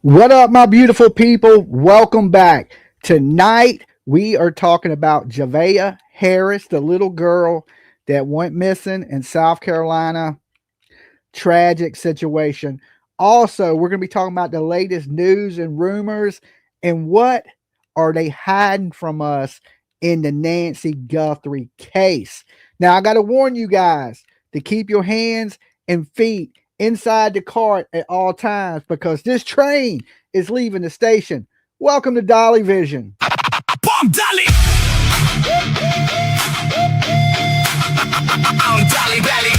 What up, my beautiful people? Welcome back. Tonight, we are talking about Javeayah Harris, the little girl that went missing in South Carolina. Tragic situation. Also, we're going to be talking about the latest news and rumors and what are they hiding from us in the Nancy Guthrie case. Now, I got to warn you guys to keep your hands and feet inside the cart at all times because this train is leaving the station. Welcome to Dolly Vision. Bomb Dolly! I'm Dolly Belly.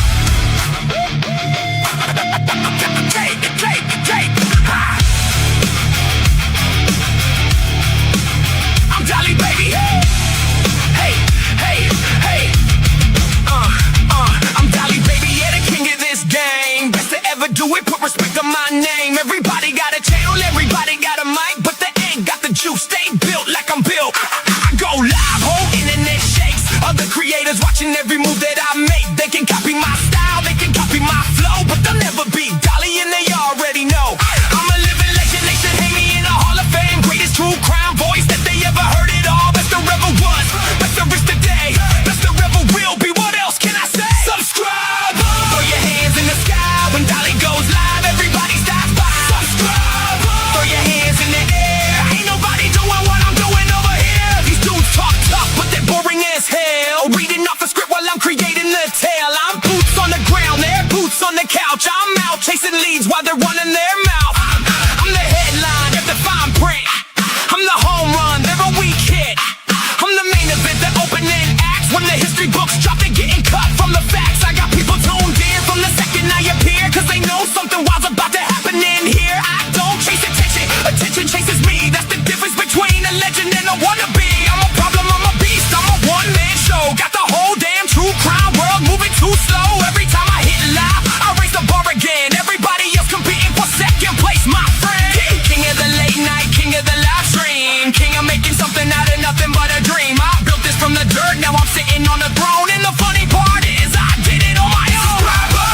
I'm Dolly, baby. Hey, hey, hey. I'm Dolly, baby. Yeah, the king of this game. Best to ever do it. Put respect on my name. Everybody got a channel. Everybody got a mic, but they ain't got the juice. They built like I'm built. I go live, whole internet shakes. Other creators watching every move that I make. They can copy my style, they can copy my flow, but they'll never beat Dolly, and they already know. I'm a living legend, they should hang me in a Hall of Fame. Greatest true crime voice that they ever heard it all. Best there ever was, best there is today, best there ever will be. What else can I say? Subscribe! Throw your hands in the sky when Dolly goes live. Everybody stops by. Subscribe! Throw your hands in the air. Ain't nobody doing what I'm doing over here. These dudes talk tough, but they're boring as hell. Reading off a script while I'm creating the tale. I'm boots on the ground, they're boots on the couch. I'm out chasing leads while they're running their mouth. I'm the headline, they're the fine print. I'm the home run, they're a weak hit. I'm the main event, the opening acts. When the history books drop, they're getting cut from the facts. I got people tuned in from the second I appear, cause they know something wild's about to happen in here. I don't chase attention, attention chases me. That's the difference between a legend and a wannabe. I'm a problem, I'm a beast, I'm a one-man show. Got the whole damn true crime world moving too slow. Every time I hit live, I raise the bar again. Everybody else competing for second place, my friend. King of the late night, king of the live stream. King of making something out of nothing but a dream. I built this from the dirt, now I'm sitting on the throne. And the funny part is I did it on my own.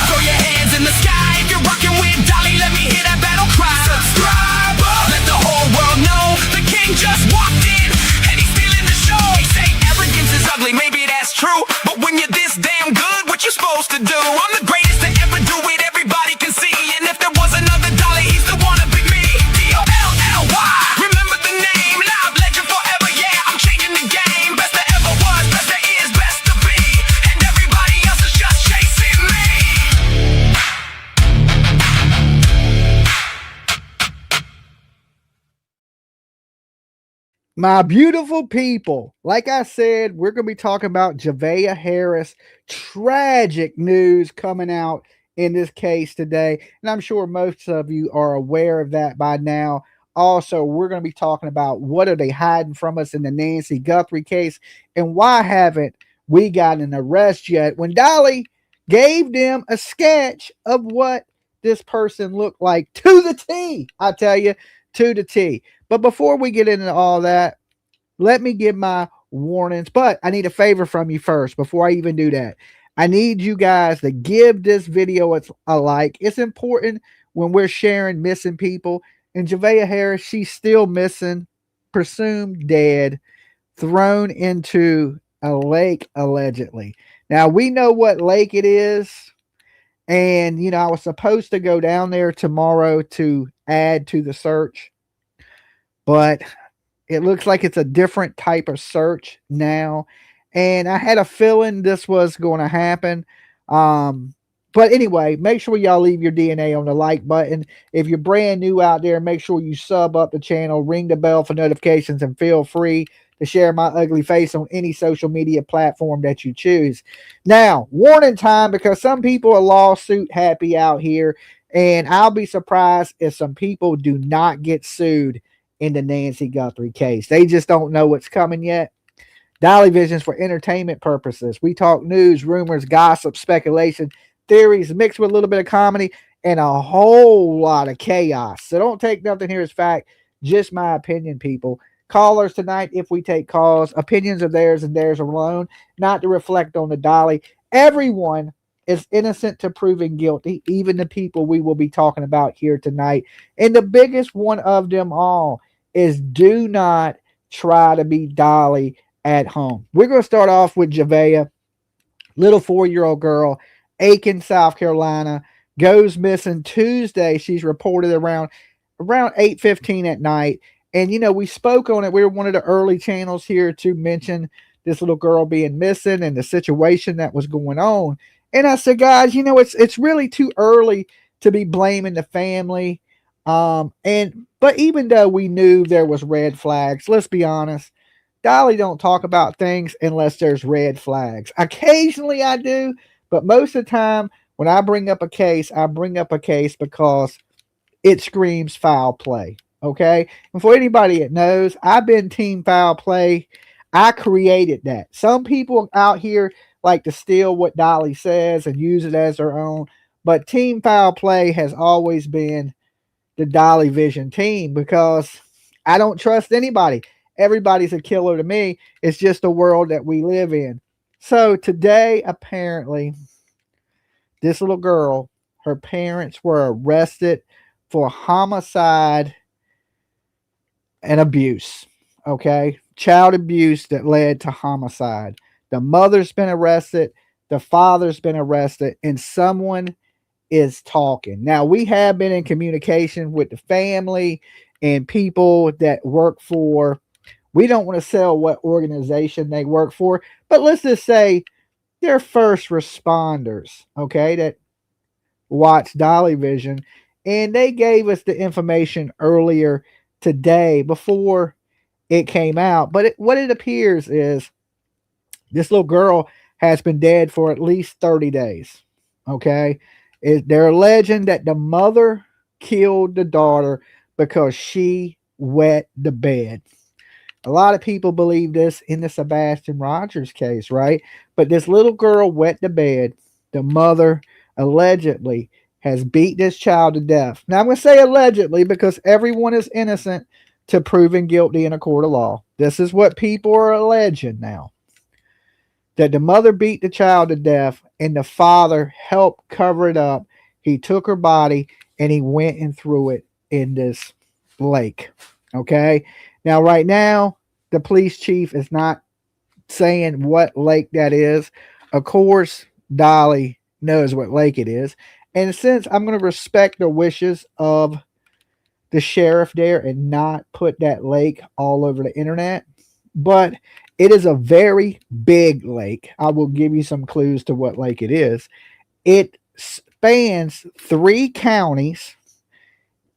Throw your hands in the sky if you're rocking with Dolly. Let me hear that battle cry. Subscribe. Let the whole world know the king just walked in and he's stealing the show. They say arrogance is ugly, maybe that's true, but when you're this damn good, what you supposed to do? I'm the greatest to ever do it, everybody can see. And if there was another Dolly, he's the one to be me. D-O-L-L-Y. Remember the name, live legend forever. Yeah, I'm changing the game. Best there ever was, best there is, best to be. And everybody else is just chasing me. My beautiful people, like I said, we're going to be talking about Javeayah Harris. Tragic news coming out in this case today. And I'm sure most of you are aware of that by now. Also, we're going to be talking about what are they hiding from us in the Nancy Guthrie case and why haven't we got an arrest yet when Dolly gave them a sketch of what this person looked like to the T. I tell you, to the T. But before we get into all that, let me give my warnings. But I need a favor from you first before I even do that. I need you guys to give this video a like. It's important when we're sharing missing people. And Javeayah Harris, she's still missing, presumed dead, thrown into a lake allegedly. Now, we know what lake it is. And, you know, I was supposed to go down there tomorrow to add to the search. But it looks like it's a different type of search now. And I had a feeling this was going to happen. But anyway, make sure y'all leave your DNA on the like button. If you're brand new out there, make sure you sub up the channel, ring the bell for notifications, and feel free to share my ugly face on any social media platform that you choose. Now, warning time, because some people are lawsuit happy out here. And I'll be surprised if some people do not get sued in the Nancy Guthrie case. They just don't know what's coming yet. Dolly Vision's for entertainment purposes. We talk news, rumors, gossip, speculation, theories mixed with a little bit of comedy and a whole lot of chaos. So don't take nothing here as fact, just my opinion, people. Callers tonight, if we take calls, opinions are theirs and theirs alone, not to reflect on the Dolly. Everyone is innocent to proven guilty, even the people we will be talking about here tonight. And the biggest one of them all is do not try to be Dolly at home. We're going to start off with Javeayah, little 4-year-old girl, Aiken, South Carolina, goes missing Tuesday. She's reported around 8:15 at night. And we spoke on it. We were one of the early channels here to mention this little girl being missing and the situation that was going on. And I said, guys, it's really too early to be blaming the family. But even though we knew there was red flags, let's be honest, Dolly don't talk about things unless there's red flags. Occasionally I do, but most of the time when I bring up a case, I bring up a case because it screams foul play. Okay. And for anybody that knows, I've been team foul play. I created that. Some people out here like to steal what Dolly says and use it as their own. But team foul play has always been the Dolly Vision team because I don't trust anybody. Everybody's a killer to me. It's just the world that we live in. So today, apparently, this little girl, her parents were arrested for homicide and abuse. Okay. Child abuse that led to homicide. The mother's been arrested. The father's been arrested. And someone is talking. Now, we have been in communication with the family and people that work for, we don't want to sell what organization they work for, but let's just say they're first responders, okay, that watch Dolly Vision. And they gave us the information earlier today before it came out. But what it appears is this little girl has been dead for at least 30 days. Okay. They're alleging that the mother killed the daughter because she wet the bed. A lot of people believe this in the Sebastian Rogers case, right? But this little girl wet the bed. The mother allegedly has beat this child to death. Now, I'm going to say allegedly because everyone is innocent to proven guilty in a court of law. This is what people are alleging now. That the mother beat the child to death and the father helped cover it up. He took her body and he went and threw it in this lake. Okay. Now, right now, the police chief is not saying what lake that is. Of course, Dolly knows what lake it is. And since I'm going to respect the wishes of the sheriff there and not put that lake all over the internet, but it is a very big lake. I will give you some clues to what lake it is. It spans 3 counties,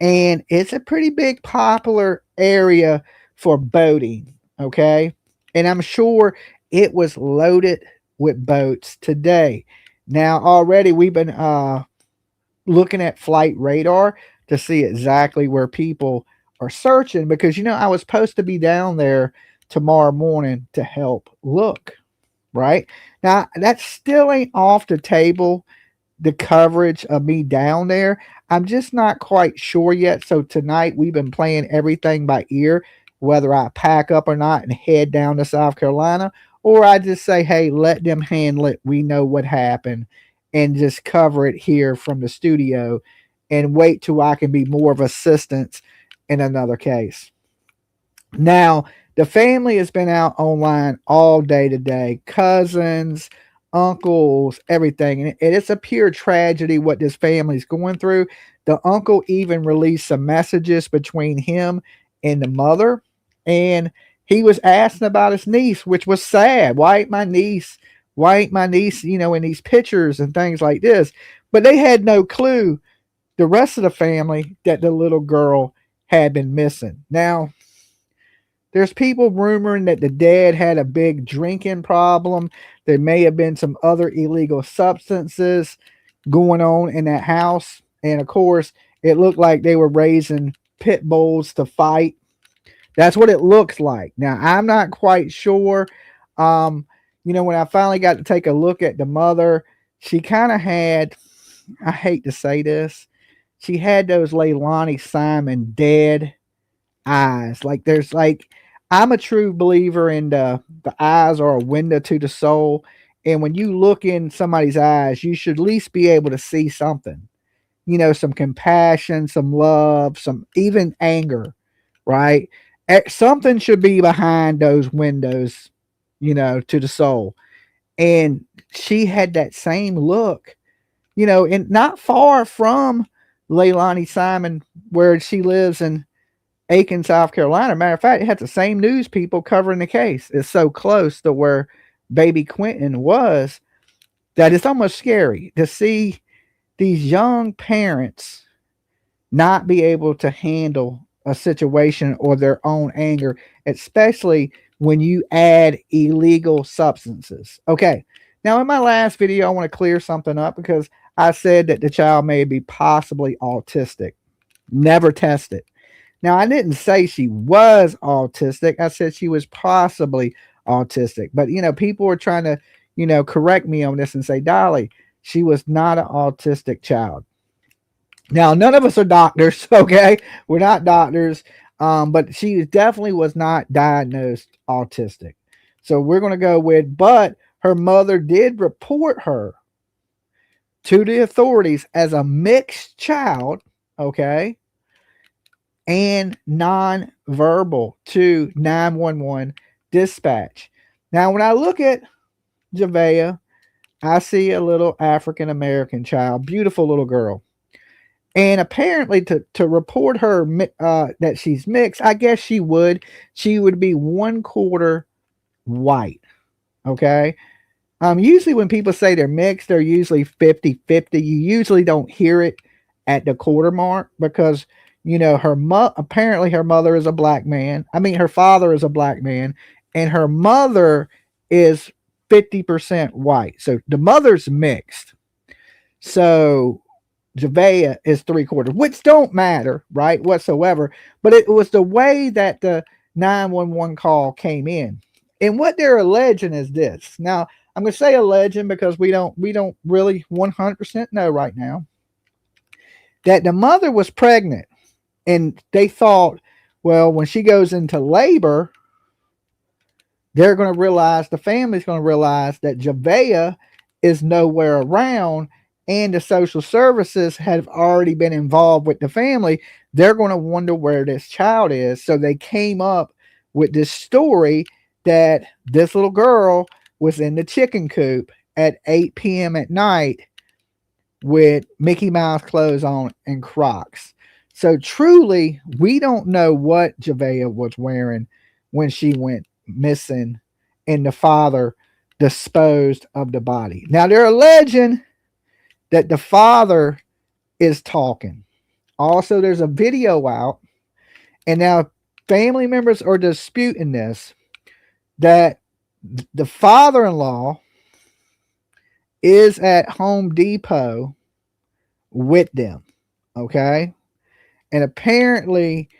and it's a pretty big popular area for boating, okay? And I'm sure it was loaded with boats today. Now, already we've been looking at flight radar to see exactly where people are searching because, I was supposed to be down there tomorrow morning to help look, right? Now, that still ain't off the table, the coverage of me down there. I'm just not quite sure yet. So tonight we've been playing everything by ear, whether I pack up or not and head down to South Carolina, or I just say, hey, let them handle it. We know what happened and just cover it here from the studio and wait till I can be more of assistance in another case. Now, the family has been out online all day today. Cousins, uncles, everything. And it's a pure tragedy what this family's going through. The uncle even released some messages between him and the mother. And he was asking about his niece, which was sad. Why ain't my niece, in these pictures and things like this? But they had no clue, the rest of the family, that the little girl had been missing. Now, there's people rumoring that the dad had a big drinking problem. There may have been some other illegal substances going on in that house. And of course, it looked like they were raising pit bulls to fight. That's what it looks like. Now, I'm not quite sure. When I finally got to take a look at the mother, she kind of had, I hate to say this, she had those Leilani Simon dead eyes. I'm a true believer in the eyes are a window to the soul. And when you look in somebody's eyes, you should at least be able to see something, some compassion, some love, some even anger, right? Something should be behind those windows, to the soul. And she had that same look, and not far from Leilani Simon, where she lives in Aiken, South Carolina. Matter of fact, it had the same news people covering the case. It's so close to where baby Quentin was that it's almost scary to see these young parents not be able to handle a situation or their own anger, especially when you add illegal substances. Okay. Now, in my last video, I want to clear something up because I said that the child may be possibly autistic. Never tested. Now, I didn't say she was autistic. I said she was possibly autistic. But, people were trying to, correct me on this and say, Dolly, she was not an autistic child. Now, none of us are doctors, okay? We're not doctors, but she definitely was not diagnosed autistic. So we're going to go with, but her mother did report her to the authorities as a mixed child, okay, and nonverbal to 911 dispatch. Now, when I look at Javeayah, I see a little African American child, beautiful little girl. And apparently to report her that she's mixed, I guess she would be 1/4 white. Okay. Usually when people say they're mixed, they're usually 50-50. You usually don't hear it at the quarter mark because, apparently her mother is a black man. I mean, her father is a black man and her mother is 50% white. So the mother's mixed. So Javeayah is 3/4, which don't matter, right, whatsoever. But it was the way that the 911 call came in. And what they're alleging is this. Now, I'm going to say alleging because we don't really 100% know right now that the mother was pregnant. And they thought, well, when she goes into labor, they're going to realize, the family's going to realize that Javeayah is nowhere around and the social services have already been involved with the family. They're going to wonder where this child is. So they came up with this story that this little girl was in the chicken coop at 8 p.m. at night with Mickey Mouse clothes on and Crocs. So truly, we don't know what Javeayah was wearing when she went missing and the father disposed of the body. Now, they're alleging that the father is talking. Also, there's a video out, and now family members are disputing this, that the father-in-law is at Home Depot with them, okay? And apparently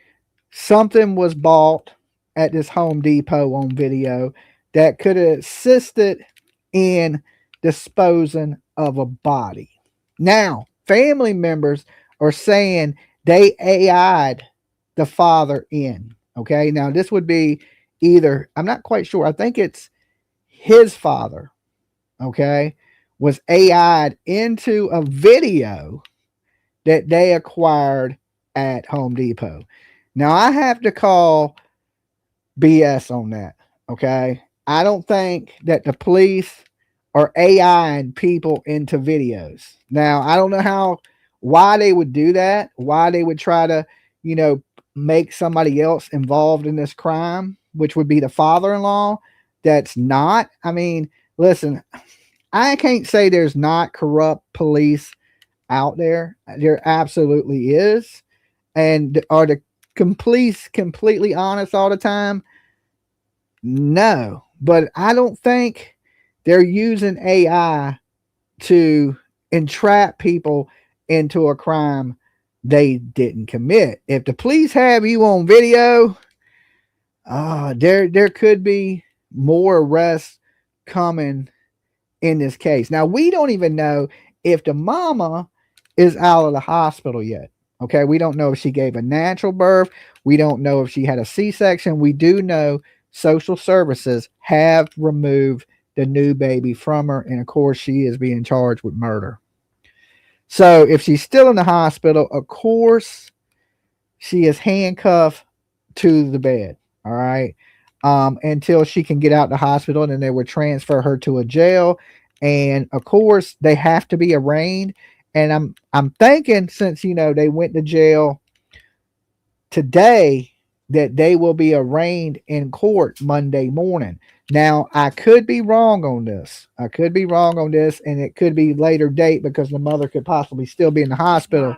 something was bought at this Home Depot on video that could have assisted in disposing of a body. Now, family members are saying they AI'd the father in. Okay. Now, this would be either, I'm not quite sure. I think it's his father. Okay. Was AI'd into a video that they acquired at Home Depot. Now, I have to call BS on that. Okay. I don't think that the police are AIing people into videos. Now, I don't know why they would do that, why they would try to, make somebody else involved in this crime, which would be the father-in-law. That's not. I mean, listen, I can't say there's not corrupt police out there. There absolutely is. And are the police completely honest all the time? No. But I don't think they're using AI to entrap people into a crime they didn't commit. If the police have you on video, there could be more arrests coming in this case. Now, we don't even know if the mama is out of the hospital yet. Okay, we don't know if she gave a natural birth. We don't know if she had a C-section. We do know social services have removed the new baby from her. And of course, she is being charged with murder. So if she's still in the hospital, of course, she is handcuffed to the bed. All right. Until she can get out the hospital, and then they would transfer her to a jail. And of course, they have to be arraigned. And I'm thinking, since they went to jail today, that they will be arraigned in court Monday morning. Now, I could be wrong on this. And it could be later date because the mother could possibly still be in the hospital.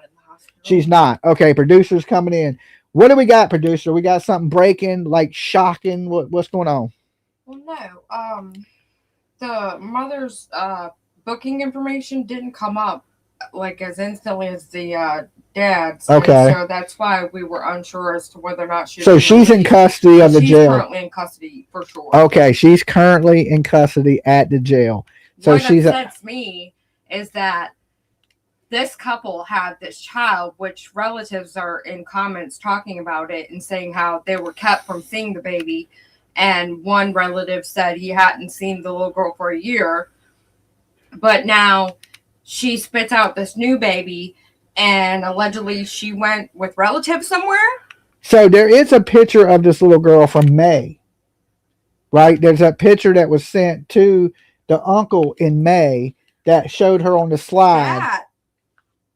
She's not. Okay, producer's coming in. What do we got, producer? We got something breaking, like shocking. What's going on? Well, no. The mother's booking information didn't come up like as instantly as the dad's. Okay. So that's why we were unsure as to whether or not So she's in custody of the jail. She's currently in custody for sure. Okay, she's currently in custody at the jail. So what she's upsets me is that this couple had this child, which relatives are in comments talking about it and saying how they were kept from seeing the baby. And one relative said he hadn't seen the little girl for a year. But now she spits out this new baby, and allegedly she went with relatives somewhere. So there is a picture of this little girl from May, right? There's a picture that was sent to the uncle in May that showed her on the slide. That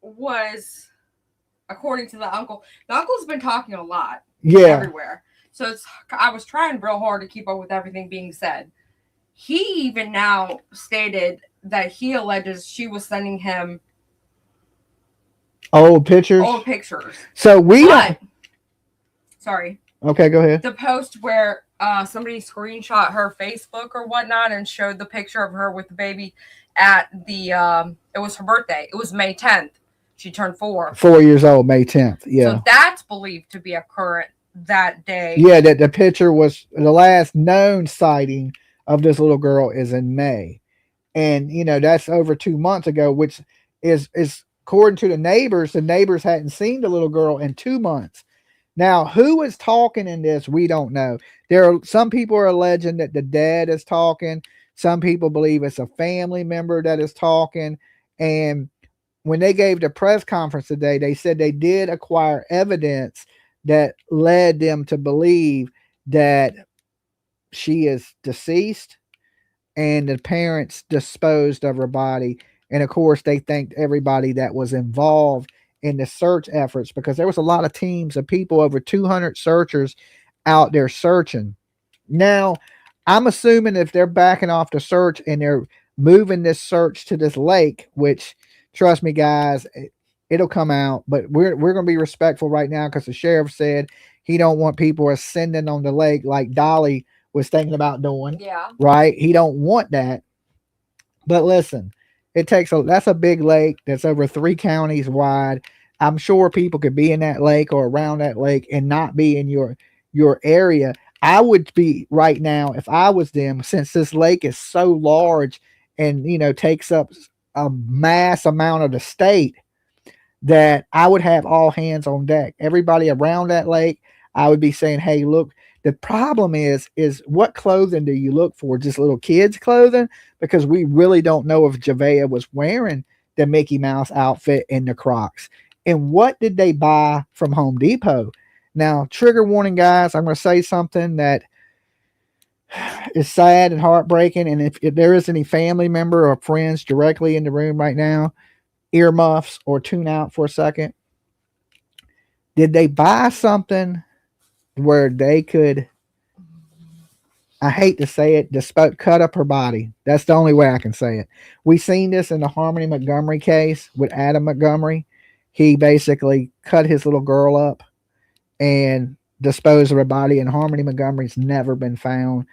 was, according to the uncle. The uncle's been talking a lot. Yeah. Everywhere. So I was trying real hard to keep up with everything being said. He even now stated that he alleges she was sending him old pictures. So sorry. Okay, go ahead. The post where somebody screenshot her Facebook or whatnot and showed the picture of her with the baby at the it was her birthday. It was May 10th. She turned 4. 4 years old, May 10th. Yeah. So that's believed to be a current that day. Yeah, that the picture was the last known sighting of this little girl is in May. And that's over 2 months ago, which is according to the neighbors hadn't seen the little girl in 2 months. Now, who is talking in this? We don't know. Some people are alleging that the dad is talking. Some people believe it's a family member that is talking. And when they gave the press conference today, they said they did acquire evidence that led them to believe that she is deceased and the parents disposed of her body. And of course, they thanked everybody that was involved in the search efforts because there was a lot of teams of people, over 200 searchers out there searching. Now, I'm assuming if they're backing off the search and they're moving this search to this lake, which, trust me, guys, it'll come out, but we're going to be respectful right now because the sheriff said he don't want people ascending on the lake like Dolly was thinking about doing. Yeah. Right? He don't want that. But listen, that's a big lake that's over 3 counties wide. I'm sure people could be in that lake or around that lake and not be in your area. I would be right now if I was them, since this lake is so large and takes up a mass amount of the state, that I would have all hands on deck. Everybody around that lake, I would be saying, hey, look, the problem is what clothing do you look for? Just little kids' clothing? Because we really don't know if Javeayah was wearing the Mickey Mouse outfit and the Crocs. And what did they buy from Home Depot? Now, trigger warning, guys, I'm going to say something that is sad and heartbreaking. And if there is any family member or friends directly in the room right now, earmuffs or tune out for a second. Did they buy something where they could, I hate to say it, cut up her body? That's the only way I can say it. We seen this in the Harmony Montgomery case with Adam Montgomery. He basically cut his little girl up and disposed of her body, and Harmony Montgomery's never been found.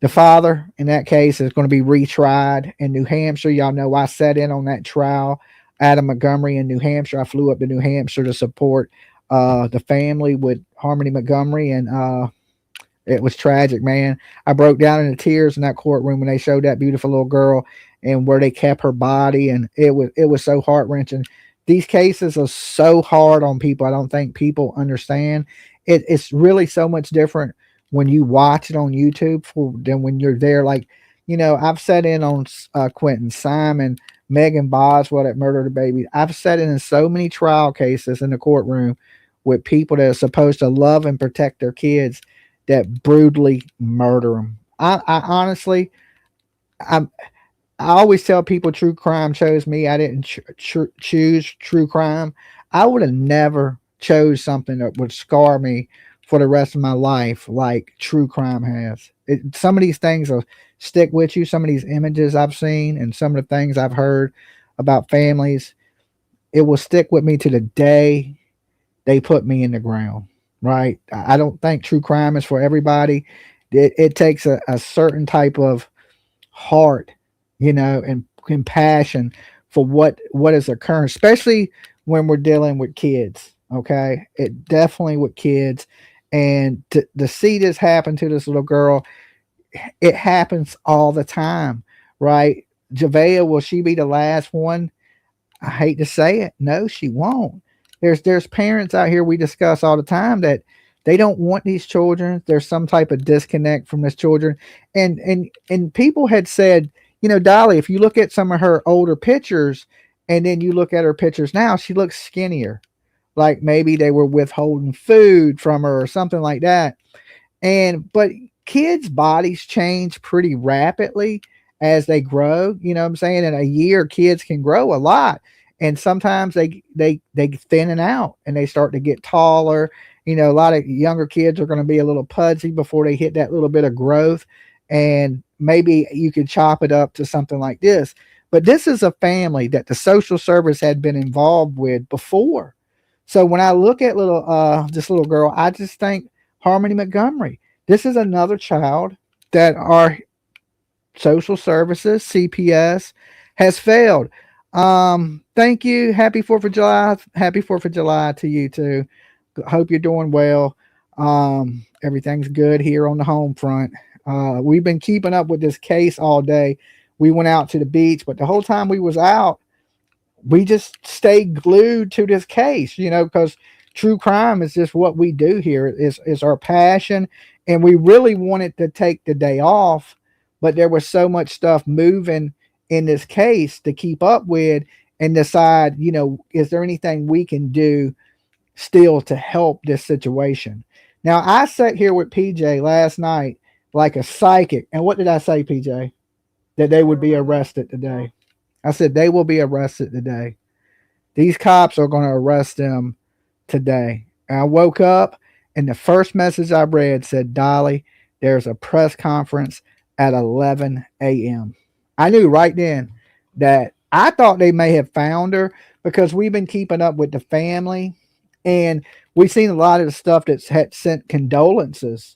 The father in that case is going to be retried in New Hampshire. Y'all know I sat in on that trial, Adam Montgomery in New Hampshire. I flew up to New Hampshire to support the family with Harmony Montgomery, and it was tragic, man. I broke down into tears in that courtroom when they showed that beautiful little girl and where they kept her body, and it was so heart-wrenching. These cases are so hard on people. I don't think people understand. It's really so much different when you watch it on YouTube for than when you're there. Like, I've sat in on Quentin Simon, Megan Boswell that murdered a baby. I've sat in so many trial cases in the courtroom with people that are supposed to love and protect their kids that brutally murder them. I honestly, I'm I always tell people true crime chose me. I didn't choose true crime. I would have never chose something that would scar me for the rest of my life like true crime has. Some of these things will stick with you. Some of these images I've seen and some of the things I've heard about families, it will stick with me to the day they put me in the ground. Right? I don't think true crime is for everybody. It takes a certain type of heart, and compassion for what is occurring, especially when we're dealing with kids. Okay, it definitely with kids, and to see this happen to this little girl, it happens all the time, right? Javea, will she be the last one? I hate to say it. No, she won't. There's parents out here we discuss all the time that they don't want these children. There's some type of disconnect from this children. And people had said, Dolly, if you look at some of her older pictures and then you look at her pictures now, she looks skinnier. Like maybe they were withholding food from her or something like that. But kids' bodies change pretty rapidly as they grow. You know what I'm saying? In a year, kids can grow a lot. And sometimes they thinning out and they start to get taller. A lot of younger kids are going to be a little pudgy before they hit that little bit of growth. And maybe you could chop it up to something like this. But this is a family that the social service had been involved with before. So when I look at this little girl, I just think Harmony Montgomery. This is another child that our social services, CPS, has failed. Thank you. Happy 4th of July. Happy 4th of July to you too. Hope you're doing well. Everything's good here on the home front. We've been keeping up with this case all day. We went out to the beach, but the whole time we was out, we just stayed glued to this case, because true crime is just what we do here. Is our passion, and we really wanted to take the day off, but there was so much stuff moving in this case to keep up with and decide, is there anything we can do still to help this situation? Now, I sat here with PJ last night like a psychic, and what did I say, PJ? That they would be arrested today. I said they will be arrested today. These cops are going to arrest them today. And I woke up and the first message I read said, Dolly, there's a press conference at 11 a.m. I knew right then that I thought they may have found her because we've been keeping up with the family and we've seen a lot of the stuff that's had sent condolences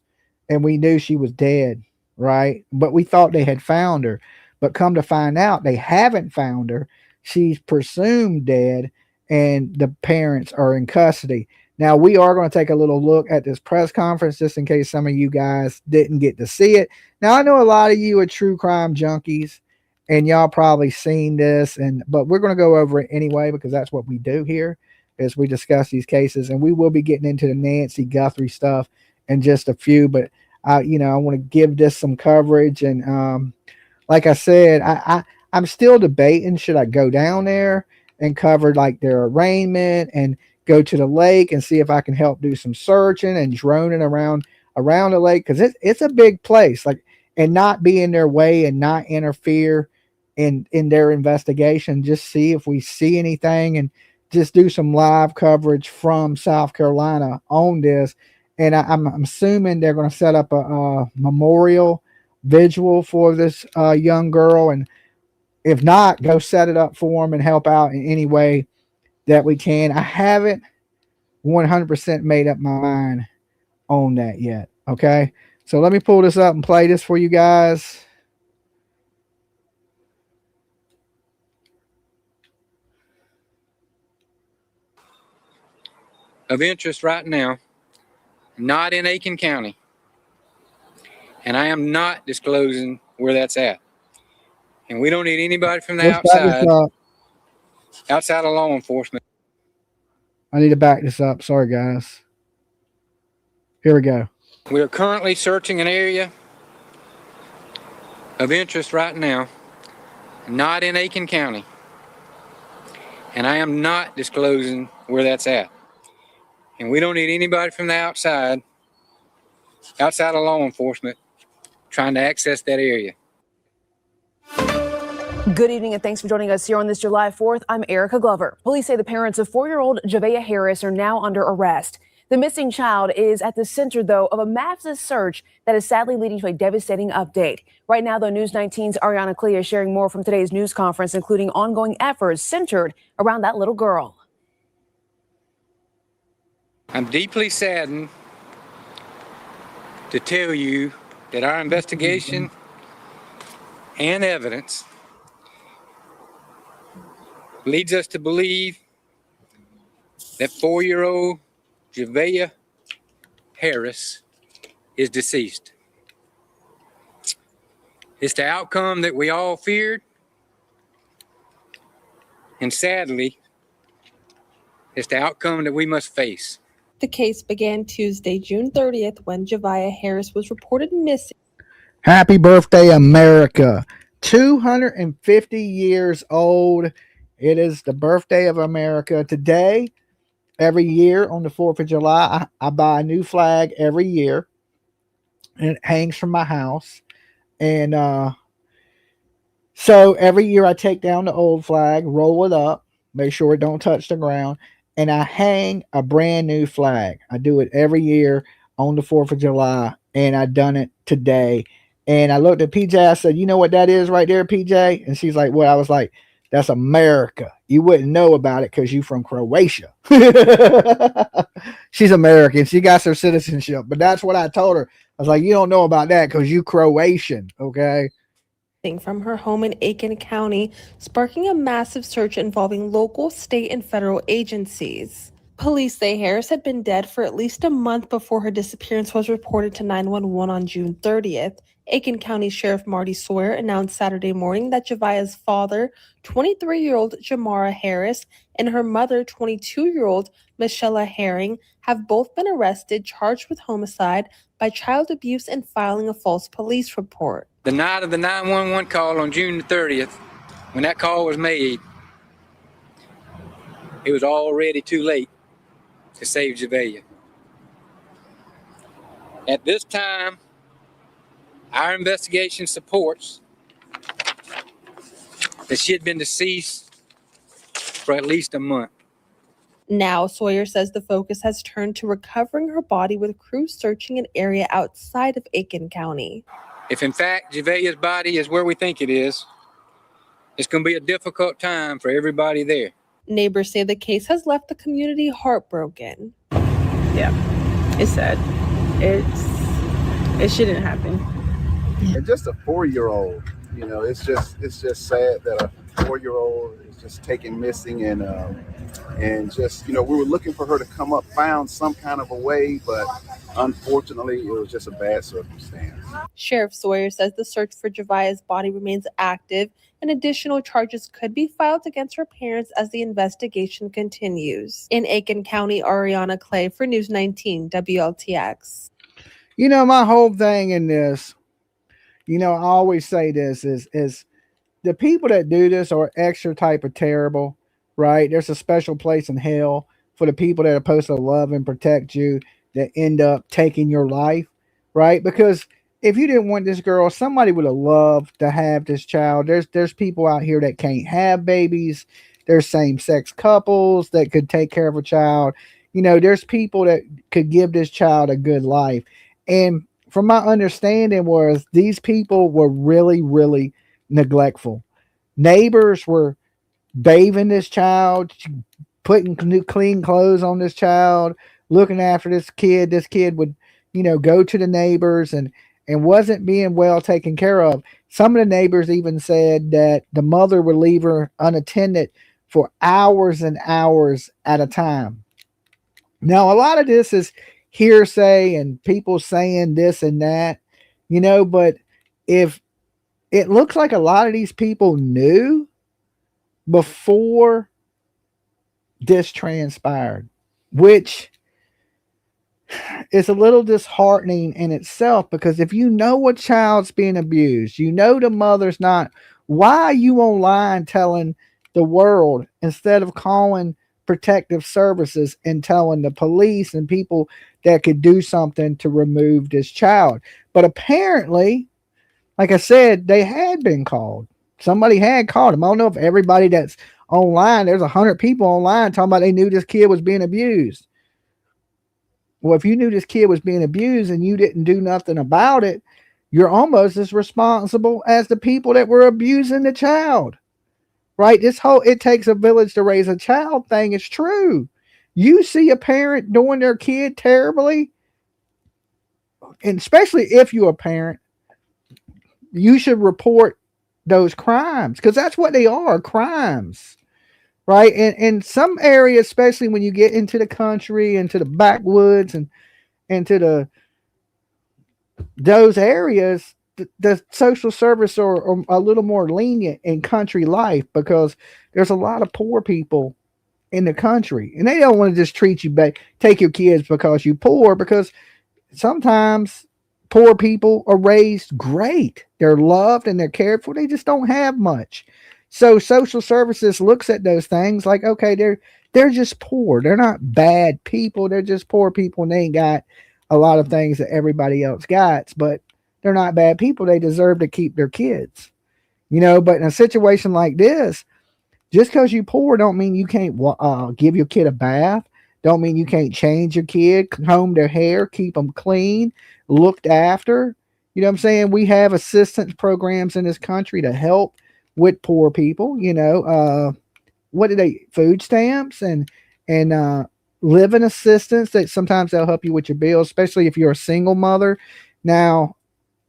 and we knew she was dead, right? But we thought they had found her. But come to find out, they haven't found her. She's presumed dead, and the parents are in custody. Now, we are going to take a little look at this press conference just in case some of you guys didn't get to see it. Now, I know a lot of you are true crime junkies, and y'all probably seen this, but we're going to go over it anyway because that's what we do here as we discuss these cases, and we will be getting into the Nancy Guthrie stuff in just a few. But I want to give this some coverage, and like I said, I'm still debating should I go down there and cover like their arraignment and go to the lake and see if I can help do some searching and droning around the lake because it's a big place, like, and not be in their way and not interfere in their investigation. Just see if we see anything and just do some live coverage from South Carolina on this. And I'm assuming they're going to set up a memorial visual for this young girl, and if not, go set it up for them and help out in any way that we can. I haven't 100% made up my mind on that yet. Okay, so let me pull this up and play this for you guys. Of interest right now, not in Aiken County, and I am not disclosing where that's at. And we don't need anybody from the outside of law enforcement. I need to back this up. Sorry, guys. Here we go. We are currently searching an area of interest right now, not in Aiken County, and I am not disclosing where that's at. And we don't need anybody from the outside of law enforcement, trying to access that area. Good evening and thanks for joining us here on this July 4th. I'm Erica Glover. Police say the parents of 4-year-old Javeayah Harris are now under arrest. The missing child is at the center, though, of a massive search that is sadly leading to a devastating update. Right now, though, News 19's Ariana Clea is sharing more from today's news conference, including ongoing efforts centered around that little girl. I'm deeply saddened to tell you that our investigation and evidence leads us to believe that 4-year-old Javeayah Harris is deceased. It's the outcome that we all feared, and sadly, it's the outcome that we must face. The case began Tuesday, June 30th, when Javeayah Harris was reported missing. Happy birthday, America. 250 years old. It is the birthday of America. Today, every year on the 4th of July, I buy a new flag every year. And it hangs from my house. And so every year I take down the old flag, roll it up, make sure it don't touch the ground, and I hang a brand new flag. I do it every year on the 4th of July, and I done it today. And I looked at PJ, I said, you know what that is right there, PJ? And she's like, what? I was like, that's America. You wouldn't know about it because you from Croatia. She's American. She got her citizenship. But that's what I told her. I was like, you don't know about that because you Croatian, okay? From her home in Aiken County, sparking a massive search involving local, state, and federal agencies. Police say Harris had been dead for at least a month before her disappearance was reported to 911 on June 30th. Aiken County Sheriff Marty Sawyer announced Saturday morning that Javeayah's father, 23-year-old Javeayah Harris, and her mother, 22-year-old Michelle Herring, have both been arrested, charged with homicide by child abuse and filing a false police report. The night of the 911 call on June 30th, when that call was made, it was already too late to save Javeayah. At this time, our investigation supports that she had been deceased for at least a month. Now, Sawyer says the focus has turned to recovering her body with crews searching an area outside of Aiken County. If in fact Javeayah's body is where we think it is, it's going to be a difficult time for everybody there. Neighbors say the case has left the community heartbroken. Yeah, it's sad. It shouldn't happen. And just a 4-year-old, you know, it's just sad that a 4-year-old is just taken missing, and just, you know, we were looking for her to come up, found some kind of a way, but unfortunately it was just a bad circumstance. Sheriff Sawyer says the search for Javeayah's body remains active and additional charges could be filed against her parents as the investigation continues. In Aiken County, Ariana Clay for News 19 WLTX. You know, my whole thing in this, you know, I always say this is the people that do this are extra type of terrible, right? There's a special place in hell for the people that are supposed to love and protect you that end up taking your life, right? Because if you didn't want this girl, somebody would have loved to have this child. There's people out here that can't have babies. There's same-sex couples that could take care of a child. You know, there's people that could give this child a good life. And from my understanding was these people were really, really neglectful. Neighbors were bathing this child, putting new clean clothes on this child, looking after this kid. This kid would, you know, go to the neighbors and wasn't being well taken care of. Some of the neighbors even said that the mother would leave her unattended for hours and hours at a time. Now, a lot of this is hearsay and people saying this and that, you know, but if it looks like a lot of these people knew before this transpired, which it's a little disheartening in itself, because if you know a child's being abused, you know the mother's not, why are you online telling the world instead of calling protective services and telling the police and people that could do something to remove this child? But apparently, like I said, they had been called. Somebody had called them. I don't know if everybody that's online, there's 100 people online talking about they knew this kid was being abused. Well, if you knew this kid was being abused and you didn't do nothing about it, you're almost as responsible as the people that were abusing the child. Right? This whole "it takes a village to raise a child" thing is true. You see a parent doing their kid terribly, and especially if you're a parent, you should report those crimes, because that's what they are, crimes. Right? And in some areas, especially when you get into the country, into the backwoods, and into those areas, the social service are a little more lenient in country life, because there's a lot of poor people in the country, and they don't want to just treat you bad, take your kids because you poor, because sometimes poor people are raised great. They're loved and they're cared for. They just don't have much. So social services looks at those things like, okay, they're just poor. They're not bad people. They're just poor people, and they ain't got a lot of things that everybody else got, but they're not bad people. They deserve to keep their kids. But in a situation like this, just because you poor don't mean you can't give your kid a bath. Don't mean you can't change your kid, comb their hair, keep them clean, looked after. You know what I'm saying? We have assistance programs in this country to help with poor people. What do they, food stamps and living assistance, that sometimes they'll help you with your bills, especially if you're a single mother. Now,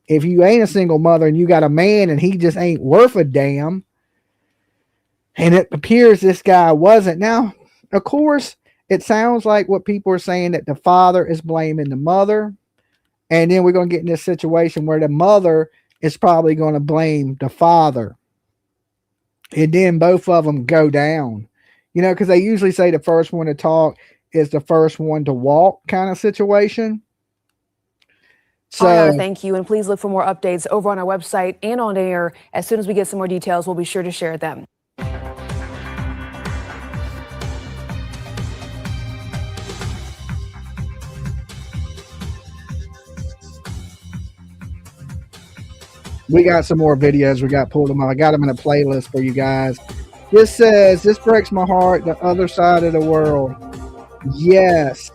if you ain't a single mother and you got a man and he just ain't worth a damn, and it appears this guy wasn't. Now, of course, it sounds like what people are saying, that the father is blaming the mother, and then we're going to get in this situation where the mother is probably going to blame the father, and then both of them go down. Because they usually say the first one to talk is the first one to walk, kind of situation. So thank you, and please look for more updates over on our website and on air. As soon as we get some more details, we'll be sure to share them. we got some more videos. We got pulled them up. I got them in a playlist for you guys. This says, "This breaks my heart. The other side of the world." Yes.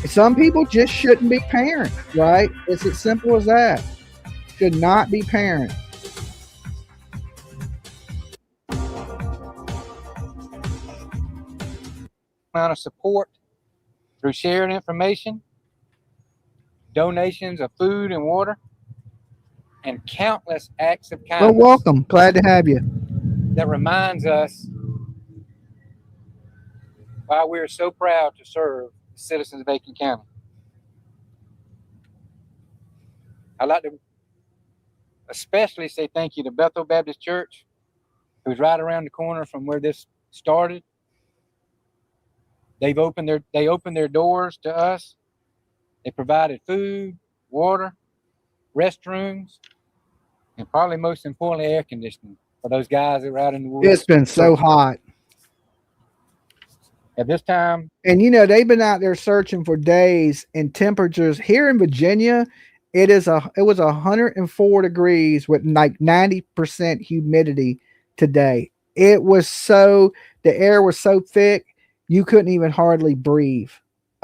Some people just shouldn't be parents, right? It's as simple as that. Should not be parents. Amount of support through sharing information, donations of food and water, and countless acts of kindness. Well, welcome. Glad to have you. That reminds us why we're so proud to serve the citizens of Aiken County. I'd like to especially say thank you to Bethel Baptist Church, who's right around the corner from where this started. They opened their doors to us. They provided food, water, restrooms, and probably most importantly, air conditioning for those guys that were out in the woods. It's been so hot at this time. And they've been out there searching for days, and temperatures here in Virginia, it was 104 degrees with like 90% humidity today. The air was so thick you couldn't even hardly breathe.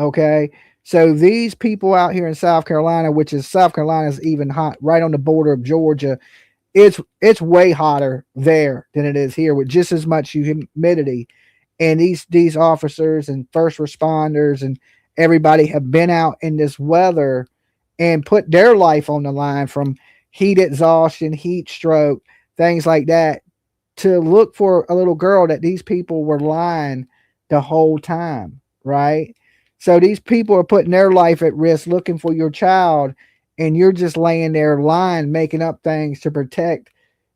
Okay. So these people out here in South Carolina, which is South Carolina is even hot, right on the border of Georgia. It's way hotter there than it is here, with just as much humidity. And these officers and first responders and everybody have been out in this weather and put their life on the line, from heat exhaustion, heat stroke, things like that, to look for a little girl that these people were lying the whole time, right? So these people are putting their life at risk looking for your child, and you're just laying there lying, making up things to protect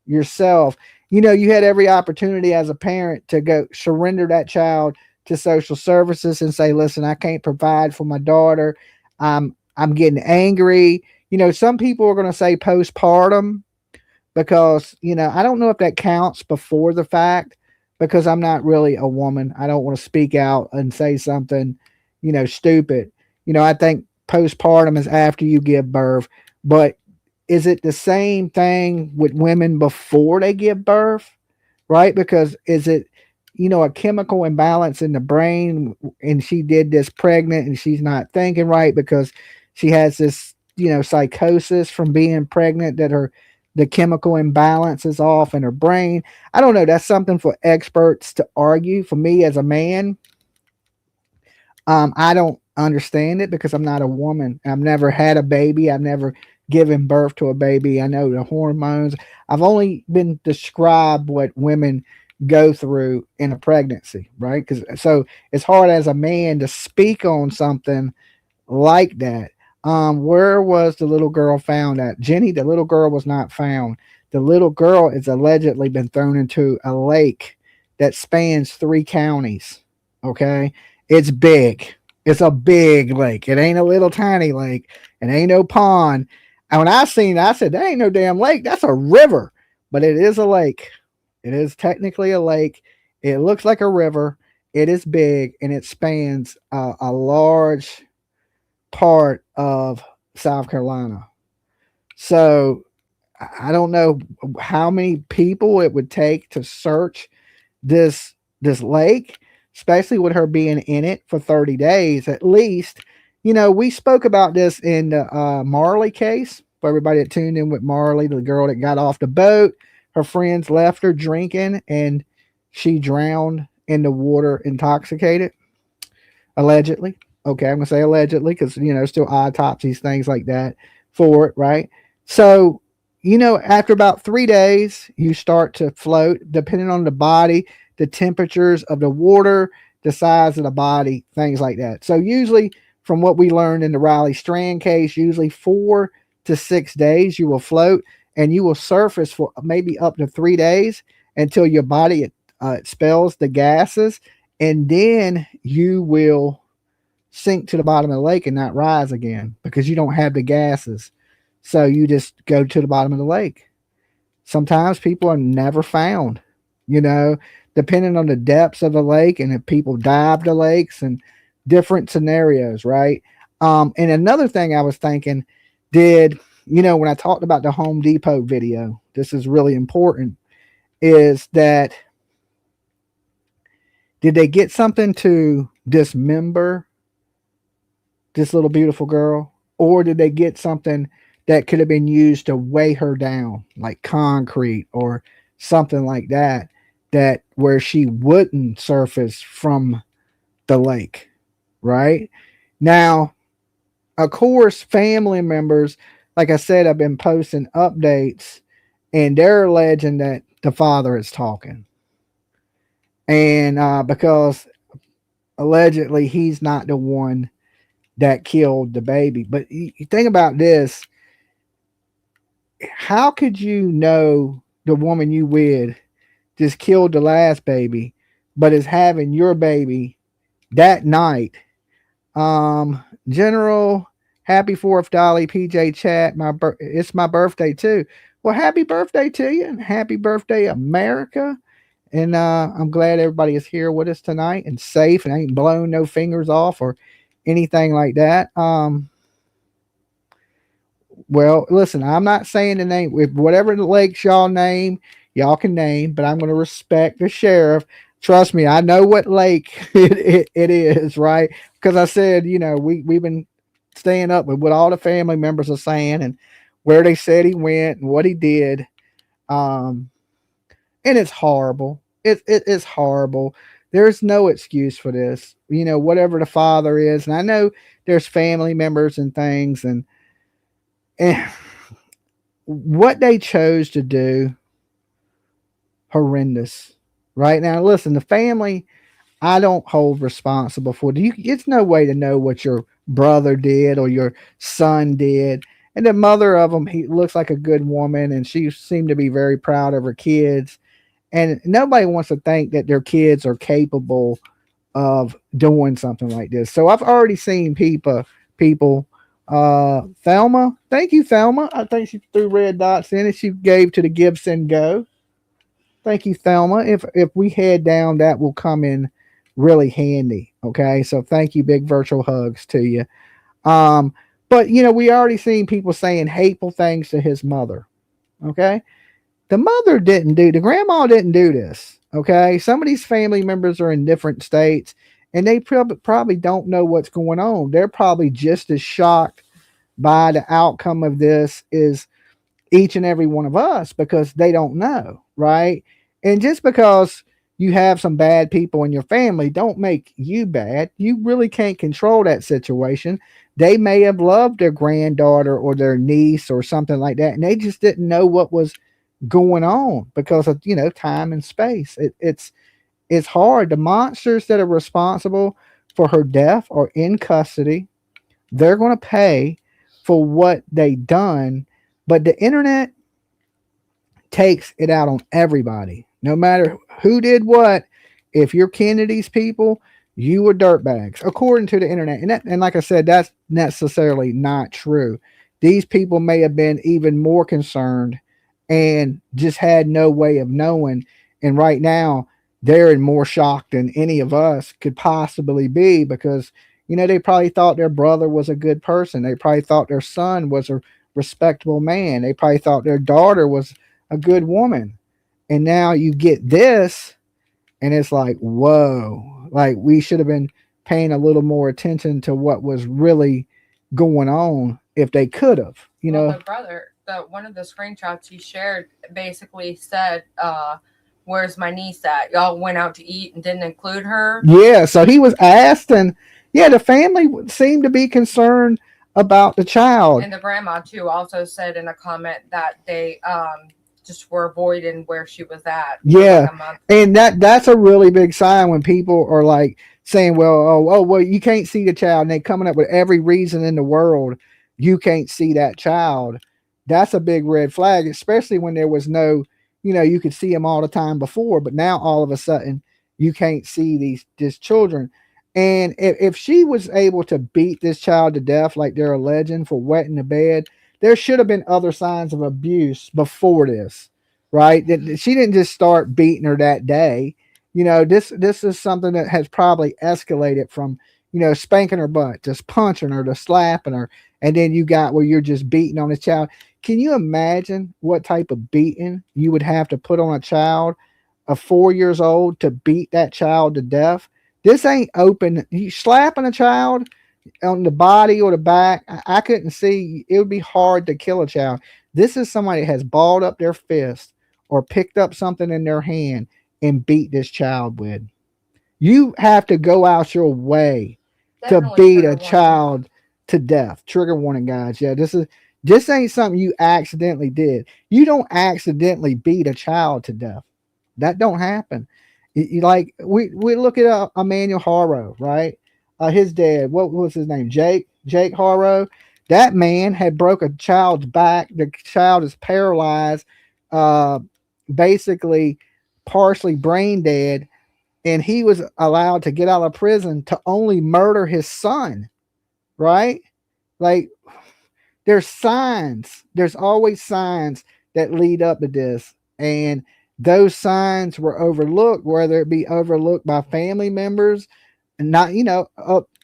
yourself. You had every opportunity as a parent to go surrender that child to social services and say, listen, I can't provide for my daughter. I'm getting angry. Some people are going to say postpartum because, I don't know if that counts before the fact because I'm not really a woman. I don't want to speak out and say something, stupid. I think postpartum is after you give birth, but is it the same thing with women before they give birth? Right? Because is it, a chemical imbalance in the brain and she did this pregnant and she's not thinking right because she has this, psychosis from being pregnant that the chemical imbalance is off in her brain. I don't know. That's something for experts to argue. For me as a man, I don't understand it because I'm not a woman. I've never had a baby. I've never given birth to a baby. I know the hormones. I've only been described what women go through in a pregnancy, right? So it's hard as a man to speak on something like that. Where was the little girl found at? Jenny, the little girl was not found. The little girl is allegedly been thrown into a lake that spans 3 counties. Okay. It's big. It's a big lake. It ain't a little tiny lake. It ain't no pond. And when I seen it, I said, that ain't no damn lake. That's a river. But it is a lake. It is technically a lake. It looks like a river. It is big and it spans a large part of South Carolina. So I don't know how many people it would take to search this lake, especially with her being in it for 30 days at least. We spoke about this in the Marley case for everybody that tuned in with Marley, the girl that got off the boat. Her friends left her drinking and she drowned in the water intoxicated, allegedly. Okay, I'm going to say allegedly because, still autopsies, things like that for it, right? So, after about 3 days, you start to float, depending on the body, the temperatures of the water, the size of the body, things like that. So usually, from what we learned in the Riley Strand case, usually 4 to 6 days you will float and you will surface for maybe up to 3 days until your body expels the gases, and then you will sink to the bottom of the lake and not rise again because you don't have the gases. So you just go to the bottom of the lake. Sometimes people are never found, depending on the depths of the lake and if people dive the lakes and different scenarios, right? And another thing I was thinking, when I talked about the Home Depot video, this is really important, is that did they get something to dismember this little beautiful girl, or did they get something that could have been used to weigh her down, like concrete or something like that where she wouldn't surface from the lake, right? Now, of course, family members, like I said, I've been posting updates and they're alleging that the father is talking. And because allegedly he's not the one that killed the baby. But you think about this. How could you know the woman you with just killed the last baby, but is having your baby that night? General, happy 4th, Dolly, PJ chat. It's my birthday too. Well, happy birthday to you and happy birthday, America. And I'm glad everybody is here with us tonight and safe and ain't blown no fingers off or anything like that. Well, listen, I'm not saying the name. If whatever the lakes y'all name, y'all can name, but I'm going to respect the sheriff. Trust me, I know what lake it is, right? Because I said, we've been staying up with what all the family members are saying and where they said he went and what he did. And it's horrible. It's horrible. There's no excuse for this. Whatever the father is, and I know there's family members and things, and what they chose to do, horrendous. Right now, listen, the family, I don't hold responsible for. It's no way to know what your brother did or your son did. And the mother of them, he looks like a good woman, and she seemed to be very proud of her kids. And nobody wants to think that their kids are capable of doing something like this. So I've already seen people. Thelma, thank you, Thelma. I think she threw red dots in it. She gave to the Gibson Go. Thank you, Thelma. If we head down, that will come in really handy. Okay, so thank you, big virtual hugs to you. Um, but we already seen people saying hateful things to his mother. Okay, the grandma didn't do this. Okay, some of these family members are in different states, and they probably don't know what's going on. They're probably just as shocked by the outcome of this is each and every one of us because they don't know, right? And just because you have some bad people in your family don't make you bad. You really can't control that situation. They may have loved their granddaughter or their niece or something like that, and they just didn't know what was going on because of time and space. It's hard. The monsters that are responsible for her death are in custody. They're going to pay for what they done, but the internet takes it out on everybody, no matter who did what. If you're Kennedy's people, you were dirtbags, according to the internet. And like I said, that's necessarily not true. These people may have been even more concerned and just had no way of knowing. And right now, they're in more shock than any of us could possibly be because, they probably thought their brother was a good person. They probably thought their son was a respectable man. They probably thought their daughter was a good woman. And now you get this, and it's like, whoa, like we should have been paying a little more attention to what was really going on if they could have, The brother, one of the screenshots he shared basically said, where's my niece at? Y'all went out to eat and didn't include her. Yeah, so he was asked, and the family seemed to be concerned about the child. And the grandma too also said in a comment that they just were avoiding where she was at. Yeah, and that's a really big sign when people are like saying, well, you can't see the child, and they coming up with every reason in the world you can't see that child. That's a big red flag, especially when there was no, you could see them all the time before, but now all of a sudden you can't see these children. And if she was able to beat this child to death like they're alleging for wetting the bed, there should have been other signs of abuse before this, right? That she didn't just start beating her that day. This is something that has probably escalated from, spanking her butt, just punching her, to slapping her, and then you got where you're just beating on a child. Can you imagine what type of beating you would have to put on a child of 4 years old to beat that child to death? This ain't open. You slapping a child on the body or the back, I couldn't see. It would be hard to kill a child. This is somebody that has balled up their fist or picked up something in their hand and beat this child with. You have to go out your way to beat a child to death. Trigger warning, guys. Yeah, this ain't something you accidentally did. You don't accidentally beat a child to death. That don't happen. Like we look at Emmanuel Harrow, right? His dad, what was his name? Jake Harrow. That man had broke a child's back. The child is paralyzed, basically partially brain dead, and he was allowed to get out of prison to only murder his son, right? Like there's signs. There's always signs that lead up to this, and those signs were overlooked, whether it be overlooked by family members and not,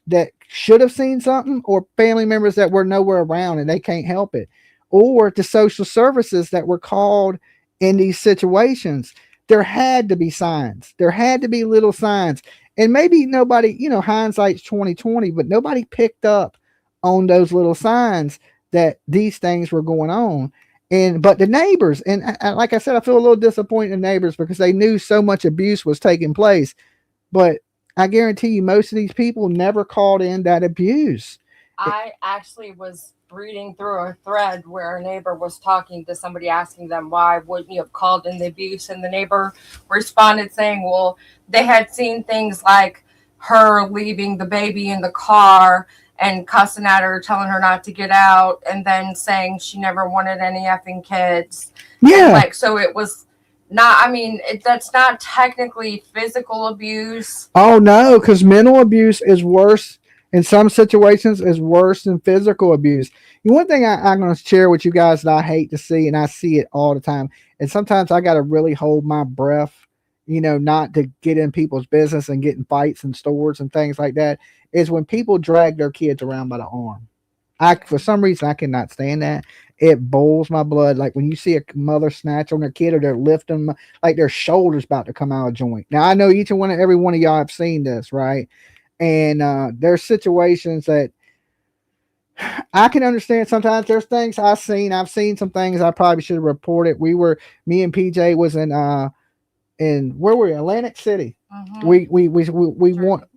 that should have seen something, or family members that were nowhere around and they can't help it, or the social services that were called in these situations. There had to be signs. There had to be little signs. And maybe nobody, hindsight's 2020, but nobody picked up on those little signs that these things were going on. But the neighbors, and like I said, I feel a little disappointed in neighbors because they knew so much abuse was taking place. But I guarantee you, most of these people never called in that abuse. I actually was reading through a thread where a neighbor was talking to somebody, asking them, why wouldn't you have called in the abuse? And the neighbor responded saying, well, they had seen things like her leaving the baby in the car and cussing at her, telling her not to get out, and then saying she never wanted any effing kids. Yeah. So it was That's not technically physical abuse. Oh no, because mental abuse is worse in some situations is worse than physical abuse. One thing I'm going to share with you guys that I hate to see, and I see it all the time, and sometimes I got to really hold my breath, not to get in people's business and get in fights in stores and things like that, is when people drag their kids around by the arm. For some reason I cannot stand that. It boils my blood. Like when you see a mother snatch on their kid or they're lifting like their shoulders about to come out of joint. Now I know every one of y'all have seen this, right? And there's situations that I can understand. Sometimes there's things I've seen some things I probably should have reported. Me and PJ was in where were we? Atlantic City. Mm-hmm.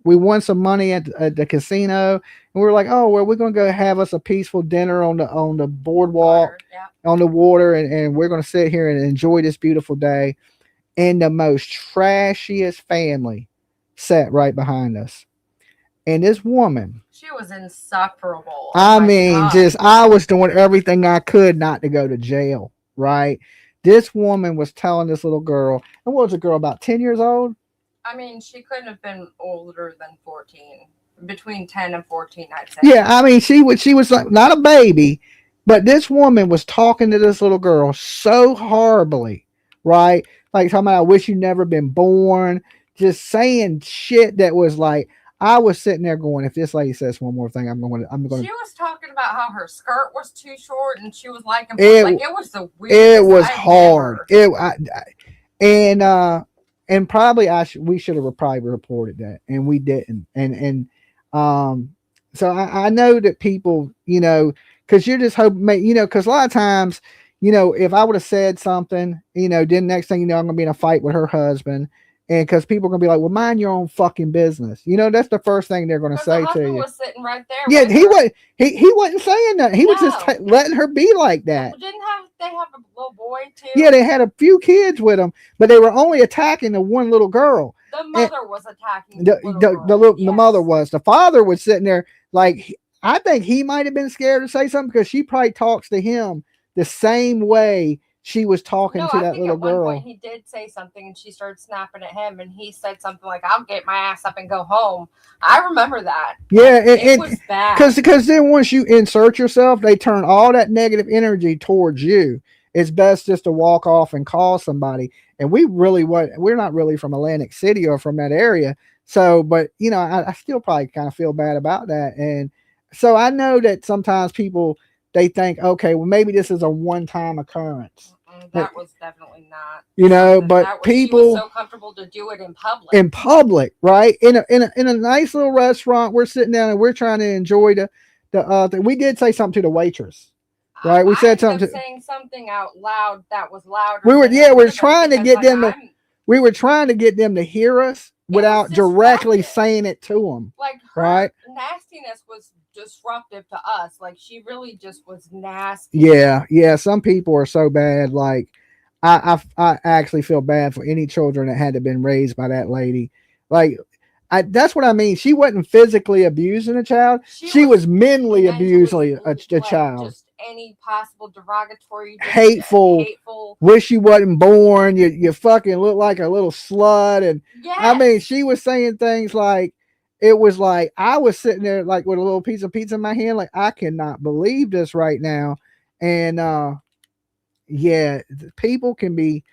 We won some money at the casino, and we were like, oh well, we're gonna go have us a peaceful dinner on the boardwalk, on the water, and we're gonna sit here and enjoy this beautiful day. And the most trashiest family sat right behind us, and this woman, she was insufferable. I was doing everything I could not to go to jail, right? This woman was telling this little girl, and what was the girl, about 10 years old? She couldn't have been older than 14. Between 10 and 14, I'd say. Yeah, she was like, not a baby, but this woman was talking to this little girl so horribly, right? Like talking about, I wish you'd never been born, just saying shit that was like, I was sitting there going, if this lady says one more thing, I'm going to. She was talking about how her skirt was too short, and she was like it was the weirdest. It was hard. And probably we should have probably reported that, and we didn't. So I know that people, because you're just hoping, because a lot of times, if I would have said something, then next thing you know, I'm gonna be in a fight with her husband. And because people are gonna be like, well, mind your own fucking business. That's the first thing they're gonna say to you. Was sitting right there. Yeah, he wasn't saying that. He was just letting her be like that. Well, they have a little boy too? Yeah, they had a few kids with them, but they were only attacking the one little girl. The mother was attacking the mother was. The father was sitting there like, I think he might have been scared to say something because she probably talks to him the same way she was talking to that little girl. One point he did say something and she started snapping at him and he said something like, I'll get my ass up and go home. I remember that. Yeah, it was bad. Because then once you insert yourself, they turn all that negative energy towards you. It's best just to walk off and call somebody. And we're not really from Atlantic City or from that area. So, but I still probably kind of feel bad about that. And so I know that sometimes people, they think, okay, well, maybe this is a one-time occurrence. That was definitely not. But people so comfortable to do it in public. In public, right? In a nice little restaurant, we're sitting down and we're trying to enjoy the we did say something to the waitress, right? We said something. Saying something out loud that was louder. We were trying to get them we were trying to get them to hear us without directly saying it to them. Like her right? nastiness was disruptive to us. Like she really just was nasty. Yeah. Some people are so bad. Like I actually feel bad for any children that had to been raised by that lady. Like that's what I mean. She wasn't physically abusing a child. She was mentally abusing a child. Just any possible derogatory, hateful. Wish you wasn't born. You fucking look like a little slut. And I mean, she was saying things like, it was like I was sitting there like with a little piece of pizza in my hand, like I cannot believe this right now. And people can be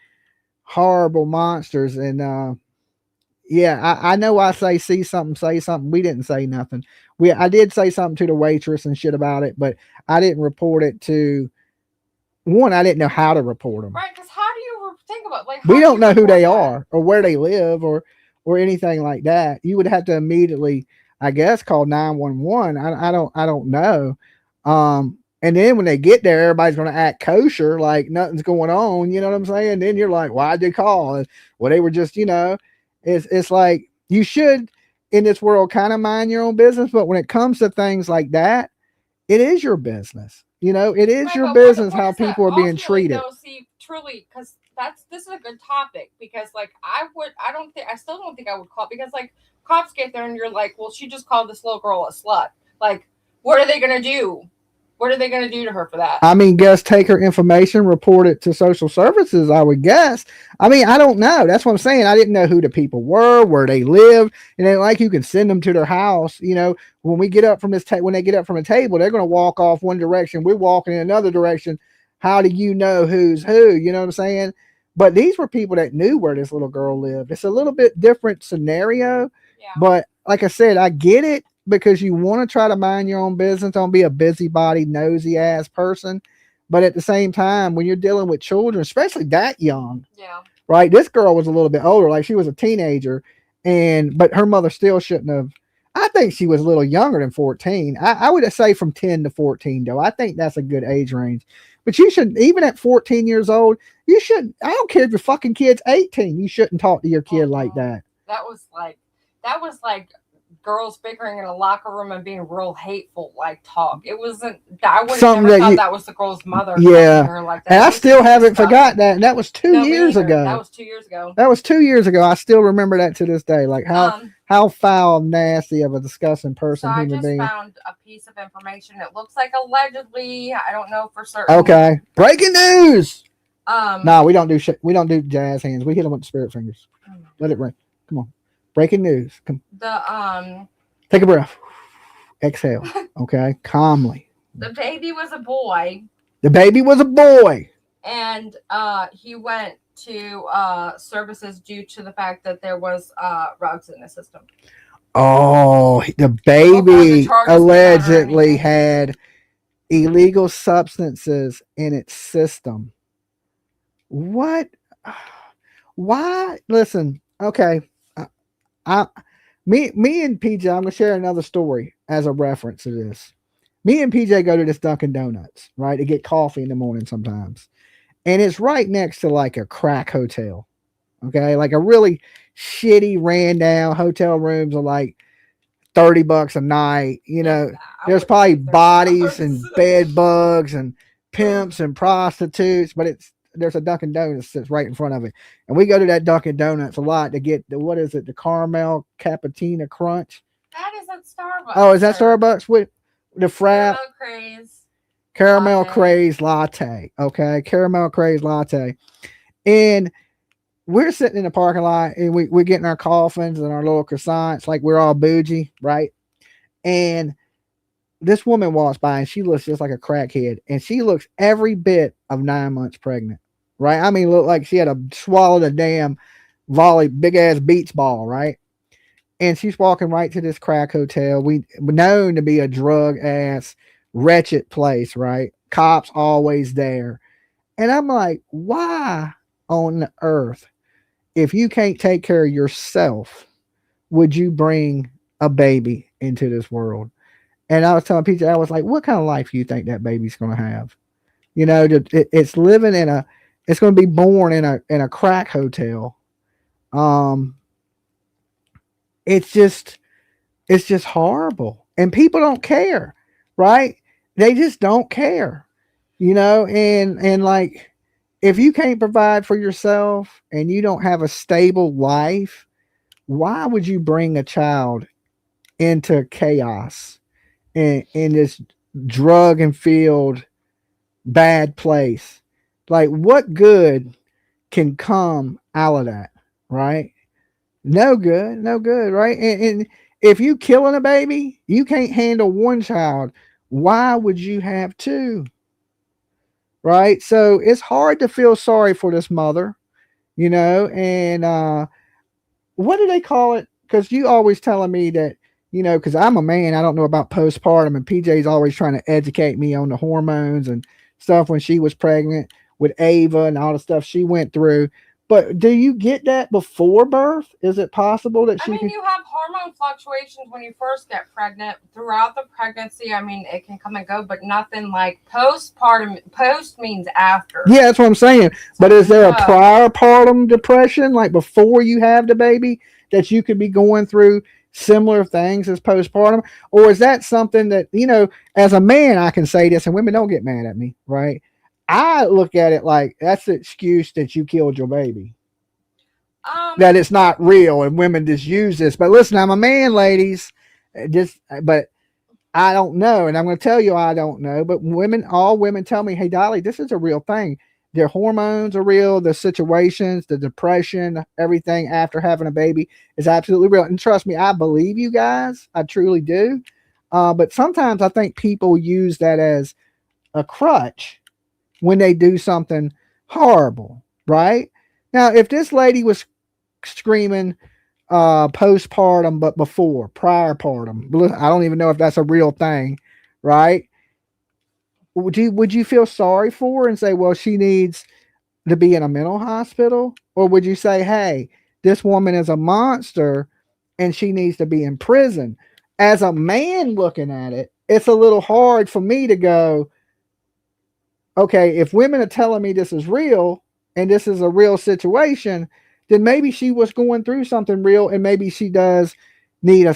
horrible monsters. And I know I say something. We didn't say nothing. I did say something to the waitress and shit about it, but I didn't report it to one. I didn't know how to report them. Right? Because how do you think about we don't know who they are or where they live or anything like that. You would have to immediately, I guess, call 911. I don't know. And then when they get there, everybody's going to act kosher, like nothing's going on. You know what I'm saying? Then you're like, why'd they call? Well, they were just, it's like you should in this world kind of mind your own business. But when it comes to things like that, it is your business. It is your business how people are being treated. Truly, because this is a good topic because I still don't think I would call because cops get there and you're like, well, she just called this little girl a slut. Like, what are they gonna do? What are they going to do to her for that? I mean, guess take her information, report it to social services, I would guess. I mean, I don't know. That's what I'm saying. I didn't know who the people were, where they lived. And then, like, you can send them to their house. You know, when we get up from this when they get up from the table, they're going to walk off one direction. We're walking in another direction. How do you know who's who? You know what I'm saying? But these were people that knew where this little girl lived. It's a little bit different scenario. Yeah. But like I said, I get it. Because you want to try to mind your own business, don't be a busybody, nosy ass person. But at the same time, when you're dealing with children, especially that young, Yeah. right? This girl was a little bit older, like she was a teenager, but her mother still shouldn't have. I think she was a little younger than 14. I would say from 10 to 14, though. I think that's a good age range. But you should, even at 14 years old, you shouldn't. I don't care if your fucking kid's 18. You shouldn't talk to your kid like that. That was like girls bickering in a locker room and being real hateful, like talk. It wasn't. I would have never thought that was the girl's mother. Yeah, her like that. And I still haven't forgot that. And that was 2 years ago. That was 2 years ago. That was 2 years ago. I still remember that to this day. Like how foul, nasty of a disgusing person. So I human just being. found a piece of information. It looks like allegedly. I don't know for certain. Okay, breaking news. No, we don't do shit. We don't do jazz hands. We hit them with the spirit fingers. Let it ring. Come on. Breaking news. Come. Take a breath. Exhale. Okay. Calmly. The baby was a boy. The baby was a boy. And he went to services due to the fact that there was drugs in the system. Oh, the baby allegedly had illegal substances in its system. What? Why? Listen. Okay. Me and PJ, I'm gonna share another story as a reference to this. Me and PJ go to this Dunkin' Donuts, right, to get coffee in the morning sometimes, and it's right next to like a crack hotel. Okay, like a really shitty, ran down hotel rooms are like $30 a night. You know, there's probably bodies and bed bugs and pimps and prostitutes, but there's a Dunkin' Donuts that's right in front of it. And we go to that Dunkin' Donuts a lot to get the caramel cappuccino crunch. That is at Starbucks. Oh, is that Starbucks with the frap? Caramel craze latte. Okay. Caramel craze latte. And we're sitting in the parking lot and we're getting our coffins and our little croissants, like we're all bougie, right? And this woman walks by and she looks just like a crackhead, and she looks every bit of 9 months pregnant, right? I mean, look like she had swallowed a damn big ass beach ball, right? And she's walking right to this crack hotel. We known to be a drug ass, wretched place, right? Cops always there. And I'm like, why on the earth, if you can't take care of yourself, would you bring a baby into this world? And I was telling PJ, I was like, what kind of life do you think that baby's going to have? You know, it's living it's going to be born in a crack hotel. It's just horrible. And people don't care, right? They just don't care, you know, and like, if you can't provide for yourself and you don't have a stable life, why would you bring a child into chaos in this drug and filled bad place? Like, what good can come out of that, right? No good, right? And if you killing a baby, you can't handle one child. Why would you have two? Right? So it's hard to feel sorry for this mother, you know, and what do they call it? Because you always telling me that, you know, because I'm a man, I don't know about postpartum, and PJ's always trying to educate me on the hormones and stuff when she was pregnant with Ava and all the stuff she went through. But do you get that before birth? Is it possible that you have hormone fluctuations when you first get pregnant. Throughout the pregnancy, I mean, it can come and go, but nothing like postpartum. Post means after. Yeah, that's what I'm saying. But is there a prior partum depression, like before you have the baby, that you could be going through similar things as postpartum? Or is that something that, you know, as a man, I can say this, and women don't get mad at me, right? I look at it like that's the excuse that you killed your baby. That it's not real, and women just use this. But listen, I'm a man, ladies. But I don't know. And I'm going to tell you, I don't know. But all women tell me, hey, Dolly, this is a real thing. Their hormones are real. The situations, the depression, everything after having a baby is absolutely real. And trust me, I believe you guys. I truly do. But sometimes I think people use that as a crutch when they do something horrible, right? Now, if this lady was screaming postpartum, but before prior partum, I don't even know if that's a real thing, right? Would you feel sorry for her and say, well, she needs to be in a mental hospital? Or would you say, hey, this woman is a monster and she needs to be in prison? As a man looking at it, it's a little hard for me to go, okay, if women are telling me this is real and this is a real situation, then maybe she was going through something real and maybe she does need a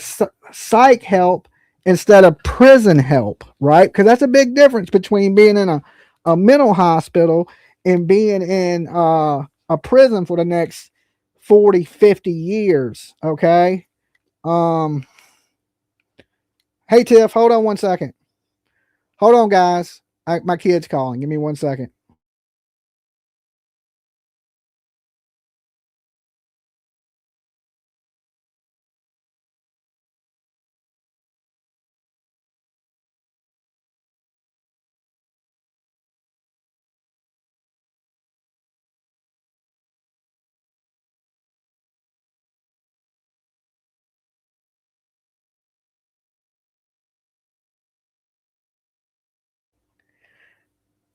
psych help instead of prison help, right? Because that's a big difference between being in a mental hospital and being in a prison for the next 40, 50 years, okay? Hey, Tiff, hold on one second. Hold on, guys. My kid's calling. Give me 1 second.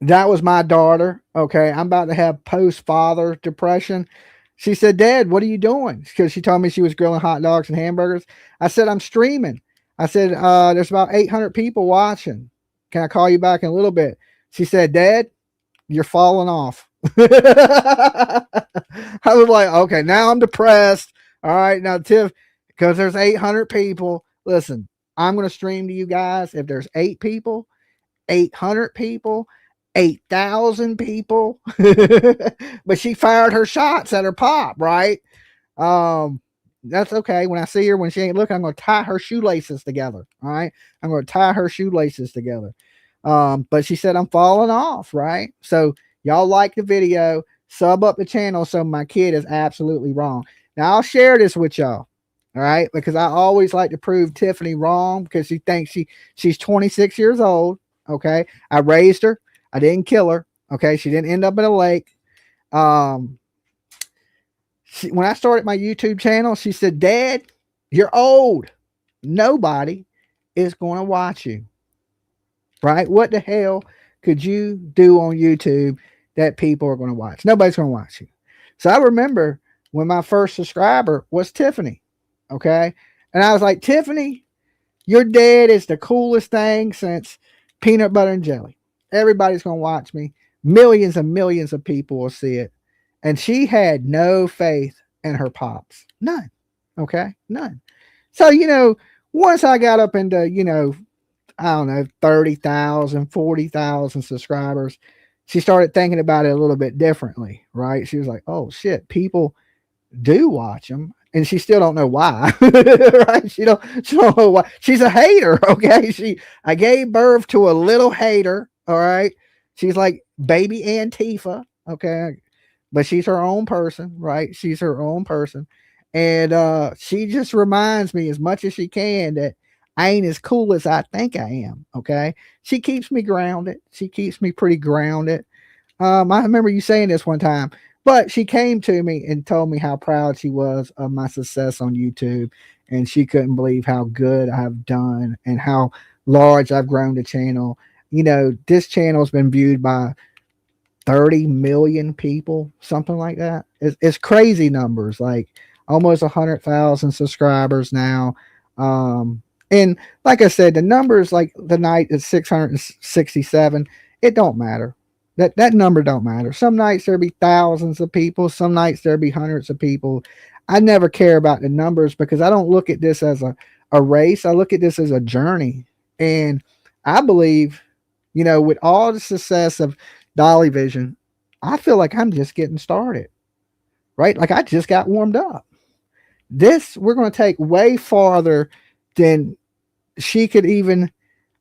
That was my daughter. Okay. I'm about to have post father depression. She said, Dad, what are you doing? Because she told me she was grilling hot dogs and hamburgers. I said, I'm streaming. I said, there's about 800 people watching. Can I call you back in a little bit? She said, Dad, you're falling off. I was like, okay, now I'm depressed. All right. Now, Tiff, because there's 800 people. Listen, I'm going to stream to you guys. If there's 8 people, 800 people, 8,000 people. But she fired her shots at her pop, right? That's okay. When I see her, when she ain't looking, I'm going to tie her shoelaces together. All right. I'm going to tie her shoelaces together. But she said, I'm falling off, right? So y'all like the video, sub up the channel. So my kid is absolutely wrong. Now I'll share this with y'all. All right. Because I always like to prove Tiffany wrong because she thinks she's 26 years old. Okay. I raised her. I didn't kill her. Okay. She didn't end up in a lake. When I started my YouTube channel, she said, Dad, you're old. Nobody is going to watch you. Right? What the hell could you do on YouTube that people are going to watch? Nobody's going to watch you. So I remember when my first subscriber was Tiffany. Okay. And I was like, Tiffany, your dad is the coolest thing since peanut butter and jelly. Everybody's going to watch me. Millions and millions of people will see it. And she had no faith in her pops. None. Okay. None. So, once I got up into, I don't know, 30,000, 40,000 subscribers, she started thinking about it a little bit differently, right? She was like, oh shit, people do watch them. And she still don't know why, right? She don't know why. She's a hater, okay? I gave birth to a little hater, all right? She's like baby Antifa, okay? But she's her own person, right? She's her own person. And she just reminds me as much as she can that I ain't as cool as I think I am, okay? She keeps me grounded. She keeps me pretty grounded. I remember you saying this one time. But she came to me and told me how proud she was of my success on YouTube. And she couldn't believe how good I've done and how large I've grown the channel. This channel has been viewed by 30 million people, something like that. It's crazy numbers, like almost 100,000 subscribers now. And like I said, the numbers, like the night is 667. It don't matter. That number don't matter. Some nights there'll be thousands of people. Some nights there'll be hundreds of people. I never care about the numbers because I don't look at this as a race. I look at this as a journey. And I believe, with all the success of Dolly Vision, I feel like I'm just getting started, right? Like I just got warmed up. This we're going to take way farther than she could even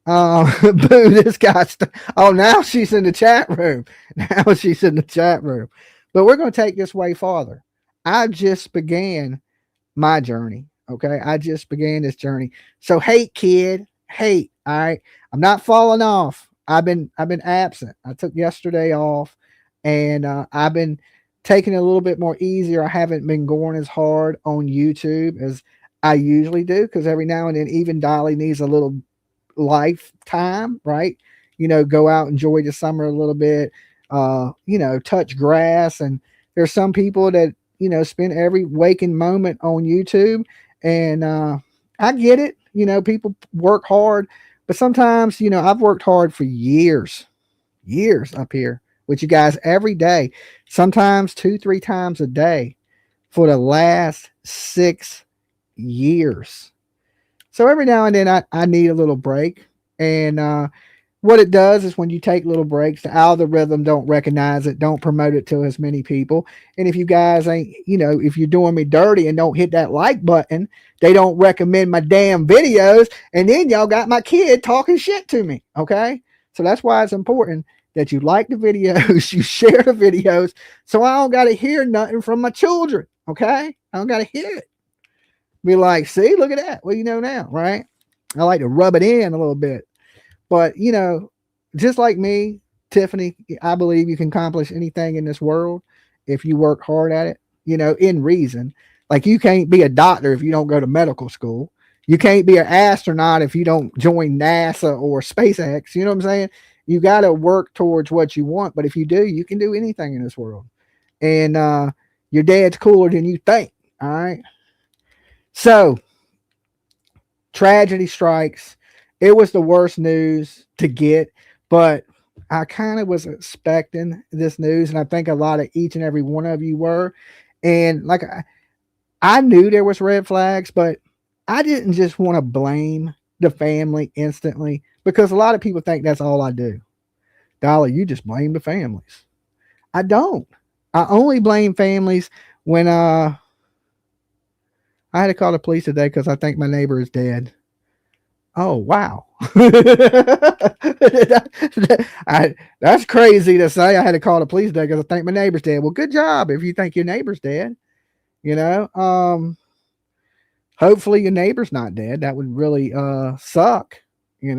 Boo, this guy's. Oh, now she's in the chat room. Now she's in the chat room. But we're going to take this way farther. I just began my journey. Okay. I just began this journey. So hate, kid. Hate. All right. I'm not falling off. I've been absent. I took yesterday off and I've been taking it a little bit more easier. I haven't been going as hard on YouTube as I usually do because every now and then even Dolly needs a little lifetime, right? Go out, enjoy the summer a little bit, touch grass. And there's some people that, spend every waking moment on YouTube. And I get it. People work hard, but sometimes, I've worked hard for years up here with you guys every day, sometimes 2-3 times a day for the last 6 years. So every now and then I need a little break. And what it does is when you take little breaks, the algorithm don't recognize it, don't promote it to as many people. And if you guys ain't, if you're doing me dirty and don't hit that like button, they don't recommend my damn videos. And then y'all got my kid talking shit to me. Okay. So that's why it's important that you like the videos, you share the videos. So I don't got to hear nothing from my children. Okay. I don't got to hear it. Be like, see, look at that. Well, now, right? I like to rub it in a little bit. But, just like me, Tiffany, I believe you can accomplish anything in this world if you work hard at it, in reason. Like you can't be a doctor if you don't go to medical school. You can't be an astronaut if you don't join NASA or SpaceX. You know what I'm saying? You got to work towards what you want. But if you do, you can do anything in this world. And your dad's cooler than you think. All right. So, tragedy strikes. It was the worst news to get, but I kind of was expecting this news, and I think a lot of each and every one of you were. And like I knew there was red flags, but I didn't just want to blame the family instantly because a lot of people think that's all I do. Dolly, you just blame the families. I don't. I only blame families when I had to call the police today because I think my neighbor is dead. Oh, wow. That's crazy to say. I had to call the police today because I think my neighbor's dead. Well, good job if you think your neighbor's dead. Hopefully your neighbor's not dead. That would really suck. We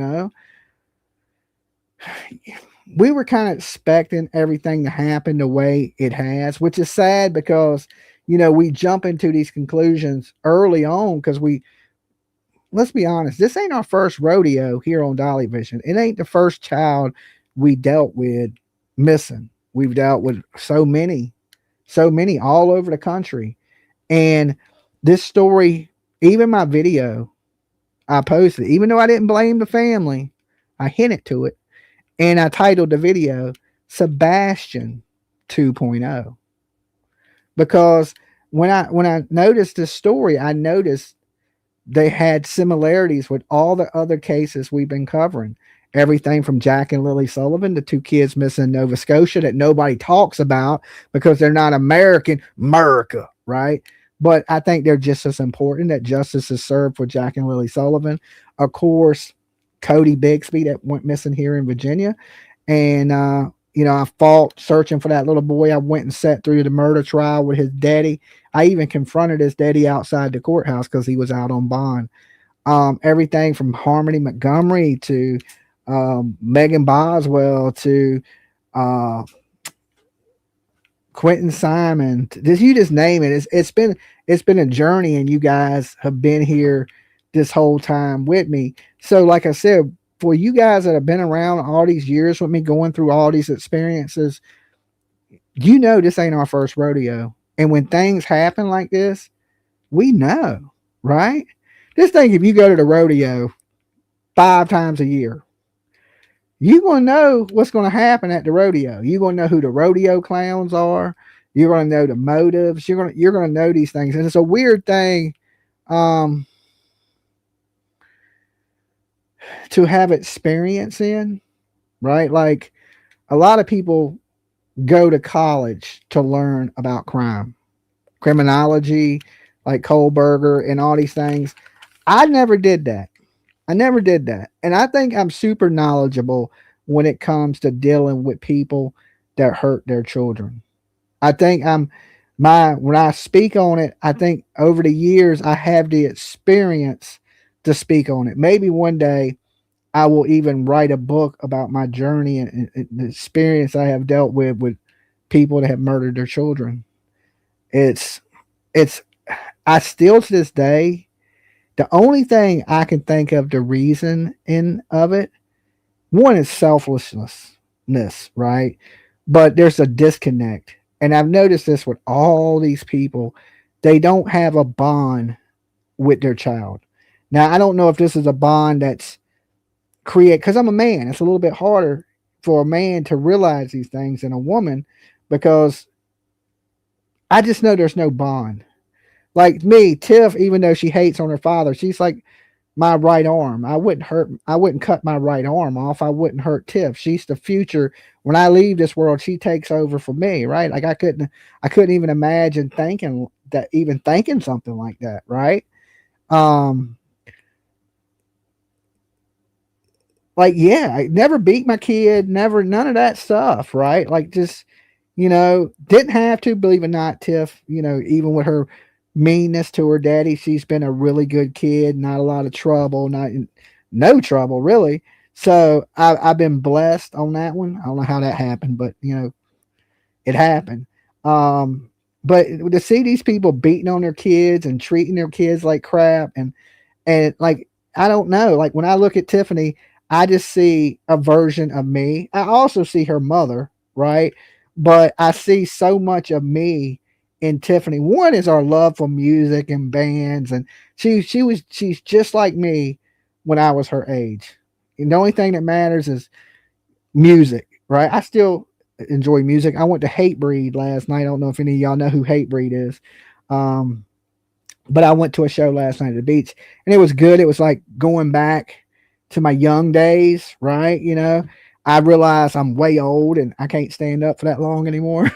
were kind of expecting everything to happen the way it has, which is sad because we jump into these conclusions early on because let's be honest, this ain't our first rodeo here on Dolly Vision. It ain't the first child we dealt with missing. We've dealt with so many all over the country. And this story, even my video I posted, even though I didn't blame the family, I hinted to it. And I titled the video Sebastian 2.0. Because when I noticed this story, I noticed they had similarities with all the other cases we've been covering. Everything from Jack and Lily Sullivan, the 2 kids missing in Nova Scotia that nobody talks about because they're not America, right? But I think they're just as important that justice is served for Jack and Lily Sullivan. Of course, Cody Bixby that went missing here in Virginia. And I fought searching for that little boy. I went and sat through the murder trial with his daddy. I even confronted his daddy outside the courthouse because he was out on bond. Everything from Harmony Montgomery to Megan Boswell to Quentin Simon. You just name it. It's been a journey, and you guys have been here this whole time with me. So, like I said, for you guys that have been around all these years with me, going through all these experiences, this ain't our first rodeo. And when things happen like this, we know, right? Just think if you go to the rodeo 5 times a year, you're going to know what's going to happen at the rodeo. You're going to know who the rodeo clowns are. You're going to know the motives. You're going to know these things. And it's a weird thing to have experience in, right? Like a lot of people go to college to learn about criminology, like Kohlberger and all these things. I never did that. I never did that. And I think I'm super knowledgeable when it comes to dealing with people that hurt their children. I think when I speak on it, I think over the years I have the experience to speak on it. Maybe one day I will even write a book about my journey and the experience I have dealt with people that have murdered their children. It's it's I still to this day, the only thing I can think of the reason in of it, one is selflessness, right? But there's a disconnect. And I've noticed this with all these people. They don't have a bond with their child. Now, I don't know if this is a bond that's create because I'm a man. It's a little bit harder for a man to realize these things than a woman because I just know there's no bond. Like me, Tiff, even though she hates on her father, she's like my right arm. I wouldn't cut my right arm off. I wouldn't hurt Tiff. She's the future. When I leave this world, she takes over for me, right? Like I couldn't even imagine even thinking something like that, right? Um, like yeah, I never beat my kid, never none of that stuff, right? Like just didn't have to, believe it or not, Tiff, even with her meanness to her daddy, she's been a really good kid, not a lot of trouble, not no trouble really. So I've been blessed on that one. I don't know how that happened, but it happened. But to see these people beating on their kids and treating their kids like crap and like I don't know, like when I look at Tiffany, I just see a version of me. I also see her mother, right? But I see so much of me in Tiffany. One is our love for music and bands, and she's just like me when I was her age. And the only thing that matters is music, right? I still enjoy music. I went to Hatebreed last night. I don't know if any of y'all know who Hatebreed is. But I went to a show last night at the beach and it was good. It was like going back to my young days, right? I realized I'm way old and I can't stand up for that long anymore.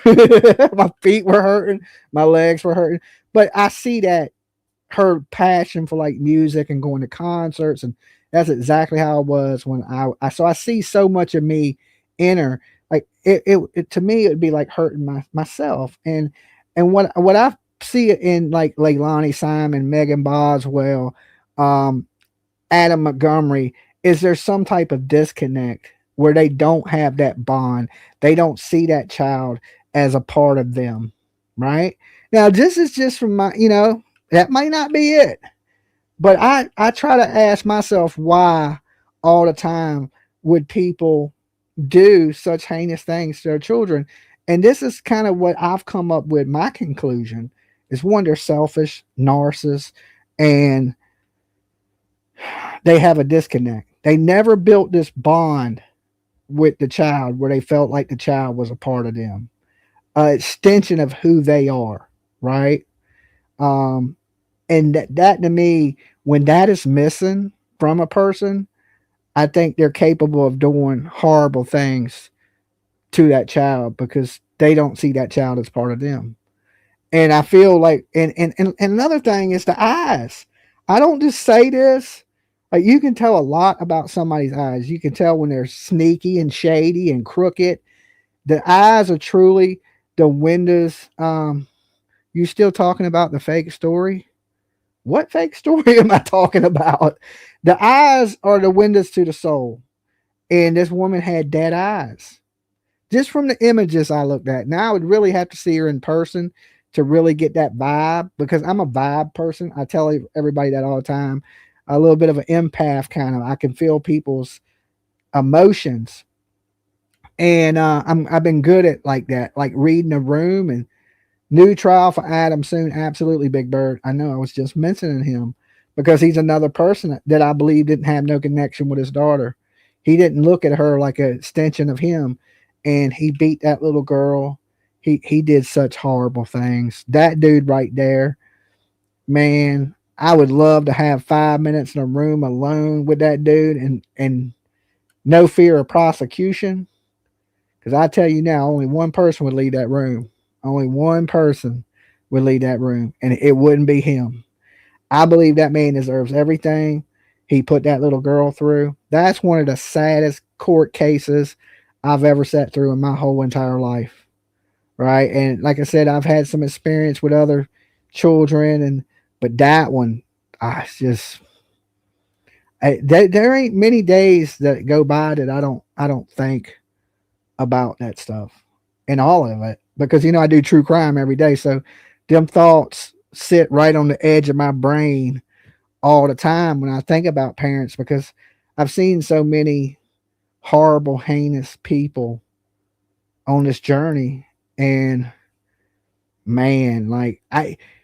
My feet were hurting, my legs were hurting. But I see that her passion for like music and going to concerts, and that's exactly how it was when so I see so much of me in her. Like it to me, it'd be like hurting myself. And what I see it in like Leilani Simon, Megan Boswell, Adam Montgomery, is there some type of disconnect where they don't have that bond. They don't see that child as a part of them, right? Now, this is just from my, that might not be it. But I try to ask myself why all the time would people do such heinous things to their children. And this is kind of what I've come up with. My conclusion is one, they're selfish, narcissists, and they have a disconnect. They never built this bond with the child where they felt like the child was a part of them, an extension of who they are, right? And that to me, when that is missing from a person, I think they're capable of doing horrible things to that child because they don't see that child as part of them. And I feel like, and another thing is the eyes. I don't just say this. Like you can tell a lot about somebody's eyes. You can tell when they're sneaky and shady and crooked. The eyes are truly the windows. You still talking about the fake story? What fake story am I talking about? The eyes are the windows to the soul. And this woman had dead eyes. Just from the images I looked at. Now I would really have to see her in person to really get that vibe because I'm a vibe person. I tell everybody that all the time. A little bit of an empath kind of. I can feel people's emotions. And I've been good at like that, like reading a room. And new trial for Adam soon. Absolutely, Big Bird. I know I was just mentioning him because he's another person that I believe didn't have no connection with his daughter. He didn't look at her like an extension of him, and he beat that little girl. He did such horrible things. That dude right there, man, I would love to have 5 minutes in a room alone with that dude and no fear of prosecution. Because I tell you now, only one person would leave that room. Only one person would leave that room, and it wouldn't be him. I believe that man deserves everything he put that little girl through. That's one of the saddest court cases I've ever sat through in my whole entire life. Right. And like I said, I've had some experience with other children, but that one, I just, there ain't many days that go by that I don't think about that stuff and all of it, because I do true crime every day. So them thoughts sit right on the edge of my brain all the time when I think about parents, because I've seen so many horrible, heinous people on this journey. And man, like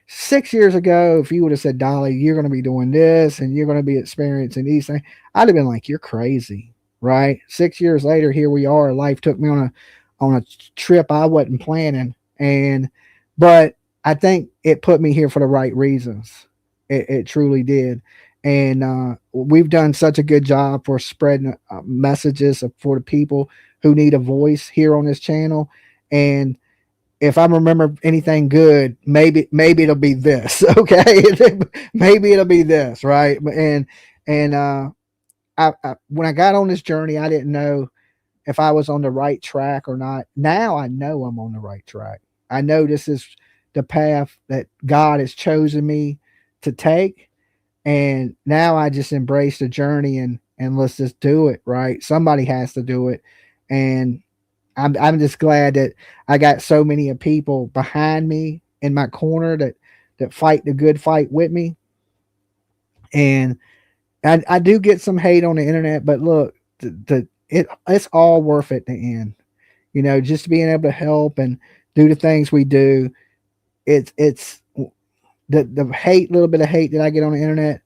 6 years ago, if you would have said, Dolly, you're going to be doing this and you're going to be experiencing these things, I'd have been like, you're crazy. Right. 6 years later, here we are. Life took me on a trip I wasn't planning. But I think it put me here for the right reasons. It truly did. And we've done such a good job for spreading messages for the people who need a voice here on this channel. And if I remember anything good, maybe it'll be this. Okay. Maybe it'll be this. Right. And I when I got on this journey, I didn't know if I was on the right track or not. Now I know I'm on the right track. I know this is the path that God has chosen me to take. And now I just embrace the journey and let's just do it. Right. Somebody has to do it. And I'm just glad that I got so many people behind me in my corner that fight the good fight with me. And I do get some hate on the internet, but look, it's all worth it in the end. Just being able to help and do the things we do. It's the hate, little bit of hate that I get on the internet.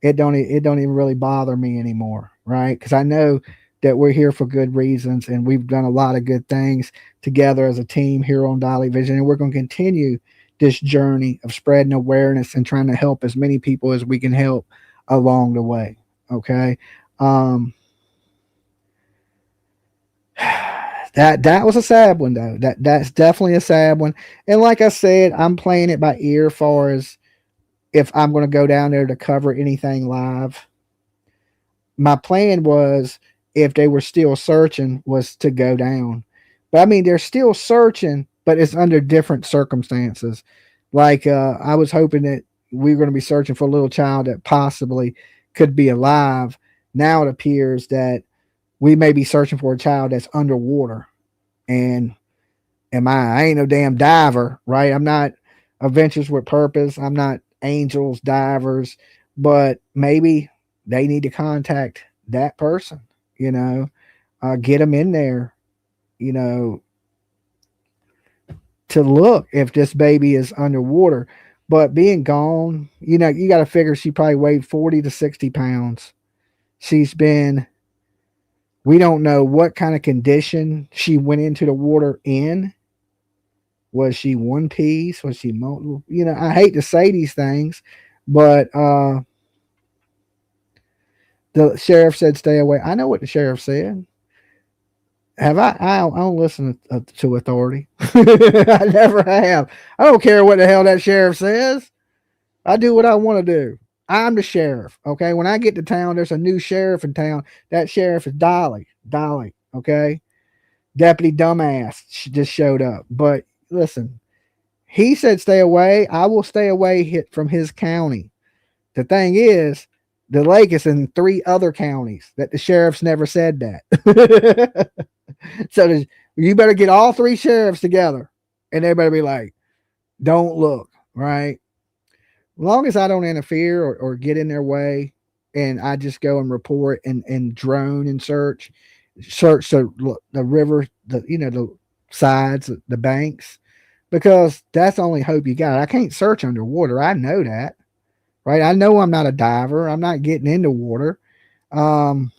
It don't even really bother me anymore, right? Because I know that we're here for good reasons, and we've done a lot of good things together as a team here on Dolly Vision, and we're going to continue this journey of spreading awareness and trying to help as many people as we can help along the way. Okay. That was a sad one though. That's definitely a sad one. And like I said, I'm playing it by ear far as if I'm going to go down there to cover anything live. My plan was, if they were still searching, was to go down. But I mean, they're still searching, but it's under different circumstances. Like I was hoping that we were going to be searching for a little child that possibly could be alive. Now it appears that we may be searching for a child that's underwater. And I ain't no damn diver, right? I'm not Adventures with Purpose. I'm not Angels Divers, but maybe they need to contact that person, get them in there, to look if this baby is underwater. But being gone, you got to figure she probably weighed 40 to 60 pounds. We don't know what kind of condition she went into the water in. Was she one piece? Was she multiple? I hate to say these things, but the sheriff said stay away. I know what the sheriff said. Have I don't listen to authority. I never have. I don't care what the hell that sheriff says. I do what I want to do. I'm the sheriff. Okay. When I get to town, there's a new sheriff in town. That sheriff is Dolly. Okay. Deputy Dumbass. She just showed up. But listen, he said stay away. I will stay away from his county. The thing is, the lake is in 3 other counties that the sheriffs never said that. So you better get all 3 sheriffs together and they better be like, don't look, right? As long as I don't interfere or get in their way, and I just go and report and drone and search the river, the sides, the banks, because that's the only hope you got. I can't search underwater. I know that, right? I know I'm not a diver. I'm not getting into water. Don't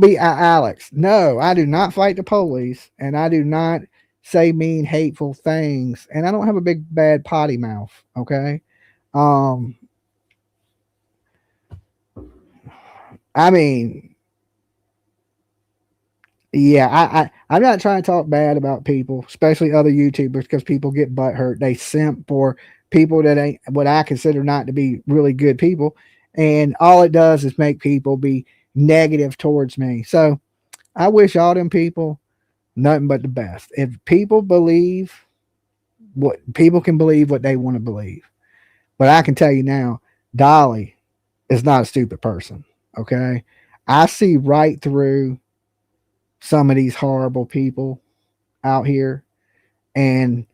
be Alex. No, I do not fight the police, and I do not say mean, hateful things, and I don't have a big bad potty mouth. Okay. I mean, yeah, I'm not trying to talk bad about people, especially other YouTubers, because people get butthurt. They simp for people that ain't what I consider not to be really good people. And all it does is make people be negative towards me. So I wish all them people nothing but the best. If people believe what people can believe what they want to believe. But I can tell you now, Dolly is not a stupid person. Okay. I see right through some of these horrible people out here. And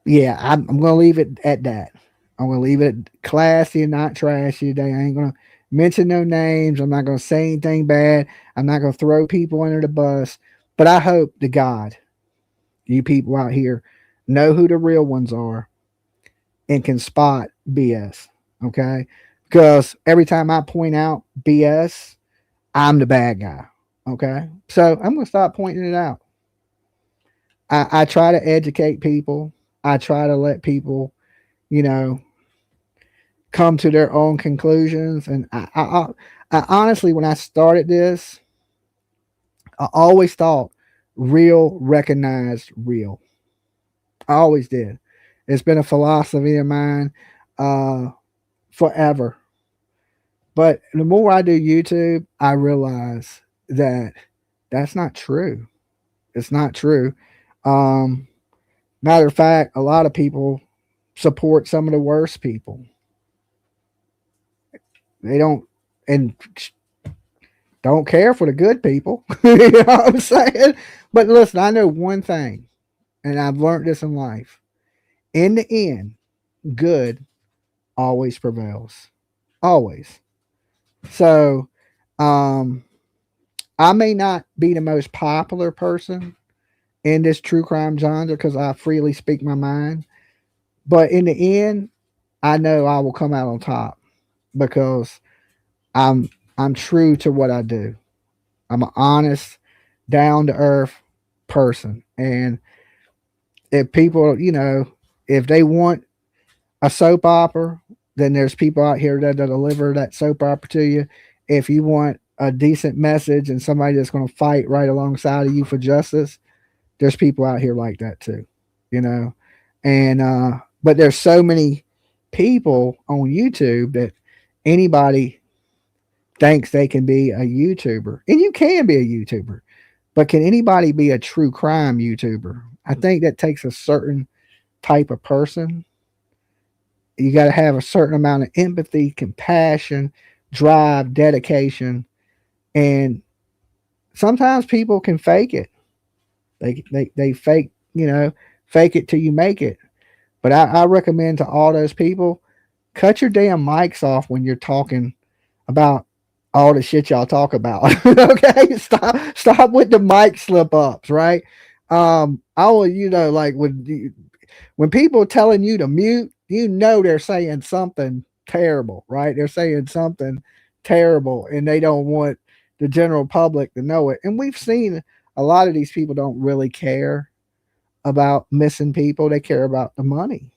yeah, I'm going to leave it at that. I'm going to leave it classy and not trashy today. I ain't going to mention no names. I'm not going to say anything bad. I'm not going to throw people under the bus. But I hope to God, you people out here know who the real ones are and can spot BS. Okay. Because every time I point out BS, I'm the bad guy. Okay. So I'm going to stop pointing it out. I try to educate people. I try to let people, you know, come to their own conclusions. And I honestly, when I started this, I always thought real recognized real. I always did. It's been a philosophy of mine forever. But the more I do YouTube, I realize that that's not true. It's not true. Um, Matter of fact, a lot of people support some of the worst people. They don't care for the good people. You know what I'm saying? But listen, I know one thing, and I've learned this in life. In the end, good always prevails. Always. So, I may not be the most popular person in this true crime genre because I freely speak my mind. But in the end, I know I will come out on top because I'm I'm true to what I do. I'm an honest, down to earth person. And if people, if they want a soap opera, then there's people out here that deliver that soap opera to you. If you want a decent message and somebody that's going to fight right alongside of you for justice, there's people out here like that too, you know. And but there's so many people on YouTube that anybody thinks they can be a YouTuber, and you can be a YouTuber, but can anybody be a true crime YouTuber? I think that takes a certain type of person. You got to have a certain amount of empathy, compassion, drive, dedication, and sometimes people can fake it. They fake, fake it till you make it. But I recommend to all those people, cut your damn mics off when you're talking about all the shit y'all talk about. Okay, stop with the mic slip ups, right? I will, like when people are telling you to mute, they're saying something terrible, right? They're saying something terrible, and they don't want the general public to know it. And we've seen a lot of these people don't really care about missing people. They care about the money.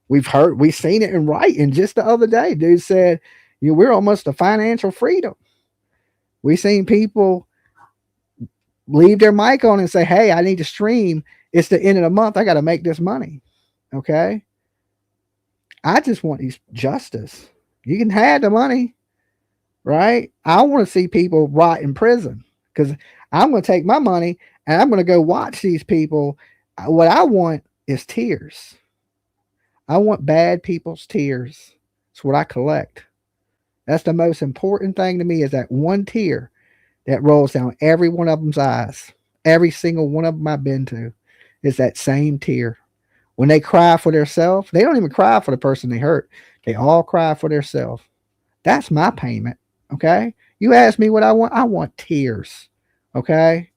We've seen it in writing just the other day. Dude said, we're almost to financial freedom. We seen people leave their mic on and say, hey, I need to stream. It's the end of the month. I got to make this money. Okay. I just want these justice. You can have the money, right? I want to see people rot in prison because I'm going to take my money and I'm going to go watch these people. What I want is tears. I want bad people's tears. It's what I collect. That's the most important thing to me, is that one tear that rolls down every one of them's eyes. Every single one of them I've been to is that same tear. When they cry for themselves, they don't even cry for the person they hurt. They all cry for themselves. That's my payment. Okay. You ask me what I want. I want tears. Okay.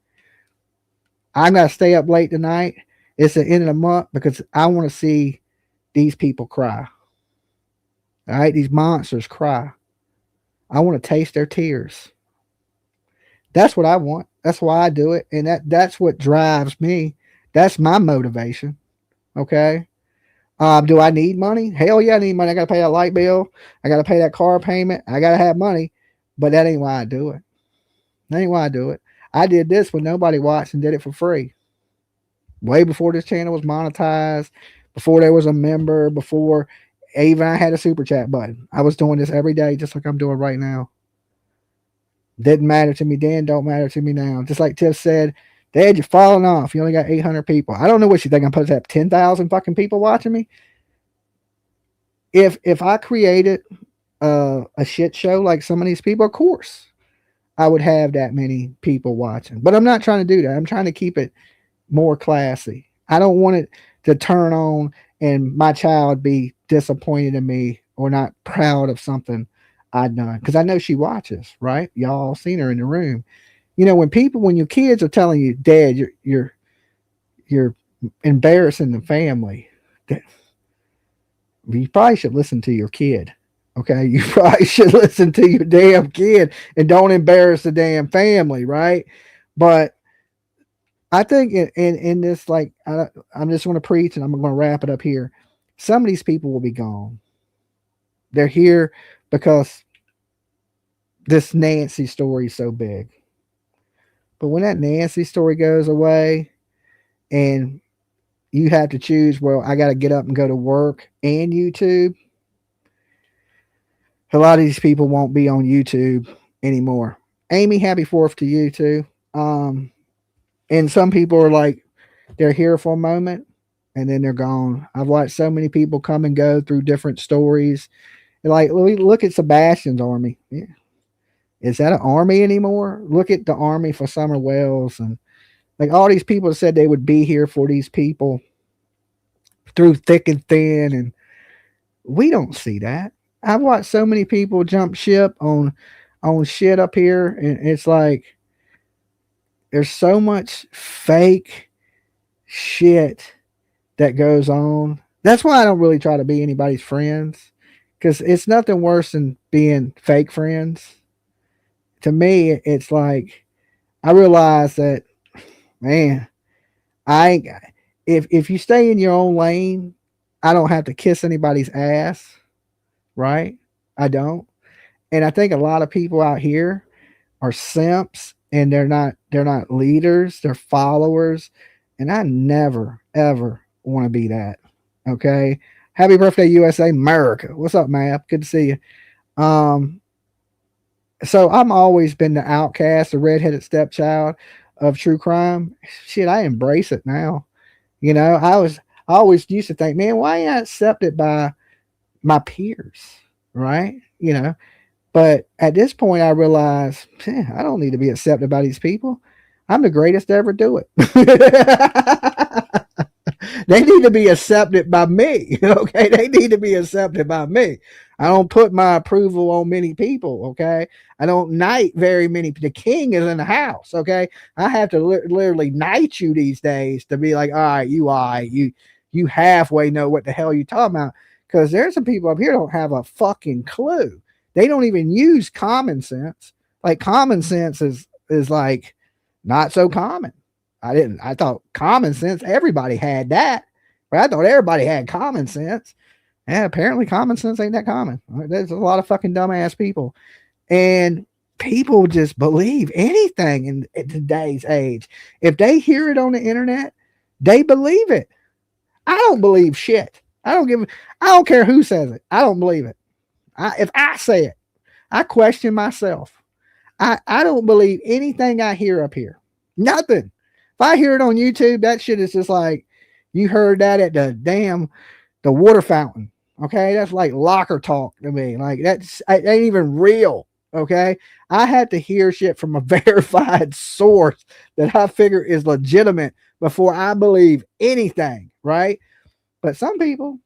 I'm going to stay up late tonight. It's the end of the month because I want to see these people cry. All right. These monsters cry. I want to taste their tears. That's what I want. That's why I do it. And that's what drives me. That's my motivation. Okay. Do I need money? Hell yeah, I need money. I got to pay that light bill. I got to pay that car payment. I got to have money. But that ain't why I do it. That ain't why I do it. I did this when nobody watched and did it for free. way before this channel was monetized, before there was a member, before even I had a super chat button. I was doing this every day, just like I'm doing right now. Didn't matter to me then, don't matter to me now. Just like Tiff said, Dad, you're falling off. You only got 800 people. I don't know what you think. I'm supposed to have 10,000 fucking people watching me. If I created a shit show like some of these people, of course, I would have that many people watching. But I'm not trying to do that. I'm trying to keep it more classy. I don't want it to turn on and my child be disappointed in me or not proud of something I've done. Because I know she watches, right? Y'all seen her in the room. You know, when your kids are telling you, Dad, you're embarrassing the family, you probably should listen to your kid. Okay, you probably should listen to your damn kid and don't embarrass the damn family, right? But I think in this, like, I'm just going to preach and I'm going to wrap it up here. Some of these people will be gone. They're here because this Nancy story is so big. But when that Nancy story goes away and you have to choose, well, I got to get up and go to work and YouTube, a lot of these people won't be on YouTube anymore. Amy, happy 4th to you too. And some people are like, they're here for a moment and then they're gone. I've watched so many people come and go through different stories. Like, look at Sebastian's army. Yeah. Is that an army anymore? Look at the army for Summer Wells. And like all these people said they would be here for these people through thick and thin. And we don't see that. I've watched so many people jump ship on shit up here. And it's like, there's so much fake shit that goes on. That's why I don't really try to be anybody's friends, because it's nothing worse than being fake friends. To me, it's like, I realize that, man, if you stay in your own lane, I don't have to kiss anybody's ass, right? I don't. And I think a lot of people out here are simps and they're not leaders, they're followers. And I never, ever want to be that. Okay. Happy birthday, USA, America. What's up, Map? Good to see you. So I'm always been the outcast, the redheaded stepchild of true crime. Shit, I embrace it now. You know, I always used to think, man, why ain't I accepted by my peers? Right? You know, but at this point I realize, I don't need to be accepted by these people. I'm the greatest to ever do it. They need to be accepted by me. Okay. They need to be accepted by me. I don't put my approval on many people. Okay. I don't knight very many. The king is in the house. Okay. I have to literally knight you these days to be like, all right, you halfway know what the hell you talking about. Because there's some people up here don't have a fucking clue. They don't even use common sense. Like common sense is like not so common. I thought common sense, everybody had that. But I thought everybody had common sense. And apparently common sense ain't that common. There's a lot of fucking dumbass people. And people just believe anything in today's age. If they hear it on the internet, they believe it. I don't believe shit. I don't care who says it. I don't believe it. If I say it, I question myself. I don't believe anything I hear up here. Nothing. If I hear it on YouTube, that shit is just like, you heard that at the water fountain. Okay. That's like locker talk to me. Like it ain't even real. Okay. I had to hear shit from a verified source that I figure is legitimate before I believe anything. Right. But some people,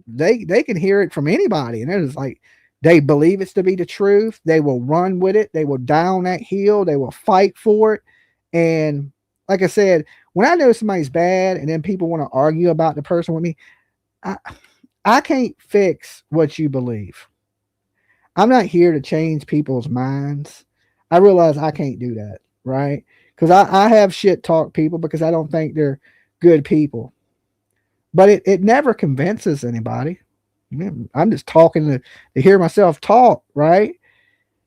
they can hear it from anybody. And it's like, they believe it's to be the truth. They will run with it. They will die on that hill. They will fight for it. And like I said, when I know somebody's bad and then people want to argue about the person with me, I can't fix what you believe. I'm not here to change people's minds. I realize I can't do that, right? Because I have shit talk people because I don't think they're good people. But it never convinces anybody. I'm just talking to hear myself talk, right?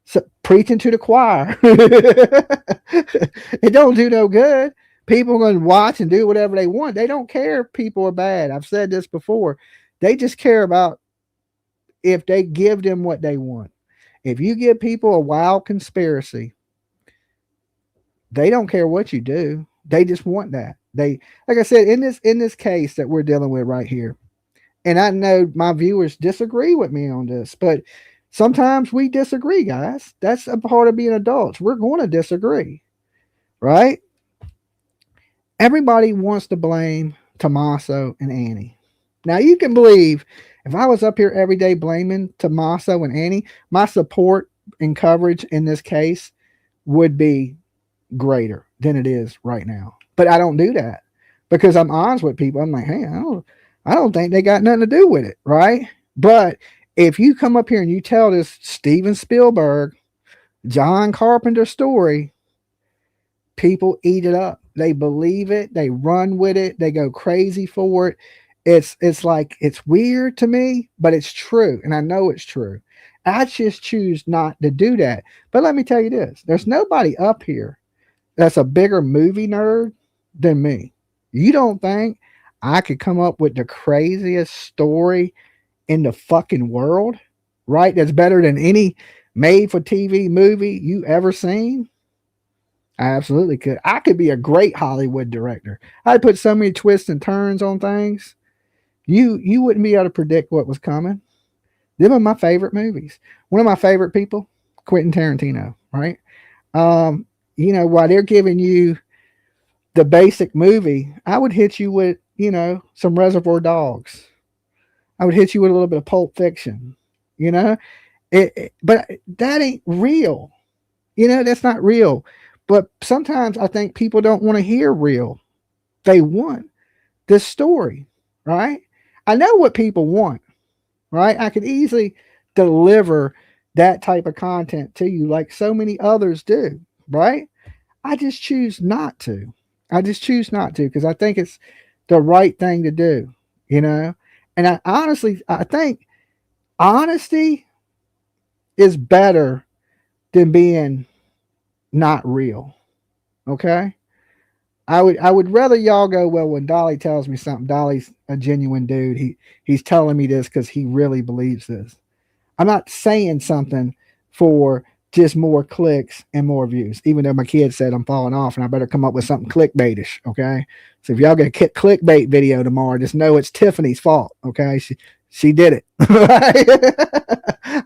So, preaching to the choir. It don't do no good. People are going to watch and do whatever they want. They don't care if people are bad. I've said this before. They just care about if they give them what they want. If you give people a wild conspiracy, they don't care what you do. They just want that. They, like I said, in this case that we're dealing with right here, and I know my viewers disagree with me on this, but sometimes we disagree, guys. That's a part of being adults. We're going to disagree, right? Everybody wants to blame Tommaso and Annie. Now, you can believe if I was up here every day blaming Tommaso and Annie, my support and coverage in this case would be greater than it is right now. But I don't do that because I'm honest with people. I'm like, hey, I don't think they got nothing to do with it, right? But if you come up here and you tell this Steven Spielberg, John Carpenter story, people eat it up. They believe it. They run with it. They go crazy for it. It's like, it's weird to me, but it's true. And I know it's true. I just choose not to do that. But let me tell you this. There's nobody up here that's a bigger movie nerd than me. You don't think I could come up with the craziest story in the fucking world, right? That's better than any made for TV movie you ever seen? I absolutely could. I could be a great Hollywood director. I'd put so many twists and turns on things. You wouldn't be able to predict what was coming. Them are my favorite movies. One of my favorite people, Quentin Tarantino, right? While they're giving you the basic movie, I would hit you with, some Reservoir Dogs. I would hit you with a little bit of Pulp Fiction, but that ain't real. That's not real. But sometimes I think people don't want to hear real. They want this story, right? I know what people want, right? I could easily deliver that type of content to you like so many others do, right? I just choose not to. Because I think it's the right thing to do, And I think honesty is better than being not real. Okay? I would rather y'all go, well, when Dolly tells me something, Dolly's a genuine dude. He's telling me this because he really believes this. I'm not saying something for just more clicks and more views, even though my kid said I'm falling off and I better come up with something clickbaitish. Okay. So if y'all get a clickbait video tomorrow, just know it's Tiffany's fault. Okay. She did it.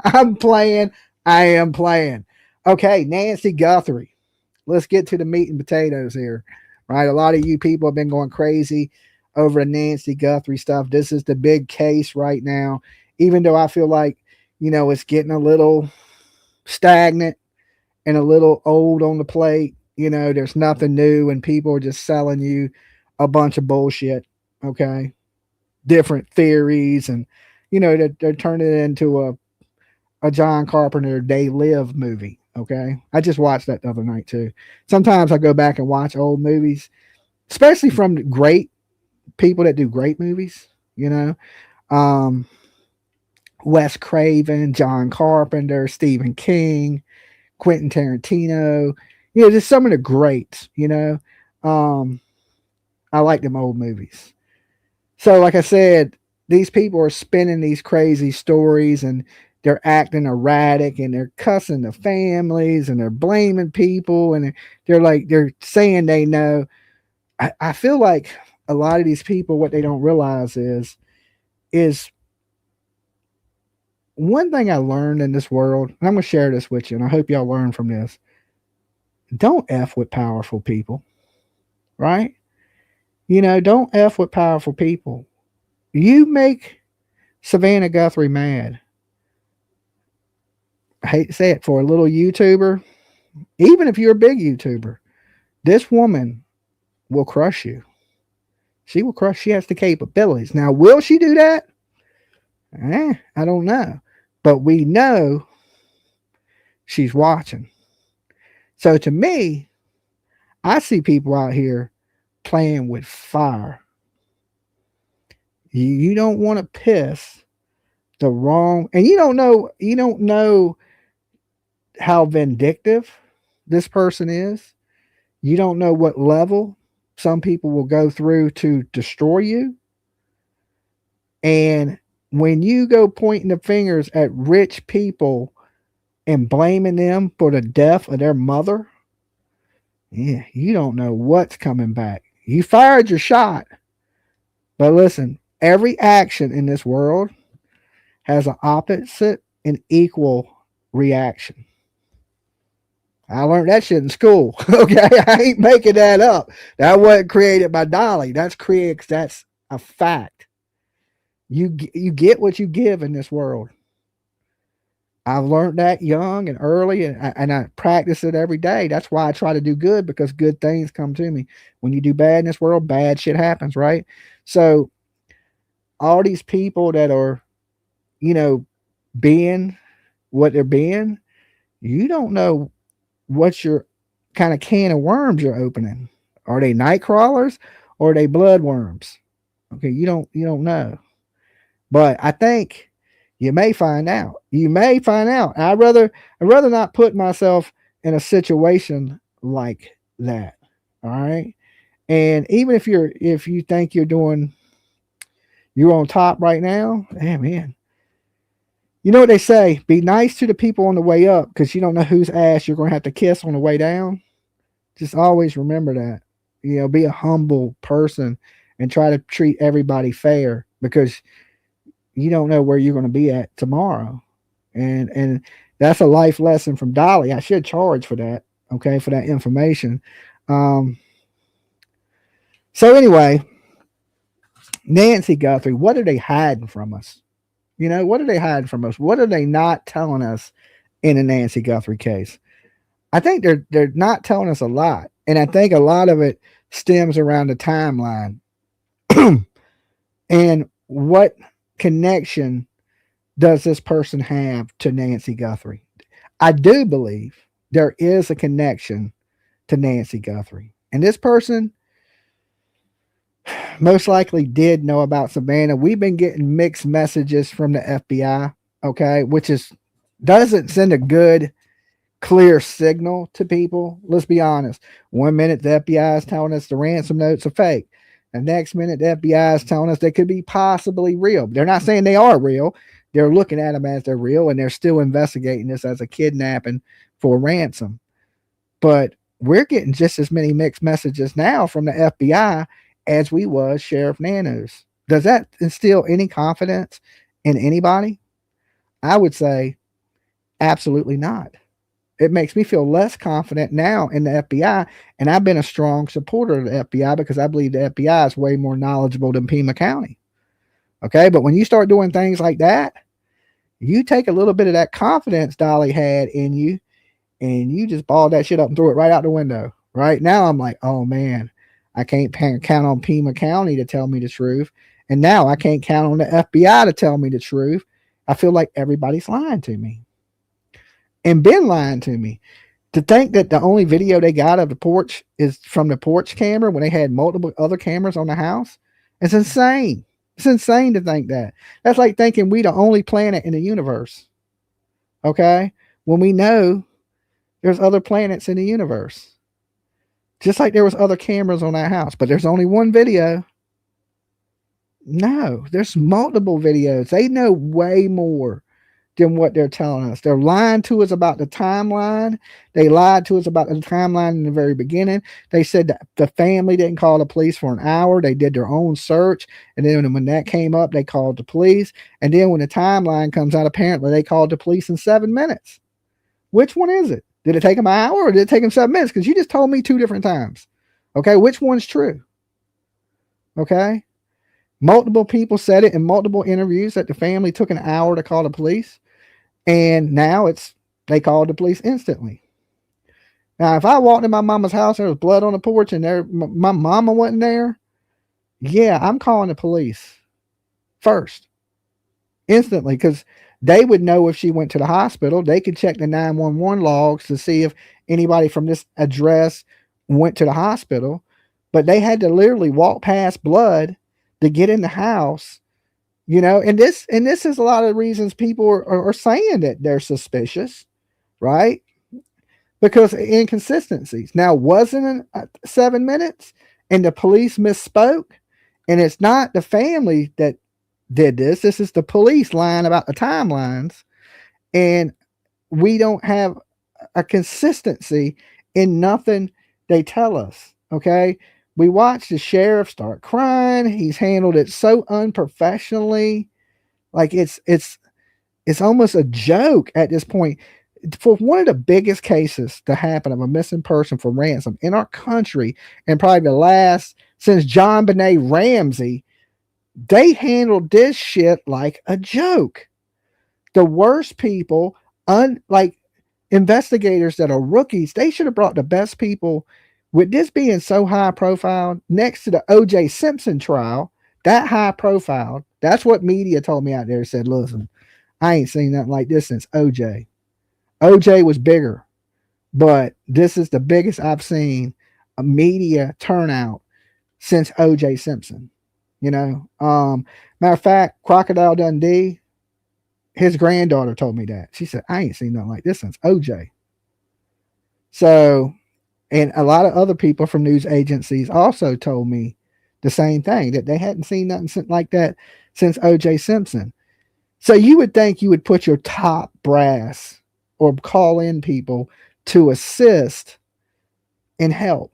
I am playing. Okay. Nancy Guthrie. Let's get to the meat and potatoes here. Right. A lot of you people have been going crazy over the Nancy Guthrie stuff. This is the big case right now, even though I feel like, it's getting a little stagnant and a little old on the plate. There's nothing new and people are just selling you a bunch of bullshit. Okay. Different theories and, they're turning it into a John Carpenter They Live movie. Okay. I just watched that the other night too. Sometimes I go back and watch old movies, especially from great people that do great movies, Wes Craven, John Carpenter, Stephen King, Quentin Tarantino, just some of the greats, I like them old movies. So like I said, these people are spinning these crazy stories and they're acting erratic and they're cussing the families and they're blaming people and they're saying they know. I feel like a lot of these people, what they don't realize is one thing I learned in this world, and I'm going to share this with you, and I hope y'all learn from this. Don't F with powerful people, right? Don't F with powerful people. You make Javeayah Guthrie mad. I hate to say it, for a little YouTuber, even if you're a big YouTuber, this woman will crush you. She will crush. She has the capabilities. Now, will she do that? I don't know. But we know she's watching. So to me, I see people out here playing with fire. You don't want to piss the wrong, and you don't know how vindictive this person is. You don't know what level some people will go through to destroy you. And when you go pointing the fingers at rich people and blaming them for the death of their mother, yeah, you don't know what's coming back. You fired your shot. But listen, every action in this world has an opposite and equal reaction. I learned that shit in school. Okay, I ain't making that up. That wasn't created by Dolly. That's a fact. You get what you give in this world. I've learned that young and early, and I practice it every day. That's why I try to do good, because good things come to me. When you do bad in this world, bad shit happens, right? So all these people that are, being what they're being, you don't know what your kind of can of worms you're opening. Are they night crawlers or are they blood worms? Okay, you don't know. But I think you may find out. You may find out. I'd rather not put myself in a situation like that. All right. And even if you think you're on top right now, man. You know what they say? Be nice to the people on the way up, because you don't know whose ass you're going to have to kiss on the way down. Just always remember that. Be a humble person and try to treat everybody fair, because you don't know where you're going to be at tomorrow. And that's a life lesson from Dolly. I should charge for that, okay, for that information. So anyway, Nancy Guthrie, what are they hiding from us? What are they hiding from us? What are they not telling us in the Nancy Guthrie case? I think they're not telling us a lot. And I think a lot of it stems around the timeline. And what connection does this person have to Nancy Guthrie? I do believe there is a connection to Nancy Guthrie. And this person most likely did know about Savannah. We've been getting mixed messages from the FBI, okay, which doesn't send a good, clear signal to people. Let's be honest. 1 minute the FBI is telling us the ransom notes are fake. The next minute the FBI is telling us they could be possibly real. They're not saying they are real. They're looking at them as they're real, and they're still investigating this as a kidnapping for ransom. But we're getting just as many mixed messages now from the FBI as we was Sheriff Nanos. Does that instill any confidence in anybody? I would say absolutely not. It makes me feel less confident now in the FBI, and I've been a strong supporter of the FBI because I believe the FBI is way more knowledgeable than Pima County. Okay, but when you start doing things like that, you take a little bit of that confidence Dolly had in you, and you just ball that shit up and throw it right out the window. Right now, I'm like, oh man, I can't count on Pima County to tell me the truth. And now I can't count on the FBI to tell me the truth. I feel like everybody's lying to me and been lying to me. To think that the only video they got of the porch is from the porch camera when they had multiple other cameras on the house. It's insane. It's insane to think that. That's like thinking we the only planet in the universe. Okay? When we know there's other planets in the universe. Just like there was other cameras on that house, but there's only one video. No, there's multiple videos. They know way more than what they're telling us. They're lying to us about the timeline. They lied to us about the timeline in the very beginning. They said that the family didn't call the police for an hour. They did their own search. And then when that came up, they called the police. And then when the timeline comes out, apparently they called the police in 7 minutes. Which one is it? Did it take them an hour or did it take them 7 minutes? Because you just told me 2 different times. Okay, which one's true? Okay. Multiple people said it in multiple interviews that the family took an hour to call the police. And now they called the police instantly. Now, if I walked in my mama's house and there was blood on the porch and my mama wasn't there, yeah, I'm calling the police first. Instantly, because they would know if she went to the hospital. They could check the 911 logs to see if anybody from this address went to the hospital. But they had to literally walk past blood to get in the house, and this is a lot of the reasons people are saying that they're suspicious, right? Because inconsistencies. Now, wasn't it 7 minutes? and the police misspoke, and it's not the family that did this. This is the police lying about the timelines, and we don't have a consistency in nothing they tell us. Okay. We watched the sheriff start crying. He's handled it so unprofessionally. Like it's almost a joke at this point. For one of the biggest cases to happen of a missing person for ransom in our country, and probably the last since John Benet Ramsey, they handled this shit like a joke. The worst people, like investigators that are rookies, they should have brought the best people. With this being so high profile, next to the O.J. Simpson trial, that high profile, that's what media told me out there. Said, listen, I ain't seen nothing like this since O.J. O.J. was bigger, but this is the biggest I've seen a media turnout since O.J. Simpson. Matter of fact, Crocodile Dundee, his granddaughter told me that. She said, I ain't seen nothing like this since OJ. So, and a lot of other people from news agencies also told me the same thing, that they hadn't seen nothing like that since OJ Simpson. So you would think you would put your top brass or call in people to assist and help.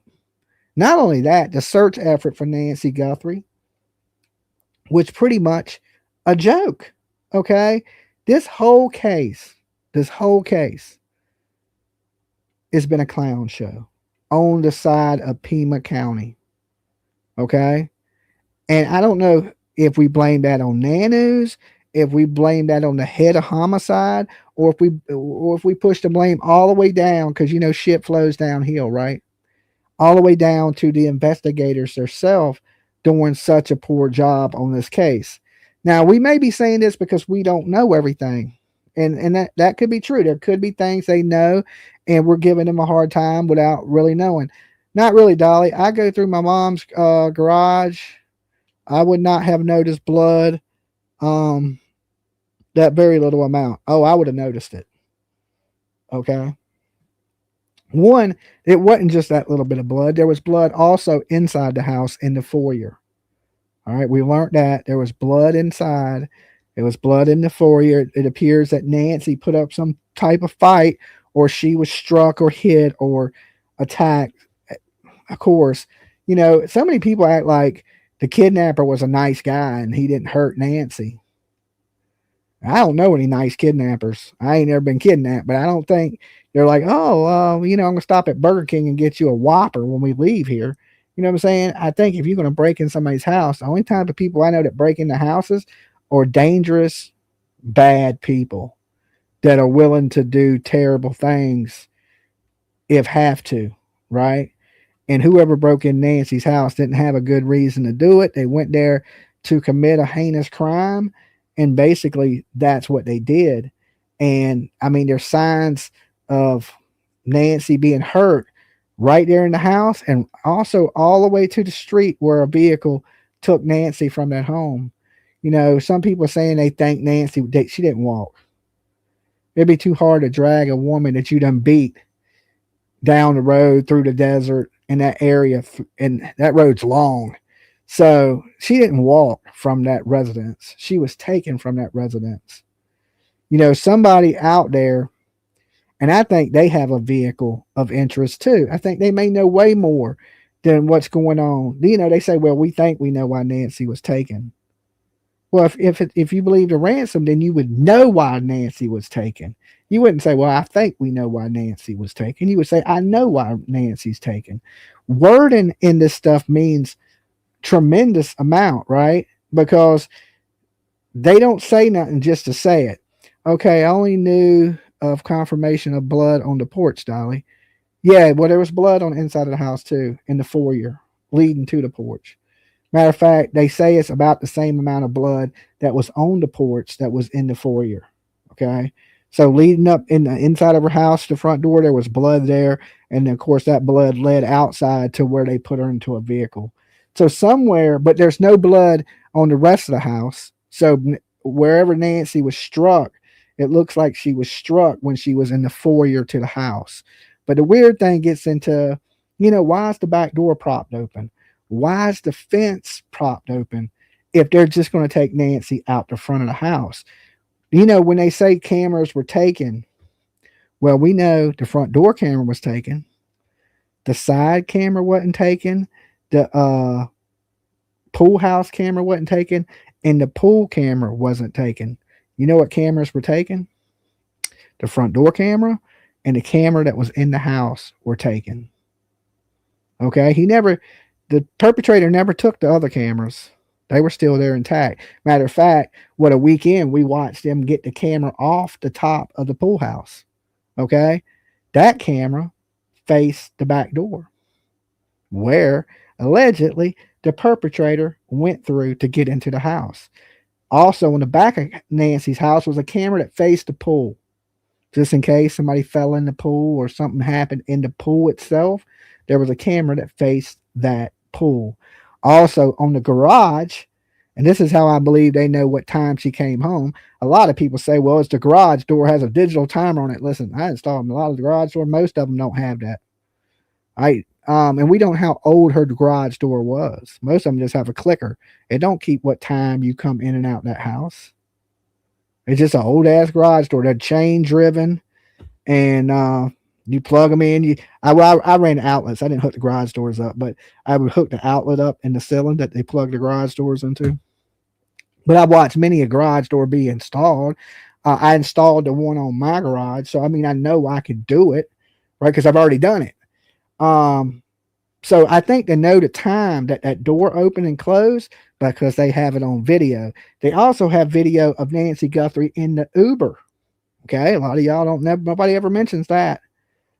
Not only that, the search effort for Nancy Guthrie was pretty much a joke. Okay. This whole case has been a clown show on the side of Pima County. Okay. And I don't know if we blame that on Nanu's, if we blame that on the head of homicide, or if we push the blame all the way down, because shit flows downhill, right? All the way down to the investigators themselves doing such a poor job on this case. Now, we may be saying this because we don't know everything. And that could be true. There could be things they know, and we're giving them a hard time without really knowing. Not really, Dolly. I go through my mom's garage. I would not have noticed blood. That very little amount. Oh, I would have noticed it. Okay. One, it wasn't just that little bit of blood. There was blood also inside the house in the foyer. All right. We learned that there was blood inside. There was blood in the foyer. It appears that Nancy put up some type of fight, or she was struck or hit or attacked. Of course, so many people act like the kidnapper was a nice guy and he didn't hurt Nancy. I don't know any nice kidnappers. I ain't never been kidnapped, but I don't think they're like, I'm going to stop at Burger King and get you a Whopper when we leave here. You know what I'm saying? I think if you're going to break in somebody's house, the only time the people I know that break into houses are dangerous, bad people that are willing to do terrible things if have to, right? And whoever broke in Nancy's house didn't have a good reason to do it. They went there to commit a heinous crime, and basically that's what they did. And I mean, there's signs of Nancy being hurt right there in the house, and also all the way to the street where a vehicle took Nancy from that home. Some people are saying they think Nancy, she didn't walk. It'd be too hard to drag a woman that you done beat down the road through the desert in that area, and that road's long. So she didn't walk from that residence. She was taken from that residence. Somebody out there, and I think they have a vehicle of interest too. I think they may know way more than what's going on. They say, well, we think we know why Nancy was taken. Well, if you believe the ransom, then you would know why Nancy was taken. You wouldn't say, well, I think we know why Nancy was taken. You would say, I know why Nancy's taken. Wording in this stuff means tremendous amount, right? Because they don't say nothing just to say it. Okay, I only knew of confirmation of blood on the porch, Dolly. Yeah, well, there was blood on the inside of the house too, in the foyer leading to the porch. Matter of fact, they say it's about the same amount of blood that was on the porch that was in the foyer. Okay. So leading up in the inside of her house, the front door, there was blood there. And then, of course, that blood led outside to where they put her into a vehicle. So somewhere, but there's no blood on the rest of the house. So wherever Nancy was struck, it looks like she was struck when she was in the foyer to the house. But the weird thing gets into, why is the back door propped open? Why is the fence propped open if they're just going to take Nancy out the front of the house? You know, when they say cameras were taken, well, we know the front door camera was taken, the side camera wasn't taken, the pool house camera wasn't taken, and the pool camera wasn't taken. You know what cameras were taken? The front door camera and the camera that was in the house were taken. Okay, the perpetrator never took the other cameras. They were still there intact. Matter of fact, what a weekend we watched them get the camera off the top of the pool house. Okay, that camera faced the back door, where allegedly the perpetrator went through to get into the house. Also, in the back of Nancy's house was a camera that faced the pool, just in case somebody fell in the pool or something happened in the pool itself. There was a camera that faced that pool. Also, on the garage, and this is how I believe they know what time she came home. A lot of people say, well, it's the garage door has a digital timer on it. Listen, I installed a lot of the garage door. Most of them don't have that. And we don't know how old her garage door was. Most of them just have a clicker. It don't keep what time you come in and out that house. It's just an old ass garage door. They're chain driven, and you plug them in. I ran outlets. I didn't hook the garage doors up, but I would hook the outlet up in the ceiling that they plug the garage doors into. But I watched many a garage door be installed. I installed the one on my garage, so I mean I know I could do it, right? Because I've already done it. So I think they know the time that door opened and closed because they have it on video. They also have video of Nancy Guthrie in the Uber. Okay, a lot of y'all don't know. Nobody ever mentions that.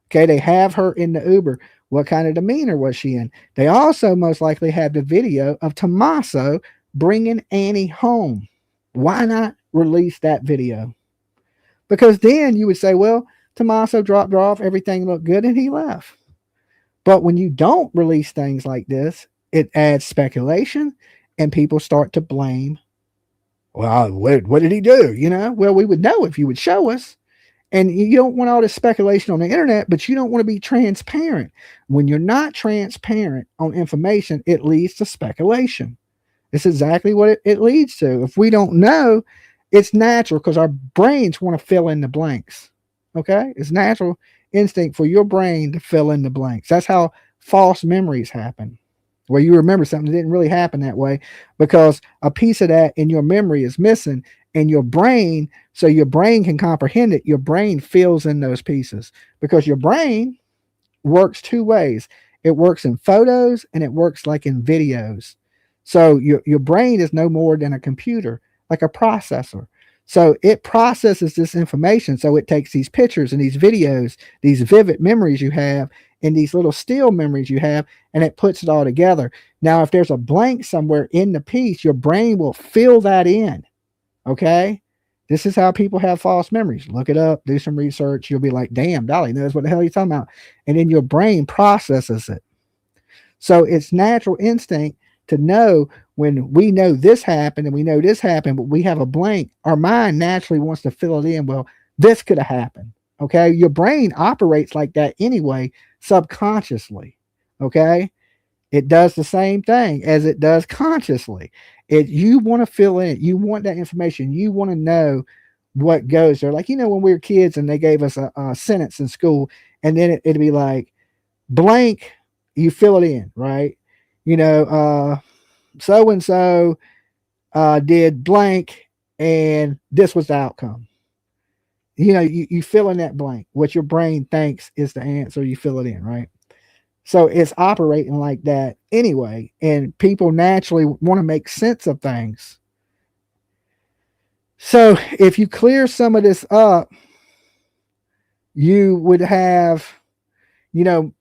Okay, they have her in the Uber. What kind of demeanor was she in? They also most likely have the video of Tommaso bringing Annie home. Why not release that video? Because then you would say, well, Tommaso dropped her off, everything looked good, and he left. But when you don't release things like this, it adds speculation, and people start to blame. Well, what did he do? You know, well, we would know if you would show us. And you don't want all this speculation on the internet, but you don't want to be transparent. When you're not transparent on information, it leads to speculation. It's exactly what it leads to. If we don't know, it's natural because our brains want to fill in the blanks. Okay? It's natural instinct for your brain to fill in the blanks. That's how false memories happen, where you remember something that didn't really happen that way because a piece of that in your memory is missing. And your brain, so your brain can comprehend it, your brain fills in those pieces because your brain works two ways. It works in photos and it works like in videos. So your brain is no more than a computer, like a processor. So it processes this information. So it takes these pictures and these videos, these vivid memories you have, and these little still memories you have, and it puts it all together. Now, if there's a blank somewhere in the piece, your brain will fill that in. Okay, this is how people have false memories. Look it up, do some research. You'll be like, damn, Dolly knows what the hell he's talking about. And then your brain processes it. So it's natural instinct to know when we know this happened and we know this happened, but we have a blank. Our mind naturally wants to fill it in. Well, this could have happened. Okay, your brain operates like that anyway, subconsciously. Okay, it does the same thing as it does consciously. You want to fill in, you want that information, you want to know what goes there. Like, you know, when we were kids and they gave us a sentence in school, and then it'd be like blank, you fill it in, right? You know, so and so did blank, and this was the outcome. You know, you fill in that blank, what your brain thinks is the answer, you fill it in, right? So it's operating like that anyway, and people naturally want to make sense of things. So if you clear some of this up, you would have, you know,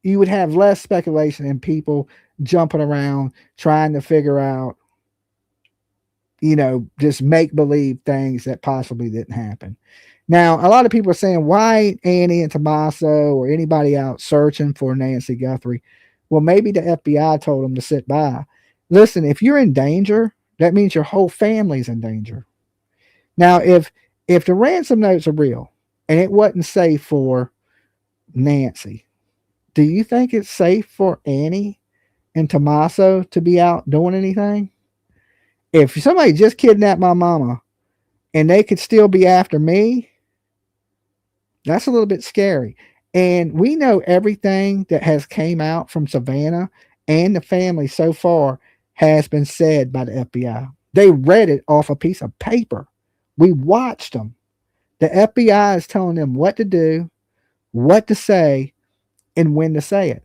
you would have less speculation and people jumping around trying to figure out, you know, just make believe things that possibly didn't happen. Now, a lot of people are saying, why Annie and Tommaso or anybody out searching for Nancy Guthrie? Well, maybe the FBI told them to sit by. Listen, if you're in danger, that means your whole family's in danger. Now, if the ransom notes are real and it wasn't safe for Nancy, do you think it's safe for Annie and Tommaso to be out doing anything? If somebody just kidnapped my mama and they could still be after me, that's a little bit scary. And we know everything that has came out from Savannah and the family so far has been said by the FBI. They read it off a piece of paper. We watched them. The FBI is telling them what to do, what to say, and when to say it.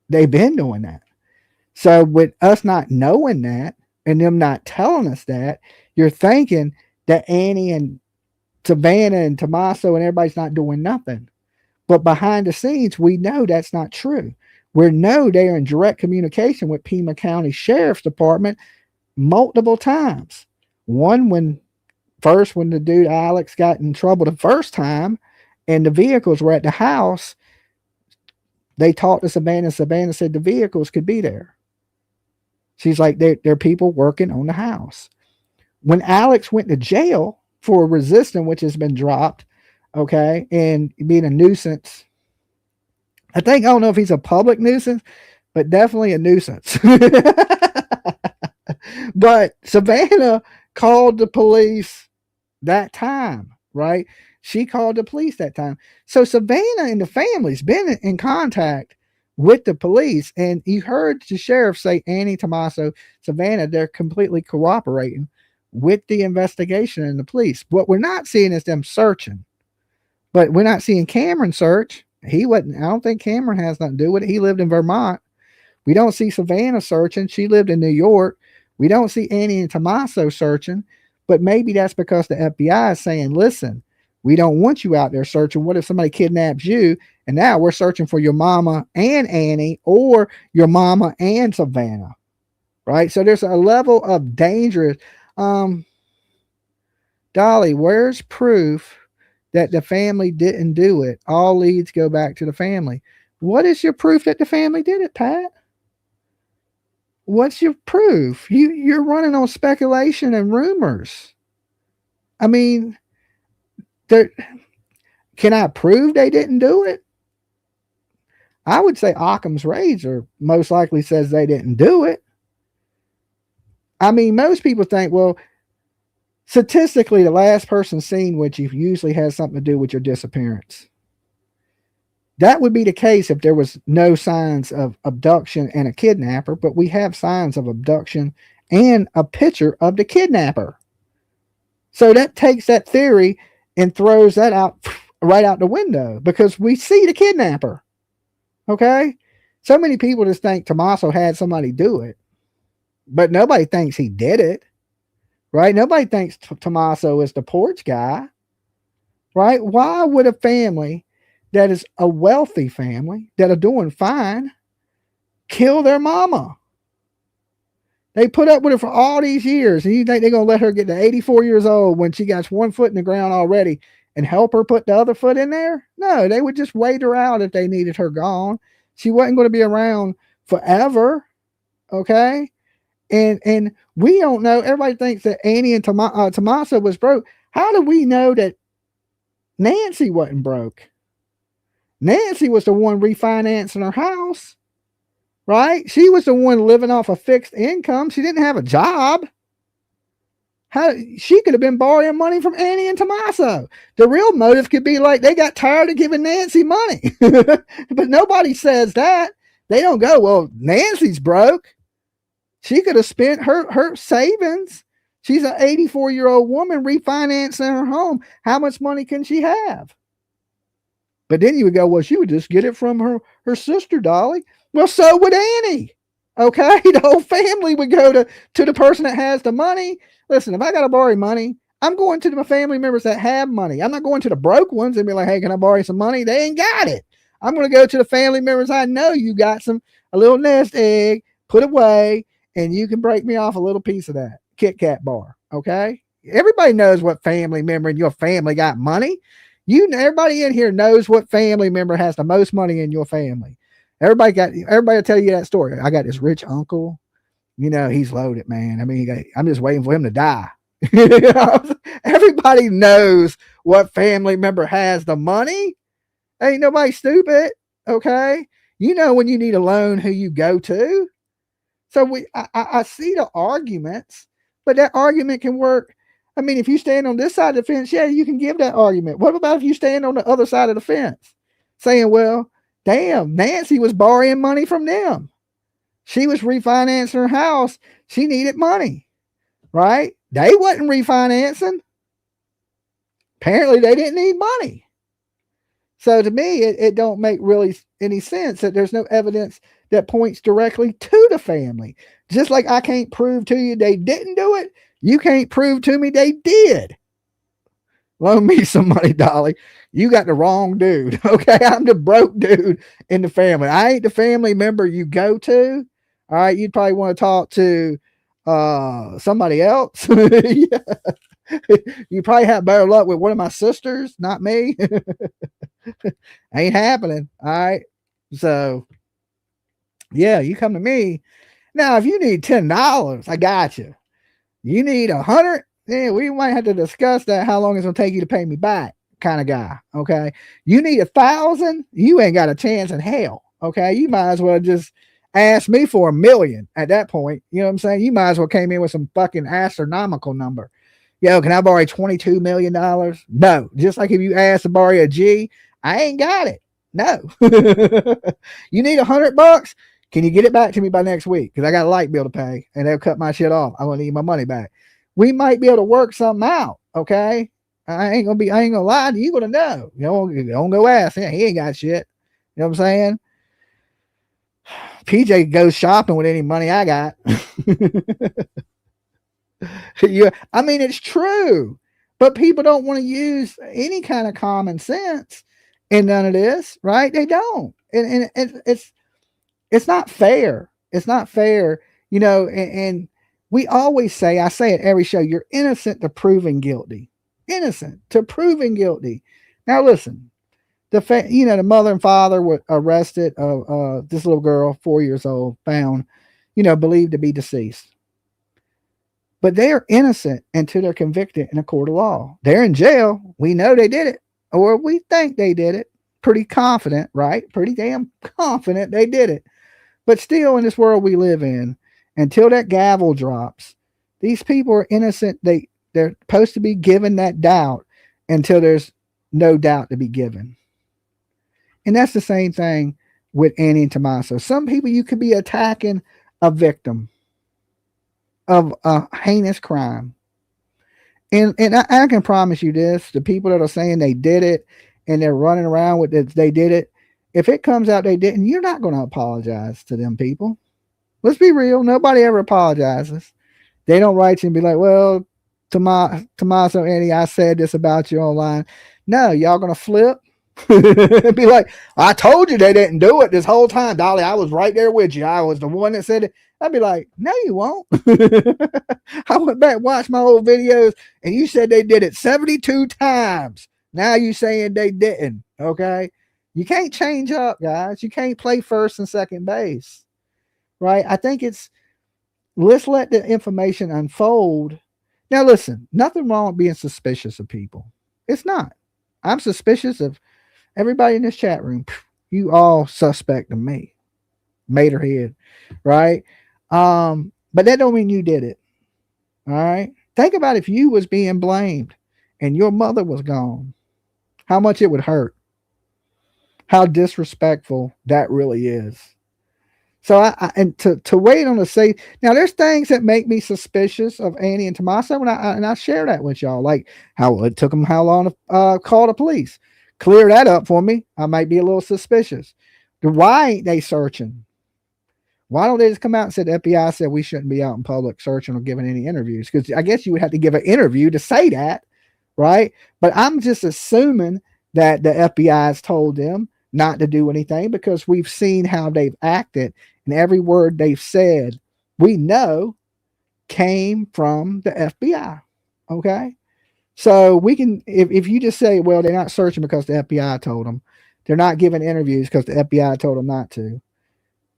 They've been doing that. So with us not knowing that and them not telling us that, you're thinking that Annie and Savannah and Tommaso and everybody's not doing nothing. But behind the scenes, we know that's not true. We know they're in direct communication with Pima County Sheriff's Department multiple times. One when the dude Alex got in trouble the first time and the vehicles were at the house, they talked to Savannah. Savannah said the vehicles could be there. She's like, there are people working on the house. When Alex went to jail for resisting, which has been dropped, okay, and being a nuisance, I don't know if he's a public nuisance, but definitely a nuisance. But Savannah called the police that time, right? She called the police that time. So Savannah and the family's been in contact with the police, and you heard the sheriff say Annie, Tommaso, Savannah, they're completely cooperating with the investigation and the police. What we're not seeing is them searching. But we're not seeing Cameron search. I don't think Cameron has nothing to do with it. He lived in Vermont. We don't see Savannah searching. She lived in New York. We don't see Annie and Tommaso searching, but maybe that's because the FBI is saying, listen, we don't want you out there searching. What if somebody kidnaps you? And now we're searching for your mama and Annie, or your mama and Savannah, right? So there's a level of danger. Dolly, where's proof that the family didn't do it? All leads go back to the family. What is your proof that the family did it, Pat? What's your proof? You're running on speculation and rumors. I mean, can I prove they didn't do it? I would say Occam's razor most likely says they didn't do it. I mean, most people think, well, statistically, the last person seen with you usually has something to do with your disappearance. That would be the case if there was no signs of abduction and a kidnapper, but we have signs of abduction and a picture of the kidnapper. So that takes that theory and throws that out right out the window because we see the kidnapper. Okay? So many people just think Tommaso had somebody do it, but nobody thinks he did it. Right? Nobody thinks Tommaso is the porch guy. Right? Why would a family that is a wealthy family that are doing fine kill their mama? They put up with it for all these years, and you think they're going to let her get to 84 years old when she got one foot in the ground already and help her put the other foot in there? No, they would just wait her out if they needed her gone. She wasn't going to be around forever. Okay? And we don't know. Everybody thinks that Annie and Tommaso was broke. How do we know that Nancy wasn't broke? Nancy was the one refinancing her house, right? She was the one living off a fixed income. She didn't have a job. She could have been borrowing money from Annie and Tommaso. The real motive could be like they got tired of giving Nancy money. But nobody says that. They don't go, well, Nancy's broke. She could have spent her savings. She's an 84-year-old woman refinancing her home. How much money can she have? But then you would go, well, she would just get it from her sister, Dolly. Well, so would Annie. Okay? The whole family would go to the person that has the money. Listen, if I got to borrow money, I'm going to my family members that have money. I'm not going to the broke ones and be like, hey, can I borrow some money? They ain't got it. I'm going to go to the family members I know you got a little nest egg, put away, and you can break me off a little piece of that Kit Kat bar. Okay? Everybody knows what family member in your family got money. Everybody in here knows what family member has the most money in your family. Everybody will tell you that story. I got this rich uncle. You know, he's loaded, man. I mean, I'm just waiting for him to die. Everybody knows what family member has the money. Ain't nobody stupid. Okay. You know when you need a loan who you go to. So I see the arguments, but that argument can work. I mean, if you stand on this side of the fence, yeah, you can give that argument. What about if you stand on the other side of the fence, saying, well, damn, Nancy was borrowing money from them. She was refinancing her house. She needed money, right? They wasn't refinancing. Apparently, they didn't need money. So to me, it don't make really any sense that there's no evidence that points directly to the family. Just like I can't prove to you they didn't do it, you can't prove to me they did. Loan me some money, Dolly. You got the wrong dude. Okay, I'm the broke dude in the family. I ain't the family member you go to. All right, you'd probably want to talk to somebody else. You probably have better luck with one of my sisters, not me. Ain't happening. All right. So yeah, you come to me. Now, if you need $10, I got you. You need 100, yeah, we might have to discuss that, how long it's gonna take you to pay me back, kind of guy. Okay. You need 1,000, you ain't got a chance in hell. Okay. You might as well just ask me for $1 million at that point. You know what I'm saying? You might as well came in with some fucking astronomical number. Yo, can I borrow $22 million? No. Just like if you ask to borrow a G, I ain't got it. No. You need $100? Can you get it back to me by next week? Because I got a light bill to pay and they'll cut my shit off. I'm gonna need my money back. We might be able to work something out. Okay. I ain't gonna lie to you. You're gonna know. Don't go ask him. He ain't got shit. You know what I'm saying? PJ goes shopping with any money I got. Yeah, I mean, it's true, but people don't want to use any kind of common sense in none of this, right? They don't, and it's not fair. It's not fair, and we always say, I say it every show, you're innocent to proven guilty. Innocent to proven guilty. Now listen, the mother and father were arrested. This little girl, 4 years old, found, believed to be deceased. But they are innocent until they're convicted in a court of law. They're in jail. We know they did it, or we think they did it. Pretty confident, right? Pretty damn confident they did it. But still, in this world we live in, until that gavel drops, these people are innocent. They're supposed to be given that doubt until there's no doubt to be given. And that's the same thing with Annie and Tommaso. Some people, you could be attacking a victim of a heinous crime. And I can promise you this, the people that are saying they did it and they're running around with it, they did it. If it comes out they didn't, you're not going to apologize to them people. Let's be real. Nobody ever apologizes. They don't write you and be like, well, Tommaso, Annie, I said this about you online. No, y'all going to flip. Be like, I told you they didn't do it this whole time, Dolly. I was right there with you. I was the one that said it. I'd be like, no, you won't. I went back and watched my old videos and you said they did it 72 times. Now you saying they didn't. Okay. You can't change up, guys. You can't play first and second base. Right. I think let's let the information unfold. Now, listen, nothing wrong with being suspicious of people. It's not. I'm suspicious of everybody in this chat room. You all suspect of me. Materhead. Right. But that don't mean you did it. All right. Think about if you was being blamed and your mother was gone, how much it would hurt, how disrespectful that really is. So and to wait on the safe. Now there's things that make me suspicious of Annie and Tommaso, and I share that with y'all, like how it took them how long to call the police. Clear that up for me. I might be a little suspicious. Why ain't they searching? Why don't they just come out and say the FBI said we shouldn't be out in public searching or giving any interviews? Because I guess you would have to give an interview to say that, right? But I'm just assuming that the FBI has told them not to do anything because we've seen how they've acted, and every word they've said, we know came from the FBI. Okay. So we can, if you just say, well, they're not searching because the FBI told them, they're not giving interviews because the FBI told them not to.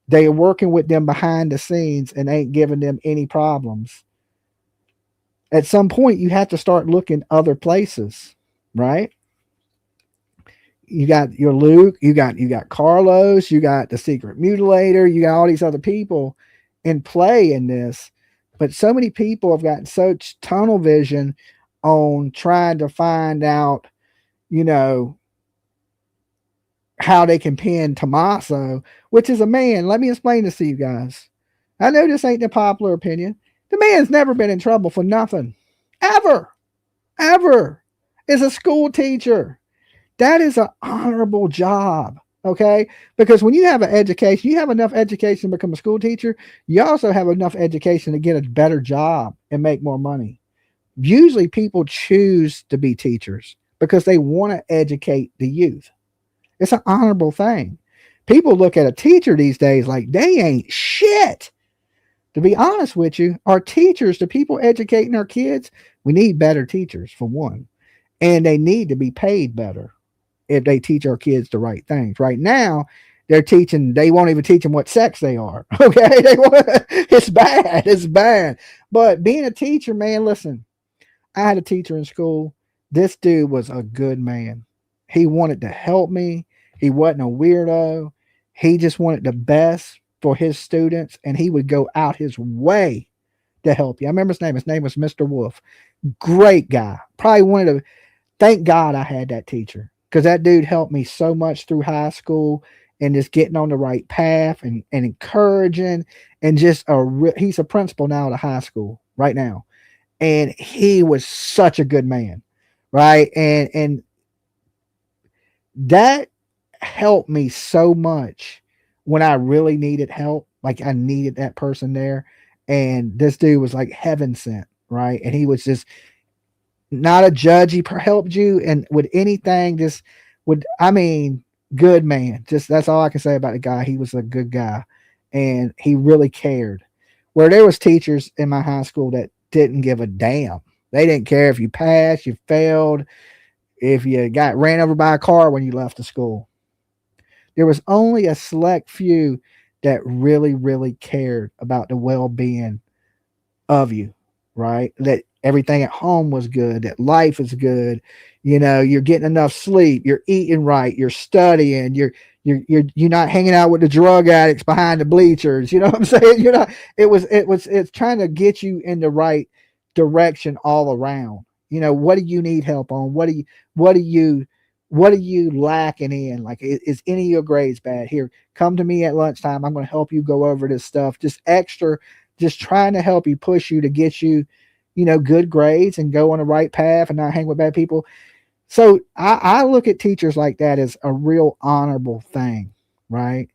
They are working with them behind the scenes and ain't giving them any problems. At some point, you have to start looking other places, right? you got your Luke, you got Carlos, you got the secret mutilator, you got all these other people in play in this. But so many people have gotten such tunnel vision on trying to find out, you know, how they can pin Tommaso, which is a man. Let me explain this to you guys. I know this ain't the popular opinion. The man's never been in trouble for nothing. Ever. Ever. Is a school teacher. That is an honorable job. Okay? Because when you have an education, you have enough education to become a school teacher, you also have enough education to get a better job and make more money. Usually people choose to be teachers because they want to educate the youth. It's an honorable thing. People look at a teacher these days like they ain't shit. To be honest with you, our teachers, the people educating our kids, we need better teachers for one. And they need to be paid better if they teach our kids the right things. Right now, they won't even teach them what sex they are. Okay? It's bad. It's bad. But being a teacher, man, listen, I had a teacher in school. This dude was a good man. He wanted to help me. He wasn't a weirdo. He just wanted the best for his students, and he would go out his way to help you. I remember his name. His name was Mr. Wolf. Great guy. Probably wanted to thank God I had that teacher, because that dude helped me so much through high school and just getting on the right path and encouraging, and just he's a principal now at a high school right now. And he was such a good man. Right. And that helped me so much when I really needed help. Like I needed that person there. And this dude was like heaven sent. Right. And he was just not a judge. He helped you. And with anything, good man. Just that's all I can say about the guy. He was a good guy and he really cared. Where there was teachers in my high school that didn't give a damn. They didn't care if you passed, you failed, if you got ran over by a car when you left the school. There was only a select few that really, really cared about the well-being of you, right? That everything at home was good, that life is good, you're getting enough sleep, you're eating right, you're studying, you're not hanging out with the drug addicts behind the bleachers. You know what I'm saying? It's trying to get you in the right direction all around. What do you need help on? What are you lacking in? Like, is any of your grades bad? Here, come to me at lunchtime. I'm going to help you go over this stuff. Just trying to help you, push you to get you, good grades and go on the right path and not hang with bad people. So I look at teachers like that as a real honorable thing, right?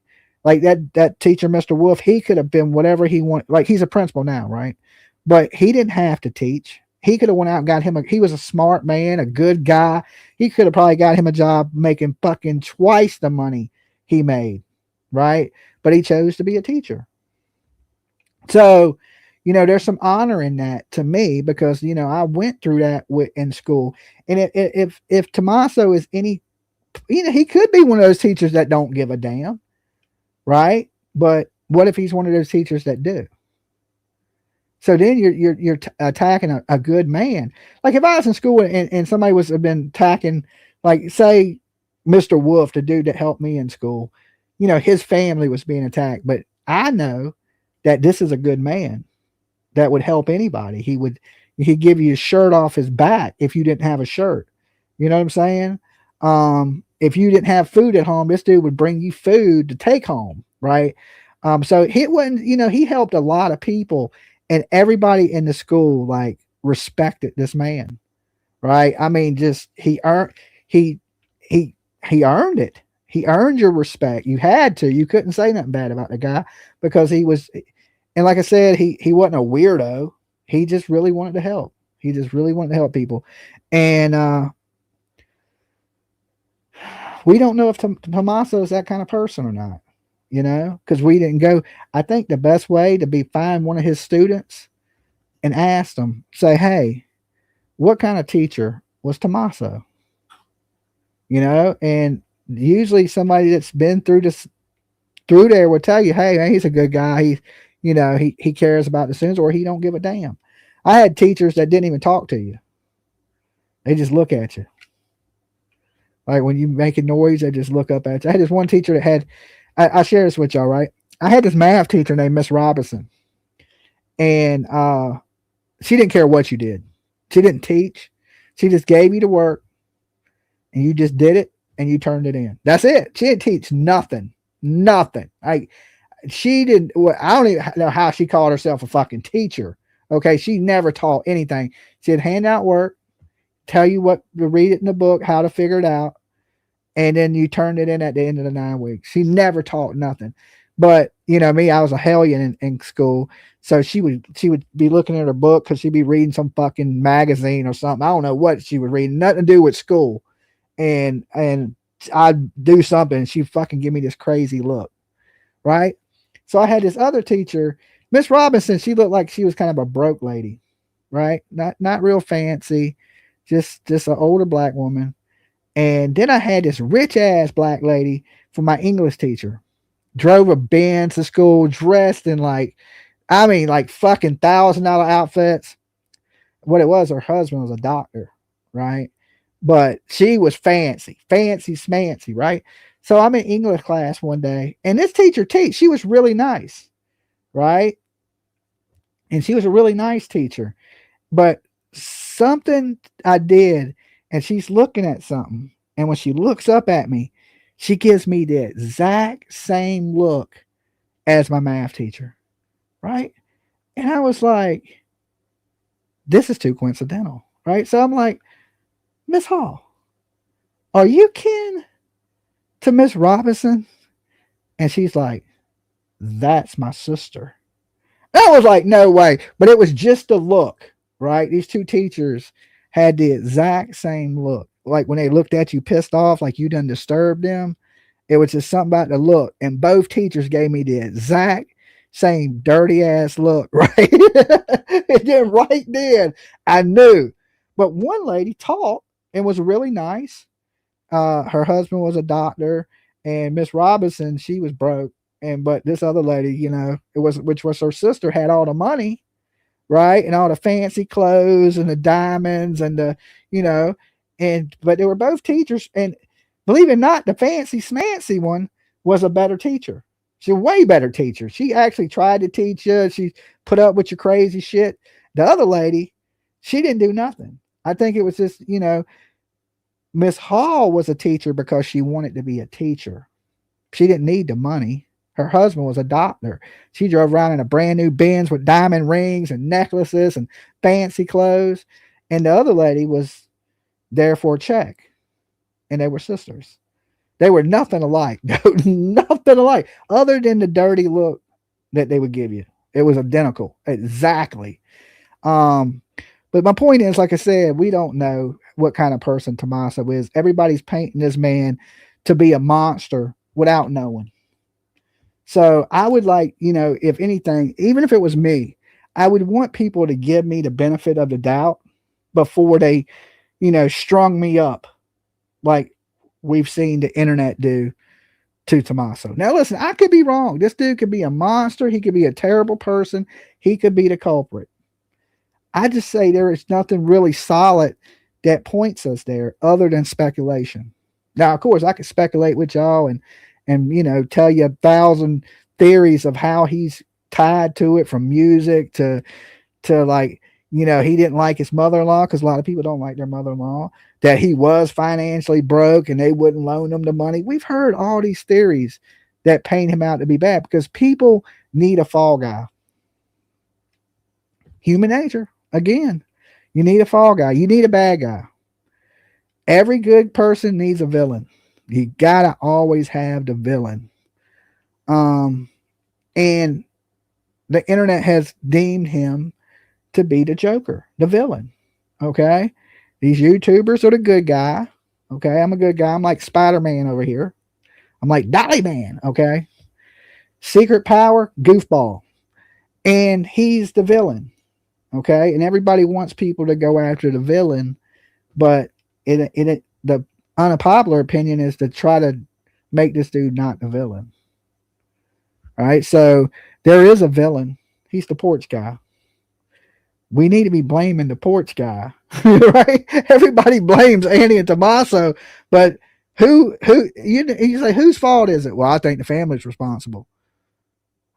Like that teacher, Mr. Wolf, he could have been whatever he wanted. Like, he's a principal now, right? But he didn't have to teach. He could have went out and got him he was a smart man, a good guy. He could have probably got him a job making fucking twice the money he made, right? But he chose to be a teacher. So, there's some honor in that to me, because, I went through that in school. And if Tommaso is any, he could be one of those teachers that don't give a damn, right? But what if he's one of those teachers that do? So then you're attacking a good man. Like, if I was in school and somebody have been attacking, like, say, Mr. Wolf, the dude that helped me in school, his family was being attacked. But I know that this is a good man that would help anybody. He'd give you a shirt off his back if you didn't have a shirt. You know what I'm saying? If you didn't have food at home, this dude would bring you food to take home, right? So it wasn't, he helped a lot of people, and everybody in the school like respected this man, right? I mean, just he earned it. He earned your respect. You had to. You couldn't say nothing bad about the guy, because he was. And like I said, he wasn't a weirdo. He just really wanted to help. He just really wanted to help people. And we don't know if Tommaso is that kind of person or not, because we didn't go. I think the best way to find one of his students and ask them, say, hey, what kind of teacher was Tommaso? And usually somebody that's been through there will tell you, hey, man, he's a good guy. He cares about the students, or he don't give a damn. I had teachers that didn't even talk to you. They just look at you. Like when you make a noise, they just look up at you. I had this one teacher that had, I share this with y'all, right? I had this math teacher named Miss Robinson, and she didn't care what you did. She didn't teach. She just gave you the work, and you just did it, and you turned it in. That's it. She didn't teach nothing. Nothing. She didn't. Well, I don't even know how she called herself a fucking teacher. Okay, she never taught anything. She'd hand out work, tell you what to read it in the book, how to figure it out, and then you turned it in at the end of the 9 weeks. She never taught nothing. But you know me, I was a hellion in school, so she would be looking at her book because she'd be reading some fucking magazine or something. I don't know what she was reading, nothing to do with school, and I'd do something, and she'd fucking give me this crazy look, right? So I had this other teacher, Miss Robinson. She looked like she was kind of a broke lady, right? Not real fancy, just an older black woman. And then I had this rich ass black lady for my English teacher. Drove a Benz to school, dressed in like fucking $1,000 outfits. What it was, her husband was a doctor, right? But she was fancy smancy, right? So I'm in English class one day, and this teacher she was really nice, right? And she was a really nice teacher. But something I did, and she's looking at something, and when she looks up at me, she gives me the exact same look as my math teacher, right? And I was like, this is too coincidental, right? So I'm like, Miss Hall, are you kin to Miss Robinson? And she's like, that's my sister. And I was like, no way. But it was just a look, right? These two teachers had the exact same look. Like when they looked at you pissed off, like you done disturbed them. It was just something about the look. And both teachers gave me the exact same dirty ass look, right? And then right then I knew. But one lady taught and was really nice. Her husband was a doctor, and Miss Robinson, she was broke. But this other lady, you know, which was her sister, had all the money, right? And all the fancy clothes and the diamonds and the, you know, but they were both teachers. And believe it or not, the fancy smancy one was a better teacher. She's a way better teacher. She actually tried to teach you. She put up with your crazy shit. The other lady, she didn't do nothing. I think it was just, you know, Miss Hall was a teacher because she wanted to be a teacher. She didn't need the money. Her husband was a doctor. She drove around in a brand new Benz with diamond rings and necklaces and fancy clothes. And the other lady was there for a check. And they were sisters. They were nothing alike. Nothing alike. Other than the dirty look that they would give you. It was identical. Exactly. But my point is, like I said, we don't know what kind of person Tommaso is. Everybody's painting this man to be a monster without knowing. So I would like, you know, if anything, even if it was me, I would want people to give me the benefit of the doubt before they, you know, strung me up like we've seen the internet do to Tommaso. Now, listen, I could be wrong. This dude could be a monster. He could be a terrible person. He could be the culprit. I just say there is nothing really solid that points us there other than speculation. Now, of course, I could speculate with y'all and you know, tell you 1,000 theories of how he's tied to it, from music to like, you know, he didn't like his mother-in-law because a lot of people don't like their mother-in-law, that he was financially broke and they wouldn't loan him the money. We've heard all these theories that paint him out to be bad because people need a fall guy. Human nature. Again, you need a fall guy. You need a bad guy. Every good person needs a villain. You gotta always have the villain. And the internet has deemed him to be the Joker, the villain. Okay. These YouTubers are the good guy. Okay. I'm a good guy. I'm like Spider-Man over here. I'm like Dolly Man. Okay. Secret power, goofball. And he's the villain. Okay. And everybody wants people to go after the villain, but the unpopular opinion is to try to make this dude not the villain. All right. So there is a villain. He's the porch guy. We need to be blaming the porch guy, right? Everybody blames Annie and Tommaso, but You say, whose fault is it? Well, I think the family's responsible.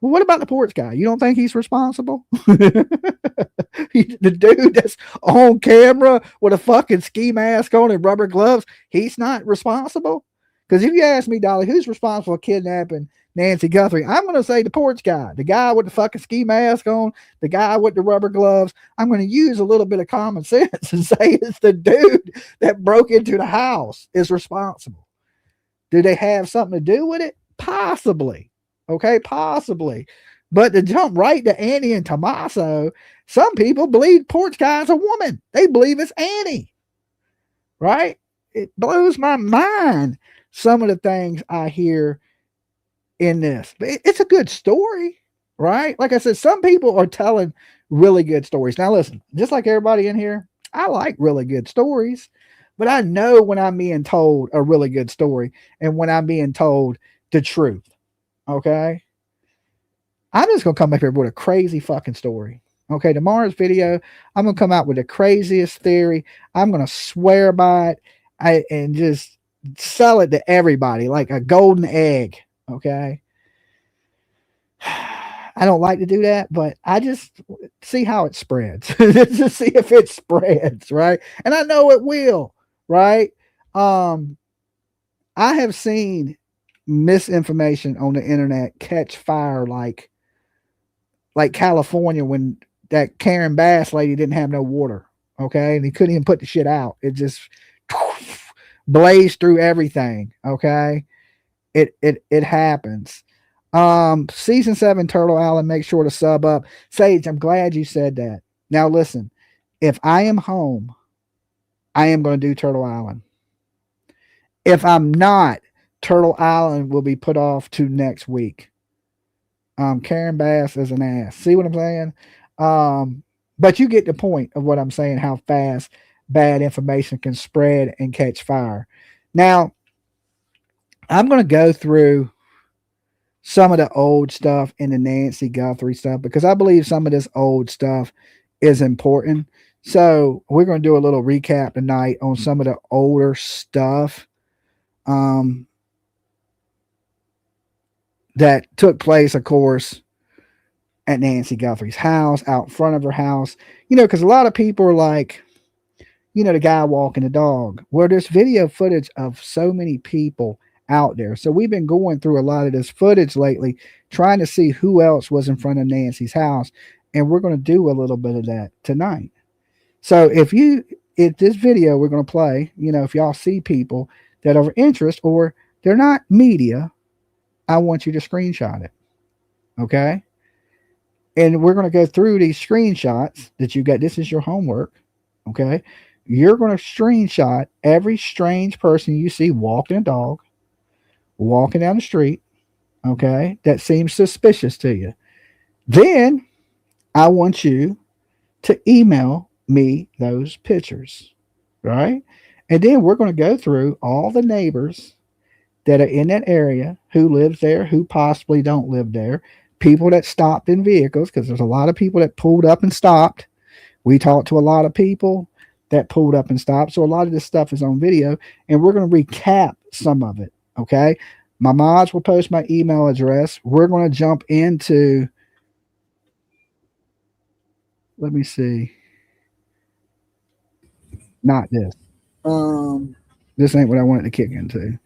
Well, what about the porch guy? You don't think he's responsible? The dude that's on camera with a fucking ski mask on and rubber gloves, he's not responsible? Because if you ask me, Dolly, who's responsible for kidnapping Nancy Guthrie, I'm going to say the porch guy, the guy with the fucking ski mask on, the guy with the rubber gloves. I'm going to use a little bit of common sense and say it's the dude that broke into the house is responsible. Do they have something to do with it? Possibly. Okay, possibly. But to jump right to Annie and Tommaso, some people believe porch guy is a woman. They believe it's Annie. Right? It blows my mind, some of the things I hear in this. But it's a good story, right? Like I said, some people are telling really good stories. Now listen, just like everybody in here, I like really good stories, but I know when I'm being told a really good story and when I'm being told the truth. Okay. I'm just going to come up here with a crazy fucking story. Okay. Tomorrow's video, I'm going to come out with the craziest theory. I'm going to swear by it and just sell it to everybody like a golden egg. Okay. I don't like to do that, but I just see how it spreads. Just see if it spreads. Right. And I know it will. Right. I have seen misinformation on the internet catch fire like California when that Karen Bass lady didn't have no water. Okay. And he couldn't even put the shit out. It just blazed through everything. Okay. It happens. Season 7 Turtle Island, make sure to sub up. Sage, I'm glad you said that. Now listen, if I am home, I am going to do Turtle Island. If I'm not, Turtle Island will be put off to next week. Karen Bass is an ass. See what I'm saying? But you get the point of what I'm saying, how fast bad information can spread and catch fire. Now, I'm going to go through some of the old stuff in the Nancy Guthrie stuff because I believe some of this old stuff is important. So we're going to do a little recap tonight on some of the older stuff that took place, of course, at Nancy Guthrie's house, out front of her house. You know, because a lot of people are like, you know, the guy walking the dog. Well, there's video footage of so many people out there. So we've been going through a lot of this footage lately, trying to see who else was in front of Nancy's house. And we're going to do a little bit of that tonight. So if this video we're going to play, you know, if y'all see people that are of interest or they're not media, I want you to screenshot it. Okay. And we're going to go through these screenshots that you got. This is your homework. Okay. You're going to screenshot every strange person you see walking a dog, walking down the street. Okay. That seems suspicious to you. Then I want you to email me those pictures. Right. And then we're going to go through all the neighbors that are in that area, who lives there, who possibly don't live there, people that stopped in vehicles, because there's a lot of people that pulled up and stopped. We talked to a lot of people that pulled up and stopped. So a lot of this stuff is on video, and we're going to recap some of it. Okay. My mods will post my email address. We're going to jump into, let me see. Not this. This ain't what I wanted to kick into.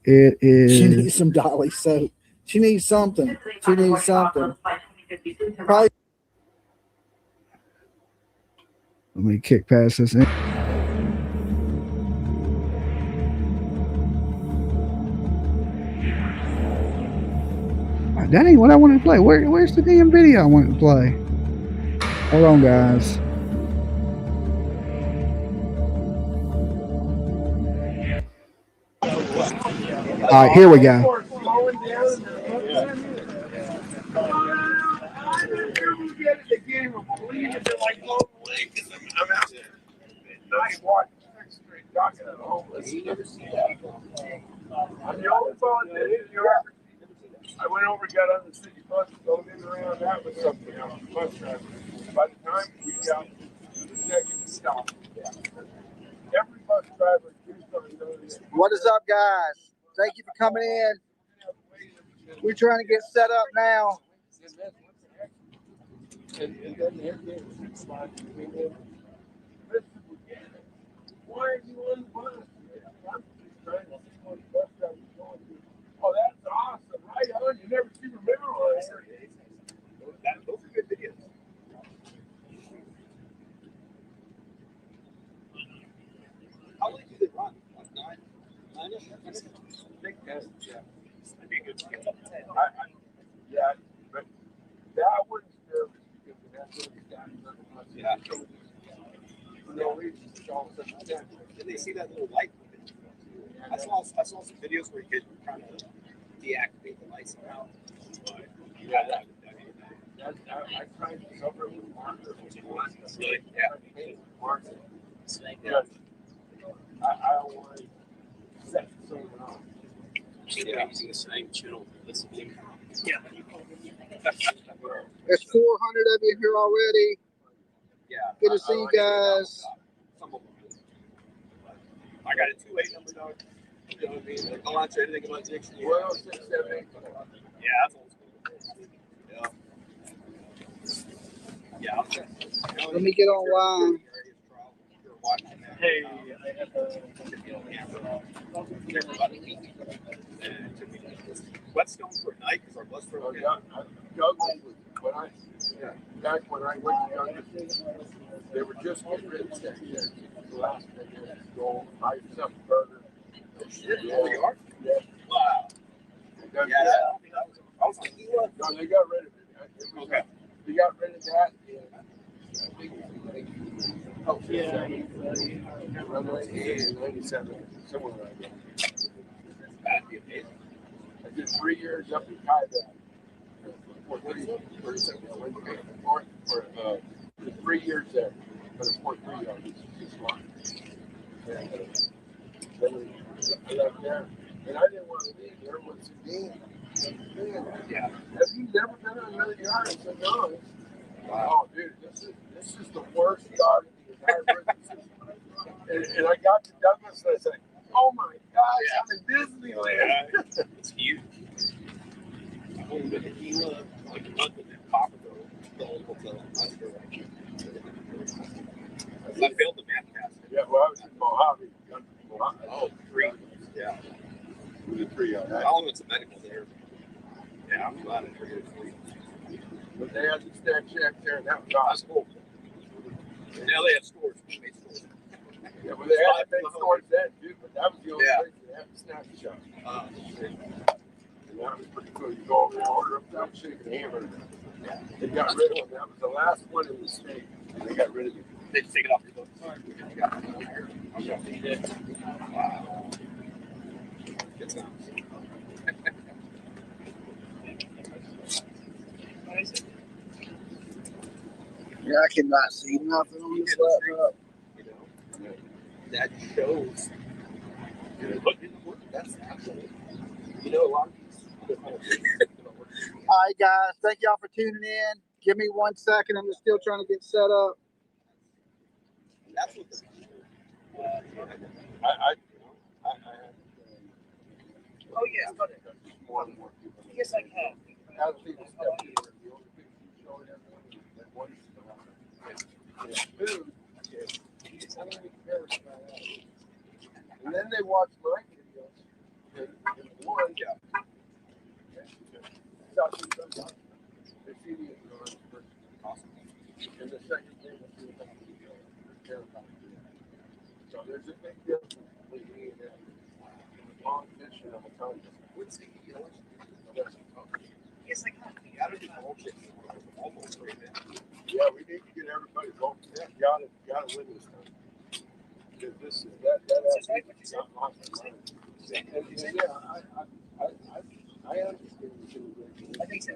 It is. She needs some Dolly soap. She needs something. She needs something. Probably. Let me kick past this. That ain't what I wanted to play. Where's the damn video I wanted to play? Hold on, guys. All right, here we go. I went over, got on the city bus, going in around that with something else. Bus driver. By the time we got to the second stop, every bus driver used on What is up, guys? Thank you for coming in. We're trying to get set up now. Why are you on the bus? I'm just trying to see what bus I was going to. Oh, that's awesome. Right on. You never see the river on here. Those are good videos. How late do they run? Like 9? 9-ish? I think that's, yeah. That'd be a good skill. Yeah, but that one's nervous because that's what he's got. Yeah. For no reason. It's all such a thing. Did they see that little light? I saw some videos where you could kind of deactivate the lights somehow. Yeah, I tried to cover it with marker. Really? Yeah. Marker. Yeah. I don't want to set someone off. Yeah, using the same channel. Yeah. There's 400 of you here already. Yeah. Good to see you guys. I got a 2-8 number, dog. You know what I mean? Like, I'll answer anything about Dixon. 678. Yeah, that's old school. Yeah. Yeah. Let me get online. Hey, I have a Whetstone for a night because our bus for back when I went to Youngest, they were just getting rid of that. The last thing is go buy yourself a burger. Yeah. Yeah. Wow. Yeah. I was like, no, they got rid of it. Okay. They got rid of that. Oh, yeah. 97, somewhere around there. That'd be amazing. I did 3 years up in Kaibab. For 3 years there. But it's 4.3 yards. It's long. And then I left there. And I didn't want to leave there. What's the name? Yeah. Have you never been on another yard? I said, no. Wow, dude, this is the worst yard in the entire prison system. And I got to Douglas and I said, oh my gosh, I'm in Disneyland. It's huge. I've only been to Gila, like a month in Copperville, the old hotel. I failed the math test. Yeah, well, I was in Mojave. Oh, 3. Yeah. We did 3 on that. How long was the medical there? Yeah, I'm glad I figured it. But they had the snack shack there, and that was awesome. Cool. Now they have stores. Yeah, well, they had big stores then, dude, but that was the only place they had the snack shop. And that was pretty cool. You go over and order up that chicken and hamburger. Yeah. They got rid of them. That was the last one in the state. And they got rid of it. They just take it off your books. Wow. Good sounds. Yeah, I cannot see nothing on this laptop. You know, that shows. Look, that's absolutely. You know, a lot of these. All right, guys. Thank y'all for tuning in. Give me 1 second. I'm just still trying to get set up. That's what the. Oh yeah, but more and more people. Yes, I can. As people step in, the only thing you show everyone is that one is food. I don't even care about that. And then they watch my videos. And one, they see me as an honest person. Awesome. And the second thing is they care about it. So there's a big difference between me and them. Long mission of a time. What's the yes, I can. You gotta do bullshit. Almost right now. Yeah, we need to get everybody voting. Yeah, gotta win this time. Because this is that is not lost. And I understand the immigration. I think so.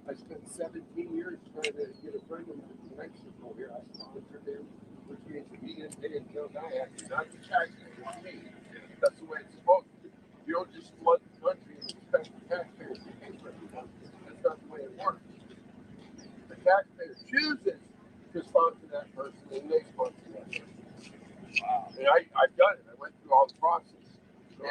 I spent 17 years trying to get a friend in Mexico here. I sponsored him, which means he didn't pay until I had to. Not the taxpayer, me. That's the way it's supposed to be. You don't just flood the country and expect the taxpayers to pay for it. That's not the way it works. The taxpayer chooses to sponsor that person, and they sponsor that person. Wow. And I've done it. I went through all the process. So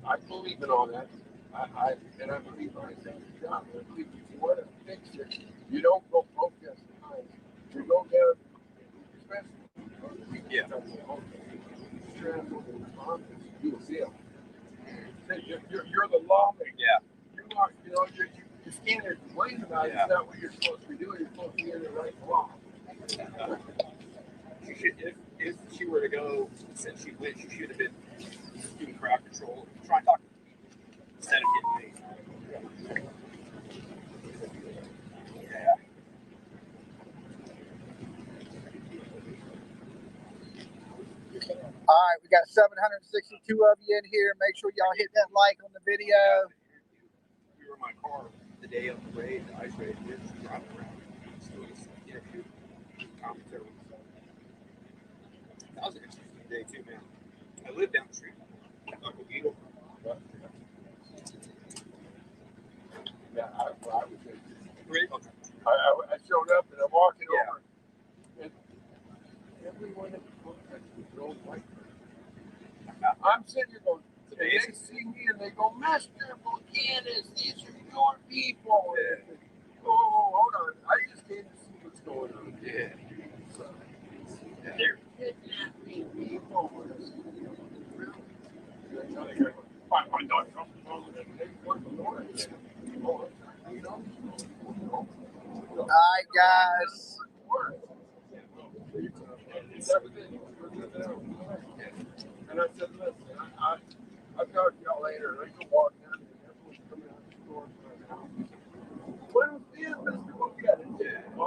I believe in all that. I believe I think God. I believe if you want to fix it, you don't go protest behind. You go there, especially you see them. You're the lawmaker. Yeah. You are, you're standing there complaining about it. It's not what you're supposed to be doing. You're supposed to be in the right law. She should, if she were to go, since she went, she should have been doing crowd control, trying to talk to people instead of getting paid. Yeah. All right, we got 762 of you in here. Make sure y'all hit that like on the video. We were in my car the day of the raid, the ICE raid. We were just driving around. Doing this interview, commentary. That was an interesting day too, man. I lived down the street. Uncle Eagle. Yeah, I was there. Great. Okay. I showed up and I'm walking over. And everyone at the protest was drove white. I'm sitting here going, and they see me and they go, Mr. Buchanan, these are your people. Yeah. Oh, hold on. I just came to see what's going on. Yeah. They're kidnapping people. All right, guys. And I said, listen, I'll talk to y'all later. I can walk down and everyone's coming out the store. What was the Mr. Buchanan? Yeah.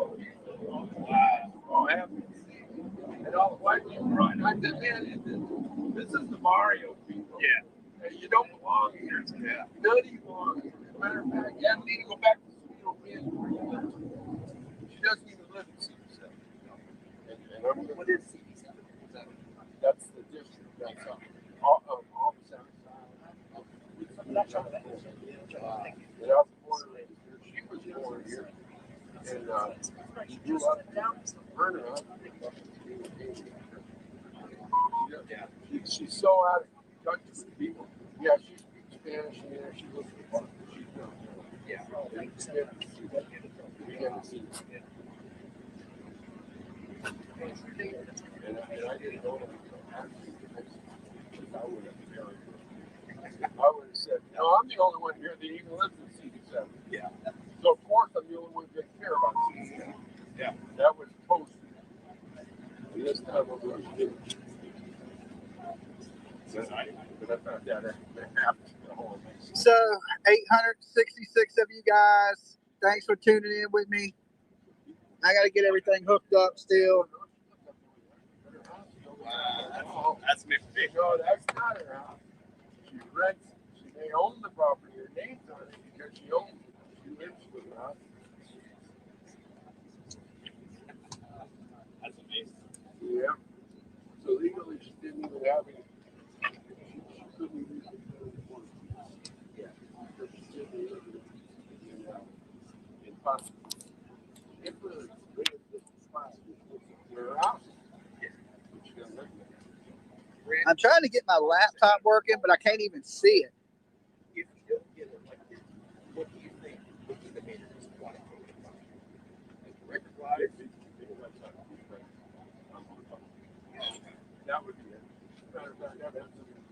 Oh, happy to see you. And all the white people running. I said, man, this is the Mario people. Yeah. And you don't belong here. Yeah. None of you belong here. As a matter of fact, you need to go back to Sweet Old Bend where you live. She doesn't even live in CB7. And I'm going to. What is CB7? That's the district. That's all the south side. And I was born here. She was born here. And she grew up Vernon. She's so out of touch with people. Yeah, she speaks Spanish here. She looks at the she's not. Yeah. And I didn't know that. I would have said, no, I'm the only one here that even lives in CB7. Yeah. So, of course, I'm the only one that care about CB7. Yeah. That was posted. And that's not what we did. But I found that after the whole thing. So 866 of you guys. Thanks for tuning in with me. I got to get everything hooked up still. That's me. No, that's not her house. She rents. She may own the property. Her name's on it because she owns it. She lives with her house. That's amazing. Yeah. So legally, she didn't even have any. She couldn't use it. Yeah. Because she didn't live in Pasco. It was really just her house. Yeah. But she doesn't live there. I'm trying to get my laptop working, but I can't even see it. If you don't get elected, what do you think would be the major disqualification? Record-wise? That would be it. Matter of fact, I've had somebody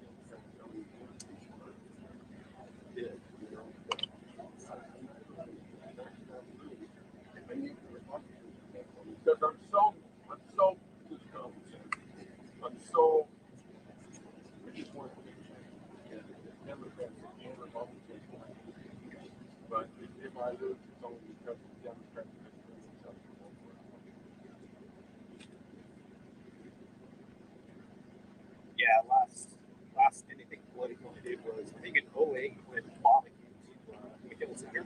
because I'm so discomforted. I'm so. I just want to be Democrats and Republicans. But if I lose, it's only because the Democrats are doing something. Yeah, last anything political I did was, I think in 08 when Obama came to McKinnell Center,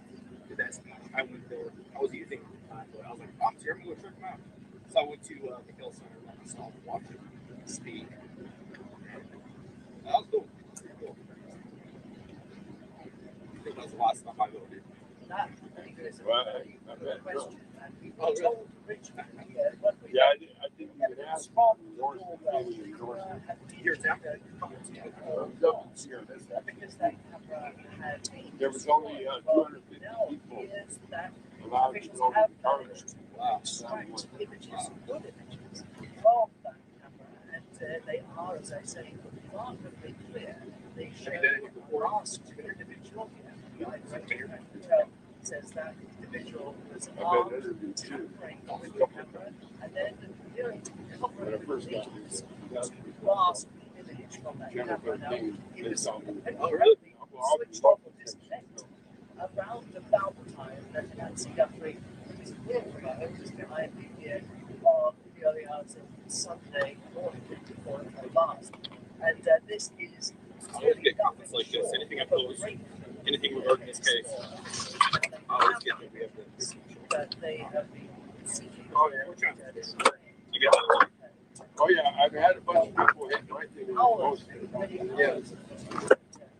did that speech. I went there, I was using it at the time, but I was like, I'm here, I'm going to check him out. So I went to McKinnell Center and I saw him watch him speak. That was cool. Pretty cool. I think that was the last time I voted. Well, I bet. Oh, really? Yeah, I didn't even asked for endorsement, maybe endorsement. Here now. There was only 250 people allowed to go to the Congress. They are, as I say, remarkably clear. They show last individual says that individual was armed, tampering with the camera, and then appearing to cover the last image from that camera. Now, it was apparently switched off or disconnected around about the time that Nancy Guthrie was away from her home, was behind the of the early hours of Sunday morning before it last. And this is Always get comments like this. Anything opposed, anything regarding this case, I always get that we have this. That they have been seeking. Oh, yeah. You got that? Oh, yeah, I've had a bunch of people hit my thing and post it. Yes.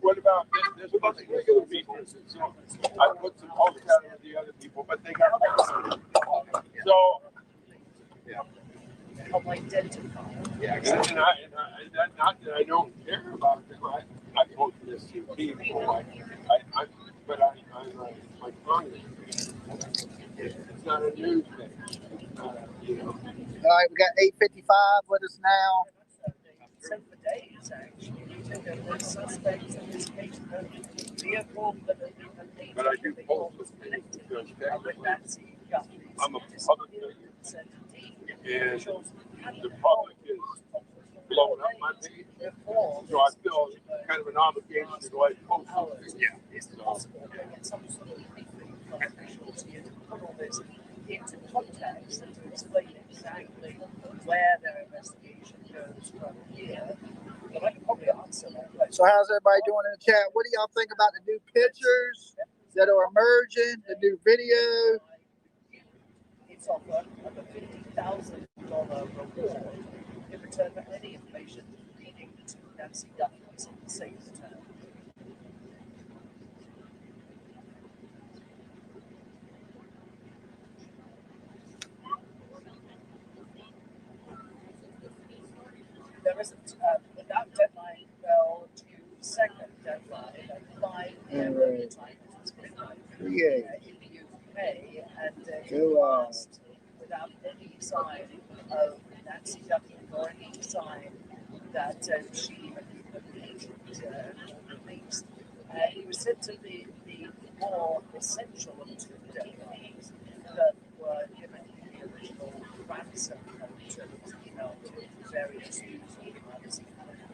What about this bunch of regular people? So I put some posts out with the other people, but they got so yeah. Help identify. Yeah, and not that I don't care about them. I vote for this people. But I'm like Congress. It's not a news thing. You know. All right, we got 8:55 with us now. So for days, actually, the suspects in this case vehicle that have been But I do post this thing because with Nancy Guthrie's I'm a public figure, and the public is blowing up my page. So I feel kind of an obligation to go ahead and post something. Yeah. Is it possible to get some sort of briefing from officials here to put all this into context and to explain exactly where their investigation goes from here? But I can probably answer that question. So how's everybody doing in the chat? What do y'all think about the new pictures that are emerging, the new video? It's offered a $50,000 reward in return for any information leading to Nancy Guthrie's safe return. There isn't that deadline fell to second deadline at 5 p.m. time. It's midnight in the UK, and it passed without any sign of Nancy Guthrie or any sign that she had been released. He was sent to the more essential of two deadlines that were given in the original ransom note that was emailed to various news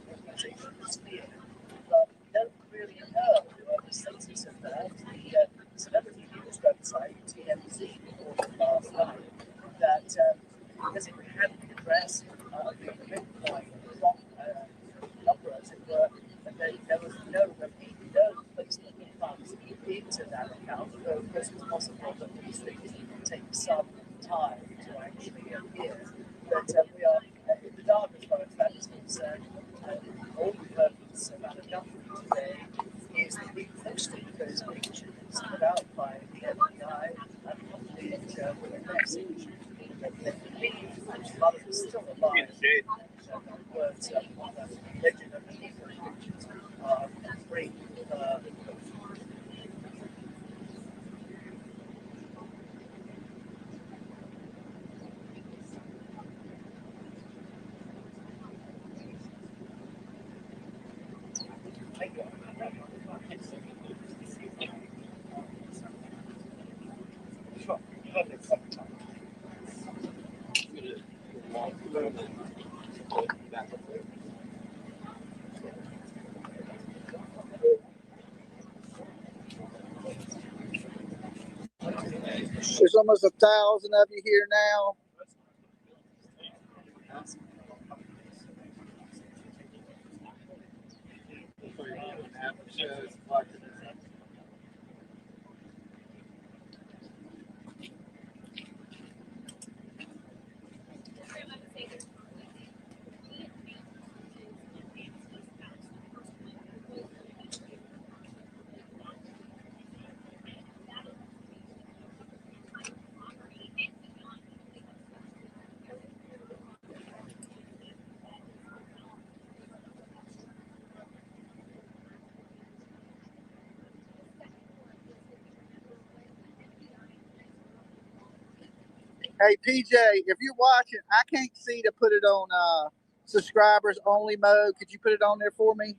organizations here. But we don't really know the status of that. The celebrity news website, TMZ, reported last night that because it hadn't addressed the midpoint number, as it were, and there was no placement of funds into that account. So, of course, it's possible that these things take some time to actually appear. But we are in the dark as far as that is concerned. All we've heard about Guthrie today is the big posting of those pictures put out by the FBI and published with a message that they believe his mother is still alive. Words legend of the pictures bring There's almost 1,000 of you here now. Hey, PJ, if you're watching, I can't see to put it on subscribers only mode. Could you put it on there for me?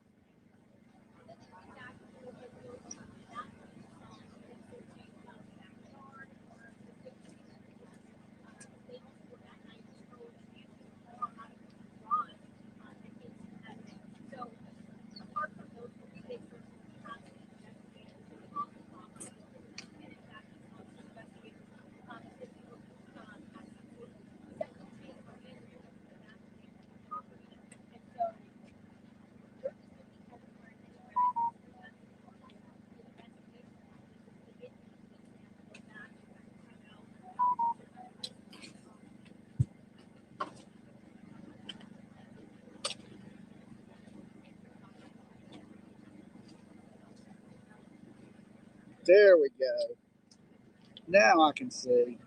There we go. Now I can see.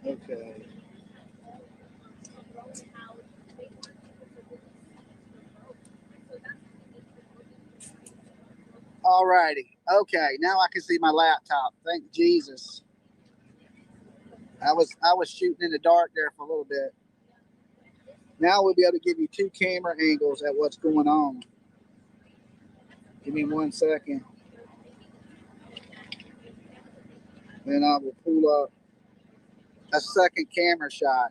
Okay. All righty. Okay, now I can see my laptop. Thank Jesus. I was shooting in the dark there for a little bit. Now we'll be able to give you two camera angles at what's going on. Give me 1 second. Then I will pull up a second camera shot.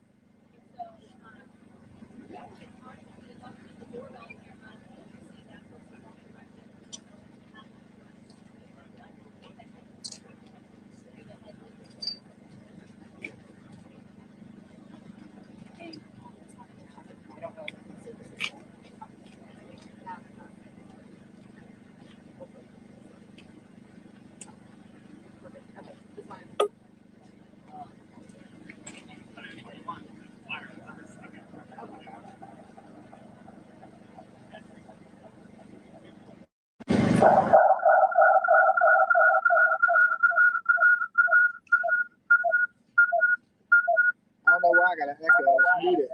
I don't know why I got an echo. Let's mute it.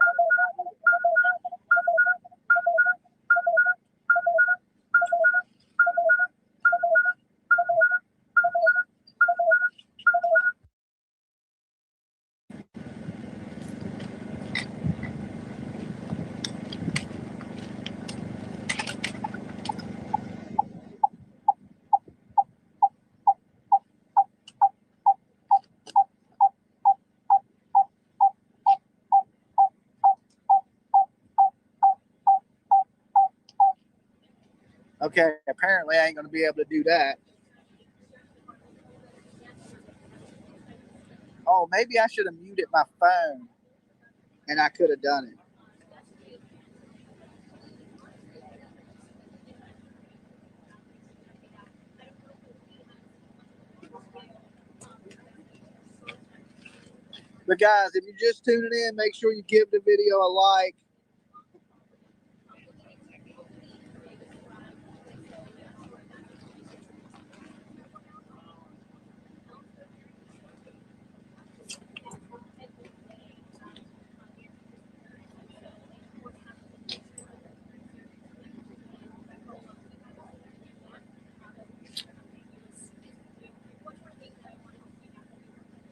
Okay, apparently I ain't going to be able to do that. Oh, maybe I should have muted my phone and I could have done it. But guys, if you're just tuning in, make sure you give the video a like.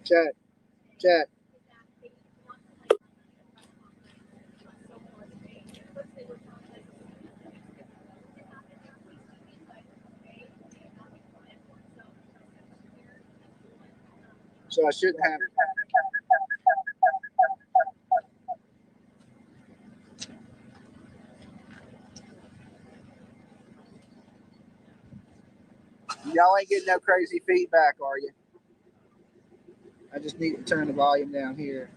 Chat, chat. So I shouldn't have. Y'all ain't getting no crazy feedback, are you? I just need to turn the volume down here.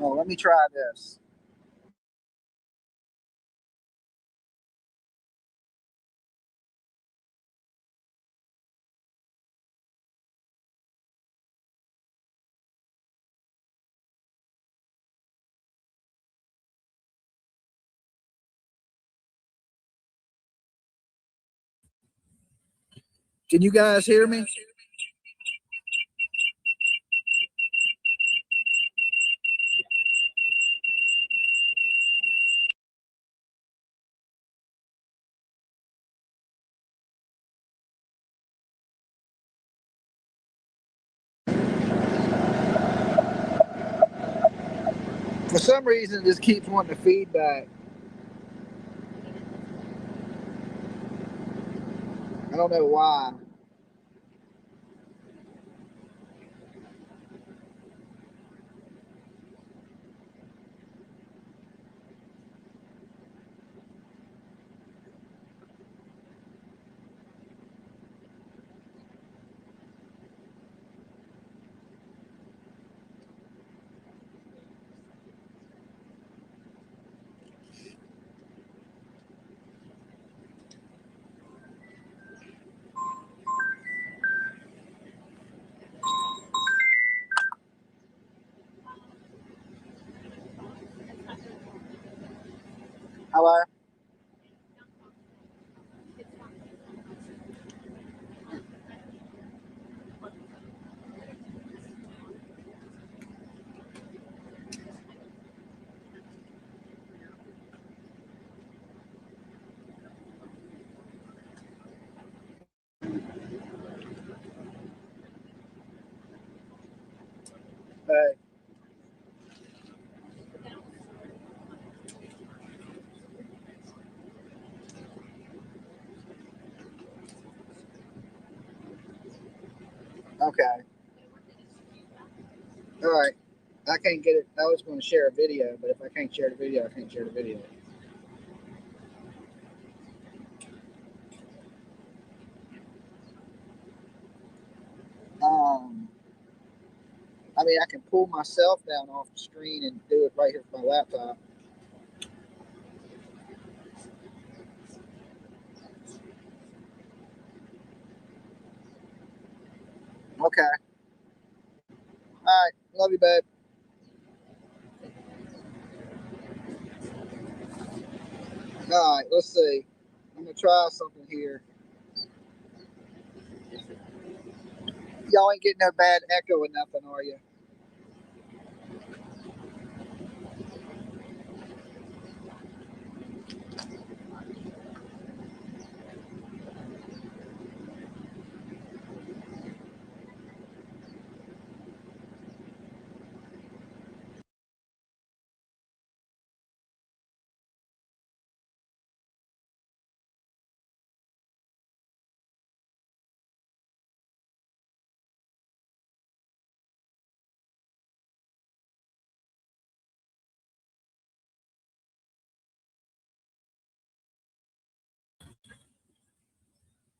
Oh, let me try this. Can you guys hear me? For some reason, it just keeps wanting to feedback. I don't know why. Hello? Hey. Okay. All right. I can't get it. I was going to share a video, but if I can't share the video, I can't share the video. Um, I mean, I can pull myself down off the screen and do it right here with my laptop. Okay. All right. Love you, babe. All right. Let's see. I'm going to try something here. Y'all ain't getting no bad echo or nothing, are you?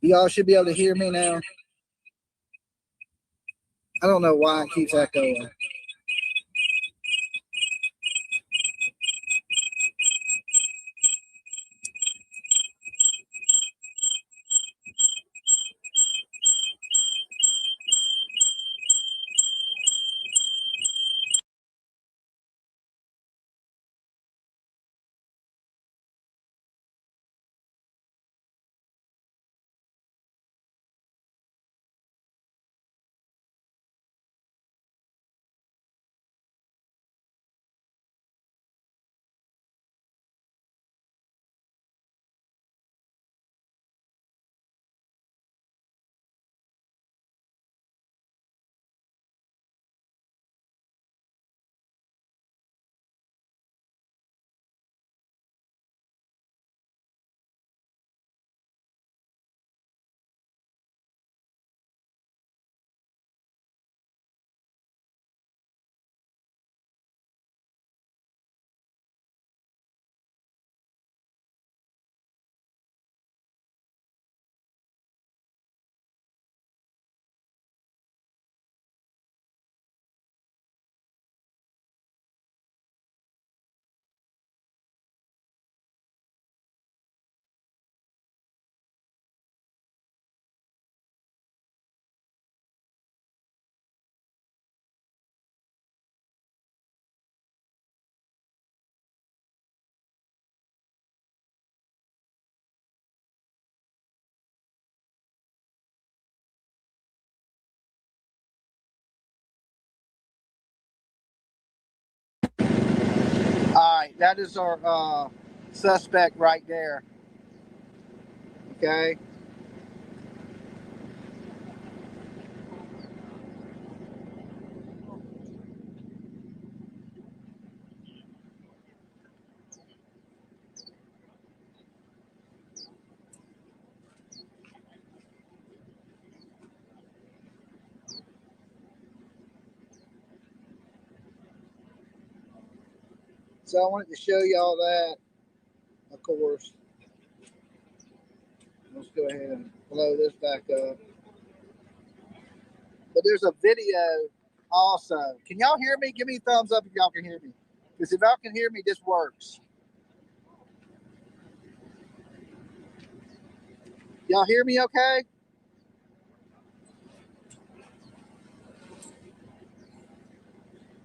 Y'all should be able to hear me now. I don't know why it keeps echoing. That is our suspect right there. Okay. So I wanted to show y'all that, of course. Let's go ahead and blow this back up. But there's a video also. Can y'all hear me? Give me a thumbs up if y'all can hear me. Because if y'all can hear me, this works. Y'all hear me okay?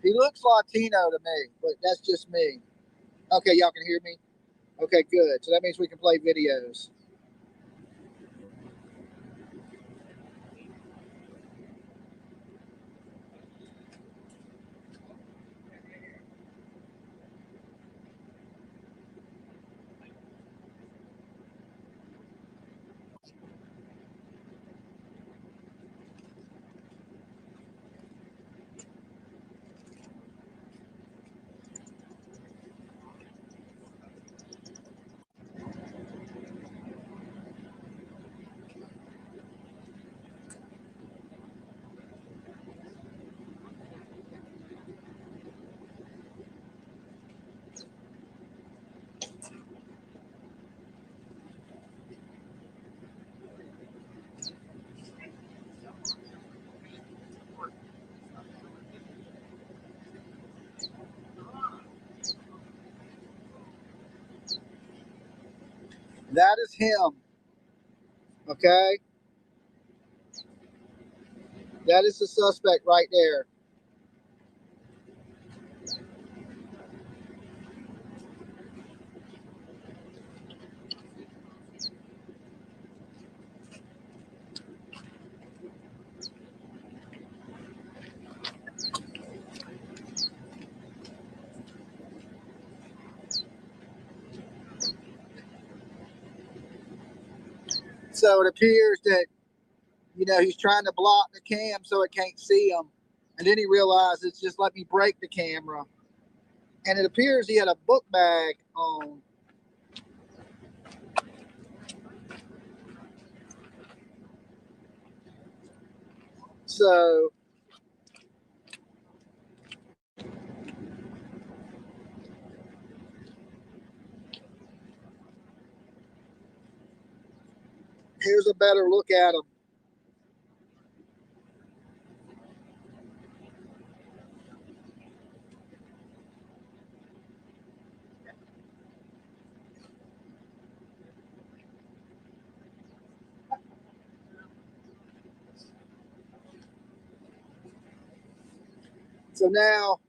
He looks Latino to me, but that's just me. Okay, y'all can hear me? Okay, good. So that means we can play videos. That is him. Okay? That is the suspect right there. So it appears that, he's trying to block the cam so it can't see him. And then he realizes, just let me break the camera. And it appears he had a book bag on. So here's a better look at him. So now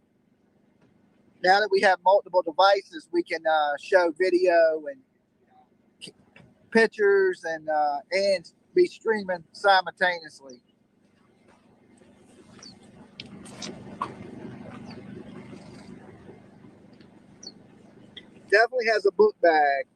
that we have multiple devices, we can show video and pictures and be streaming simultaneously. Definitely has a book bag.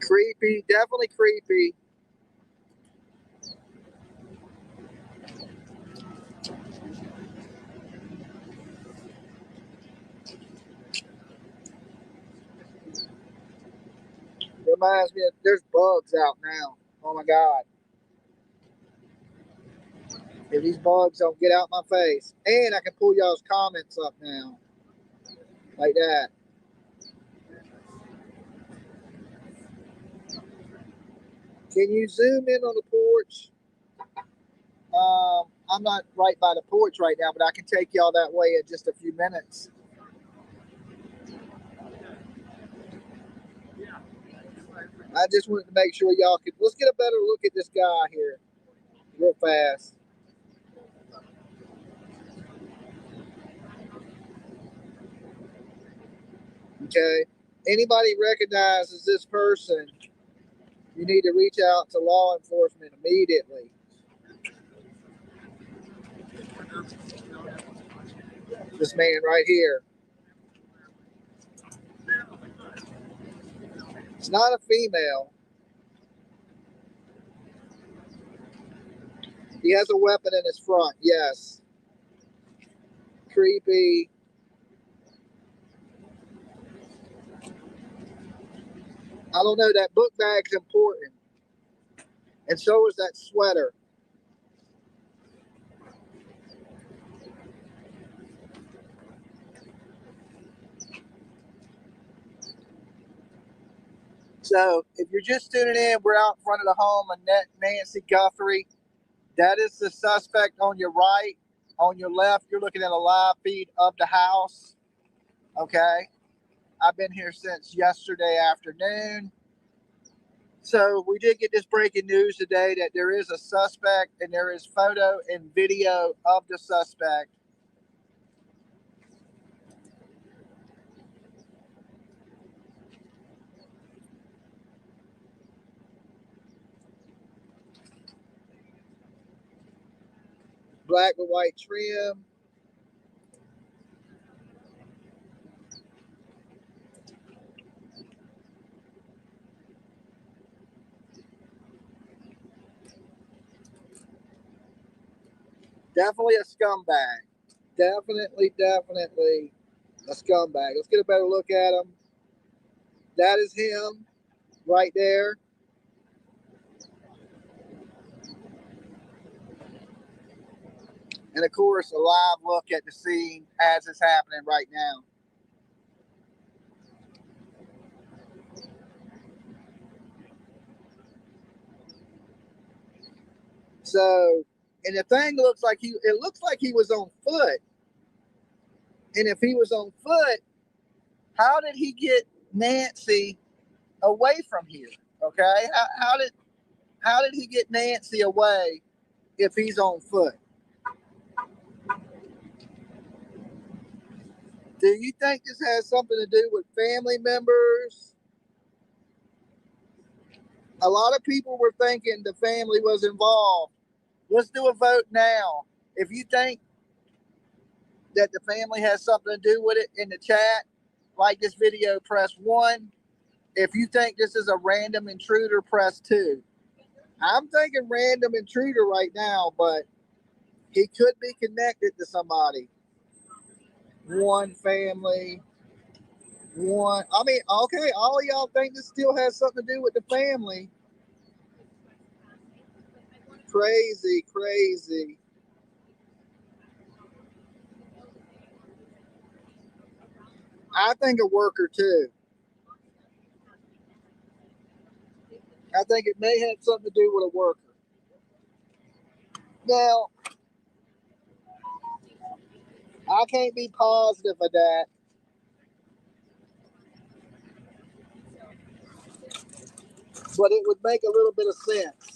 Creepy, definitely creepy. Reminds me of there's bugs out now. Oh my God. If these bugs don't get out my face. And I can pull y'all's comments up now. Like that. Can you zoom in on the porch? I'm not right by the porch right now, but I can take y'all that way in just a few minutes. I just wanted to make sure y'all could. Let's get a better look at this guy here real fast. Okay. Anybody recognizes this person, you need to reach out to law enforcement immediately. This man right here. It's not a female. He has a weapon in his front, yes. Creepy. I don't know, that book bag's important. And so is that sweater. So if you're just tuning in, we're out in front of the home of Nancy Guthrie. That is the suspect on your right. On your left, you're looking at a live feed of the house. Okay. I've been here since yesterday afternoon. So we did get this breaking news today that there is a suspect and there is photo and video of the suspect. Black with white trim. Definitely a scumbag. Definitely a scumbag. Let's get a better look at him. That is him right there. And of course, a live look at the scene as it's happening right now. So, and the thing looks like it looks like he was on foot. And if he was on foot, how did he get Nancy away from here? Okay, how did he get Nancy away if he's on foot? Do you think this has something to do with family members? A lot of people were thinking the family was involved. Let's do a vote now. If you think that the family has something to do with it, in the chat, like this video, press 1. If you think this is a random intruder, press 2. I'm thinking random intruder right now, but he could be connected to somebody. One family, one. I mean, okay, all of y'all think this still has something to do with the family. Crazy, crazy. I think a worker too. I think it may have something to do with a worker. Now, I can't be positive of that. But it would make a little bit of sense.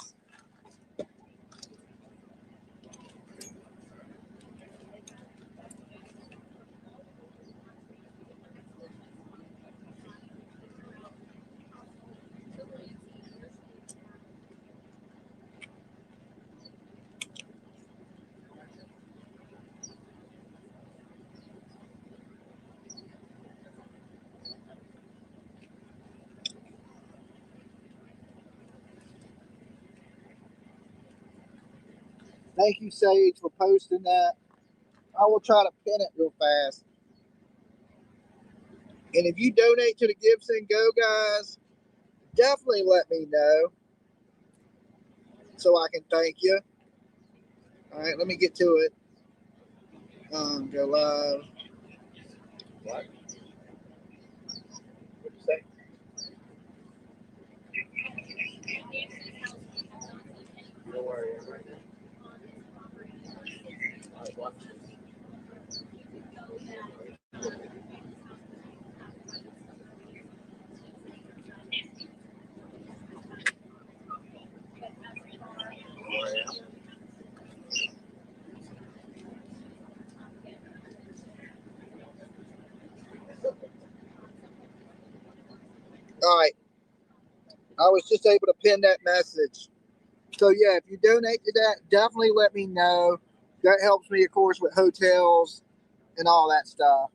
Thank you, Sage, for posting that. I will try to pin it real fast. And if you donate to the Gibson Go, guys, definitely let me know so I can thank you. All right, let me get to it. Go live. What? What'd you say? Don't worry, right now. All right, watch. All right. I was just able to pin that message. So yeah, if you donate to that, definitely let me know. That helps me, of course, with hotels and all that stuff.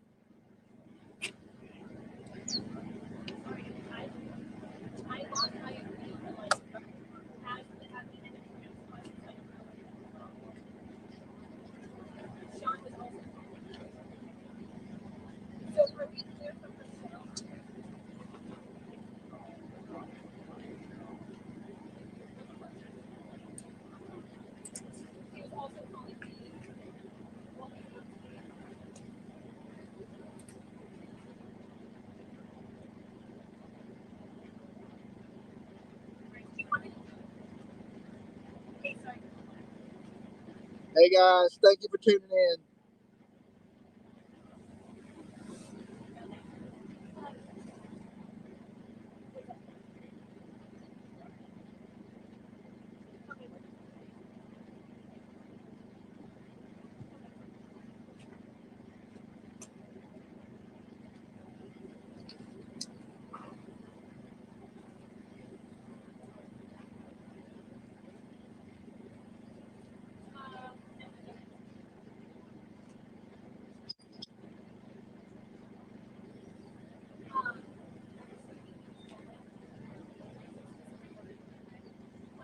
Hey guys, thank you for tuning in.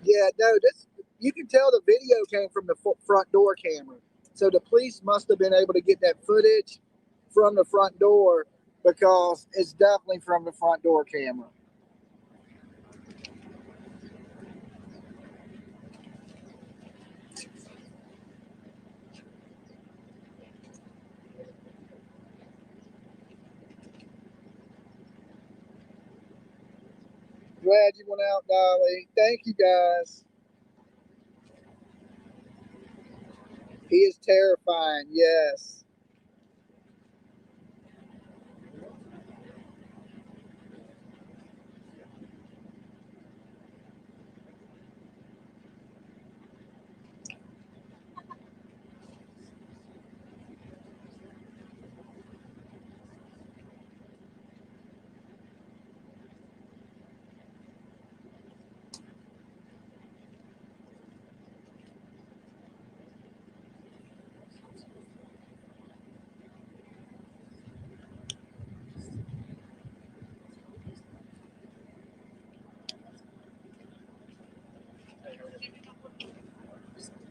Yeah, no, this you can tell the video came from the front door camera. So the police must have been able to get that footage from the front door because it's definitely from the front door camera. Glad you went out, Dolly. Thank you guys. He is terrifying, yes.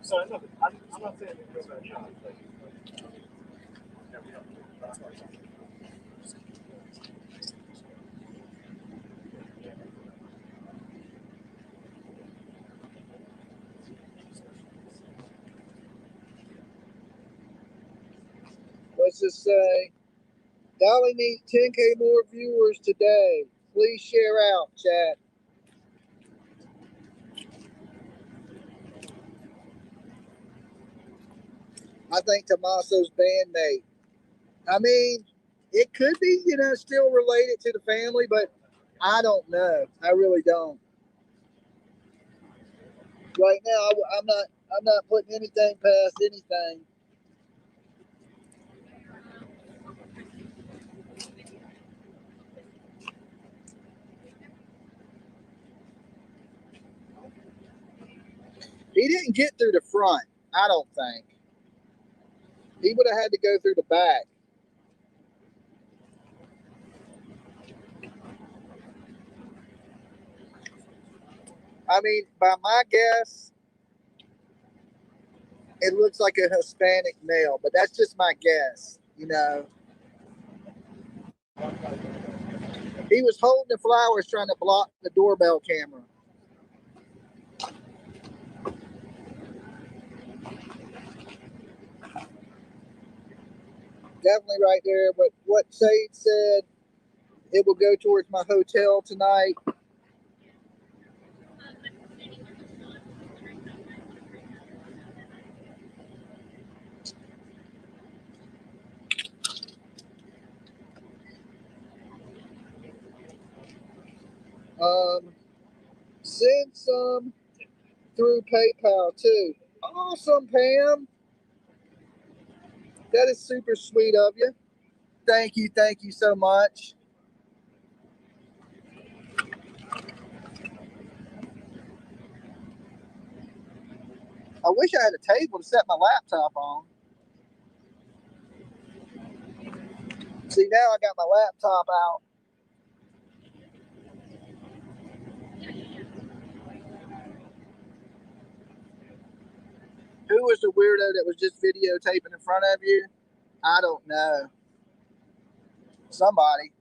So I'm not saying it goes that shot. Let's just say Dolly needs 10K more viewers today. Please share out, chat. I think Tommaso's bandmate. I mean, it could be, still related to the family, but I don't know. I really don't. Right now, I'm not putting anything past anything. He didn't get through the front, I don't think. He would have had to go through the back. I mean, by my guess, it looks like a Hispanic male, but that's just my guess, He was holding the flowers trying to block the doorbell camera. Definitely right there, but what Sage said, it will go towards my hotel tonight. Send some through PayPal too. Awesome, Pam. That is super sweet of you. Thank you so much. I wish I had a table to set my laptop on. See, now I got my laptop out. Who was the weirdo that was just videotaping in front of you? I don't know. Somebody.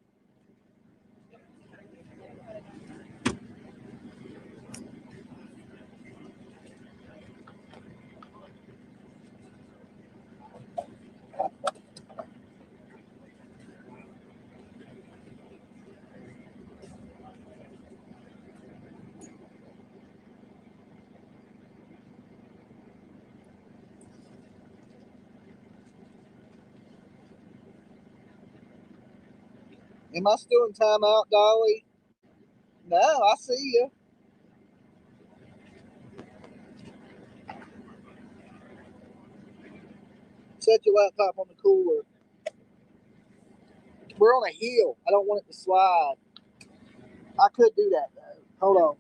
Am I still in timeout, Dolly? No, I see you. Set your laptop on the cooler. We're on a hill. I don't want it to slide. I could do that though. Hold on.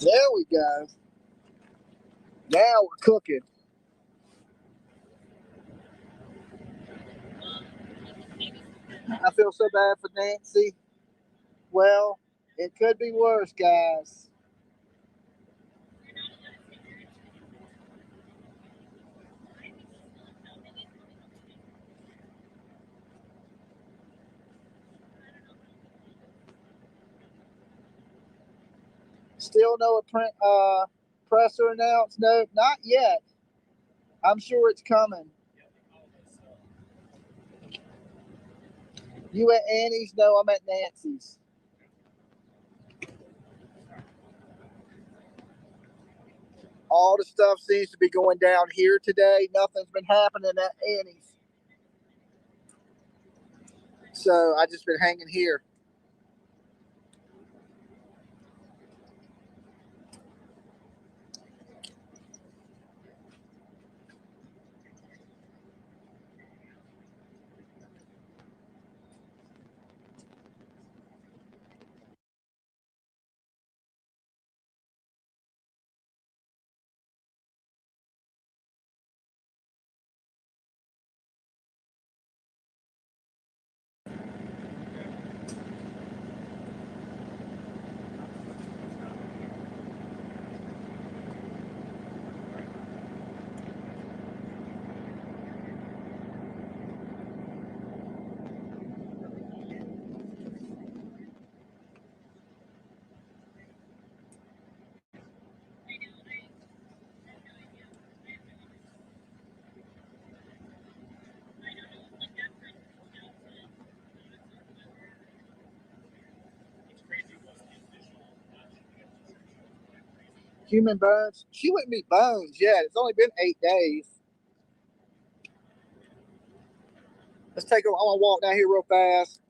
There we go. Now we're cooking. I feel so bad for Nancy. Well, it could be worse, guys. Still no presser announced? No, not yet. I'm sure it's coming. You at Annie's? No, I'm at Nancy's. All the stuff seems to be going down here today. Nothing's been happening at Annie's. So I just been hanging here. Human bones? She wouldn't be bones yet. It's only been 8 days. Let's take a. I'm gonna walk down here real fast.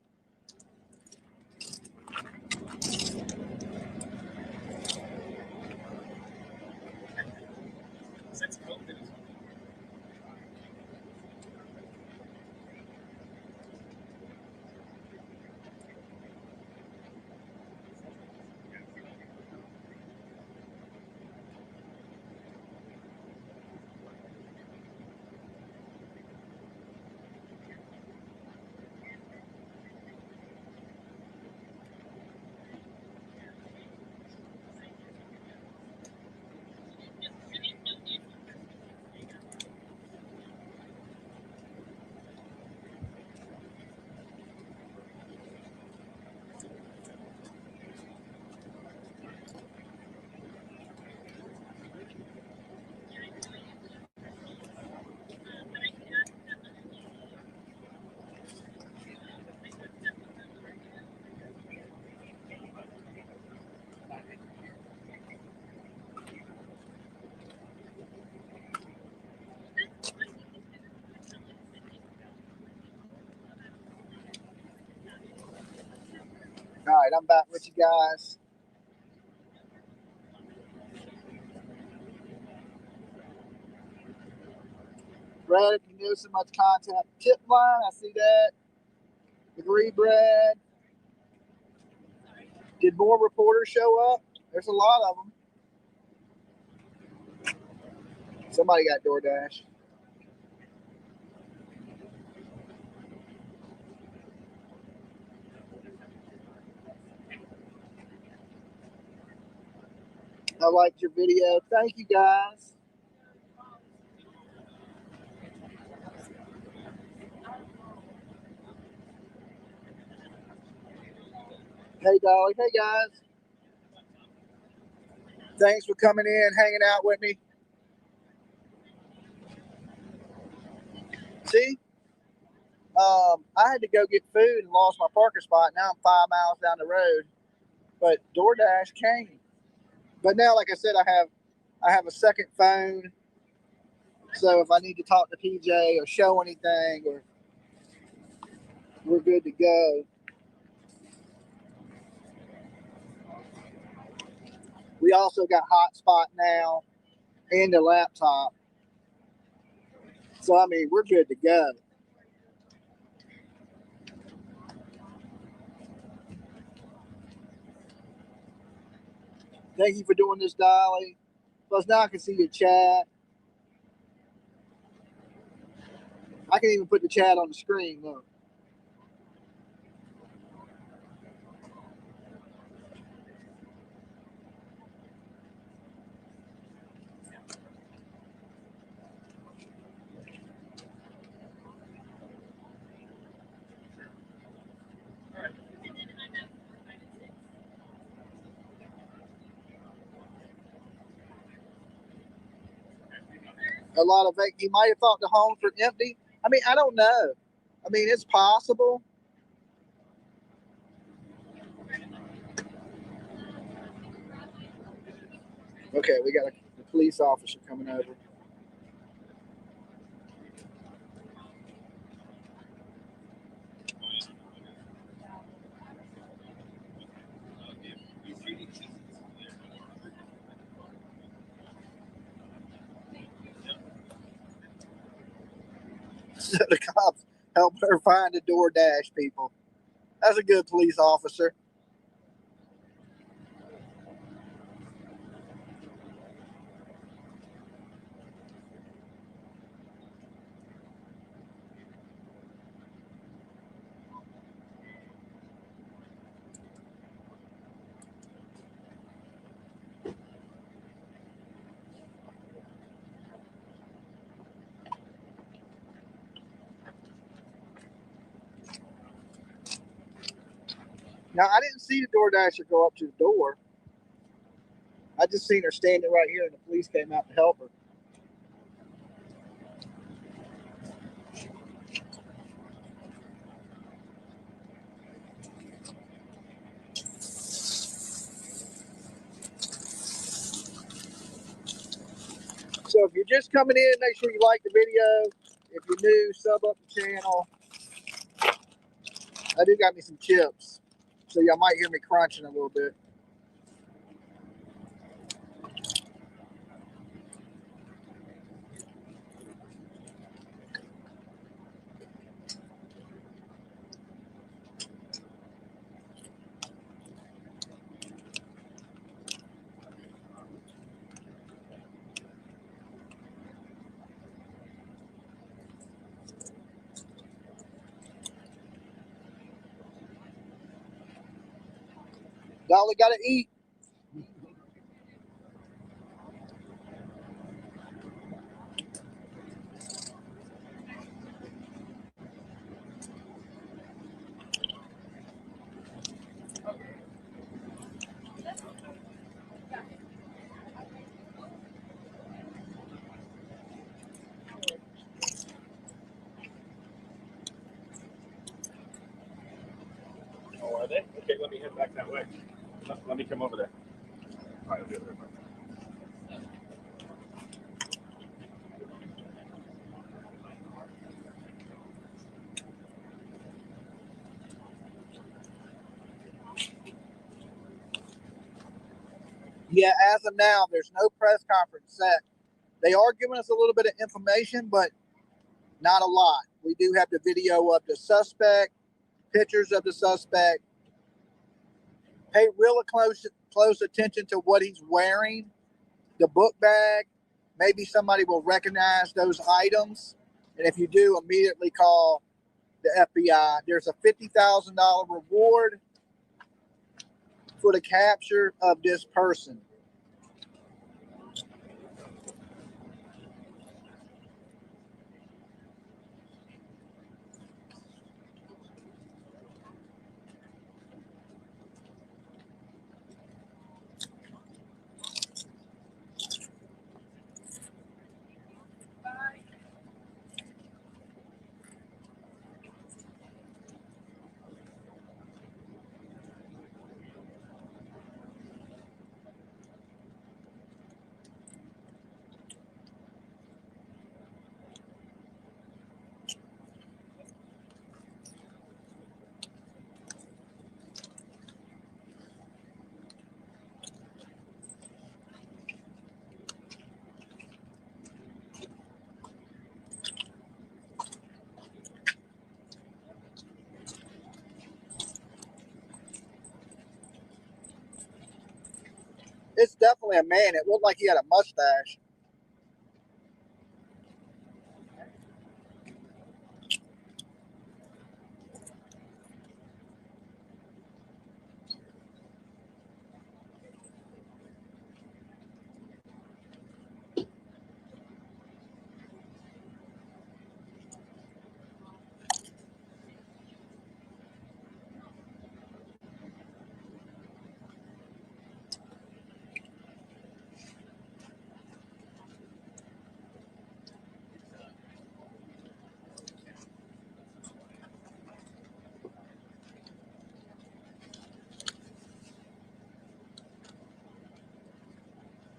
right, I'm back with you guys. Brad, if you know so much contact tip line, I see that. Agree, Brad. Did more reporters show up? There's a lot of them. Somebody got DoorDash. I liked your video. Thank you, guys. Hey, Dolly. Hey, guys. Thanks for coming in, hanging out with me. See? I had to go get food and lost my parking spot. Now I'm 5 miles down the road. But DoorDash came. But now, like I said, I have a second phone. So if I need to talk to PJ or show anything, or we're good to go. We also got hotspot now and a laptop. So I mean, we're good to go. Thank you for doing this, Dolly. Plus now I can see your chat. I can even put the chat on the screen. Look. A lot of he might have thought the homes were empty. I mean, I don't know. I mean, it's possible. Okay, we got a police officer coming over. So the cops help her find the DoorDash people. That's a good police officer. Now, I didn't see the DoorDasher go up to the door. I just seen her standing right here, and the police came out to help her. So if you're just coming in, make sure you like the video. If you're new, sub up the channel. I do got me some chips, so y'all might hear me crunching a little bit. Dolly got to eat. Oh, are they? Okay, let me head back that way. Let me come over there. All right, I'll be over there. Yeah, as of now, there's no press conference set. They are giving us a little bit of information, but not a lot. We do have the video of the suspect, pictures of the suspect. Pay real close attention to what he's wearing, the book bag. Maybe somebody will recognize those items. And if you do, immediately call the FBI. There's a $50,000 reward for the capture of this person. It's definitely a man. It looked like he had a mustache.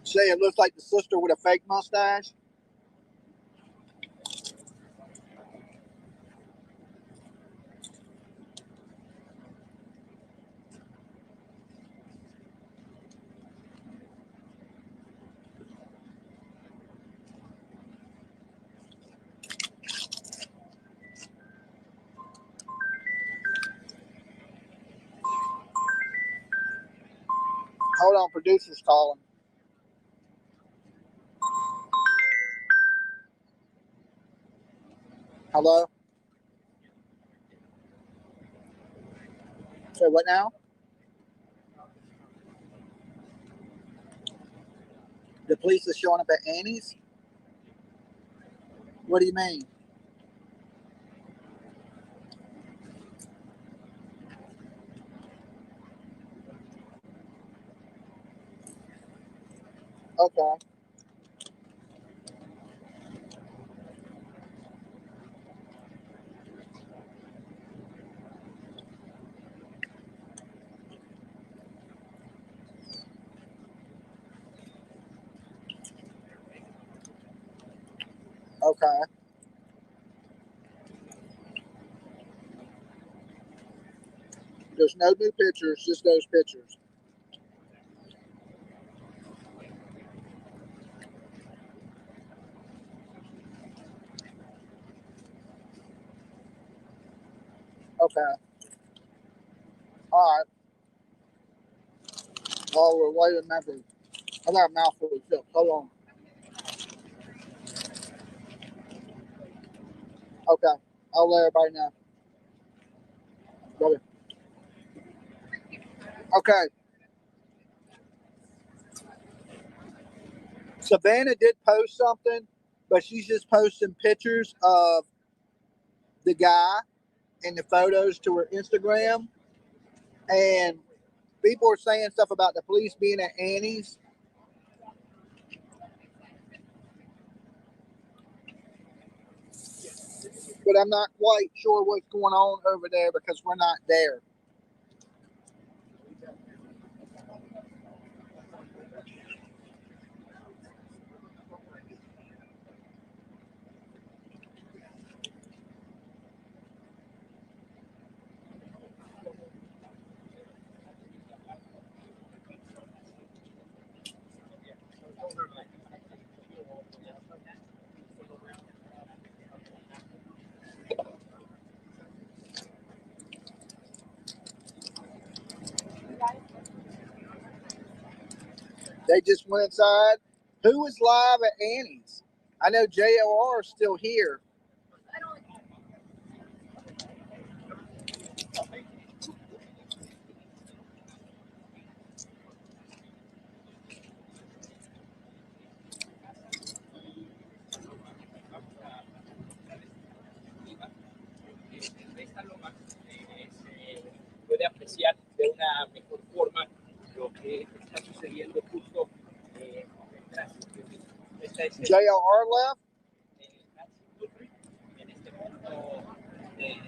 Say it looks like the sister with a fake mustache. Hold on, producer's calling. Hello? Say what now? The police are showing up at Annie's? What do you mean? Okay. Okay. There's no new pictures, just those pictures. Okay. All right. Oh, we're waiting a minute. I got a mouthful of chips. Hold on. Okay. I'll let everybody know. Love it. Okay. Savannah did post something, but she's just posting pictures of the guy and the photos to her Instagram. And people are saying stuff about the police being at Annie's. But I'm not quite sure what's going on over there because we're not there. They just went inside. Who was live at Annie's? I know JOR is still here. Puede apreciar de una mejor forma lo que está sucediendo justo detrás. Esta es JOR left? Nancy Guthrie, en este punto de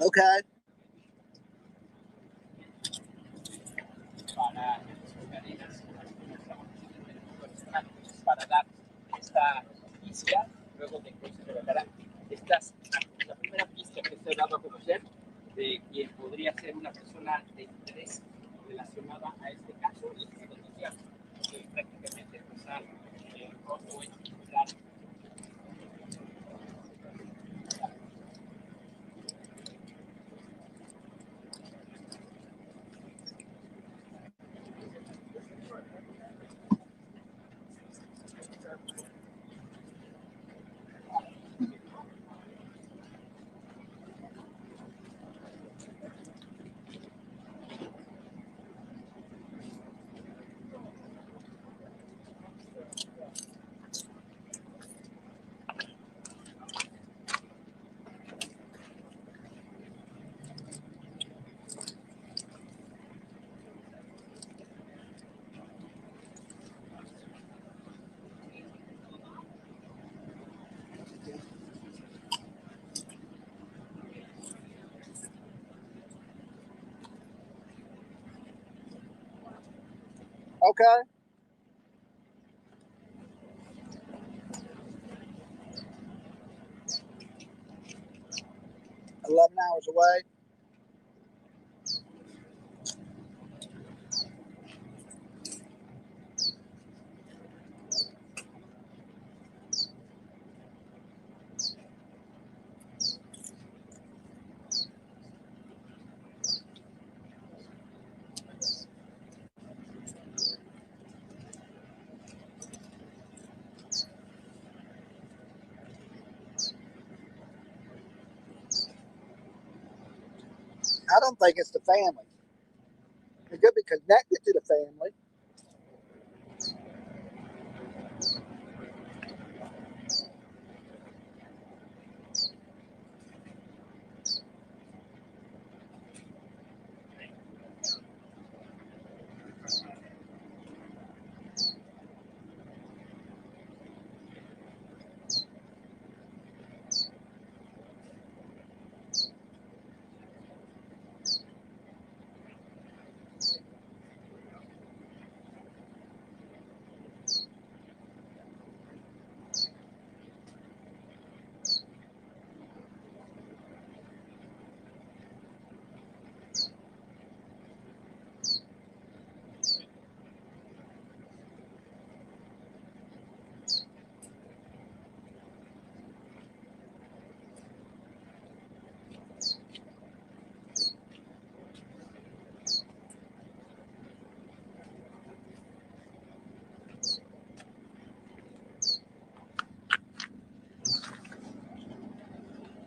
Okay. para dar esta noticia, luego de que se revelará la primera pista que se ha dado a conocer de quien podría ser una persona de interés relacionada a este caso y esta noticia que prácticamente pues, ha roto en titular. Okay. $11 away. I don't think it's the family. It could be connected to the family.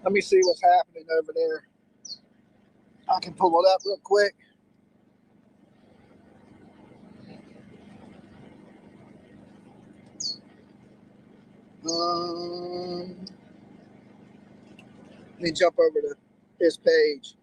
Let me see what's happening over there. I can pull it up real quick. Let me jump over to his page.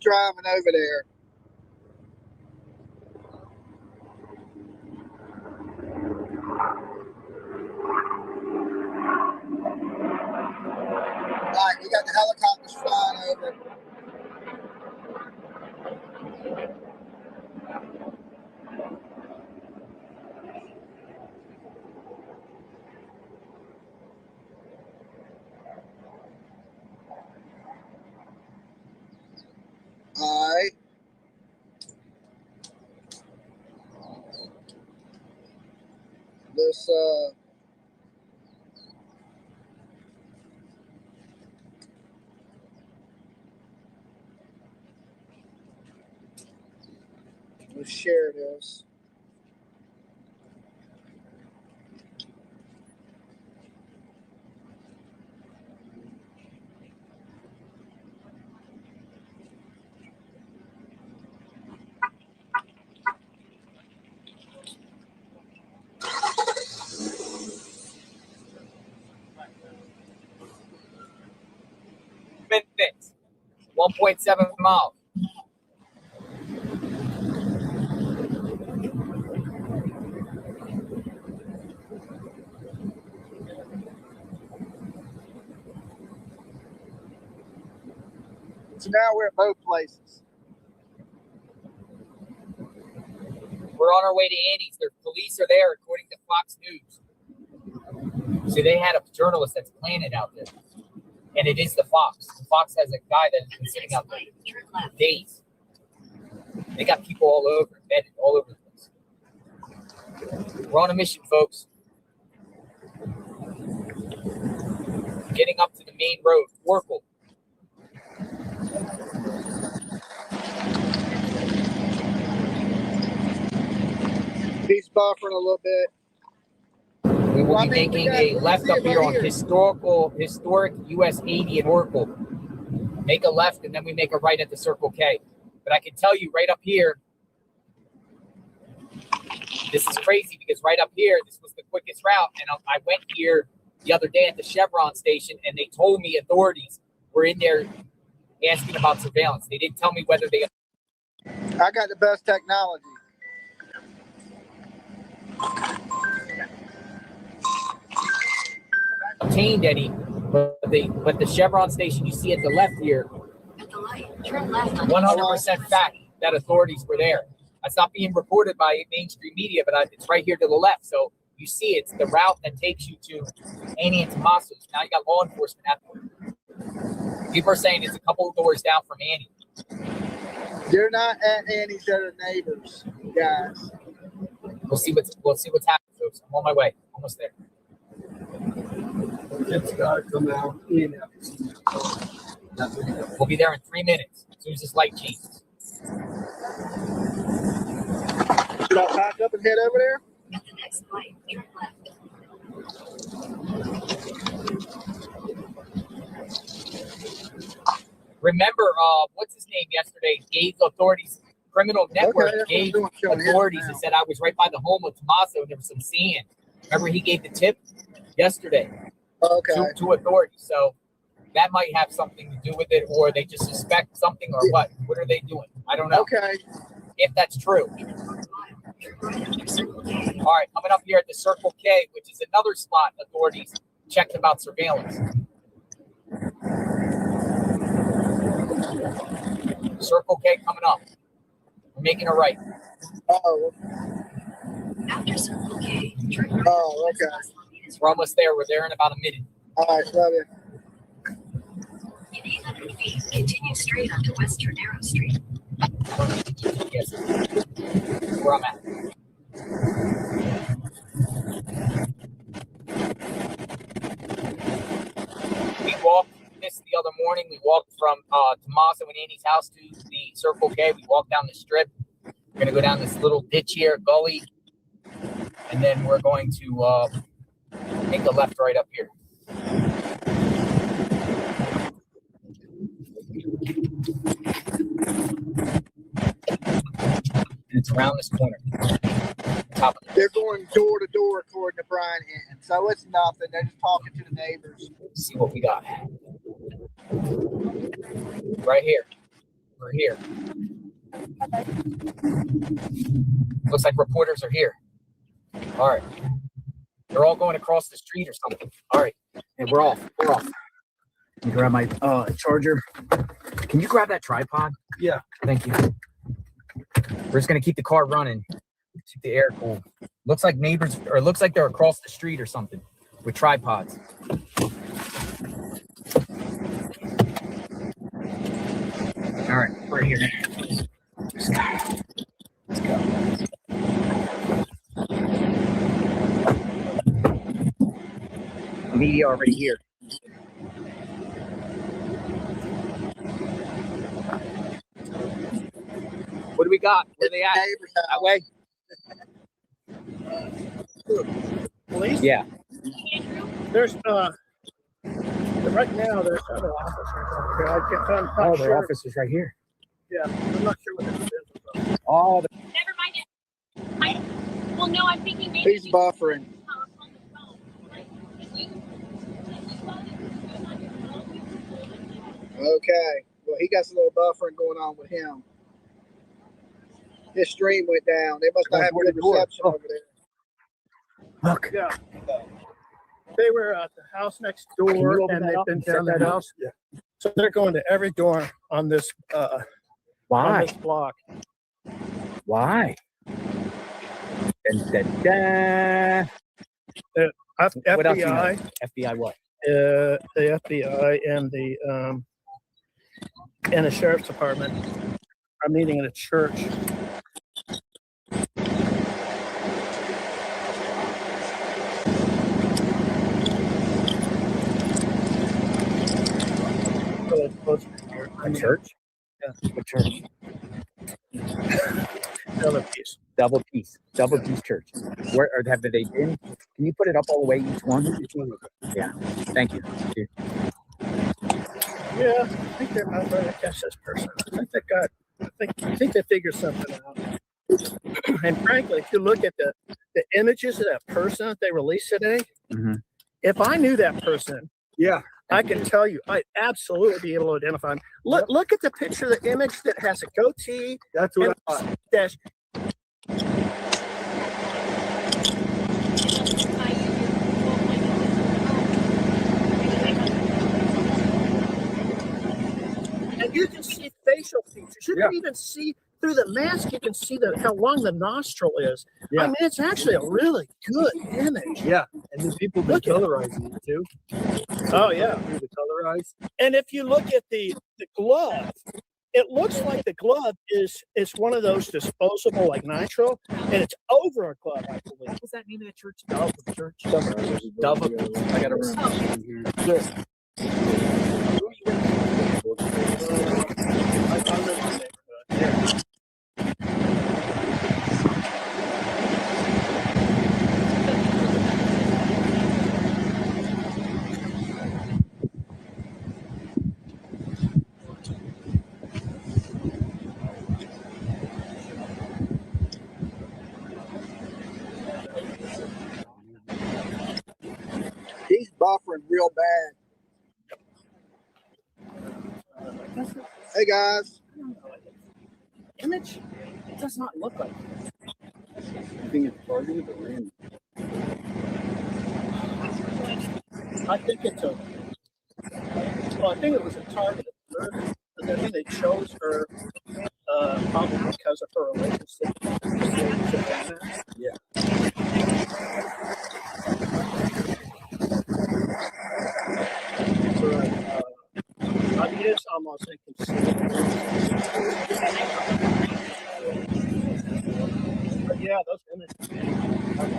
driving over there. All right, we got the helicopters flying over. All right. Let's share this. Minutes, 1.7 miles. So now we're at both places. We're on our way to Annie's. The police are there, according to Fox News. So they had a journalist that's planted out there. And it is the Fox. The Fox has a guy that's been sitting out there for days. They got people all over, embedded all over the place. We're on a mission, folks. Getting up to the main road, Oracle. He's buffering a little bit. We will be making a left up here on historic US 80 in Oracle. Make a left and then we make a right at the Circle K. But I can tell you right up here, this is crazy because right up here, this was the quickest route. And I went here the other day at the Chevron station and they told me authorities were in there asking about surveillance. They didn't tell me whether they... I got the best technology. Obtained any, but the Chevron station you see at the left here, 100% fact that authorities were there. That's not being reported by mainstream media, but it's right here to the left. So you see it's the route that takes you to Annie and Tomaso's. Now you got law enforcement at them. People are saying it's a couple of doors down from Annie. They're not at Annie's, they're neighbors, guys. We'll see what's happening, folks. I'm on my way. Almost there. It's got to come out in. We'll be there in 3 minutes as soon as this light changes. Should I pack up and head over there? At the next light, turn left. Remember, what's his name yesterday? Gave authorities, criminal network gave authorities and said I was right by the home of Tommaso and there was some sand. Remember he gave the tip yesterday to authorities. So that might have something to do with it, or they just suspect something, or what? What are they doing? I don't know. Okay. If that's true. All right, coming up here at the Circle K, which is another spot authorities checked about surveillance. Circle K coming up. We're making a right. After Circle K, turn right. Oh, okay. We're almost there. We're there in about a minute. All right, love you. In 800 feet, continue straight onto Western Arrow Street. Yes, where I'm at. We walked this the other morning. We walked from Tommaso and Annie's house to the Circle K. We walked down the strip. We're going to go down this little ditch here, gully, and then we're going to make a left right up here. And it's around this corner. They're going door to door according to Brian Hinton. So it's nothing. They're just talking to the neighbors. Let's see what we got. Right here. are here. Looks like reporters are here. All right. They're all going across the street or something. All right. And we're off. We're off. Let me grab my charger. Can you grab that tripod? Yeah. Thank you. We're just going to keep the car running. Keep the air cool. Looks like neighbors, or it looks like they're across the street or something with tripods. All right, we're here. Let's go. Let's go. Media already here. What do we got? Where they at? That way? Police? Yeah. There's right now there's other officers over here. I'm not Oh, sure. their office is right here. Yeah, I'm not sure what this is. Oh, Never mind it. Well, no, I'm thinking maybe He's buffering. on the phone. Like, if you Okay. Well, he got a little buffering going on with him. His stream went down. They must not have good reception over there. look. Yeah. They were at the house next door, and they've been down the house. Yeah. So they're going to every door on this on Why? this block. Why? Dun, dun, dun. What else you know? FBI, FBI what? the FBI and the sheriff's department are meeting at a church. A church? Yeah. What church? Another piece. Double Peace Church. Where or have they been? Can you put it up all the way each one? Yeah. Thank you. Yeah, I think they're not going to catch this person. I think they figured something out. And frankly, if you look at the images of that person that they released today, if I knew that person, Yeah. I can tell you, I'd absolutely be able to identify him. Look at the picture, the image that has a goatee. That's what and I thought. dash. And you can see facial features. You can even see through the mask. You can see how long the nostril is. Yeah. I mean, it's actually a really good image. Yeah. And then people been Look at it. colorizing it too. Oh yeah. Through the colorized. And if you look at the glove, it looks like the glove is one of those disposable like nitro, and it's over a glove, I believe. What was that name of the church? Double Church. Double. I got to. I live in the neighborhood. He's buffering real bad. Hey guys. Image? It does not look like it. I think it's targeted or random. I think it's well, I think it was a target at first, but then they chose her probably because of her relationship. Yeah. I mean, it's almost inconceivable. But yeah, those images,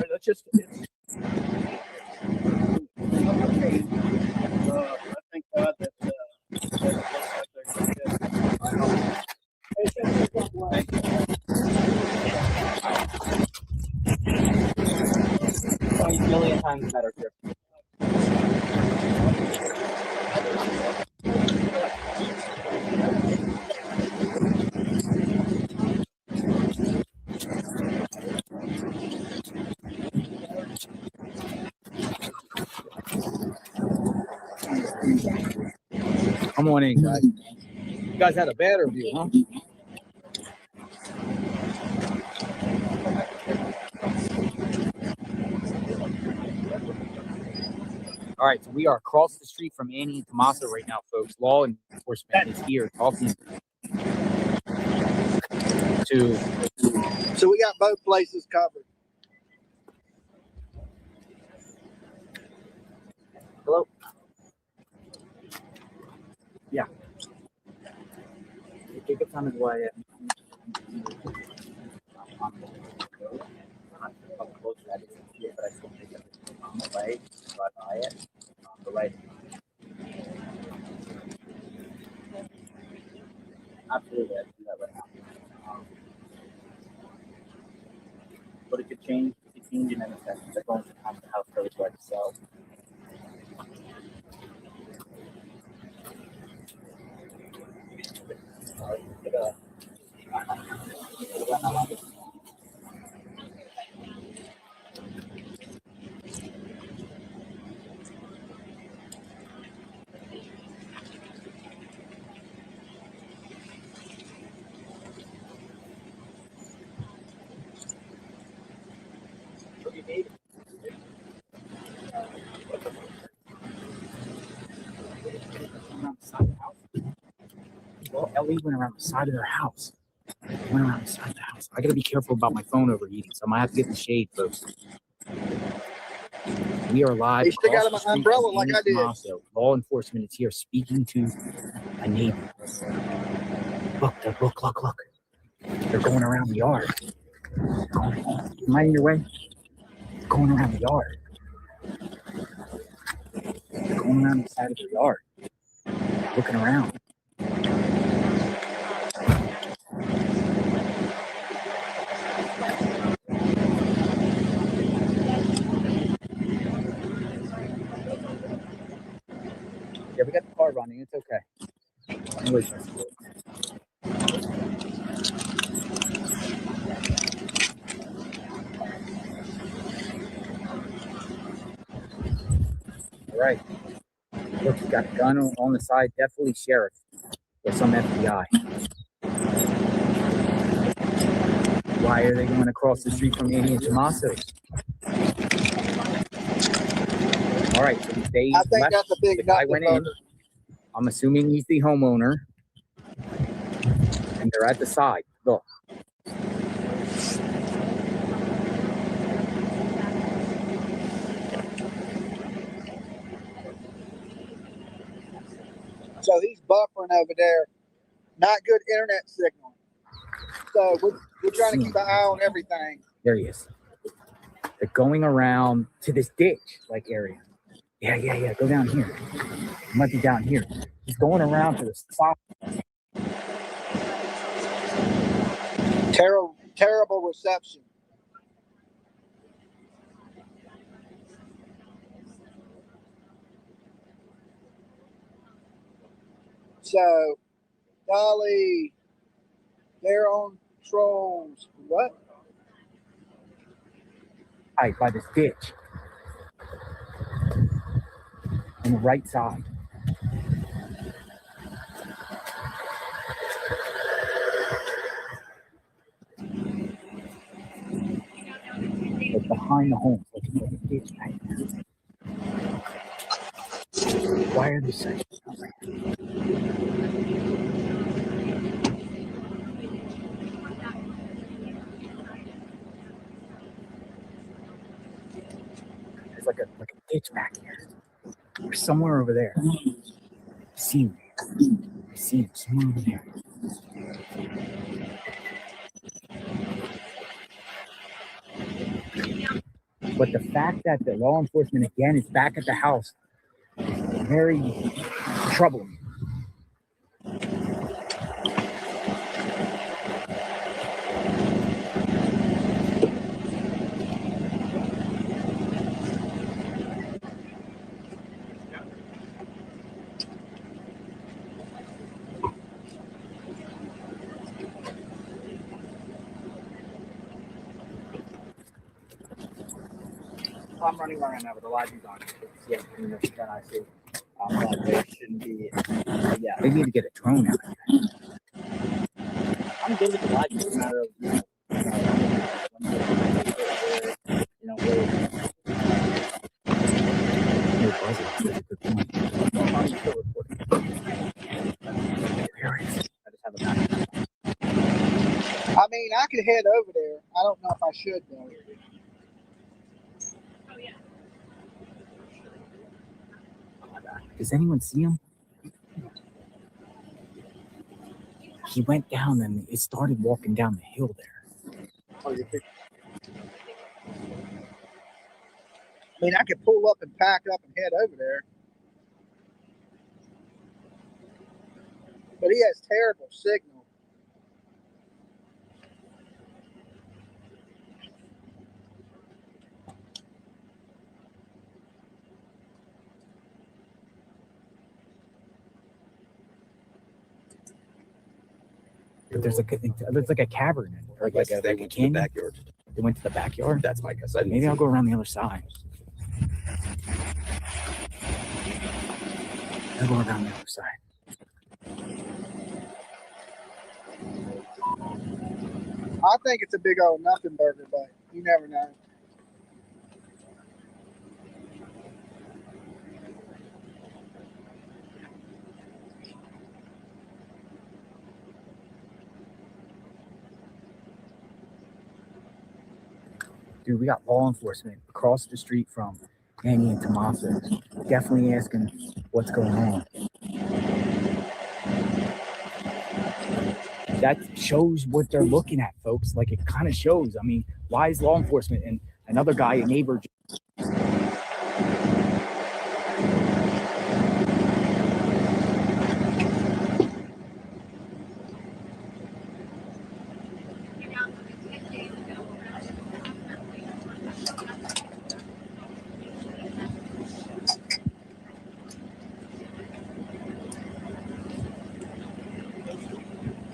that's just it's. I thank God that it looks like they're going to get. $20 million times better, sir. Come on in, guys. You guys had a better view, huh? All right, so we are across the street from Annie and Tommaso right now, folks. Law enforcement is here talking to. So we got both places covered. Hello? Yeah. Take a time to go ahead. Absolutely, I do that right now. But it could change. It could change in any second. They're going to come to the house really quick. So. Around the side of the house. Well, Ellie went around the side of their house. Went around the side of the house. I gotta be careful about my phone overheating, so I might have to get in the shade, folks. We are live. They still got an umbrella like I did. Tommaso. Law enforcement is here speaking to a neighbor. Look. They're going around the yard. Am I in your way? Going around the yard. They're going around the side of the yard. Looking around. Yeah, we got the car running. It's okay. Anyways, all right. Look, you got a gun on the side. Definitely sheriff or some FBI. Why are they going across the street from Annie and Tommaso? All right, so they I think left. that's a big The guy went in. I'm assuming he's the homeowner. And they're at the side. Look. So he's buffering over there. Not good internet signal. So we're trying to keep an eye on everything. There he is. They're going around to this ditch like area. Yeah. Go down here. It might be down here. He's going around to the spot. Terrible reception. So, Dolly, they're on trolls. What? Right by this ditch. On the right side. But behind the home. Like a ditch back there. Why are they such? There's like a ditch back here. Or somewhere over there. I see him somewhere over there. But the fact that the law enforcement again is back at the house is very troubling. I'm running around now with the light on. Yeah, then I see. thought there shouldn't be. Yeah, They need to get a drone out. I'm good with the light. It's just a matter of really. No buzzer. That's a good point. I'm still recording. I just have a back. I mean, I could head over there. I don't know if I should though. Does anyone see him? He went down and it started walking down the hill there. I mean, I could pull up and pack up and head over there. But he has terrible signal. But there's like a cavern, or like a canyon. Backyard. They went to the backyard. That's my guess. Maybe I'll go around the other side. I'll go around the other side. I think it's a big old nothing burger, but you never know. Dude, we got law enforcement across the street from Annie and Tommaso. Definitely asking what's going on. That shows what they're looking at, folks. Like, it kind of shows. I mean, why is law enforcement and another guy, a neighbor,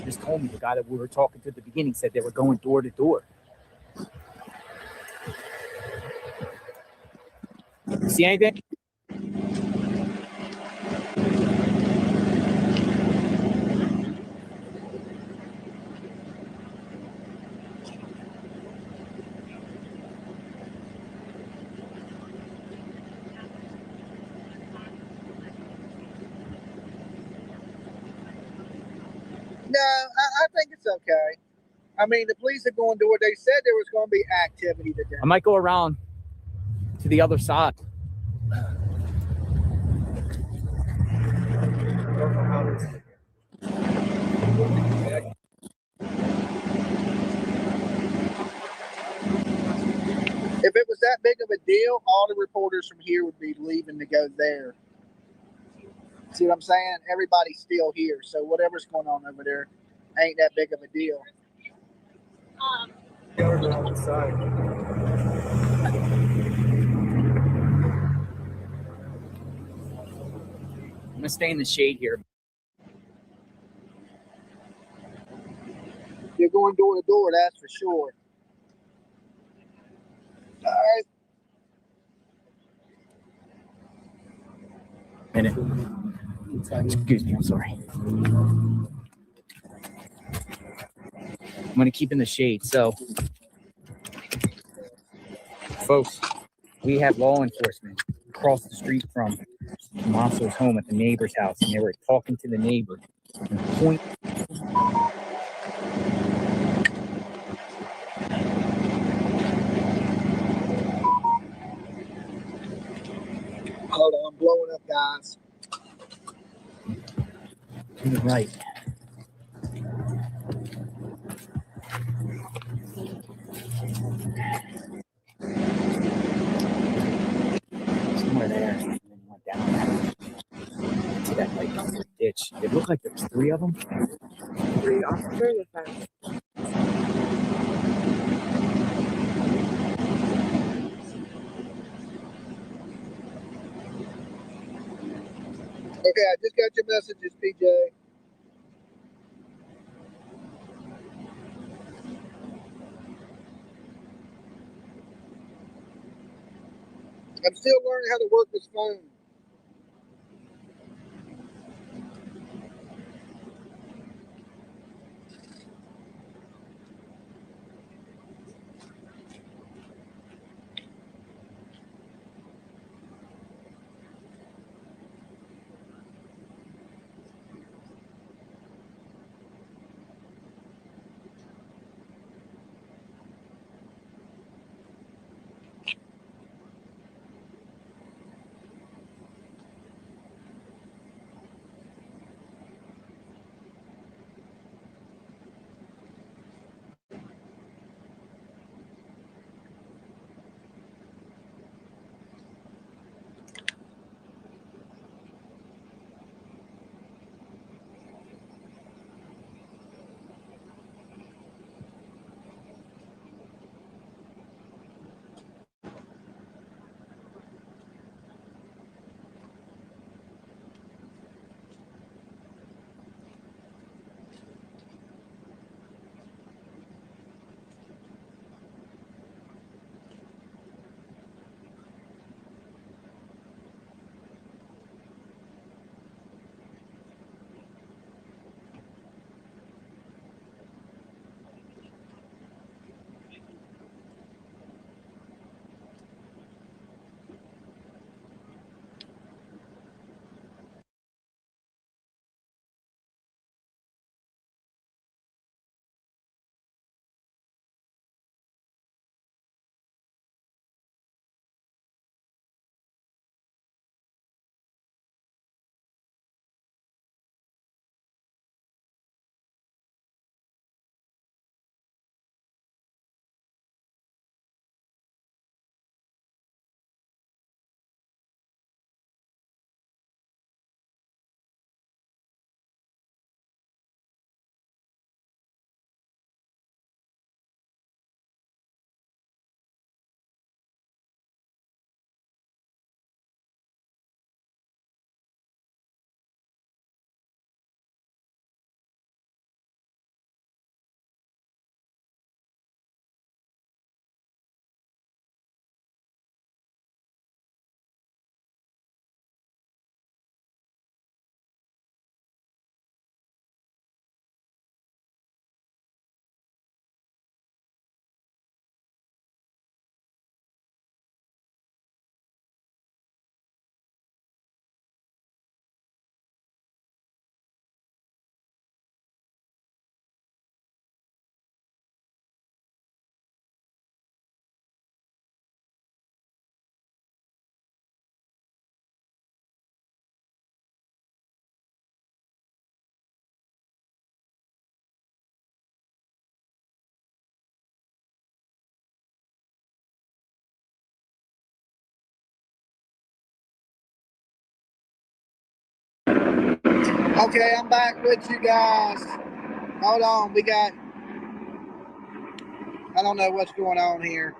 just told me, the guy that we were talking to at the beginning said they were going door to door. You see anything? No, I think it's okay. I mean, the police are going to do what they said there was going to be activity today. I might go around to the other side. If it was that big of a deal, all the reporters from here would be leaving to go there. See what I'm saying? Everybody's still here, so whatever's going on over there ain't that big of a deal. I'm gonna stay in the shade here. You're going door to door, that's for sure. All right. Minute. Excuse me, I'm sorry. I'm gonna keep in the shade. So, folks, we have law enforcement across the street from Tommaso's home at the neighbor's house, and they were talking to the neighbor and point. Hold on, I'm blowing up, guys. To the right. Somewhere there. And then went down to that like ditch. It looked like there was 3 of them. 3 officers or 5? Okay, I just got your messages, PJ. I'm still learning how to work this phone. Okay, I'm back with you guys. Hold on, I don't know what's going on here.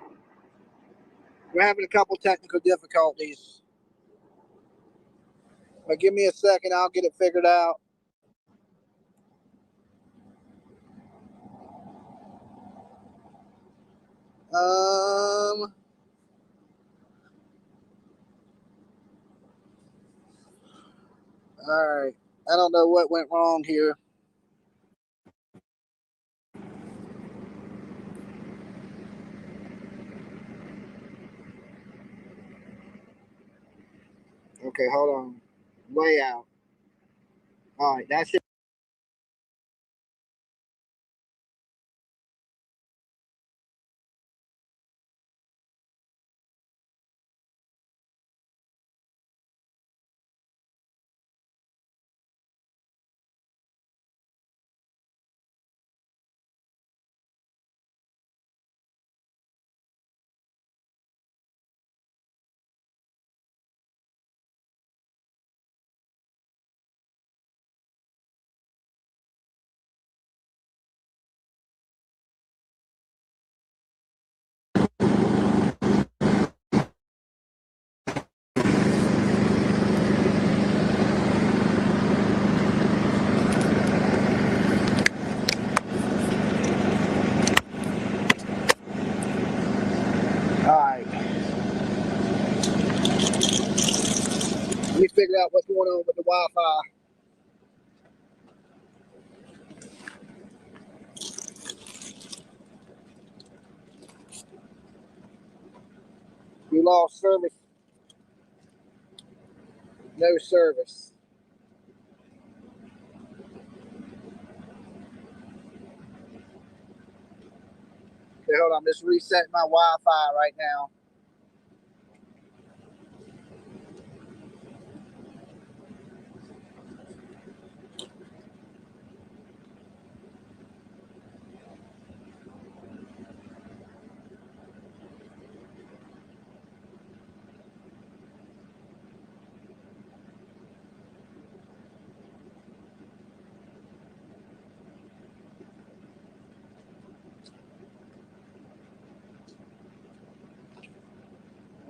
We're having a couple technical difficulties. But give me a second, I'll get it figured out. All right. I don't know what went wrong here. Okay, hold on. Way out. All right, that's it. All right. We figured out what's going on with the Wi-Fi. We lost service. No service. Okay, hold on. I'm just resetting my Wi-Fi right now.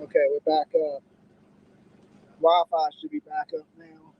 Okay, we're back up. Wi-Fi should be back up now.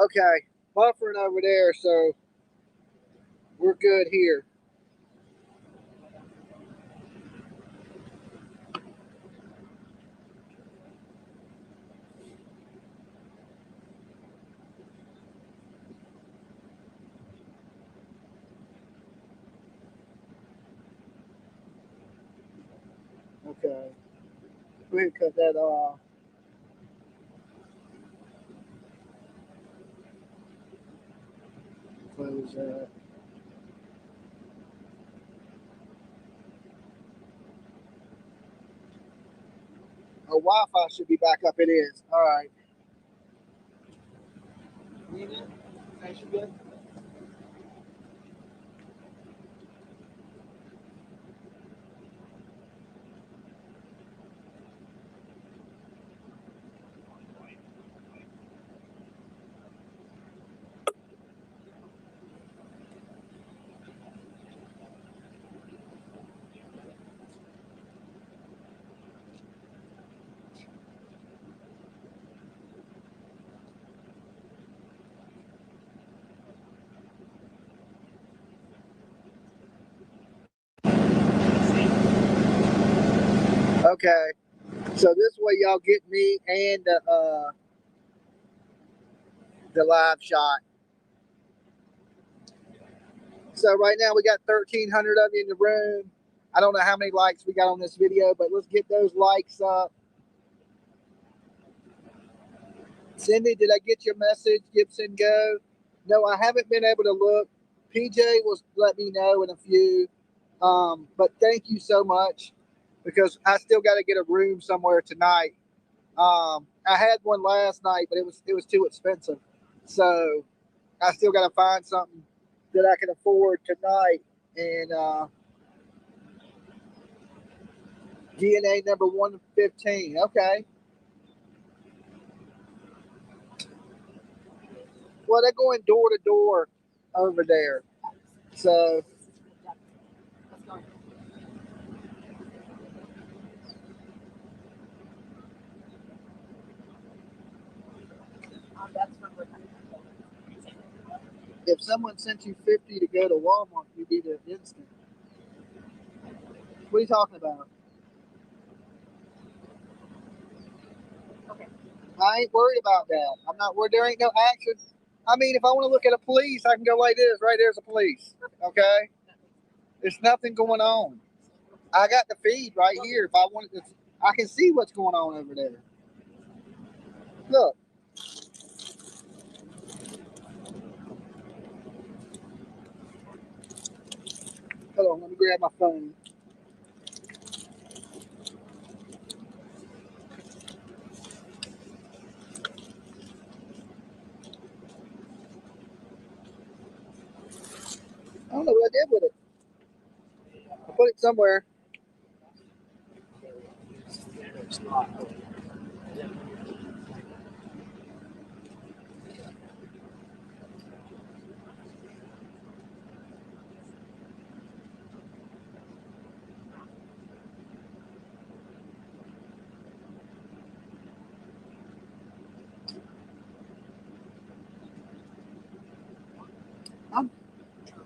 Okay, buffering over there, so we're good here. Okay, go ahead and cut that off. Close that. Oh, Wi-Fi should be back up. It is. All right. Okay. So this way y'all get me and the live shot. So right now we got 1,300 of you in the room. I don't know how many likes we got on this video, but let's get those likes up. Cindy, did I get your message? Gibson, go. No, I haven't been able to look. PJ will let me know in a few. But thank you so much, because I still got to get a room somewhere tonight. I had one last night, but it was too expensive. So I still got to find something that I can afford tonight. And DNA number 115. Okay. Well, they're going door to door over there. So if someone sent you 50 to go to Walmart, you need an instant. What are you talking about? Okay. I ain't worried about that. I'm not worried. There ain't no action. I mean, if I want to look at a police, I can go like this. Right there's a police. Okay? There's nothing going on. I got the feed right here. If I wanted to, I can see what's going on over there. Look. Hold on, let me grab my phone. I don't know what I did with it. I put it somewhere.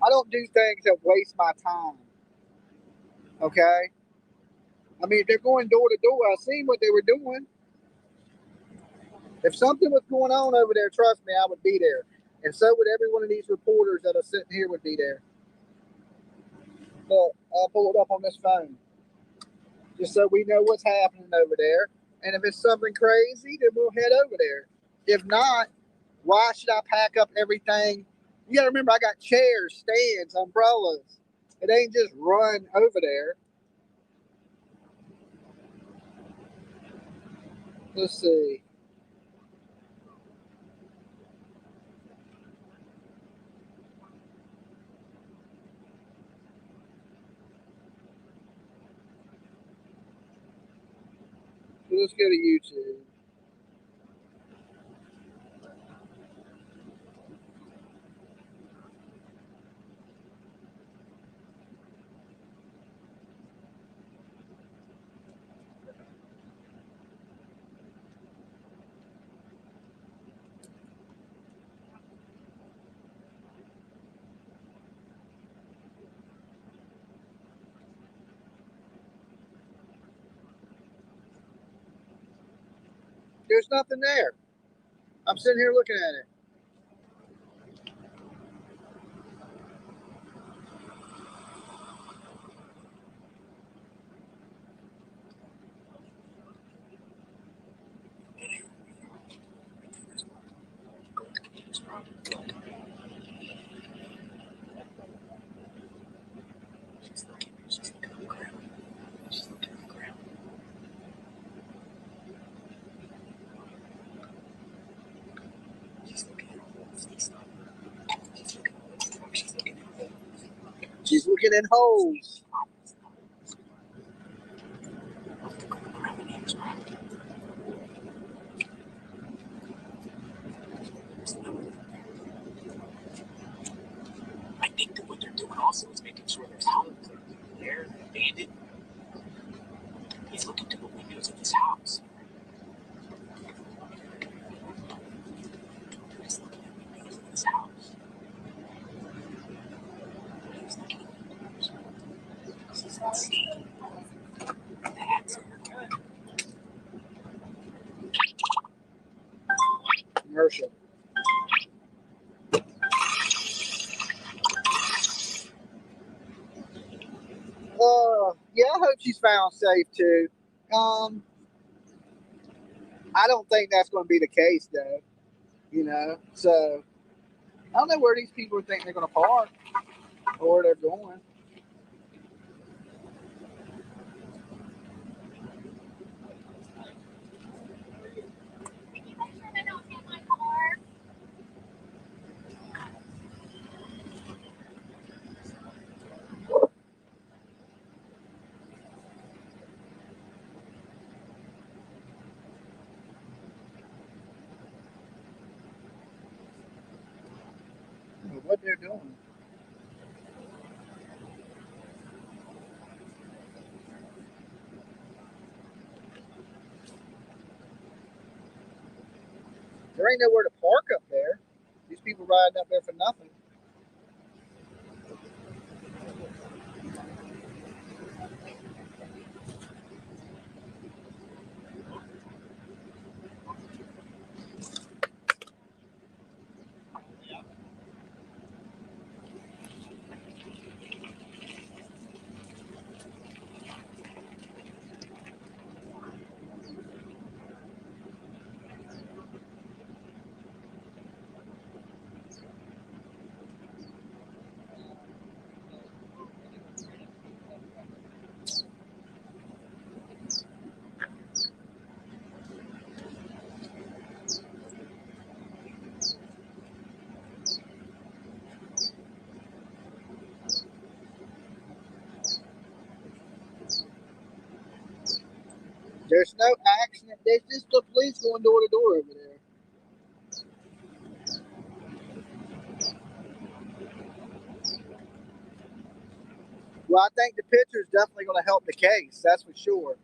I don't do things that waste my time. Okay? I mean, if they're going door to door, I seen what they were doing. If something was going on over there, trust me, I would be there. And so would every one of these reporters that are sitting here would be there. Look, I'll pull it up on this phone. Just so we know what's happening over there. And if it's something crazy, then we'll head over there. If not, why should I pack up everything? You gotta remember, I got chairs, stands, umbrellas. It ain't just run over there. Let's see. Let's go to YouTube. There's nothing there. I'm sitting here looking at it. She's looking in holes. I think that what they're doing also is making sure there's houses there abandoned. He's looking through the windows of this house. He's looking at the windows of this house. He's looking at the windows. He's not seeing that. Commercial. Yeah, I hope she's found safe too. I don't think that's going to be the case though. You know, so I don't know where these people think they're going to park or where they're going. What they're doing. There ain't nowhere to park up there. These people riding up there for nothing. There's no accident. There's just the police going door to door over there. Well, I think the picture is definitely going to help the case. That's for sure.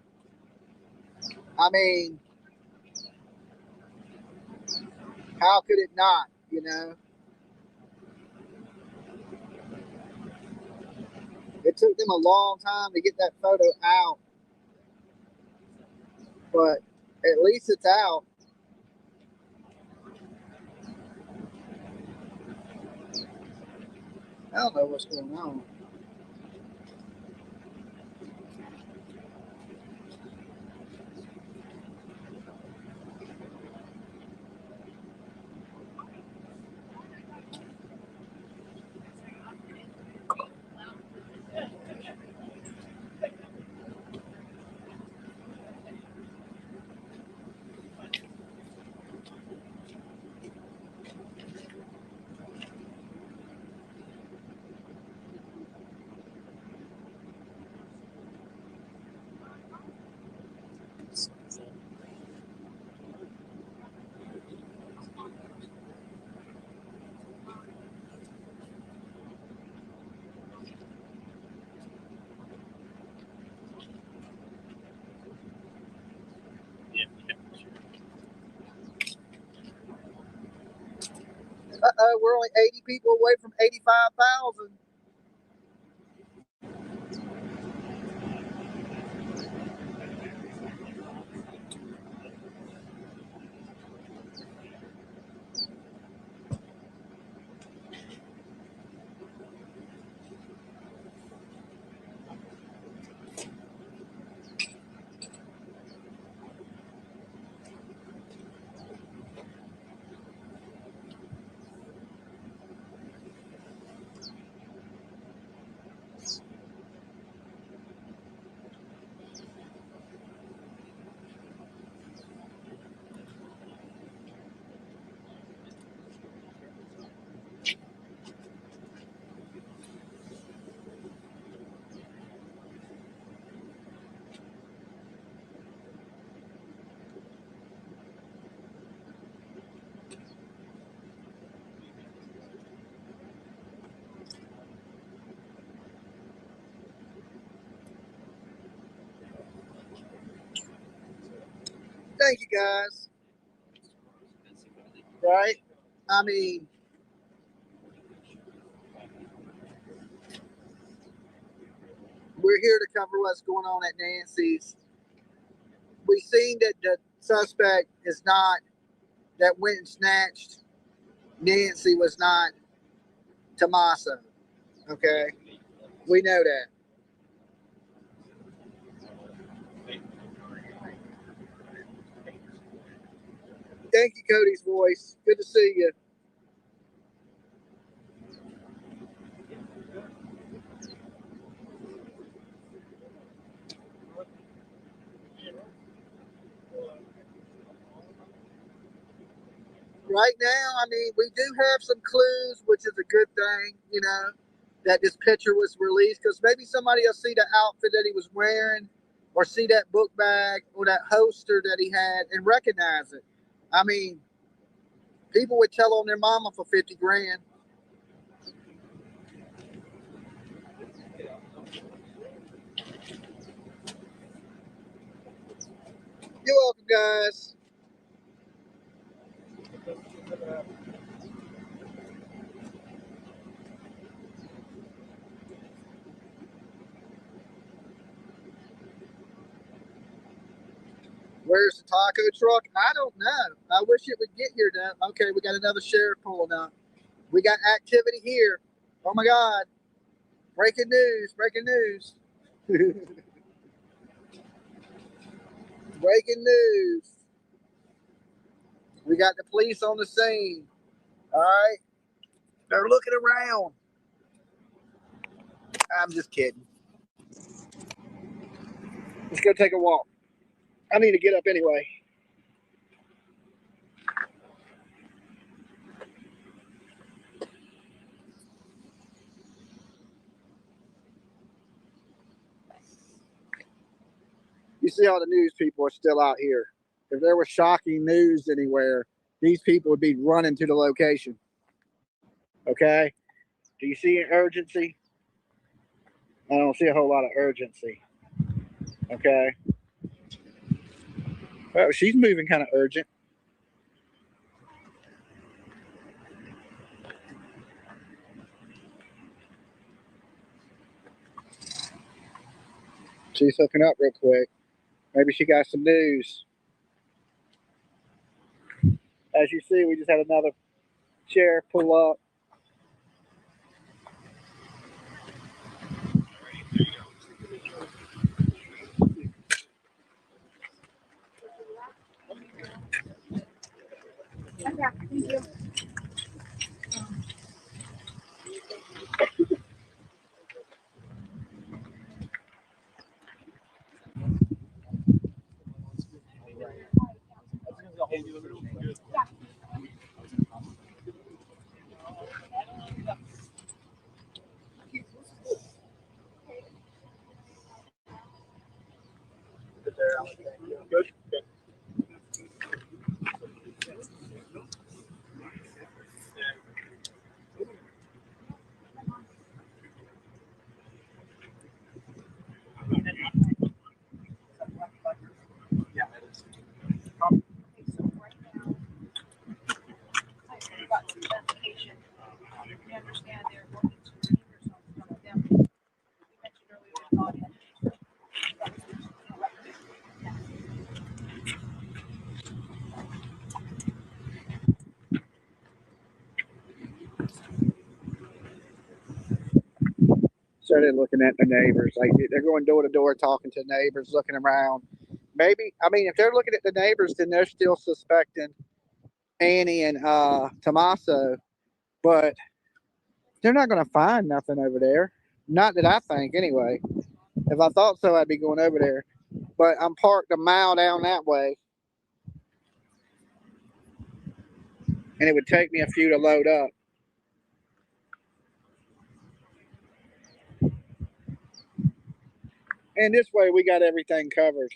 I mean, how could it not? You know, it took them a long time to get that photo out, but at least it's out. I don't know what's going on. We're only 80 people away from 85,000. Thank you guys. Right? I mean, we're here to cover what's going on at Nancy's. We've seen that the suspect is not, that went and snatched Nancy was not Tommaso. Okay? We know that. Thank you, Cody's voice. Good to see you. Right now, I mean, we do have some clues, which is a good thing, you know, that this picture was released, because maybe somebody will see the outfit that he was wearing or see that book bag or that holster that he had and recognize it. I mean, people would tell on their mama for 50 grand. You're welcome, guys. Where's the taco truck? I don't know. I wish it would get here now. Okay, we got another sheriff pulling up. We got activity here. Oh my God. Breaking news, breaking news. Breaking news. We got the police on the scene. All right. They're looking around. I'm just kidding. Let's go take a walk. I need to get up anyway. You see all the news people are still out here. If there was shocking news anywhere, these people would be running to the location. Okay? Do you see an urgency? I don't see a whole lot of urgency. Okay? Well, she's moving kind of urgent. She's hooking up real quick. Maybe she got some news. As you see, we just had another sheriff pull up. Thank you. Good. So they're looking at the neighbors. Like they're going door to door, talking to neighbors, looking around. Maybe, I mean, if they're looking at the neighbors, then they're still suspecting Annie and Tommaso, but they're not going to find nothing over there. Not that I think, anyway. If I thought so, I'd be going over there. But I'm parked a mile down that way, and it would take me a few to load up. And this way, we got everything covered.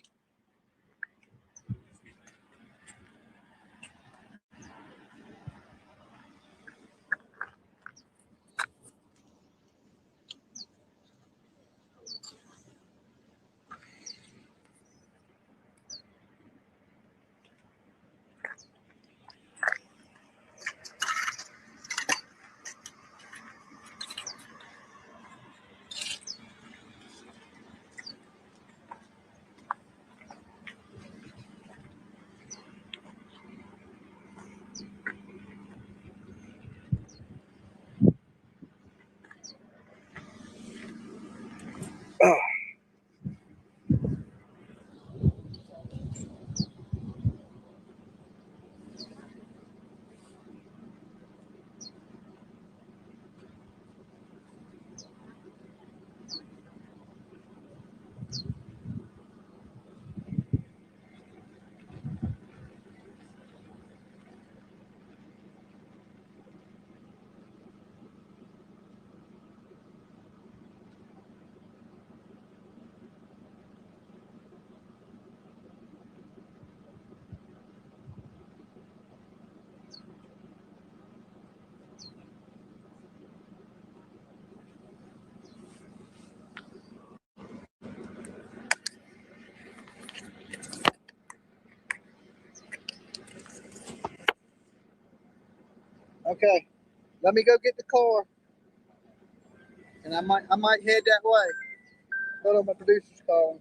Okay, let me go get the car, and I might head that way. Hold on, my producer's calling.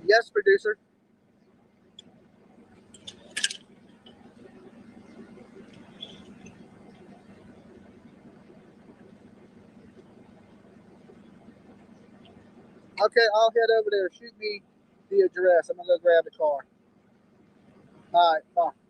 Yes, producer. Okay, I'll head over there. Shoot me the address. I'm gonna go grab the car. All right, bye.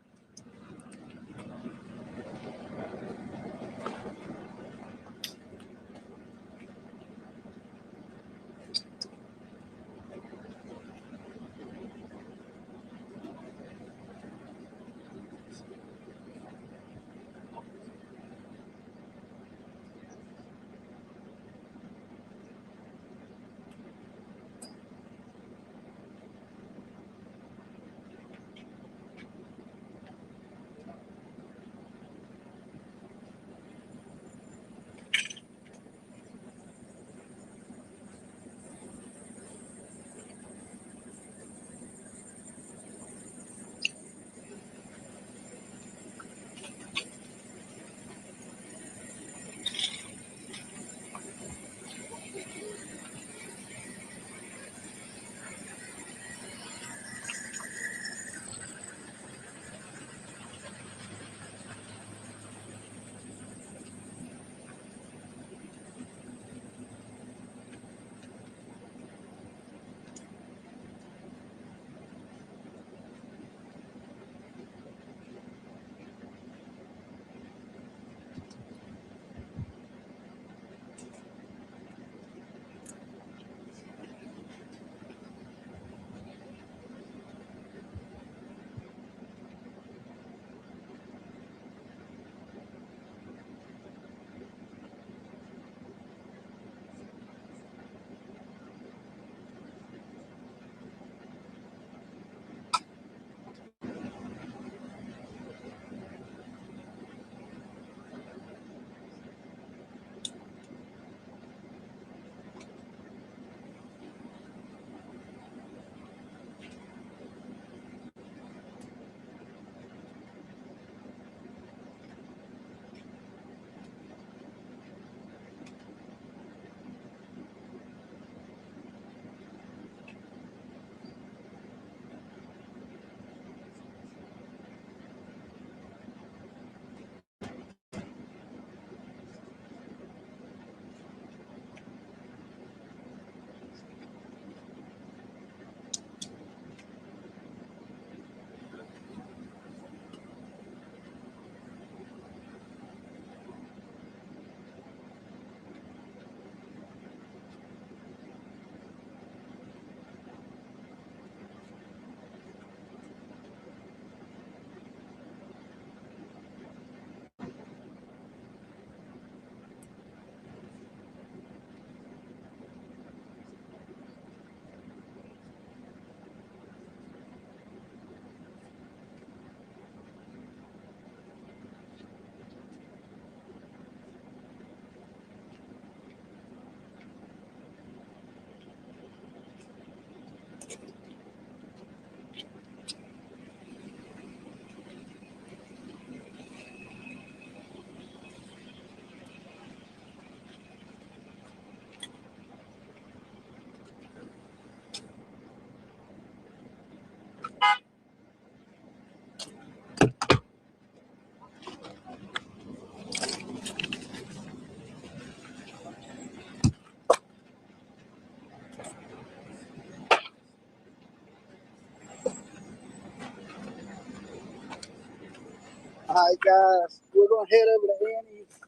All right, guys, we're gonna head over to Annie's.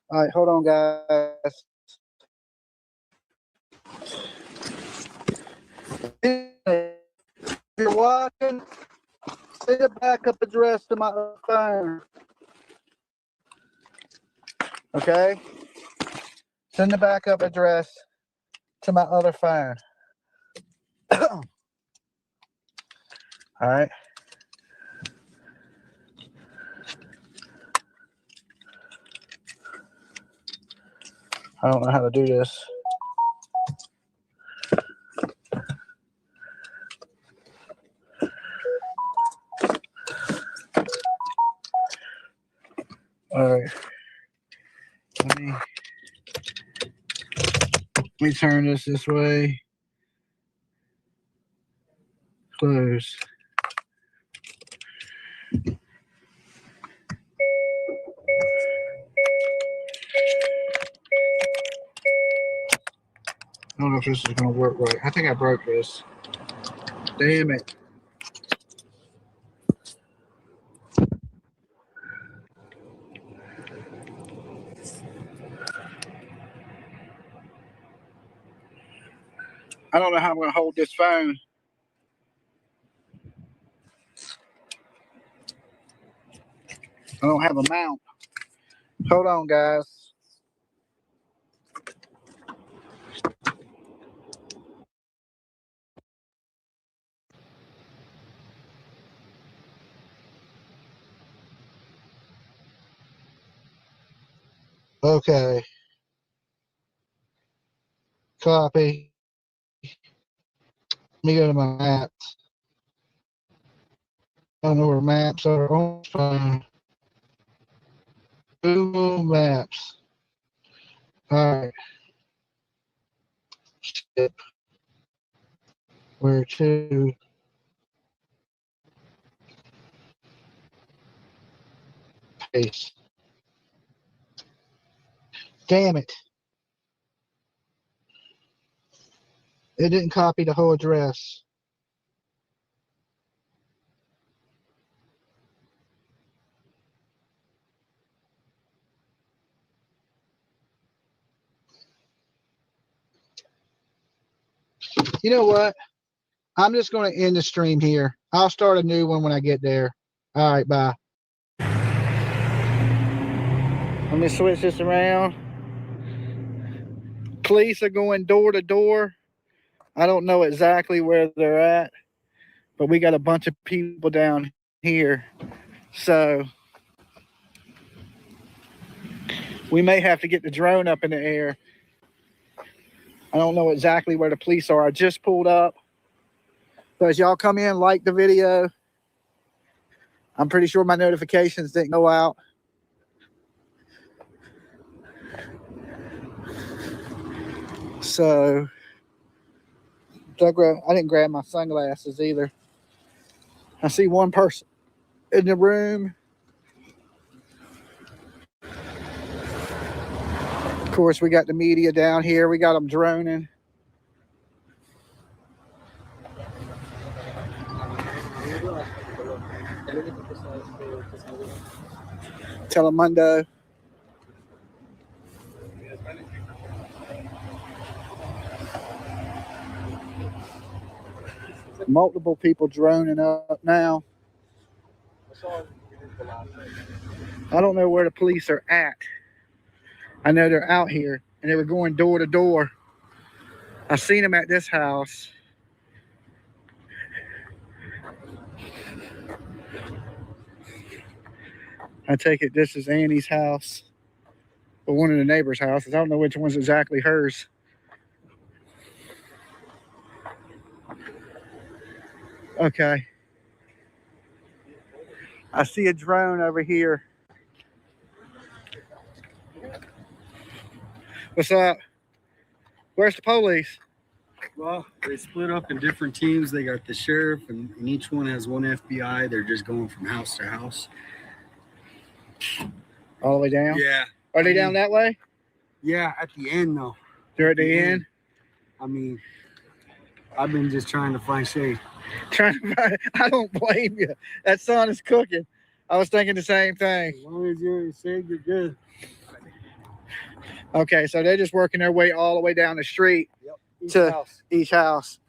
All right, hold on, guys. If you're watching, send a backup address to my phone. Okay? Send the backup address to my other phone. All right. I don't know how to do this. All right. Let me turn this way. Close. I don't know if this is going to work right. I think I broke this. Damn it. I don't know how I'm going to hold this phone. I don't have a mount. Hold on, guys. Okay. Copy. Let me go to my maps. I don't know where maps are on the phone. Google Maps. All right. Ship. Where to? Paste. Damn it. It didn't copy the whole address. You know what? I'm just going to end the stream here. I'll start a new one when I get there. All right, bye. Let me switch this around. Police are going door to door. I don't know exactly where they're at, but we got a bunch of people down here. So we may have to get the drone up in the air. I don't know exactly where the police are. I just pulled up. So as y'all come in, like the video. I'm pretty sure my notifications didn't go out. So I didn't grab my sunglasses either. I see one person in the room. Of course, we got the media down here. We got them droning. Telemundo. Multiple people droning up now. I don't know where the police are at. I know they're out here and they were going door to door. I seen them at this house. I take it this is Annie's house or one of the neighbors' houses. I don't know which one's exactly hers. Okay. I see a drone over here. What's up? Where's the police? Well, they split up in different teams. They got the sheriff, and each one has one FBI. They're just going from house to house. All the way down? Yeah. Are they down that way? Yeah, at the end, though. They're at the end? I mean, I've been just trying to find shade. I don't blame you. That sun is cooking. I was thinking the same thing. As long as you're in shade, you're good. Okay, so they're just working their way all the way down the street to each house.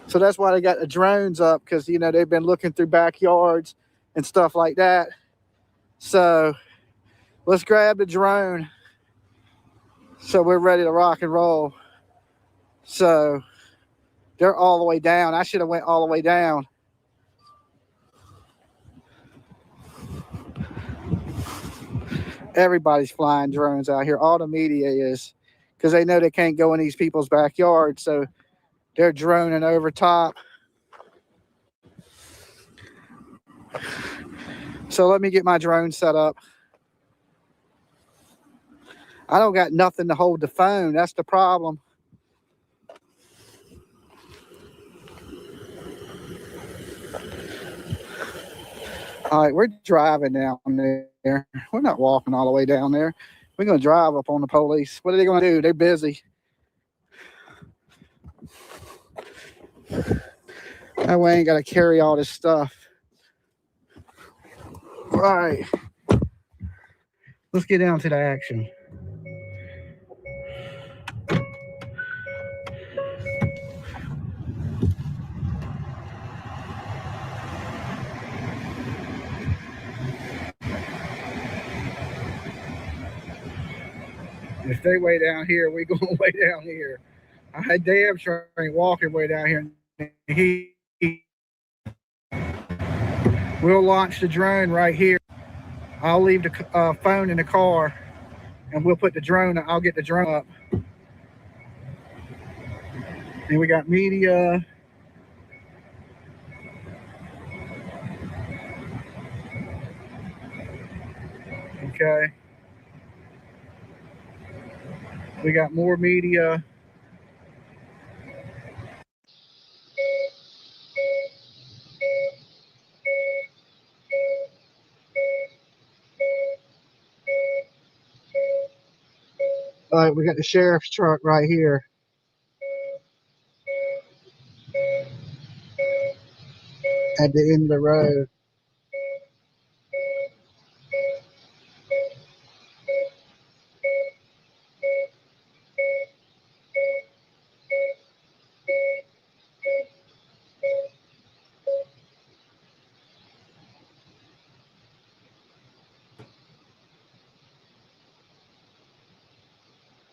So that's why they got the drones up, because, you know, they've been looking through backyards and stuff like that. So let's grab the drone so we're ready to rock and roll. So they're all the way down. I should have went all the way down. Everybody's flying drones out here. All the media is, because they know they can't go in these people's backyards. So they're droning over top. So let me get my drone set up. I don't got nothing to hold the phone. That's the problem. All right, we're driving down there. We're not walking all the way down there. We're going to drive up on the police. What are they going to do? They're busy. That way I ain't got to carry all this stuff. All right. Let's get down to the action. If they way down here, we going way down here. I damn sure ain't walking way down here. We'll launch the drone right here. I'll leave the phone in the car, and we'll put the drone. I'll get the drone up. And we got media. Okay. We got more media. All right, we got the sheriff's truck right here. At the end of the road.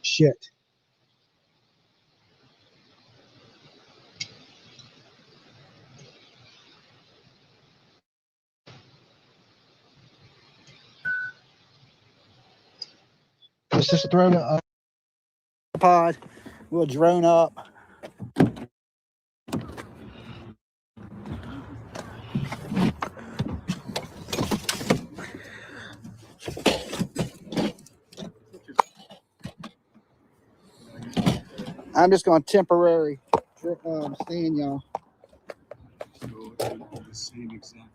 Shit. Let's just throw the pod. We'll drone up. I'm just going to temporary stand y'all. The same exact.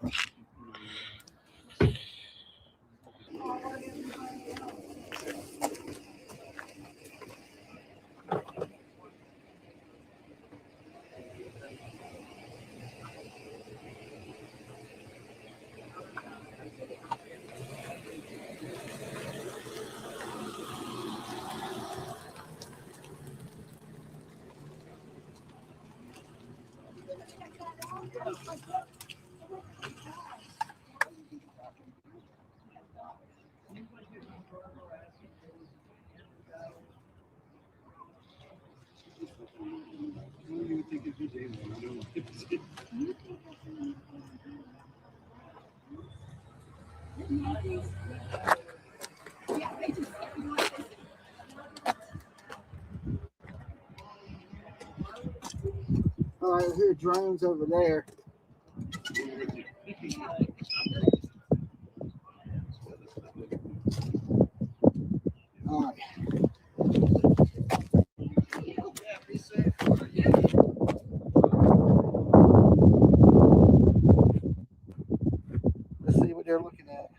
All right, here drones over there. All right. Let's see what they're looking at.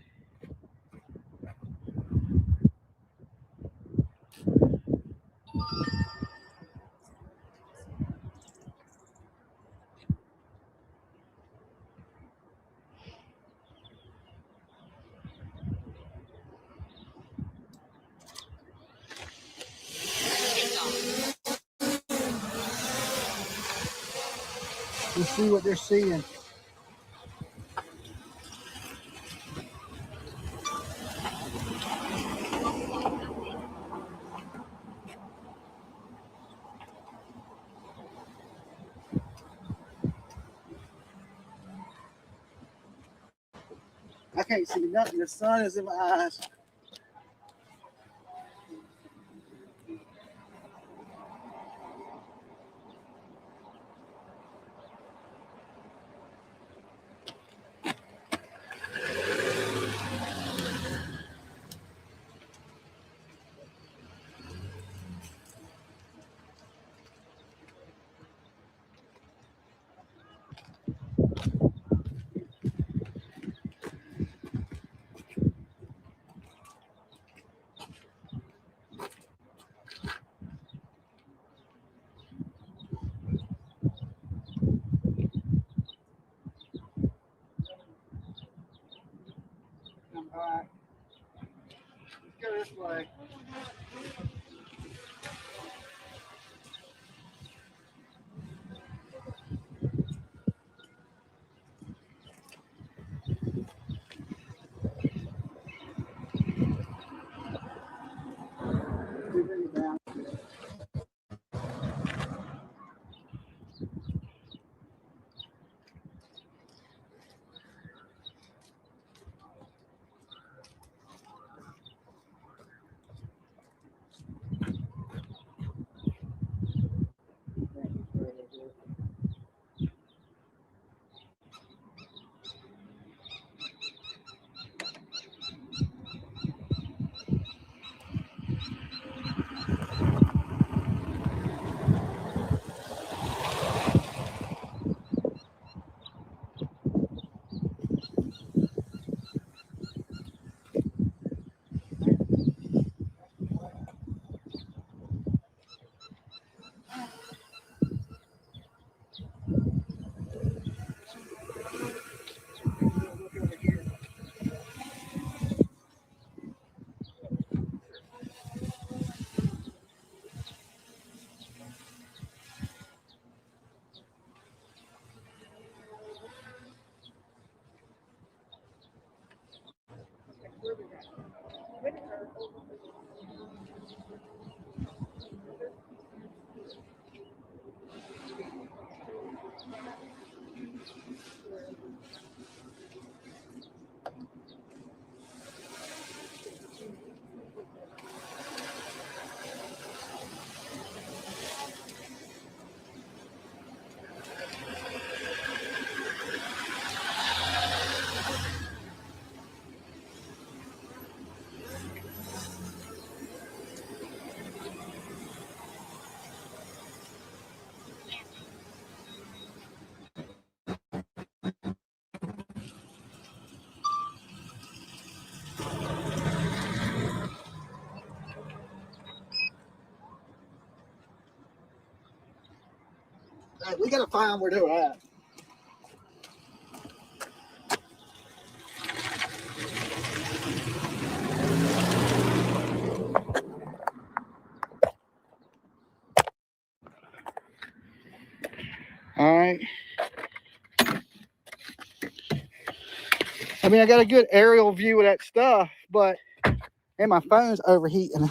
We'll see what they're seeing. I can't see nothing. The sun is in my eyes. Come back. Let's go this way. Hey, we gotta find where they're at. All right. I mean, I got a good aerial view of that stuff, but and my phone's overheating.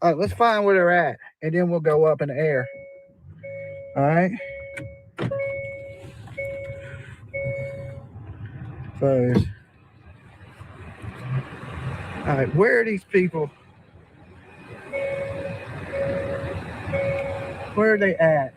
All right, let's find where they're at, and then we'll go up in the air. All right. So, all right, where are these people? Where are they at?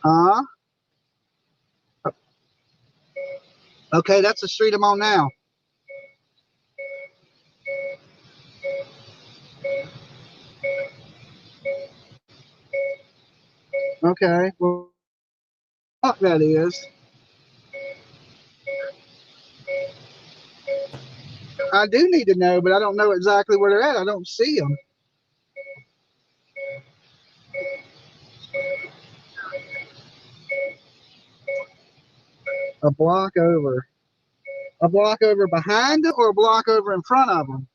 Huh? Okay, that's the street I'm on now. Okay, well, fuck that is. I do need to know, but I don't know exactly where they're at. I don't see them. A block over. A block over behind them or a block over in front of them?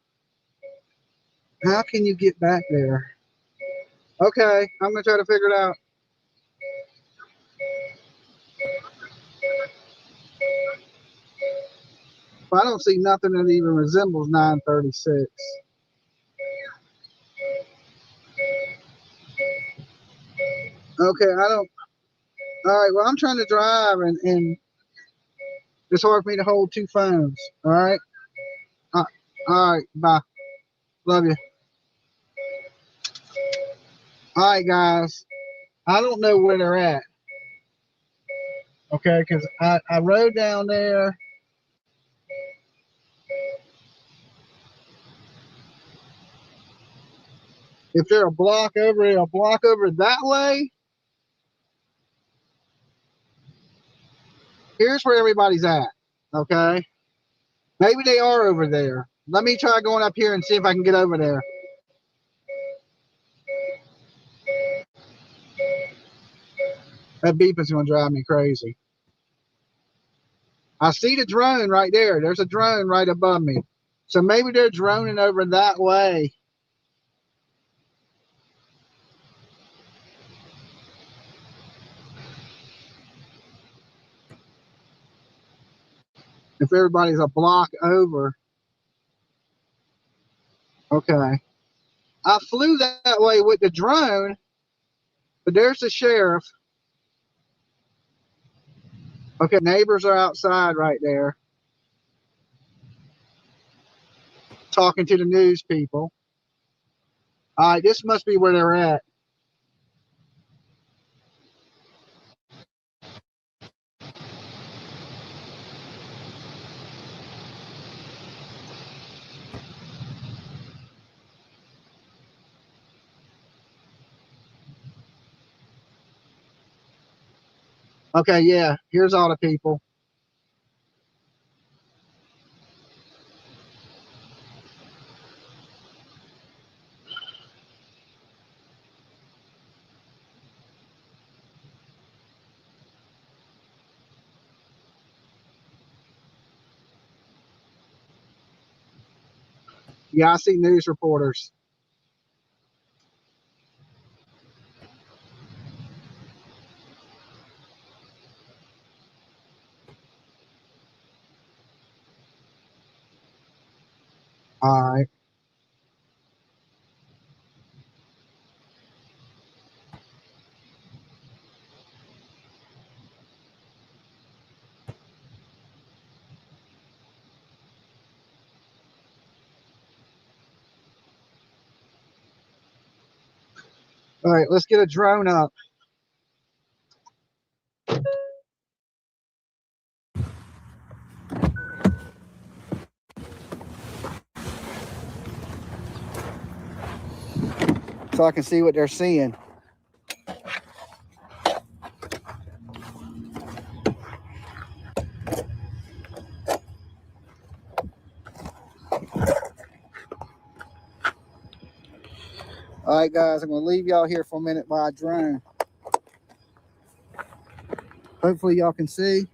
How can you get back there? Okay, I'm going to try to figure it out. I don't see nothing that even resembles 936. Okay, I don't. All right, well, I'm trying to drive and it's hard for me to hold two phones. All right. All right, bye. Love you. All right, guys. I don't know where they're at. Okay, because I rode down there. If they're a block over that way. Here's where everybody's at. Okay. Maybe they are over there. Let me try going up here and see if I can get over there. That beep is going to drive me crazy. I see the drone right there. There's a drone right above me. So maybe they're droning over that way. If everybody's a block over. Okay. I flew that way with the drone, but there's the sheriff. Okay, neighbors are outside right there talking to the news people. All right, this must be where they're at. Okay, yeah, here's all the people. Yeah, I see news reporters. All right. All right, let's get a drone up. So I can see what they're seeing. All right, guys, I'm going to leave y'all here for a minute by a drone. Hopefully y'all can see.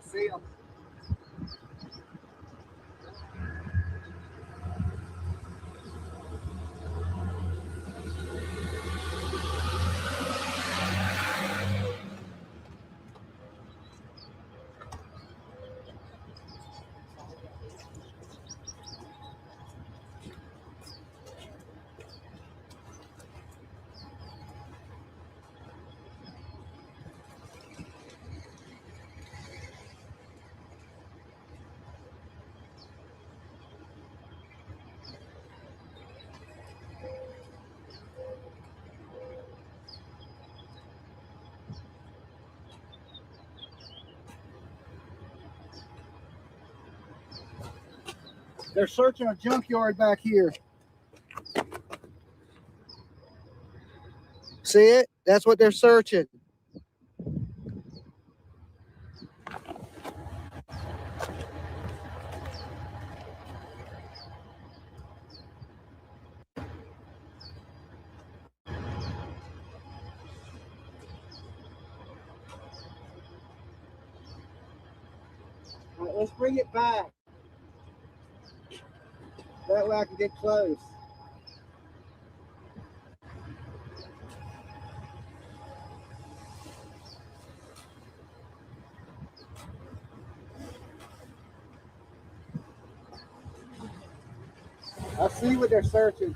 see them. They're searching a junkyard back here. See it? That's what they're searching. All right, let's bring it back. That way I can get close. I see what they're searching.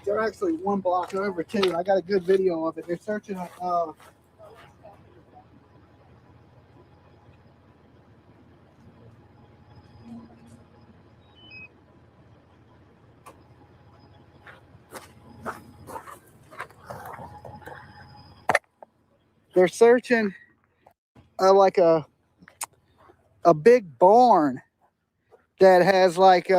They're actually one block over too. I got a good video of it. They're searching they're searching like a big barn that has like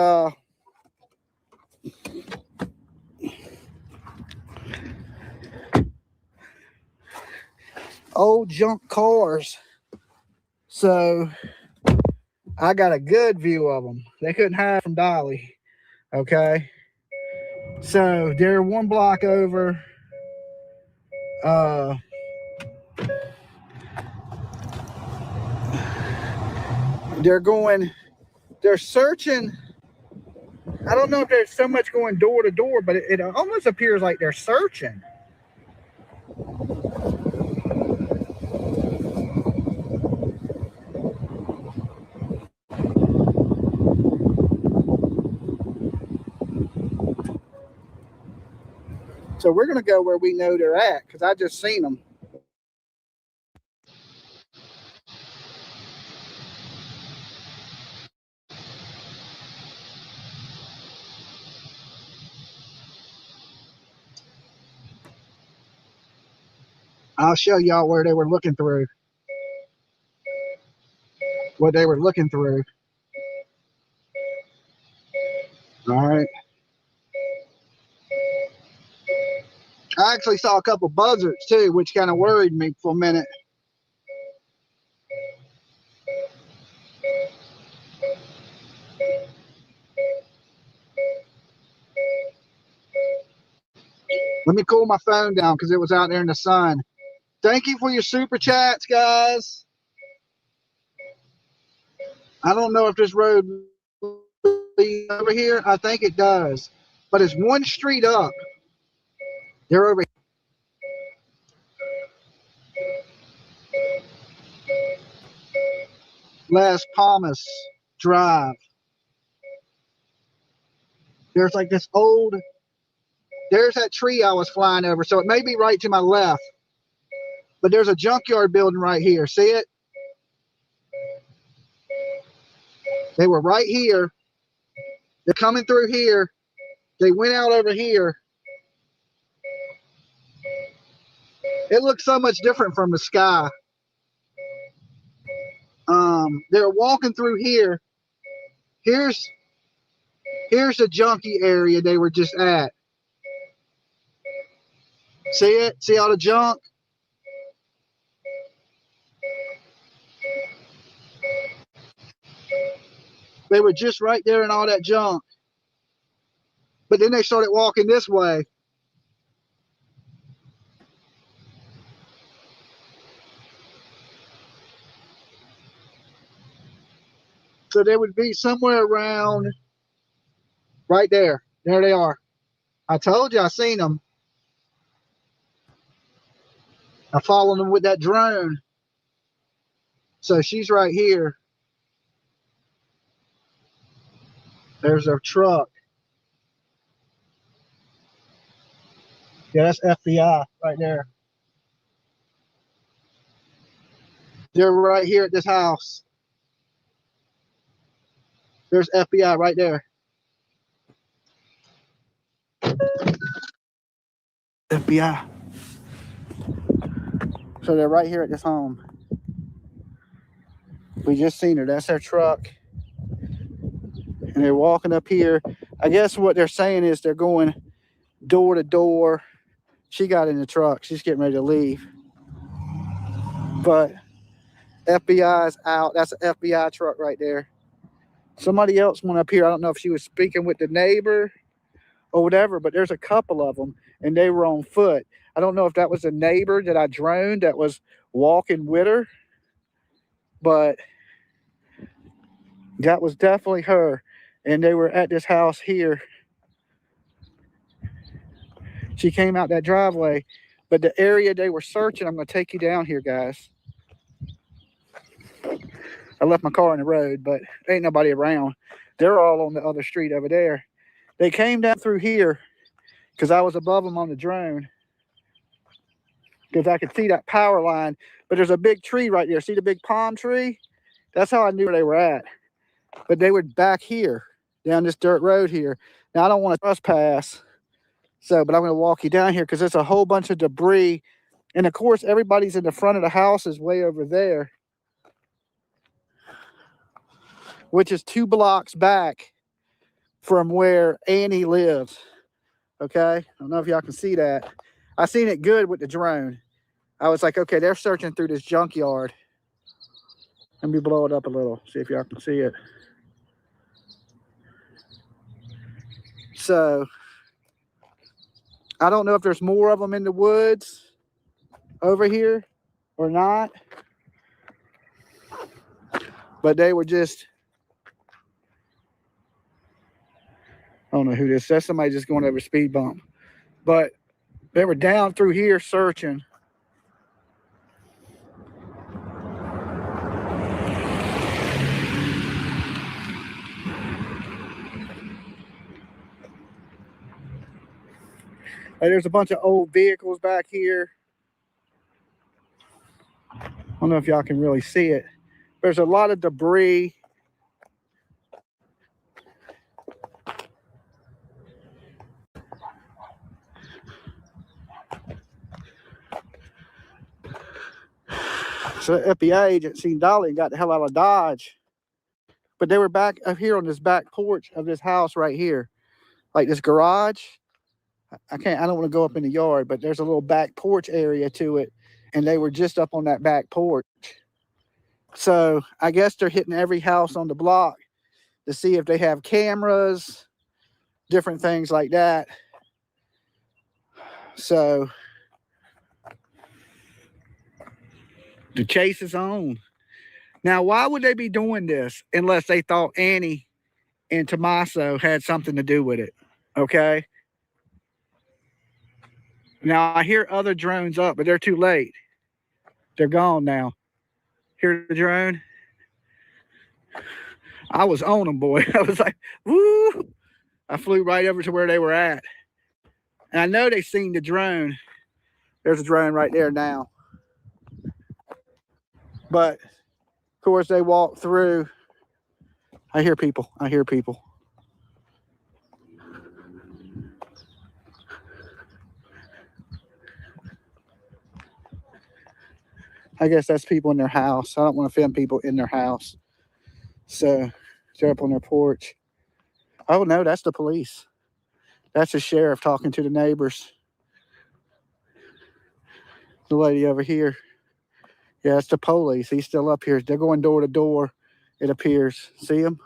old junk cars. So I got a good view of them. They couldn't hide from Dolly. Okay. So they're one block over. They're searching. I don't know if there's so much going door to door, but it almost appears like they're searching. So we're going to go where we know they're at because I just seen them. I'll show y'all where they were looking through. What they were looking through. All right. I actually saw a couple buzzards too, which kind of worried me for a minute. Let me cool my phone down because it was out there in the sun. Thank you for your super chats, guys. I don't know if this road leads over here. I think it does. But it's one street up. They're over here. Las Palmas Drive. There's like this old, there's that tree I was flying over. So it may be right to my left. But there's a junkyard building right here. See it? They were right here. They're coming through here. They went out over here. It looks so much different from the sky. They're walking through here. Here's the junkie area they were just at. See it? See all the junk? They were just right there in all that junk. But then they started walking this way. So they would be somewhere around right there. There they are. I told you I seen them. I followed them with that drone. So she's right here. There's a truck. Yeah, that's FBI right there. They're right here at this house. There's FBI right there. FBI. So they're right here at this home. We just seen her. That's their truck. And they're walking up here. I guess what they're saying is they're going door to door. She got in the truck. She's getting ready to leave. But FBI's out. That's an FBI truck right there. Somebody else went up here. I don't know if she was speaking with the neighbor or whatever, but there's a couple of them, and they were on foot. I don't know if that was a neighbor that I droned that was walking with her, but that was definitely her. And they were at this house here. She came out that driveway, but the area they were searching, I'm going to take you down here, guys. I left my car in the road, but ain't nobody around. They're all on the other street over there. They came down through here because I was above them on the drone, because I could see that power line. But there's a big tree right there. See the big palm tree? That's how I knew where they were at. But they were back here, down this dirt road here. Now, I don't want to trespass, but I'm going to walk you down here because there's a whole bunch of debris. And, of course, everybody's in the front of the house is way over there, which is 2 blocks back from where Annie lives. Okay? I don't know if y'all can see that. I seen it good with the drone. I was like, okay, they're searching through this junkyard. Let me blow it up a little, see if y'all can see it. So, I don't know if there's more of them in the woods over here or not. But they were just, I don't know who this is. That's somebody just going over a speed bump. But they were down through here searching. There's a bunch of old vehicles back here. I don't know if y'all can really see it. There's a lot of debris. So the FBI agent seen Dolly and got the hell out of Dodge. But they were back up here on this back porch of this house right here. Like this garage. I don't want to go up in the yard, but there's a little back porch area to it. And they were just up on that back porch. So I guess they're hitting every house on the block to see if they have cameras, different things like that. So the chase is on. Now, why would they be doing this unless they thought Annie and Tommaso had something to do with it? Okay. Now, I hear other drones up, but they're too late. They're gone now. Hear the drone? I was on them, boy. I was like, woo! I flew right over to where they were at. And I know they seen the drone. There's a drone right there now. But, of course, they walked through. I hear people. I hear people. I guess that's people in their house. I don't want to film people in their house. So they're up on their porch. Oh, no, that's the police. That's the sheriff talking to the neighbors. The lady over here. Yeah, it's the police. He's still up here. They're going door to door, it appears. See him?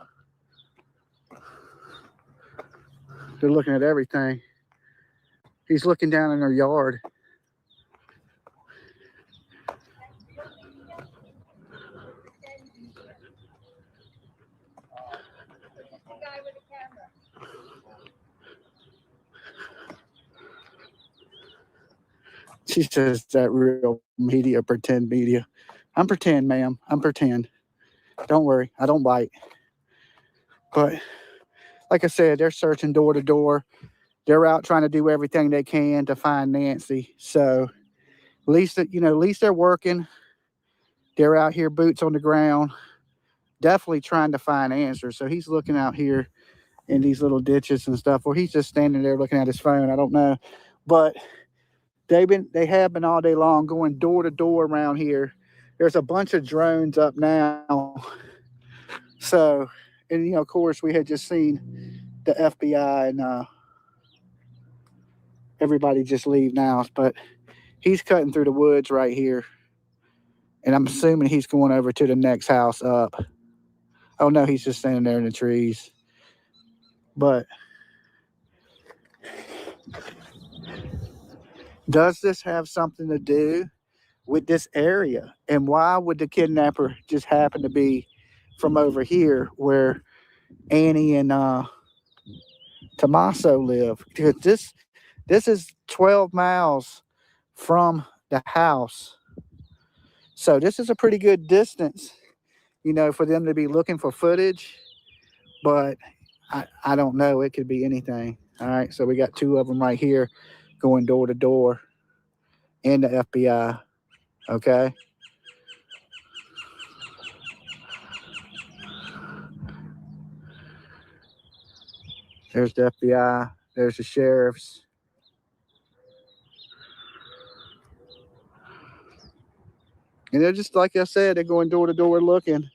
They're looking at everything. He's looking down in their yard. She says that real media, pretend media. I'm pretend, ma'am. I'm pretend. Don't worry. I don't bite. But like I said, they're searching door to door. They're out trying to do everything they can to find Nancy. So at least they're working. They're out here, boots on the ground, definitely trying to find answers. So he's looking out here in these little ditches and stuff, or he's just standing there looking at his phone. I don't know. But they have been all day long going door to door around here. There's a bunch of drones up now. So, and of course, we had just seen the FBI and everybody just leave now. But he's cutting through the woods right here. And I'm assuming he's going over to the next house up. Oh, no, he's just standing there in the trees. But does this have something to do with this area? And why would the kidnapper just happen to be from over here where Annie and Tommaso live? Because this is 12 miles from the house. So this is a pretty good distance, for them to be looking for footage but I don't know. It could be anything. All right, so we got two of them right here going door to door in the FBI. Okay. There's the FBI. There's the sheriffs. And they're just, like I said, they're going door to door looking.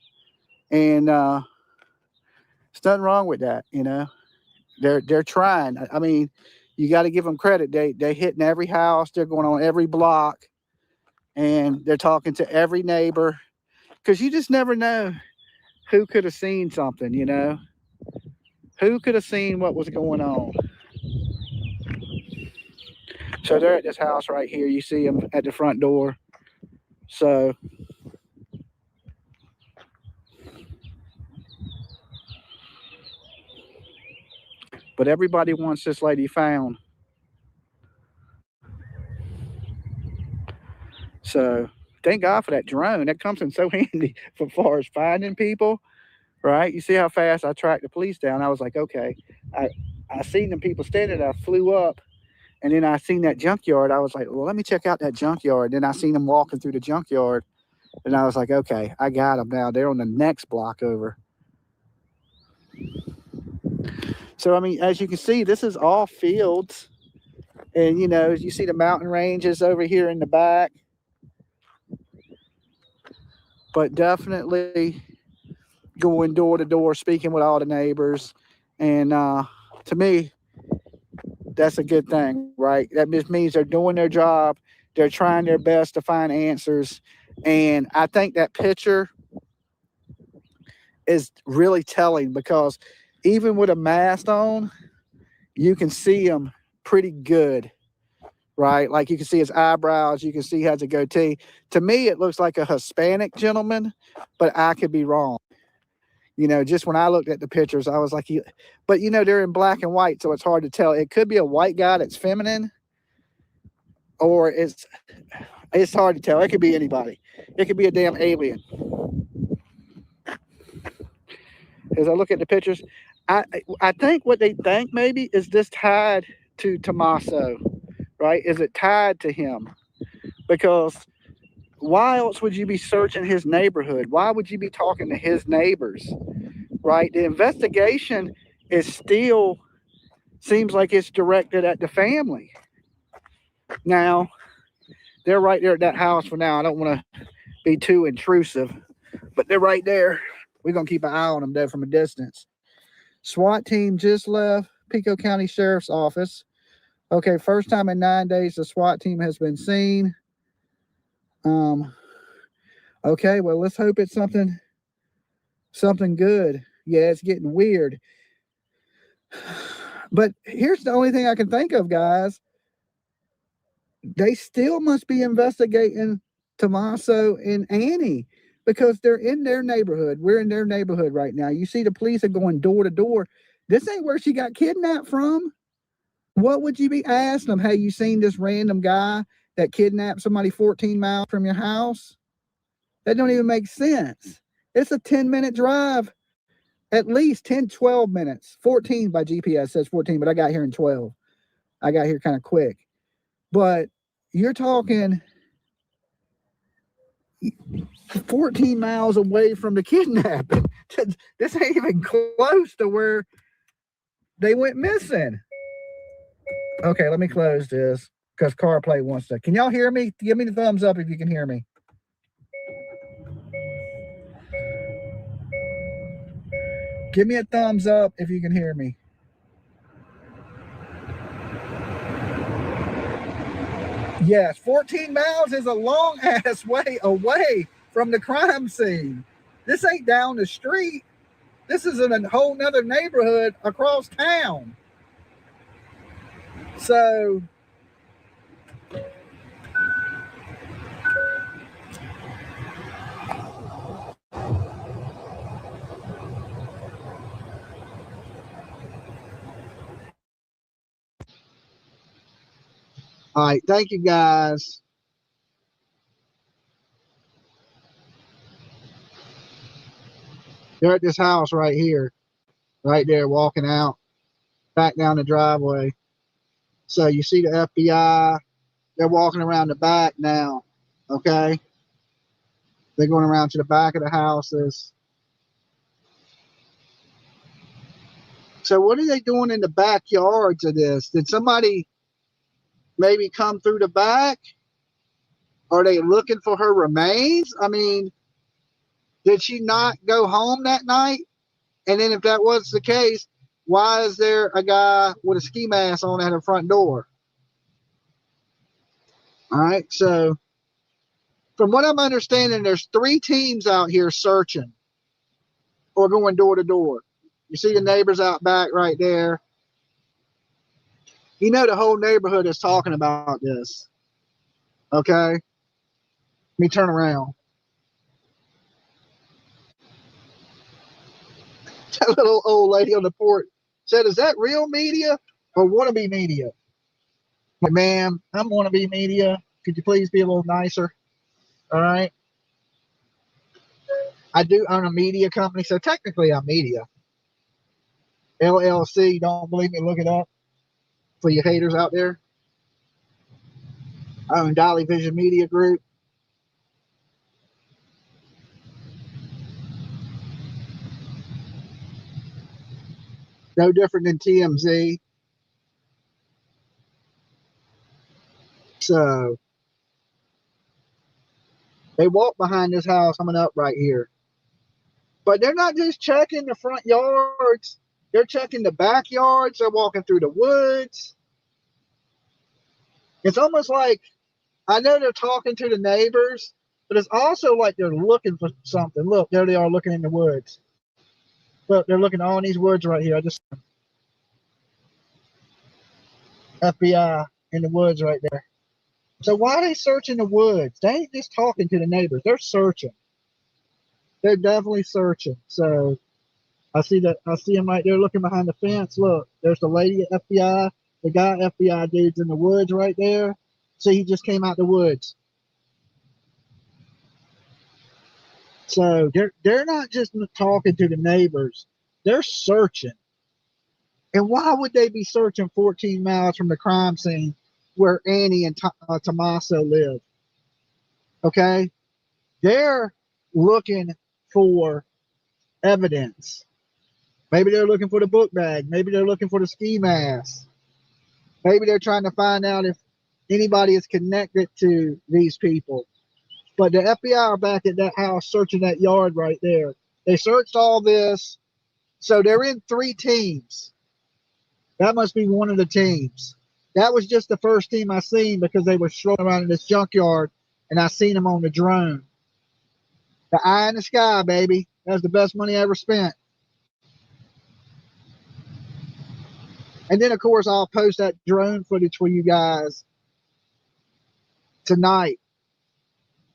And there's nothing wrong with that, you know. They're trying. I mean, you got to give them credit. They're hitting every house. They're going on every block. And they're talking to every neighbor. Because you just never know who could have seen something, you know. Who could have seen what was going on? So they're at this house right here. You see them at the front door. So but everybody wants this lady found. So thank God for that drone. That comes in so handy for far as finding people, right? You see how fast I tracked the police down. I was like, okay. I seen them people standing. I flew up, and then I seen that junkyard. I was like, well, let me check out that junkyard. Then I seen them walking through the junkyard, and I was like, okay, I got them now. They're on the next block over. So, I mean, as you can see, this is all fields. And, you know, you see the mountain ranges over here in the back. But definitely going door to door, speaking with all the neighbors. And to me, that's a good thing, right? That just means they're doing their job. They're trying their best to find answers. And I think that picture is really telling, because even with a mask on, you can see him pretty good, right? Like you can see his eyebrows, you can see he has a goatee. To me, it looks like a Hispanic gentleman, but I could be wrong. You know, just when I looked at the pictures, I was like, but you know, they're in black and white, so it's hard to tell. It could be a white guy that's feminine, or it's hard to tell. It could be anybody. It could be a damn alien. As I look at the pictures, I think what they think maybe is this tied to Tommaso, right? Is it tied to him? Because why else would you be searching his neighborhood? Why would you be talking to his neighbors, right? The investigation is still, seems like it's directed at the family. Now, they're right there at that house for now. I don't want to be too intrusive, but they're right there. We're going to keep an eye on them there from a distance. SWAT team just left Pico County Sheriff's Office. Okay, first time in 9 days the SWAT team has been seen. Okay, well, let's hope it's something good. Yeah, it's getting weird. But here's the only thing I can think of, guys. They still must be investigating Tommaso and Annie, because they're in their neighborhood. We're in their neighborhood right now. You see the police are going door to door. This ain't where she got kidnapped from. What would you be asking them? Hey, you seen this random guy that kidnapped somebody 14 miles from your house? That don't even make sense. It's a 10-minute drive. At least 10, 12 minutes. 14 by GPS says 14, but I got here in 12. I got here kind of quick. But you're talking 14 miles away from the kidnapping. This ain't even close to where they went missing. Okay, let me close this because CarPlay wants to. Can y'all hear me? Give me the thumbs up if you can hear me. Give me a thumbs up if you can hear me. Yes, 14 miles is a long ass way away from the crime scene. This ain't down the street. This is in a whole nother neighborhood across town. So all right, thank you guys. They're at this house right here. right there walking out back down the driveway. So you see the FBI, they're walking around the back now. Okay, they're going around to the back of the houses. So what are they doing in the backyards of this? Did somebody maybe come through the back? Are they looking for her remains? I mean, did she not go home that night? And then if that was the case, why is there a guy with a ski mask on at her front door? All right, so from what I'm understanding, there's 3 teams out here searching or going door to door. You see the neighbors out back right there. You know the whole neighborhood is talking about this. Okay? Let me turn around. That little old lady on the porch said, is that real media or wannabe media? But ma'am, I'm wannabe media. Could you please be a little nicer? All right? I do own a media company, so technically I'm media. LLC, don't believe me, look it up for you haters out there. I own Dolly Vision Media Group. No different than TMZ. So they walk behind this house coming up right here. But they're not just checking the front yards. They're checking the backyards. They're walking through the woods. It's almost like, I know they're talking to the neighbors, but it's also like they're looking for something. Look, there they are looking in the woods. Look, they're looking all in these woods right here. I just FBI in the woods right there. So why are they searching the woods? They ain't just talking to the neighbors. They're searching. They're definitely searching. So I see them right there looking behind the fence. Look, there's the lady at FBI, the guy FBI dude's in the woods right there. See, he just came out the woods. So they're not just talking to the neighbors. They're searching. And why would they be searching 14 miles from the crime scene where Annie and Tommaso live? Okay? They're looking for evidence. Maybe they're looking for the book bag. Maybe they're looking for the ski mask. Maybe they're trying to find out if anybody is connected to these people. But the FBI are back at that house searching that yard right there. They searched all this. So they're in 3 teams. That must be one of the teams. That was just the first team I seen because they were strolling around in this junkyard and I seen them on the drone. The eye in the sky, baby. That was the best money I ever spent. And then, of course, I'll post that drone footage for you guys tonight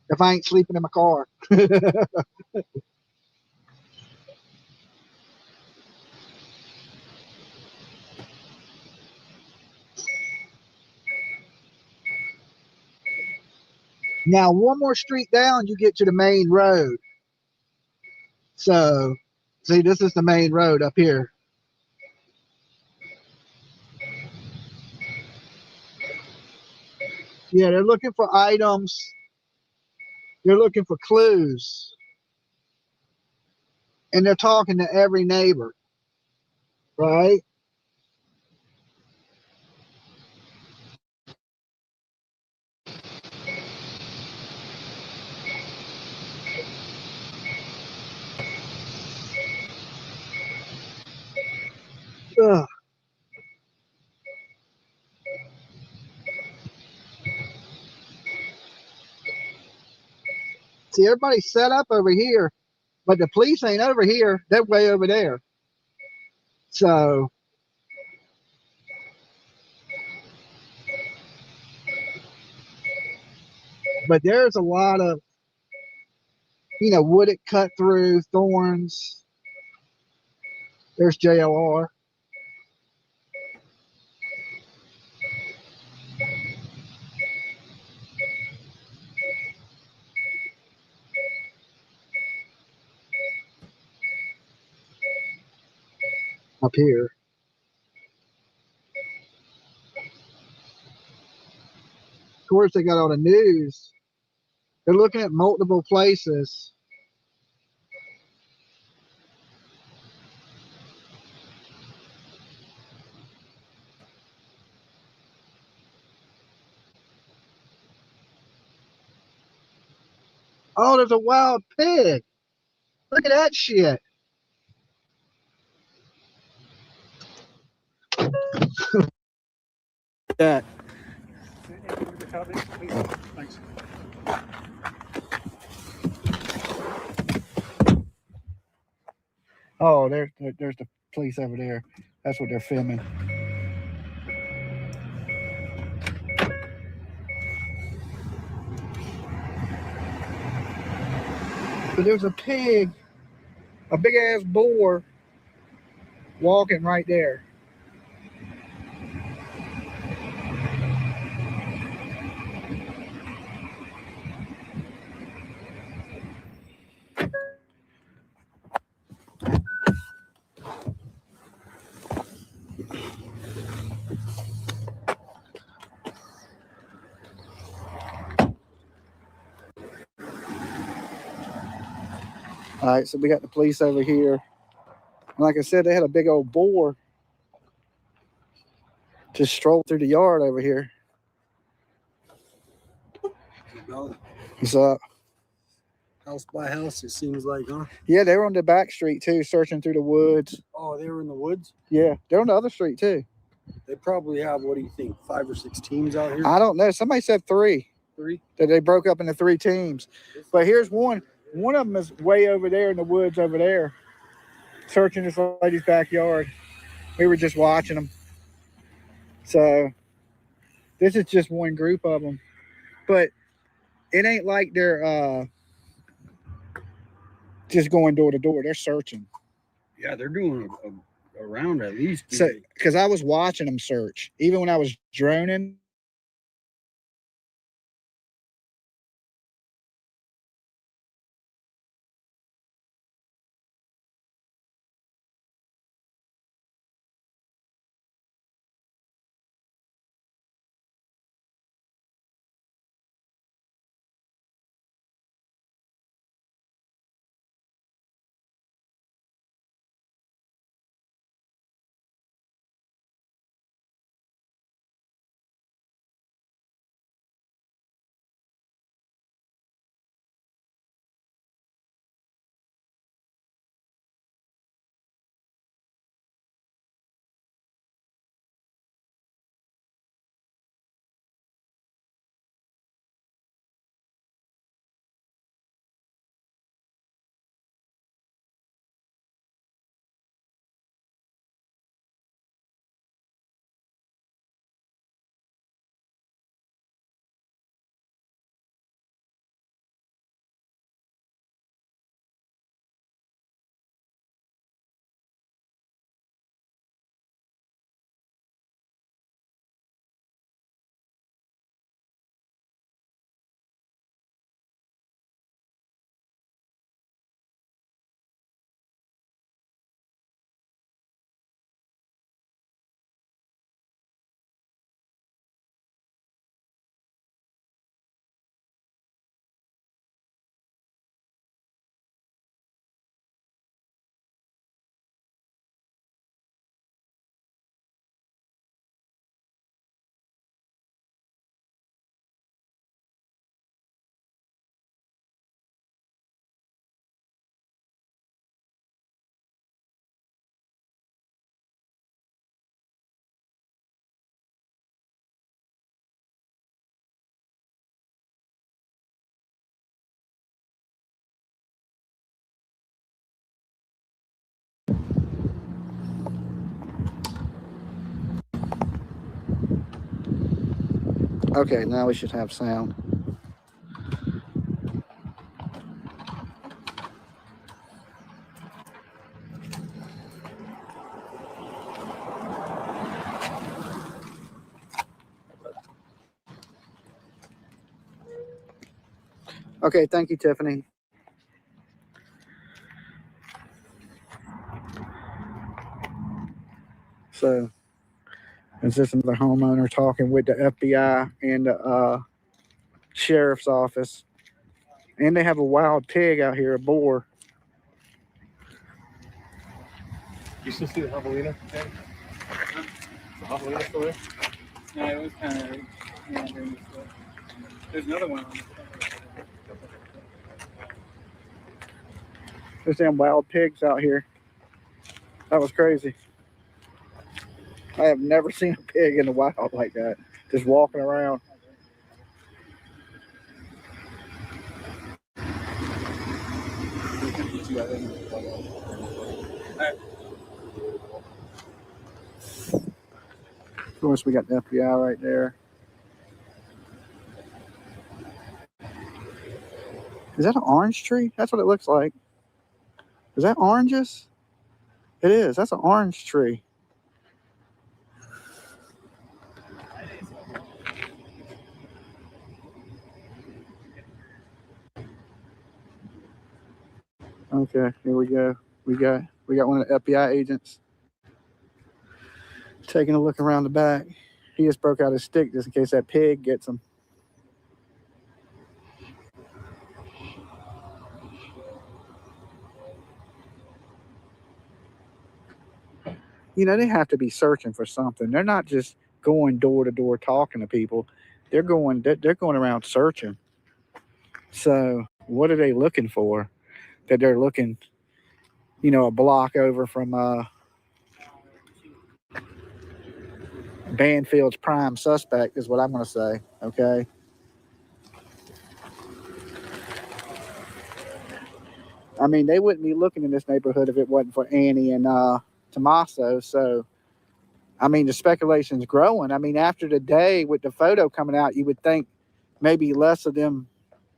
if I ain't sleeping in my car. Now, one more street down, you get to the main road. So, see, this is the main road up here. Yeah, they're looking for items. They're looking for clues. And they're talking to every neighbor, right? Ugh. See, everybody's set up over here, but the police ain't over here. They're way over there. So, but there's a lot of, wooded cut through, thorns. There's JLR. up here. Of course, they got all the news. They're looking at multiple places. Oh, there's a wild pig. Look at that shit. That. Thanks. Oh, there's the police over there. That's what they're filming. But there's a pig, a big ass boar, walking right there. All right, so we got the police over here. Like I said, they had a big old boar just stroll through the yard over here. What's up? House by house, it seems like, huh? Yeah, they were on the back street too, searching through the woods. Oh, they were in the woods? Yeah, they're on the other street too. They probably have, what do you think, 5 or 6 teams out here? I don't know. Somebody said 3. 3? That they broke up into 3 teams. But here's one. One of them is way over there in the woods over there, searching this lady's backyard. We were just watching them. So this is just one group of them. But it ain't like they're just going door to door. They're searching. Yeah, they're doing a round at least. So, because I was watching them search, even when I was droning. Okay, now we should have sound. Okay, thank you, Tiffany. So it's just another homeowner talking with the FBI and the sheriff's office. And they have a wild pig out here, a boar. You still see the javelina? The javelina still there? No, it was kind of. There's another one. There's them wild pigs out here. That was crazy. I have never seen a pig in the wild like that, just walking around. Of course, we got the FBI right there. Is that an orange tree? That's what it looks like. Is that oranges? It is. That's an orange tree. Okay, here we go. We got one of the FBI agents taking a look around the back. He just broke out his stick just in case that pig gets him. You know, they have to be searching for something. They're not just going door to door talking to people. They're going around searching. So what are they looking for? That they're looking, you know, a block over from Banfield's prime suspect is what I'm going to say. Okay. I mean, they wouldn't be looking in this neighborhood if it wasn't for Annie and Tommaso. So, I mean, the speculation's growing. I mean, after the day with the photo coming out, you would think maybe less of them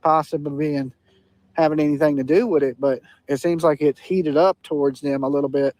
possibly having anything to do with it, but it seems like it's heated up towards them a little bit.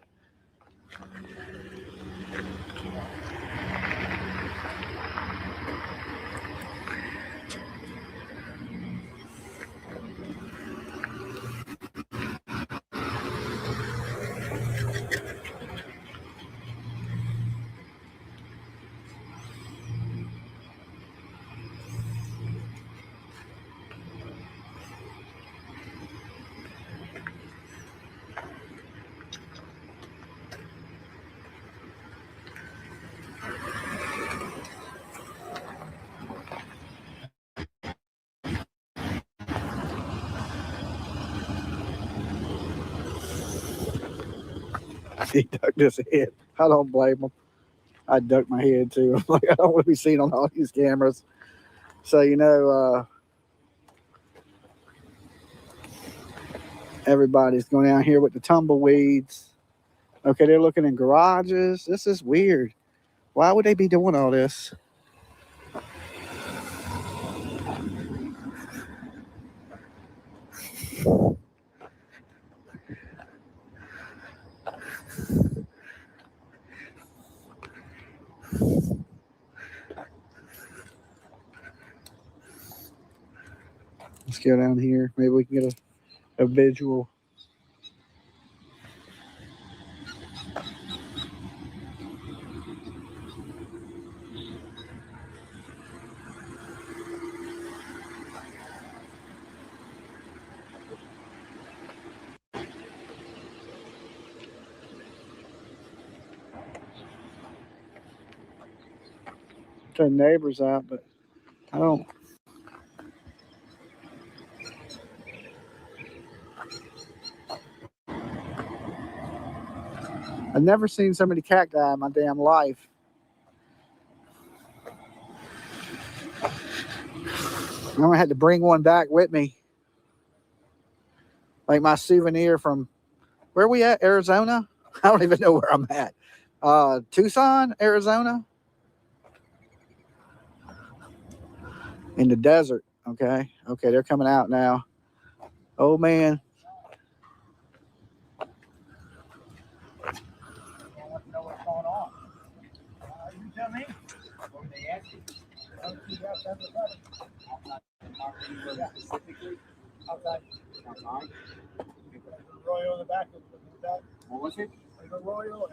He ducked his head. I don't blame him. I ducked my head too. I'm like, I don't want to be seen on all these cameras. So, you know, everybody's going down here with the tumbleweeds. Okay, they're looking in garages. This is weird. Why would they be doing all this? Let's go down here. Maybe we can get a visual. Turn neighbors out, but I don't. I've never seen so many cacti in my damn life. I'm gonna have to bring one back with me, like my souvenir from where we at? Arizona? I don't even know where I'm at. Tucson, Arizona, in the desert. Okay, they're coming out now. Oh man. Royal in the back. What was it? A Royal,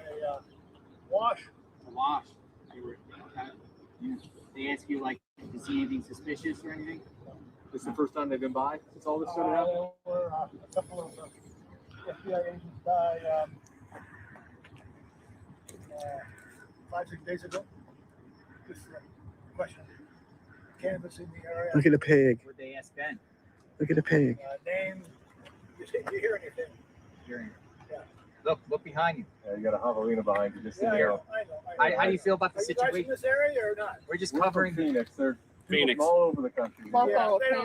Wash. Wash. They ask you, like, to see anything suspicious or anything? This is the first time they've been by since all this started happening? There were a couple of FBI agents by 5-6 days ago. Just question canvas in the area. Look at the pig. What they ask then? Look at the pig. Name. You hear anything? Hearing. Yeah. Look behind you. Yeah, you got a javelina behind you, just so Yeah, you know. I know. How do you feel about the Are you guys in situation? this area or not? We're just We're covering from Phoenix. They're Phoenix. from all over the country. Yeah, Local, they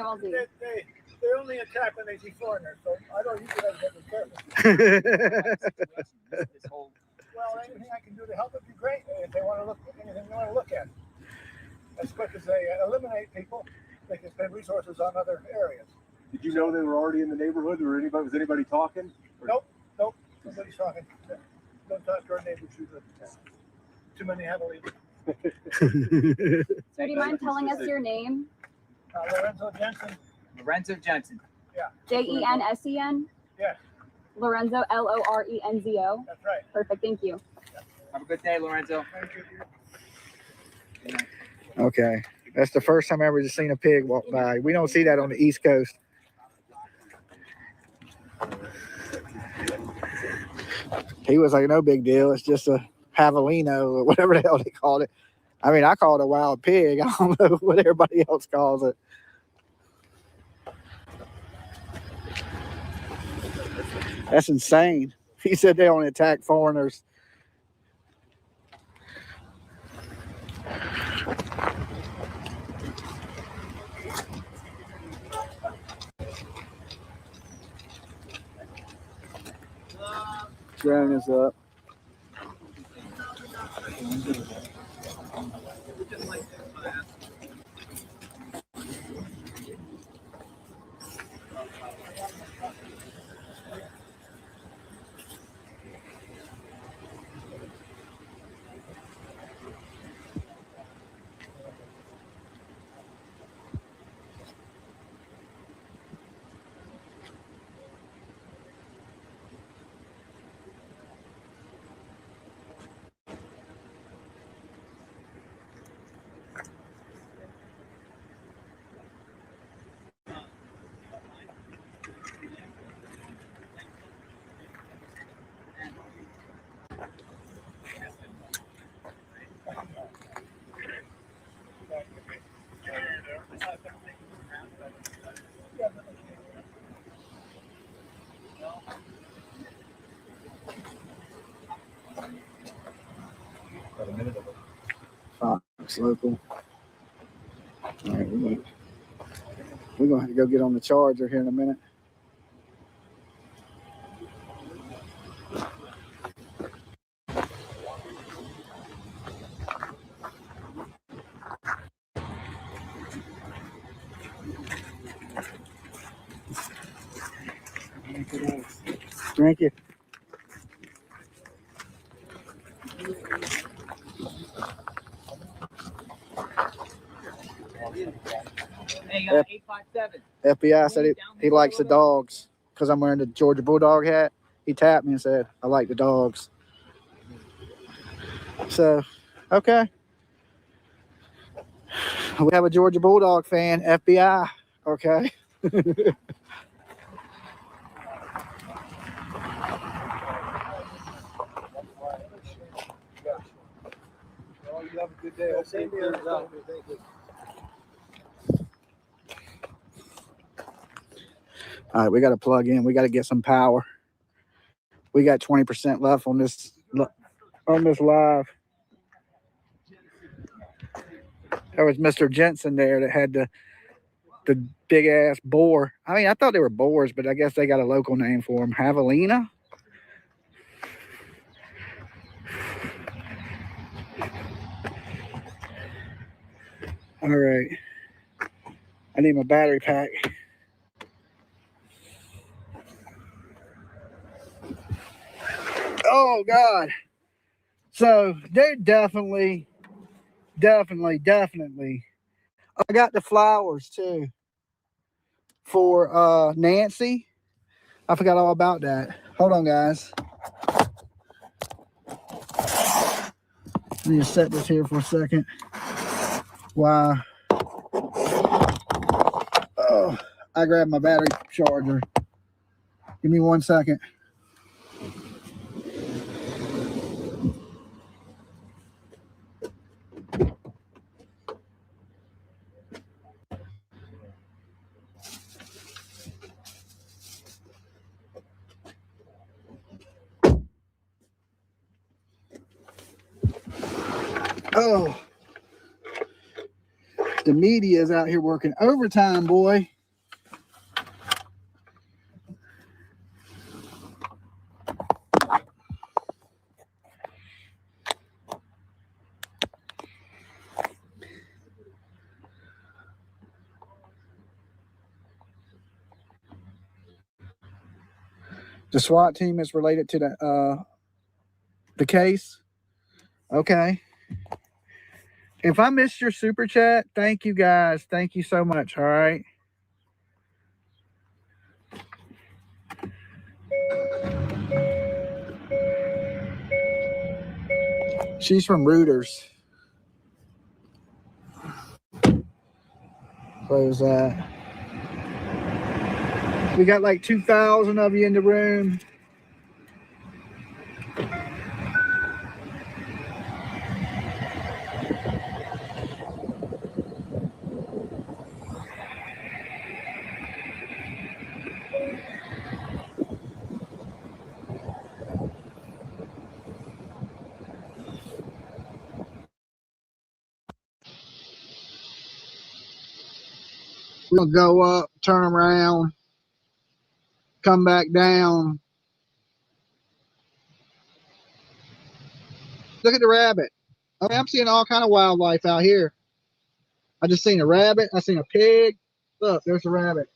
only attack when they see foreigners, so I don't usually have to be careful. This whole Well, anything I can do to help would be great. If they want to look, anything they want to look at. As quick as they eliminate people, they can spend resources on other areas. Did you know they were already in the neighborhood, or was anybody talking? Nope. Nobody's talking. Don't talk to our neighbors usually. Too many have a lead. So do you mind telling us your name? Lorenzo Jensen. Lorenzo Jensen. Jensen? Yes, Lorenzo, Lorenzo. that's right. Perfect, thank you. Have a good day, Lorenzo. Thank you. Okay. That's the first time I've ever seen a pig walk by. We don't see that on the East Coast. He was like, no big deal. It's just a javelina or whatever the hell they called it. I mean, I call it a wild pig. I don't know what everybody else calls it. That's insane. He said they only attack foreigners. Drone is up. Fox local. All right, we're gonna have to go get on the charger here in a minute. Drink it. Hey, 857. FBI said he likes the dogs because I'm wearing the Georgia Bulldog hat. He tapped me and said, I like the dogs. So, okay. We have a Georgia Bulldog fan, FBI. Okay. You have a good day. I'll see you. Thank you. All right, we got to plug in. We got to get some power. We got 20% left on this live. There was Mr. Jensen there that had the big ass boar. I mean, I thought they were boars, but I guess they got a local name for them. Javelina. All right. I need my battery pack. Oh God. So they're definitely. I got the flowers too for Nancy. I forgot all about that. Hold on, guys. Let me just set this here for a second. Wow. Oh, I grabbed my battery charger. Give me 1 second. Oh, the media is out here working overtime, boy. The SWAT team is related to the case. Okay. If I missed your super chat, thank you guys. Thank you so much. All right. She's from Reuters. Close that. We got like 2,000 of you in the room. We'll go up, turn around, come back down. Look at the rabbit. I mean, I'm seeing all kind of wildlife out here. I just seen a rabbit. I seen a pig. Look, there's a rabbit.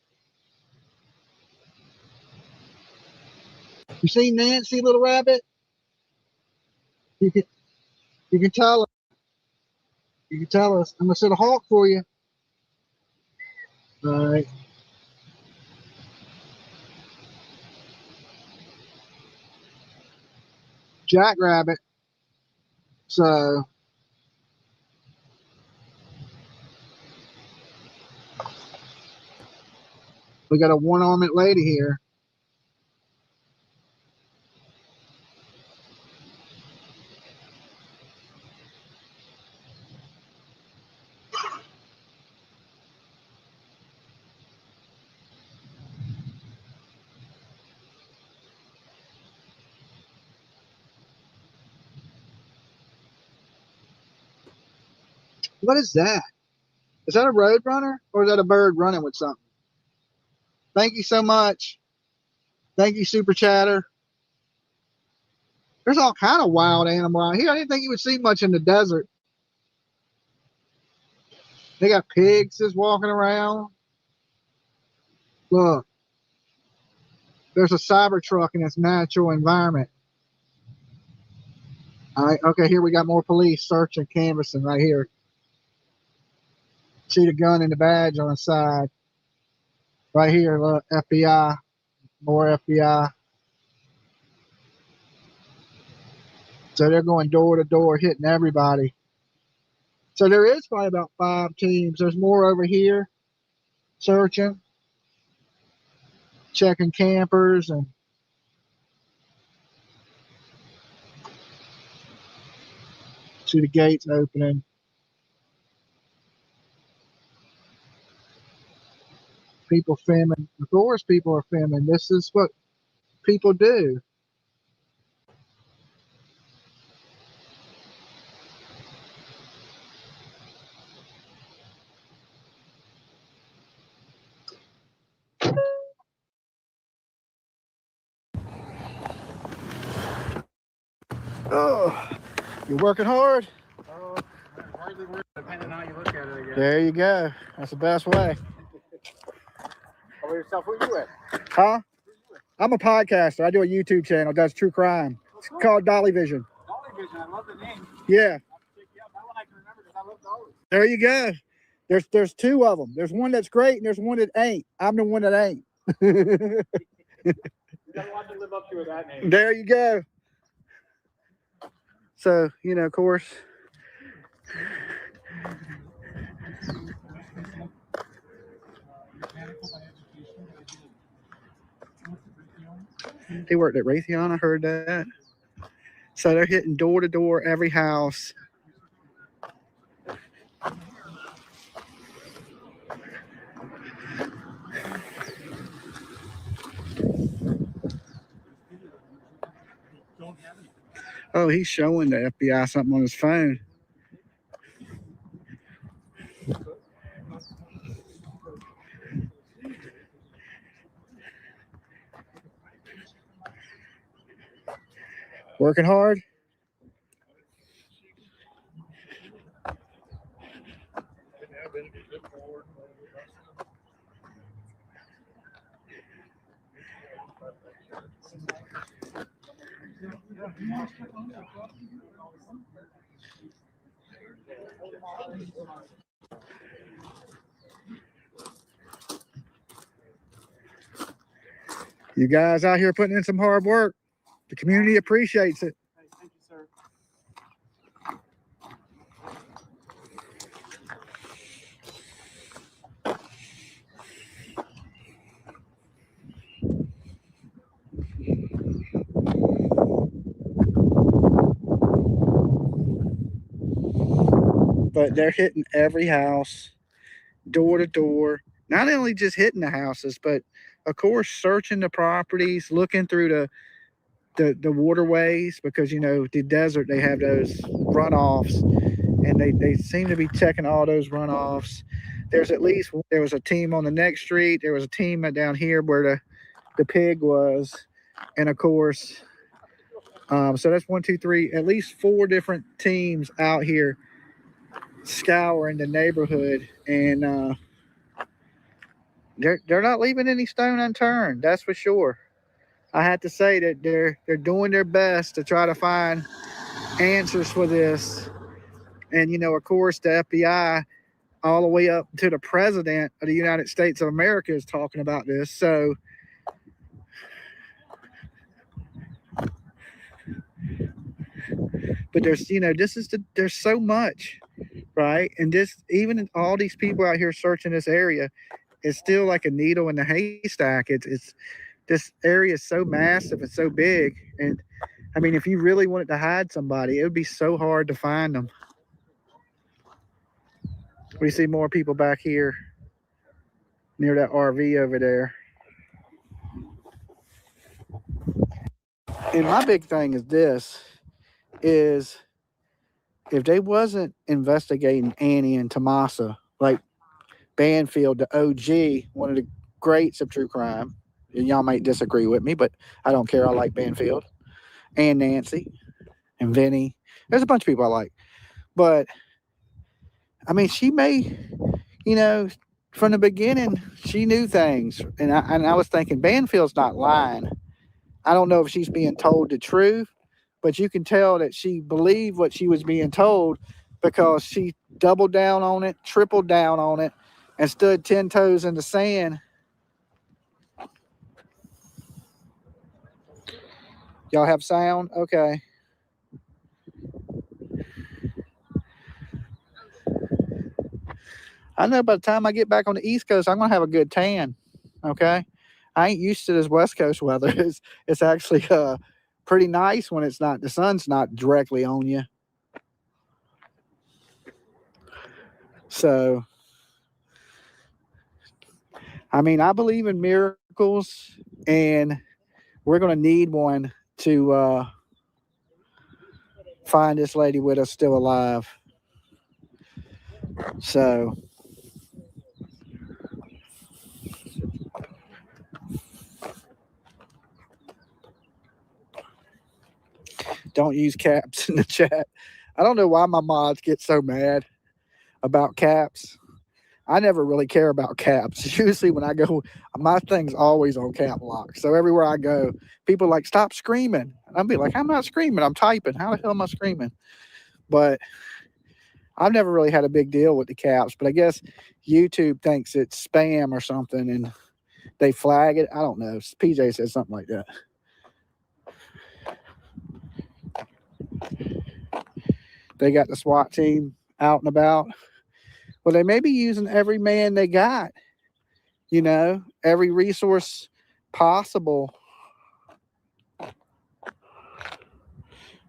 You seen Nancy, little rabbit? You can tell us. You can tell us. I'm gonna set a hawk for you. All right. Jackrabbit. So we got a one-armed lady here. What is that? Is that a road runner or is that a bird running with something? Thank you so much. Thank you, Super Chatter. There's all kind of wild animal out here. I didn't think you would see much in the desert. They got pigs just walking around. Look. There's a Cybertruck in its natural environment. All right. Okay, here we got more police searching, canvassing right here. See the gun and the badge on the side. Right here, look, FBI. More FBI. So they're going door to door, hitting everybody. So there is probably about 5 teams. There's more over here, searching, checking campers, and see the gates opening. People filming. Of course, people are filming. This is what people do. Oh, you're working hard? Hardly work, depending on how you look at it, I guess. There you go. That's the best way. How about yourself? Where you at? Huh? I'm a podcaster. I do a YouTube channel. Does true crime. It's called Dolly Vision. Dolly Vision. I love the name. Yeah. That one I can remember because I love Dolly. There you go. There's 2 of them. There's one that's great and there's one that ain't. I'm the one that ain't. You got a lot to live up to with that name. There you go. So, you know, of course, He worked at Raytheon, I heard that. So they're hitting door to door, every house. Oh, he's showing the FBI something on his phone. Working hard? You guys out here putting in some hard work. The community appreciates it. Thank you, sir. But they're hitting every house, door to door. Not only just hitting the houses, but of course searching the properties, looking through the waterways, because you know the desert, they have those runoffs, and they seem to be checking all those runoffs. There was a team on the next street. There was a team down here where the pig was, and of course, so that's 1, 2, 3, at least 4 different teams out here scouring the neighborhood, and they're not leaving any stone unturned. That's for sure. I have to say that they're doing their best to try to find answers for this. And you know, of course, the FBI all the way up to the president of the United States of America is talking about this. So but there's, you know, there's so much, right? And just even all these people out here searching this area, it's still like a needle in the haystack. It's this area is so massive and so big, and I mean, if you really wanted to hide somebody, it would be so hard to find them. We see more people back here near that RV over there. And my big thing is this, is if they wasn't investigating Annie and Tomasa, like Banfield, the OG, one of the greats of true crime, and y'all might disagree with me, but I don't care. I like Banfield and Nancy and Vinny. There's a bunch of people I like. But, I mean, she may, you know, from the beginning, she knew things. And I was thinking, Banfield's not lying. I don't know if she's being told the truth, but you can tell that she believed what she was being told, because she doubled down on it, tripled down on it, and stood 10 toes in the sand. Y'all have sound? Okay. I know by the time I get back on the East Coast, I'm going to have a good tan. Okay. I ain't used to this West Coast weather. It's actually pretty nice when it's not, the sun's not directly on you. So, I mean, I believe in miracles, and we're going to need one to find this lady with us still alive. So, don't use caps in the chat. I don't know why my mods get so mad about caps. I never really care about caps. Usually when I go, my thing's always on cap lock. So everywhere I go, people are like, stop screaming. And I'll be like, I'm not screaming. I'm typing. How the hell am I screaming? But I've never really had a big deal with the caps. But I guess YouTube thinks it's spam or something, and they flag it. I don't know. PJ said something like that. They got the SWAT team out and about. Well, they may be using every man they got, every resource possible.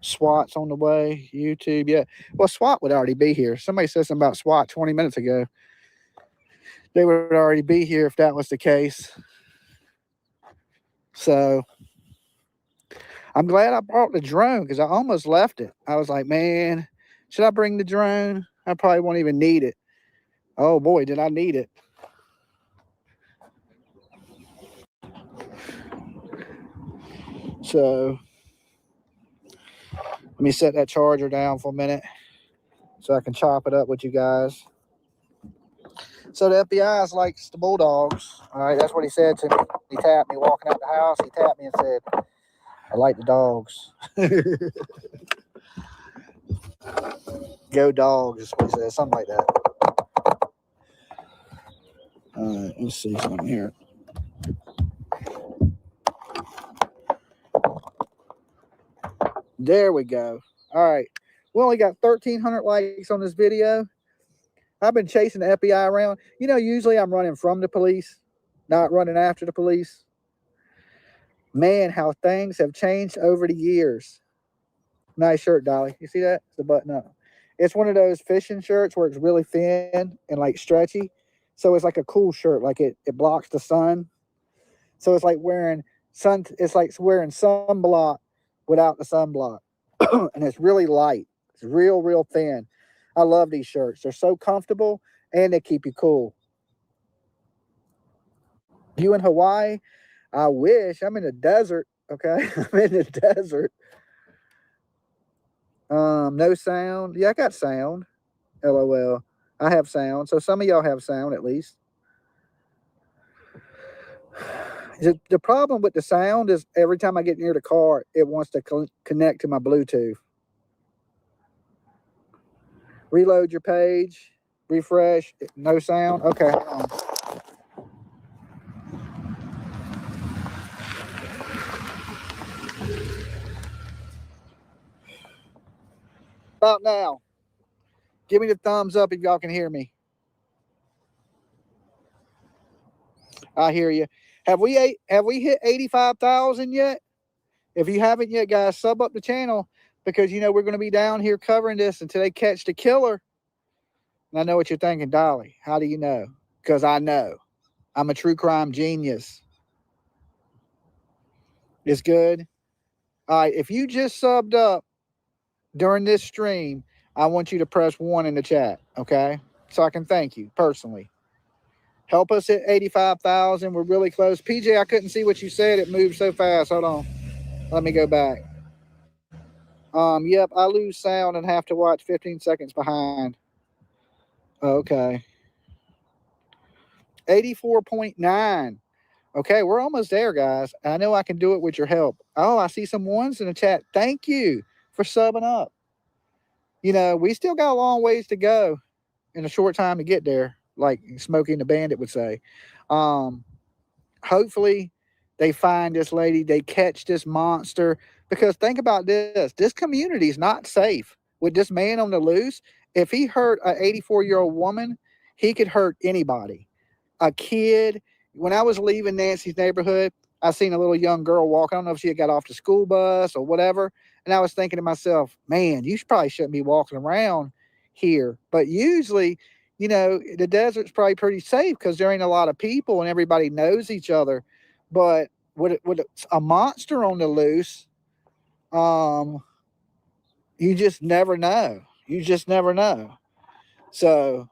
SWAT's on the way. YouTube, yeah. Well, SWAT would already be here. Somebody said something about SWAT 20 minutes ago. They would already be here if that was the case. So I'm glad I brought the drone because I almost left it. I was like, man, should I bring the drone? I probably won't even need it. Oh boy, did I need it. So let me set that charger down for a minute so I can chop it up with you guys. So the FBI likes the bulldogs. All right, that's what he said to me. He tapped me walking out the house. He tapped me and said, I like the dogs. Go dogs is what he said, something like that. All right, let's see something here. There we go. All right. We only got 1,300 likes on this video. I've been chasing the FBI around. Usually I'm running from the police, not running after the police. Man, how things have changed over the years. Nice shirt, Dolly. You see that? It's the button up. It's one of those fishing shirts where it's really thin and like stretchy. So it's like a cool shirt. Like it blocks the sun. So it's like wearing sunblock without the sunblock. And it's really light. It's real thin. I love these shirts. They're so comfortable and they keep you cool. You in Hawaii? I wish. I'm in the desert. Okay. I'm in the desert. No sound. Yeah, I got sound. LOL. I have sound. So some of y'all have sound at least. The problem with the sound is every time I get near the car, it wants to connect to my Bluetooth. Reload your page. Refresh. No sound. Okay, hold on. About now. Give me the thumbs up if y'all can hear me. I hear you. Have we hit 85,000 yet? If you haven't yet, guys, sub up the channel because we're going to be down here covering this until they catch the killer. And I know what you're thinking, Dolly. How do you know? Because I know. I'm a true crime genius. It's good. All right, if you just subbed up during this stream, I want you to press 1 in the chat, okay? So I can thank you personally. Help us hit 85,000. We're really close. PJ, I couldn't see what you said. It moved so fast. Hold on. Let me go back. Yep, I lose sound and have to watch 15 seconds behind. Okay. 84.9. Okay, we're almost there, guys. I know I can do it with your help. Oh, I see some ones in the chat. Thank you for subbing up. We still got a long ways to go in a short time to get there, like Smokey and the Bandit would say. Hopefully they find this lady, they catch this monster, because think about this community is not safe with this man on the loose. If he hurt an 84-year-old woman, he could hurt anybody. A kid. When I was leaving Nancy's neighborhood, I seen a little young girl walk. I don't know if she had got off the school bus or whatever. And I was thinking to myself, man, you probably shouldn't be walking around here. But usually, the desert's probably pretty safe because there ain't a lot of people and everybody knows each other. But with a monster on the loose, you just never know. You just never know. So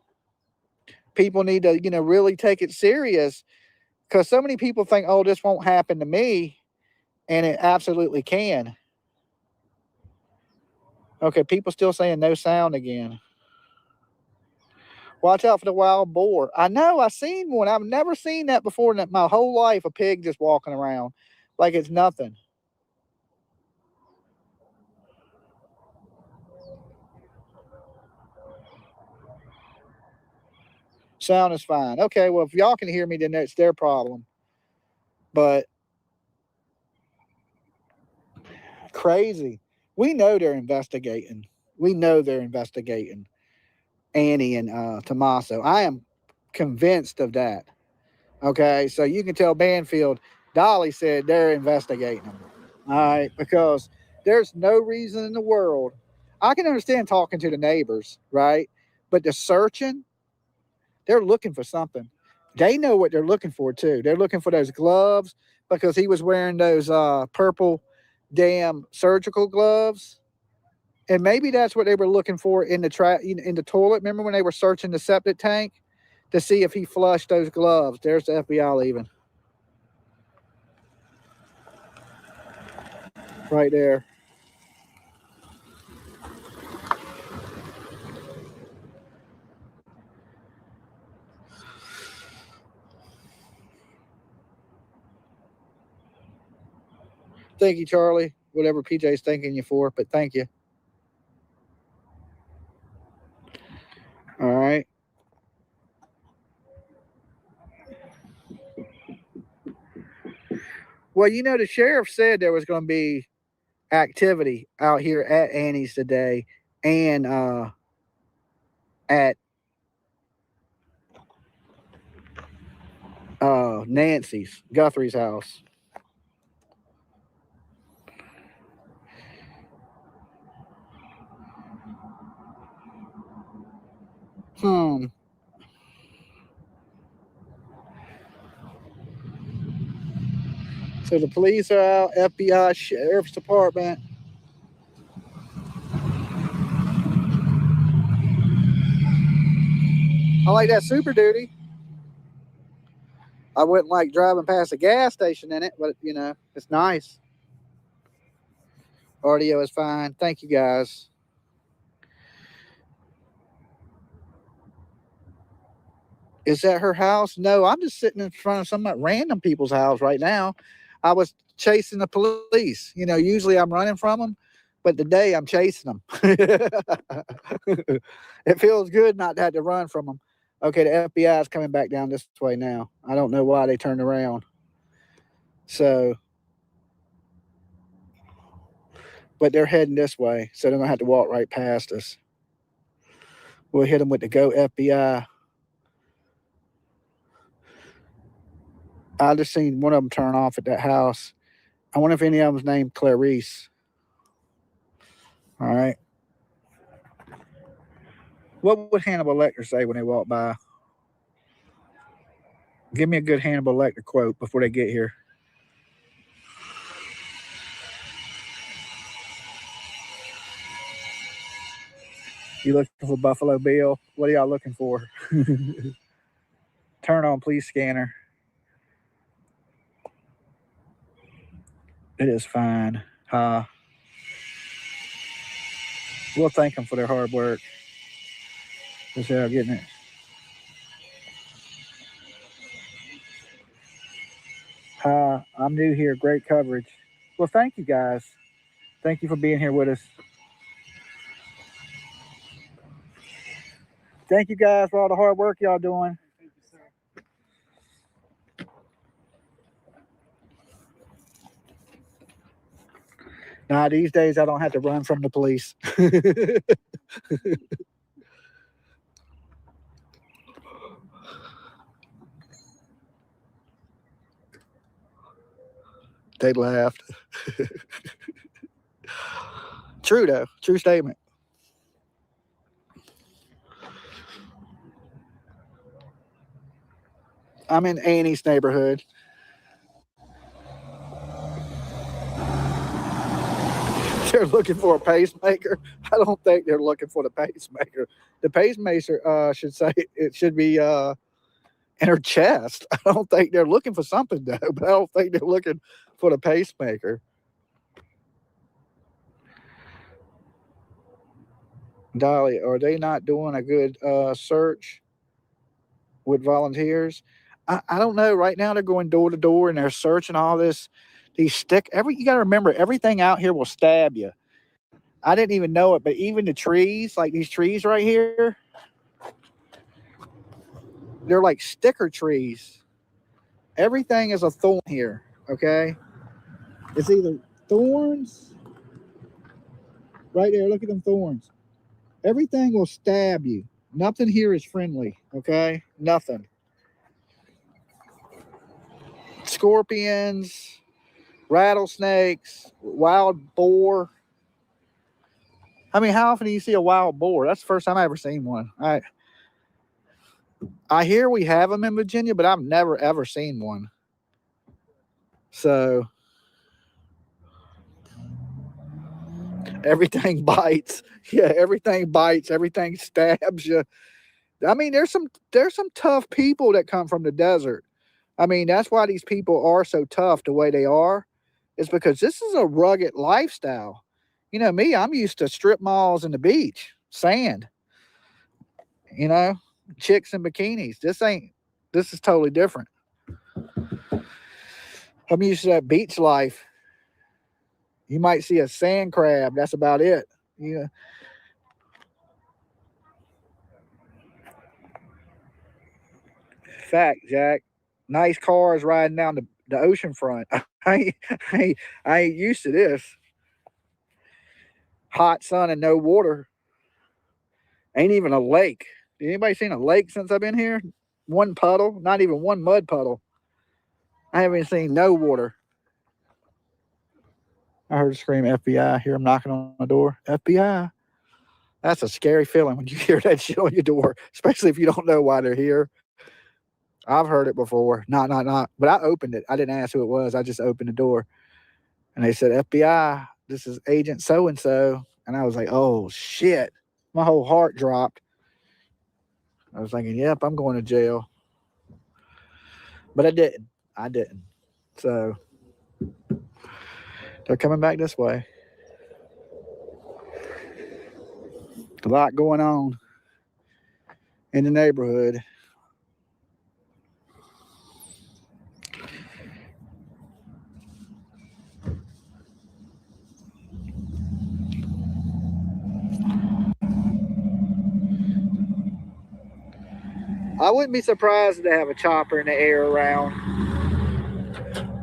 people need to, really take it serious, because so many people think, oh, this won't happen to me. And it absolutely can. Okay, people still saying no sound again. Watch out for the wild boar. I know, I seen one. I've never seen that before in my whole life, a pig just walking around like it's nothing. Sound is fine. Okay, well, if y'all can hear me, then that's their problem. But crazy. We know they're investigating. We know they're investigating. Annie and Tommaso. I am convinced of that. Okay, so you can tell Banfield, Dolly said they're investigating them. All right, because there's no reason in the world. I can understand talking to the neighbors, right? But the searching, they're looking for something. They know what they're looking for too. They're looking for those gloves because he was wearing those purple damn surgical gloves. And maybe that's what they were looking for in the toilet. Remember when they were searching the septic tank to see if he flushed those gloves? There's the FBI leaving. Right there. Thank you, Charlie. Whatever PJ's thanking you for, but thank you. All right. Well, you know, the sheriff said there was going to be activity out here at Annie's today and at Nancy's Guthrie's house. So the police are out, FBI, Sheriff's Department. I like that Super Duty. I wouldn't like driving past a gas station in it, but you know, it's nice. Audio is fine. Thank you guys. Is that her house? No, I'm just sitting in front of some random people's house right now. I was chasing the police. You know, usually I'm running from them, but today I'm chasing them. It feels good not to have to run from them. Okay, the FBI is coming back down this way now. I don't know why they turned around. So, but they're heading this way, so they're going to have to walk right past us. We'll hit them with the Go FBI. I just seen one of them turn off at that house. I wonder if any of them's named Clarice. All right. What would Hannibal Lecter say when they walk by? Give me a good Hannibal Lecter quote before they get here. You looking for Buffalo Bill? What are y'all looking for? Turn on police scanner. It is fine. We'll thank them for their hard work. That's how I'm getting it. I'm new here. Great coverage. Well, thank you guys. Thank you for being here with us. Thank you guys for all the hard work y'all doing. Thank you, sir. Nah, these days I don't have to run from the police. They laughed. True though. True statement. I'm in Annie's neighborhood. They're looking for a pacemaker. I don't think they're looking for the pacemaker. The pacemaker should say it should be in her chest. I don't think they're looking for something though, but I don't think they're looking for the pacemaker. Dolly, are they not doing a good search with volunteers? I don't know. Right now they're going door to door and they're searching all this. You got to remember, everything out here will stab you. I didn't even know it, but even the trees, like these trees right here, they're like sticker trees. Everything is a thorn here, okay? It's either thorns. Right there, look at them thorns. Everything will stab you, Nothing here is friendly, okay? Nothing. Scorpions, rattlesnakes, wild boar. I mean, how often do you see a wild boar? That's the first time I ever seen one. I hear we have them in Virginia, but I've never ever seen one. So everything bites. Yeah, everything bites. Everything stabs you. I mean, there's some tough people that come from the desert. I mean, that's why these people are so tough the way they are, is because this is a rugged lifestyle. You know, me, I'm used to strip malls and the beach, sand, you know, chicks in bikinis. This is totally different. I'm used to that beach life. You might see a sand crab. That's about it. Yeah. Fact, Jack. Nice cars riding down the ocean front. I ain't used to this. Hot sun and no water. Ain't even a lake. Anybody seen a lake since I've been here? One puddle, not even one mud puddle. I haven't seen no water. I heard a scream FBI. I hear them knocking on the door. FBI. That's a scary feeling when you hear that shit on your door, especially if you don't know why they're here. I've heard it before. Not. But I opened it. I didn't ask who it was. I just opened the door. And they said, FBI, this is Agent so-and-so. And I was like, oh, shit. My whole heart dropped. I was thinking, yep, I'm going to jail. But I didn't. So they're coming back this way. A lot going on in the neighborhood. I wouldn't be surprised if they have a chopper in the air around.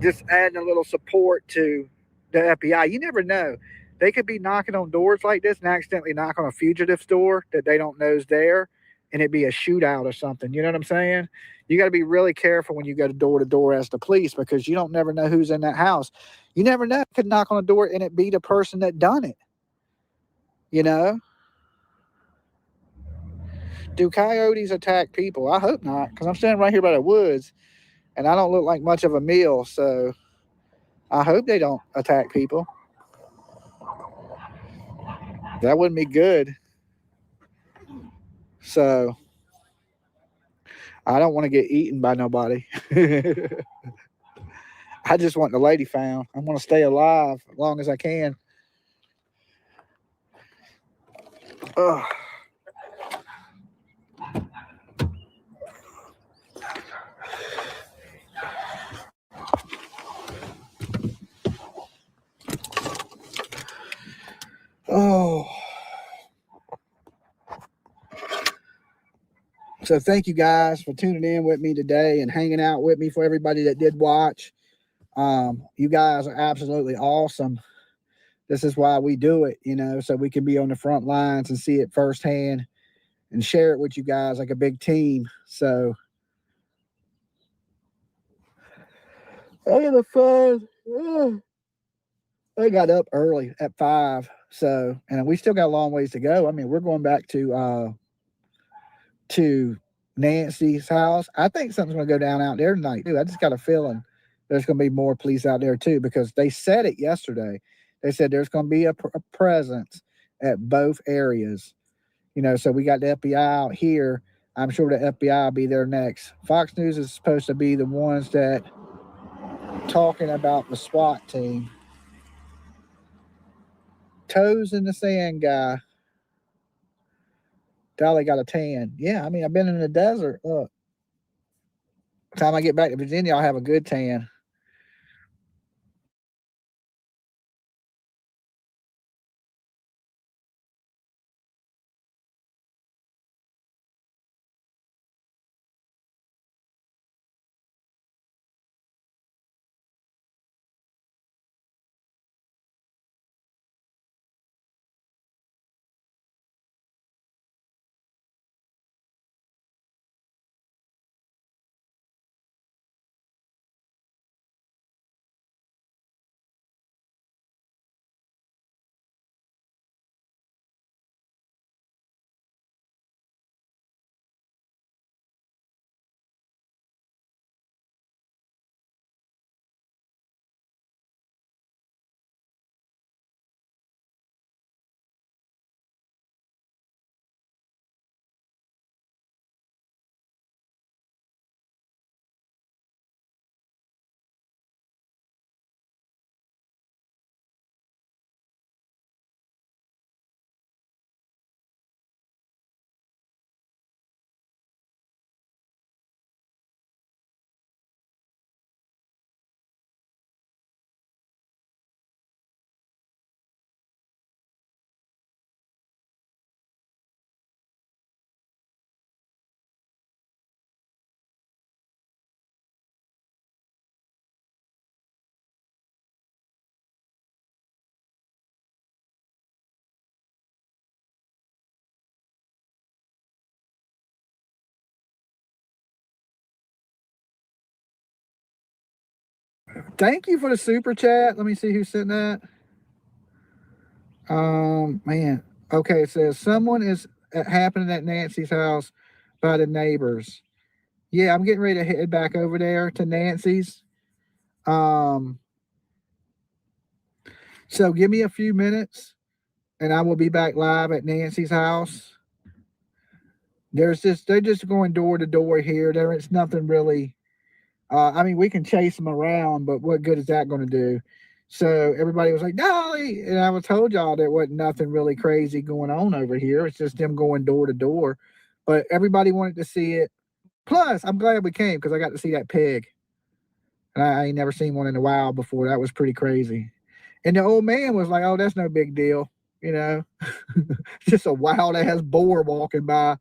Just adding a little support to the FBI. You never know. They could be knocking on doors like this and accidentally knock on a fugitive's door that they don't know is there, and it'd be a shootout or something. You know what I'm saying? You got to be really careful when you go door to door as the police, because you don't never know who's in that house. You never know. Could knock on a door and it be the person that done it. You know? Do coyotes attack people? I hope not, because I'm standing right here by the woods, and I don't look like much of a meal, so I hope they don't attack people. That wouldn't be good. So I don't want to get eaten by nobody. I just want the lady found. I want to stay alive as long as I can. Ugh. Oh. So thank you guys for tuning in with me today and hanging out with me. For everybody that did watch, you guys are absolutely awesome. This is why we do it, you know, so we can be on the front lines and see it firsthand and share it with you guys like a big team. So I got I got up early at 5. So, and we still got a long ways to go. I mean, we're going back to Nancy's house. I think something's going to go down out there tonight too. I just got a feeling there's going to be more police out there too, because they said it yesterday. They said there's going to be a presence at both areas. You know, so we got the FBI out here. I'm sure the FBI will be there next. Fox News is supposed to be the ones that talking about the SWAT team. Toes in the sand guy. Dolly got a tan. Yeah, I mean, I've been in the desert. Look. By the time I get back to Virginia, I'll have a good tan. Thank you for the super chat. Let me see who sent that. Man. Okay, it says someone is happening at Nancy's house by the neighbors. Yeah, I'm getting ready to head back over there to Nancy's. So give me a few minutes and I will be back live at Nancy's house. They're just going door to door here. There is nothing really. I mean, we can chase them around, but what good is that going to do? So everybody was like, Dolly, and I was told y'all there wasn't nothing really crazy going on over here. It's just them going door to door. But everybody wanted to see it. Plus, I'm glad we came because I got to see that pig. And I ain't never seen one in a while before. That was pretty crazy. And the old man was like, oh, that's no big deal. You know, just a wild ass boar walking by.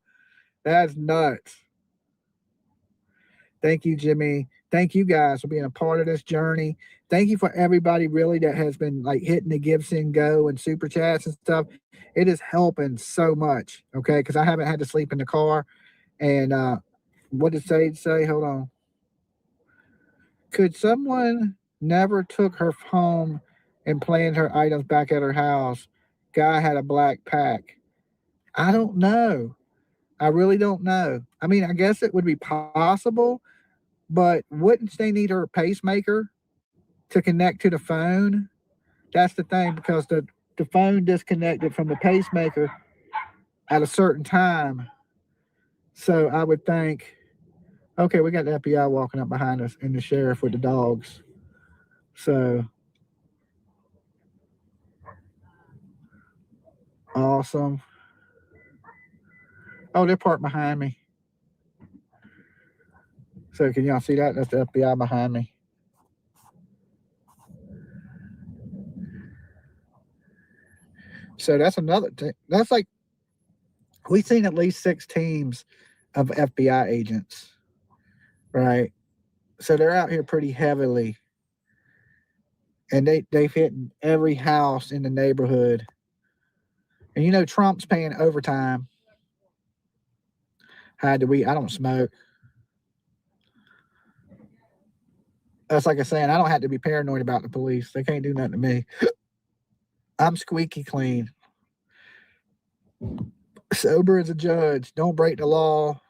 That's nuts. Thank you, Jimmy. Thank you guys for being a part of this journey. Thank you for everybody really that has been like hitting the Gibson Go and super chats and stuff. It is helping so much. Okay. Cause I haven't had to sleep in the car. And what did Sage say? Hold on. Could someone never took her home and planned her items back at her house? Guy had a black pack. I don't know. I really don't know. I mean, I guess it would be possible, but wouldn't they need her pacemaker to connect to the phone? That's the thing, because the phone disconnected from the pacemaker at a certain time. So I would think, okay, we got the FBI walking up behind us and the sheriff with the dogs. So awesome. Oh, they're parked behind me. So can y'all see that? That's the FBI behind me. So that's another thing. That's like, we've seen at least 6 teams of FBI agents, right? So they're out here pretty heavily. And they've hit every house in the neighborhood. And you know, Trump's paying overtime. I don't smoke. That's like I was saying, I don't have to be paranoid about the police. They can't do nothing to me. I'm squeaky clean. Sober as a judge. Don't break the law.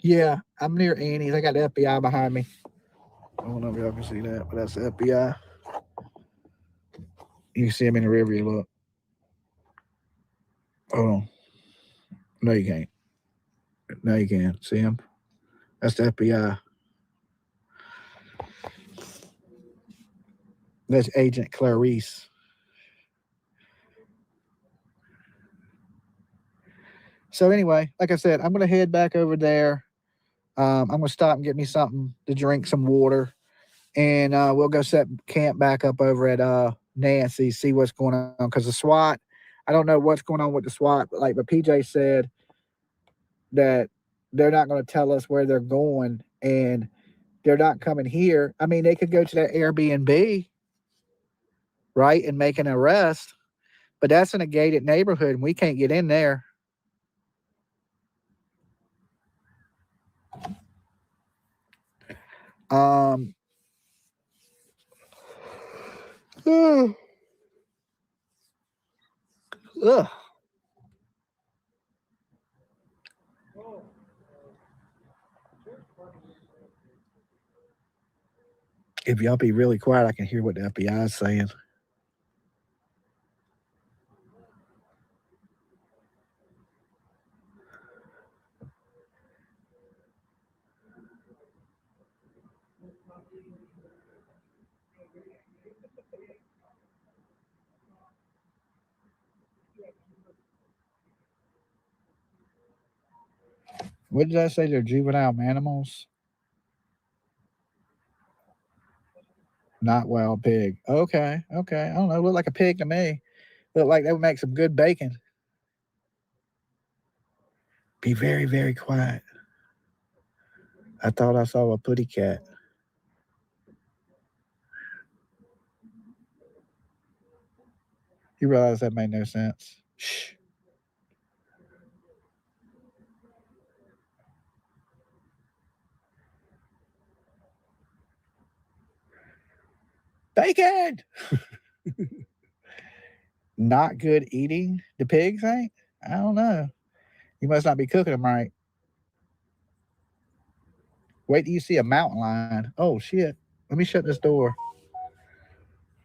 Yeah, I'm near Annie's. I got the FBI behind me. I don't know if y'all can see that, but that's the FBI. You can see him in the rear view. Look. Hold on. No, you can't. No, you can't. See him? That's the FBI. That's Agent Clarice. So anyway, like I said, I'm going to head back over there. I'm going to stop and get me something to drink, some water. And we'll go set camp back up over at Nancy, see what's going on. Because the SWAT, I don't know what's going on with the SWAT, but PJ said that they're not going to tell us where they're going and they're not coming here. I mean, they could go to that Airbnb, right, and make an arrest, but that's in a gated neighborhood and we can't get in there. Ugh. If y'all be really quiet, I can hear what the FBI is saying. What did I say? They're juvenile animals? Not wild pig. Okay. I don't know. Look like a pig to me. Look like they would make some good bacon. Be very, very quiet. I thought I saw a putty cat. You realize that made no sense? Shh. Bacon! Not good eating, the pigs ain't? I don't know. You must not be cooking them right. Wait till you see a mountain lion. Oh, shit. Let me shut this door.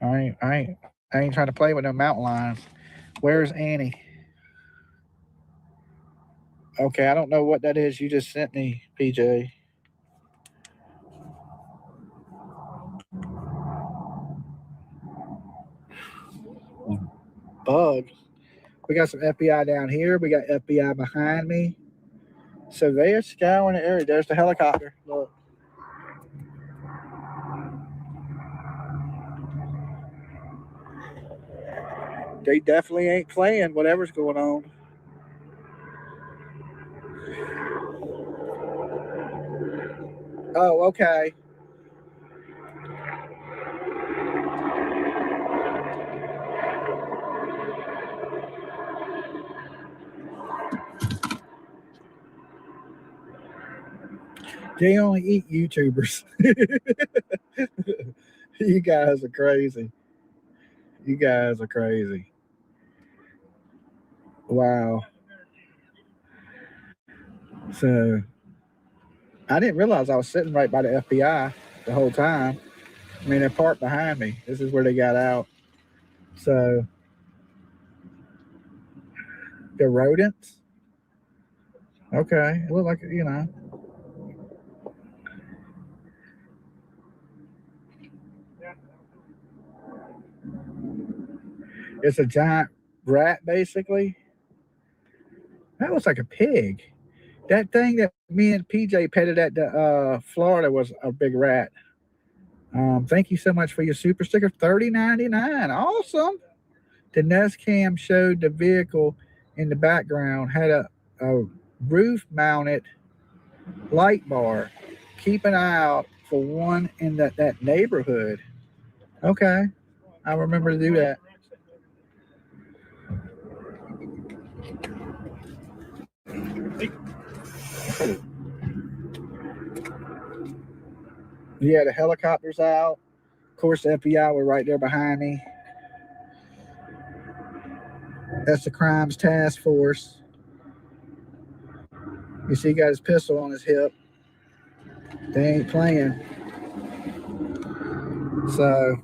I ain't trying to play with no mountain lions. Where's Annie? Okay, I don't know what that is you just sent me, PJ. Bugs. We got some FBI down here. We got FBI behind me. So they are scouring the area. There's the helicopter. Look. They definitely ain't playing whatever's going on. Oh, okay. They only eat YouTubers. You guys are crazy. You guys are crazy. Wow. So I didn't realize I was sitting right by the FBI the whole time. I mean, they're parked behind me. This is where they got out. So they're rodents. Okay. It looked like, you know. It's a giant rat, basically. That looks like a pig. That thing that me and PJ petted at the Florida was a big rat. Thank you so much for your super sticker. $30.99. Awesome. The Nest Cam showed the vehicle in the background had a roof mounted light bar. Keep an eye out for one in that neighborhood. Okay. I'll remember to do that. Yeah, the helicopter's out. Of course, the FBI were right there behind me. That's the Crimes Task Force. You see, he got his pistol on his hip. They ain't playing. So,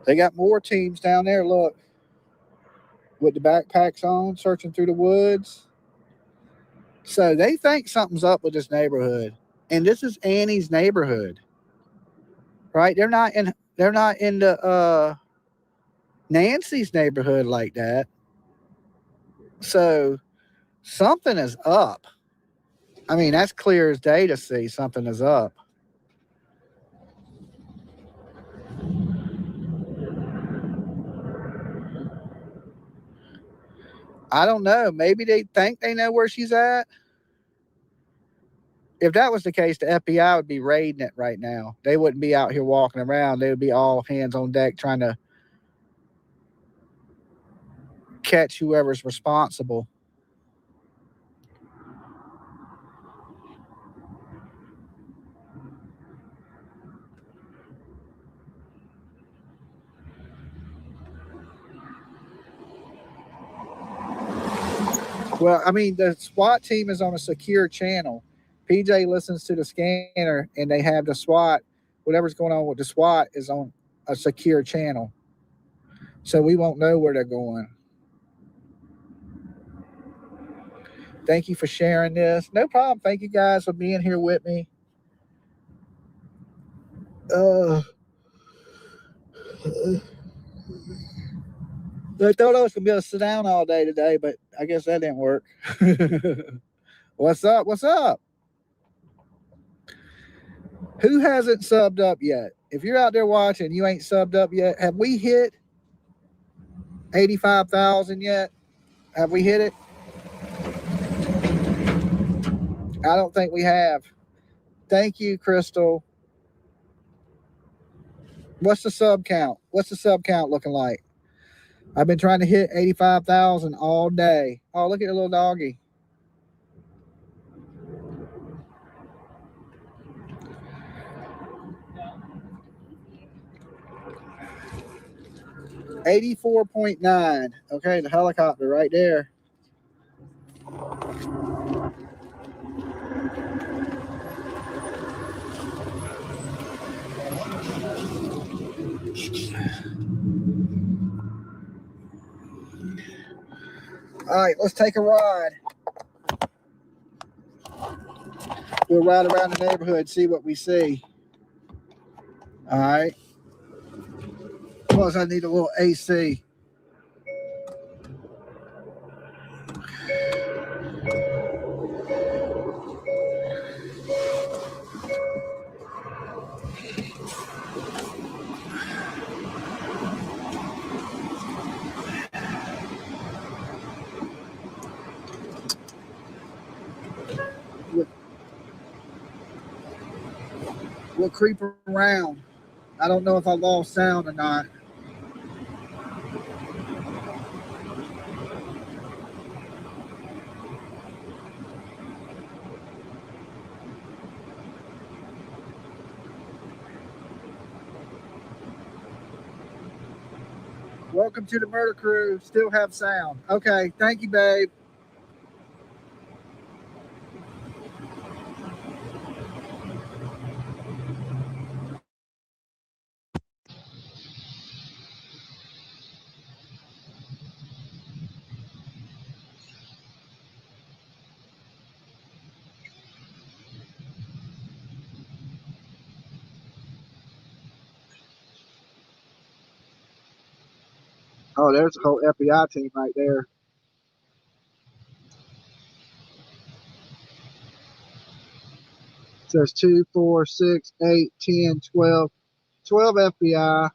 they got more teams down there. Look, with the backpacks on, searching through the woods. So they think something's up with this neighborhood, and this is Annie's neighborhood, right? They're not in the Nancy's neighborhood like that. So something is up. I mean, that's clear as day to see something is up. I don't know. Maybe they think they know where she's at. If that was the case, the FBI would be raiding it right now. They wouldn't be out here walking around. They would be all hands on deck trying to catch whoever's responsible. Well, I mean, the SWAT team is on a secure channel. PJ listens to the scanner, and they have the SWAT. Whatever's going on with the SWAT is on a secure channel. So we won't know where they're going. Thank you for sharing this. No problem. Thank you guys for being here with me. I thought I was going to be able to sit down all day today, but I guess that didn't work. What's up? What's up? Who hasn't subbed up yet? If you're out there watching, you ain't subbed up yet. Have we hit 85,000 yet? Have we hit it? I don't think we have. Thank you, Crystal. What's the sub count? What's the sub count looking like? I've been trying to hit 85,000 all day. Oh, look at the little doggy. $84.9. Okay, the helicopter right there. All right, let's take a ride. We'll ride around the neighborhood, see what we see. All right. Plus, I need a little AC. We'll creep around. I don't know if I lost sound or not. Welcome to the murder crew. Still have sound. Okay, thank you, babe. Oh, there's a whole FBI team right there. It says 2, 4, 6, 8, 10, 12. 12 FBI.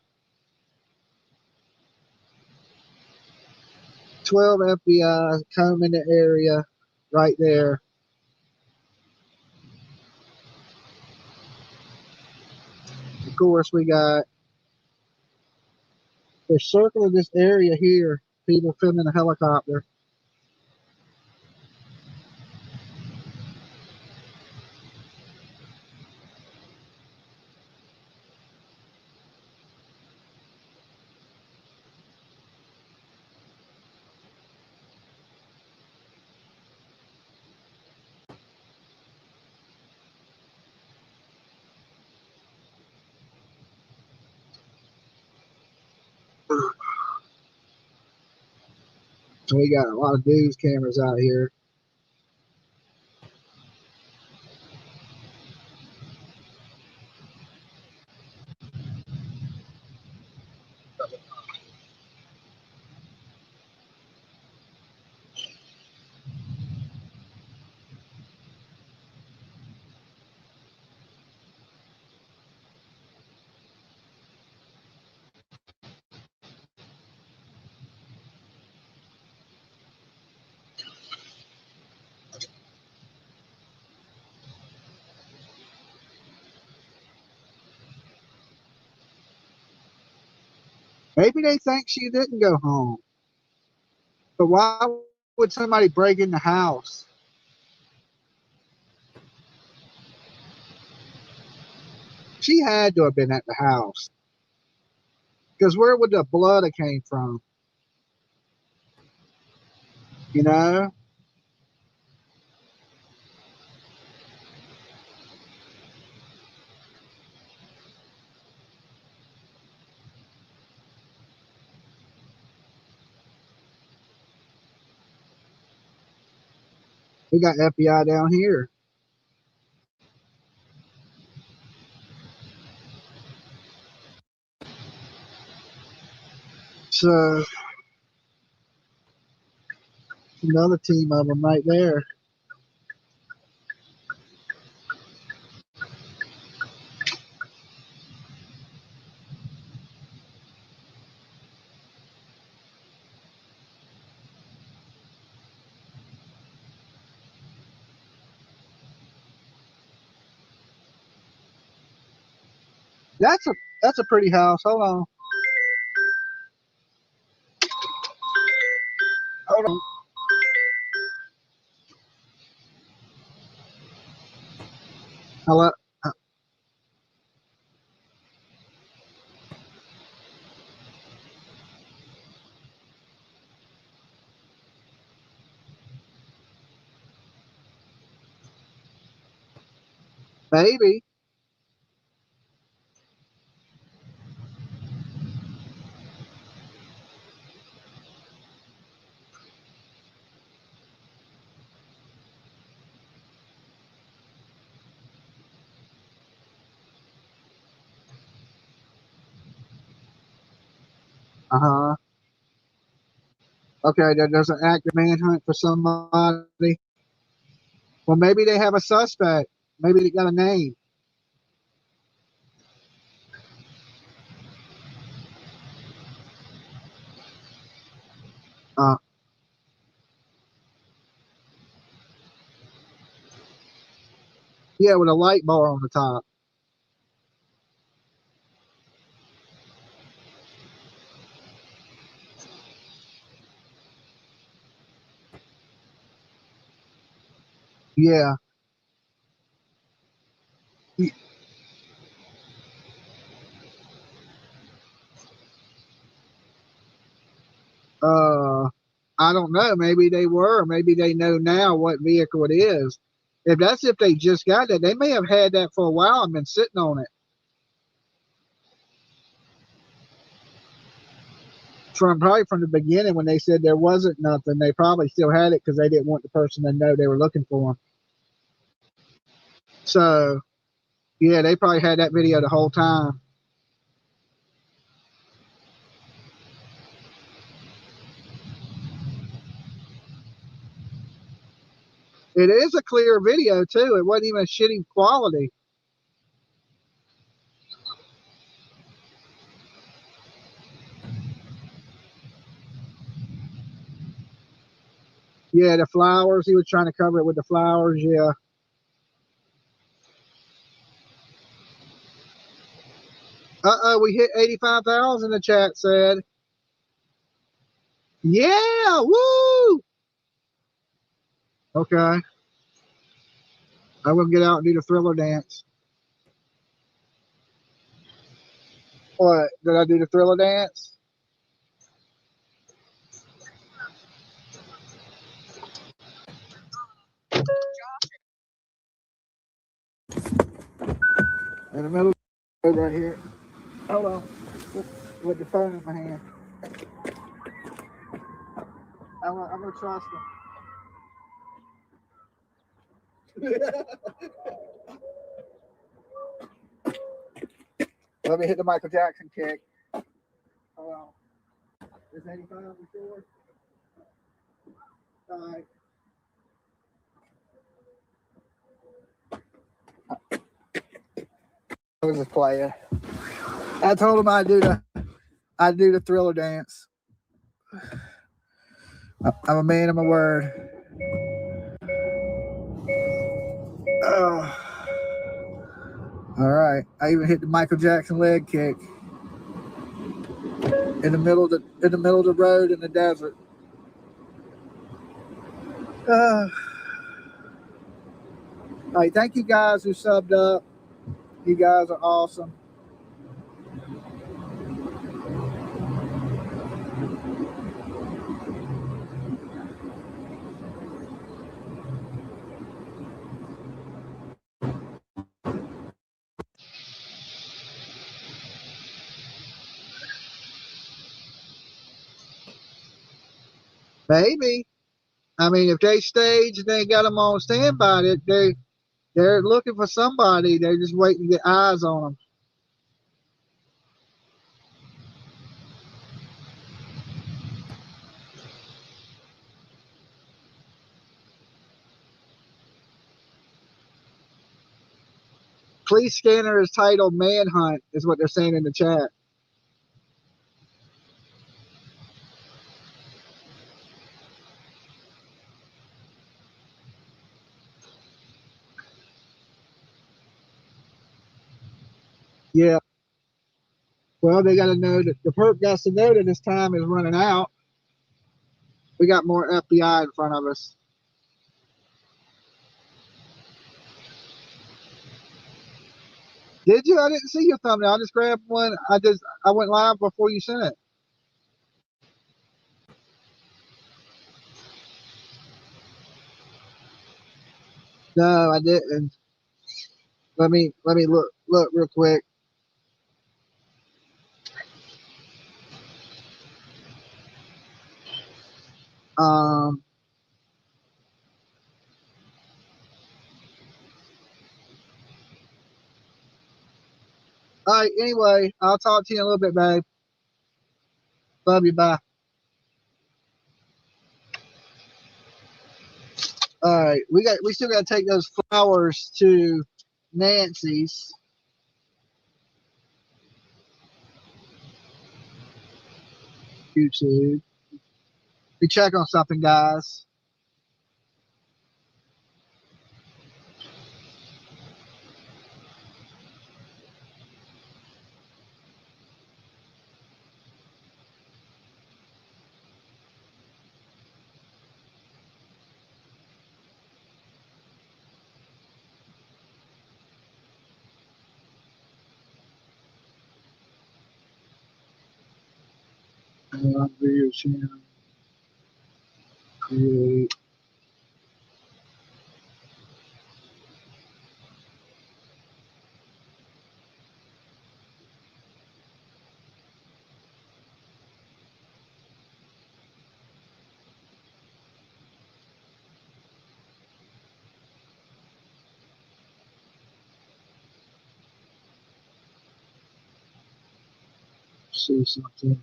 12 FBI combing the area right there. Of course, we got, they're circling this area here. People filming a helicopter. So we got a lot of news cameras out here. Maybe they think she didn't go home. But why would somebody break in the house? She had to have been at the house. Because where would the blood have came from? You know? We got FBI down here. So, another team of them right there. That's a pretty house. Hold on. Hello? Maybe. Uh-huh. Okay, there's an active manhunt for somebody. Well, maybe they have a suspect. Maybe they got a name. Uh, yeah, with a light bar on the top. Yeah. Uh, I don't know. Maybe they were. Maybe they know now what vehicle it is. If they just got that, they may have had that for a while and been sitting on it. Probably from the beginning when they said there wasn't nothing, they probably still had it because they didn't want the person to know they were looking for them. So, yeah, they probably had that video the whole time. It is a clear video too. It wasn't even a shitty quality. Yeah, the flowers. He was trying to cover it with the flowers. Yeah. We hit 85,000. The chat said. Yeah. Woo. Okay. I'm gonna get out and do the Thriller dance. What? Did I do the Thriller dance? In the middle of the road right here. Hold on. With the phone in my hand. I'm gonna trust him. Let me hit the Michael Jackson kick. Hold on. Is 85 before? All right. I was just playing. I told him I'd do the Thriller dance. I'm a man of my word. Oh. All right. I even hit the Michael Jackson leg kick in the middle of the road in the desert. All right. Thank you guys who subbed up. You guys are awesome. Maybe. I mean, if they stage and they got them on standby, they're looking for somebody. They're just waiting to get eyes on them. Police scanner is titled Manhunt, is what they're saying in the chat. Yeah. Well, they got to know that the perp got to know that his time is running out. We got more FBI in front of us. Did you? I didn't see your thumbnail. I just grabbed one. I went live before you sent it. No, I didn't. Let me look real quick. All right, anyway, I'll talk to you in a little bit, babe. Love you, bye. All right, we still got to take those flowers to Nancy's. YouTube. We check on something, guys. Video channel. Create. See something.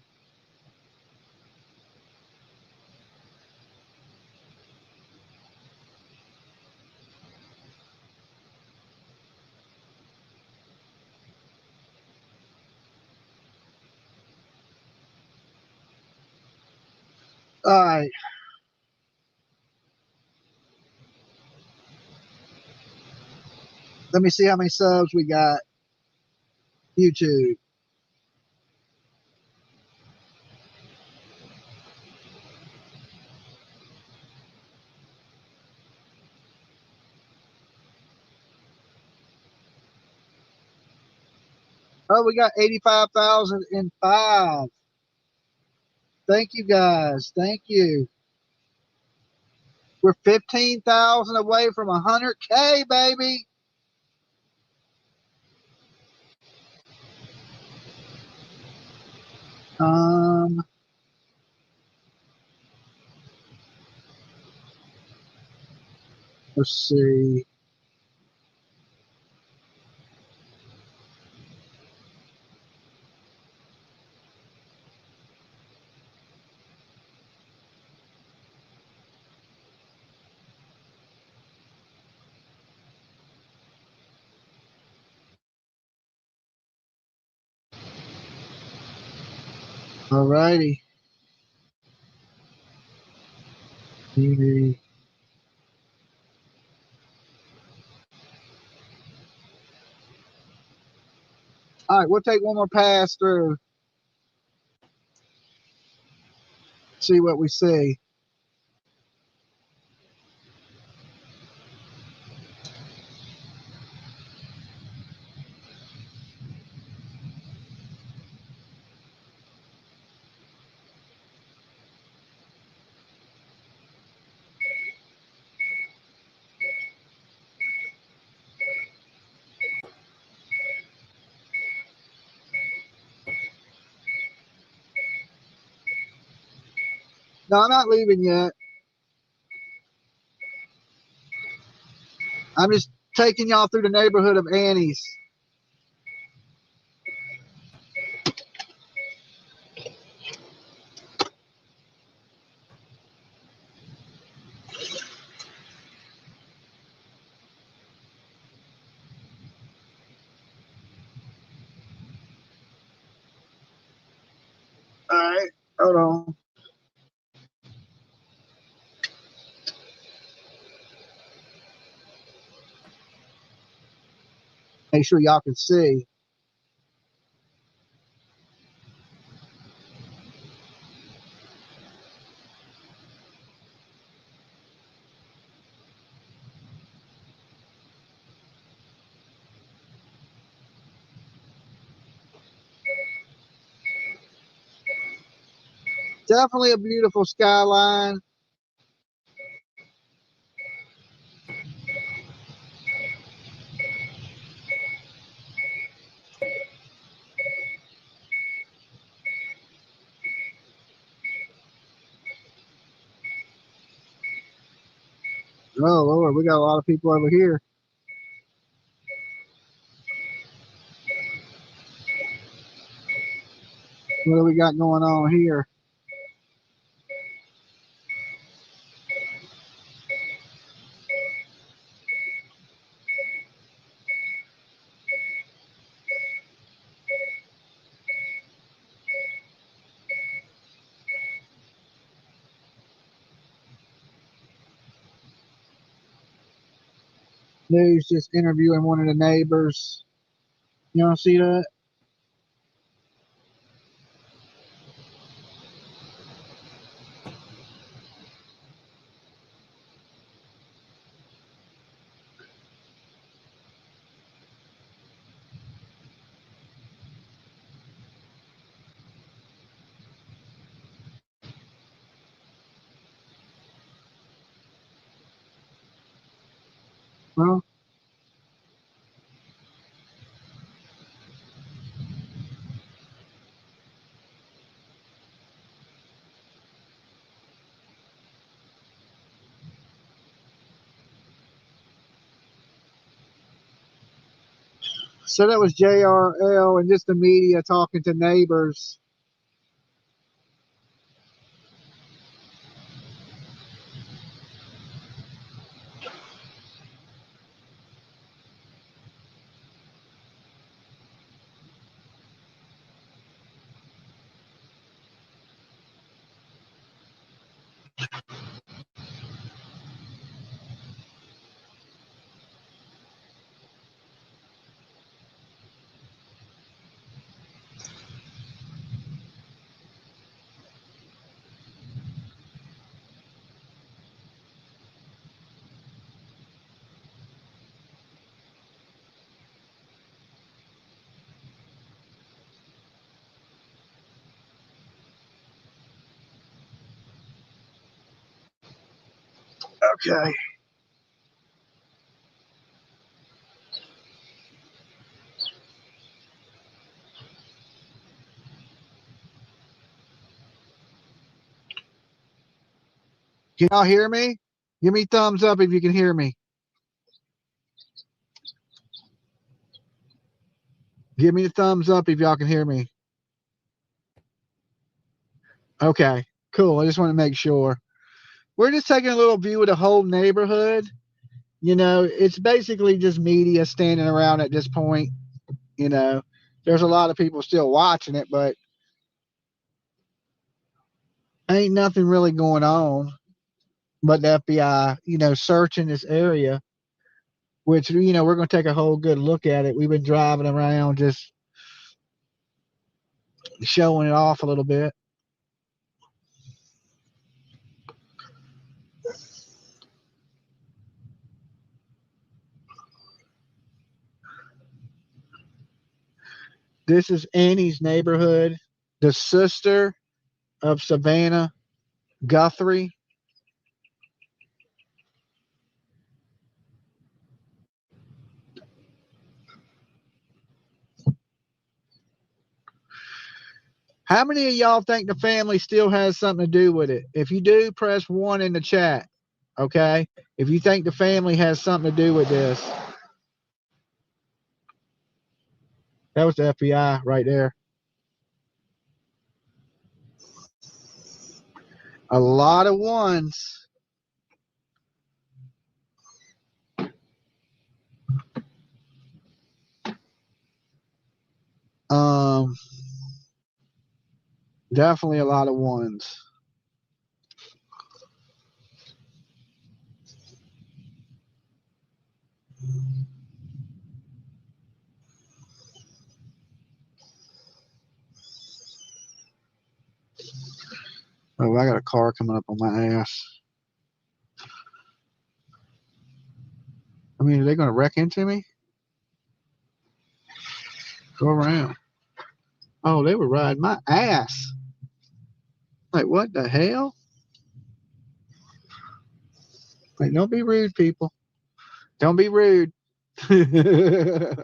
All right. Let me see how many subs we got. YouTube. Oh, we got 85,005. Thank you, guys. Thank you. We're 15,000 away from 100K, baby. Let's see. All righty. TV. All right, we'll take one more pass through. See what we see. No, I'm not leaving yet. I'm just taking y'all through the neighborhood of Annie's. All right, hold on. Make sure y'all can see. Definitely a beautiful skyline. Oh Lord, we got a lot of people over here. What do we got going on here? News just interviewing one of the neighbors. You want to see that? Well, so that was JRL and just the media talking to neighbors. Okay. Can y'all hear me? Give me thumbs up if you can hear me. Give me a thumbs up if y'all can hear me. Okay, cool. I just want to make sure. We're just taking a little view of the whole neighborhood. You know, it's basically just media standing around at this point. You know, there's a lot of people still watching it, but ain't nothing really going on. But the FBI, you know, searching this area, which, you know, we're going to take a whole good look at it. We've been driving around just showing it off a little bit. This is Annie's neighborhood, the sister of Savannah Guthrie. How many of y'all think the family still has something to do with it? If you do, press 1 in the chat. Okay? If you think the family has something to do with this. That was the FBI right there. A lot of ones. Definitely a lot of ones. Oh, I got a car coming up on my ass. I mean, are they going to wreck into me? Go around. Oh, they were riding my ass. Like, what the hell? Like, don't be rude, people. Don't be rude. In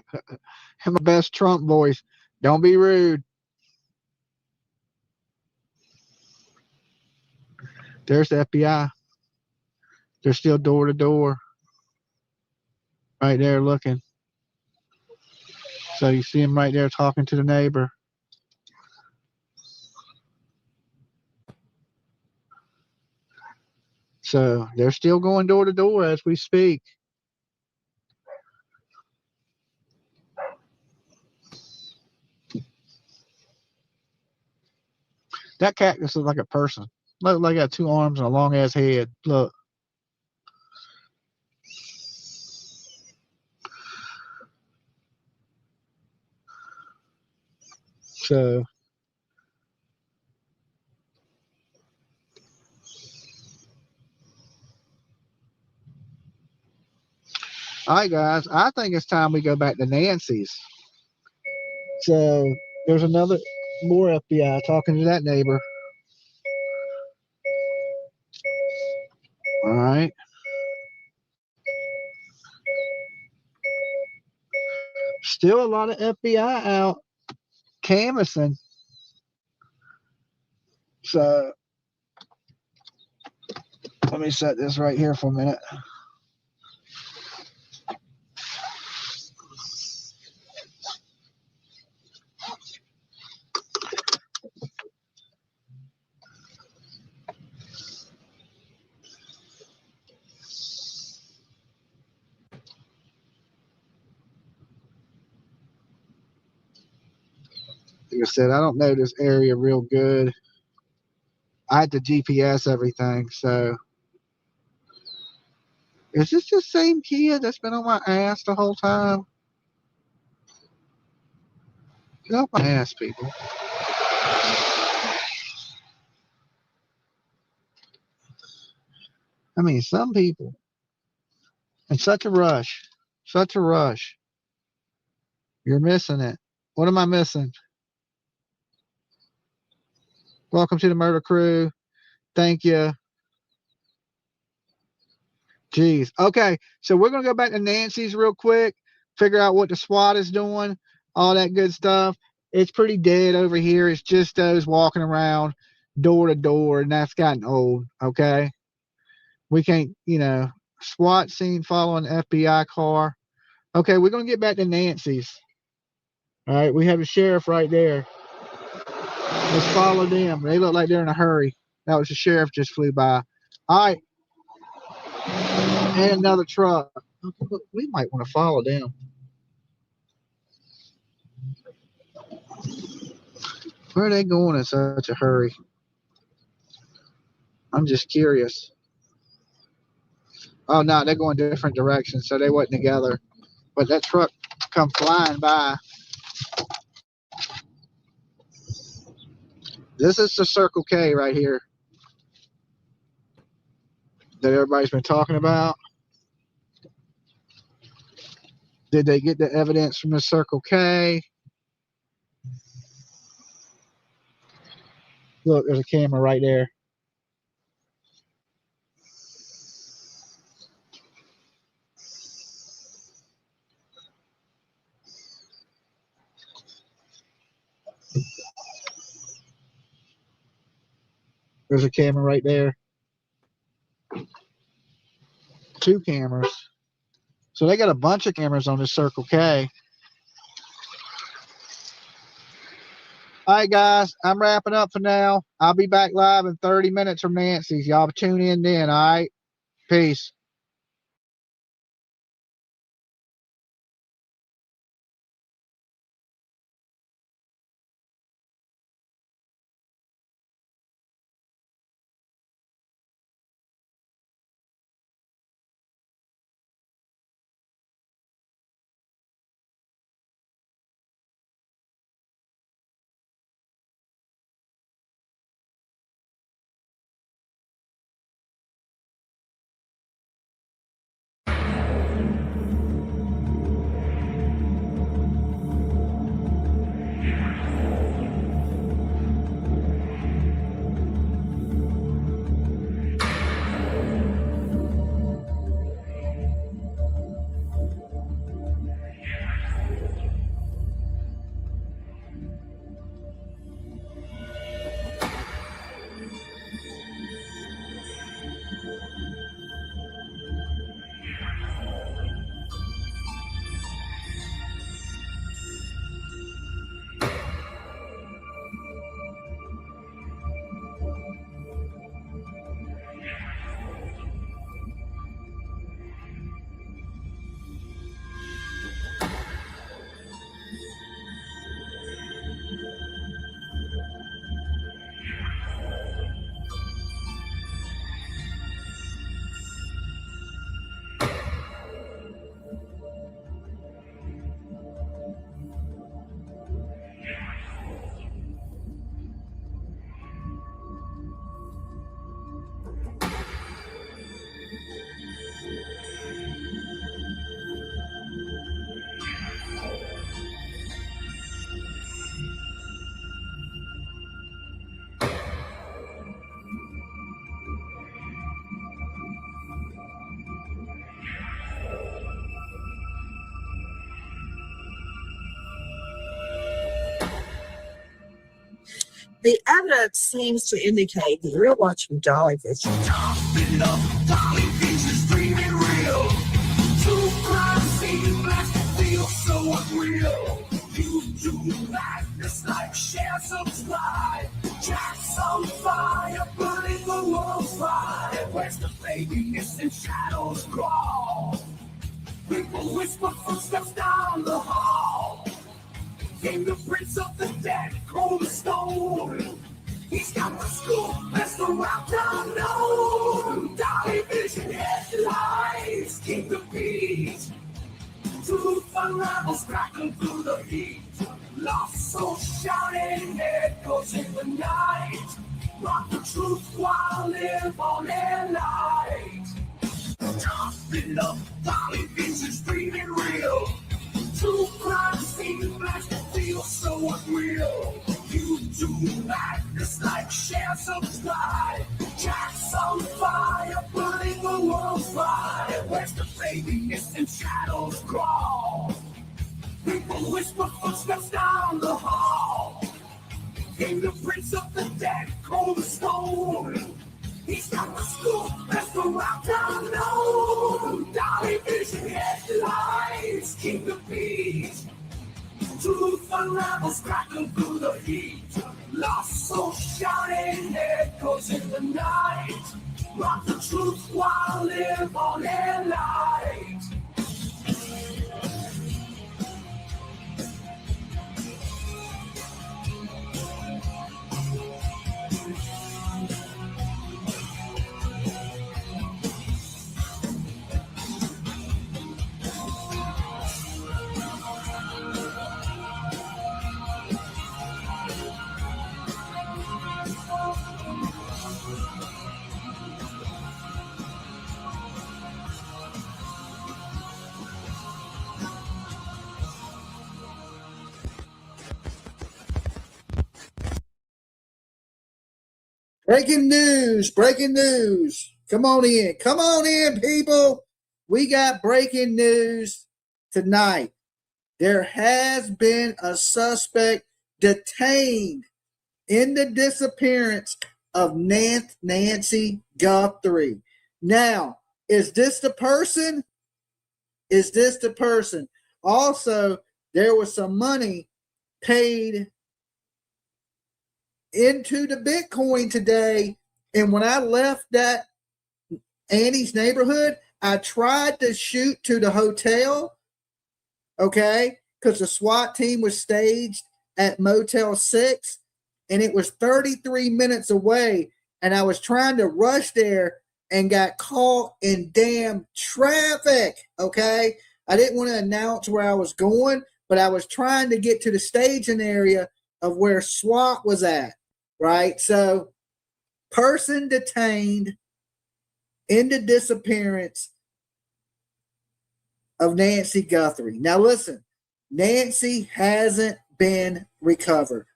my best Trump voice. Don't be rude. There's the FBI. They're still door to door. Right there looking. So you see him right there talking to the neighbor. So they're still going door to door as we speak. That cactus looks like a person. Look like it got 2 arms and a long ass head. Look. So all right, guys. I think it's time we go back to Nancy's. So there's more FBI talking to that neighbor. All right. Still a lot of FBI out canvassing. So let me set this right here for a minute. Like I said, I don't know this area real good. I had to GPS everything, so is this the same kid that's been on my ass the whole time? Get off my ass, people. I mean, some people in such a rush, such a rush. You're missing it. What am I missing? Welcome to the murder crew. Thank you. Jeez. Okay, so we're going to go back to Nancy's real quick, figure out what the SWAT is doing, all that good stuff. It's pretty dead over here. It's just those walking around door to door, and that's gotten old, okay? We can't, SWAT scene following FBI car. Okay, we're going to get back to Nancy's. All right, we have the sheriff right there. Let's follow them. They look like they're in a hurry. That was the sheriff just flew by. All right. And another truck. Okay, look, we might want to follow them. Where are they going in such a hurry? I'm just curious. Oh, no, they're going different directions, so they wasn't together. But that truck come flying by. This is the Circle K right here that everybody's been talking about. Did they get the evidence from the Circle K? Look, there's a camera right there. There's a camera right there. 2 cameras. So they got a bunch of cameras on this Circle K. All right, guys, I'm wrapping up for now. I'll be back live in 30 minutes from Nancy's. Y'all tune in then, all right? Peace. The evidence seems to indicate that you're watching Dolly Vision. Dolly Vision's dreaming real. True crime scene blast feel so unreal. You do madness like share, subscribe. Jack's on fire, burning the world's fire. Where's the baby? Missing shadows crawl. People whisper footsteps down the hall. Fingerprints of the dead, cold as stone. He's got the scoop, that's the route unknown. Dolly Vision headlines, keep the beat. Truth unravels, cracking through the heat. Lost souls shouting, echoes in the night. Rock the truth while live on their light. Top it up, Dolly Vision's dreaming real. True crime scene flash feel so unreal. You do madness like share, subscribe. Jack's on fire, burning the world's fire. Where's the baby? Missing shadows crawl. People whisper footsteps down the hall. Fingerprints of the dead, cold as stone. He's got the scoop, that's the route unknown. Dolly Vision headlines, keep the beat. Truth unravels, cracking through the heat. Lost souls shouting, echoes in the night. Rock the truth while live on their light. Breaking news, breaking news. Come on in, people. We got breaking news tonight. There has been a suspect detained in the disappearance of Nancy Guthrie. Now, is this the person? Is this the person? Also, there was some money paid into the Bitcoin today, and when I left that Annie's neighborhood, I tried to shoot to the hotel, okay, because the SWAT team was staged at Motel 6, and it was 33 minutes away, and I was trying to rush there and got caught in damn traffic, okay? I didn't want to announce where I was going, but I was trying to get to the staging area of where SWAT was at. Right, so person detained in the disappearance of Nancy Guthrie. Now listen, Nancy hasn't been recovered.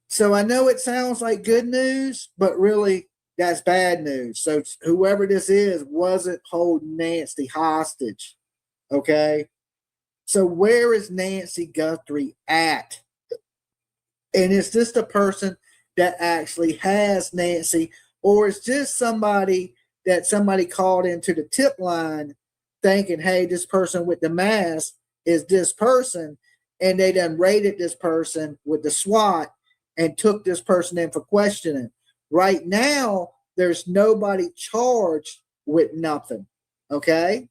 So I know it sounds like good news, but really that's bad news. So whoever this is wasn't holding Nancy hostage, okay? So where is Nancy Guthrie at? And is this the person that actually has Nancy, or is just somebody that somebody called into the tip line thinking, hey, this person with the mask is this person, and they done raided this person with the SWAT and took this person in for questioning. Right now, there's nobody charged with nothing, okay?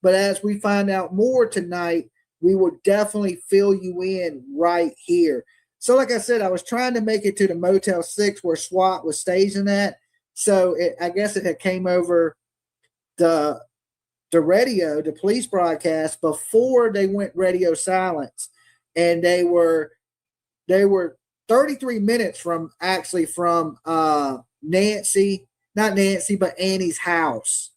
But as we find out more tonight, we will definitely fill you in right here. So like I said, I was trying to make it to the Motel 6 where SWAT was staging at. So I guess it had came over the radio, the police broadcast, before they went radio silence. And they were 33 minutes from Nancy, not Nancy, but Annie's house.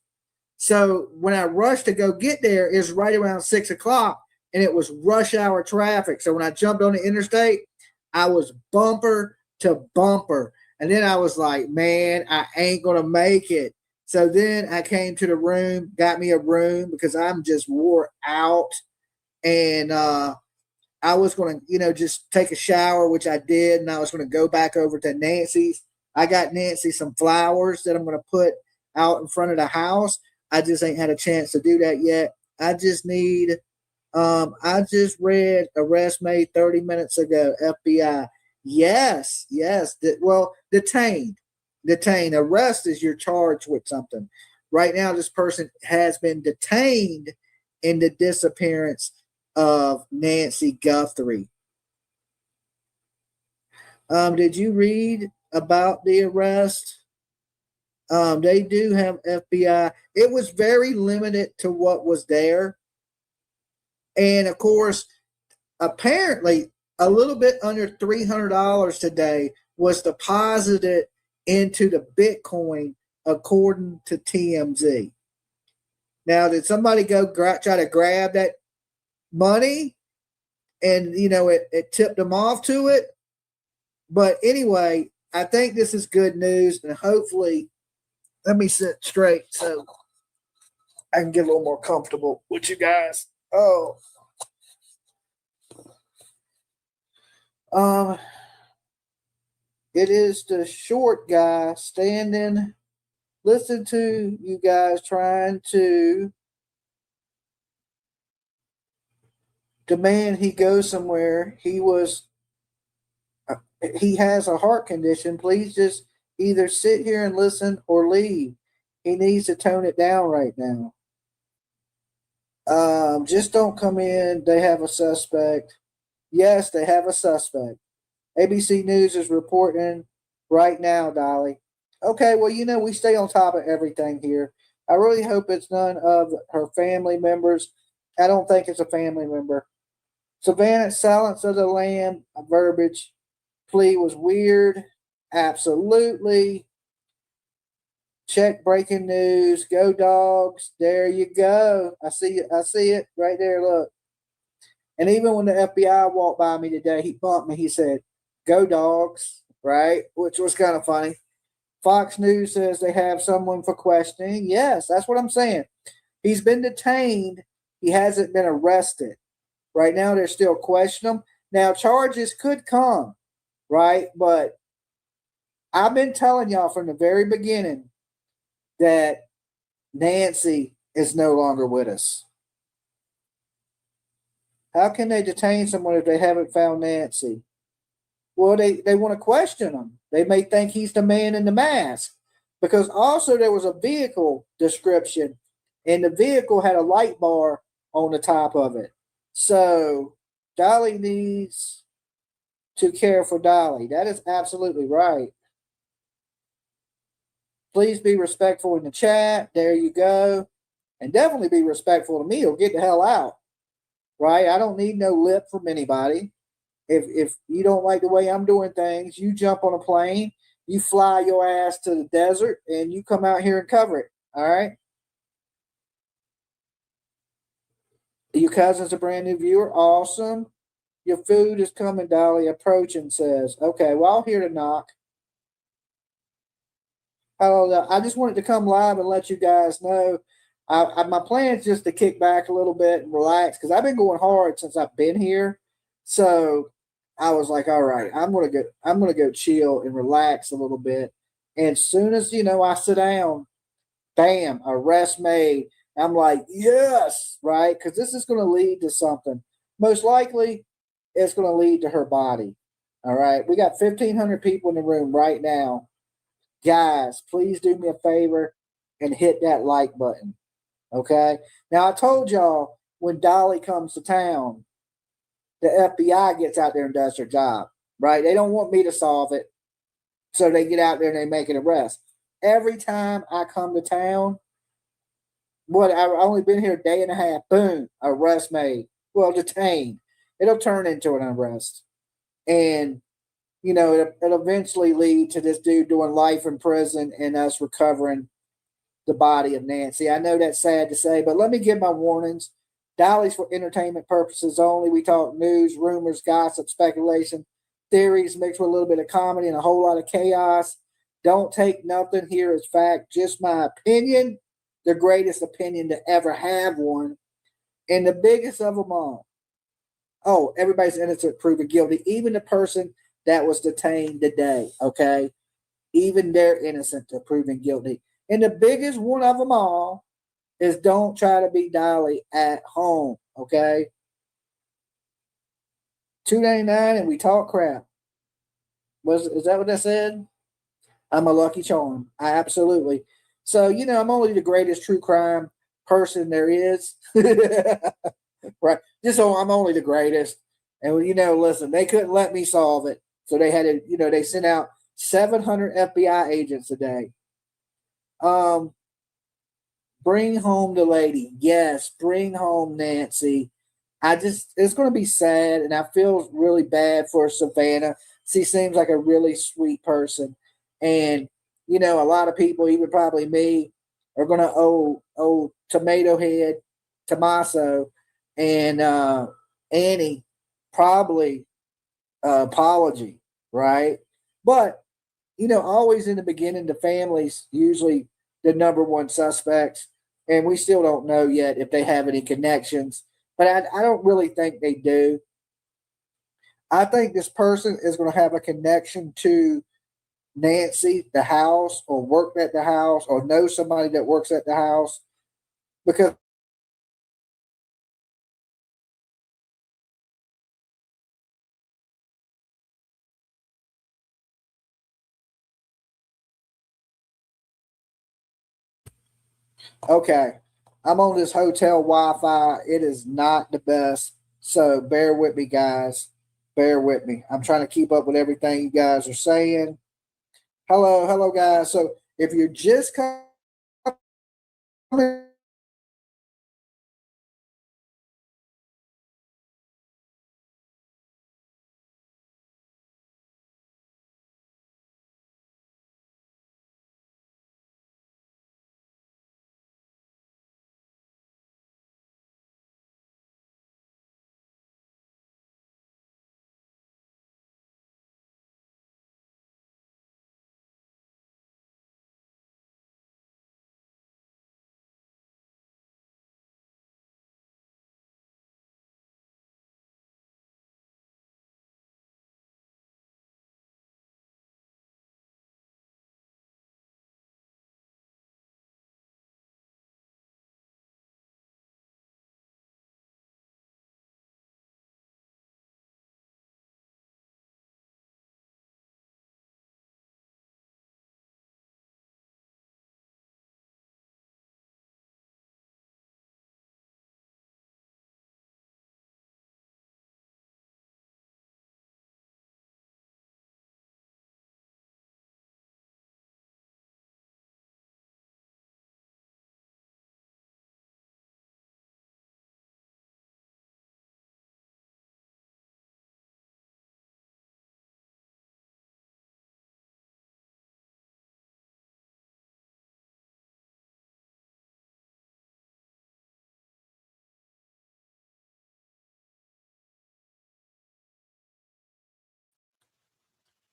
So when I rushed to go get there, it was right around 6 o'clock, and it was rush hour traffic. So when I jumped on the interstate, I was bumper to bumper. And then I was like, man, I ain't going to make it. So then I came to the room, got me a room because I'm just wore out. And I was going to, just take a shower, which I did, and I was going to go back over to Nancy's. I got Nancy some flowers that I'm going to put out in front of the house. I just ain't had a chance to do that yet. I just need, I just read arrest made 30 minutes ago, FBI. Yes. Detained. Arrest is you're charged with something. Right now, this person has been detained in the disappearance of Nancy Guthrie. Did you read about the arrest? They do have FBI. It was very limited to what was there. And of course, apparently a little bit under $300 today was deposited into the Bitcoin, according to TMZ. Now, did somebody go try to grab that money and, it tipped them off to it? But anyway, I think this is good news, and hopefully, let me sit straight so I can get a little more comfortable with you guys. It is the short guy standing. Listen to you guys trying to demand he go somewhere. He has a heart condition. Please just either sit here and listen or leave. He needs to tone it down right now. Just don't come in. They have a suspect. Yes, they have a suspect. ABC News is reporting right now, Dolly. Okay, well, we stay on top of everything here. I really hope it's none of her family members. I don't think it's a family member. Savannah, Silence of the Lamb, verbiage. Plea was weird. Absolutely. Check breaking news. Go Dogs. There you go. I see it right there. Look. And even when the FBI walked by me today, he bumped me. He said, "Go Dogs," right? Which was kind of funny. Fox News says they have someone for questioning. Yes, that's what I'm saying. He's been detained. He hasn't been arrested. Right now, they're still questioning him. Now, charges could come, right? But I've been telling y'all from the very beginning that Nancy is no longer with us. How can they detain someone if they haven't found Nancy? Well, they want to question him. They may think he's the man in the mask, because also there was a vehicle description, and the vehicle had a light bar on the top of it. So Dolly needs to care for Dolly. That is absolutely right. Please be respectful in the chat. There you go. And definitely be respectful to me or get the hell out. Right? I don't need no lip from anybody. If you don't like the way I'm doing things, you jump on a plane, you fly your ass to the desert, and you come out here and cover it. All right? Your cousin's a brand new viewer. Awesome. Your food is coming, Dolly. Approaching says. Okay, well, I'll hear the knock. Hello, I just wanted to come live and let you guys know. My plan is just to kick back a little bit and relax, because I've been going hard since I've been here. So I was like, all right, I'm gonna go chill and relax a little bit. And as soon as I sit down, bam, arrest made. I'm like, yes, right? Because this is going to lead to something. Most likely, it's going to lead to her body. All right. We got 1,500 people in the room right now. Guys, please do me a favor and hit that like button. Okay. Now, I told y'all when Dolly comes to town, the FBI gets out there and does their job, right? They don't want me to solve it. So they get out there and they make an arrest. Every time I come to town, I've only been here a day and a half. Boom, arrest made. Well, detained. It'll turn into an arrest. And, it'll eventually lead to this dude doing life in prison and us recovering the body of Nancy. I know that's sad to say, but let me give my warnings. Dolly's for entertainment purposes only. We talk news, rumors, gossip, speculation, theories mixed with a little bit of comedy and a whole lot of chaos. Don't take nothing here as fact, just my opinion. The greatest opinion to ever have one, and the biggest of them all. oh, everybody's innocent, proven guilty. Even the person that was detained today, okay? Even they're innocent to proven guilty. And the biggest one of them all is don't try to be Dolly at home, okay? $2.99 and we talk crap. Is that what I said? I'm a lucky charm. I absolutely. So, I'm only the greatest true crime person there is. Right. Just so I'm only the greatest. And, listen, they couldn't let me solve it. So they had to, they sent out 700 FBI agents a day. Bring home the lady. Yes, bring home Nancy. It's going to be sad, and I feel really bad for Savannah. She seems like a really sweet person. And, a lot of people, even probably me, are going to owe Tomato Head, Tommaso, and Annie probably apology, right? But, always in the beginning, the family's usually the number one suspects, and we still don't know yet if they have any connections. But I don't really think they do. I think this person is going to have a connection to Nancy, the house, or worked at the house, or know somebody that works at the house. Because okay, I'm on this hotel Wi-Fi. It is not the best. So bear with me, guys. Bear with me. I'm trying to keep up with everything you guys are saying. Hello, guys. So if you're just coming,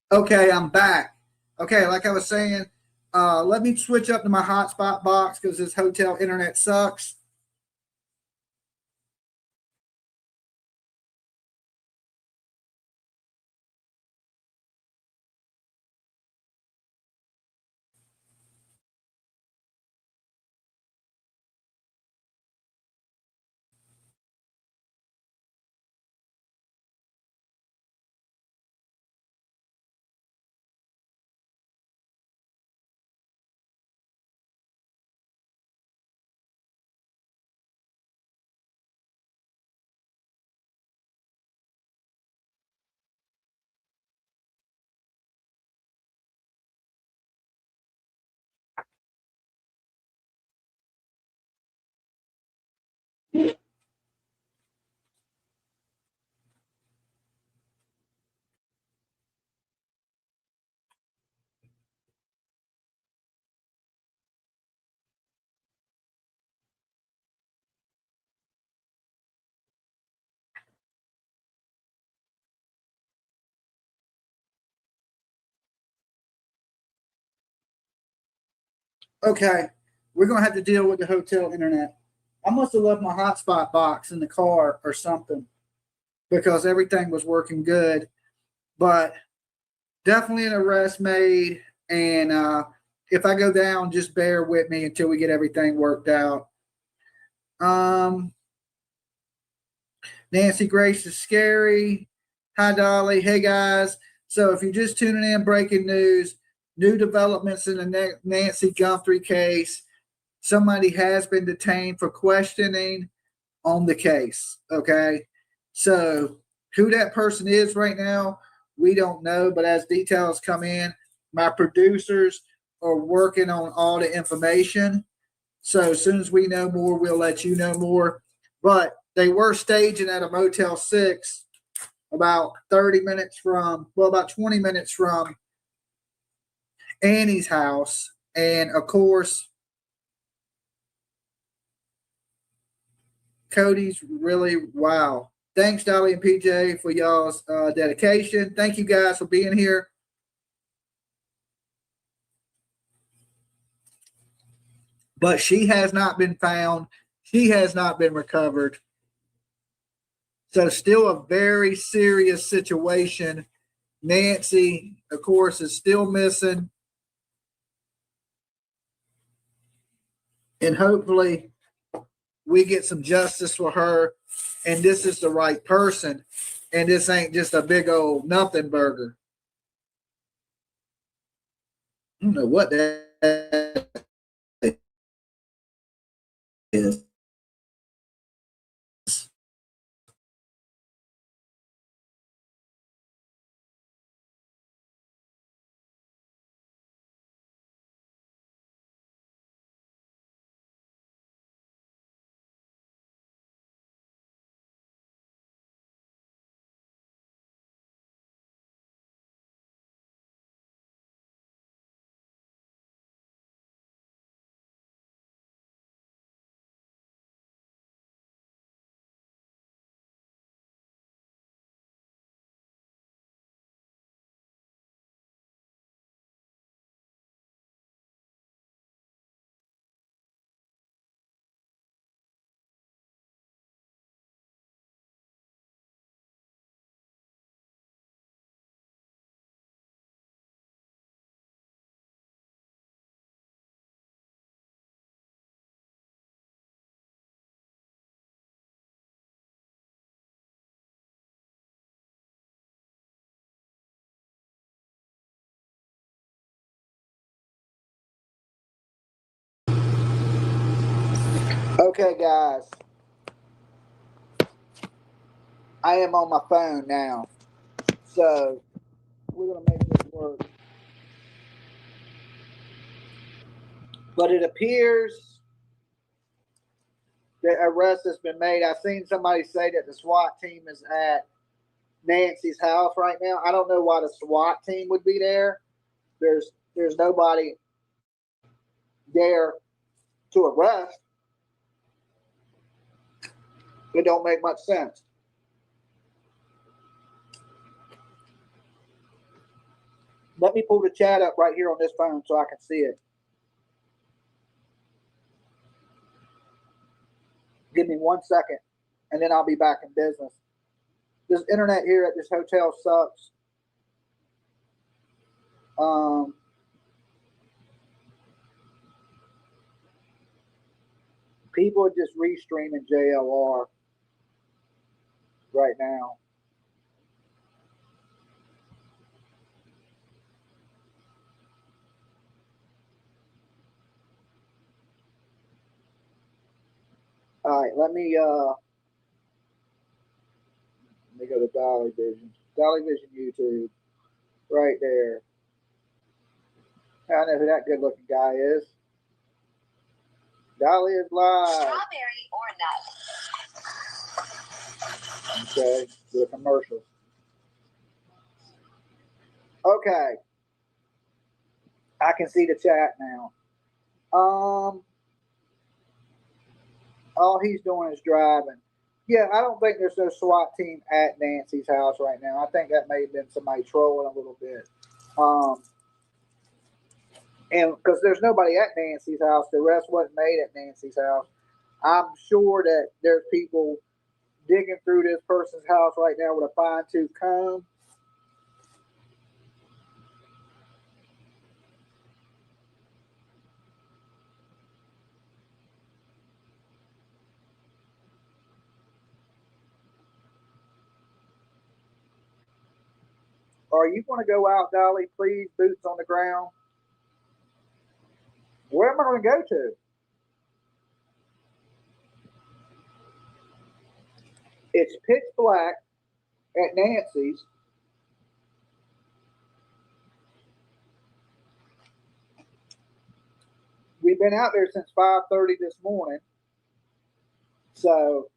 okay, I'm back. Okay, like I was saying, let me switch up to my hotspot box because this hotel internet sucks. Okay, we're gonna have to deal with the hotel internet. I must have left my hotspot box in the car or something. because everything was working good. But definitely an arrest made. And if I go down, just bear with me until we get everything worked out. Nancy Grace is scary. Hi, Dolly. Hey, guys. So if you're just tuning in, breaking news, new developments in the Nancy Guthrie case. Somebody has been detained for questioning on the case. Okay. So who that person is right now, we don't know. But as details come in, my producers are working on all the information. So as soon as we know more, we'll let you know more. But they were staging at a Motel 6 about 30 minutes from, well, about 20 minutes from Annie's house. And of course, Cody's really, wow. Thanks, Dolly and PJ, for y'all's dedication. Thank you guys for being here. But she has not been found. She has not been recovered. So still a very serious situation. Nancy, of course, is still missing. And hopefully we get some justice for her. And this is the right person. And this ain't just a big old nothing burger. I don't know what that is. Okay, guys. I am on my phone now. So we're going to make this work. But it appears the arrest has been made. I've seen somebody say that the SWAT team is at Nancy's house right now. I don't know why the SWAT team would be there. There's nobody there to arrest. It don't make much sense. Let me pull the chat up right here on this phone so I can see it. Give me 1 second, and then I'll be back in business. This internet here at this hotel sucks. People are just restreaming JLR right now. All right, let me go to Dolly Vision. Dolly Vision YouTube, right there. I know who that good-looking guy is. Dolly is live. Strawberry or nut? Okay, do a commercial. Okay, I can see the chat now. All he's doing is driving. Yeah, I don't think there's no SWAT team at Nancy's house right now. I think that may have been somebody trolling a little bit. And because there's nobody at Nancy's house, the arrest wasn't made at Nancy's house. I'm sure that there's people digging through this person's house right now with a fine-tooth comb. Are you going to go out, Dolly? Please, boots on the ground. Where am I going to go to? It's pitch black at Nancy's. We've been out there since 5:30 this morning. So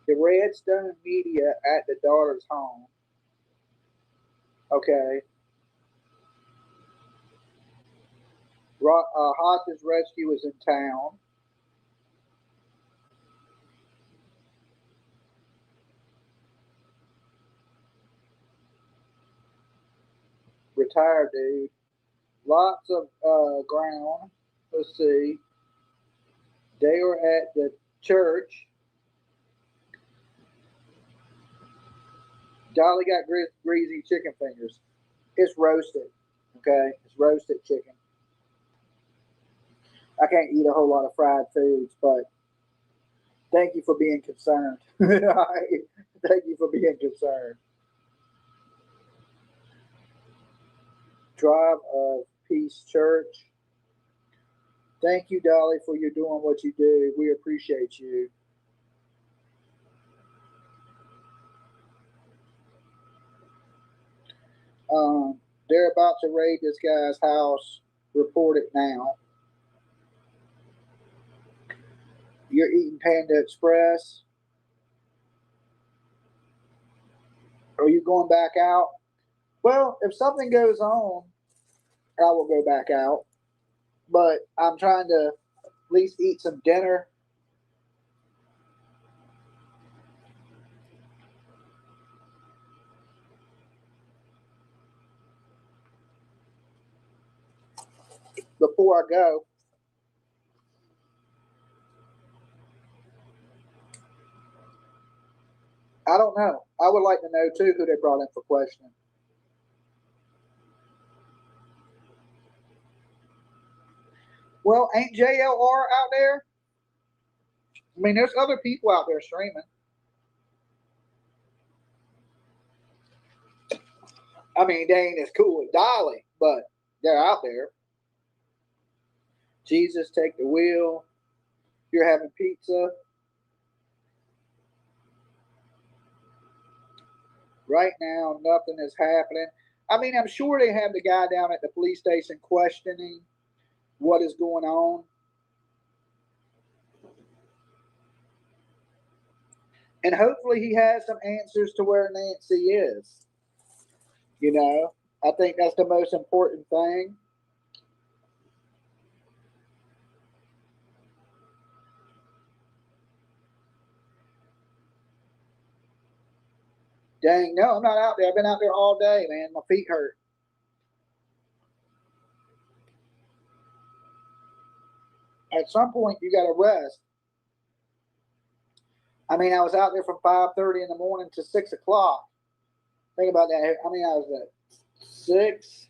the Redstone Media at the daughter's home. Okay. Hostage rescue is in town. Retired dude. Lots of ground. Let's see. They are at the church. Dolly got greasy chicken fingers. It's roasted. Okay, it's roasted chicken. I can't eat a whole lot of fried foods, but thank you for being concerned. Thank you for being concerned. Drive of Peace Church. Thank you, Dolly, for you doing what you do. We appreciate you. They're about to raid this guy's house. Report it now. You're eating Panda Express. Are you going back out? Well, if something goes on, I will go back out. But I'm trying to at least eat some dinner. Before I go. I don't know. I would like to know too who they brought in for questioning. Well, ain't JLR out there? I mean, there's other people out there streaming. I mean, they ain't as cool as Dolly, but they're out there. Jesus, take the wheel. You're having pizza. Right now, nothing is happening. I mean, I'm sure they have the guy down at the police station questioning what is going on. And hopefully he has some answers to where Nancy is. You know, I think that's the most important thing. Dang, no, I'm not out there. I've been out there all day, man. My feet hurt. At some point, you got to rest. I mean, I was out there from 5:30 in the morning to 6 o'clock. Think about that. I mean, I was at 6,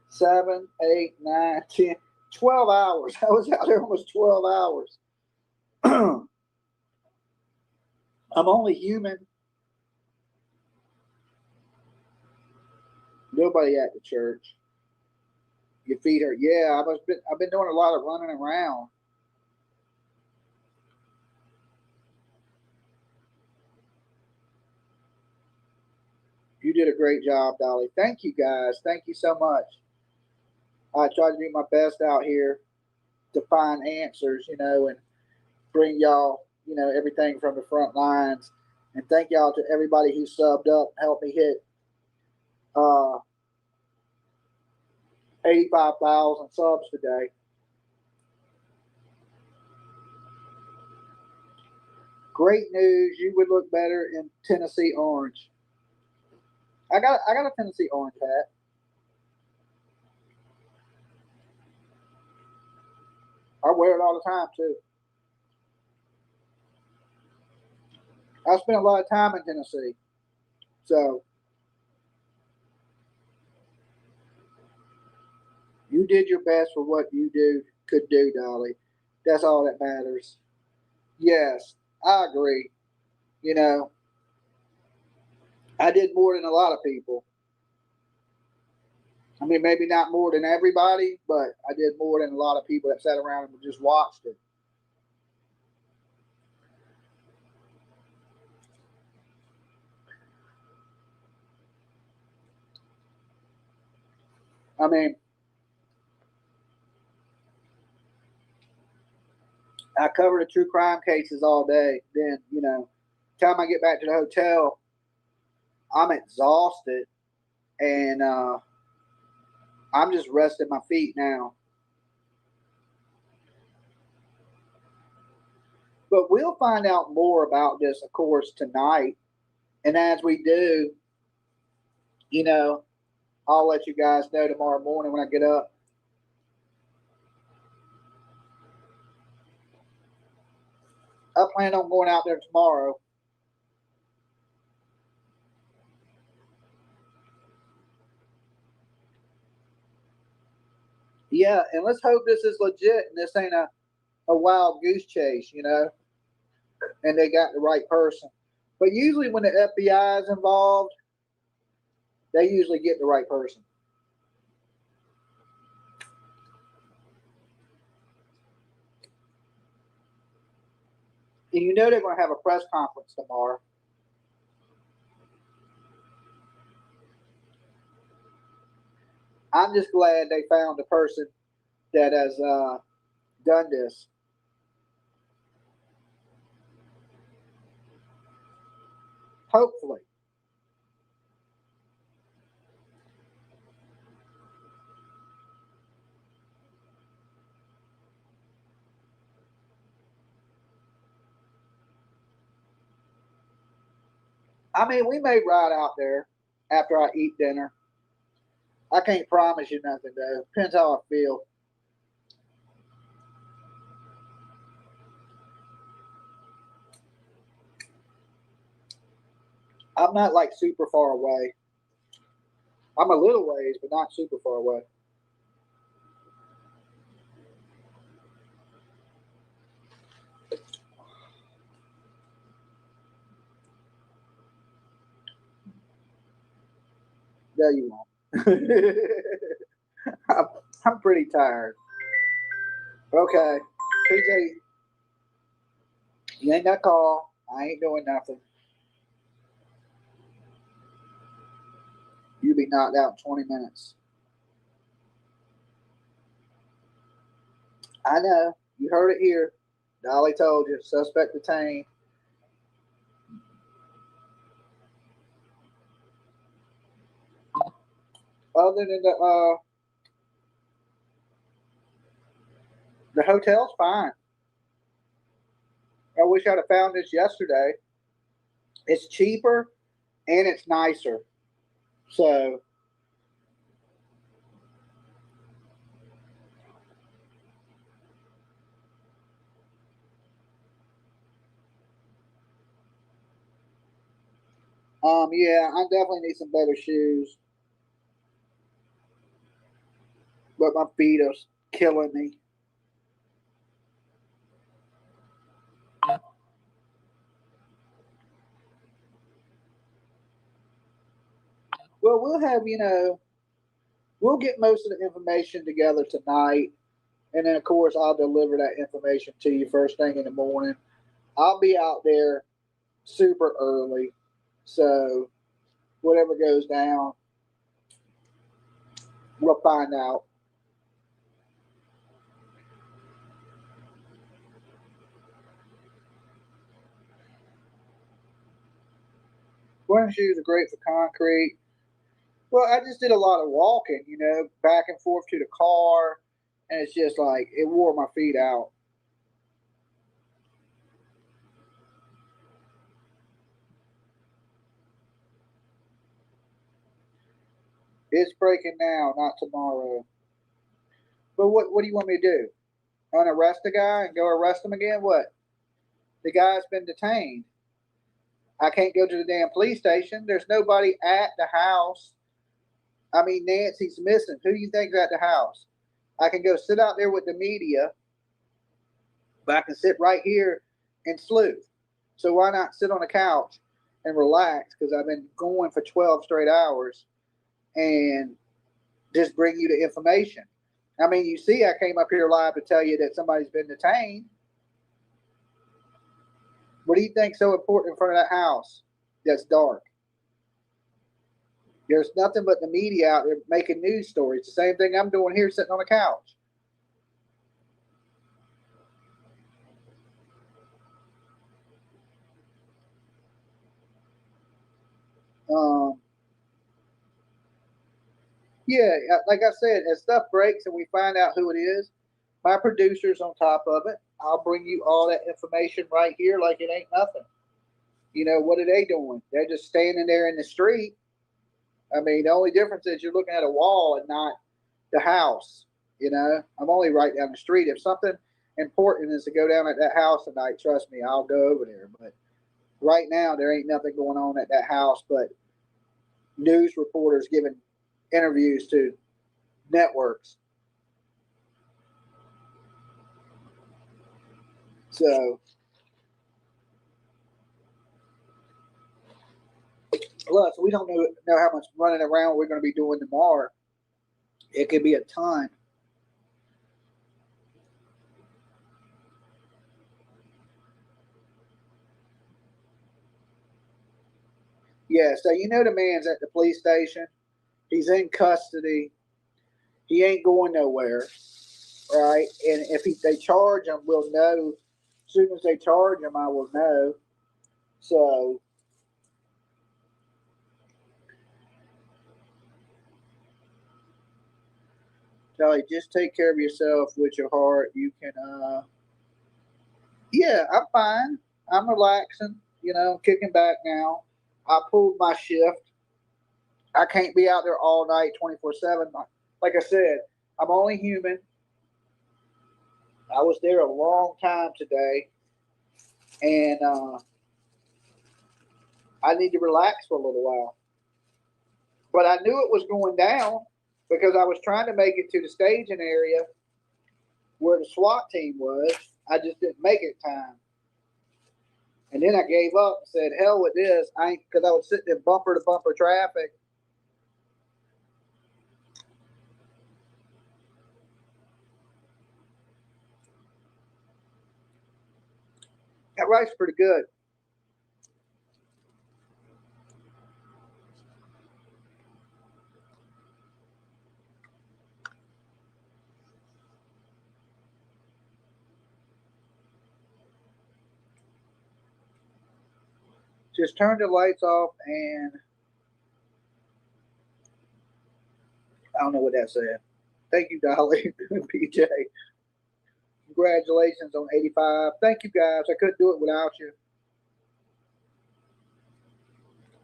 7, 8, 9, 10, 12 hours. I was out there almost 12 hours. I'm only human. Nobody at the church. Your feet hurt. Yeah, I've been doing a lot of running around. You did a great job, Dolly. Thank you, guys. Thank you so much. I try to do my best out here to find answers, you know, and bring y'all, you know, everything from the front lines. And thank y'all to everybody who subbed up, helped me hit 85,000 subs today. Great news. You would look better in Tennessee orange. I got a Tennessee orange hat. I wear it all the time too. I spent a lot of time in Tennessee. So you did your best for what you could do, Dolly. That's all that matters. Yes, I agree. You know, I did more than a lot of people. I mean, maybe not more than everybody, but I did more than a lot of people that sat around and just watched it. I mean, I cover the true crime cases all day. Then, you know, time I get back to the hotel, I'm exhausted and I'm just resting my feet now. But we'll find out more about this, of course, tonight. And as we do, you know, I'll let you guys know tomorrow morning when I get up. I plan on going out there tomorrow. Yeah, and let's hope this is legit and this ain't a wild goose chase, you know, and they got the right person. But usually when the FBI is involved, they usually get the right person. And you know they're going to have a press conference tomorrow. I'm just glad they found the person that has done this. Hopefully. I mean, we may ride out there after I eat dinner. I can't promise you nothing, though. Depends how I feel. I'm not like super far away. I'm a little ways, but not super far away. No, you won't. I'm pretty tired. Okay. TJ, you ain't got to call. I ain't doing nothing. You'll be knocked out in 20 minutes. I know. You heard it here. Dolly told you. Suspect detained. Other than the hotel's fine. I wish I'd have found this yesterday. It's cheaper and it's nicer. So yeah, I definitely need some better shoes. But my feet are killing me. Well, we'll have, you know, we'll get most of the information together tonight. And then, of course, I'll deliver that information to you first thing in the morning. I'll be out there super early. So, whatever goes down, we'll find out. Running shoes are great for concrete. Well, I just did a lot of walking, you know, back and forth to the car. And it's just like, it wore my feet out. It's breaking now, not tomorrow. But what do you want me to do? unarrest a guy and go arrest him again? What? The guy's been detained. I can't go to the damn police station. There's nobody at the house. I mean, Nancy's missing. Who do you think's at the house? I can go sit out there with the media, but I can sit right here and sleuth. So why not sit on the couch and relax? Because I've been going for 12 straight hours and just bring you the information. I mean, you see, I came up here live to tell you that somebody's been detained. What do you think's so important in front of that house that's dark? There's nothing but the media out there making news stories. The same thing I'm doing here sitting on the couch. Yeah, like I said, as stuff breaks and we find out who it is, my producer's on top of it. I'll bring you all that information right here like it ain't nothing. You know, what are they doing? They're just standing there in the street. I mean, the only difference is you're looking at a wall and not the house. You know, I'm only right down the street. If something important is to go down at that house tonight, trust me, I'll go over there. But right now, there ain't nothing going on at that house but news reporters giving interviews to networks. So, plus, we don't know how much running around we're going to be doing tomorrow. It could be a ton. Yeah, so you know the man's at the police station. He's in custody. He ain't going nowhere, right? And if they charge him, we'll know. As soon as they charge him, I will know. So, Dolly, just take care of yourself with your heart. You can, yeah, I'm fine. I'm relaxing, you know, kicking back now. I pulled my shift. I can't be out there all night, 24/7. Like I said, I'm only human. I was there a long time today, and I need to relax for a little while. But I knew it was going down because I was trying to make it to the staging area where the SWAT team was. I just didn't make it in time. And then I gave up and said, hell with this. Because I was sitting in bumper to bumper traffic. That rice is pretty good. Just turn the lights off and I don't know what that said. Thank you, Dolly, PJ. Congratulations on 85. Thank you, guys. I couldn't do it without you.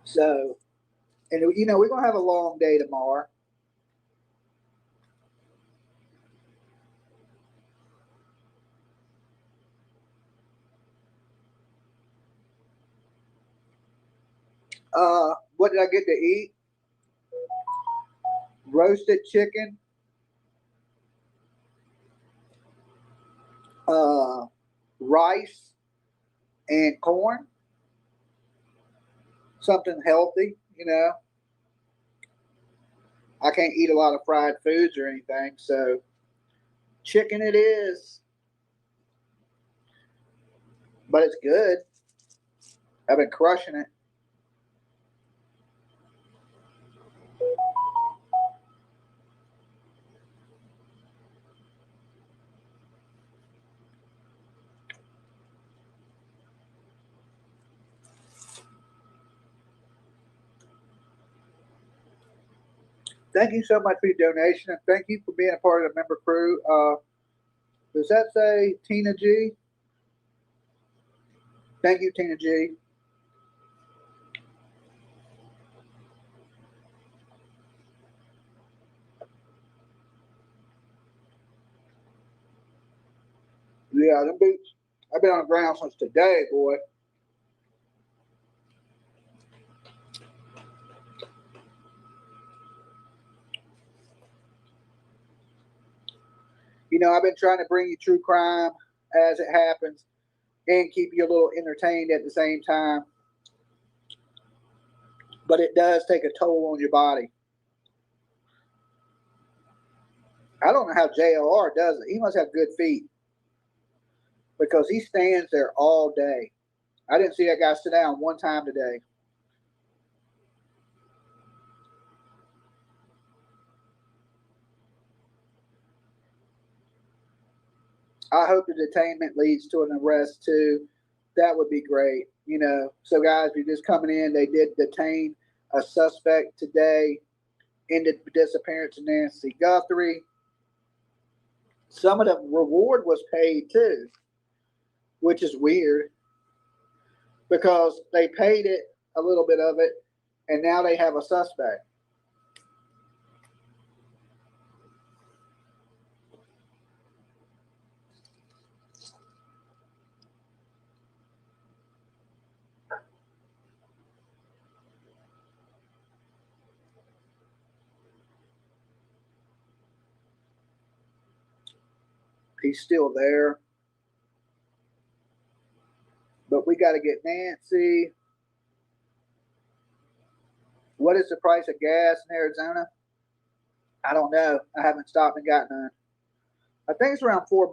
So, and you know, we're going to have a long day tomorrow. What did I get to eat? Roasted chicken, rice, and corn. Something healthy, you know. I can't eat a lot of fried foods or anything, so chicken it is. But it's good. I've been crushing it. Thank you so much for your donation, and thank you for being a part of the member crew. Does that say Tina G? Thank you, Tina G. Yeah, them boots. I've been on the ground since today, boy. You know, I've been trying to bring you true crime as it happens and keep you a little entertained at the same time. But it does take a toll on your body. I don't know how JLR does it. He must have good feet because he stands there all day. I didn't see that guy sit down one time today. I hope the detainment leads to an arrest too. That would be great. You know, so guys, if you're just coming in, they did detain a suspect today in the disappearance of Nancy Guthrie. Some of the reward was paid too, which is weird because they paid it, a little bit of it, and now they have a suspect. He's still there. But we got to get Nancy. What is the price of gas in Arizona? I don't know. I haven't stopped and got none. I think it's around $4.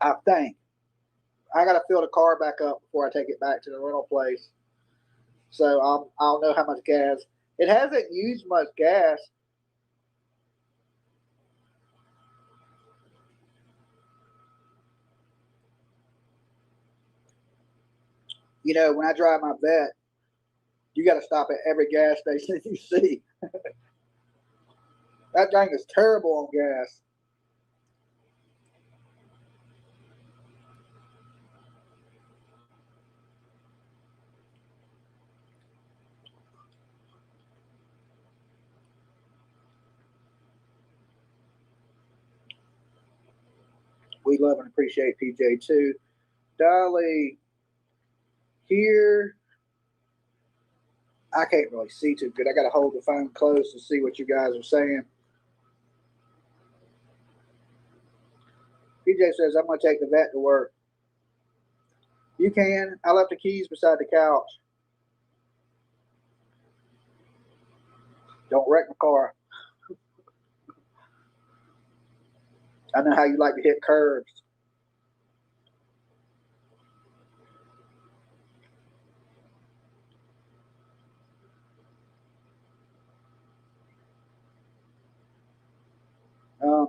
I think. I got to fill the car back up before I take it back to the rental place. So I'll know how much gas. It hasn't used much gas. You know, when I drive my vet, you got to stop at every gas station you see. That thing is terrible on gas. We love and appreciate PJ too. Dolly, here, I can't really see too good. I got to hold the phone close to see what you guys are saying. PJ says, I'm going to take the vet to work. You can. I left the keys beside the couch. Don't wreck my car. I know how you like to hit curves.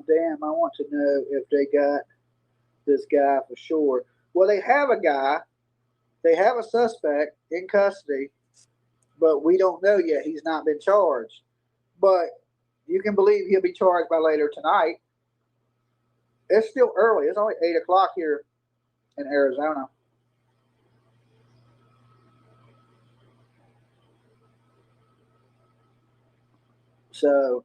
Damn, I want to know if they got this guy for sure. Well, they have a guy. They have a suspect in custody, but we don't know yet. He's not been charged. But you can believe he'll be charged by later tonight. It's still early. It's only 8 o'clock here in Arizona. So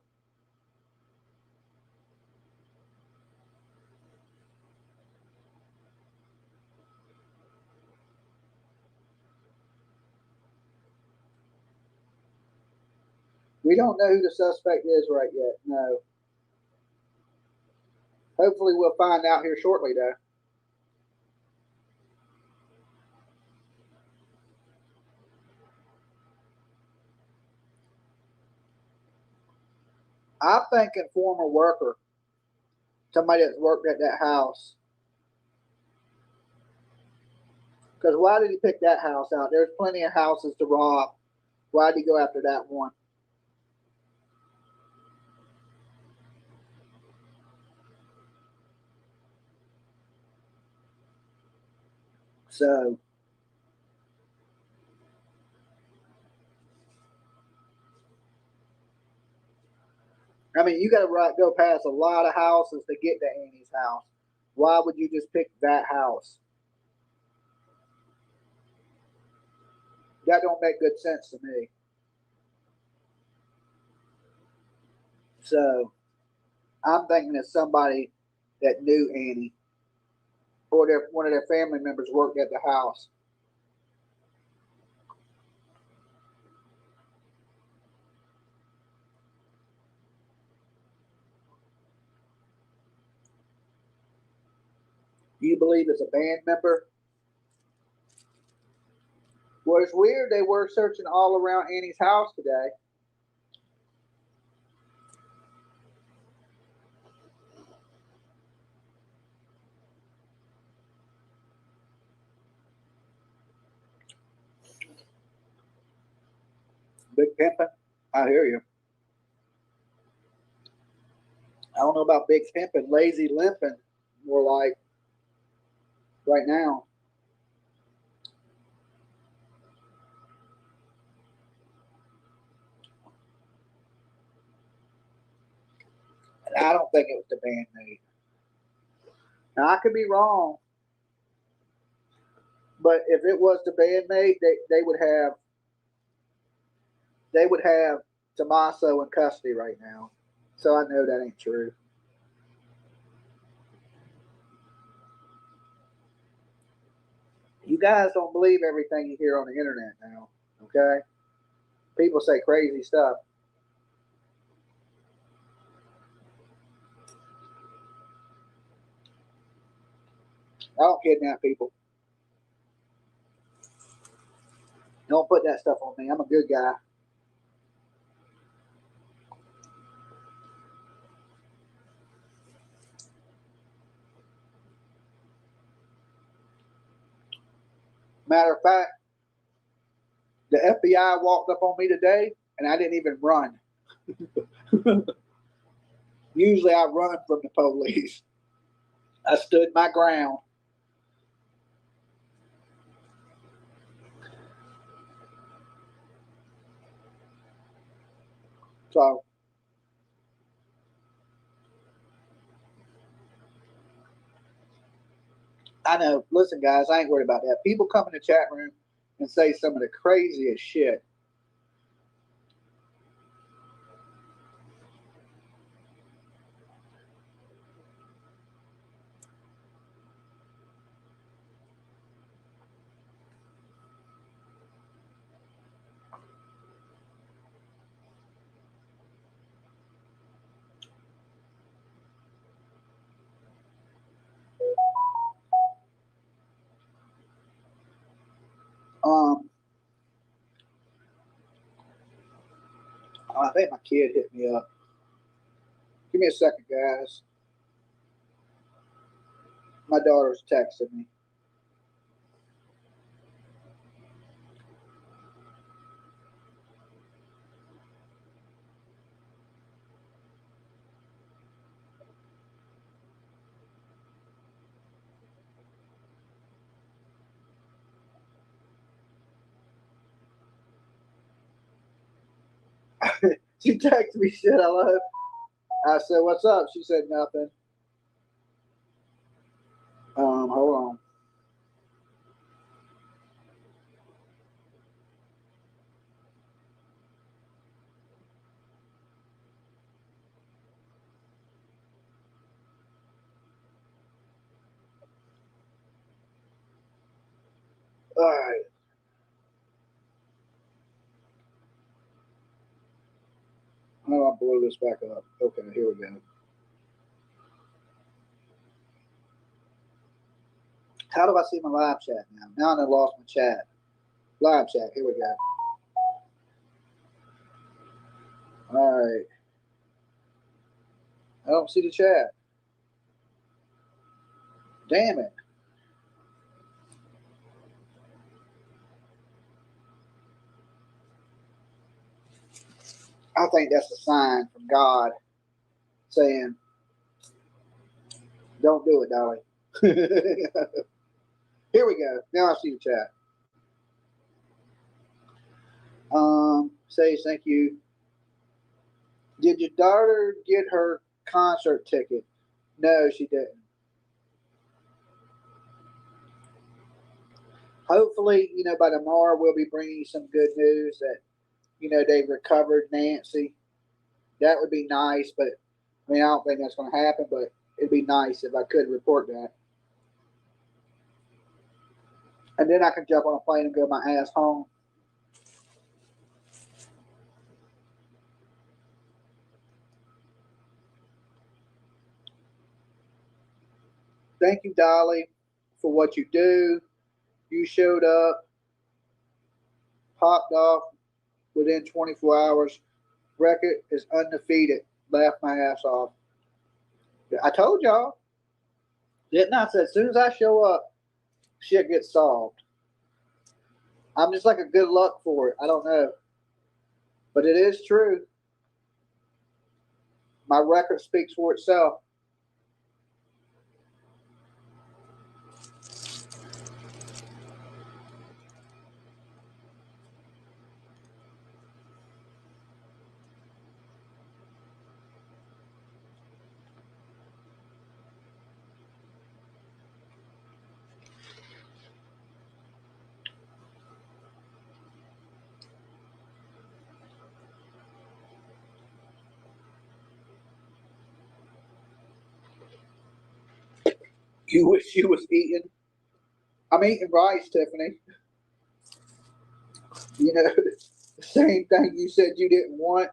we don't know who the suspect is right yet. No. Hopefully we'll find out here shortly, though. I'm thinking former worker, somebody that's worked at that house. Because why did he pick that house out? There's plenty of houses to rob. Why did he go after that one? So I mean, you got to go past a lot of houses to get to Annie's house. Why would you just pick that house? That don't make good sense to me. So I'm thinking that somebody that knew Annie or one of their family members worked at the house. Do you believe it's a band member? Well, it's weird they were searching all around Annie's house today. Big pimping? I hear you. I don't know about big pimping, lazy limping, more like right now. And I don't think it was the bandmate. Now I could be wrong, but if it was the bandmate, they would have Tommaso in custody right now. So I know that ain't true. You guys don't believe everything you hear on the internet now, okay? People say crazy stuff. I don't kidnap people. Don't put that stuff on me. I'm a good guy. Matter of fact, the FBI walked up on me today and I didn't even run. Usually I run from the police. I stood my ground. So I know, listen guys, I ain't worried about that. People come in the chat room and say some of the craziest shit. I think my kid hit me up. Give me a second, guys. My daughter's texting me. She texted me shit I love. I said, what's up? She said nothing. Hold on. All right. How do I blow this back up? Okay, here we go. How do I see my live chat now? Now I lost my chat. Live chat. Here we go. All right. I don't see the chat. Damn it. I think that's a sign from God saying, don't do it, Dolly. Here we go. Now I see the chat. Says, thank you. Did your daughter get her concert ticket? No, she didn't. hopefully, by tomorrow we'll be bringing you some good news that, they've recovered Nancy. That would be nice, but I don't think that's going to happen, but it'd be nice if I could report that. And then I can jump on a plane and go my ass home. Thank you, Dolly, for what you do. You showed up, popped off within 24 hours. Record is undefeated. Laughed my ass off. I told y'all, didn't I? Said as soon as I show up, shit gets solved. I'm just like a good luck for it. I don't know. But it is true. My record speaks for itself. You wish you was eating. I'm eating rice, Tiffany. The same thing you said you didn't want.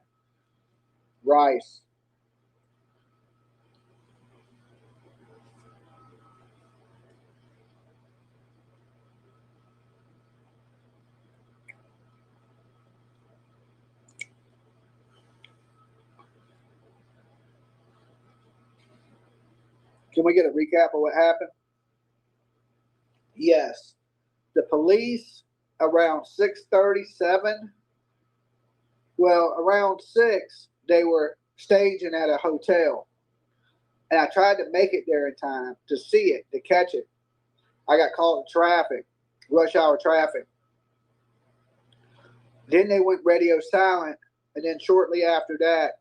Rice. Can we get a recap of what happened? Yes. The police around 6:37, around 6, they were staging at a hotel. And I tried to make it there in time to see it, to catch it. I got caught in traffic, rush hour traffic. Then they went radio silent, and then shortly after that,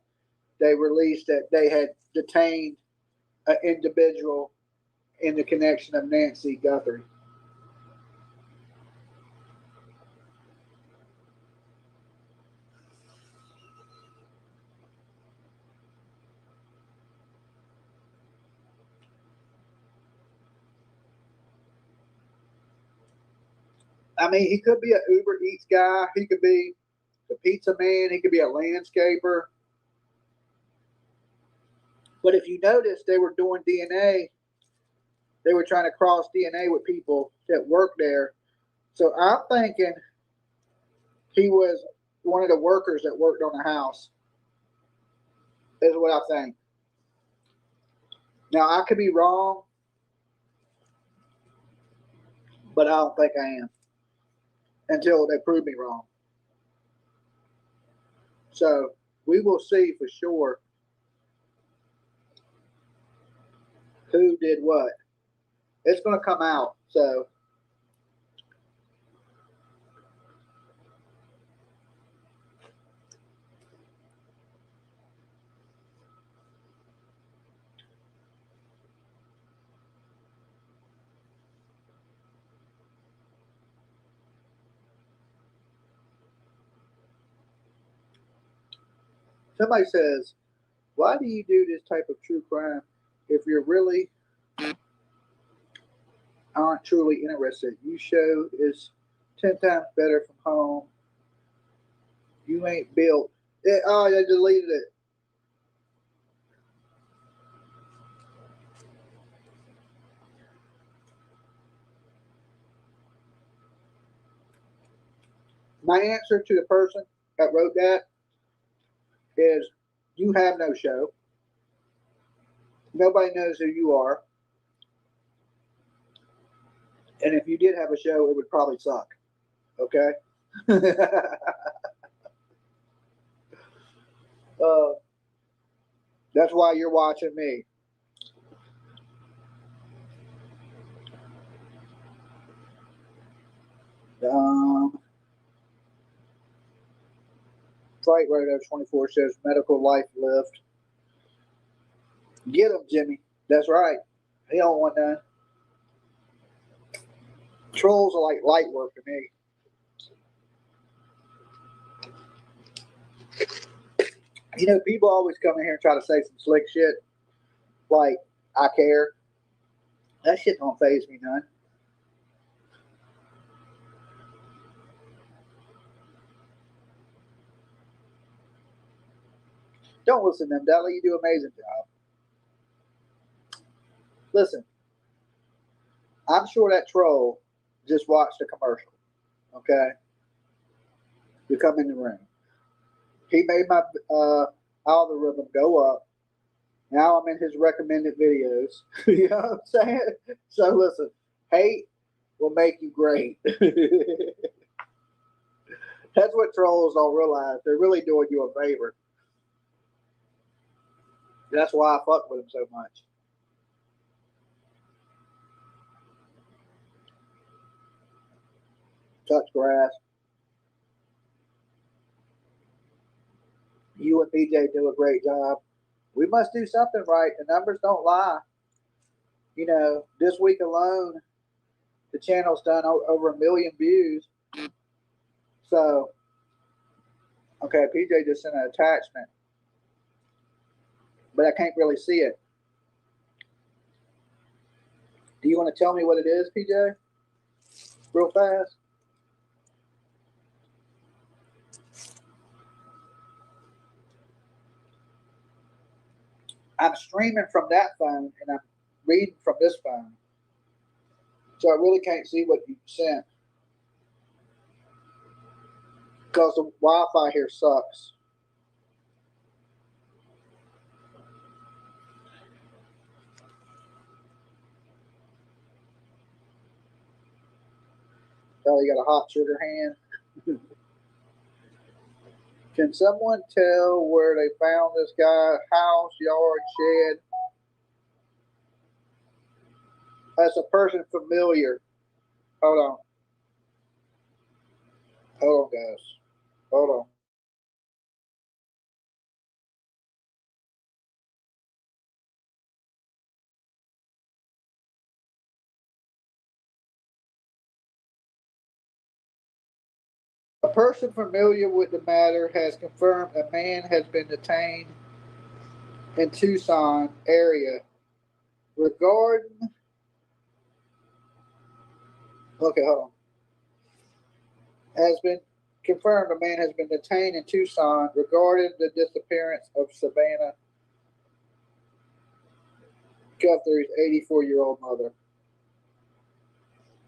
they released that they had detained an individual in the connection of Nancy Guthrie. He could be an Uber Eats guy. He could be a pizza man. He could be a landscaper. But if you notice, they were doing DNA. They were trying to cross DNA with people that work there. So I'm thinking he was one of the workers that worked on the house, is what I think. Now, I could be wrong, but I don't think I am until they prove me wrong. So we will see for sure who did what. It's going to come out. So somebody says, why do you do this type of true crime if you're really aren't truly interested? You show is 10 times better from home. You ain't built. I deleted it. My answer to the person that wrote that is you have no show. Nobody knows who you are. And if you did have a show, it would probably suck. Okay? That's why you're watching me. Flight Radar 24 says medical life lived. Get him, Jimmy. That's right. He don't want none. Trolls are like light work to me. You know, people always come in here and try to say some slick shit, like I care. That shit don't faze me none. Don't listen to them, Dolly. You do an amazing job. Listen, I'm sure that troll just watched a commercial. Okay, to come in the room. He made my algorithm go up. Now I'm in his recommended videos. You know what I'm saying? So listen, hate will make you great. That's what trolls don't realize. They're really doing you a favor. That's why I fuck with him so much. Touch grass. You and PJ do a great job. We must do something right. The numbers don't lie. You know, this week alone, the channel's done over 1 million views. So, okay, PJ just sent an attachment, but I can't really see it. Do you want to tell me what it is, PJ? Real fast. I'm streaming from that phone and I'm reading from this phone. So I really can't see what you sent. Because the Wi-Fi here sucks. Oh, you got a hot sugar hand. Can someone tell where they found this guy? House, yard, shed? That's a person familiar. Hold on. Hold on, guys. Hold on. A person familiar with the matter has confirmed a man has been detained in Tucson area regarding. Okay, hold on. Has been confirmed a man has been detained in Tucson regarding the disappearance of Savannah Guthrie's 84-year-old mother.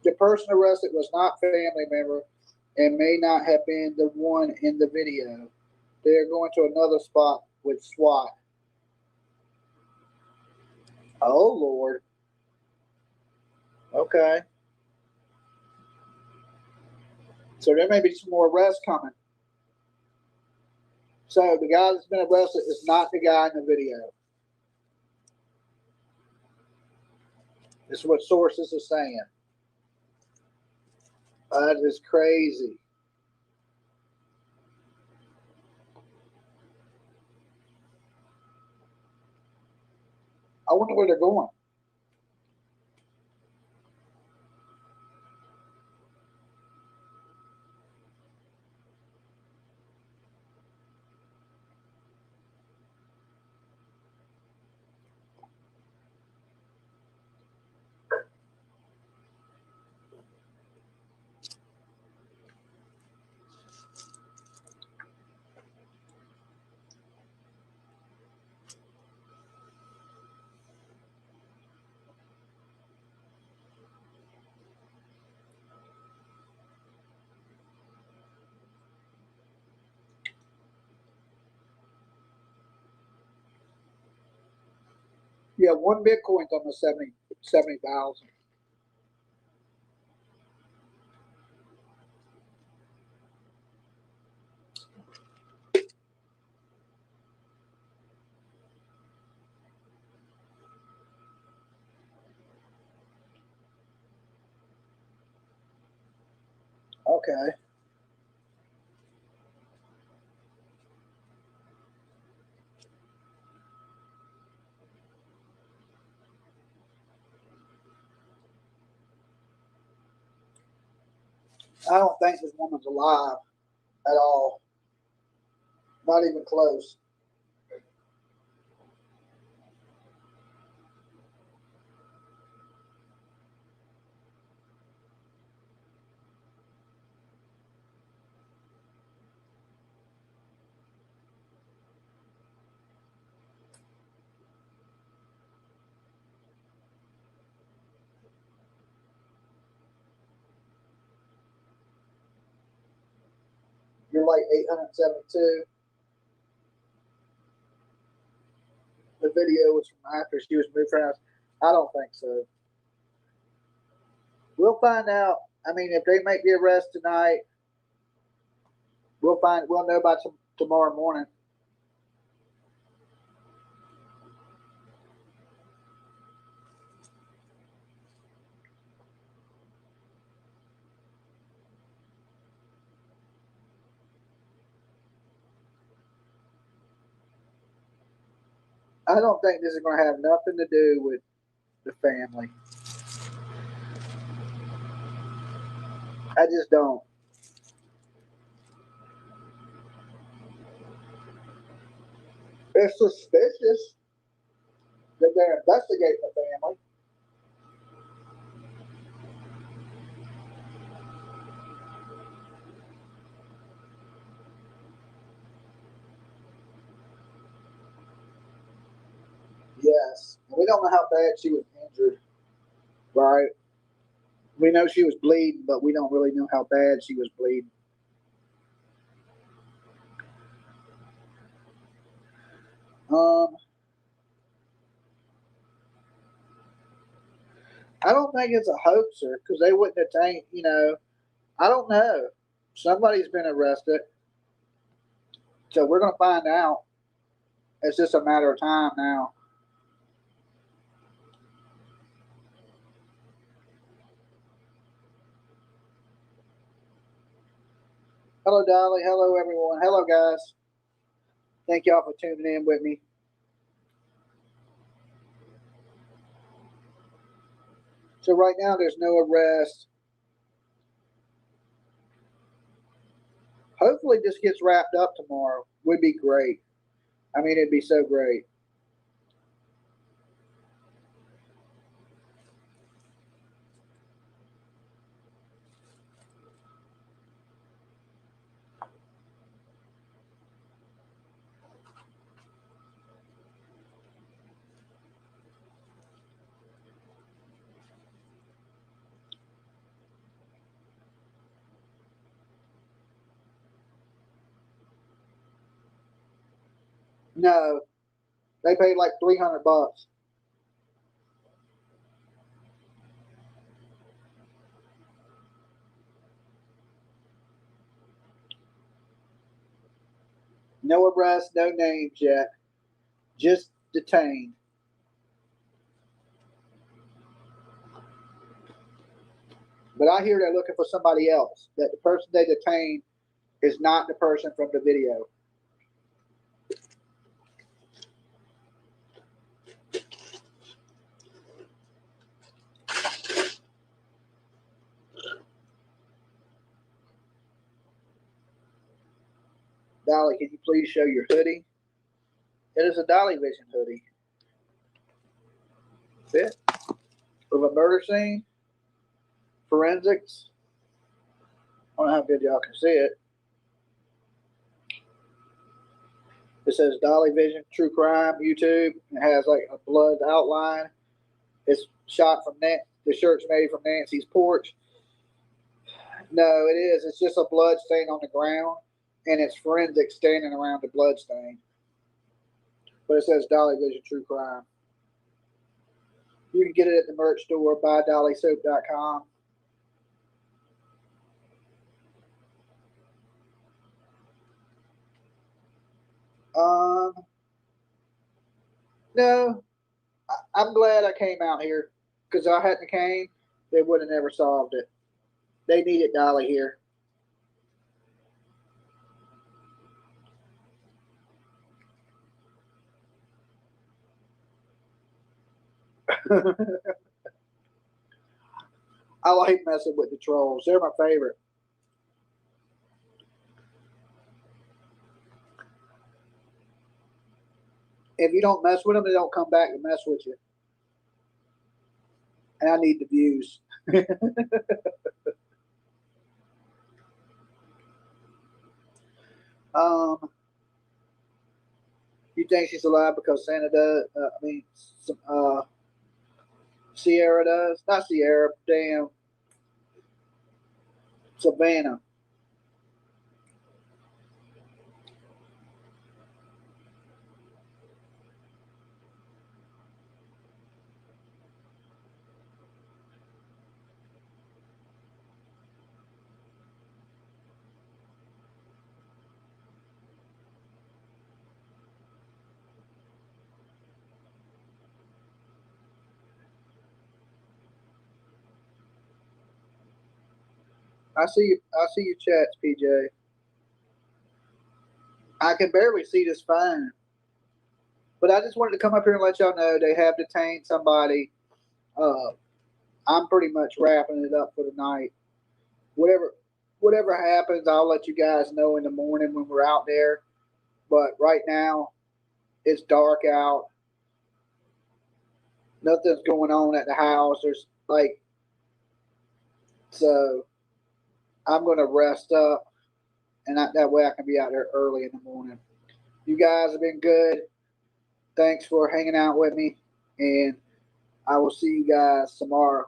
The person arrested was not a family member and may not have been the one in the video. They are going to another spot with SWAT. Oh, Lord. Okay. So there may be some more arrests coming. So the guy that's been arrested is not the guy in the video. This is what sources are saying. That is crazy. I wonder where they're going. Yeah, one Bitcoin's almost 70,000. Okay. I don't think this woman's alive at all. Not even close. You're like 872. The video was from after she was moved from her house. I don't think so. We'll find out. I mean, if they make the arrest tonight, we'll know by tomorrow morning. I don't think this is going to have nothing to do with the family. I just don't. It's suspicious that they're investigating the family. Yes. We don't know how bad she was injured, right? We know she was bleeding, but we don't really know how bad she was bleeding. I don't think it's a hoaxer because they wouldn't detain, I don't know. Somebody's been arrested. So we're going to find out. It's just a matter of time now. Hello, Dolly. Hello, everyone. Hello, guys. Thank y'all for tuning in with me. So right now, there's no arrest. Hopefully, this gets wrapped up tomorrow. Would be great. I mean, it'd be so great. No, they paid like $300. No arrest, no names yet. Just detained. But I hear they're looking for somebody else. That the person they detained is not the person from the video. Dolly, can you please show your hoodie? It is a Dolly Vision hoodie. Fit of a murder scene. Forensics. I don't know how good y'all can see it. It says Dolly Vision True Crime YouTube. It has like a blood outline. It's shot from the shirt's made from Nancy's porch. No, it is. It's just a blood stain on the ground, and it's forensics standing around the blood stain. But it says Dolly Vision True Crime. You can get it at the merch store, buydollysoap.com. No, I'm glad I came out here because if I hadn't came, they would have never solved it. They needed Dolly here. I like messing with the trolls. They're my favorite. if you don't mess with them, they don't come back and mess with you. And I need the views. You think she's alive because Santa does? Sierra does. Not Sierra. Damn. Savannah. I see your chats, PJ. I can barely see this phone. But I just wanted to come up here and let y'all know they have detained somebody. I'm pretty much wrapping it up for the night. Whatever happens, I'll let you guys know in the morning when we're out there. But right now, it's dark out. Nothing's going on at the house. So I'm going to rest up, and that way I can be out there early in the morning. You guys have been good. Thanks for hanging out with me, and I will see you guys tomorrow.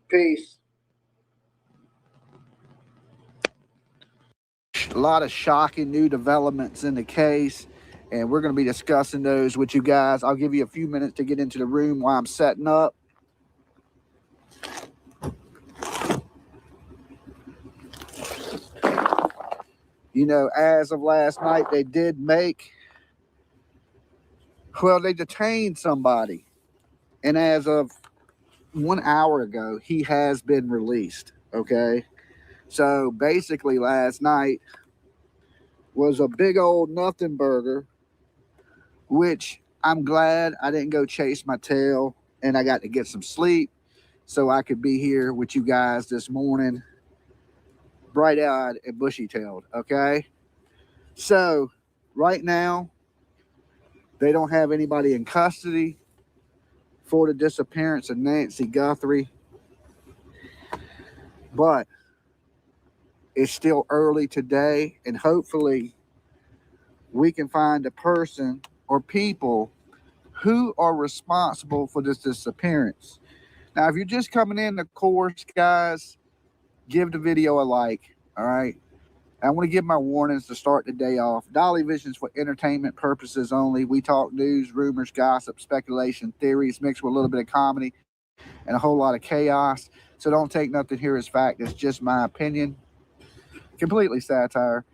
Peace. A lot of shocking new developments in the case, and we're going to be discussing those with you guys. I'll give you a few minutes to get into the room while I'm setting up. You know, as of last night, they detained somebody. And as of 1 hour ago, he has been released, okay? So basically last night was a big old nothing burger, which I'm glad I didn't go chase my tail and I got to get some sleep so I could be here with you guys this morning, bright-eyed and bushy-tailed, okay? So right now, they don't have anybody in custody for the disappearance of Nancy Guthrie, but it's still early today, and hopefully we can find a person or people who are responsible for this disappearance. Now, if you're just coming in, of course, guys, give the video a like, all right? I want to give my warnings to start the day off. Dolly Vision is for entertainment purposes only. We talk news, rumors, gossip, speculation, theories, mixed with a little bit of comedy and a whole lot of chaos. So don't take nothing here as fact. It's just my opinion. Completely satire.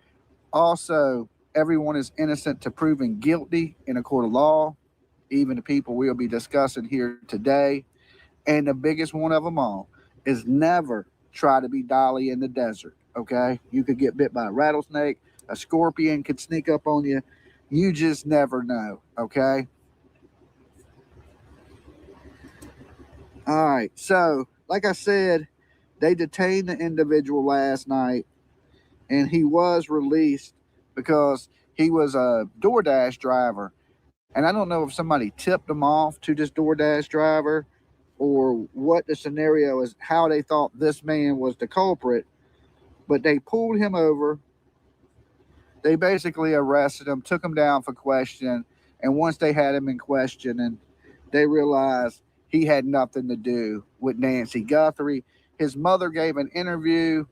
Also, everyone is innocent to proven guilty in a court of law, even the people we'll be discussing here today. And the biggest one of them all is never try to be Dolly in the desert, okay? You could get bit by a rattlesnake, a scorpion could sneak up on you. You just never know, okay? All right, so like I said, they detained the individual last night, and he was released because he was a DoorDash driver. And I don't know if somebody tipped him off to this DoorDash driver or what the scenario is, how they thought this man was the culprit, but they pulled him over. They basically arrested him, took him down for questioning, and once they had him in questioning, they realized he had nothing to do with Nancy Guthrie. His mother gave an interview.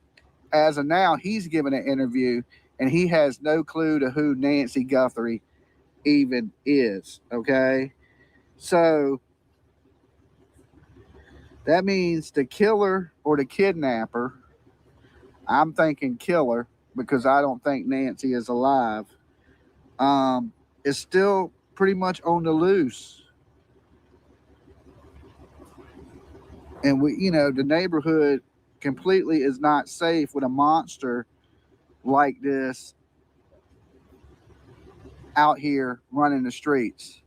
As of now, he's given an interview, and he has no clue to who Nancy Guthrie even is, okay? So that means the killer or the kidnapper, I'm thinking killer because I don't think Nancy is alive, is still pretty much on the loose. And the neighborhood completely is not safe with a monster like this out here running the streets.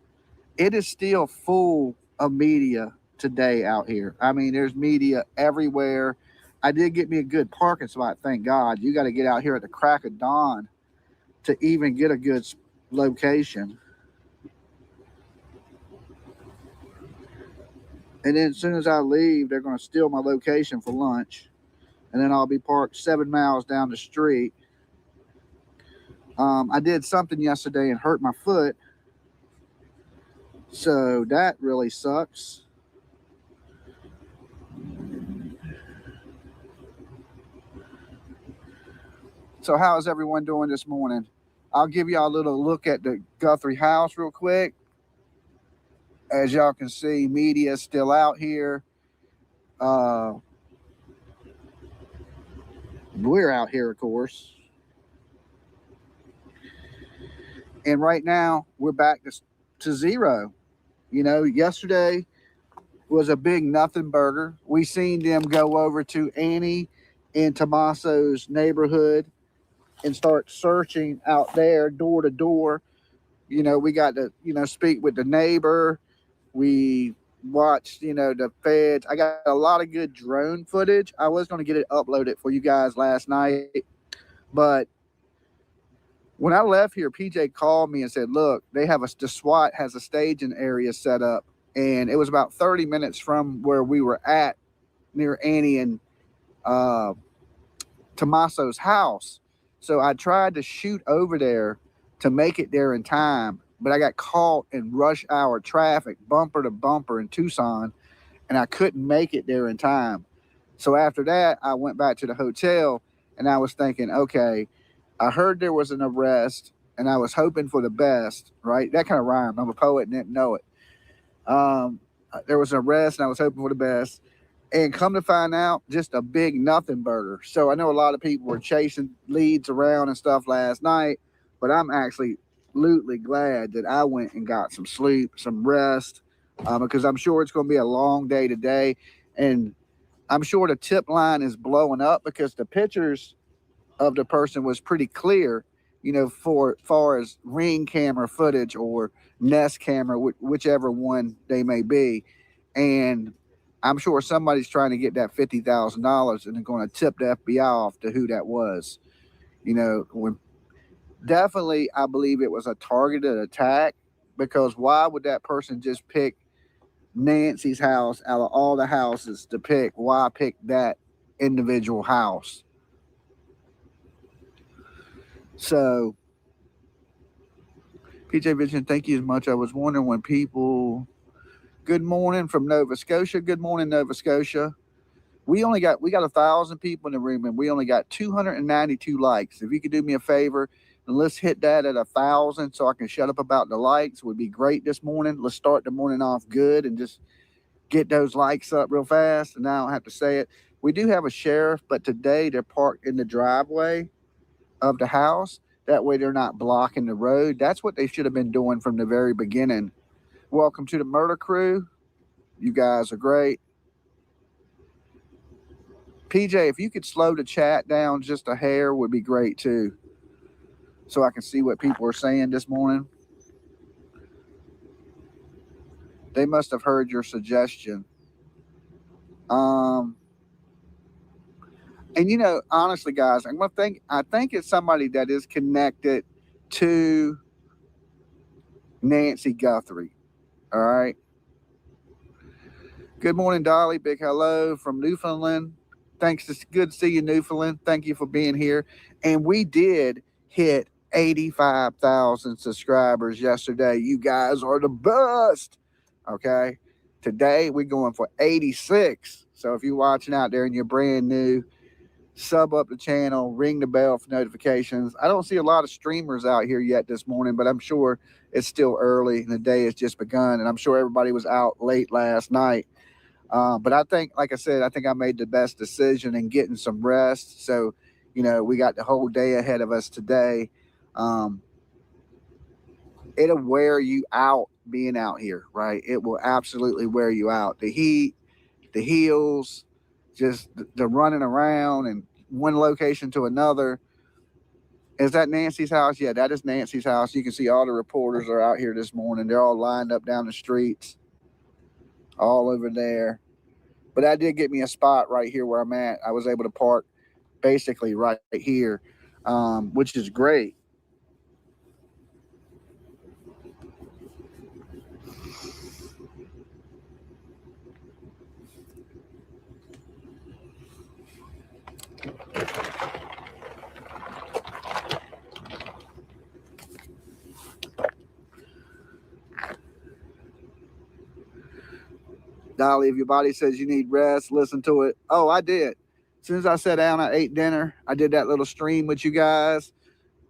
It is still full of media today out here. I mean, there's media everywhere. I did get me a good parking spot, thank God. You got to get out here at the crack of dawn to even get a good location. And then as soon as I leave, they're going to steal my location for lunch. And then I'll be parked 7 miles down the street. I did something yesterday and hurt my foot. So that really sucks. So how is everyone doing this morning? I'll give y'all a little look at the Guthrie house real quick. As y'all can see, media is still out here. We're out here, of course. And right now, we're back to zero. You know, yesterday was a big nothing burger. We seen them go over to Annie in Tommaso's neighborhood and start searching out there door to door. You know, we got to, speak with the neighbor. We watched, the feds. I got a lot of good drone footage. I was going to get it uploaded for you guys last night. But when I left here, PJ called me and said, look, the SWAT has a staging area set up. And it was about 30 minutes from where we were at near Annie and Tommaso's house. So I tried to shoot over there to make it there in time, but I got caught in rush hour traffic, bumper to bumper in Tucson, and I couldn't make it there in time. So after that, I went back to the hotel, and I was thinking, okay, I heard there was an arrest, and I was hoping for the best, right? That kind of rhymed. I'm a poet and didn't know it. There was an arrest, and I was hoping for the best. And come to find out, just a big nothing burger. So I know a lot of people were chasing leads around and stuff last night, but I'm actually absolutely glad that I went and got some sleep, some rest, because I'm sure it's going to be a long day today. And I'm sure the tip line is blowing up because the pictures of the person was pretty clear, for far as Ring camera footage or Nest camera, whichever one they may be. And I'm sure somebody's trying to get that $50,000 and they're going to tip the FBI off to who that was. Definitely, I believe it was a targeted attack, because why would that person just pick Nancy's house out of all the houses to pick? Why pick that individual house? So, PJ Vision, thank you as much. I was wondering when people... Good morning from Nova Scotia. Good morning, Nova Scotia. We got 1,000 people in the room, and we only got 292 likes. If you could do me a favor, and let's hit that at 1,000 so I can shut up about the likes, would be great this morning. Let's start the morning off good and just get those likes up real fast. And I don't have to say it. We do have a sheriff, but today they're parked in the driveway of the house. That way they're not blocking the road. That's what they should have been doing from the very beginning. Welcome to the murder crew. You guys are great. PJ, if you could slow the chat down just a hair would be great too, so I can see what people are saying this morning. They must have heard your suggestion. And honestly, guys, I think it's somebody that is connected to Nancy Guthrie. All right. Good morning, Dolly. Big hello from Newfoundland. Thanks. It's good to see you, Newfoundland. Thank you for being here. And we did hit 85,000 subscribers yesterday. You guys are the best. Okay. Today we're going for 86. So if you're watching out there and you're brand new, sub up the channel, ring the bell for notifications. I don't see a lot of streamers out here yet this morning, but I'm sure it's still early and the day has just begun. And I'm sure everybody was out late last night. But I think, like I said, I think I made the best decision in getting some rest. So, we got the whole day ahead of us today. It'll wear you out being out here, right? It will absolutely wear you out. The heat, the heels, just the running around and one location to another. Is that Nancy's house? Yeah, that is Nancy's house. You can see all the reporters are out here this morning. They're all lined up down the streets, all over there. But that did get me a spot right here where I'm at. I was able to park basically right here, which is great. Dolly, if your body says you need rest, listen to it. Oh, I did. As soon as I sat down, I ate dinner. I did that little stream with you guys,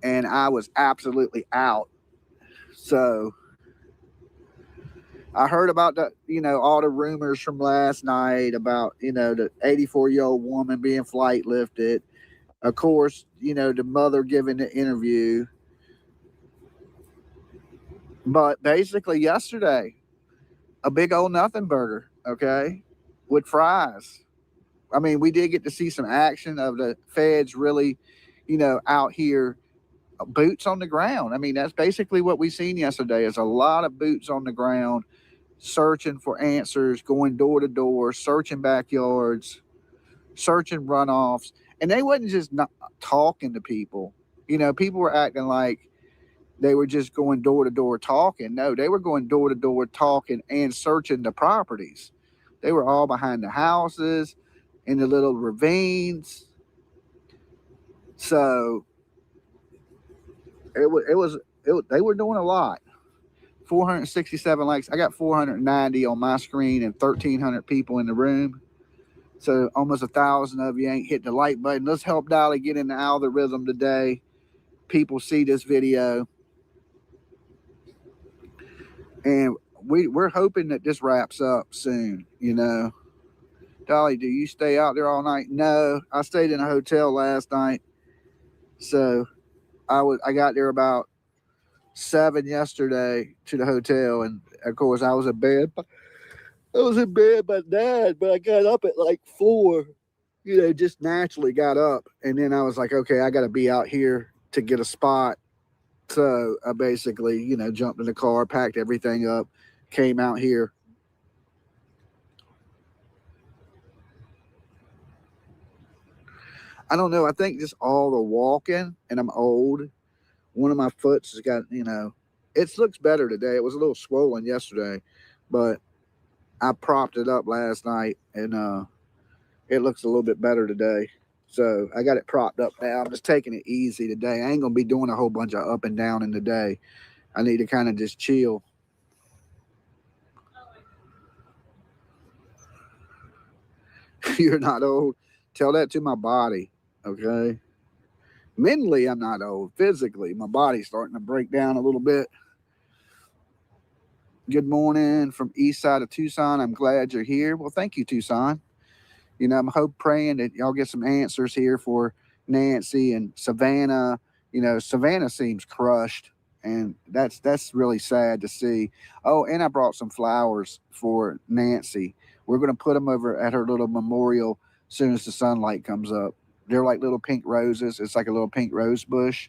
and I was absolutely out. So I heard about the, all the rumors from last night about, the 84-year-old woman being flight lifted. Of course, the mother giving the interview. But basically yesterday, a big old nothing burger, okay, with fries. I mean, we did get to see some action of the feds really, out here, boots on the ground. I mean, that's basically what we seen yesterday is a lot of boots on the ground, searching for answers, going door to door, searching backyards, searching runoffs. And they wasn't just not talking to people. People were acting like they were just going door to door talking. No, they were going door to door talking and searching the properties. They were all behind the houses, in the little ravines. So they were doing a lot. 467 likes. I got 490 on my screen and 1,300 people in the room. So almost 1,000 of you ain't hit the like button. Let's help Dolly get in the algorithm today. People see this video. And we're hoping that this wraps up soon, Dolly, do you stay out there all night? No, I stayed in a hotel last night. So I got there about 7 yesterday to the hotel, and of course I was in bed. I was in bed by 9, but I got up at like 4. Just naturally got up, and then I was like, okay, I got to be out here to get a spot. So I basically, jumped in the car, packed everything up, came out here. I don't know. I think just all the walking, and I'm old. One of my foots has got, it looks better today. It was a little swollen yesterday, but I propped it up last night, and it looks a little bit better today. So I got it propped up now. I'm just taking it easy today. I ain't going to be doing a whole bunch of up and down in the day. I need to kind of just chill. You're not old. Tell that to my body, okay? Mentally, I'm not old. Physically, my body's starting to break down a little bit. Good morning from east side of Tucson. I'm glad you're here. Well, thank you, Tucson. I'm praying that y'all get some answers here for Nancy and Savannah. Savannah seems crushed, and that's really sad to see. Oh, and I brought some flowers for Nancy. We're going to put them over at her little memorial as soon as the sunlight comes up. They're like little pink roses. It's like a little pink rose bush.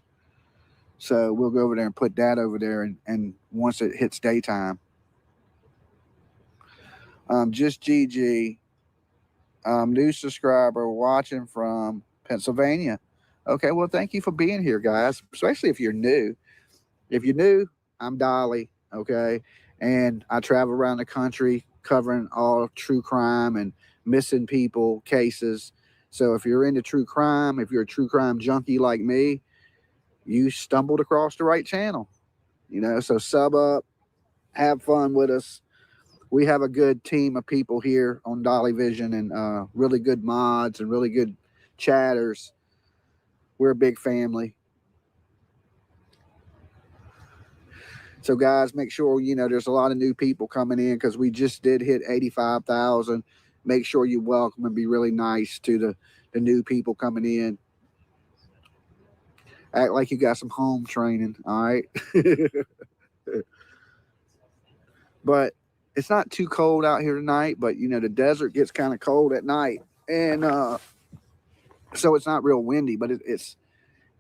So we'll go over there and put that over there, and once it hits daytime. Just GG. New subscriber watching from Pennsylvania. Okay, well, thank you for being here, guys, especially if you're new. If you're new, I'm Dolly, okay? And I travel around the country covering all true crime and missing people cases. So if you're into true crime, if you're a true crime junkie like me, you stumbled across the right channel. So sub up, have fun with us. We have a good team of people here on Dolly Vision, and really good mods and really good chatters. We're a big family. So guys, make sure, there's a lot of new people coming in because we just did hit 85,000. Make sure you welcome and be really nice to the new people coming in. Act like you got some home training, all right? But it's not too cold out here tonight, but the desert gets kind of cold at night, and so it's not real windy, but it's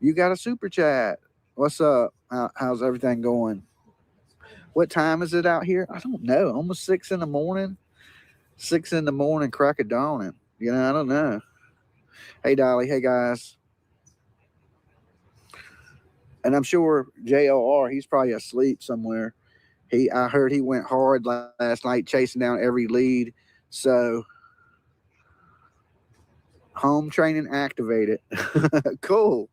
you got a super chat. What's up? How's everything going? What time is it out here? I don't know. Almost 6 in the morning. 6 in the morning, crack of dawning. I don't know. Hey Dolly, hey guys. And I'm sure JOR, he's probably asleep somewhere. I heard he went hard last night chasing down every lead. So home training activated. Cool.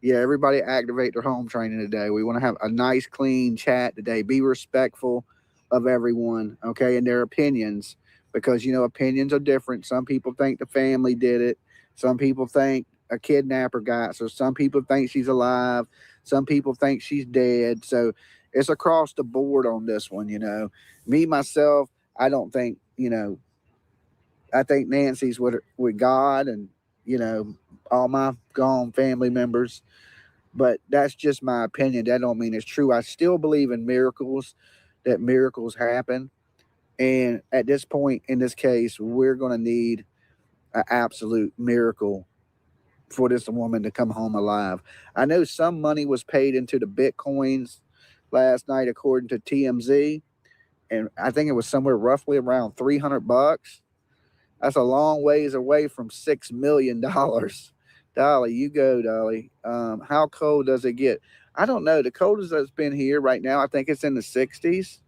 Yeah, everybody activate their home training today. We want to have a nice, clean chat today. Be respectful of everyone, okay, and their opinions, because, opinions are different. Some people think the family did it. Some people think a kidnapper got her. Some people think she's alive. Some people think she's dead. So it's across the board on this one, Me, myself, I don't think, I think Nancy's with God and, all my gone family members. But that's just my opinion. That don't mean it's true. I still believe in miracles, that miracles happen. And at this point in this case, we're going to need an absolute miracle for this woman to come home alive. I know some money was paid into the Bitcoins last night, according to TMZ. And I think it was somewhere roughly around $300. That's a long ways away from $6 million. Dolly, you go, Dolly. How cold does it get? I don't know. The coldest that's been here right now, I think it's in the 60s.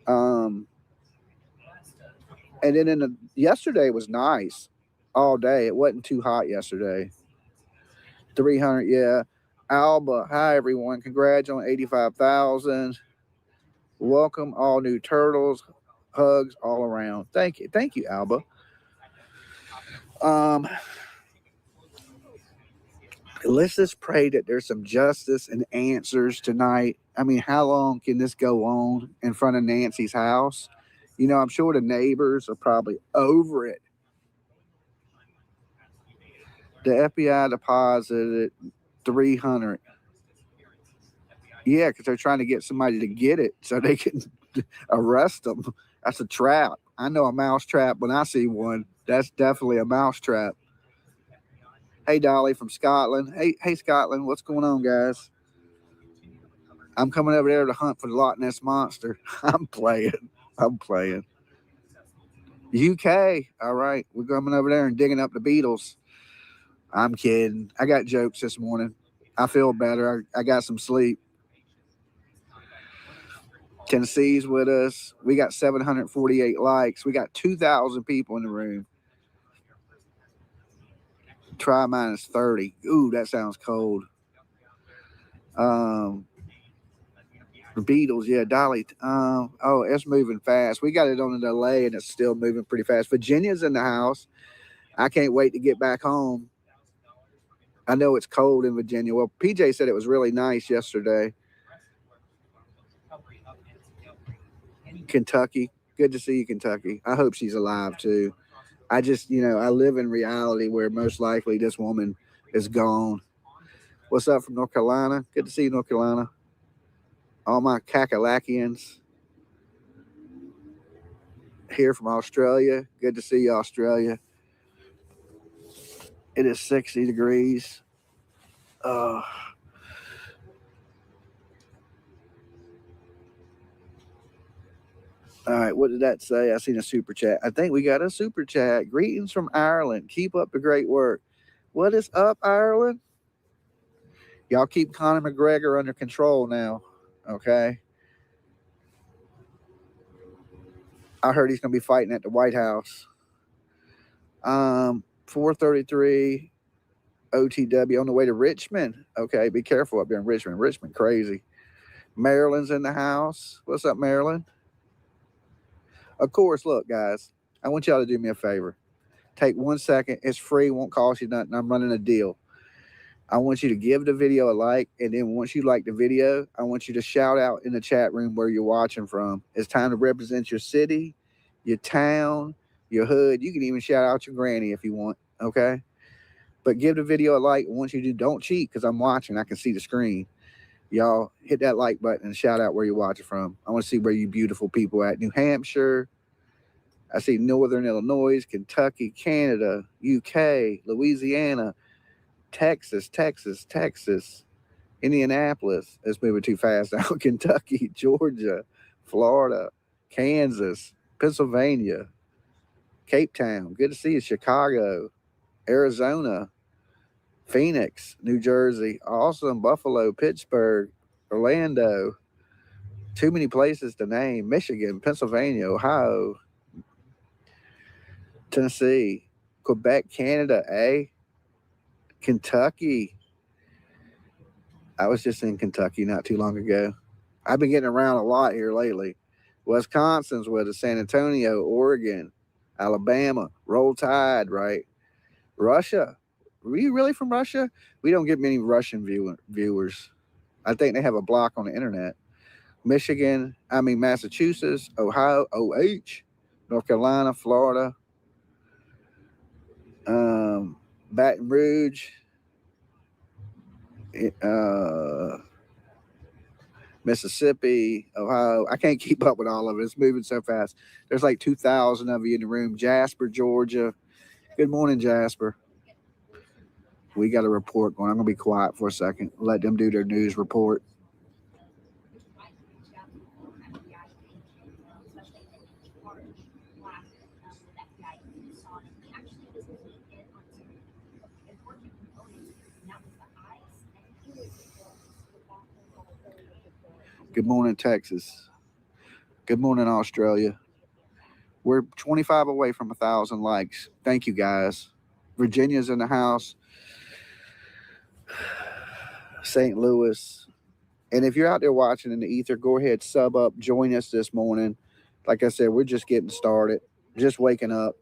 And then yesterday was nice all day. It wasn't too hot yesterday. 300, yeah. Alba, hi everyone. Congrats on 85,000. Welcome all new turtles. Hugs all around. Thank you, Alba. Let's just pray that there's some justice and answers tonight. I mean, how long can this go on in front of Nancy's house? I'm sure the neighbors are probably over it. The FBI deposited 300. Yeah, because they're trying to get somebody to get it so they can arrest them. That's a trap. I know a mouse trap when I see one. That's definitely a mouse trap. Hey, Dolly from Scotland. Hey, Scotland. What's going on, guys? I'm coming over there to hunt for the Loch Ness Monster. I'm playing. UK. All right. We're coming over there and digging up the Beatles. I'm kidding. I got jokes this morning. I feel better. I got some sleep. Tennessee's with us. We got 748 likes. We got 2,000 people in the room. Try minus 30. Ooh, that sounds cold. The Beatles, yeah, Dolly. Oh, it's moving fast. We got it on a delay, and it's still moving pretty fast. Virginia's in the house. I can't wait to get back home. I know it's cold in Virginia. Well, PJ said it was really nice yesterday. Kentucky. Good to see you, Kentucky. I hope she's alive, too. I just, I live in reality where most likely this woman is gone. What's up from North Carolina? Good to see you, North Carolina. All my Kakalakians here from Australia. Good to see you, Australia. It is 60 degrees. All right, what did that say? I seen a super chat. I think we got a super chat. Greetings from Ireland. Keep up the great work. What is up, Ireland? Y'all keep Conor McGregor under control now, okay? I heard he's going to be fighting at the White House. 433 OTW on the way to Richmond. Okay, be careful up there in Richmond. Richmond, crazy. Maryland's in the house. What's up, Maryland? Of course, look, guys, I want y'all to do me a favor. Take 1 second. It's free. Won't cost you nothing. I'm running a deal. I want you to give the video a like, and then once you like the video, I want you to shout out in the chat room where you're watching from. It's time to represent your city, your town, your hood. You can even shout out your granny if you want, okay? But give the video a like. Once you do, don't cheat because I'm watching. I can see the screen. Y'all hit that like button and shout out where you're watching from. I want to see where you beautiful people at. New Hampshire. I see Northern Illinois, Kentucky, Canada, UK, Louisiana, Texas, Indianapolis. It's moving too fast now. Kentucky, Georgia, Florida, Kansas, Pennsylvania, Cape Town. Good to see you. Chicago, Arizona, Phoenix, New Jersey, awesome. Buffalo, Pittsburgh, Orlando. Too many places to name. Michigan, Pennsylvania, Ohio, Tennessee, Quebec, Canada, Kentucky. I was just in Kentucky not too long ago. I've been getting around a lot here lately. Wisconsin's with us, San Antonio, Oregon, Alabama, Roll Tide, right? Russia. Were you really from Russia? We don't get many Russian viewers. I think they have a block on the internet. Massachusetts, Ohio, OH, North Carolina, Florida, Baton Rouge, Mississippi, Ohio. I can't keep up with all of it. It's moving so fast. There's like 2,000 of you in the room. Jasper, Georgia. Good morning, Jasper. We got a report going. I'm going to be quiet for a second. Let them do their news report. Good morning, Texas. Good morning, Australia. We're 25 away from 1,000 likes. Thank you, guys. Virginia's in the house. St. Louis. And if you're out there watching in the ether, go ahead, sub up, join us this morning. Like I said, we're just getting started, just waking up.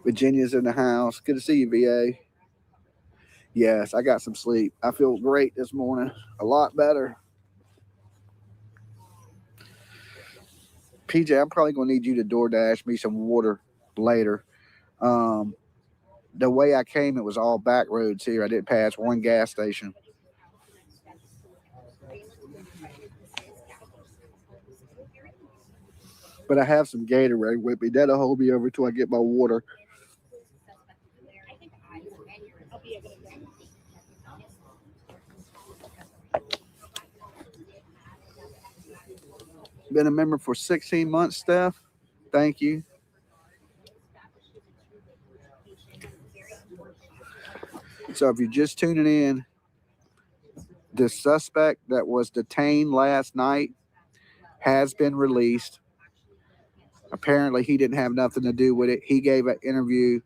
Virginia's in the house. Good to see you, VA. Yes, I got some sleep. I feel great this morning. A lot better. PJ, I'm probably going to need you to DoorDash me some water later. The way I came, it was all back roads here. I didn't pass one gas station. But I have some Gatorade with me. That'll hold me over till I get my water. Been a member for 16 months, Steph. Thank you. So if you're just tuning in, the suspect that was detained last night has been released. Apparently, he didn't have nothing to do with it. He gave an interview,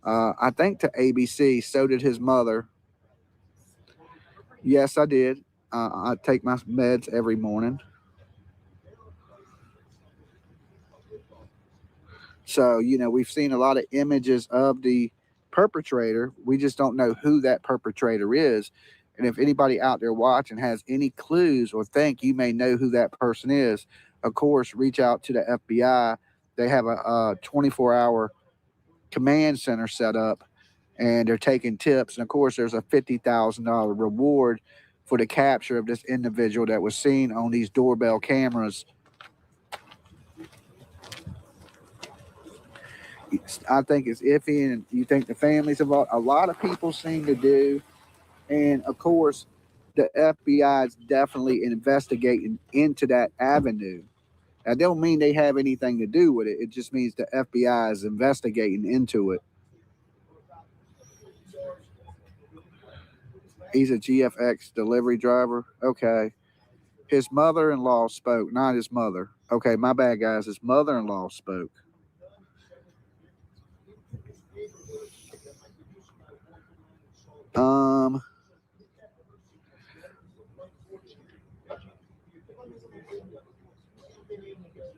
I think, to ABC. So did his mother. Yes, I did. I take my meds every morning. So, we've seen a lot of images of the perpetrator. We just don't know who that perpetrator is. And if anybody out there watching has any clues or think you may know who that person is, of course, reach out to the FBI. They have a 24-hour command center set up, and they're taking tips. And, of course, there's a $50,000 reward for the capture of this individual that was seen on these doorbell cameras. I think it's iffy, and you think the family's involved. A lot of people seem to do. And, of course, the FBI is definitely investigating into that avenue. That don't mean they have anything to do with it. It just means the FBI is investigating into it. He's a GFX delivery driver. Okay. His mother-in-law spoke, not his mother. Okay, my bad, guys. His mother-in-law spoke.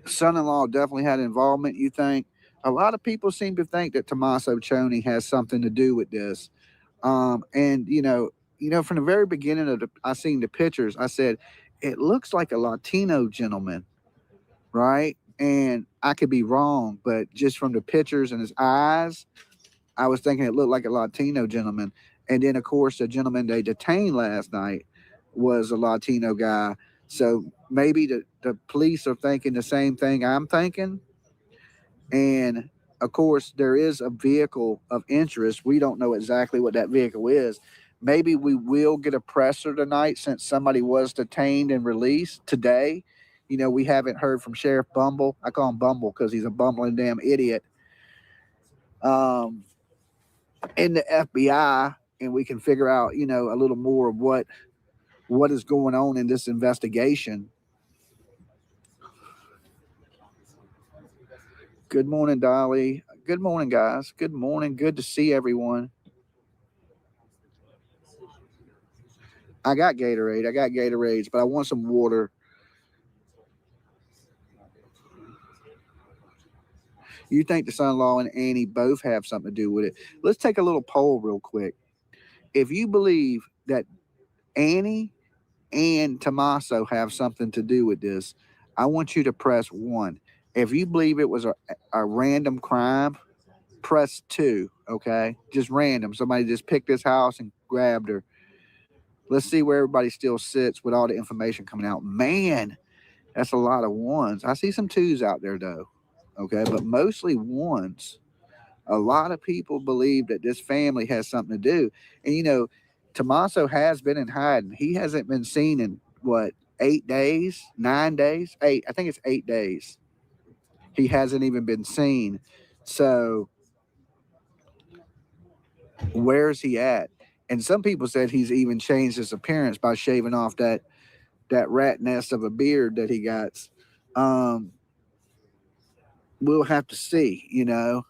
Son-in-law definitely had involvement, you think? A lot of people seem to think that Tommaso Choni has something to do with this. And from the very beginning I seen the pictures, I said, it looks like a Latino gentleman, right? And I could be wrong, but just from the pictures and his eyes, I was thinking it looked like a Latino gentleman. And then, of course, the gentleman they detained last night was a Latino guy. So maybe the police are thinking the same thing I'm thinking. And, of course, there is a vehicle of interest. We don't know exactly what that vehicle is. Maybe we will get a presser tonight since somebody was detained and released today. We haven't heard from Sheriff Bumble. I call him Bumble because he's a bumbling damn idiot. In the FBI, and we can figure out, a little more of what is going on in this investigation. Good morning, Dolly. Good morning, guys. Good morning. Good to see everyone. I got Gatorade. I got Gatorades, but I want some water. You think the son-in-law and Annie both have something to do with it? Let's take a little poll real quick. If you believe that Annie and Tommaso have something to do with this, I want you to press 1. If you believe it was a random crime, press 2, okay? Just random. Somebody just picked this house and grabbed her. Let's see where everybody still sits with all the information coming out. Man, that's a lot of 1s. I see some 2s out there, though, okay? But mostly 1s. A lot of people believe that this family has something to do. And, you know, Tommaso has been in hiding. He hasn't been seen in, 8 days, 9 days? 8. I think it's 8 days. He hasn't even been seen. So where's he at? And some people said he's even changed his appearance by shaving off that rat nest of a beard that he got. We'll have to see, you know.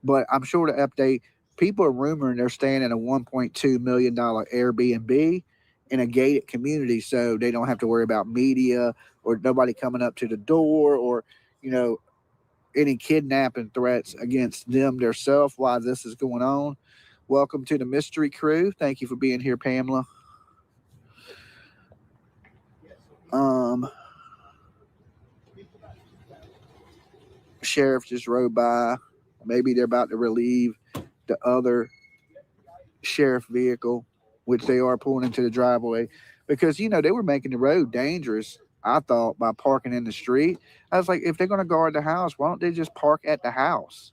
But I'm sure to update, people are rumoring they're staying in a $1.2 million Airbnb in a gated community, so they don't have to worry about media or nobody coming up to the door or, you know, any kidnapping threats against them themselves while this is going on. Welcome to the mystery crew. Thank you for being here, Pamela. Sheriff just rode by. Maybe they're about to relieve the other sheriff vehicle, which they are pulling into the driveway, because, you know, they were making the road dangerous, I thought, by parking in the street. I was like, if they're going to guard the house, why don't they just park at the house?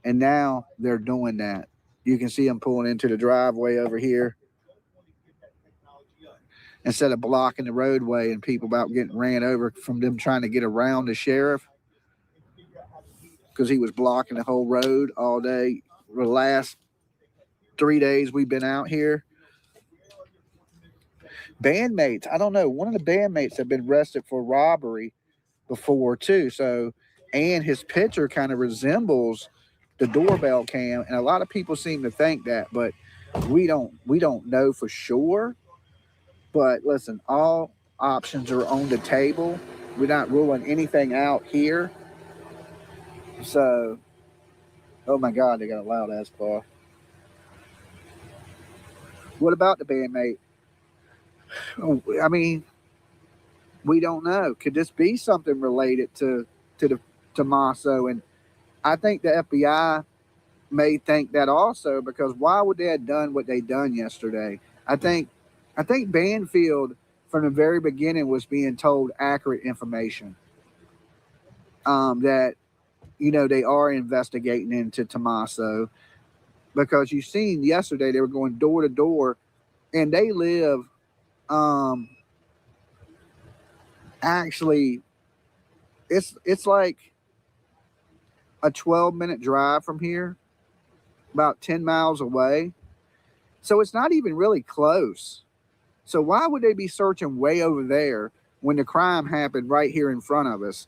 And now they're doing that. You can see them pulling into the driveway over here instead of blocking the roadway and people about getting ran over from them trying to get around the sheriff, because he was blocking the whole road all day. The last 3 days we've been out here. Bandmates, I don't know. One of the bandmates have been arrested for robbery before too. So, and his picture kind of resembles the doorbell cam, and a lot of people seem to think that, but we don't know for sure. But listen, all options are on the table. We're not ruling anything out here. So, oh my God, they got a loud ass car. What about the bandmate? I mean, we don't know. Could this be something related to Tommaso? And I think the FBI may think that also, because why would they have done what they done yesterday? I think Banfield from the very beginning was being told accurate information, that, you know, they are investigating into Tommaso, because you seen yesterday they were going door to door, and they live actually it's like a 12-minute drive from here, about 10 miles away. So it's not even really close. So why would they be searching way over there when the crime happened right here in front of us?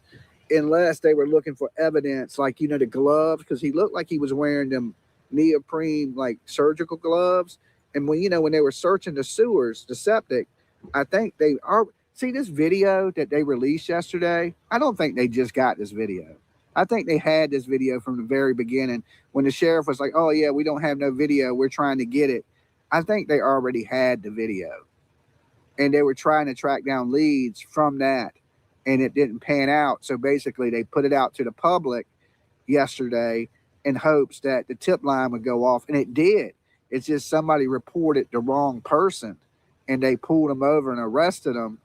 Unless they were looking for evidence, like, you know, the gloves, because he looked like he was wearing them neoprene, like, surgical gloves. And when, you know, when they were searching the sewers, the septic, I think they are. See this video that they released yesterday? I don't think they just got this video. I think they had this video from the very beginning when the sheriff was like, oh, yeah, we don't have no video. We're trying to get it. I think they already had the video. And they were trying to track down leads from that. And it didn't pan out. So basically, they put it out to the public yesterday in hopes that the tip line would go off. And it did. It's just somebody reported the wrong person. And they pulled them over and arrested them.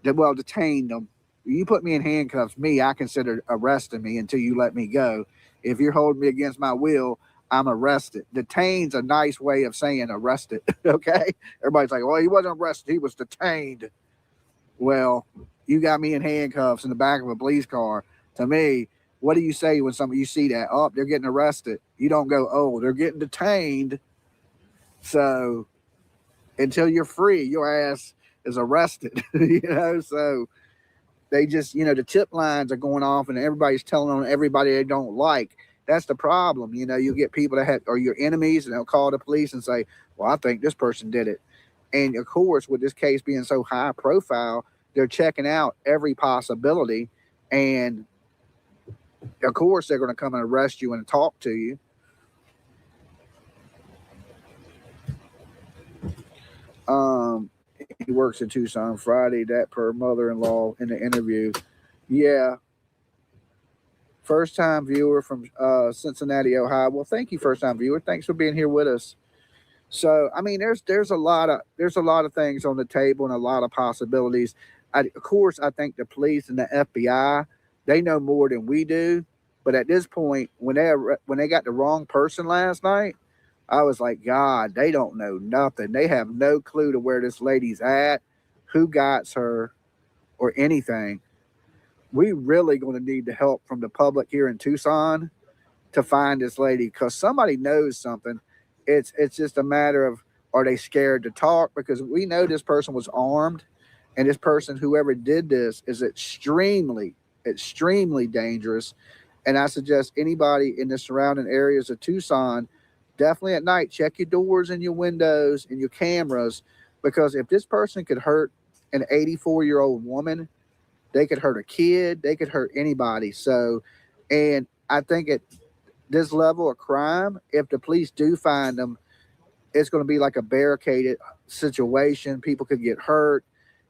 Well, detained them. You put me in handcuffs, I consider arresting me until you let me go. If you're holding me against my will, I'm arrested. Detained's a nice way of saying arrested, okay? Everybody's like, well, he wasn't arrested. He was detained. Well, you got me in handcuffs in the back of a police car. To me, what do you say when you see that? Oh, they're getting arrested. You don't go, oh, they're getting detained. So until you're free, your ass is arrested, you know? So They just, the tip lines are going off and everybody's telling on everybody they don't like. That's the problem. You get people that are your enemies and they'll call the police and say, well, I think this person did it. And of course, with this case being so high profile, they're checking out every possibility. And of course, they're going to come and arrest you and talk to you. He works in Tucson Friday, that per mother-in-law in the interview. Yeah. First time viewer from Cincinnati, Ohio. Well, thank you, first time viewer. Thanks for being here with us. So, I mean, there's a lot of things on the table and a lot of possibilities. Of course, I think the police and the FBI, they know more than we do. But at this point, when they got the wrong person last night, I was like, God, they don't know nothing. They have no clue to where this lady's at, who got her, or anything. We really going to need the help from the public here in Tucson to find this lady, because somebody knows something. It's just a matter of, are they scared to talk? Because we know this person was armed, and this person, whoever did this, is extremely, extremely dangerous. And I suggest anybody in the surrounding areas of Tucson, definitely at night, check your doors and your windows and your cameras, because if this person could hurt an 84-year-old woman, they could hurt a kid, they could hurt anybody. So, and I think at this level of crime, if the police do find them, it's going to be like a barricaded situation. People could get hurt.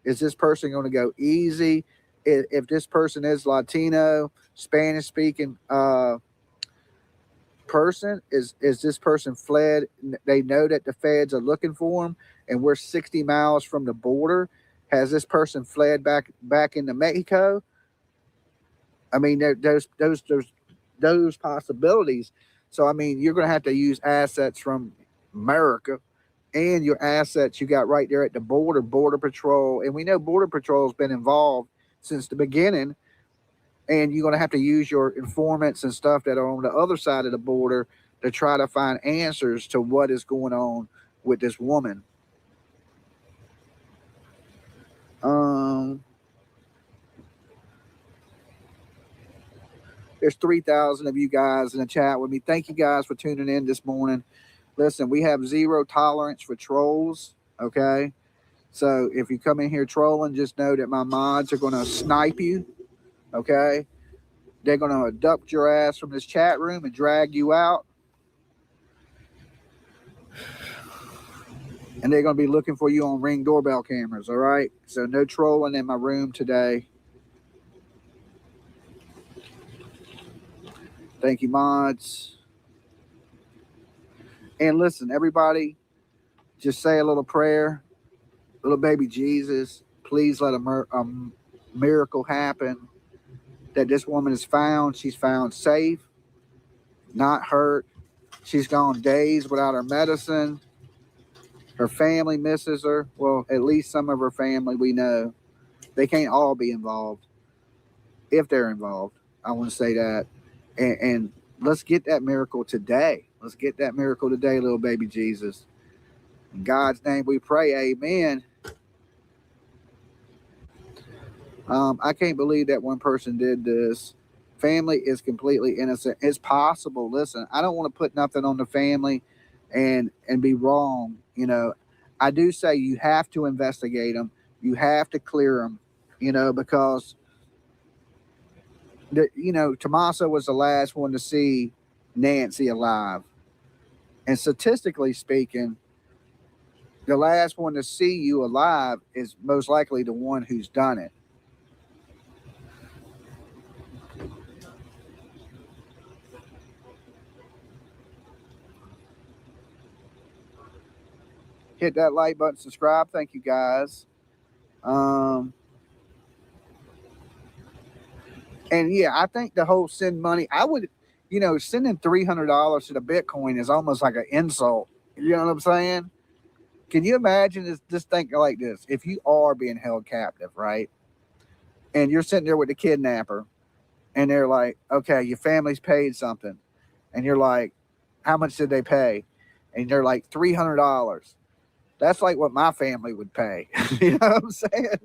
Is this person going to go easy? If this person is Latino, Spanish speaking person, is this person fled? They know that the feds are looking for him, and we're 60 miles from the border. Has this person fled back into Mexico? I mean, there's those possibilities. So I mean, you're going to have to use assets from America and your assets you got right there at the border patrol. And we know border patrol has been involved since the beginning. And you're going to have to use your informants and stuff that are on the other side of the border to try to find answers to what is going on with this woman. There's 3,000 of you guys in the chat with me. Thank you guys for tuning in this morning. Listen, we have zero tolerance for trolls, okay? So if you come in here trolling, just know that my mods are going to snipe you, okay? They're going to abduct your ass from this chat room and drag you out. And they're going to be looking for you on Ring doorbell cameras, all right? So no trolling in my room today. Thank you, mods. And listen, everybody, just say a little prayer. Little baby Jesus, please let a miracle happen. That this woman is found. She's found safe, not hurt. She's gone days without her medicine. Her family misses her. Well, at least some of her family we know. They can't all be involved. If they're involved, I want to say that. And let's get that miracle today. Let's get that miracle today, little baby Jesus. In God's name we pray, amen. I can't believe that one person did this. Family is completely innocent. It's possible. Listen, I don't want to put nothing on the family and be wrong. You know, I do say you have to investigate them. You have to clear them, you know, because Tommaso was the last one to see Nancy alive. And statistically speaking, the last one to see you alive is most likely the one who's done it. Hit that like button, subscribe. Thank you, guys. And yeah, I think the whole send money, I would, sending $300 to the Bitcoin is almost like an insult. You know what I'm saying? Can you imagine just think like this? If you are being held captive, right? And you're sitting there with the kidnapper and they're like, okay, your family's paid something. And you're like, how much did they pay? And they're like, $300. That's like what my family would pay. You know what I'm saying?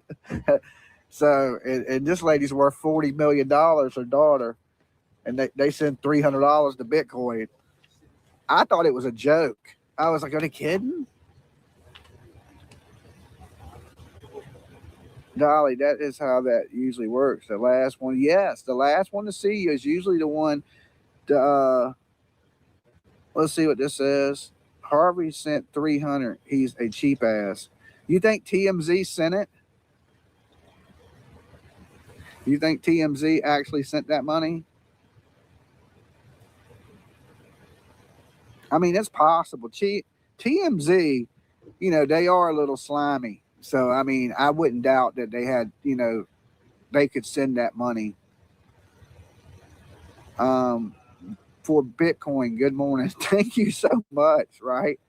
So, and this lady's worth $40 million, her daughter, and they sent $300 to Bitcoin. I thought it was a joke. I was like, are they kidding? Dolly, that is how that usually works. The last one, yes, the last one to see you is usually the one to, let's see what this says. Harvey sent 300. He's a cheap ass. You think TMZ sent it? You think TMZ actually sent that money? I mean, it's possible. TMZ, you know, they are a little slimy. So, I mean, I wouldn't doubt that they had, you know, they could send that money. For Bitcoin, good morning. Thank you so much, right?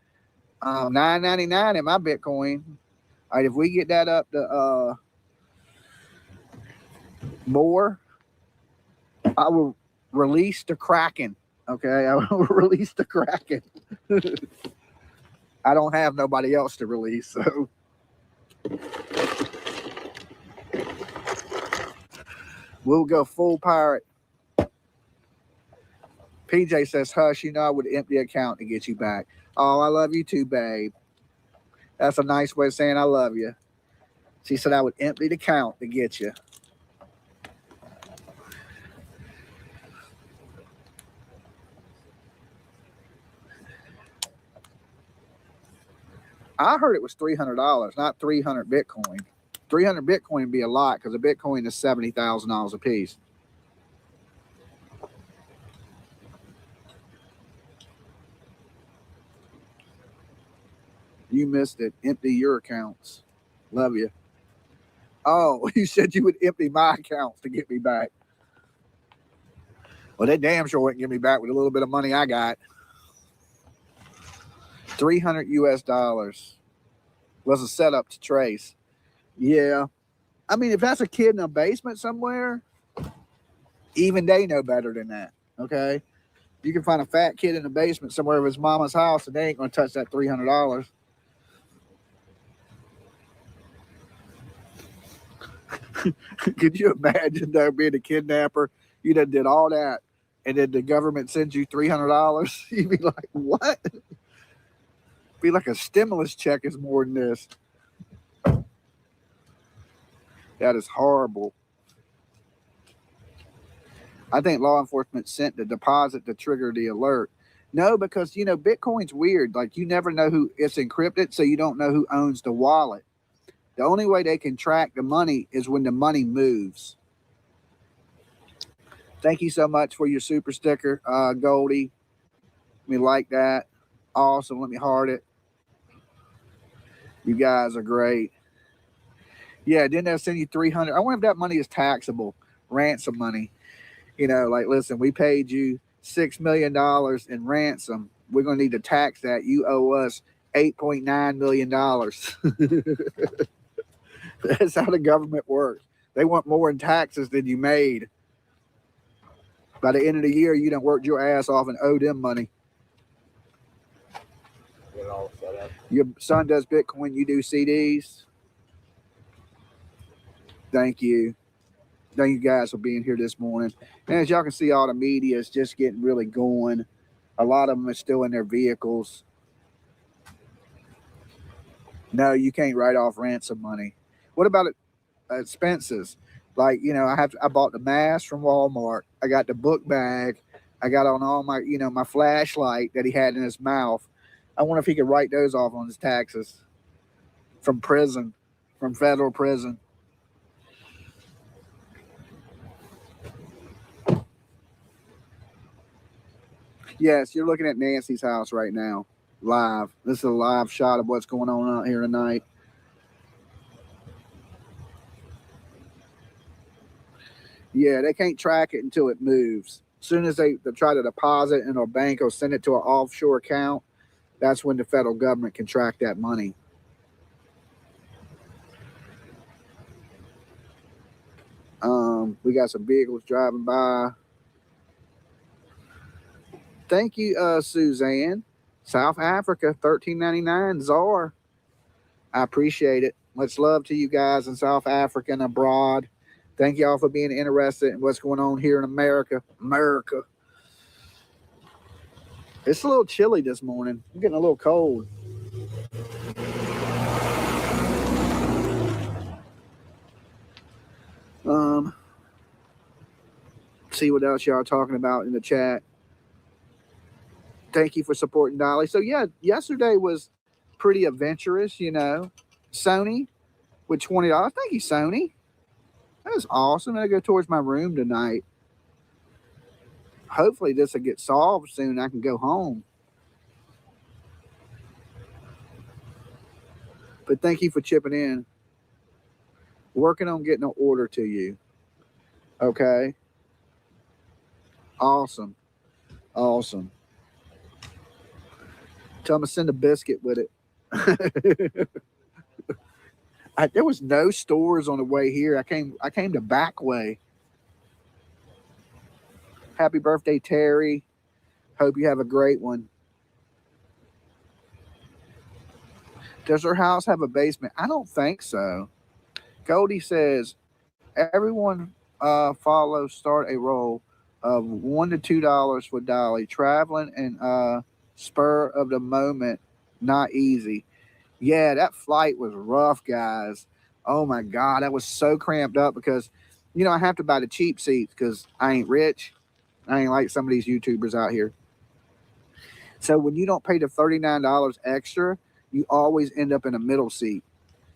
$9.99 in my Bitcoin. All right, if we get that up to more, I will release the Kraken. Okay, I will release the Kraken. I don't have nobody else to release, so we'll go full pirate. PJ says, hush, you know I would empty account to get you back. Oh, I love you too, babe. That's a nice way of saying I love you. She said I would empty the account to get you. I heard it was $300, not 300 Bitcoin. 300 Bitcoin would be a lot because a Bitcoin is $70,000 a piece. You missed it. Empty your accounts. Love you. Oh, you said you would empty my accounts to get me back. Well, they damn sure wouldn't give me back with a little bit of money I got. 300 US dollars was a setup to trace. Yeah. I mean, if that's a kid in a basement somewhere, even they know better than that. Okay. You can find a fat kid in the basement somewhere of his mama's house and they ain't going to touch that $300. Could you imagine though being a kidnapper? You done did all that and then the government sends you $300. You'd be like, what? Be like a stimulus check is more than this. That is horrible. I think law enforcement sent the deposit to trigger the alert. No, because, you know, Bitcoin's weird. Like, you never know who it's encrypted, so you don't know who owns the wallet. The only way they can track the money is when the money moves. Thank you so much for your super sticker, Goldie. Let me like that. Awesome. Let me heart it. You guys are great. Yeah, didn't they send you 300? I wonder if that money is taxable. Ransom money. You know, like, listen, we paid you $6 million in ransom. We're going to need to tax that. You owe us $8.9 million. That's how the government works. They want more in taxes than you made. By the end of the year, you done worked your ass off and owe them money. Your son does Bitcoin, you do CDs. Thank you. Thank you guys for being here this morning. And as y'all can see, all the media is just getting really going. A lot of them are still in their vehicles. No, you can't write off ransom money. What about expenses? Like, you know, I bought the mask from Walmart. I got the book bag. I got on all my, you know, my flashlight that he had in his mouth. I wonder if he could write those off on his taxes from prison, from federal prison. Yes, you're looking at Nancy's house right now, live. This is a live shot of what's going on out here tonight. Yeah, they can't track it until it moves. As soon as they try to deposit in a bank or send it to an offshore account, that's when the federal government can track that money. We got some vehicles driving by. Thank you, Suzanne. South Africa, $13.99, ZAR. I appreciate it. Much love to you guys in South Africa and abroad. Thank y'all for being interested in what's going on here in America. It's a little chilly this morning. I'm getting a little cold. See what else y'all are talking about in the chat. Thank you for supporting Dolly. So yeah, yesterday was pretty adventurous, you know. Sony with $20. Thank you, Sony. That was awesome. I go towards my room tonight. Hopefully this will get solved soon. I can go home. But thank you for chipping in. Working on getting an order to you. Okay. Awesome. Awesome. Tell them to send a biscuit with it. There was no stores on the way here. I came the back way. Happy birthday, Terry. Hope you have a great one. Does her house have a basement? I don't think so. Goldie says, everyone follow start a roll of $1 to $2 for Dolly. Traveling and spur of the moment, not easy. Yeah, that flight was rough, guys. Oh my God, that was so cramped up because, you know, I have to buy the cheap seats because I ain't rich. I ain't like some of these YouTubers out here. So when you don't pay the $39 extra, you always end up in a middle seat,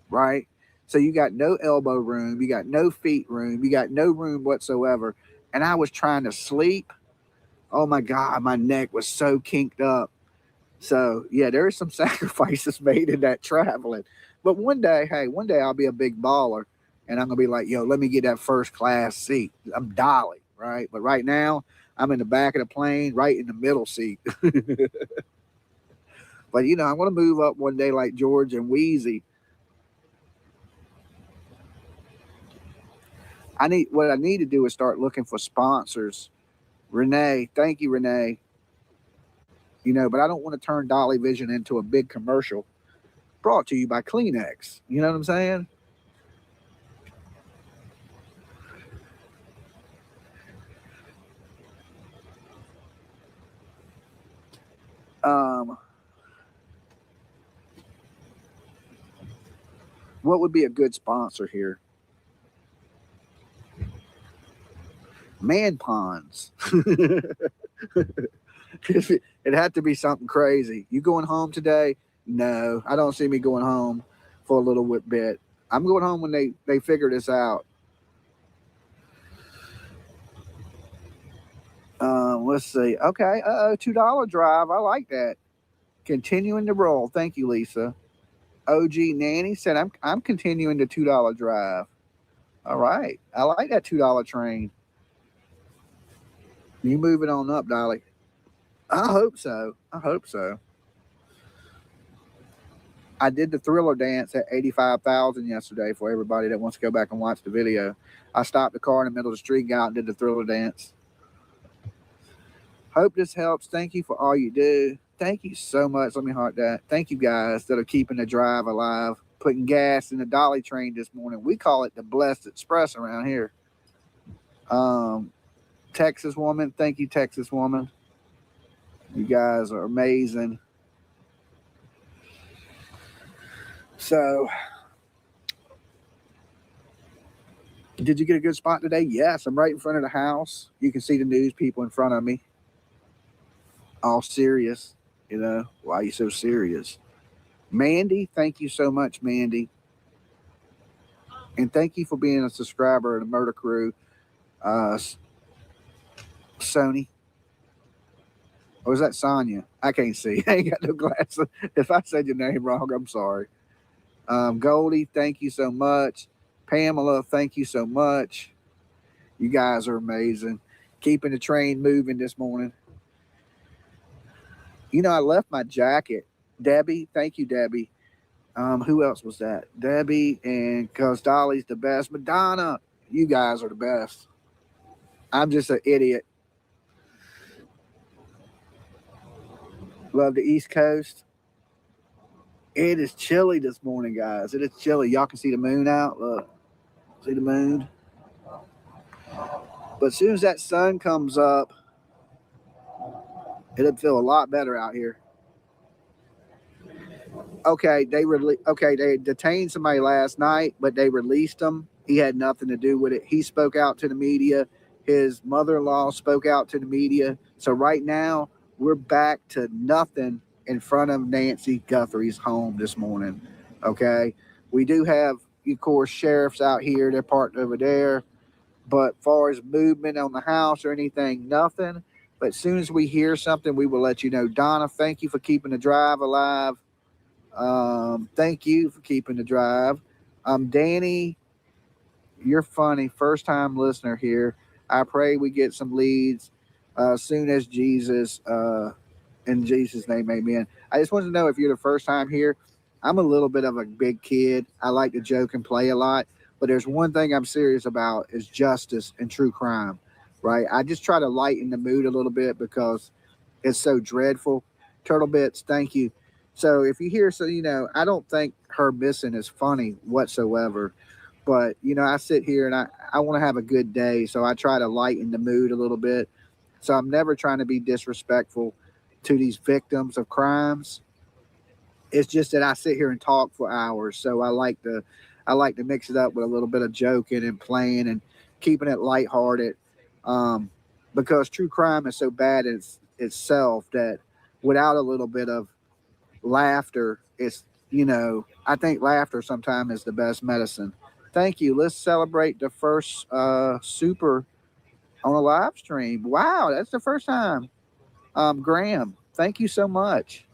right? So you got no elbow room, you got no feet room, you got no room whatsoever. And I was trying to sleep. Oh my God, my neck was so kinked up. So yeah, there are some sacrifices made in that traveling. But one day I'll be a big baller and I'm gonna be like, yo, let me get that first class seat. I'm Dolly, right? But right now I'm in the back of the plane, right in the middle seat. But you know, I want to move up one day like George and Wheezy. What I need to do is start looking for sponsors. Renee, thank you, Renee. You know, but I don't want to turn Dolly Vision into a big commercial brought to you by Kleenex. You know what I'm saying? What would be a good sponsor here? Man ponds. It had to be something crazy. You going home today? No, I don't see me going home for a little bit. I'm going home when they figure this out. Let's see. Okay. $2 drive. I like that. Continuing to roll. Thank you, Lisa. OG Nanny said I'm continuing the $2 drive. All right. I like that $2 train. You moving on up, Dolly. I hope so. I hope so. I did the Thriller dance at 85,000 yesterday for everybody that wants to go back and watch the video. I stopped the car in the middle of the street, got out and did the Thriller dance. Hope this helps. Thank you for all you do. Thank you so much. Let me heart that. Thank you guys that are keeping the drive alive, putting gas in the Dolly train this morning. We call it the Blessed Express around here. Texas woman. Thank you, Texas woman. You guys are amazing. So, did you get a good spot today? Yes, I'm right in front of the house. You can see the news people in front of me. All serious, you know. Why are you so serious? Mandy, thank you so much, Mandy. And thank you for being a subscriber of the Murder Crew. Sony. Or is that Sonia? I can't see. I ain't got no glasses. If I said your name wrong, I'm sorry. Goldie, thank you so much. Pamela, thank you so much. You guys are amazing. Keeping the train moving this morning. You know, I left my jacket. Debbie, thank you, Debbie. Who else was that? Debbie, and because Dolly's the best. Madonna, you guys are the best. I'm just an idiot. Love the East Coast. It is chilly this morning, guys. It is chilly. Y'all can see the moon out. Look. See the moon? But as soon as that sun comes up, it'll feel a lot better out here. Okay, they detained somebody last night, but they released him. He had nothing to do with it. He spoke out to the media. His mother-in-law spoke out to the media. So right now, we're back to nothing in front of Nancy Guthrie's home this morning. Okay, we do have, of course, sheriffs out here. They're parked over there. But as far as movement on the house or anything, nothing. But as soon as we hear something, we will let you know. Donna, thank you for keeping the drive alive. Thank you for keeping the drive. Danny, you're funny. First time listener here. I pray we get some leads soon as Jesus, in Jesus' name, amen. I just wanted to know if you're the first time here. I'm a little bit of a big kid. I like to joke and play a lot. But there's one thing I'm serious about is justice and true crime, right? I just try to lighten the mood a little bit because it's so dreadful. Turtle Bits, thank you. So if you hear, I don't think her missing is funny whatsoever. But, I sit here and I want to have a good day. So I try to lighten the mood a little bit. So I'm never trying to be disrespectful to these victims of crimes. It's just that I sit here and talk for hours. So I like to mix it up with a little bit of joking and playing and keeping it lighthearted. Because true crime is so bad itself that without a little bit of laughter, it's, I think laughter sometimes is the best medicine. Thank you. Let's celebrate the first super on a live stream. Wow, that's the first time. Graham, thank you so much.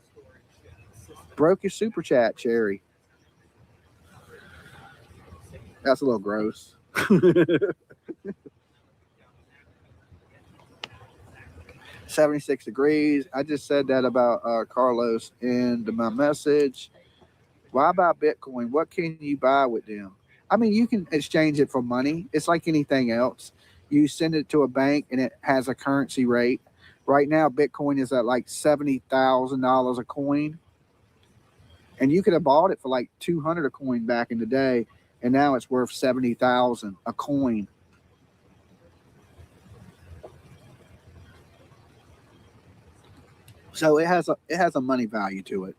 Broke your super chat, Cherry. That's a little gross. 76 degrees. I just said that about Carlos in my message. Why buy Bitcoin? What can you buy with them? I mean, you can exchange it for money. It's like anything else. You send it to a bank and it has a currency rate. Right now, Bitcoin is at like $70,000 a coin. And you could have bought it for like $200 a coin back in the day. And now it's worth $70,000 a coin. So it has a money value to it.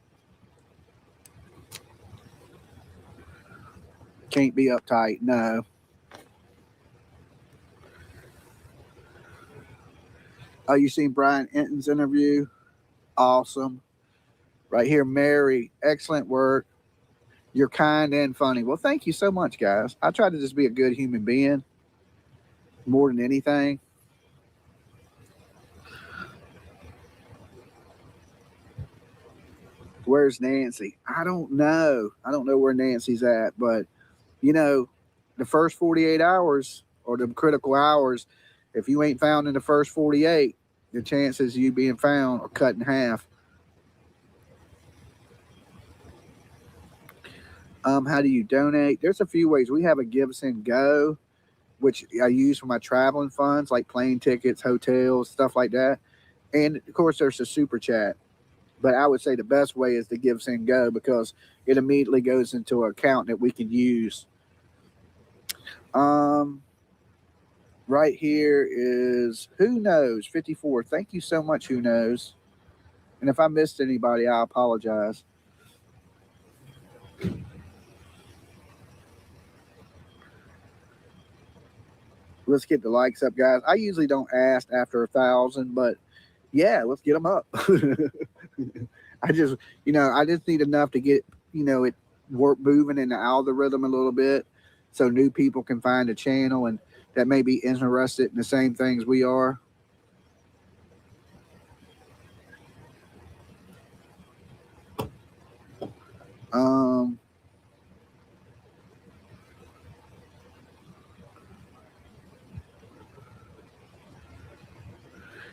Can't be uptight, no. Oh, you seen Brian Enton's interview? Awesome. Right here, Mary, excellent work. You're kind and funny. Well, thank you so much, guys. I try to just be a good human being more than anything. Where's Nancy? I don't know. I don't know where Nancy's at, but the first 48 hours or the critical hours, if you ain't found in the first 48, the chances of you being found are cut in half. How do you donate? There's a few ways. We have a Give, Send, Go, which I use for my traveling funds, like plane tickets, hotels, stuff like that. And of course, there's a super chat. But I would say the best way is to Give, Send, Go because it immediately goes into an account that we can use. Right here is Who Knows 54. Thank you so much, Who Knows. And if I missed anybody, I apologize. Let's get the likes up, guys. I usually don't ask after 1,000, but yeah, let's get them up. I just need enough to get, it work moving in the algorithm a little bit so new people can find the channel and that may be interested in the same things we are.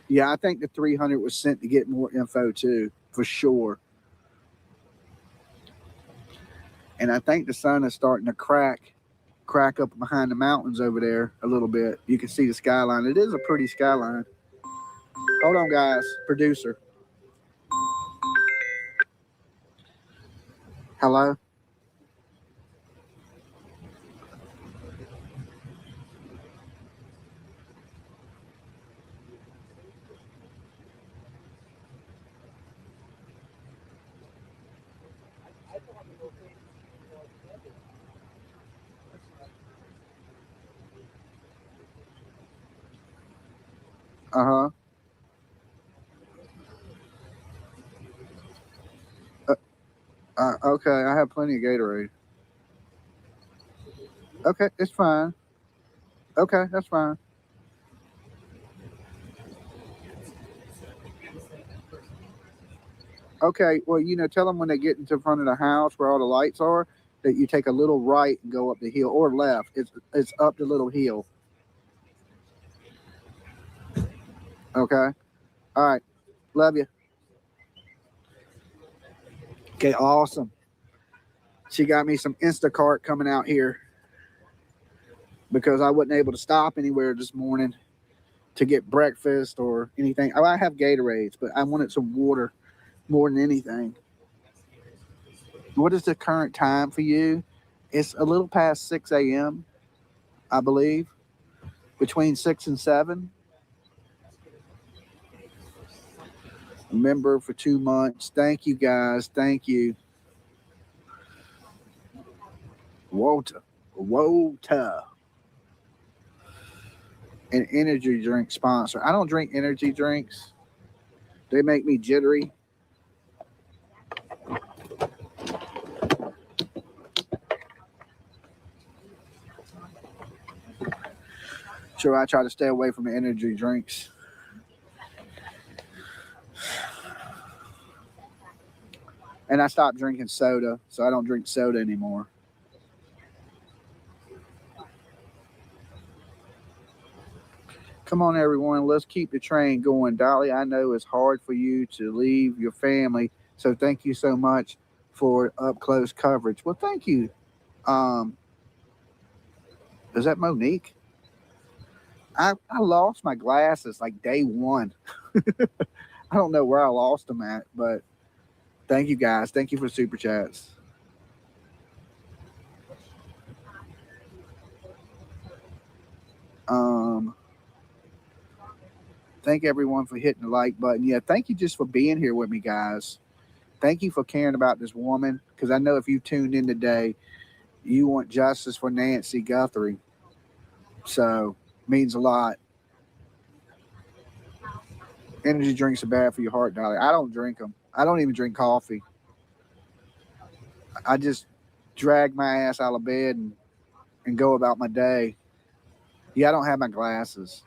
Yeah, I think the 300 was sent to get more info too, for sure. And I think the sun is starting to crack up behind the mountains over there a little bit. You can see the skyline. It is a pretty skyline. Hold on, guys. Producer. Hello? Uh-huh. Okay, I have plenty of Gatorade. Okay, it's fine. Okay, that's fine. Okay, well, tell them when they get into front of the house where all the lights are, that you take a little right and go up the hill, or left. It's up the little hill. Okay. All right. Love you. Okay, awesome. She got me some Instacart coming out here because I wasn't able to stop anywhere this morning to get breakfast or anything. Oh, I have Gatorades, but I wanted some water more than anything. What is the current time for you? It's a little past 6 a.m., I believe, between 6 and 7. Member for 2 months. Thank you, guys. Thank you. Walter. An energy drink sponsor. I don't drink energy drinks. They make me jittery. So I try to stay away from energy drinks. And I stopped drinking soda, so I don't drink soda anymore. Come on, everyone. Let's keep the train going. Dolly, I know it's hard for you to leave your family, so thank you so much for up-close coverage. Well, thank you. Is that Monique? I lost my glasses like day one. I don't know where I lost them at, but thank you, guys. Thank you for super chats. Thank everyone for hitting the like button. Yeah, thank you just for being here with me, guys. Thank you for caring about this woman, because I know if you tuned in today, you want justice for Nancy Guthrie. So, means a lot. Energy drinks are bad for your heart, Dolly. I don't drink them. I don't even drink coffee. I just drag my ass out of bed and go about my day. Yeah, I don't have my glasses.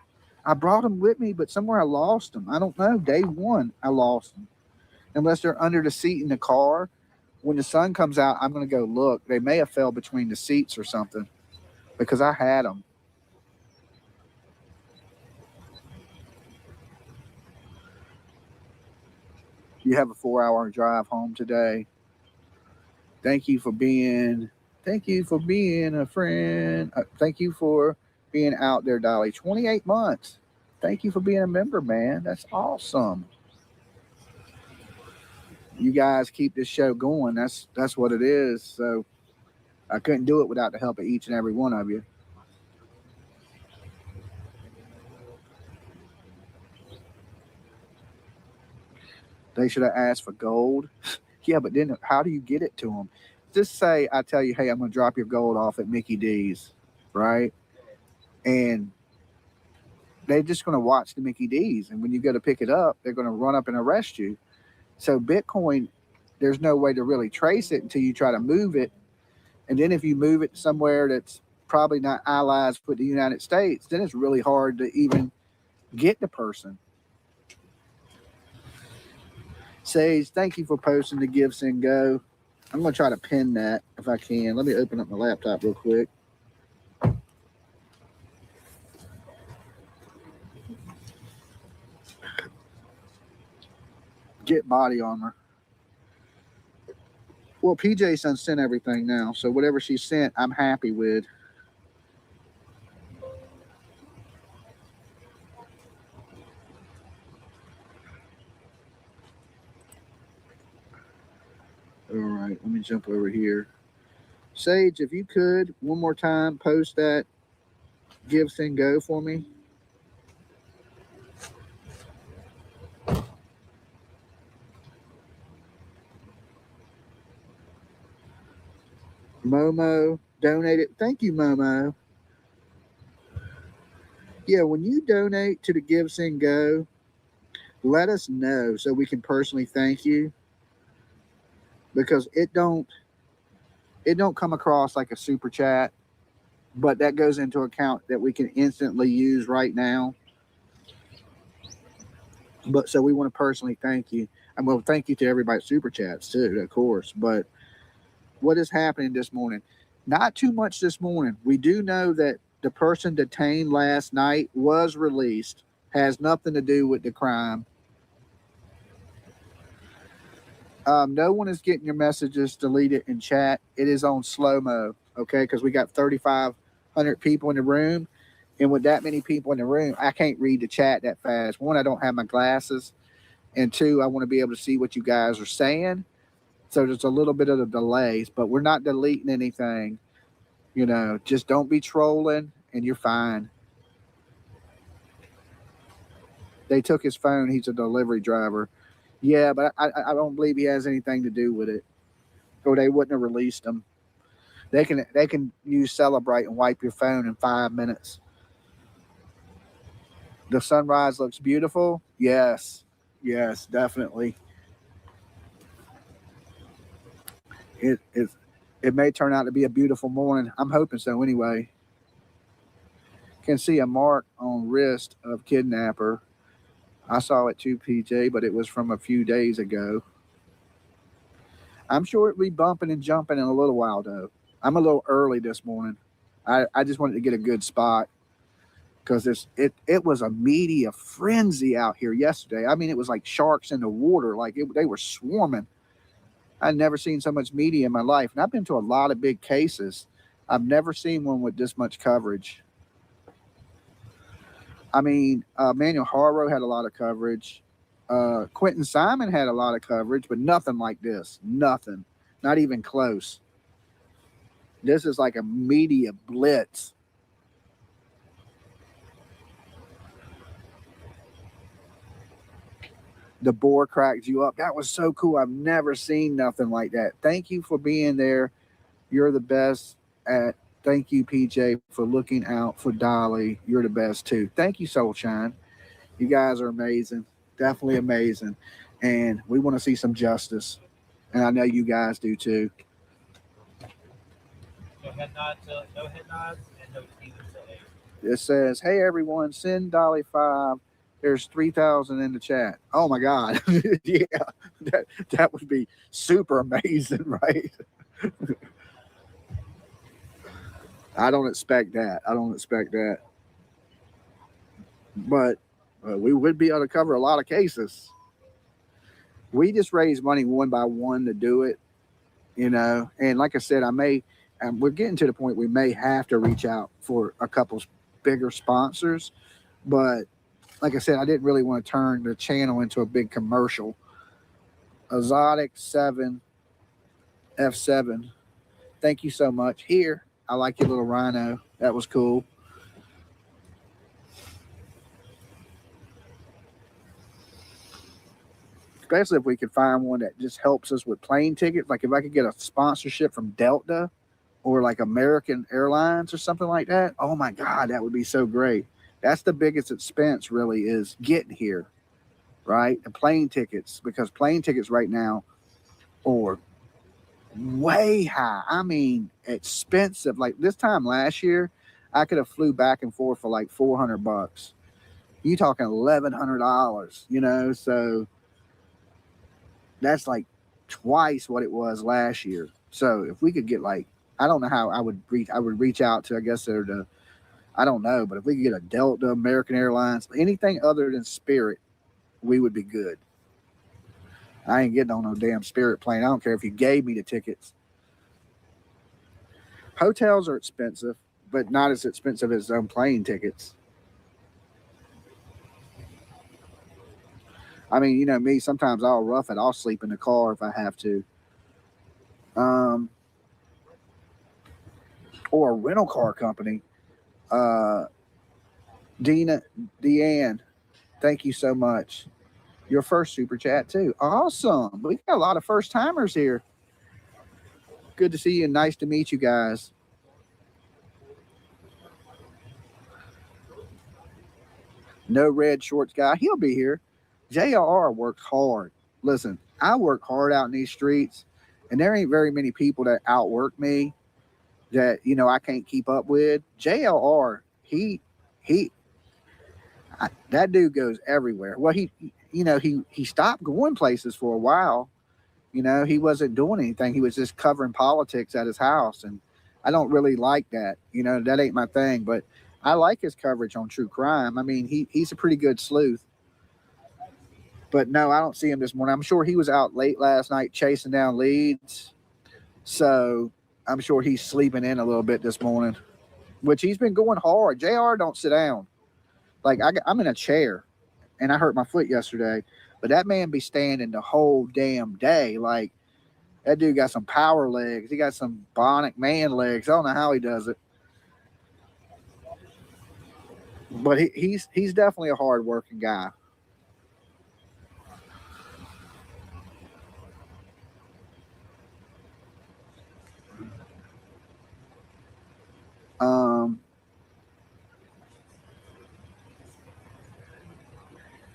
I brought them with me, but somewhere I lost them. I don't know. Day one, I lost them. Unless they're under the seat in the car. When the sun comes out, I'm going to go look. They may have fell between the seats or something because I had them. You have a 4-hour drive home today. Thank you for being a friend. Thank you for being out there, Dolly. 28 months. Thank you for being a member, man. That's awesome. You guys keep this show going. That's what it is. So I couldn't do it without the help of each and every one of you. They should have asked for gold. Yeah, but then how do you get it to them? Just say I tell you, hey, I'm going to drop your gold off at Mickey D's, right? And they're just going to watch the Mickey D's. And when you go to pick it up, they're going to run up and arrest you. So Bitcoin, there's no way to really trace it until you try to move it. And then if you move it somewhere that's probably not allies with the United States, then it's really hard to even get the person. Sage, thank you for posting the gifts and go. I'm going to try to pin that if I can. Let me open up my laptop real quick. Get body armor. Well, PJ sent everything now, so whatever she sent, I'm happy with. All right, let me jump over here. Sage, if you could, one more time, post that give, send, go for me. Momo donated. Thank you, Momo. Yeah, when you donate to the give, send, go, let us know so we can personally thank you, because it don't come across like a super chat, but that goes into account that we can instantly use right now. But so we want to personally thank you, and well, thank you to everybody super chats too, of course. But what is happening this morning? Not too much this morning. We do know that the person detained last night was released. Has nothing to do with the crime. No one is getting your messages deleted in chat. It is on slow-mo, okay? Because we got 3,500 people in the room. And with that many people in the room, I can't read the chat that fast. One, I don't have my glasses. And two, I want to be able to see what you guys are saying. So there's a little bit of the delays, but we're not deleting anything. You know, just don't be trolling and you're fine. They took his phone. He's a delivery driver. Yeah, but I don't believe he has anything to do with it, or they wouldn't have released him. They can use Celebrate and wipe your phone in 5 minutes. The sunrise looks beautiful. Yes, definitely. It may turn out to be a beautiful morning. I'm hoping so anyway. Can see a mark on wrist of kidnapper. I saw it too, PJ, but it was from a few days ago. I'm sure it'll be bumping and jumping in a little while, though. I'm a little early this morning. I just wanted to get a good spot because it was a media frenzy out here yesterday. I mean, it was like sharks in the water. Like they were swarming. I'd never seen so much media in my life. And I've been to a lot of big cases. I've never seen one with this much coverage. I mean, Manuel Harrow had a lot of coverage. Quentin Simon had a lot of coverage, but nothing like this. Nothing. Not even close. This is like a media blitz. The boar cracked you up. That was so cool. I've never seen nothing like that. Thank you for being there. You're the best at. Thank you, PJ, for looking out for Dolly. You're the best too. Thank you, Soulshine. You guys are amazing. Definitely amazing. And we want to see some justice. And I know you guys do too. No head nods and no teasers today. It says, hey everyone, send Dolly 5. There's 3,000 in the chat. Oh my God. Yeah, that would be super amazing, right? I don't expect that. But we would be able to cover a lot of cases. We just raise money one by one to do it, you know. And like I said, we're getting to the point we may have to reach out for a couple bigger sponsors. But like I said, I didn't really want to turn the channel into a big commercial. Exotic 7 F7. Thank you so much. Here, I like your little rhino. That was cool. Especially if we could find one that just helps us with plane tickets. Like if I could get a sponsorship from Delta or like American Airlines or something like that. Oh my God, that would be so great. That's the biggest expense really, is getting here, right? The plane tickets, because plane tickets right now are way high. I mean, expensive. Like this time last year, I could have flew back and forth for like $400. You talking $1,100, you know? So that's like twice what it was last year. So if we could get like, I don't know how I would reach out to, I guess they're the, I don't know, but if we could get a Delta, American Airlines, anything other than Spirit, we would be good. I ain't getting on no damn Spirit plane. I don't care if you gave me the tickets. Hotels are expensive, but not as expensive as some plane tickets. I mean, you know me, sometimes I'll rough it. I'll sleep in the car if I have to. or a rental car company. Deanne, thank you so much. Your first super chat too. Awesome. We got a lot of first timers here. Good to see you and nice to meet you guys. No red shorts guy. He'll be here. JR works hard. Listen, I work hard out in these streets, and there ain't very many people that outwork me that, you know, I can't keep up with. JLR, that dude goes everywhere. Well, he stopped going places for a while. You know, he wasn't doing anything. He was just covering politics at his house, and I don't really like that. You know, that ain't my thing, but I like his coverage on true crime. I mean, he's a pretty good sleuth. But no, I don't see him this morning. I'm sure he was out late last night chasing down leads. So I'm sure he's sleeping in a little bit this morning, which he's been going hard. JR don't sit down. Like I'm in a chair and I hurt my foot yesterday, but that man be standing the whole damn day. Like that dude got some power legs. He got some bionic man legs. I don't know how he does it. But he's definitely a hard-working guy.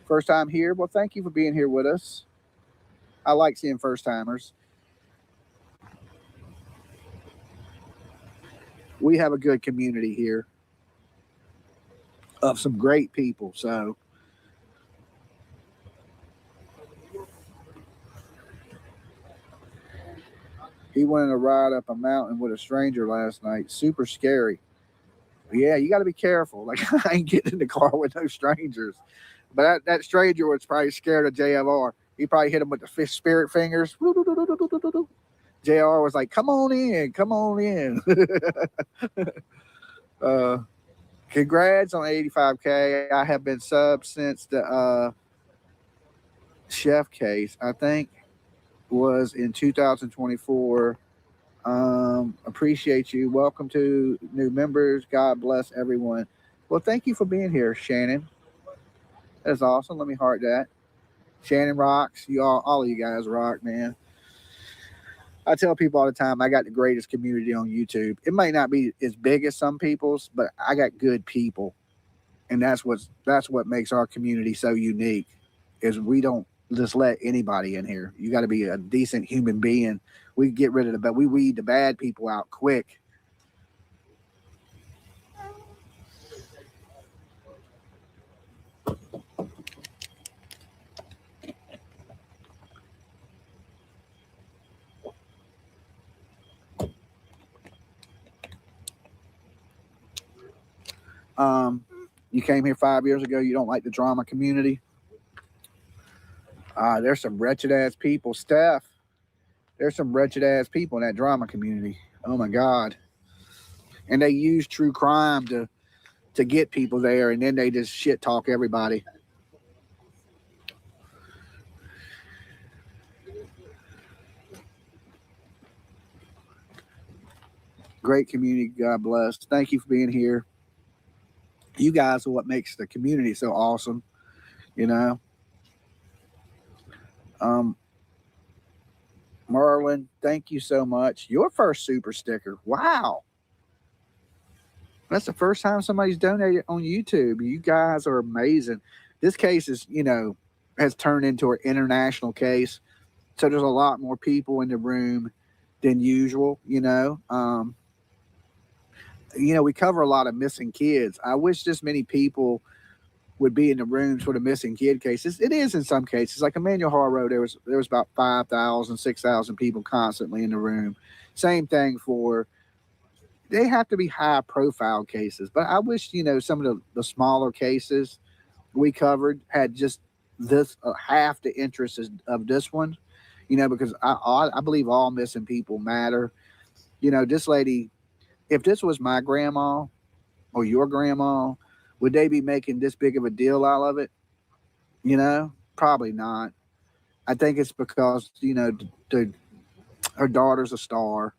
First time here. Well, thank you for being here with us. I like seeing first timers. We have a good community here of some great people. So he went on a ride up a mountain with a stranger last night. Super scary. Yeah, you got to be careful. Like I ain't getting in the car with no strangers. But that stranger was probably scared of JLR. He probably hit him with the fish spirit fingers. JR was like, come on in. Congrats on 85K. I have been sub since the chef case, I think, was in 2024. Appreciate you. Welcome to new members. God bless everyone. Well, thank you for being here, Shannon. That's awesome. Let me heart that. Shannon rocks. All of you guys rock, man. I tell people all the time, I got the greatest community on YouTube. It might not be as big as some people's, but I got good people. And that's what makes our community so unique, is we don't just let anybody in here. You got to be a decent human being. We get rid of we weed the bad people out quick. You came here 5 years ago. You don't like the drama community. There's some wretched ass people. Steph, there's some wretched ass people in that drama community. Oh my God. And they use true crime to get people there, and then they just shit talk everybody. Great community. God bless. Thank you for being here. You guys are what makes the community so awesome, you know. Merlin, thank you so much. Your first super sticker. Wow. That's the first time somebody's donated on YouTube. You guys are amazing. This case is, has turned into an international case. So there's a lot more people in the room than usual, we cover a lot of missing kids. I wish this many people would be in the rooms for the missing kid cases. It is in some cases. Like Emmanuel Haro, there was about 5,000, 6,000 people constantly in the room. Same thing they have to be high profile cases. But I wish, some of the smaller cases we covered had just this half the interest of this one, because I believe all missing people matter. This lady, if this was my grandma or your grandma, would they be making this big of a deal out of it? Probably not. I think it's because, Her daughter's a star.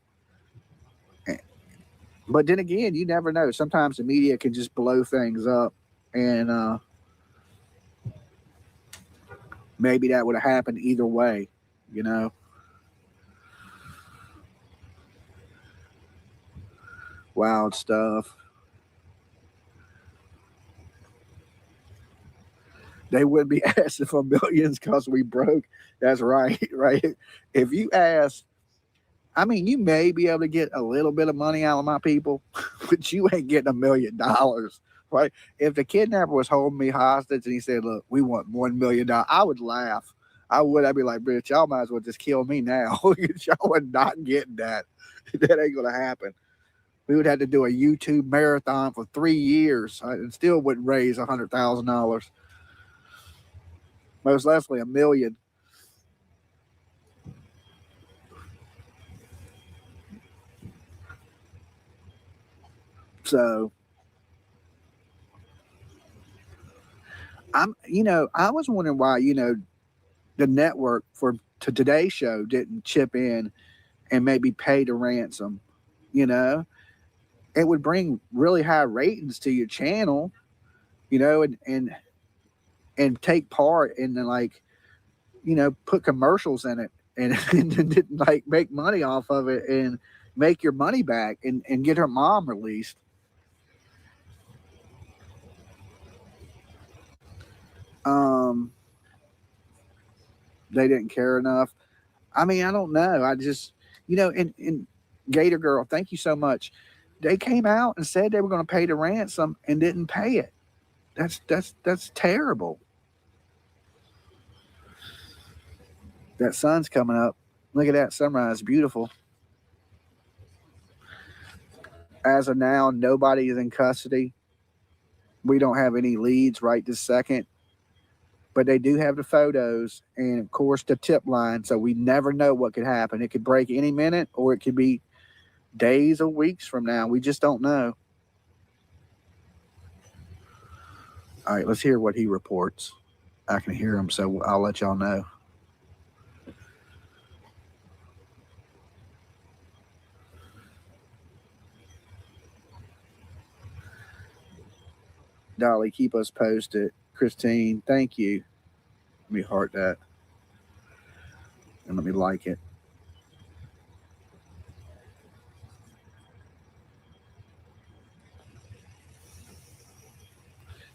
But then again, you never know. Sometimes the media can just blow things up, and maybe that would have happened either way, you know. Wild stuff. They would be asking for millions because we broke. That's right, right? If you ask, I mean, you may be able to get a little bit of money out of my people, but you ain't getting $1 million, right? If the kidnapper was holding me hostage and he said, look, we want $1 million, I would laugh. I would. I'd be like, bitch, y'all might as well just kill me now. Y'all are not getting that. That ain't going to happen. We would have to do a YouTube marathon for 3 years and still wouldn't raise $100,000. Most likely $1 million. So I was wondering why, the network for today's show didn't chip in and maybe pay the ransom. It would bring really high ratings to your channel, and take part in put commercials in it and like make money off of it and make your money back and get her mom released. They didn't care enough. I mean, I don't know. I just, and Gator Girl, thank you so much. They came out and said they were going to pay the ransom and didn't pay it. That's terrible. That sun's coming up. Look at that sunrise. Beautiful. As of now, nobody is in custody. We don't have any leads right this second. But they do have the photos and, of course, the tip line. So we never know what could happen. It could break any minute, or it could be days or weeks from now. We just don't know. All right, let's hear what he reports. I can hear him, so I'll let y'all know. Dolly, keep us posted. Christine, thank you. Let me heart that. And let me like it.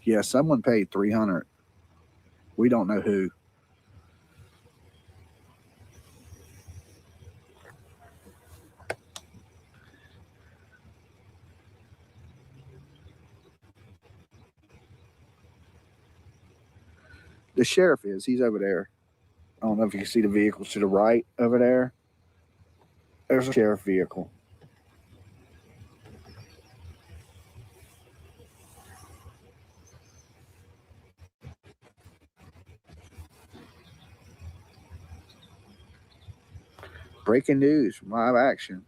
Yeah, someone paid $300. We don't know who. The sheriff is. He's over there. I don't know if you can see the vehicles to the right over there. There's a sheriff vehicle. Breaking news from Live Action.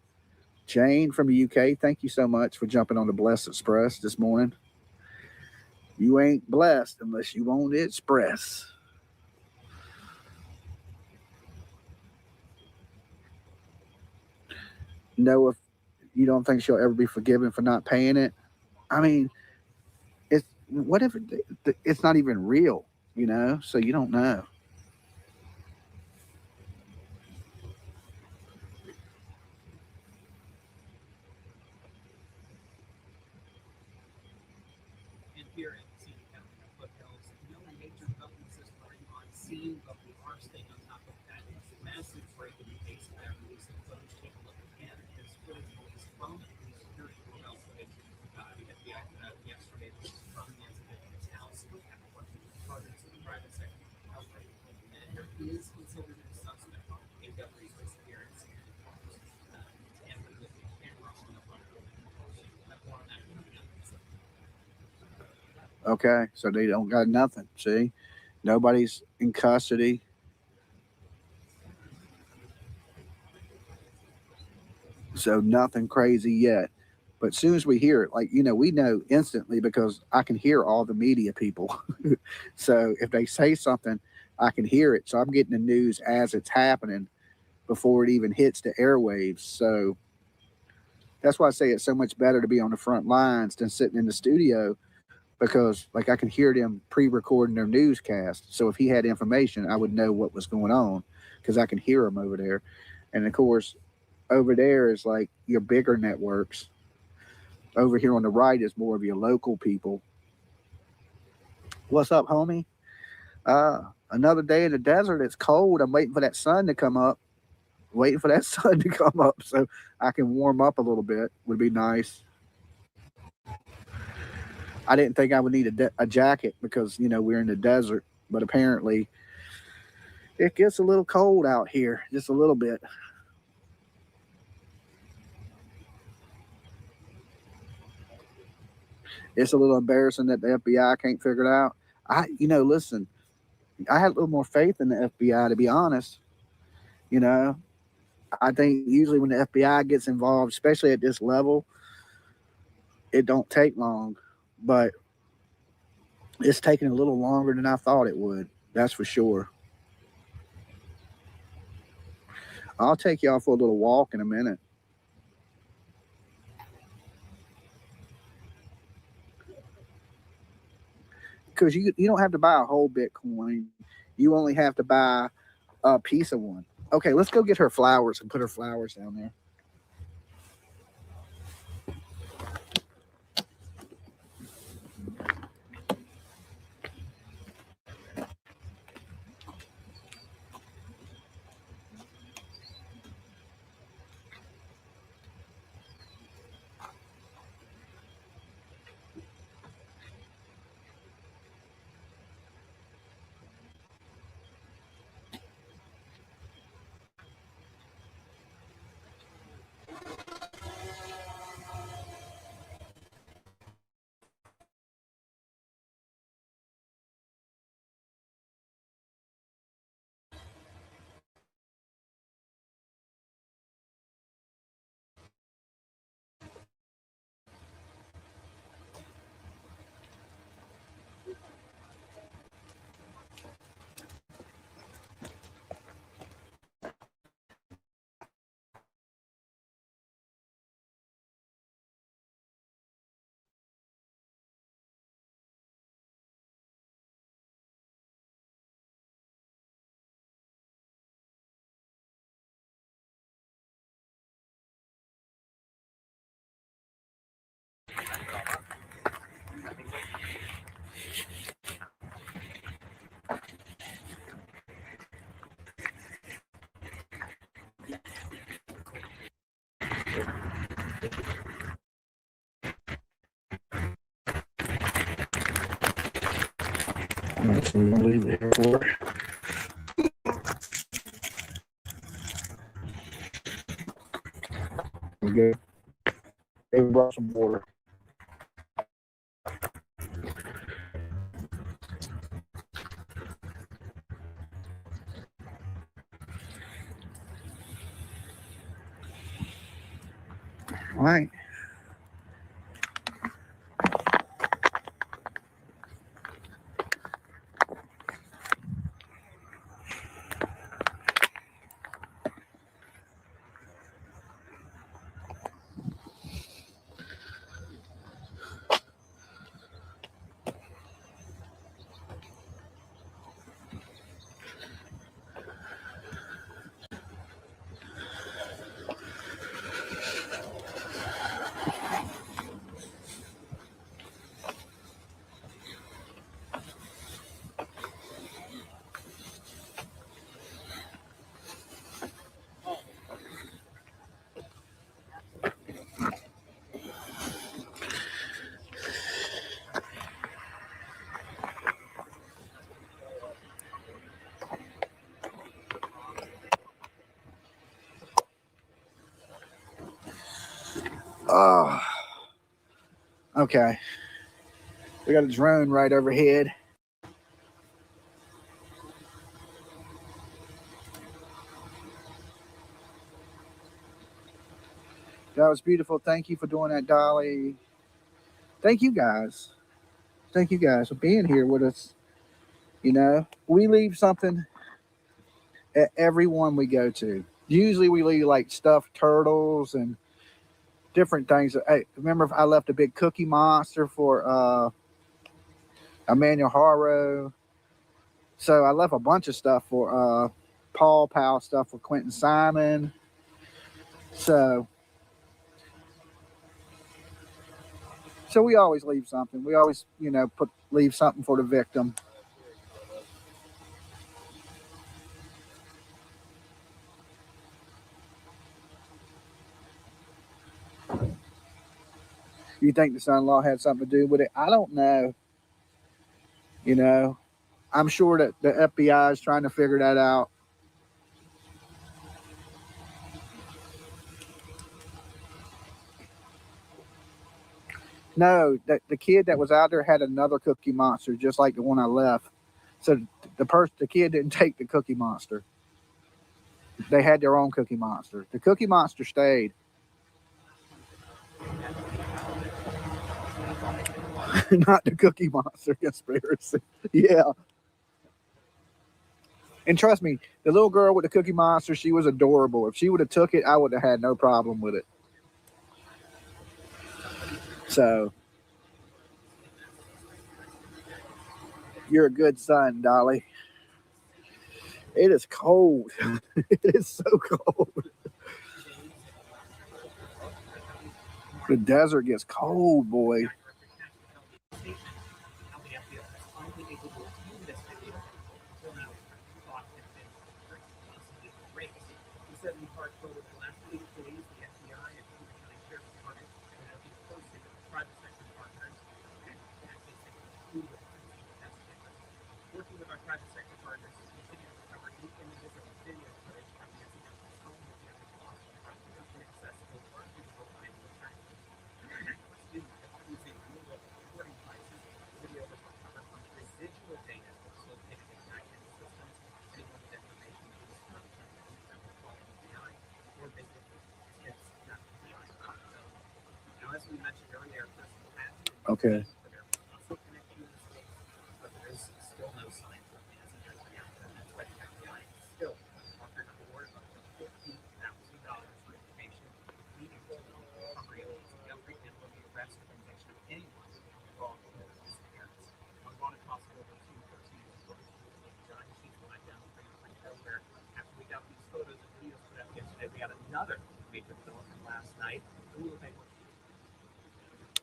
Jane from the UK, thank you so much for jumping on the Blessed Express this morning. You ain't blessed unless you want it express. No, if you don't think she'll ever be forgiven for not paying it. I mean, what if it's not even real, so you don't know. And here in Seton County foothills, no major building system on scene, but we are staying on top of that. It's a massive break in the case of that recent footage. Take a look again. This footage released from the security detail footage. We had the yesterday from Nancy Guthrie house. We have one further to the private sector outbreak. And there is considered a suspect in Guthrie's disappearance. And with the camera on the front of the more on that coming up. Okay, so they don't got nothing. See, nobody's in custody. So nothing crazy yet. But as soon as we hear it, we know instantly because I can hear all the media people. So if they say something, I can hear it. So I'm getting the news as it's happening before it even hits the airwaves. So that's why I say it's so much better to be on the front lines than sitting in the studio, because like I can hear them pre-recording their newscast. So if he had information, I would know what was going on because I can hear him over there. And of course, over there is like your bigger networks. Over here on the right is more of your local people. What's up, homie? Another day in the desert. It's cold. I'm waiting for that sun to come up. So I can warm up a little bit. Would be nice. I didn't think I would need a jacket because, you know, we're in the desert. But apparently it gets a little cold out here. Just a little bit. It's a little embarrassing that the FBI can't figure it out. Listen, I had a little more faith in the FBI, to be honest. You know, I think usually when the FBI gets involved, especially at this level, it don't take long. But it's taking a little longer than I thought it would. That's for sure. I'll take y'all for a little walk in a minute. Because you don't have to buy a whole Bitcoin. You only have to buy a piece of one. Okay, let's go get her flowers and put her flowers down there. So we're gonna leave it here for her. We good. They brought some water. All right. Okay. We got a drone right overhead. That was beautiful. Thank you for doing that, Dolly. Thank you guys. Thank you guys for being here with us. You know, we leave something at every one we go to. Usually we leave like stuffed turtles and different things. I remember I left a big Cookie Monster for Emmanuel Haro. So I left a bunch of stuff for Paw Pal stuff for Quentin Simon. So we always leave something. We always, you know, leave something for the victim. You think the son-in-law had something to do with it? I don't know. You know, I'm sure that the FBI is trying to figure that out. No, the kid that was out there had another Cookie Monster, just like the one I left. So the kid didn't take the Cookie Monster. They had their own Cookie Monster. The Cookie Monster stayed. Not the Cookie Monster conspiracy. Yeah. And trust me, the little girl with the Cookie Monster, she was adorable. If she would have took it, I would have had no problem with it. So, you're a good son, Dolly. It is cold. It is so cold. The desert gets cold, boy. Okay.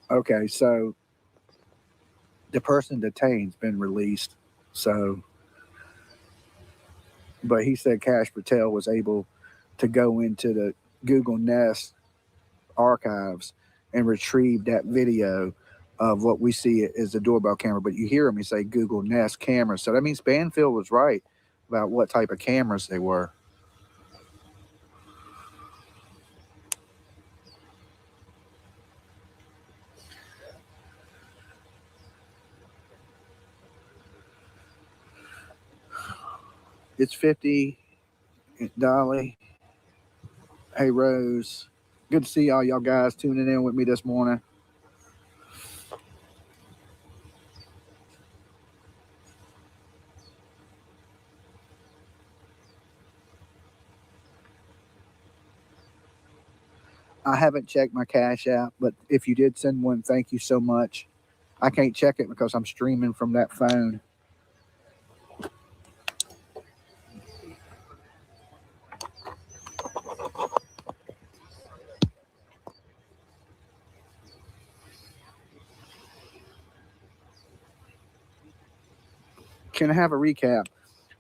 Okay, so the person detaiked's been released. So, but he said Cash Patel was able to go into the Google Nest archives and retrieve that video of what we see as the doorbell camera. But you hear him, he say Google Nest cameras. So that means Banfield was right about what type of cameras they were. It's 50. Dolly. Hey, Rose. Good to see all y'all guys tuning in with me this morning. I haven't checked my Cash App, but if you did send one, thank you so much. I can't check it because I'm streaming from that phone. Can I have a recap?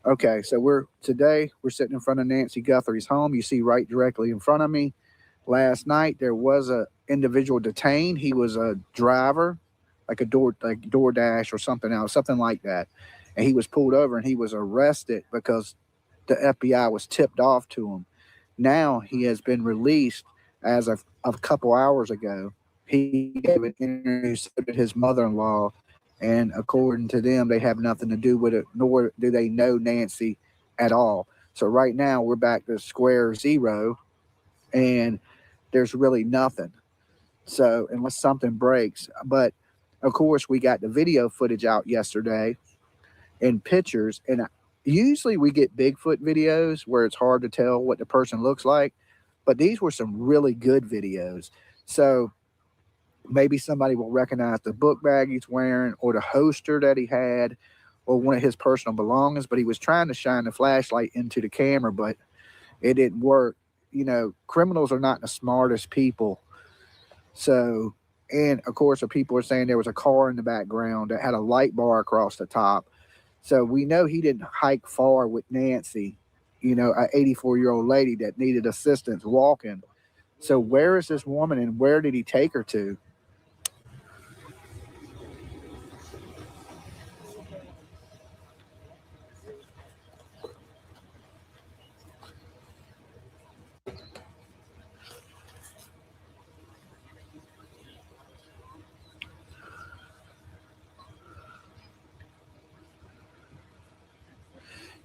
Okay, so we're sitting in front of Nancy Guthrie's home. You see right directly in front of me. Last night there was a individual detained. He was a driver, like DoorDash or something else, something like that. And he was pulled over and he was arrested because the FBI was tipped off to him. Now he has been released as of a couple hours ago. He gave an interview to his mother-in-law, and according to them, they have nothing to do with it, nor do they know Nancy at all. So right now we're back to square zero, and there's really nothing. So unless something breaks, but of course we got the video footage out yesterday and pictures, and Usually we get Bigfoot videos where it's hard to tell what the person looks like, but these were some really good videos. So maybe somebody will recognize the book bag he's wearing or the holster that he had or one of his personal belongings, but he was trying to shine the flashlight into the camera, but it didn't work. You know, criminals are not the smartest people. So, and of course, the people are saying there was a car in the background that had a light bar across the top. So we know he didn't hike far with Nancy, you know, an 84-year-old lady that needed assistance walking. So where is this woman and where did he take her to?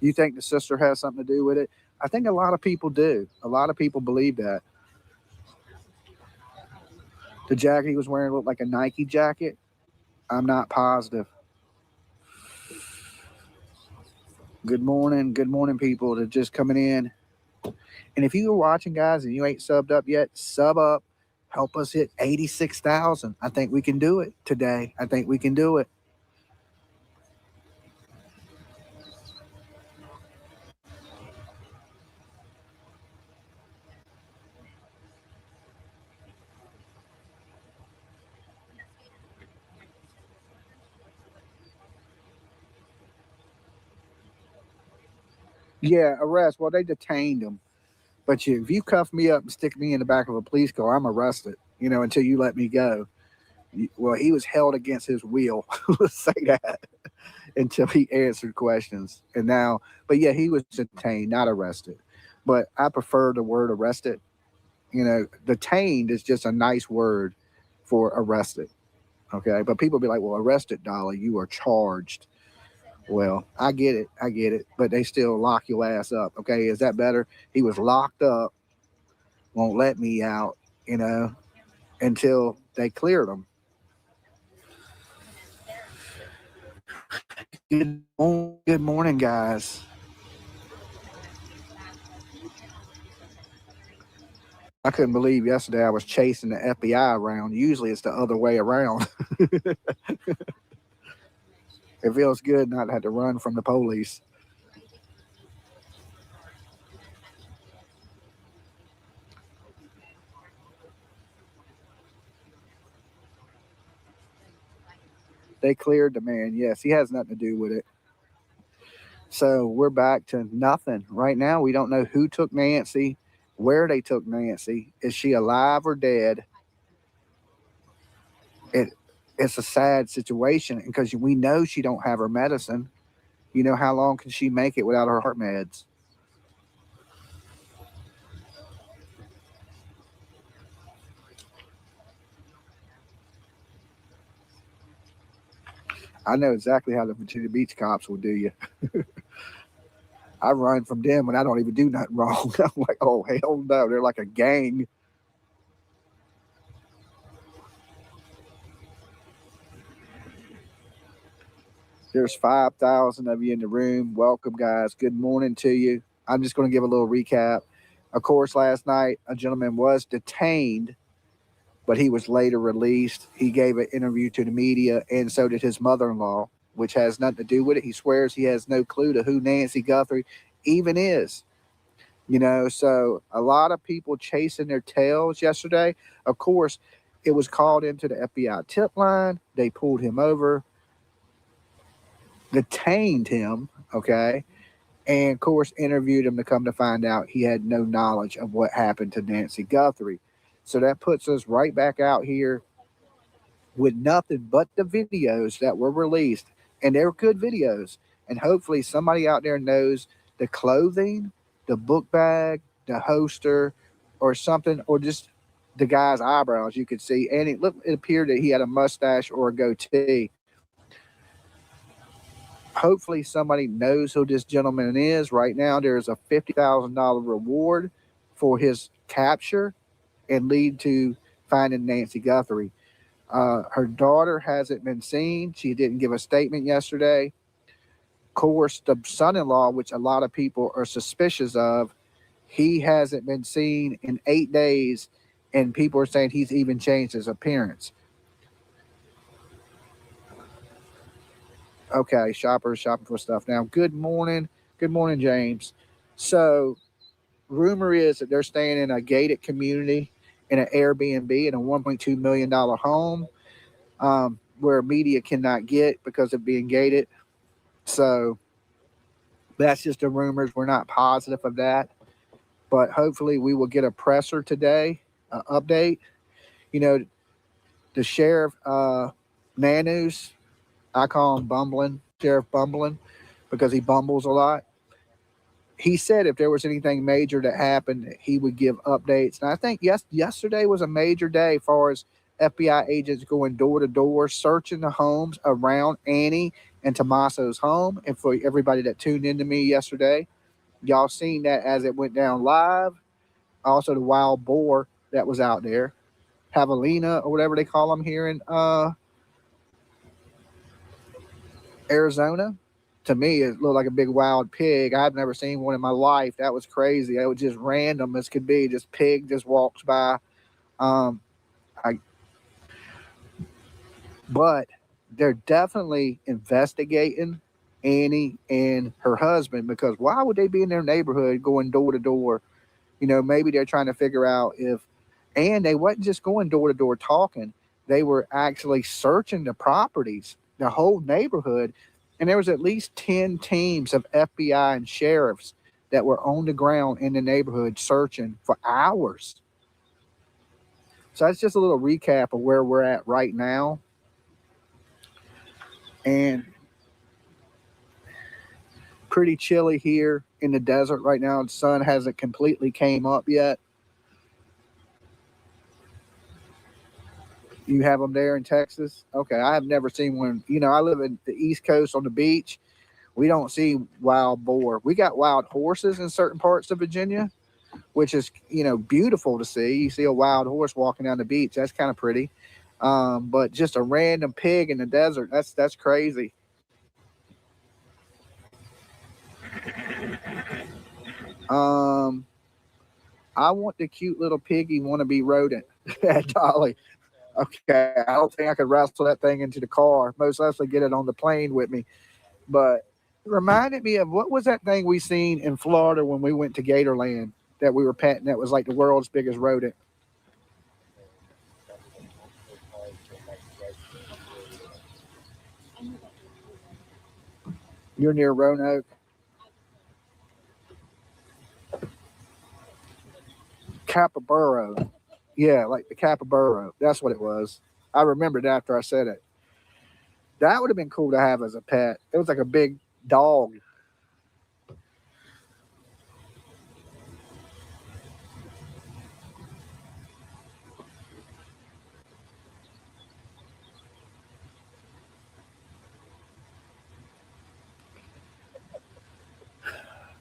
You think the sister has something to do with it? I think a lot of people do. A lot of people believe that. The jacket he was wearing looked like a Nike jacket. I'm not positive. Good morning, people that are just coming in. And if you are watching, guys, and you ain't subbed up yet, sub up. Help us hit 86,000. I think we can do it today. I think we can do it. Yeah, arrest. Well, they detained him. But if you cuff me up and stick me in the back of a police car, I'm arrested, you know, until you let me go. Well, he was held against his will. Let's say that. Until he answered questions. And now, but yeah, he was detained, not arrested. But I prefer the word arrested. You know, detained is just a nice word for arrested. Okay. But people be like, well, arrested, Dolly, you are charged. Well, I get it. But they still lock your ass up. Okay. Is that better? He was locked up, won't let me out, you know, until they cleared him. Good morning, guys. I couldn't believe yesterday I was chasing the FBI around. Usually it's the other way around. It feels good not to have to run from the police. They cleared the man. Yes, he has nothing to do with it. So we're back to nothing. Right now, we don't know who took Nancy, where they took Nancy. Is she alive or dead? It's a sad situation because we know she don't have her medicine. You know, how long can she make it without her heart meds? I know exactly how the Virginia Beach cops will do you. I run from them when I don't even do nothing wrong. I'm like, oh, hell no. They're like a gang. There's 5,000 of you in the room. Welcome, guys. Good morning to you. I'm just going to give a little recap. Of course, last night, a gentleman was detained, but he was later released. He gave an interview to the media, and so did his mother-in-law, which has nothing to do with it. He swears he has no clue to who Nancy Guthrie even is. You know, so a lot of people chasing their tails yesterday. Of course, it was called into the FBI tip line. They pulled him over, detained him, okay, and of course interviewed him to come to find out he had no knowledge of what happened to Nancy Guthrie. So that puts us right back out here with nothing but the videos that were released, and they're good videos. And hopefully somebody out there knows the clothing, the book bag, the holster, or something, or just the guy's eyebrows you could see. And it appeared that he had a mustache or a goatee. Hopefully somebody knows who this gentleman is. Right now, there's a $50,000 reward for his capture and lead to finding Nancy Guthrie. Her daughter hasn't been seen. She didn't give a statement yesterday. course, the son-in-law, which a lot of people are suspicious of, he hasn't been seen in 8 days, and people are saying he's even changed his appearance. Okay, shoppers shopping for stuff now. Good morning, James. So, rumor is that they're staying in a gated community in an Airbnb in a $1.2 million home, where media cannot get because of being gated. So that's just the rumors. We're not positive of that, but hopefully we will get a presser today, update. You know, the sheriff, Nanus, I call him Bumbling, Sheriff Bumbling, because he bumbles a lot. He said if there was anything major that happened, he would give updates. And I think yesterday was a major day as far as FBI agents going door to door, searching the homes around Annie and Tommaso's home. And for everybody that tuned into me yesterday, y'all seen that as it went down live. Also the wild boar that was out there, Javelina or whatever they call them here in Arizona. To me, it looked like a big wild pig. I've never seen one in my life. That was crazy. It was just random as could be. Just pig just walks by. But they're definitely investigating Annie and her husband, because why would they be in their neighborhood going door to door? You know, maybe they're trying to figure out if, and they wasn't just going door to door talking. They were actually searching the properties, the whole neighborhood. And there was at least 10 teams of FBI and sheriffs that were on the ground in the neighborhood searching for hours. So that's just a little recap of where we're at right now. And pretty chilly here in the desert right now. The sun hasn't completely came up yet. You have them there in Texas? Okay, I have never seen one. You know, I live in the East Coast on the beach. We don't see wild boar. We got wild horses in certain parts of Virginia, which is, you know, beautiful to see. You see a wild horse walking down the beach. That's kind of pretty. But just a random pig in the desert, that's crazy. I want the cute little piggy wannabe rodent at Dolly. Okay, I don't think I could wrestle that thing into the car. Most likely get it on the plane with me. But it reminded me of, what was that thing we seen in Florida when we went to Gatorland that we were petting that was like the world's biggest rodent? You're near Roanoke? Capybara. Yeah, like the capybara. That's what it was. I remembered after I said it. That would have been cool to have as a pet. It was like a big dog.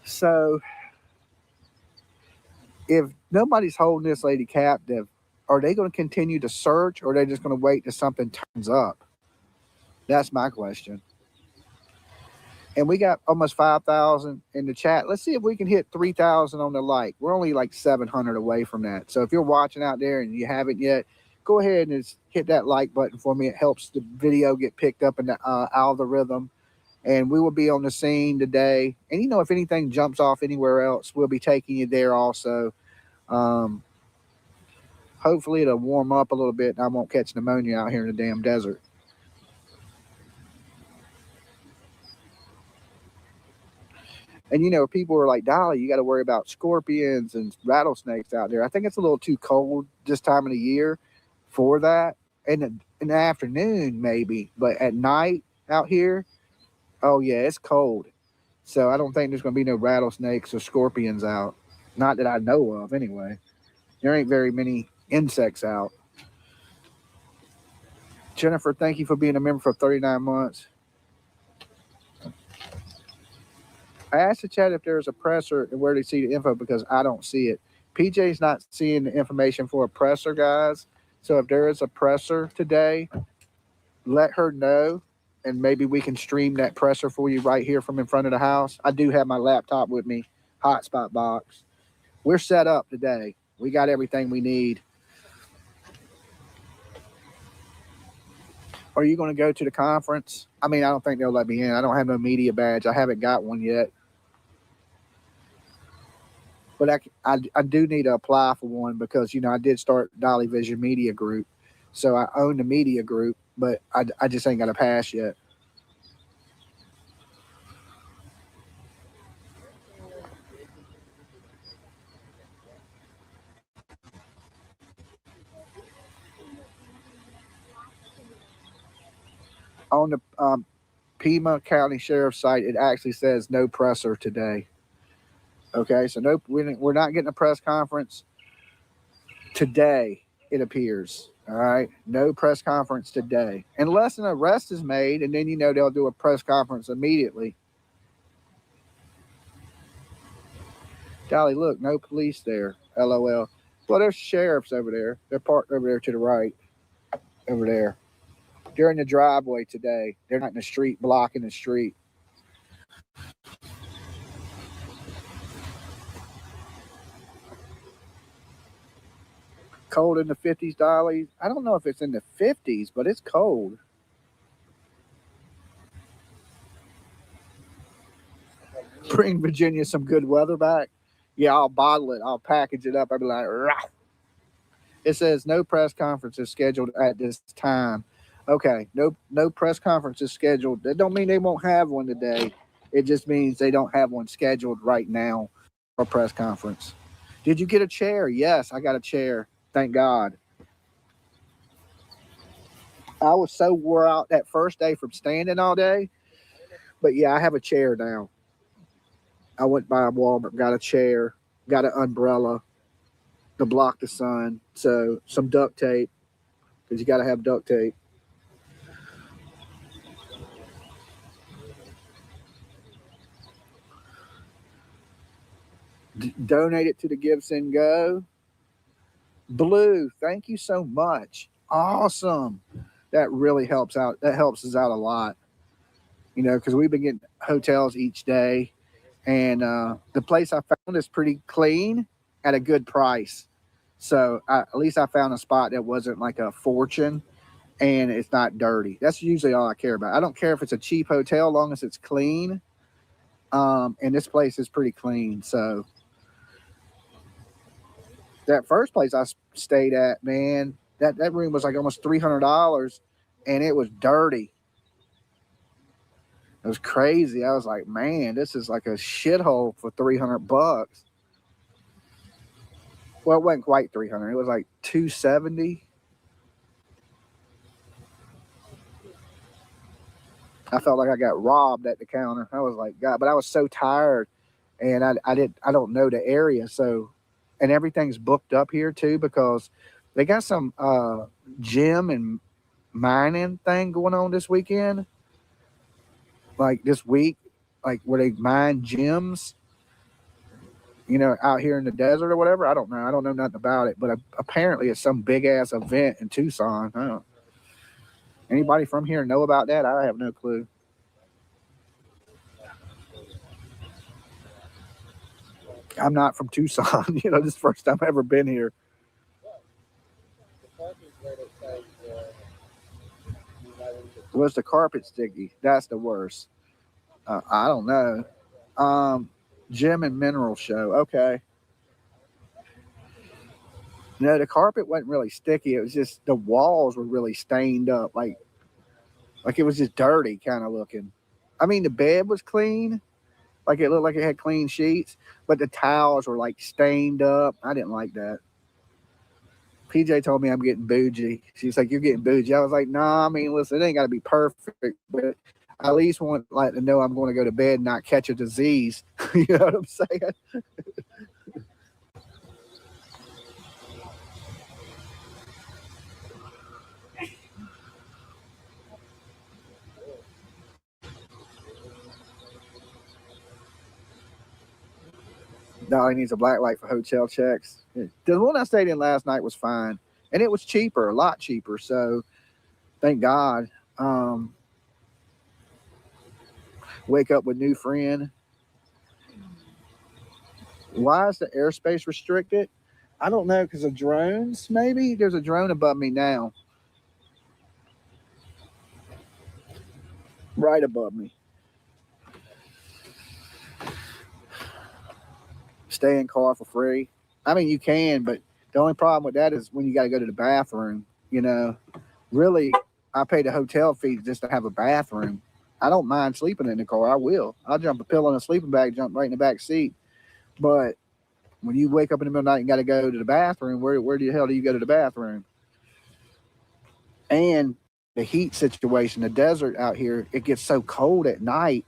So, if nobody's holding this lady captive, are they going to continue to search, or are they just going to wait till something turns up? That's my question. And we got almost 5,000 in the chat. Let's see if we can hit 3,000 on the like. We're only like 700 away from that. So if you're watching out there and you haven't yet, go ahead and just hit that like button for me. It helps the video get picked up in the algorithm. And we will be on the scene today. And, you know, if anything jumps off anywhere else, we'll be taking you there also. Hopefully it'll warm up a little bit and I won't catch pneumonia out here in the damn desert. And, you know, people are like, Dolly, you got to worry about scorpions and rattlesnakes out there. I think it's a little too cold this time of the year for that. In the afternoon, maybe. But at night out here, oh, yeah, it's cold. So I don't think there's going to be no rattlesnakes or scorpions out. Not that I know of, anyway. There ain't very many insects out. Jennifer, thank you for being a member for 39 months. I asked the chat if there's a presser and where they see the info, because I don't see it. PJ's not seeing the information for a presser, guys. So if there is a presser today, let her know and maybe we can stream that presser for you right here from in front of the house. I do have my laptop with me, hotspot box. We're set up today. We got everything we need. Are you going to go to the conference? I mean, I don't think they'll let me in. I don't have no media badge. I haven't got one yet. But I do need to apply for one because, you know, I did start Dolly Vision Media Group. So I own the media group, but I just ain't got a pass yet. On the Pima County Sheriff's site, it actually says no presser today. Okay, so no, we're not getting a press conference today, it appears. All right, no press conference today. Unless an arrest is made, and then, you know, they'll do a press conference immediately. Dolly, look, no police there. LOL. Well, there's sheriffs over there. They're parked over there to the right. Over there. They're in the driveway today. They're not in the street, blocking the street. Cold in the 50s, Dolly. I don't know if it's in the 50s, but it's cold. Bring Virginia some good weather back. Yeah, I'll bottle it. I'll package it up. I'll be like, rah. It says no press conference is scheduled at this time. Okay, no press conference is scheduled. That don't mean they won't have one today. It just means they don't have one scheduled right now for a press conference. Did you get a chair? Yes, I got a chair. Thank God. I was so wore out that first day from standing all day. But yeah, I have a chair now. I went by Walmart, got a chair, got an umbrella to block the sun. So some duct tape, because you got to have duct tape. Donate it to the Give Send Go. Blue, thank you so much. Awesome. That really helps out. That helps us out a lot. You know, because we've been getting hotels each day. And the place I found is pretty clean at a good price. So at least I found a spot that wasn't like a fortune and it's not dirty. That's usually all I care about. I don't care if it's a cheap hotel, as long as it's clean. And this place is pretty clean. So that first place I stayed at, man, that room was like almost $300 and it was dirty. It was crazy. I was like, man, this is like a shithole for $300. Well, it wasn't quite 300. It was like 270. I felt like I got robbed at the counter. I was like, God, but I was so tired and I don't know the area. So, and everything's booked up here too, because they got some gym and mining thing going on this weekend. Like this week, like where they mine gyms, you know, out here in the desert or whatever. I don't know. I don't know nothing about it, but apparently it's some big ass event in Tucson. I don't. Anybody from here know about that? I have no clue. I'm not from Tucson. You know, this is the first time I've ever been here. Was the carpet sticky? That's the worst. I don't know. Gym and mineral show. Okay. No, the carpet wasn't really sticky. It was just the walls were really stained up. Like it was just dirty kind of looking. I mean, the bed was clean. Like it looked like it had clean sheets, but the towels were like stained up. I didn't like that. PJ told me I'm getting bougie. She's like, you're getting bougie. I was like, nah, I mean, listen, it ain't got to be perfect, but I at least want like to know I'm going to go to bed and not catch a disease. You know what I'm saying? Dolly needs a black light for hotel checks. The one I stayed in last night was fine, and it was cheaper, a lot cheaper. So, thank God. Wake up with new friend. Why is the airspace restricted? I don't know, because of drones, maybe? There's a drone above me now. Right above me. Stay in car for free. I mean, you can, but the only problem with that is when you got to go to the bathroom, you know. Really, I paid a hotel fee just to have a bathroom. I don't mind sleeping in the car. I will. I'll jump a pillow in a sleeping bag, jump right in the back seat. But when you wake up in the middle of the night and got to go to the bathroom, where the hell do you go to the bathroom? And the heat situation, the desert out here, it gets so cold at night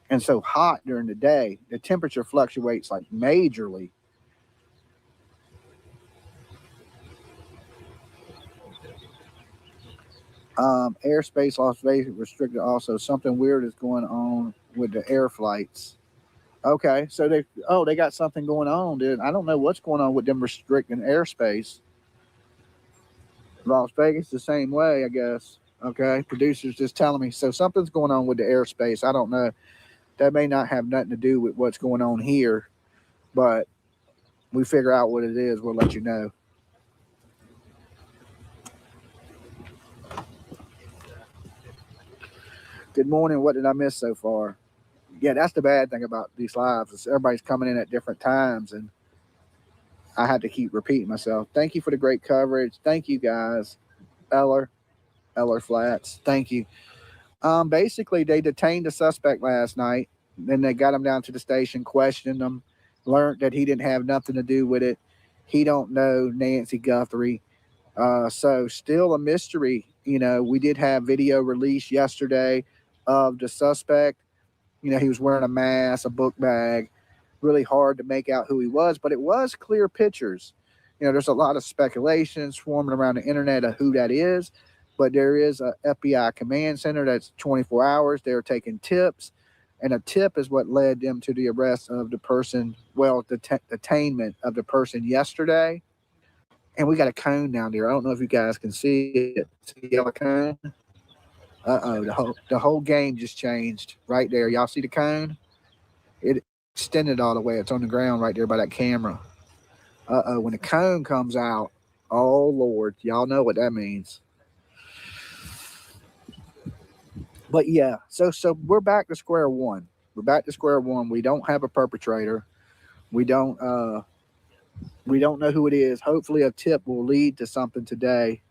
and so hot during the day. The temperature fluctuates like majorly. Airspace Las Vegas restricted also. Something weird is going on with the air flights. Okay, so they got something going on, dude. I don't know what's going on with them restricting airspace. Las Vegas the same way, I guess. Okay, producers just telling me. So something's going on with the airspace. I don't know. That may not have nothing to do with what's going on here, but we figure out what it is, we'll let you know. Good morning. What did I miss so far? Yeah, that's the bad thing about these lives is everybody's coming in at different times, and I had to keep repeating myself. Thank you for the great coverage. Thank you, guys. Eller Flats. Thank you. Basically, they detained the suspect last night. Then they got him down to the station, questioned him, learned that he didn't have nothing to do with it. He don't know Nancy Guthrie. So still a mystery. You know, we did have video released yesterday of the suspect. You know, he was wearing a mask, a book bag. Really hard to make out who he was, but it was clear pictures. You know, there's a lot of speculation swarming around the internet of who that is, but there is a FBI command center that's 24 hours. They're taking tips, and a tip is what led them to the arrest of the person, well, the detainment of the person yesterday. And we got a cone down there. I don't know if you guys can see it. See the yellow cone? The whole game just changed right there. Y'all see the cone? It extended all the way. It's on the ground right there by that camera. When the cone comes out, oh Lord, y'all know what that means. But yeah, so we're back to square one. We're back to square one. We don't have a perpetrator. We don't know who it is. Hopefully a tip will lead to something today.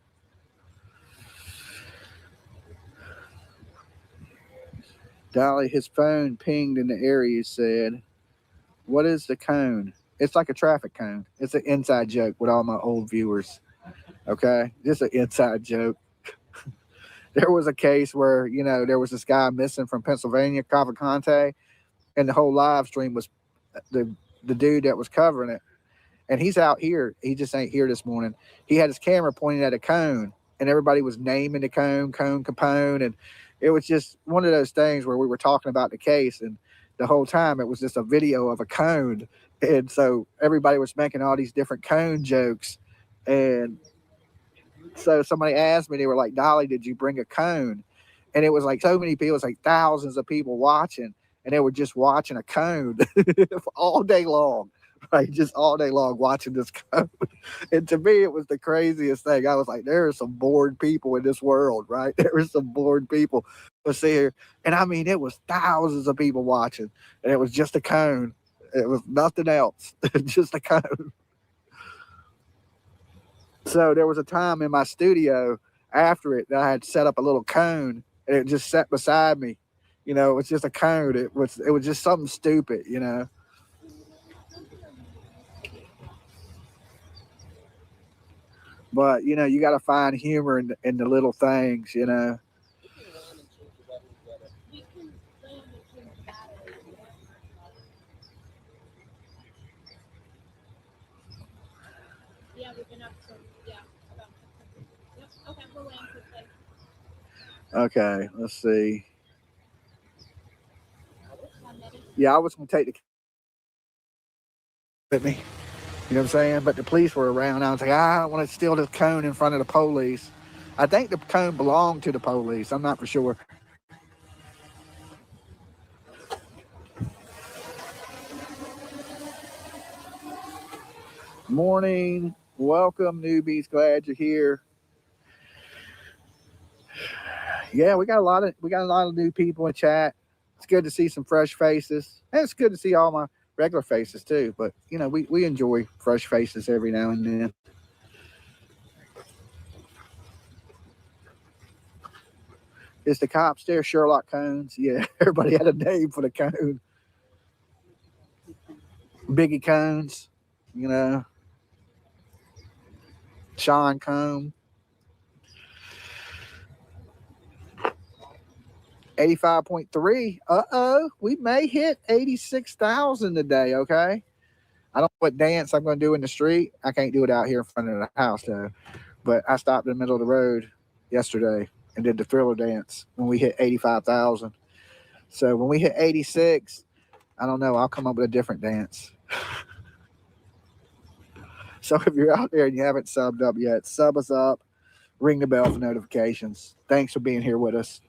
Dolly, his phone pinged in the area, said, what is the cone? It's like a traffic cone. It's an inside joke with all my old viewers. Okay? Just an inside joke. There was a case where, you know, there was this guy missing from Pennsylvania, Cavalcante, and the whole live stream was the dude that was covering it. And he's out here. He just ain't here this morning. He had his camera pointing at a cone, and everybody was naming the cone Capone. And it was just one of those things where we were talking about the case, and the whole time it was just a video of a cone. And so everybody was making all these different cone jokes. And so somebody asked me, they were like, Dolly, did you bring a cone? And it was like so many people, it was like thousands of people watching, and they were just watching a cone all day long. Right, just all day long watching this cone. And to me, it was the craziest thing. I was like, there are some bored people in this world, right? There are some bored people. But see here, and I mean, it was thousands of people watching, and it was just a cone. It was nothing else, just a cone. So there was a time in my studio after it that I had set up a little cone, and it just sat beside me. You know, it was just a cone. It was just something stupid, you know. But, you know, you got to find humor in the little things, you know. Okay, let's see. Yeah, I was going to take the with me. You know what I'm saying? But the police were around. I was like, I don't want to steal this cone in front of the police. I think the cone belonged to the police. I'm not for sure. Morning. Welcome, newbies. Glad you're here. Yeah, we got a lot of new people in chat. It's good to see some fresh faces. And it's good to see all my regular faces too. But you know, we enjoy fresh faces every now and then. Is the cops there? Sherlock Cones. Yeah, everybody had a name for the cone. Biggie Cones, you know. Sean Cone. 85.3. Uh-oh, we may hit 86,000 today, okay? I don't know what dance I'm going to do in the street. I can't do it out here in front of the house, though. But I stopped in the middle of the road yesterday and did the Thriller dance when we hit 85,000. So when we hit 86, I don't know. I'll come up with a different dance. So if you're out there and you haven't subbed up yet, sub us up. Ring the bell for notifications. Thanks for being here with us.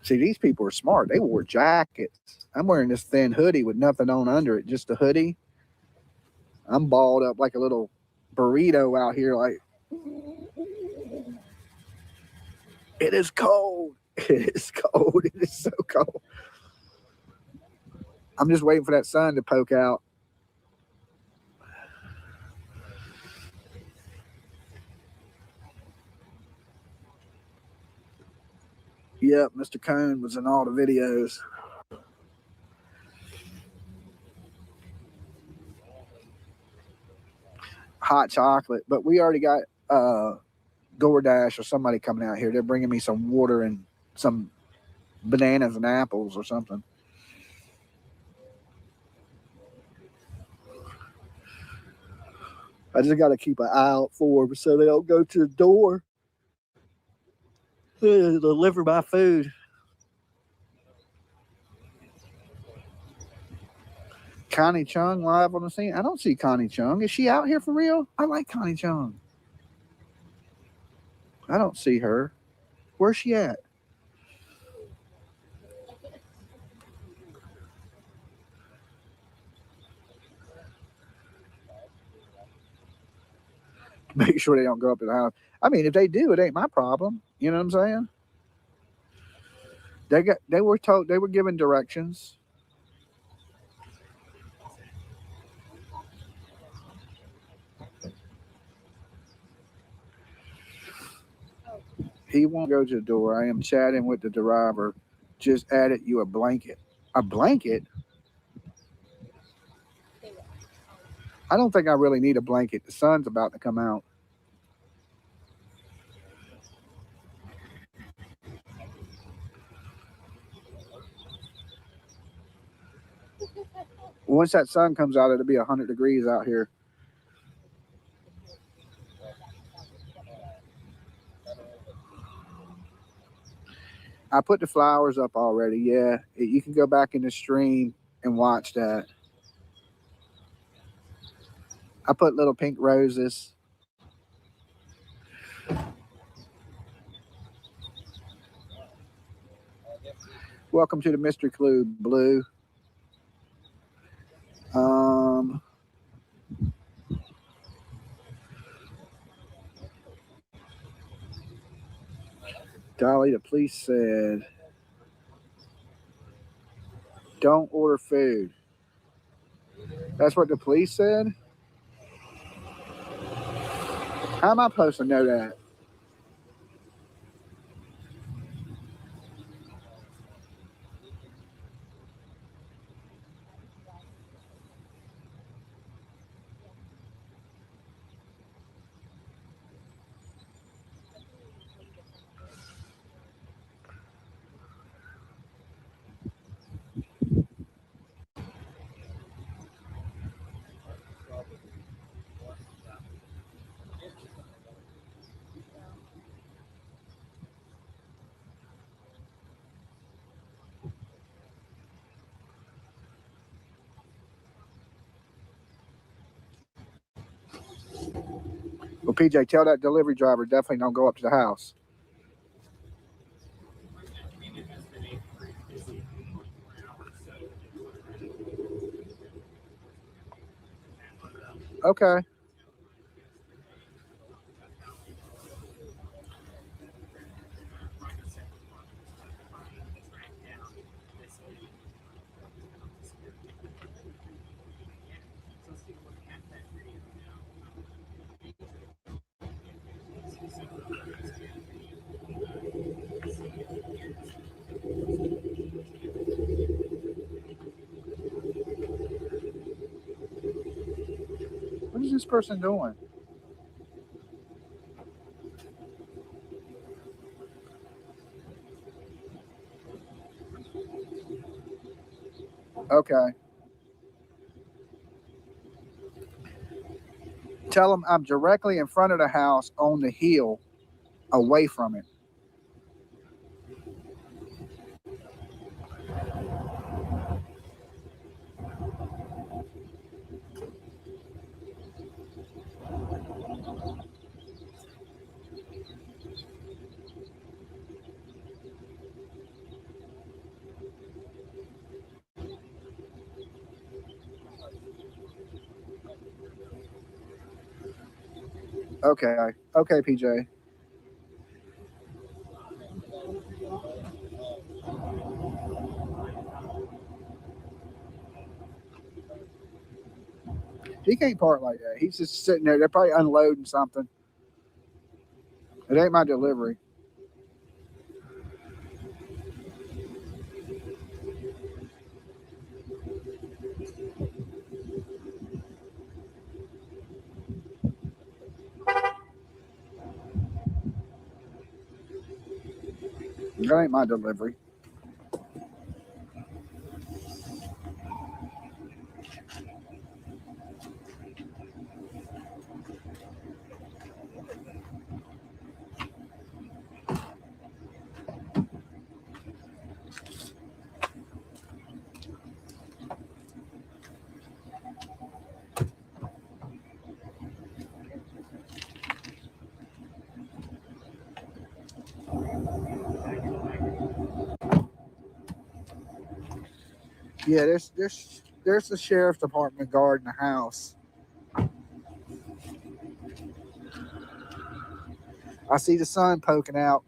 See, these people are smart. They wore jackets. I'm wearing this thin hoodie with nothing on under it, just a hoodie. I'm balled up like a little burrito out here. Like, it is cold. It is cold. It is so cold. I'm just waiting for that sun to poke out. Yep, Mr. Cone was in all the videos. Hot chocolate, but we already got DoorDash or somebody coming out here. They're bringing me some water and some bananas and apples or something. I just got to keep an eye out for them so they don't go to the door. Deliver my food. Connie Chung live on the scene. I don't see Connie Chung. Is she out here for real? I like Connie Chung. I don't see her. Where's she at? Make sure they don't go up to the house. I mean, if they do, it ain't my problem. You know what I'm saying? They were told, they were given directions. He won't go to the door. I am chatting with the driver. Just added you a blanket. A blanket? I don't think I really need a blanket. The sun's about to come out. Once that sun comes out, it'll be 100 degrees out here. I put the flowers up already. Yeah, you can go back in the stream and watch that. I put little pink roses. Welcome to the Mystery Clue, Blue. Dolly, the police said, don't order food. That's what the police said? How am I supposed to know that? Well, PJ, tell that delivery driver definitely don't go up to the house. Okay. What is this person doing? Okay. Tell them I'm directly in front of the house on the hill, away from it. Okay. Okay, PJ. He can't park like that. He's just sitting there. They're probably unloading something. It ain't my delivery. That ain't my delivery. Yeah, there's the sheriff's department guarding the house. I see the sun poking out.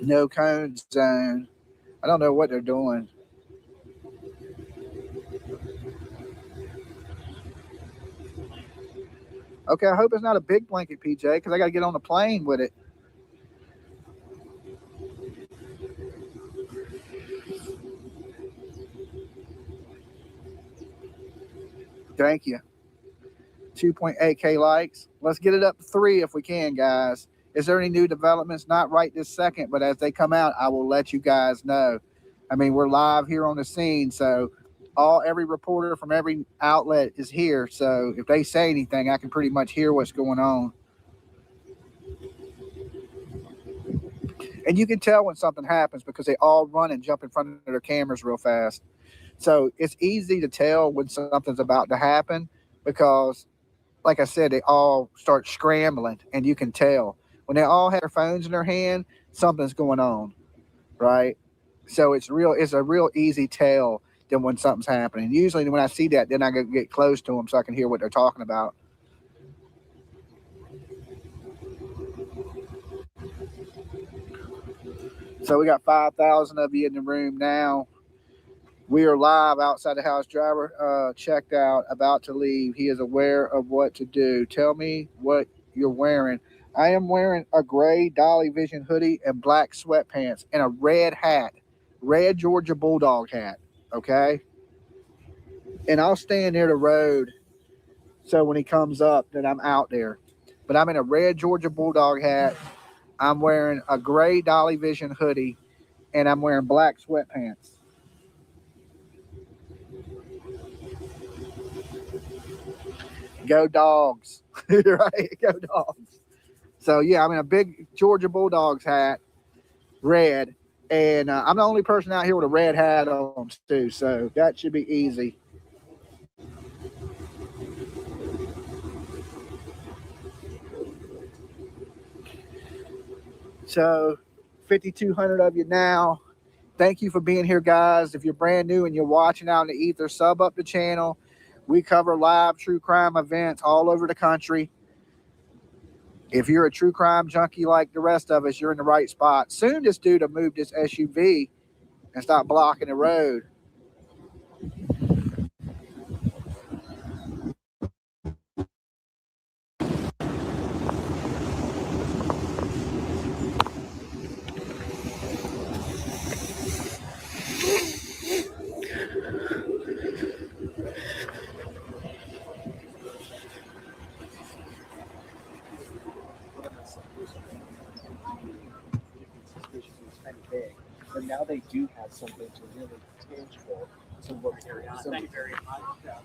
No cone zone. I don't know what they're doing. Okay, I hope it's not a big blanket, PJ, because I got to get on the plane with it. Thank you. 2.8K likes. Let's get it up to 3 if we can, guys. Is there any new developments? Not right this second, but as they come out, I will let you guys know. I mean, we're live here on the scene, so every reporter from every outlet is here. So if they say anything, I can pretty much hear what's going on. And you can tell when something happens because they all run and jump in front of their cameras real fast. So it's easy to tell when something's about to happen because, like I said, they all start scrambling and you can tell. When they all have their phones in their hand, something's going on, right? So it's a real easy tell than when something's happening. Usually when I see that, then I get close to them so I can hear what they're talking about. So we got 5,000 of you in the room now. We are live outside the house. Driver checked out, about to leave. He is aware of what to do. Tell me what you're wearing. I am wearing a gray Dolly Vision hoodie and black sweatpants and a red hat, red Georgia Bulldog hat, okay? And I'll stand near the road so when he comes up that I'm out there. But I'm in a red Georgia Bulldog hat. I'm wearing a gray Dolly Vision hoodie and I'm wearing black sweatpants. Go Dogs. Right? Go Dogs. So, yeah, I'm in a big Georgia Bulldogs hat, red, And I'm the only person out here with a red hat on too, so that should be easy. So 5,200 of you now. Thank you for being here, guys. If you're brand new and you're watching out in the ether, sub up the channel. We cover live true crime events all over the country. If you're a true crime junkie like the rest of us, you're in the right spot. Soon this dude will move this SUV and stop blocking the road. But now they do have something to really tangible to look at.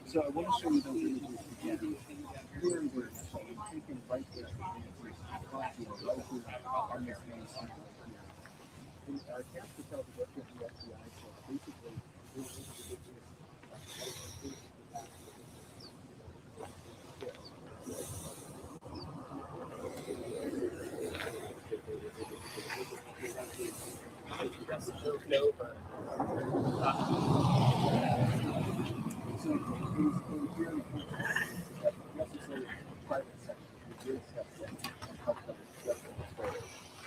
So I want to show you those images again. Here and there, so I'm taking right there right here on this main scene right here. And I have to tell the work of the FBI, so basically,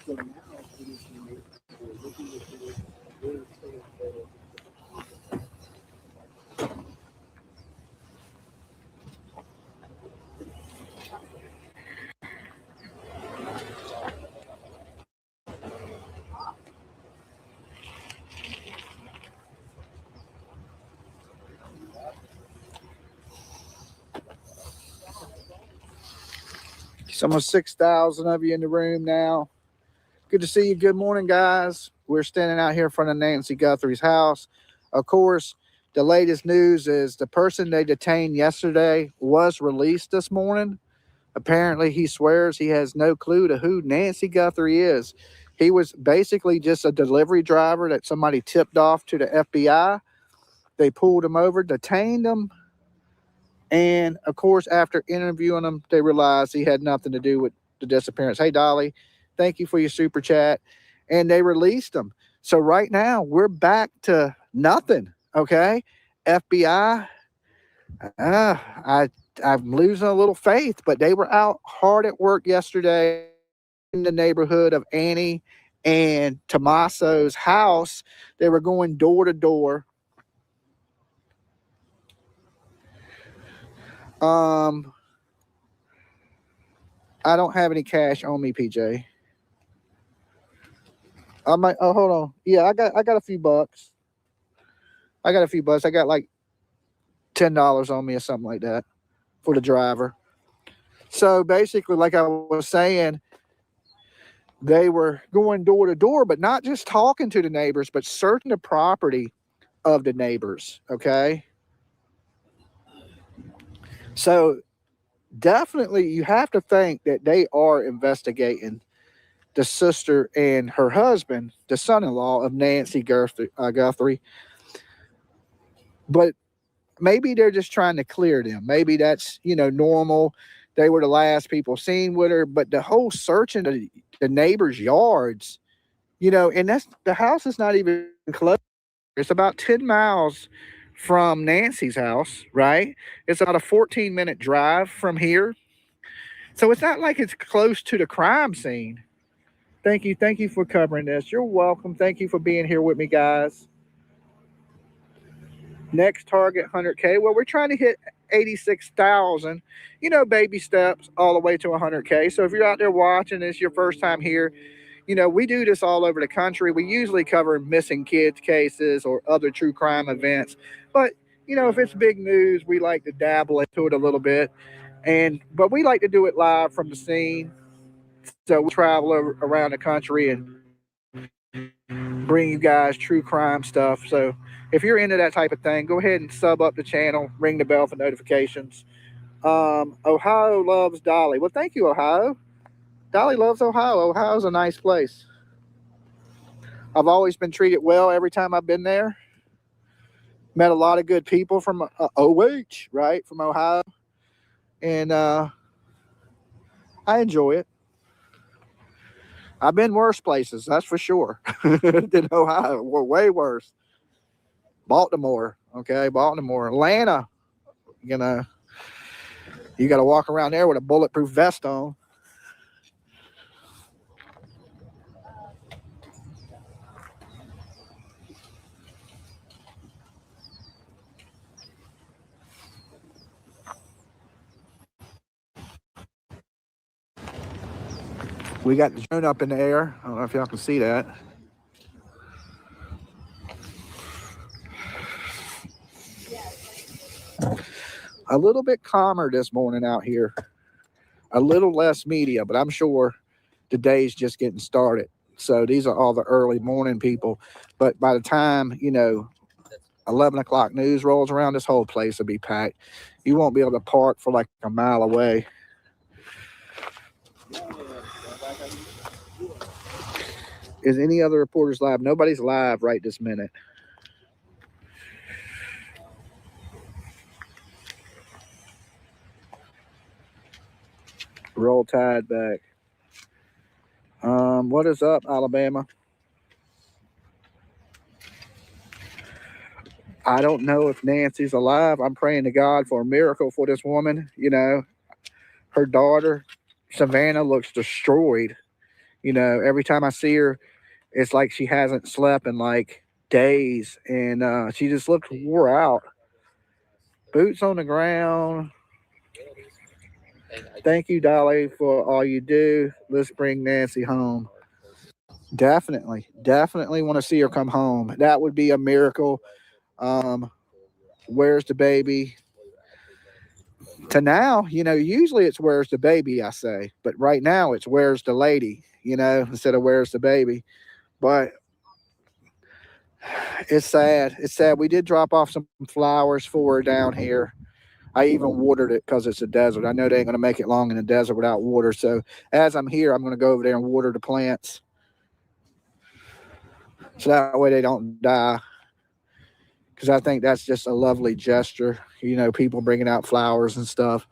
so now it is unique. We're looking at this, we're taking photos. It's almost 6,000 of you in the room now. Good to see you. Good morning, guys. We're standing out here in front of Nancy Guthrie's house. Of course, the latest news is the person they detained yesterday was released this morning. Apparently, he swears he has no clue to who Nancy Guthrie is. He was basically just a delivery driver that somebody tipped off to the FBI. They pulled him over, detained him. And, of course, after interviewing him, they realized he had nothing to do with the disappearance. Hey, Dolly, thank you for your super chat. And they released him. So right now, we're back to nothing, okay? FBI, I'm losing a little faith, but they were out hard at work yesterday in the neighborhood of Annie and Tommaso's house. They were going door to door. I don't have any cash on me, PJ. I might. Oh, hold on. Yeah, I got a few bucks. I got like $10 on me or something like that for the driver. So basically, like I was saying, they were going door to door, but not just talking to the neighbors, but searching the property of the neighbors. Okay. So definitely you have to think that they are investigating the sister and her husband, the son-in-law of Nancy Guthrie. But maybe they're just trying to clear them. Maybe that's, normal. They were the last people seen with her. But the whole searching the neighbors' yards, and that's the house is not even close. It's about 10 miles from Nancy's house, right? It's about a 14-minute drive from here. So it's not like it's close to the crime scene. Thank you for covering this. You're welcome. Thank you for being here with me, guys. Next target, 100K. Well, we're trying to hit 86,000, baby steps all the way to 100K. So if you're out there watching, it's your first time here, we do this all over the country. We usually cover missing kids cases or other true crime events. But, if it's big news, we like to dabble into it a little bit. But we like to do it live from the scene. So we travel around the country and bring you guys true crime stuff. So if you're into that type of thing, go ahead and sub up the channel, ring the bell for notifications. Ohio loves Dolly. Well, thank you, Ohio. Dolly loves Ohio. Ohio's a nice place. I've always been treated well every time I've been there. Met a lot of good people from OH, right, from Ohio. And I enjoy it. I've been worse places, that's for sure, than Ohio. We're way worse. Baltimore, okay, Baltimore. Atlanta, you know, you got to walk around there with a bulletproof vest on. We got the drone up in the air. I don't know if y'all can see that. A little bit calmer this morning out here. A little less media, but I'm sure the day's just getting started. So these are all the early morning people. But by the time, you know, 11 o'clock news rolls around, this whole place will be packed. You won't be able to park for like a mile away. Is any other reporters live? Nobody's live right this minute. Roll Tide back. What is up, Alabama? I don't know if Nancy's alive. I'm praying to God for a miracle for this woman. You know, her daughter, Savannah, looks destroyed. You know, every time I see her, it's like she hasn't slept in like days. And she just looks wore out. Boots on the ground. Thank you, Dolly, for all you do. Let's bring Nancy home. Definitely want to see her come home. That would be a miracle. Where's the baby? To now, you know, usually it's where's the baby, I say. But right now it's where's the lady, you know, instead of where's the baby. But it's sad. It's sad. We did drop off some flowers for her down here. I even watered it because it's a desert. I know they ain't going to make it long in the desert without water. So as I'm here, I'm going to go over there and water the plants. So that way they don't die. Because I think that's just a lovely gesture. You know, people bringing out flowers and stuff.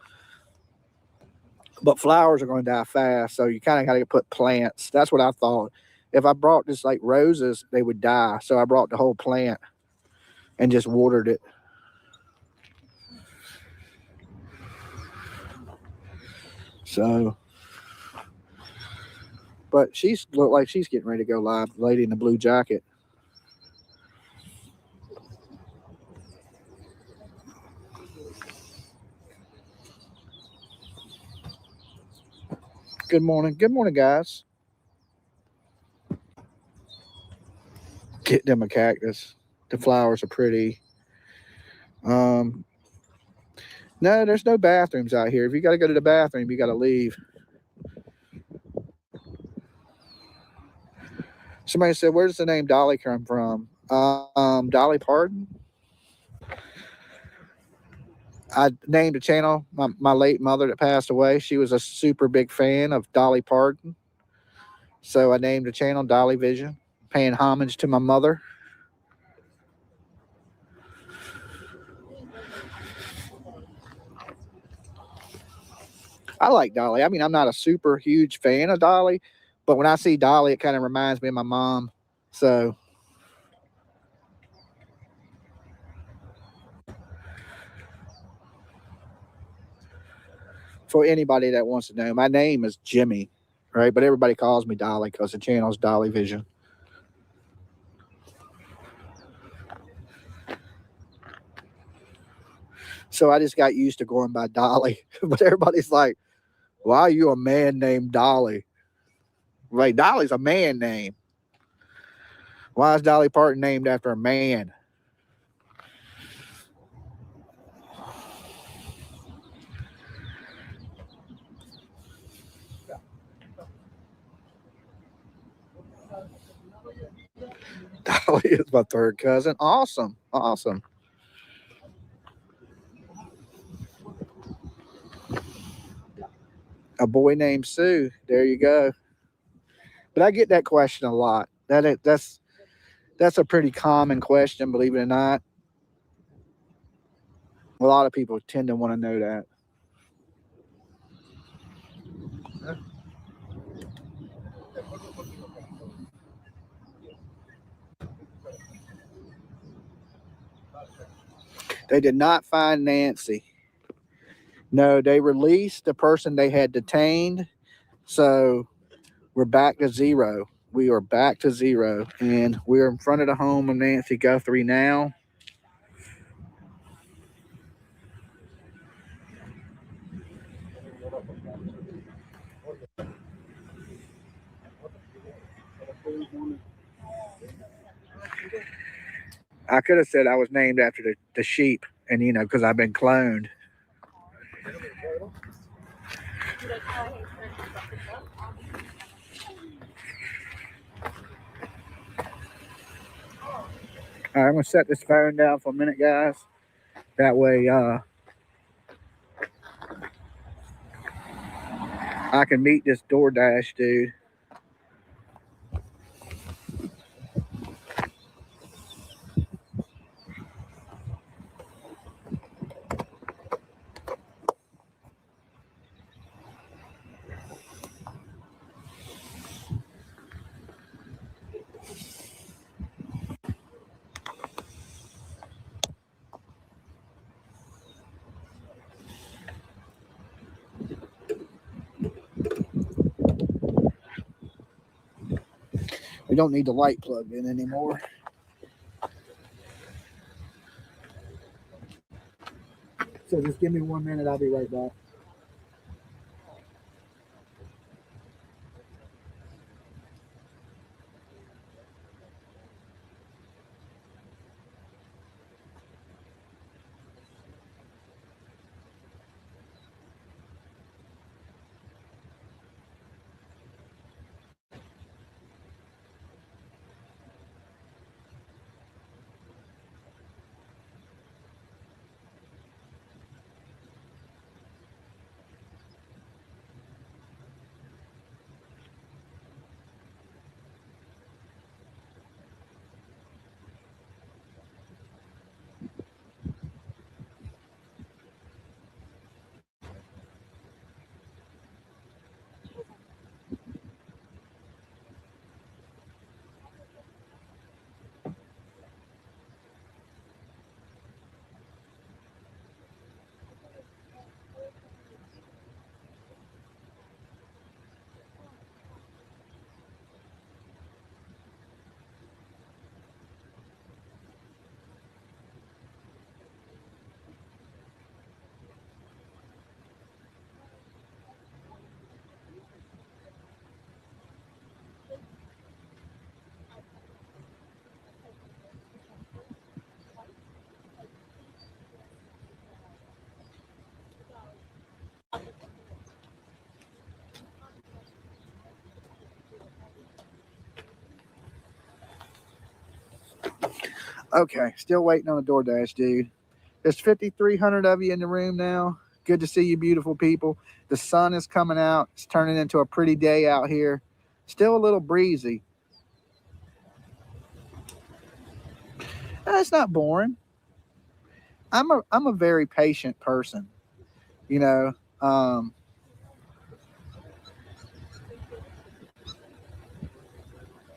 But flowers are going to die fast. So you kind of got to put plants. That's what I thought. If I brought just like roses, they would die. So I brought the whole plant and just watered it. So, but she's looked like she's getting ready to go live. The lady in the blue jacket. Good morning. Good morning, guys. Get them a cactus. The flowers are pretty. No, there's no bathrooms out here. If you got to go to the bathroom, you got to leave. Somebody said, where does the name Dolly come from? Dolly Parton. I named a channel. My late mother that passed away, she was a super big fan of Dolly Parton. So I named the channel Dolly Vision, paying homage to my mother. I like Dolly. I mean, I'm not a super huge fan of Dolly, but when I see Dolly, it kind of reminds me of my mom. So for anybody that wants to know, my name is Jimmy, right? But everybody calls me Dolly because the channel is Dolly Vision. So I just got used to going by Dolly. But everybody's like, why are you a man named Dolly? Like, Dolly's a man name. Why is Dolly Parton named after a man? Dolly is my third cousin. Awesome. Awesome. A boy named Sue. There you go. But I get that question a lot. That's That's a pretty common question, believe it or not. A lot of people tend to want to know that. They did not find Nancy. No, they released the person they had detained. So we're back to zero. We are back to zero. And we're in front of the home of Nancy Guthrie now. I could have said I was named after the sheep, and you know, because I've been cloned. All right, I'm gonna set this phone down for a minute, guys. That way, I can meet this DoorDash dude. We don't need the light plugged in anymore. So just give me 1 minute. I'll be right back. Okay, still waiting on the DoorDash dude. There's 5,300 of you in the room now. Good to see you, beautiful people. The sun is coming out. It's turning into a pretty day out here. Still a little breezy. It's not boring. I'm a very patient person, you know.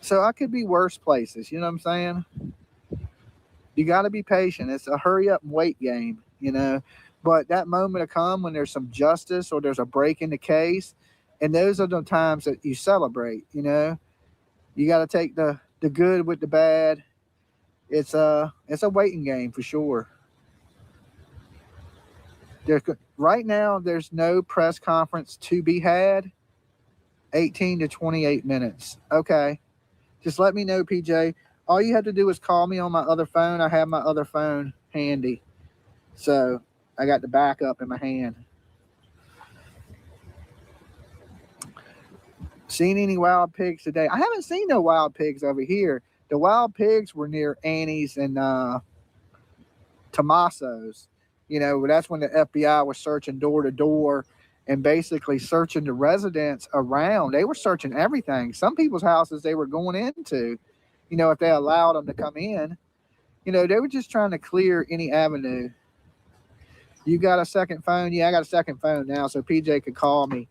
So I could be worse places, you know what I'm saying? You got to be patient. It's a hurry up and wait game, you know. But that moment will come when there's some justice or there's a break in the case, and those are the times that you celebrate, you know. You got to take the good with the bad. It's a waiting game for sure. Right now, there's no press conference to be had. 18 to 28 minutes. Okay. Just let me know, PJ. All you have to do is call me on my other phone. I have my other phone handy. So I got the backup in my hand. Seen any wild pigs today? I haven't seen no wild pigs over here. The wild pigs were near Annie's and Tommaso's. You know, that's when the FBI was searching door to door and basically searching the residents around. They were searching everything. Some people's houses they were going into, if they allowed them to come in. They were just trying to clear any avenue. You got a second phone? Yeah, I got a second phone now, so PJ could call me.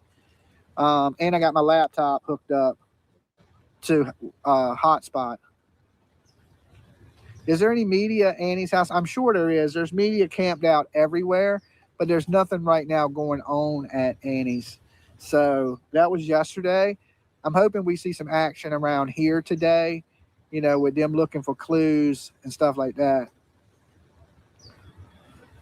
And I got my laptop hooked up to hotspot. Is there any media at Annie's house? I'm sure there is. There's media camped out everywhere, but there's nothing right now going on at Annie's. So that was yesterday. I'm hoping we see some action around here today, with them looking for clues and stuff like that.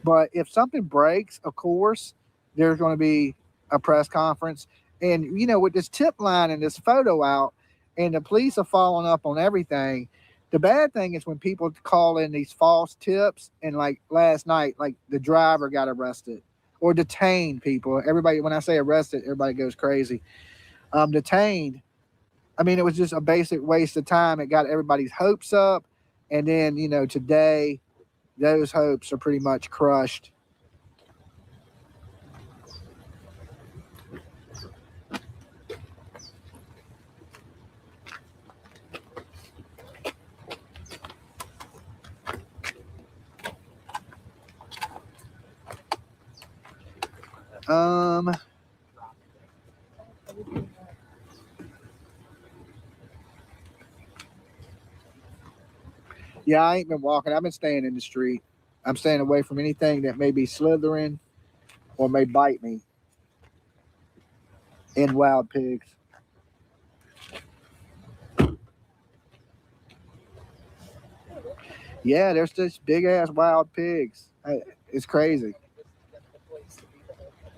But if something breaks, of course, there's going to be a press conference. And, with this tip line and this photo out, and the police are following up on everything, the bad thing is when people call in these false tips, and like last night, like the driver got arrested or detained people. Everybody, when I say arrested, everybody goes crazy. Detained. I mean, it was just a basic waste of time. It got everybody's hopes up. And then, today, those hopes are pretty much crushed. Yeah, I ain't been walking. I've been staying in the street. I'm staying away from anything that may be slithering or may bite me. And wild pigs. Yeah, there's this big ass wild pigs. It's crazy.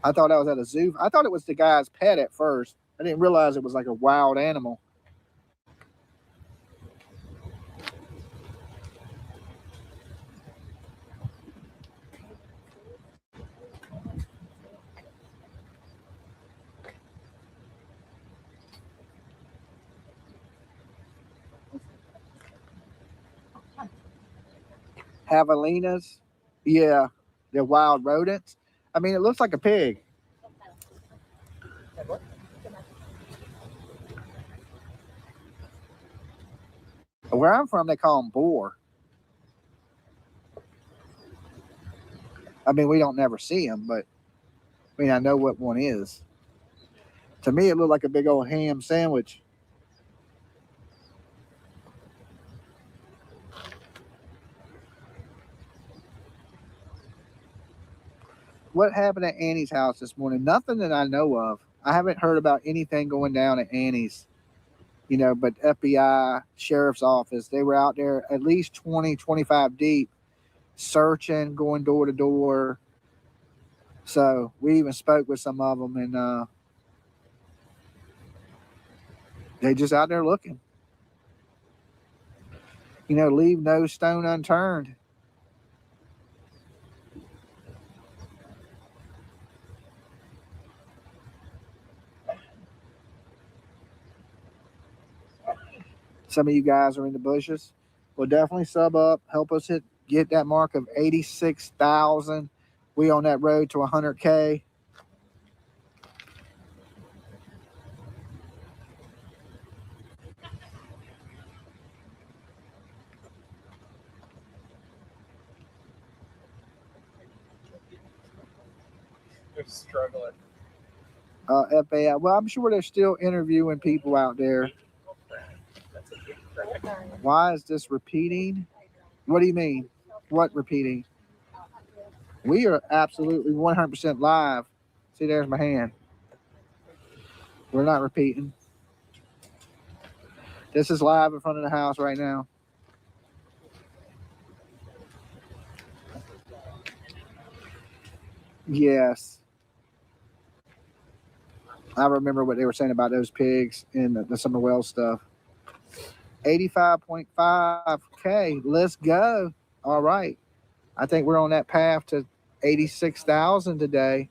I thought I was at a zoo. I thought it was the guy's pet at first. I didn't realize it was like a wild animal. Javelinas, yeah, they're wild rodents. I mean, it looks like a pig. Where I'm from, they call them boar. I mean, we don't never see them, but I know what one is. To me, it looked like a big old ham sandwich. What happened at Annie's house this morning? Nothing that I know of. I haven't heard about anything going down at Annie's, but FBI, sheriff's office, they were out there at least 20, 25 deep, searching, going door to door. So we even spoke with some of them, and they just out there looking. Leave no stone unturned. Some of you guys are in the bushes. Well, definitely sub up. Help us get that mark of 86,000. We on that road to 100K. They're struggling. FAI. Well, I'm sure they're still interviewing people out there. Why is this repeating? What do you mean? What repeating? We are absolutely 100% live. See, there's my hand. We're not repeating. This is live in front of the house right now. Yes. I remember what they were saying about those pigs and the Summer Wells stuff. 85.5K. Let's go. All right. I think we're on that path to 86,000 today.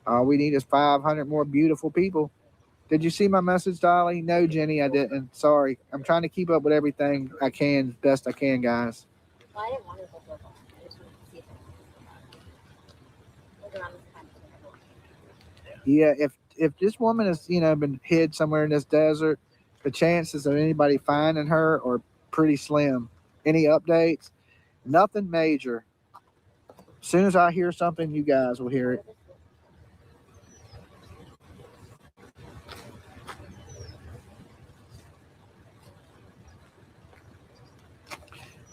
All we need is 500 more beautiful people. Did you see my message, Dolly? No, Jenny, I didn't. Sorry. I'm trying to keep up with everything I can, best I can, guys. Well, I didn't want to go local. I just wanted to see if it was Yeah, if this woman has, been hid somewhere in this desert, the chances of anybody finding her or pretty slim. Any updates? Nothing major. As soon as I hear something, you guys will hear it.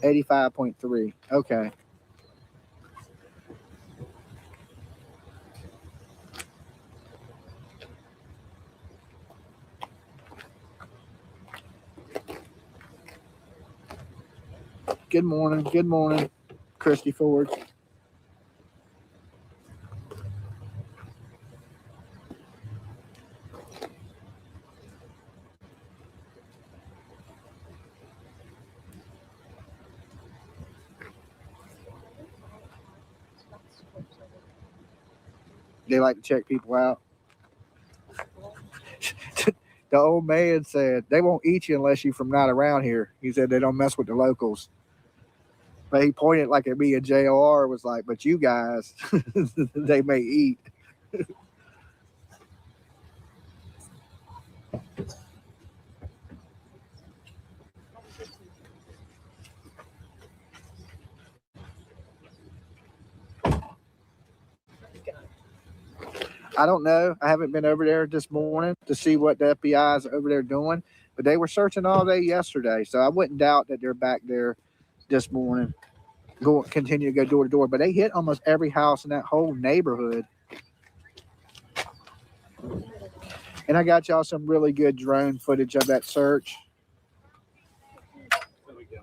$85.3. Okay. Good morning. Good morning, Christy Ford. They like to check people out. The old man said they won't eat you unless you're from not around here. He said they don't mess with the locals. But he pointed like at me and JR was like, but you guys, they may eat. I don't know. I haven't been over there this morning to see what the FBI is over there doing, but they were searching all day yesterday. So I wouldn't doubt that they're back there this morning, continue to go door to door. But they hit almost every house in that whole neighborhood. And I got y'all some really good drone footage of that search. No big deal.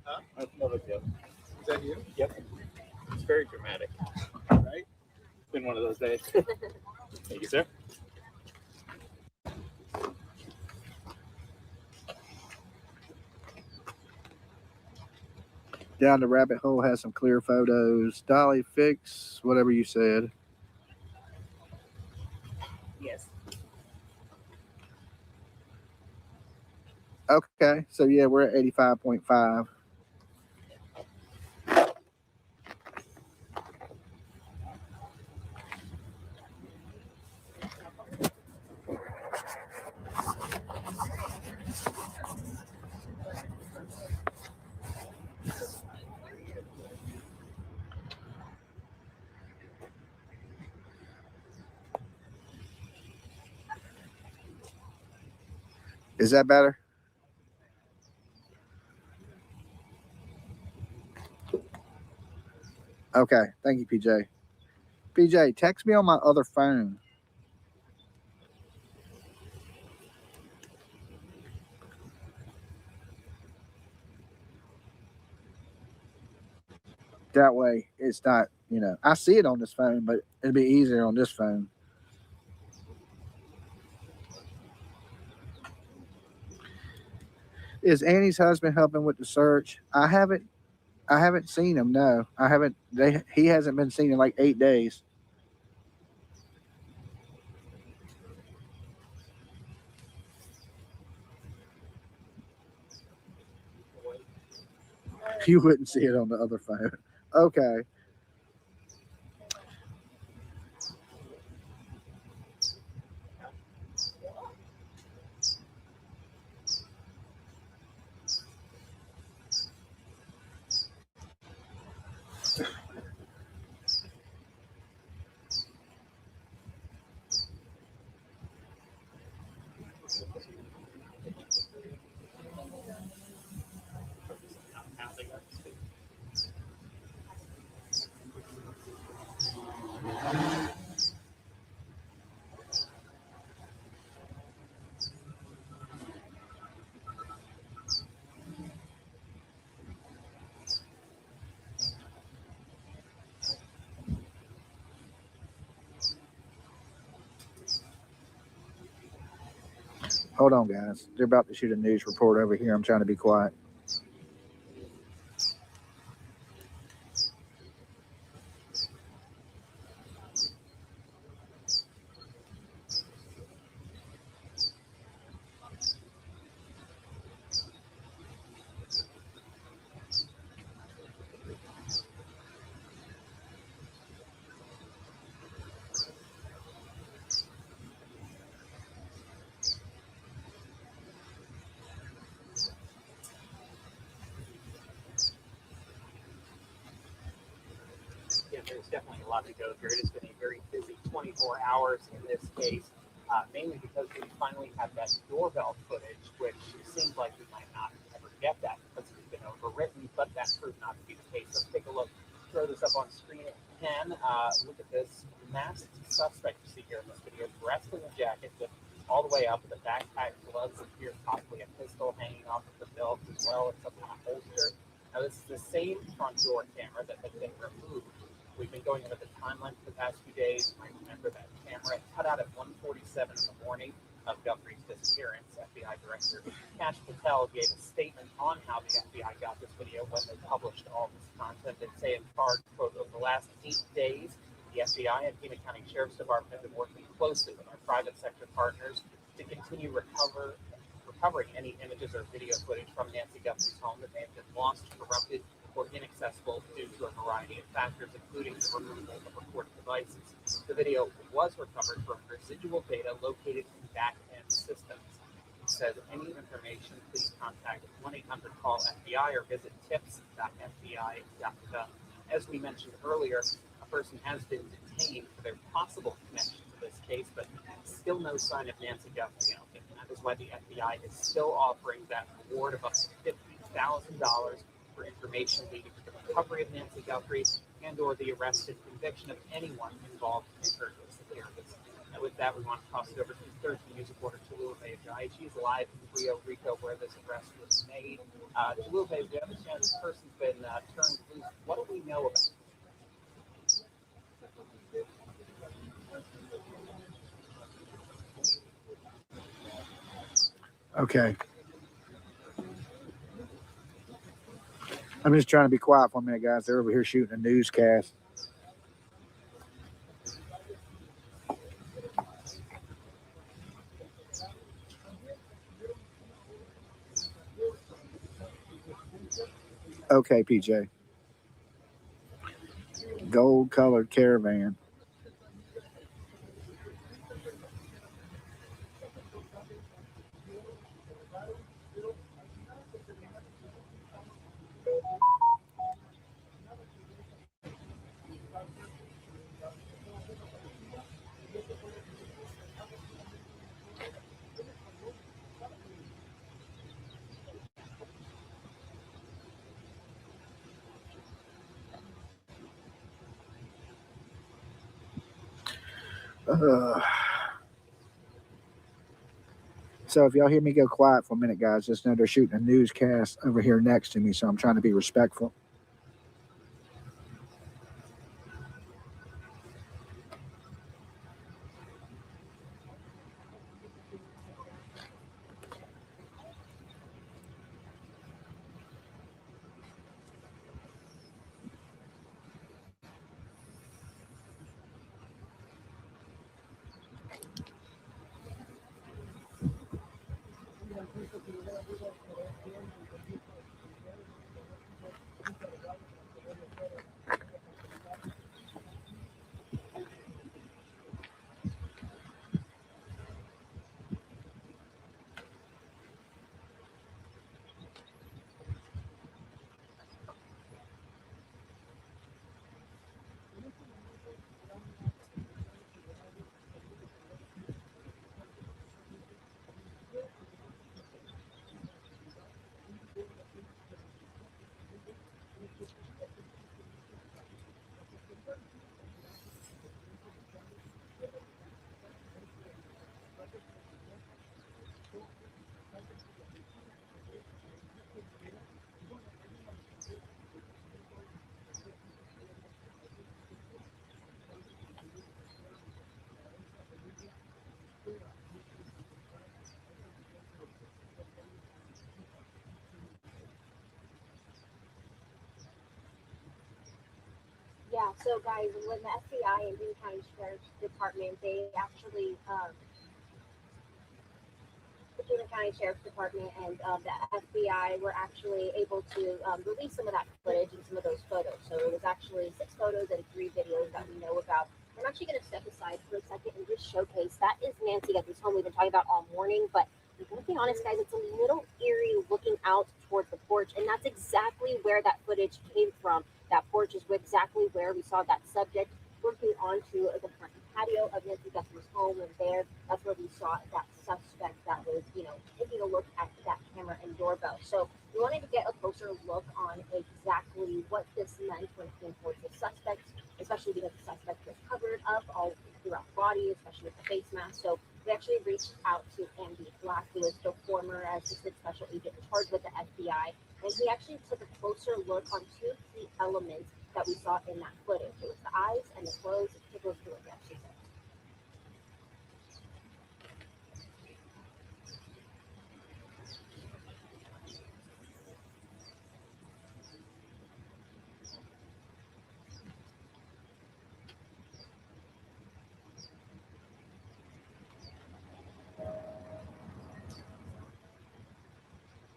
Huh? That's no big deal. Is that you? Yep. It's very dramatic. Right? It's been one of those days. Thank you, sir. Down the rabbit hole has some clear photos. Dolly, fix whatever you said. Yes. Okay, so yeah, we're at 85.5. Is that better? Okay, thank you, PJ. PJ, text me on my other phone. That way it's not, I see it on this phone, but it'd be easier on this phone. Is Annie's husband helping with the search? I haven't seen him. No, I haven't. He hasn't been seen in like 8 days. You wouldn't see it on the other phone. Okay. Hold on, guys. They're about to shoot a news report over here. I'm trying to be quiet. there's definitely a lot to go through. It has been a very busy 24 hours in this case, mainly because we finally have that doorbell footage, which seems like we might not ever get that because it's been overwritten, but that proved not to be the case. Let's take a look, throw this up on screen again. Look at this masked suspect you see here in this video, dressed in a jacket with all the way up with a backpack, gloves, and here possibly a pistol hanging off of the belt as well. It's up in a holster. Now, this is the same front door camera that had been removed. We've been going over the timeline for the past few days. I remember that camera cut out at 1:47 in the morning of Guthrie's disappearance. FBI Director Kash Patel gave a statement on how the FBI got this video when they published all this content. They say in part, quote, over the last 8 days, the FBI and Pima County Sheriff's Department have been working closely with our private sector partners to continue recovering any images or video footage from Nancy Guthrie's home that may have been lost, corrupted, or inaccessible due to a variety of factors, including the removal of recorded devices. The video was recovered from residual data located in back-end systems. It says any information, please contact 1-800-CALL-FBI or visit tips.fbi.gov. As we mentioned earlier, a person has been detained for their possible connection to this case, but still no sign of Nancy Guthrie out there. And that is why the FBI is still offering that reward of up to $50,000 for information leading to the recovery of Nancy Guthrie and or the arrest and conviction of anyone involved in her disappearance. And with that, we want to toss it over to Thursday News reporter Javeayah Harris. She's live in Rio Rico where this arrest was made. Javeayah, we understand this person's been turned loose. What do we know about it? Okay. I'm just trying to be quiet for a minute, guys. They're over here shooting a newscast. Okay, PJ. Gold colored caravan. So if y'all hear me go quiet for a minute, guys, just know they're shooting a newscast over here next to me, so I'm trying to be respectful. Yeah, so guys, when the FBI and Boone County Sheriff's Department, they actually, the Boone County Sheriff's Department and the FBI were actually able to release some of that footage and some of those photos. So it was actually 6 photos and 3 videos that we know about. I'm actually going to step aside for a second and just showcase. That is Nancy Guthrie's home we've been talking about all morning, but I'm going to be honest, guys, it's a little eerie looking out towards the porch, and that's exactly where that footage came from That porch is exactly where we saw that subject working onto the front patio of Nancy Guthrie's home, and there, that's where we saw that suspect that was, taking a look at that camera and doorbell. So we wanted to get a closer look on exactly what this meant when it came towards the suspect, especially because the suspect was covered up all throughout the body, especially with the face mask. So we actually reached out to Andy Black, who is the former assistant special agent charged with the FBI, and he actually took a closer look on two key elements that we saw in that footage. It was the eyes and the clothes. It goes through it, actually.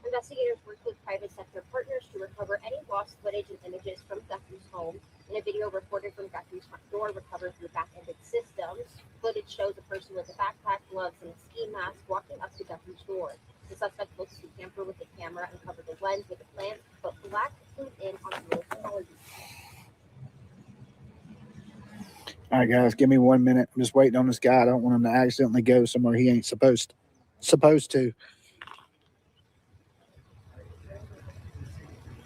Investigators worked with private sector partners to recover any lost footage and images from Guthrie's home. In a video reported from Guthrie's front door recovered through back-ended systems, footage shows a person with a backpack, gloves, and a ski mask walking up to Guthrie's door. The suspect looks to tamper with the camera and cover the lens with a plant, but Black flew in on real technology. All right, guys, give me 1 minute. I'm just waiting on this guy. I don't want him to accidentally go somewhere he ain't supposed to.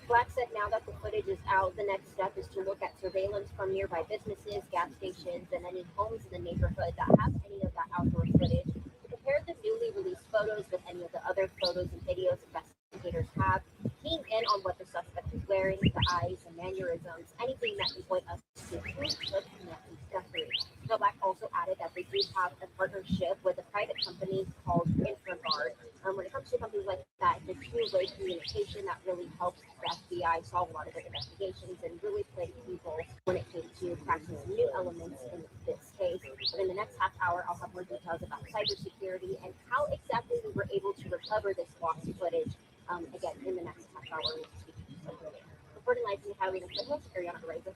Black said now that the footage is out, the next step is to look at surveillance from nearby businesses, gas stations, and any homes in the neighborhood that have any of that outdoor footage. To compare the newly released photos with any of the other photos and videos investigators have, keying in on what the suspect is wearing, the eyes and mannerisms, anything that can point us to who took Nancy Guthrie. Now, Black also added that they do have a partnership with a private company called InfraGuard. When it comes to companies like that, the two-way communication that really helps the FBI solve a lot of their investigations and really play key roles when it came to cracking some new elements in this case. But in the next half hour, I'll have more details about cybersecurity and how exactly we were able to recover this lost footage. Again, in the next half hour, we'll speak to somebody. Reporting live from the Highway and Signals, Ariana Areza.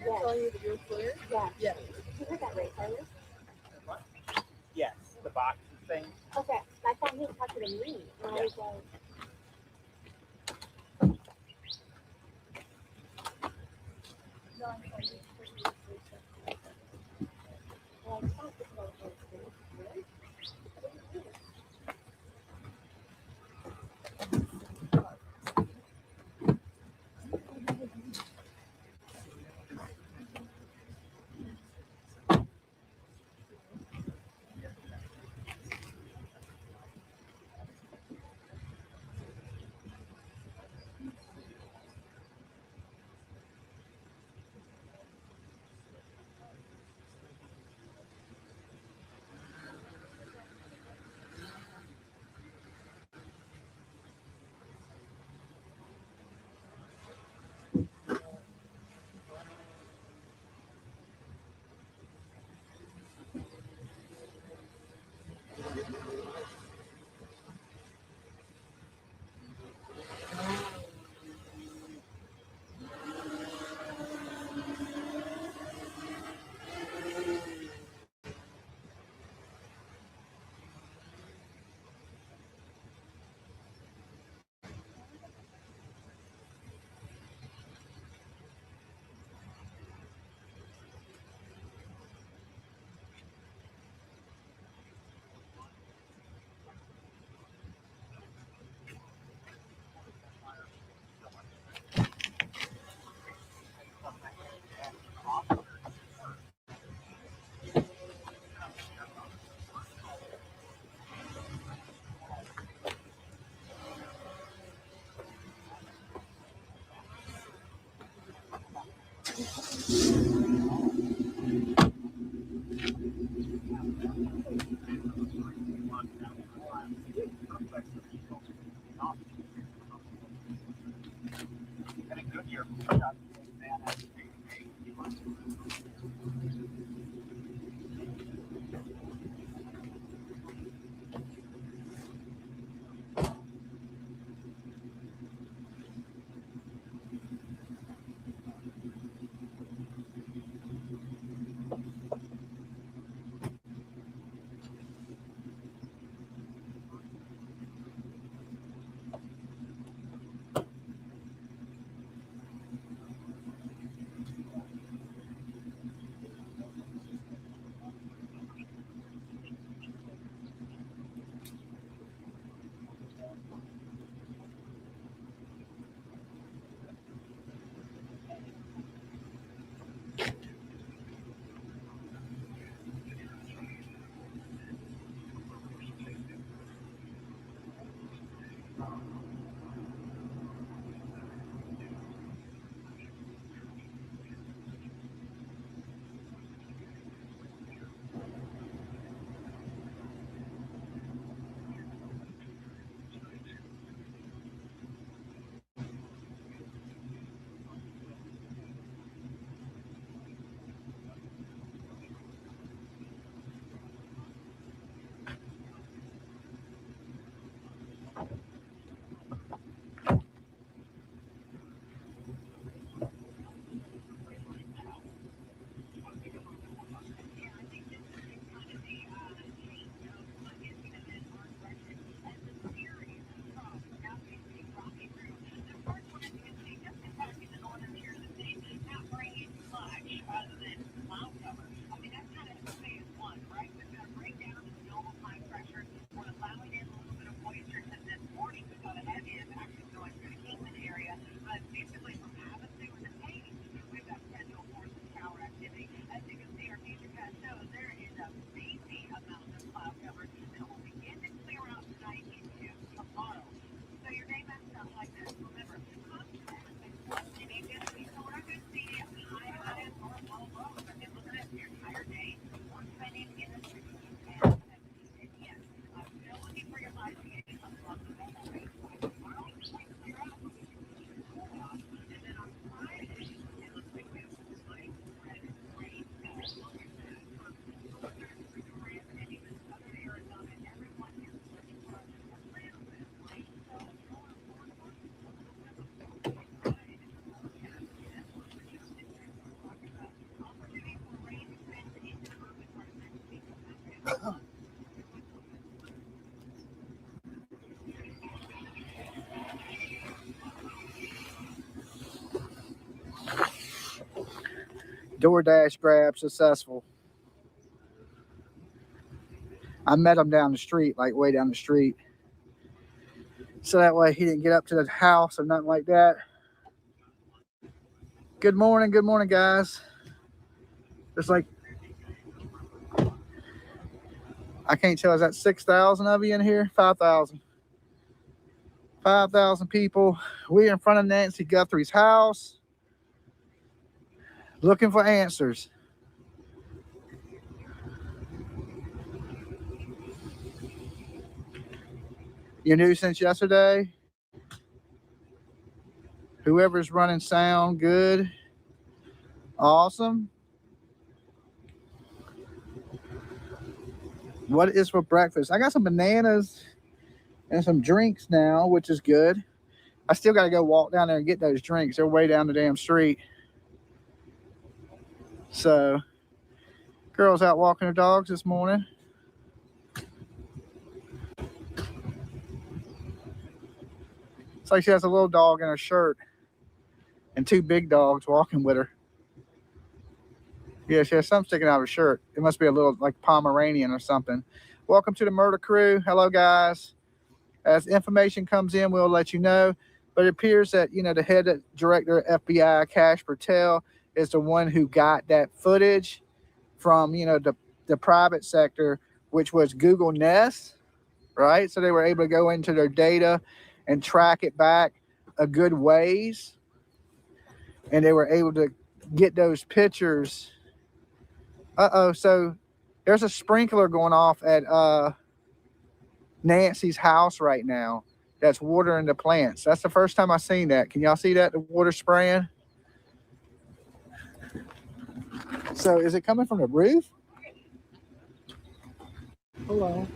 Yeah. Telling you that you're clear? Yeah. Yeah. You heard that right, Tyler? What? Yes, the box thing. Okay. I thought he was talking to me. And I was like, no, I'm sorry. Well, I thought this was really. DoorDash grab successful. I met him down the street, like way down the street. So that way he didn't get up to the house or nothing like that. Good morning, guys. It's like, I can't tell, is that 6,000 of you in here? 5,000. 5,000 people. We're in front of Nancy Guthrie's house looking for answers. You knew since yesterday? Whoever's running sound, good. Awesome. What is for breakfast? I got some bananas and some drinks now, which is good. I still got to go walk down there and get those drinks. They're way down the damn street. So, girl's out walking her dogs this morning. It's like she has a little dog in her shirt and 2 big dogs walking with her. Yeah, she has something sticking out of her shirt. It must be a little like Pomeranian or something. Welcome to the murder crew. Hello, guys. As information comes in, we'll let you know. But it appears that, you know, the head director of FBI, Kash Patel, is the one who got that footage from, you know, the private sector, which was Google Nest, right? So they were able to go into their data and track it back a good ways. And they were able to get those pictures. So there's a sprinkler going off at Nancy's house right now that's watering the plants. That's the first time I've seen that. Can y'all see that? The water spraying? So is it coming from the roof? Hello.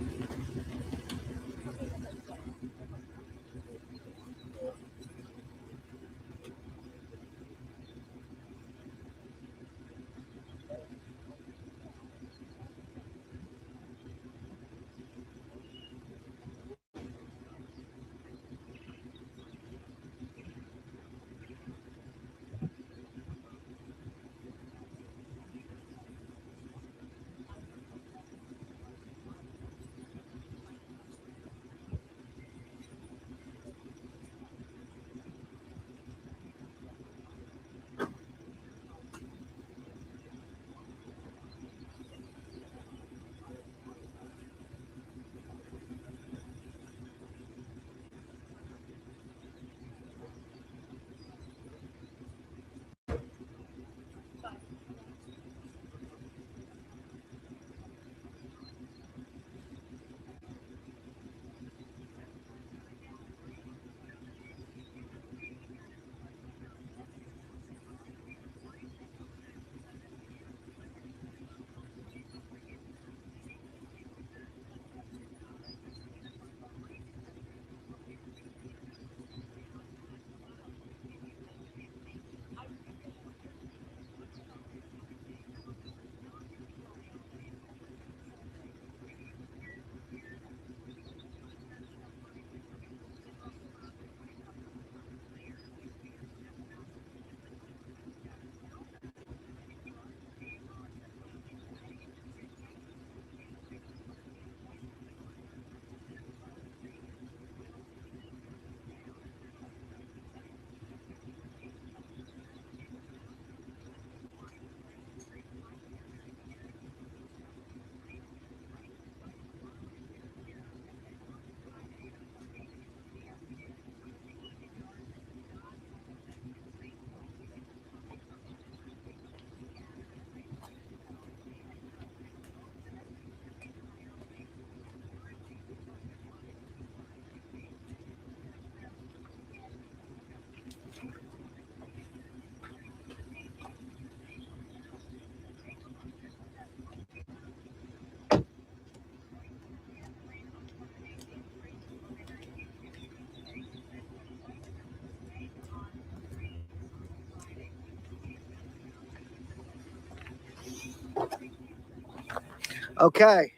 Okay.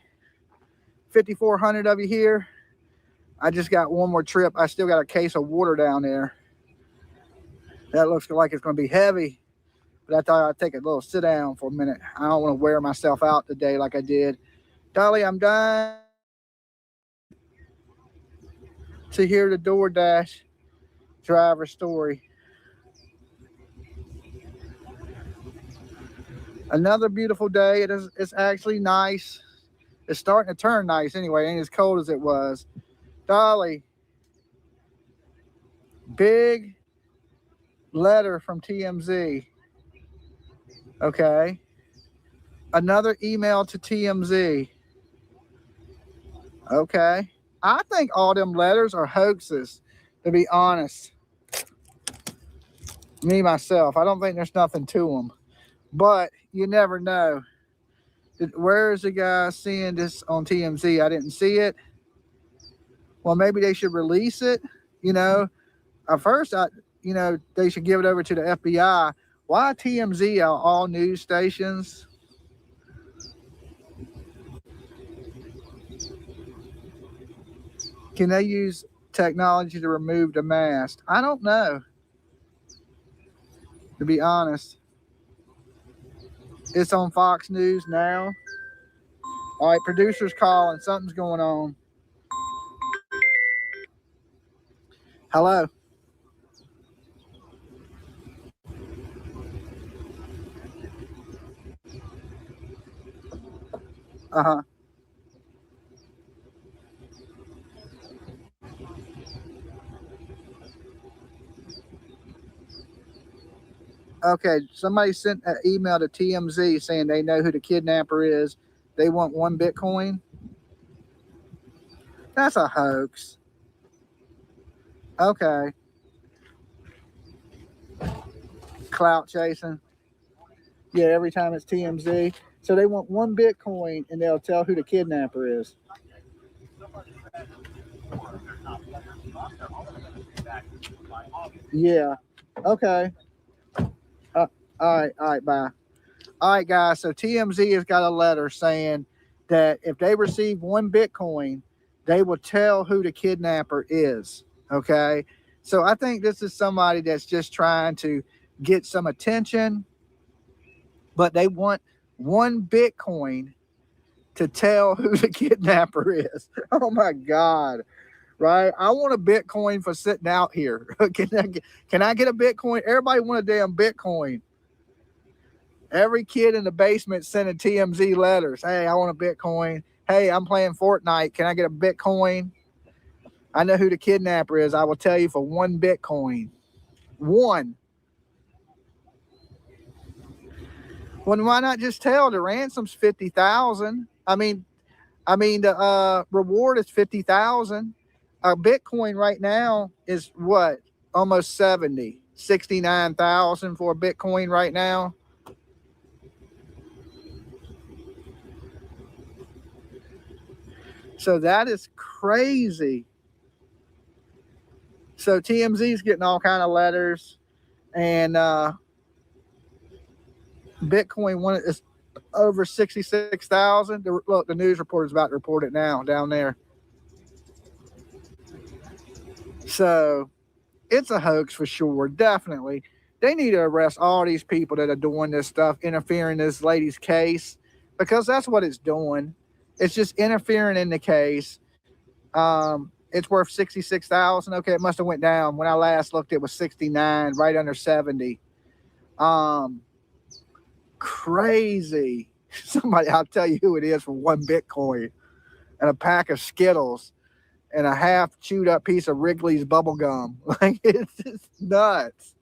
5,400 of you here. I just got one more trip. I still got a case of water down there. That looks like it's going to be heavy, but I thought I'd take a little sit down for a minute. I don't want to wear myself out today like I did. Dolly, I'm done to hear the DoorDash driver story. Another beautiful day. It's actually nice. It's starting to turn nice anyway. It ain't as cold as it was. Dolly, big letter from TMZ. Okay. Another email to TMZ. Okay. I think all them letters are hoaxes, to be honest. Me, myself, I don't think there's nothing to them. But you never know. Where is the guy seeing this on TMZ? I didn't see it. Well, maybe they should release it. You know, at first, they should give it over to the FBI. Why TMZ out all news stations? Can they use technology to remove the mask? I don't know, to be honest. It's on Fox News now. All right, producer's calling. Something's going on. Hello. Uh-huh. Okay, somebody sent an email to TMZ saying they know who the kidnapper is. They want 1 Bitcoin. That's a hoax. Okay. Clout chasing. Yeah, every time it's TMZ. So they want 1 Bitcoin and they'll tell who the kidnapper is. Yeah. Okay. All right, bye. All right, guys. So TMZ has got a letter saying that if they receive 1 Bitcoin, they will tell who the kidnapper is. Okay. So I think this is somebody that's just trying to get some attention, but they want 1 Bitcoin to tell who the kidnapper is. Oh my God. Right? I want a Bitcoin for sitting out here. Can I get a Bitcoin? Everybody want a damn Bitcoin. Every kid in the basement sending TMZ letters. Hey, I want a Bitcoin. Hey, I'm playing Fortnite. Can I get a Bitcoin? I know who the kidnapper is. I will tell you for 1 Bitcoin. 1. Well, why not just tell the ransom's 50,000? I mean, the reward is 50,000. A Bitcoin right now is what? Almost 69,000 for a Bitcoin right now. So that is crazy. So TMZ's getting all kind of letters, and Bitcoin one is over 66,000. Look, the news reporter's about to report it now down there. So it's a hoax for sure, definitely. They need to arrest all these people that are doing this stuff, interfering in this lady's case, because that's what it's doing. It's just interfering in the case. It's worth 66,000. Okay, it must have went down. When I last looked, it was 69, right under 70. Crazy. Somebody, I'll tell you who it is for 1 Bitcoin and a pack of Skittles and a half chewed up piece of Wrigley's bubble gum. Like, it's just nuts.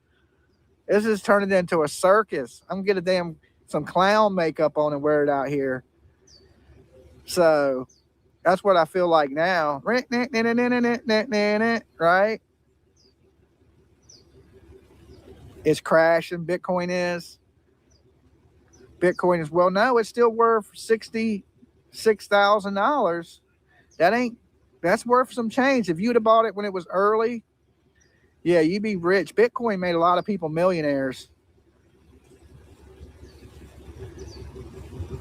This is turning into a circus. I'm gonna get some clown makeup on and wear it out here. So that's what I feel like now. Right? It's crashing. Bitcoin is. Well, no, it's still worth $66,000. That's worth some change. If you'd have bought it when it was early, yeah, you'd be rich. Bitcoin made a lot of people millionaires.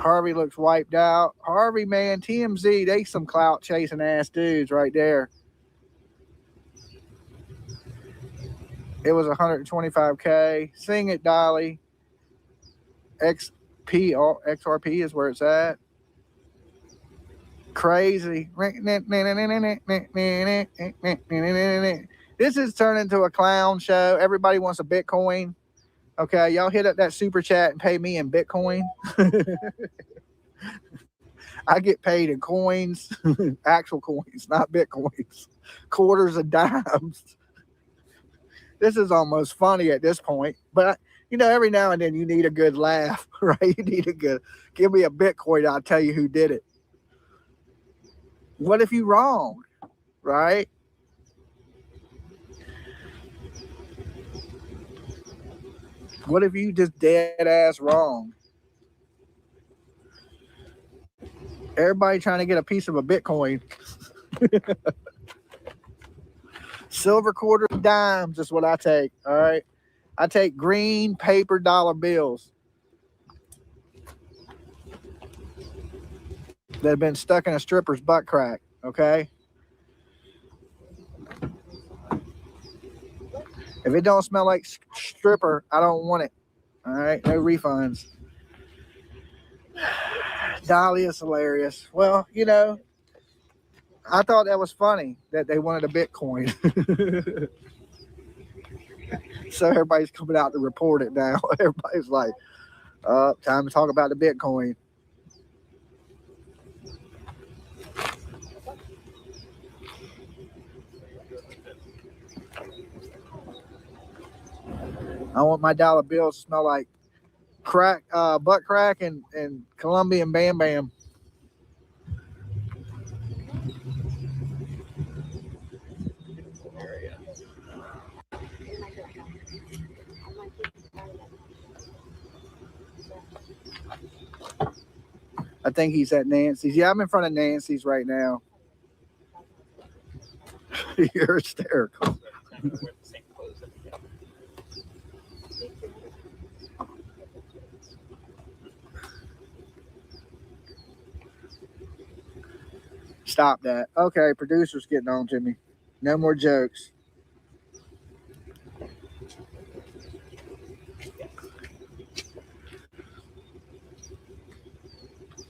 Harvey looks wiped out. Harvey, man, TMZ, they some clout chasing ass dudes right there. It was 125K. Sing it, Dolly. XRP is where it's at. Crazy. This is turned into a clown show. Everybody wants a Bitcoin. Okay, y'all hit up that super chat and pay me in Bitcoin. I get paid in coins, actual coins, not Bitcoins, quarters and dimes. This is almost funny at this point, but you know, every now and then you need a good laugh, right? You need a good, give me a Bitcoin, I'll tell you who did it. What if you wrong, right? What if you just dead ass wrong? Everybody trying to get a piece of a Bitcoin. Silver quarters, dimes is what I take. All right. I take green paper dollar bills that have been stuck in a stripper's butt crack. Okay. If it don't smell like stripper, I don't want it. All right. No refunds. Dolly is hilarious. Well, you know, I thought that was funny that they wanted a Bitcoin. So everybody's coming out to report it now. Everybody's like, time to talk about the Bitcoin. I want my dollar bills to smell like crack, butt crack and Colombian Bam Bam. I think he's at Nancy's. Yeah, I'm in front of Nancy's right now. You're hysterical. Stop that. Okay, producer's getting on to me. No more jokes.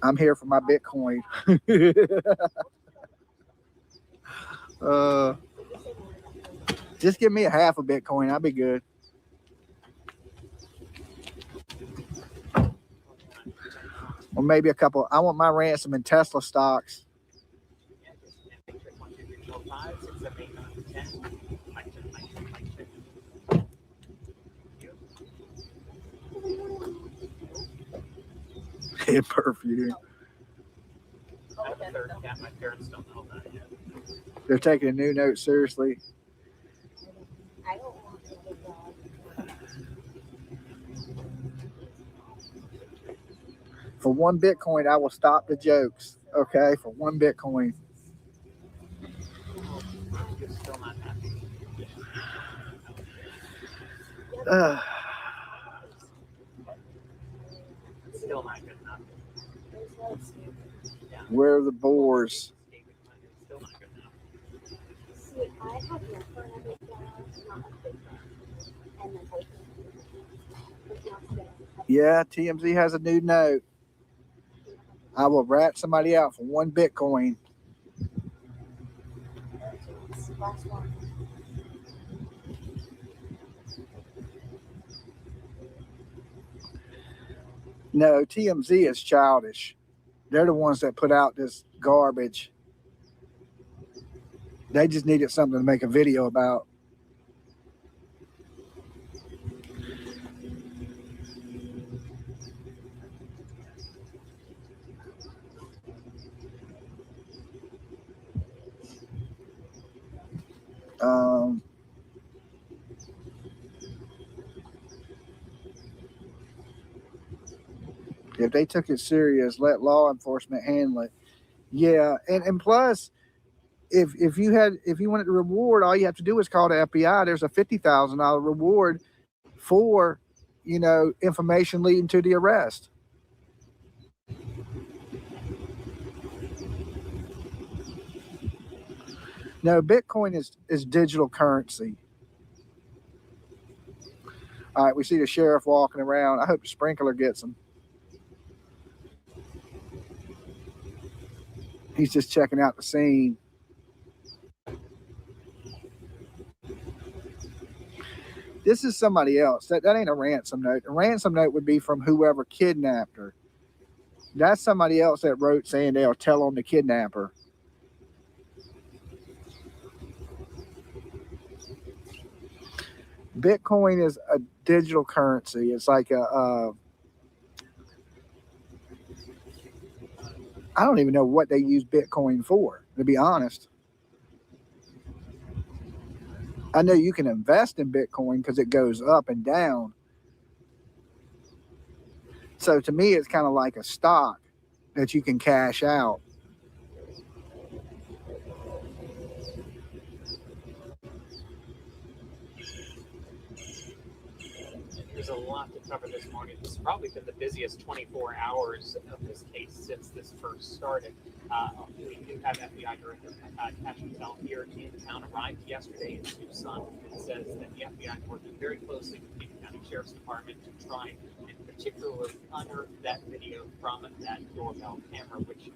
I'm here for my Bitcoin. Just give me a half a Bitcoin. I'll be good. Or maybe a couple. I want my ransom in Tesla stocks. In perfume. My parents don't know that yet. They're taking a new note seriously. For one Bitcoin, I will stop the jokes. Okay, for one Bitcoin. You're still not happy. Still not good enough. Yeah. Where are the boars? Still not good enough. See, I have no for another job, and then Yeah, TMZ has a new note. I will rat somebody out for one Bitcoin. No, TMZ is childish. They're the ones that put out this garbage. They just needed something to make a video about. If they took it serious, let law enforcement handle it. Yeah, and plus, if you wanted to reward, all you have to do is call the FBI. There's a $50,000 reward for, information leading to the arrest. No, Bitcoin is digital currency. All right, we see the sheriff walking around. I hope the sprinkler gets him. He's just checking out the scene. This is somebody else. That ain't a ransom note. A ransom note would be from whoever kidnapped her. That's somebody else that wrote saying they'll tell on the kidnapper. Bitcoin is a digital currency. It's like I don't even know what they use Bitcoin for, to be honest. I know you can invest in Bitcoin because it goes up and down. So to me, it's kind of like a stock that you can cash out. There's a lot to cover this morning. This has probably been the busiest 24 hours of this case since this first started. We do have FBI Director Cash Patel here in town, arrived yesterday in Tucson. It says that the FBI is working very closely with the Aiken County Sheriff's Department to try and particularly unearth that video from that doorbell camera, which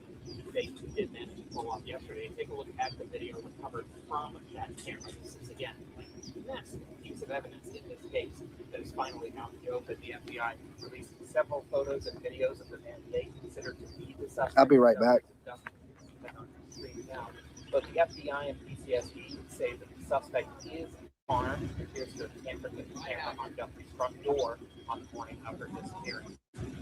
they did manage to pull off yesterday. Take a look at the video recovered from that camera. This is, again, like a massive piece of evidence in this case that is finally out in the open. The FBI released several photos and videos of the man they consider to be the suspect. I'll be right back. But the FBI and PCSD say that the suspect is armed, appears to have tampered with the camera on Guthrie's front door on the morning of her disappearance.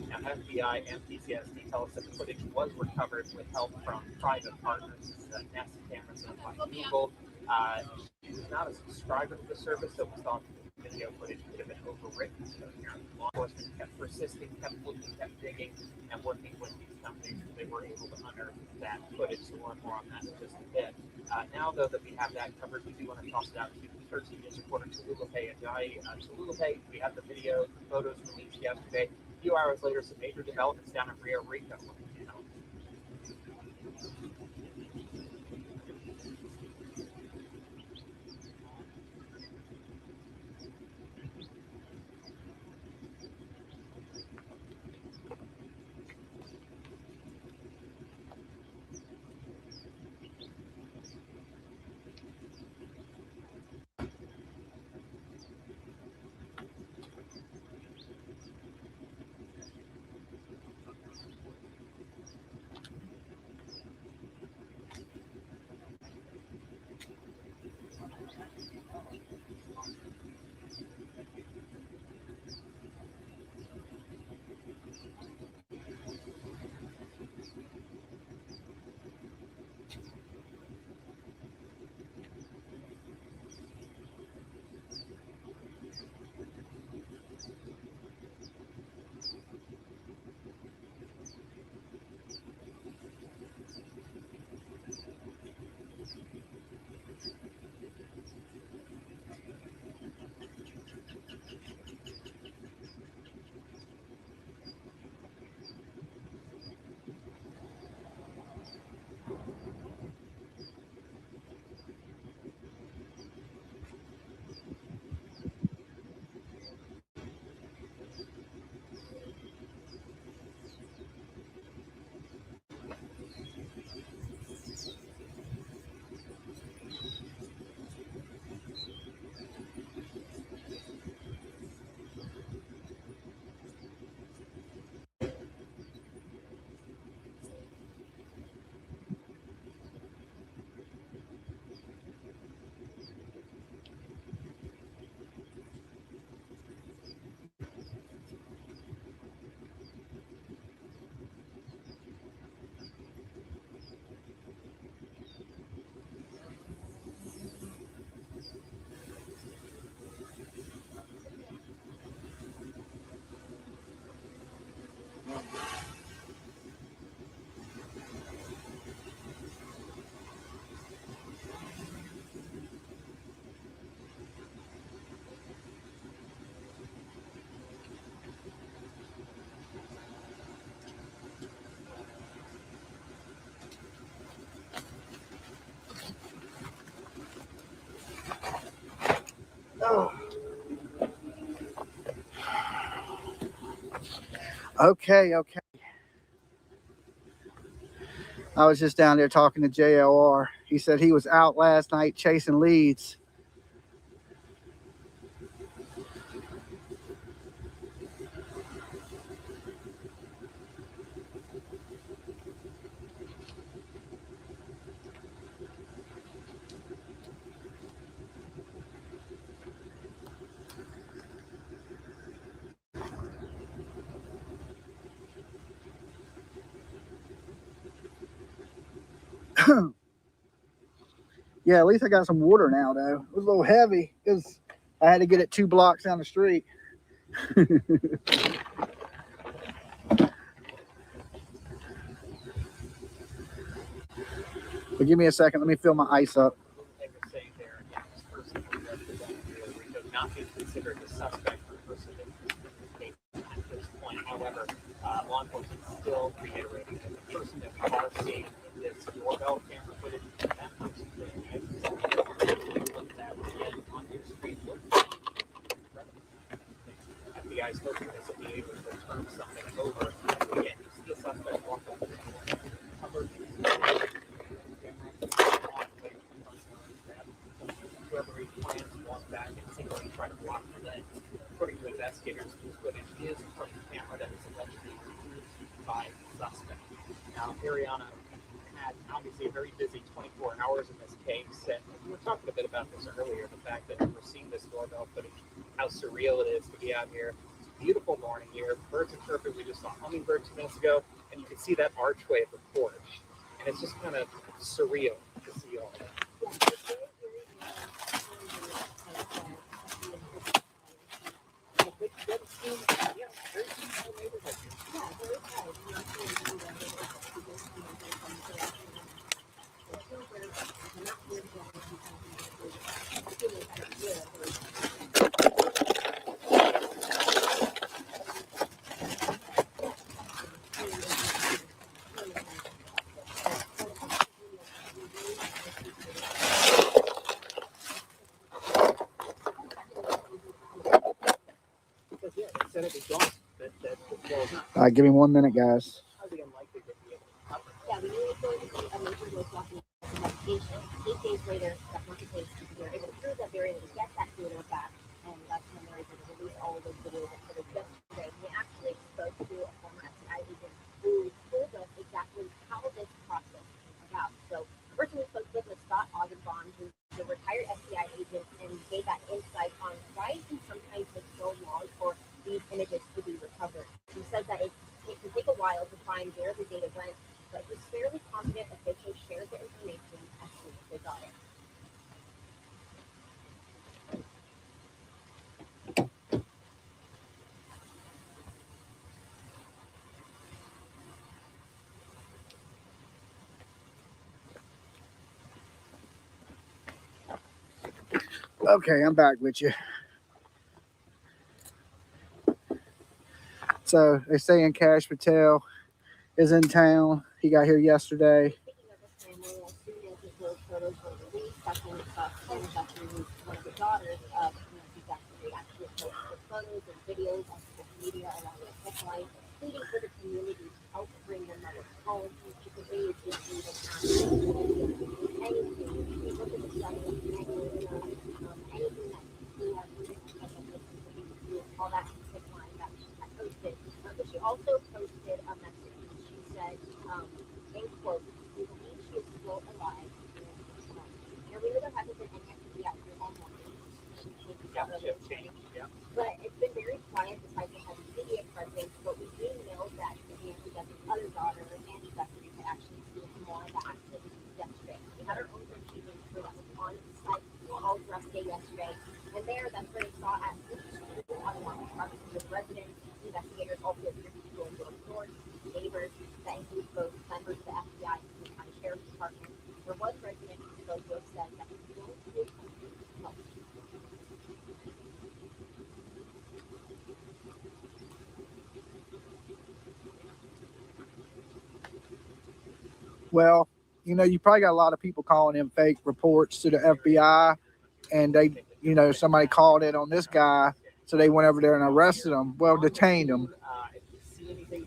Now, FBI and PCSD tell us that the footage was recovered with help from private partners, NASA cameras and by Google. She was not a subscriber to the service, so we thought the video footage could have been overwritten. So law enforcement kept persisting, kept looking, kept digging, and working with these companies. They were able to unearth that footage. So we'll learn more on that in just a bit. Now, though, that we have that covered, we do want to toss it out to 13 News reporter Tallulah Ajayi. Tallulah, we have the video, the photos released yesterday. A few hours later, some major developments down in Rio Rico. Okay. I was just down there talking to JLR. He said he was out last night chasing leads. Yeah, at least I got some water now, though. It was a little heavy because I had to get it 2 blocks down the street. But give me a second. Let me fill my ice up. They were saying there, again, this person would not be considered a suspect for the person at this point. However, law enforcement is still reiterating that the person that we are seeing in this doorbell camera footage, that person that again on your screen looks FBI is hoping this will be able to turn something over. Again, you see a suspect walk up to cover whoever he plans to walk back and singularly try to block the leg. According to investigators, this footage is from the camera that was allegedly used by the suspect. Now, Ariana had obviously a very busy 24 hours in this case, and we were talking a bit about this earlier, the fact that we're seeing this doorbell footage, how surreal it is to be out here. It's a beautiful morning here. Birds are chirping. We just saw hummingbirds 2 minutes ago, and you can see that archway of the porch. And it's just kind of surreal to see all that. All right, give me 1 minute, guys. Yeah, we knew it was going to be a major low-blocking investigation. 8 days later, that market case, they were able to prove that they were able to get that data back, and that's when they were able to release all of those videos and footage yesterday. We actually spoke to a former FBI agent who told us exactly how this process came about. So the person we spoke with was Scott Augenbaum, who's a retired FBI agent, and gave that insight on why it can sometimes take so long for these images to be recovered. He said that it can take a while to find where the data went, but he's fairly confident officials shared the information as soon as they got it. Okay, I'm back with you. So they say in Cash Patel is in town. He got here yesterday. Speaking of his family, as soon as those photos were released, that's when Spanish actually used one of the daughters of Nancy Guthrie actually posted photos and videos on social media along with a line, pleading for the community to help bring their mother home. She continues to receive an anything, people to the study, anything that we have all that tip line that she had posted. But she also posted a message. She said, in quote, we believe she is still alive. And we know there hasn't been any activity out here all morning. But it's been very quiet besides the heavy media presence. But we do know that Nancy Guthrie's other daughter, Annie Guthrie, had actually seen more of the activity yesterday. We had our own agent that was on site all dressed day yesterday. And there, that's where they saw at least 2 unmarked trucks with residents, investigators, also people in door stores, neighbors, that includes both members of the FBI and the County Sheriff's Department. There was resident who spoke with said that he will do something to help. Well, you know, you probably got a lot of people calling in fake reports to the FBI, and they, you know, somebody called it on this guy, so they went over there and arrested him. Well, detained him. If you see anything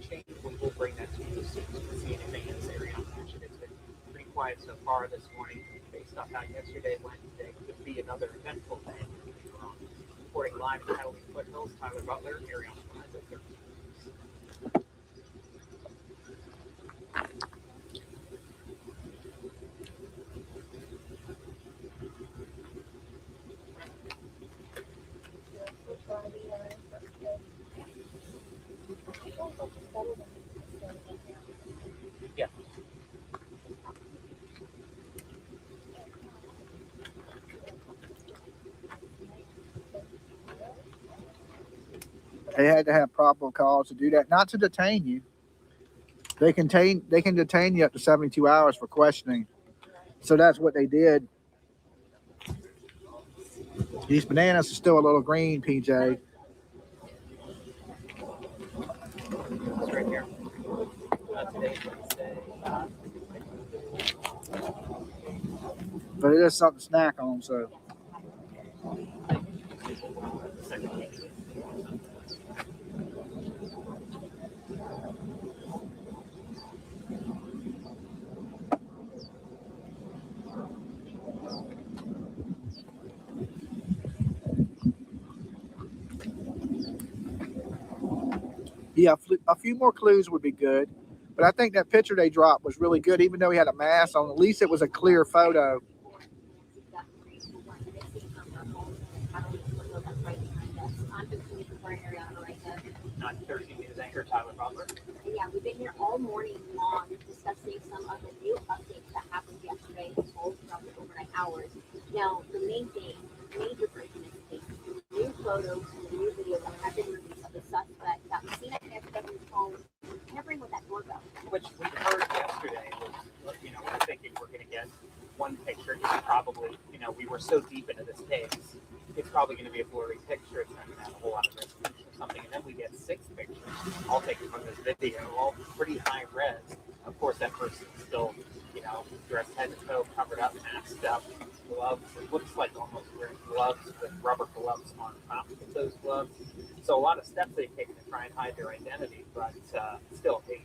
bring that to you as soon as we see anything in this area. It's been pretty quiet so far this morning, based off how yesterday went. Today could be another eventful day. Reporting live in Catalina Foothills, Tyler Butler, area on 13. Yeah. They had to have probable cause to do that, not to detain you. They can detain you up to 72 hours for questioning. So that's what they did. These bananas are still a little green, PJ. It's right here. Today's Wednesday. But it is something to snack on, so. Yeah, a few more clues would be good. But I think that picture they dropped was really good, even though he had a mask on. At least it was a clear photo. Not 13 News anchor Tyler Butler. Yeah, we've been here all morning long discussing some of the new updates that happened yesterday all throughout the overnight hours. Now, the main thing, major breaking in this case, new photos and the new videos that have been released of the suspect that was seen at FW's home tampering with that doorbell. Which we heard yesterday was, we're thinking we're going to get one picture. It's probably, we were so deep into this case, it's probably going to be a blurry picture. It's not going to have a whole lot of resolution or something. And then we get 6 pictures, all taken from this video, all pretty high res. Of course, that person's still, dressed head to toe, covered up, masked up, gloves. It looks like almost wearing gloves with rubber gloves on top of those gloves. So a lot of steps they've taken to try and hide their identity, but still a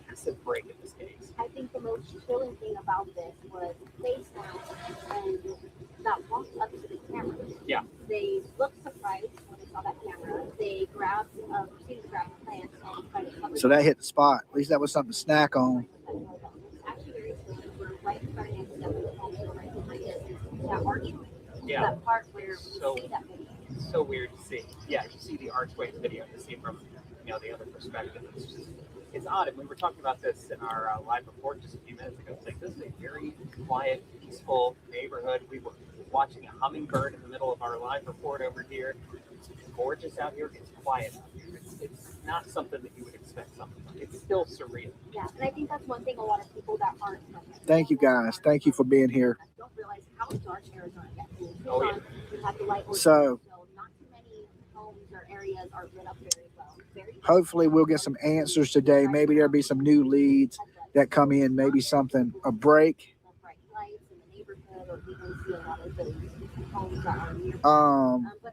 massive break in this case. I think the most chilling thing about this was they snapped and that walked up to the camera. Yeah. They looked surprised when they saw that camera. They grabbed a plant and tried to cover. So that hit the spot. At least that was something to snack on. Actually, very soon, we're right in front of him, right behind us. That archway. Yeah. That part where we see that video. So weird to see. Yeah, you see the archway video, you see from the other perspective. It's odd, and we were talking about this in our live report just a few minutes ago. It's like, this is a very quiet, peaceful neighborhood. We were watching a hummingbird in the middle of our live report over here. It's gorgeous out here. It's quiet out here. It's not something that you would expect something like. It's still surreal. Yeah, and I think that's one thing a lot of people that aren't Thank you, guys. Thank you for being here. don't realize how dark Arizona gets. Oh, yeah. We have the light So not too many homes or areas are lit up very well. hopefully we'll get some answers today. Maybe there'll be some new leads that come in. Maybe something, a break. But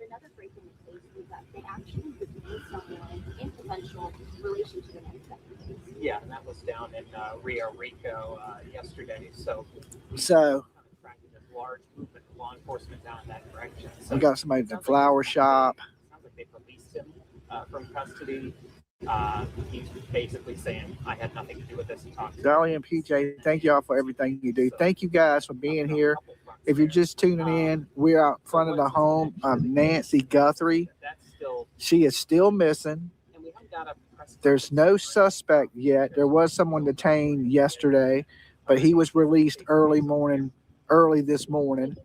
another break in the case was that they actually detained someone in potential relation to the next case. Yeah, and that was down in Rio Rico yesterday. So So this large movement of law enforcement down in that direction. So we got somebody at the flower shop. sounds like they released him from custody. He's basically saying, I had nothing to do with this. He talked to Dolly and PJ, thank y'all for everything you do. Thank you guys for being here. If you're just tuning in, we're out front of the home of Nancy Guthrie. She is still missing. There's no suspect yet. There was someone detained yesterday, but he was released early this morning.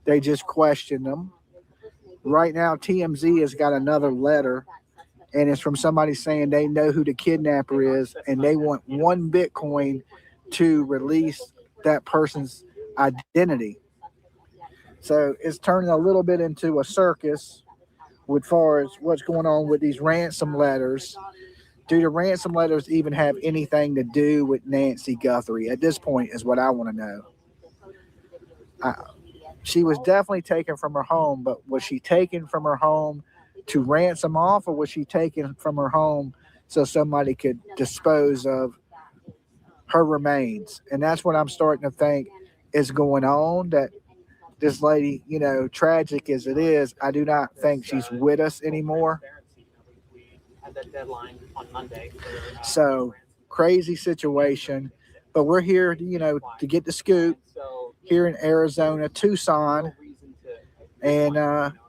They just questioned him. Right now, TMZ has got another letter, and it's from somebody saying they know who the kidnapper is, and they want 1 Bitcoin to release that person's identity. So it's turning a little bit into a circus as far as what's going on with these ransom letters. Do the ransom letters even have anything to do with Nancy Guthrie? At this point is what I want to know. She was definitely taken from her home, but was she taken from her home to ransom off, or was she taken from her home so somebody could dispose of her remains. And that's what I'm starting to think is going on, that this lady, you know, tragic as it is, I do not think she's with us anymore. We had that deadline on Monday. So crazy situation, but we're here, you know, to get the scoop here in Arizona, Tucson, and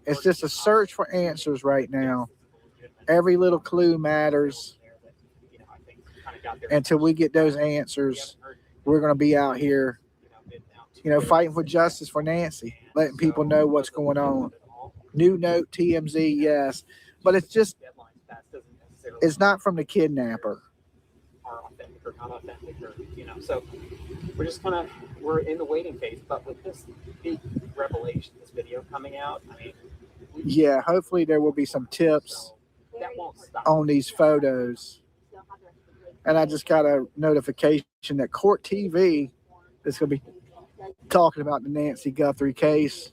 it's just a search for answers right now. Every little clue matters. Until we get those answers, we're going to be out here, you know, fighting for justice for Nancy, letting people know what's going on. New note, TMZ, yes, but it's just, it's not from the kidnapper. Are authentic or not authentic, or you know, so we're just kind of, we're in the waiting phase. But with this big revelation, this video coming out, I mean, yeah, hopefully there will be some tips that won't stop on these photos. And I just got a notification that Court TV is going to be talking about the Nancy Guthrie case.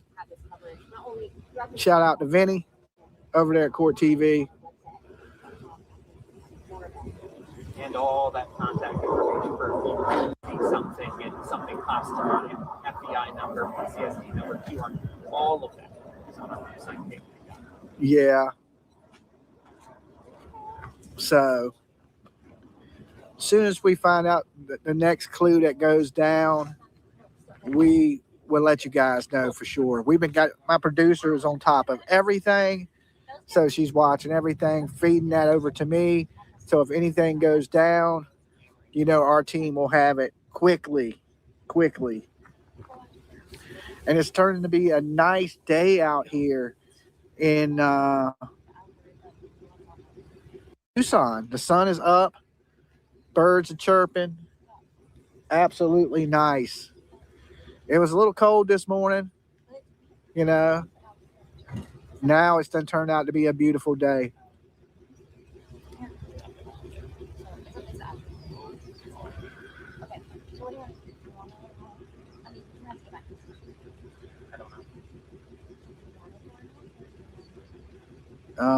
Shout out to Vinny over there at Court TV. And all that contact information for if you something and something classified, FBI number, PCSD number, QR, all of that is on our website. Yeah. So as soon as we find out the next clue that goes down, we will let you guys know for sure. My producer is on top of everything, so she's watching everything, feeding that over to me. So if anything goes down, you know, our team will have it quickly. And it's turning to be a nice day out here in Tucson. The sun is up. Birds are chirping. Absolutely nice. It was a little cold this morning, you know. Now it's done turned out to be a beautiful day.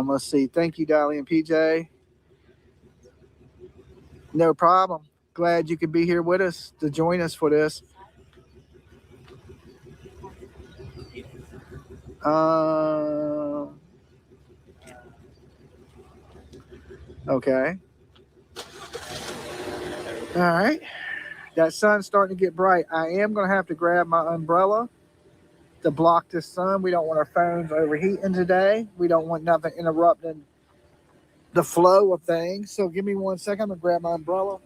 Let's see. Thank you, Dolly and PJ. No problem. Glad you could be here with us to join us for this. Okay. All right. That sun's starting to get bright. I am going to have to grab my umbrella to block this sun. We don't want our phones overheating today. We don't want nothing interrupting the flow of things. So give me 1 second. I'm going to grab my umbrella.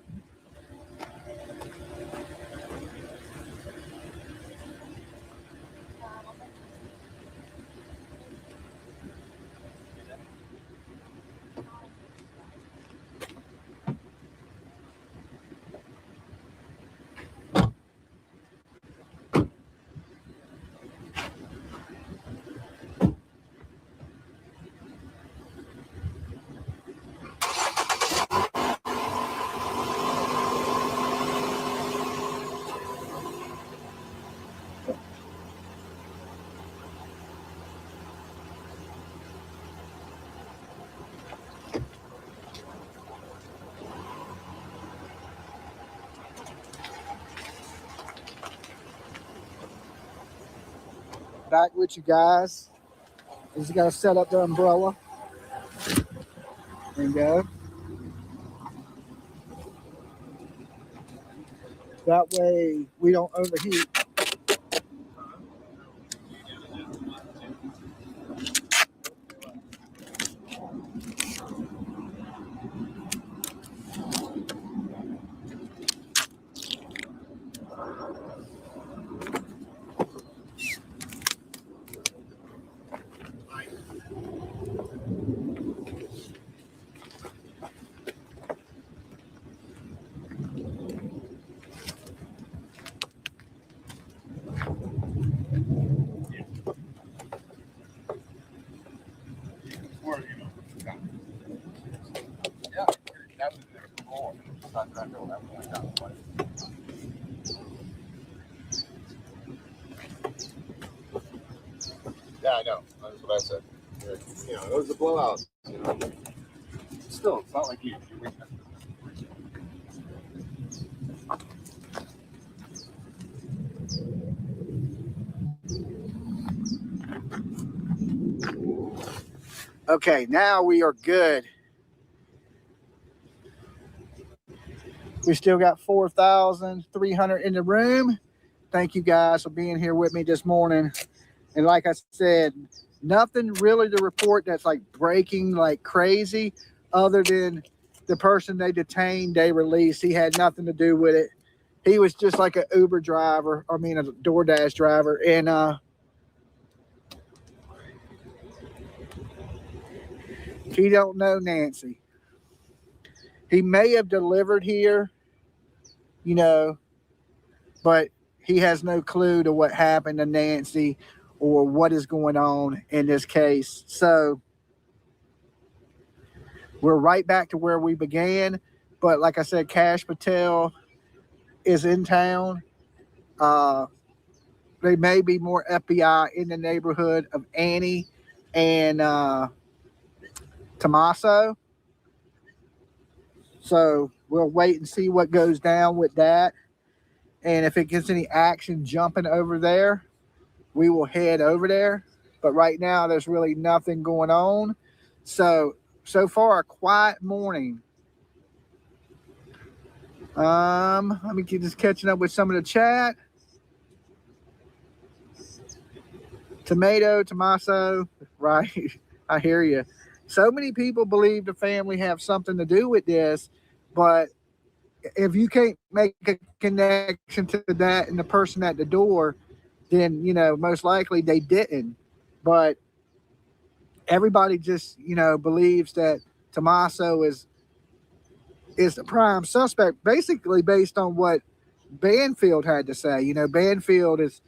Back with you guys. Just got to set up the umbrella. There you go. That way we don't overheat. Yeah, I know. That's what I said. You know, it was a blowout. You know, still, it's not like you're waking up. Okay, now we are good. We still got 4,300 in the room. Thank you guys for being here with me this morning. And like I said, nothing really to report that's like breaking like crazy other than the person they detained, they released. He had nothing to do with it. He was just like an Uber driver, a DoorDash driver. And he don't know Nancy. He may have delivered here, but he has no clue to what happened to Nancy or what is going on in this case. So we're right back to where we began. But like I said, Cash Patel is in town. There may be more FBI in the neighborhood of Annie and Tommaso. So we'll wait and see what goes down with that. And if it gets any action jumping over there, we will head over there. But right now, there's really nothing going on. So far, a quiet morning. Let me keep just catching up with some of the chat. Tommaso, right? I hear you. So many people believe the family have something to do with this, but if you can't make a connection to that and the person at the door, then, most likely they didn't. But everybody just, believes that Tommaso is the prime suspect, basically based on what Banfield had to say. Banfield has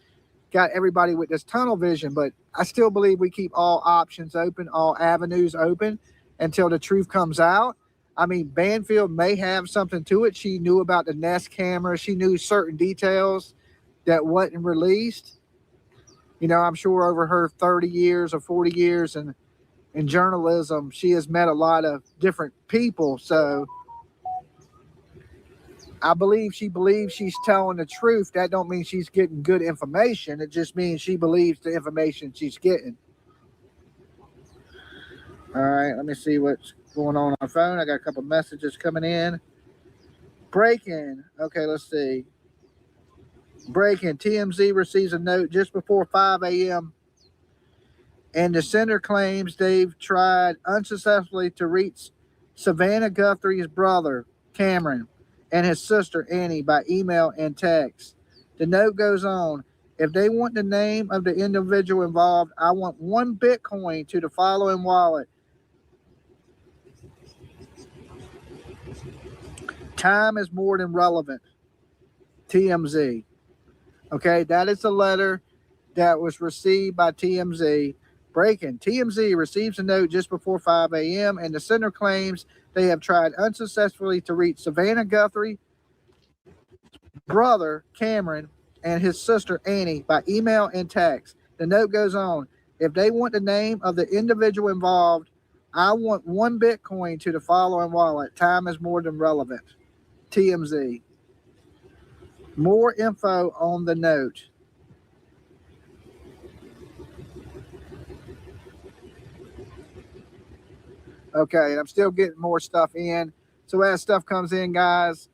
got everybody with this tunnel vision, but I still believe we keep all options open, all avenues open until the truth comes out. I mean, Banfield may have something to it. She knew about the Nest camera. She knew certain details that wasn't released. I'm sure over her 30 years or 40 years in journalism, she has met a lot of different people. So I believe she believes she's telling the truth. That don't mean she's getting good information. It just means she believes the information she's getting. All right, let me see what's going on my phone. I got a couple messages coming in. Breaking. Okay, let's see. Breaking. TMZ receives a note just before 5 a.m. and the sender claims they've tried unsuccessfully to reach Javeayah Guthrie's brother, Cameron, and his sister, Annie, by email and text. The note goes on. If they want the name of the individual involved, I want 1 Bitcoin to the following wallet. Time is more than relevant. TMZ. Okay, that is the letter that was received by TMZ. Breaking. TMZ receives a note just before 5 a.m. and the sender claims they have tried unsuccessfully to reach Javeayah Guthrie, brother Cameron, and his sister Annie by email and text. The note goes on. If they want the name of the individual involved, I want 1 Bitcoin to the following wallet. Time is more than relevant. TMZ. More info on the note. Okay, and I'm still getting more stuff in. So as stuff comes in, guys,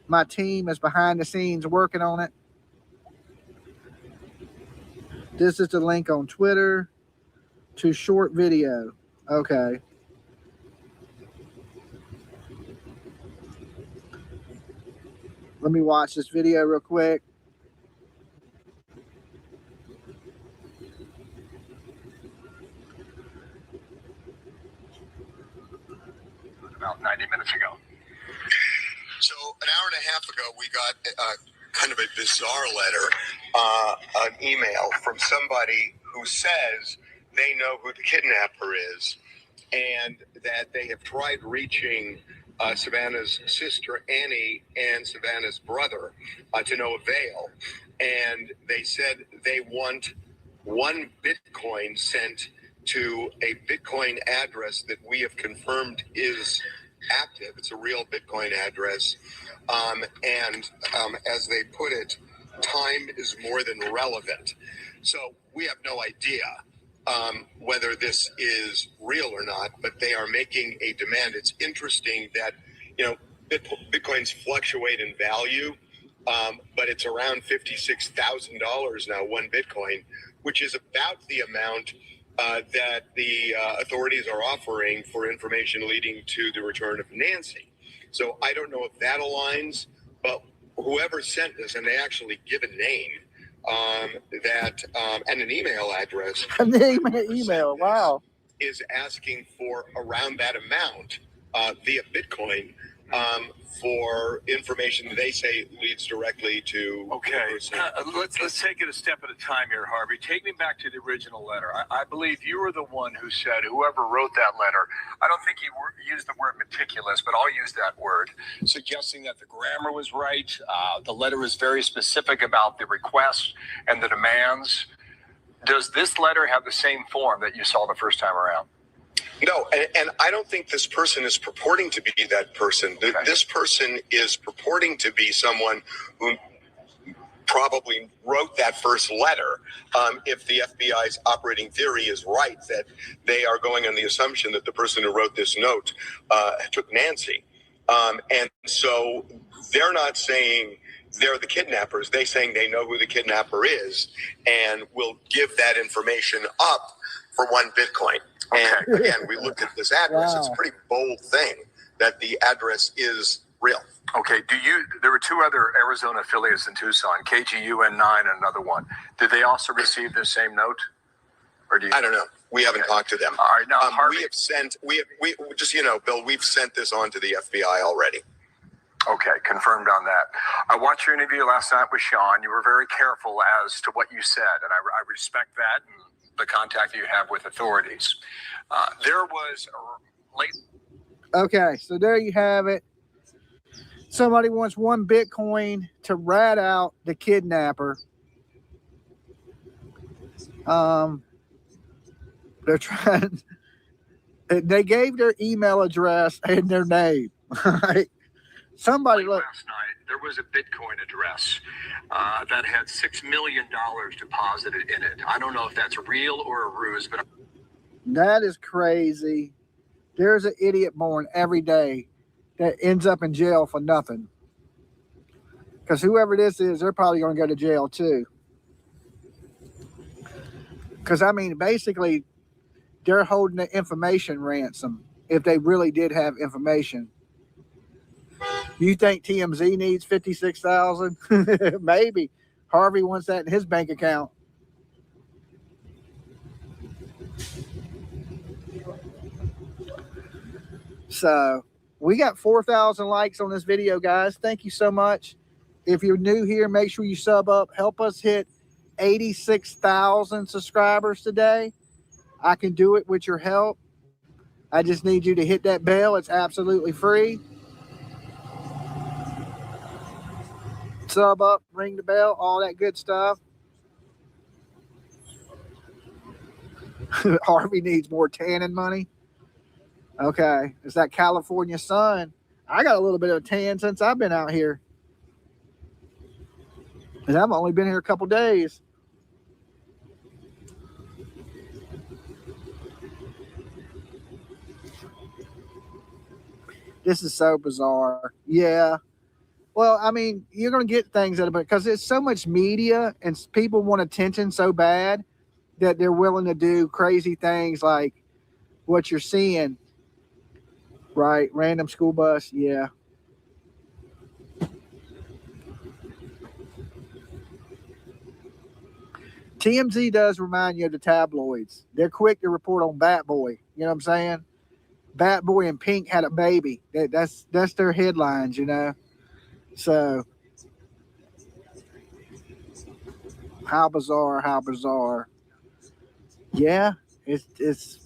my team is behind the scenes working on it. This is the link on Twitter to short video. Okay. Let me watch this video real quick. About 90 minutes ago. So an hour and a half ago, we got kind of a bizarre letter, an email from somebody who says they know who the kidnapper is and that they have tried reaching Savannah's sister, Annie, and Savannah's brother to no avail. And they said they want 1 Bitcoin sent to a Bitcoin address that we have confirmed is active. It's a real Bitcoin address. As they put it, time is more than relevant. So we have no idea whether this is real or not, but they are making a demand. It's interesting that, Bitcoins fluctuate in value, but it's around $56,000 now, one Bitcoin, which is about the amount that the authorities are offering for information leading to the return of Nancy. So I don't know if that aligns, but whoever sent this, and they actually give a name, and an email address. An email, wow. Is asking for around that amount via Bitcoin for information they say leads directly to. Okay, let's take it a step at a time here, Harvey. Take me back to the original letter. I believe you were the one who said, whoever wrote that letter, I don't think you used the word meticulous, but I'll use that word, suggesting that the grammar was right. The letter was very specific about the request and the demands. Does this letter have the same form that you saw the first time around? No, and I don't think this person is purporting to be that person. Okay. This person is purporting to be someone who probably wrote that first letter. If the FBI's operating theory is right, that they are going on the assumption that the person who wrote this note took Nancy. And so they're not saying they're the kidnappers. They're saying they know who the kidnapper is and will give that information up for one Bitcoin. And again, we looked at this address. Wow. It's a pretty bold thing that the address is real. Okay. There were two other Arizona affiliates in Tucson, KGUN9 and another one. Did they also receive the same note? Or I don't know. We haven't talked to them. All right. Now, Harvey, Bill, we've sent this on to the FBI already. Okay, confirmed on that. I watched your interview last night with Sean. You were very careful as to what you said, and I respect that and the contact you have with authorities. There was a late. Okay, so there you have it. Somebody wants one Bitcoin to rat out the kidnapper. They're trying. They gave their email address and their name. Right? Somebody look. Last night there was a Bitcoin address that had $6 million deposited in it. I don't know if that's real or a ruse, but that is crazy. There's an idiot born every day that ends up in jail for nothing. Because whoever this is, they're probably going to go to jail too. Because basically, they're holding the information ransom if they really did have information. You think TMZ needs 56,000? Maybe. Harvey wants that in his bank account. So we got 4,000 likes on this video, guys. Thank you so much. If you're new here, make sure you sub up. Help us hit 86,000 subscribers today. I can do it with your help. I just need you to hit that bell. It's absolutely free. Sub up, ring the bell, all that good stuff. Harvey needs more tanning money. Okay, it's that California sun. I got a little bit of a tan since I've been out here. And I've only been here a couple days. This is so bizarre. Yeah. Well, you're going to get things that are, because there's so much media and people want attention so bad that they're willing to do crazy things like what you're seeing. Right? Random school bus. Yeah. TMZ does remind you of the tabloids. They're quick to report on Bat Boy. You know what I'm saying? Bat Boy and Pink had a baby. That's their headlines, So, how bizarre. Yeah, it's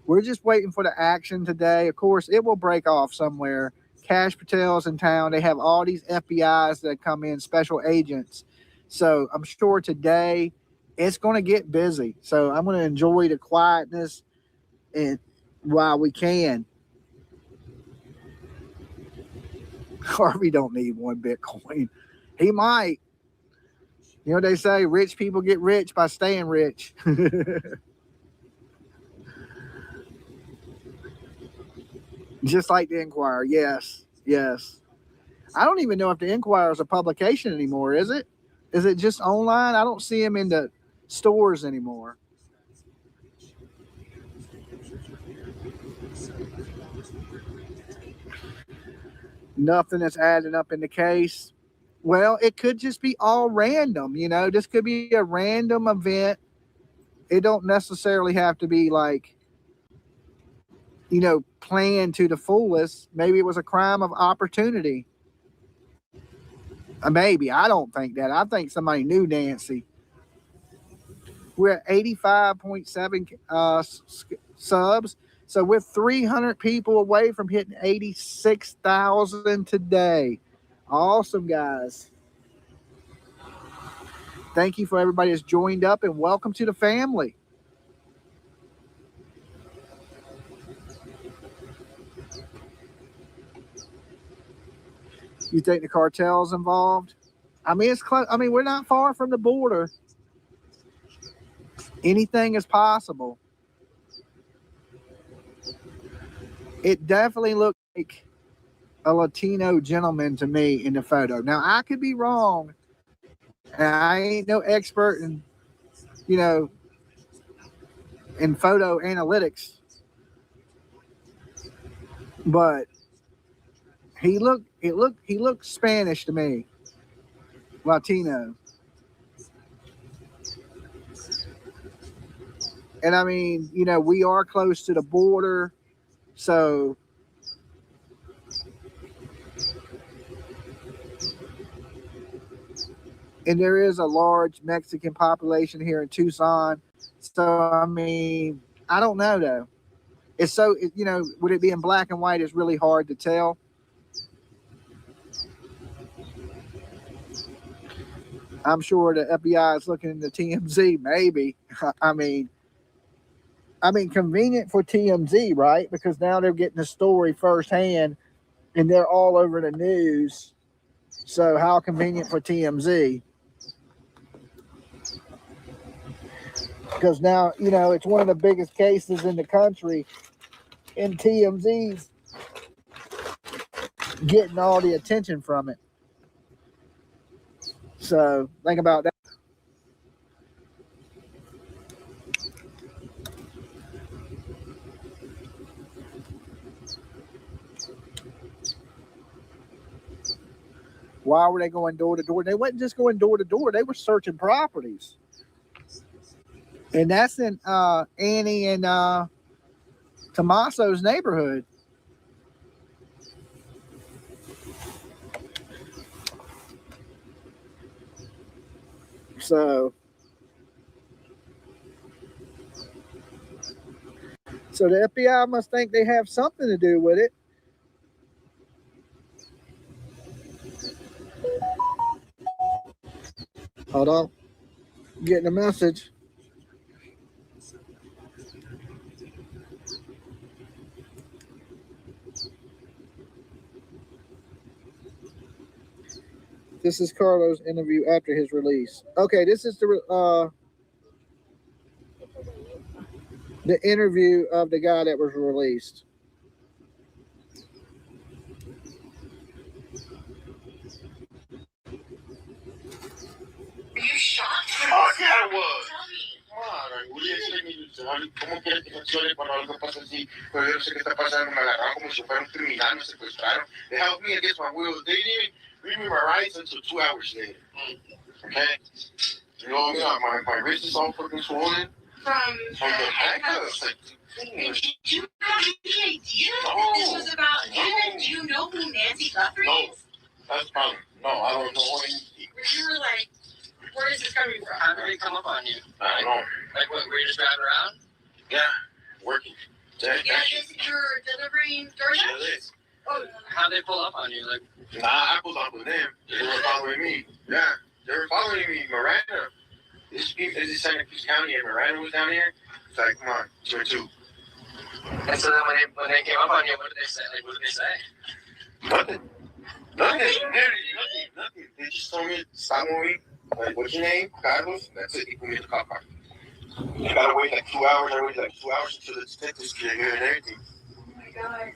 we're just waiting for the action today. Of course, it will break off somewhere. Cash Patel's in town. They have all these FBIs that come in, special agents. So I'm sure today it's going to get busy. So I'm going to enjoy the quietness and while we can. Harvey don't need one Bitcoin. He might. You know, they say rich people get rich by staying rich. Just like the Enquirer. Yes. Yes. I don't even know if the Enquirer is a publication anymore, is it? Is it just online? I don't see them in the stores anymore. Nothing that's adding up in the case. Well, it could just be all random. You know, this could be a random event. It don't necessarily have to be like, you know, planned to the fullest. Maybe it was a crime of opportunity. Maybe. I don't think that. I think somebody knew Nancy. We're at 85.7 subs. So we're 300 people away from hitting 86,000 today. Awesome, guys. Thank you for everybody that's joined up, and welcome to the family. You think the cartel's involved? I mean, it's close. I mean, we're not far from the border. Anything is possible. It definitely looked like a Latino gentleman to me in the photo. Now, I could be wrong. And I ain't no expert in, you know, in photo analytics. But he looked Spanish to me. Latino. And I mean, you know, we are close to the border. So and there is a large Mexican population here in Tucson. So, I mean, I don't know, though. It's so, you know, would it be in black and white? It's really hard to tell. I'm sure the FBI is looking into TMZ, maybe. I mean, convenient for TMZ, right? Because now they're getting the story firsthand and they're all over the news. So how convenient for TMZ? Because now, you know, it's one of the biggest cases in the country, and TMZ's getting all the attention from it. So think about that. Why were they going door to door? They wasn't just going door to door. They were searching properties. And that's in Annie and Tommaso's neighborhood. So the FBI must think they have something to do with it. Hold on. Getting a message. This is Carlos' interview after his release. Okay, this is the interview of the guy that was released. Are you shocked? Oh, yeah, I was. What do you expect me to do? ¿Cómo quieres que reaccione cuando algo pasa así? Pero yo no sé qué está pasando. Me agarraron como si fuera un criminal, me secuestraron. They held me against my will. They didn't even read me my rights until 2 hours later. Okay? You know, my wrist is all fucking swollen. From the handcuffs. Like, did you have any idea that this was about Aiken? Do you know who Nancy Guthrie is? That's probably, no, I don't know anything. You were like, where is this coming from? How did they come up on you? I don't know. Like, what, were you just driving around? Yeah, working. Yeah, you're delivering DoorDash? Yeah, this. Oh, how'd they pull up on you? Like, nah, I pulled up with them. They were following me. Yeah, they were following me, Miranda. This is Santa Cruz County, and Miranda was down here. It's like, come on, 2 and 2. And so then when they came up on you, what did they say? Like, what did they say? Nothing. Nothing. They just told me, stop moving. Like, what's your name? Carlos? That's it. He put me in the cop car. You gotta wait like 2 hours. I waited like 2 hours until the detectives get here and everything. Oh my God.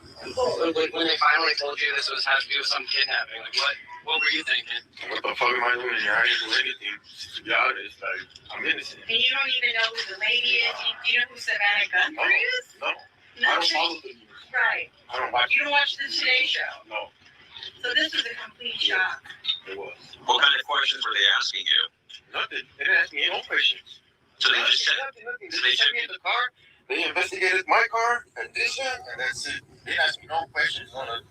When they finally told you this had to do with some kidnapping, like what were you thinking? What the fuck am I doing here? I didn't do anything. To be honest, like, I'm innocent. And you don't even know who the lady is. You know who Javeayah Guthrie is? No. I don't follow the news. Right. I don't watch. You don't watch the Today Show? No. So this was a complete shock. It was. What kind of questions were they asking you? Nothing. They didn't ask me any questions. So they just said, nothing. They took me in the car. They investigated my car, condition, and that's it. They didn't ask me no questions on it.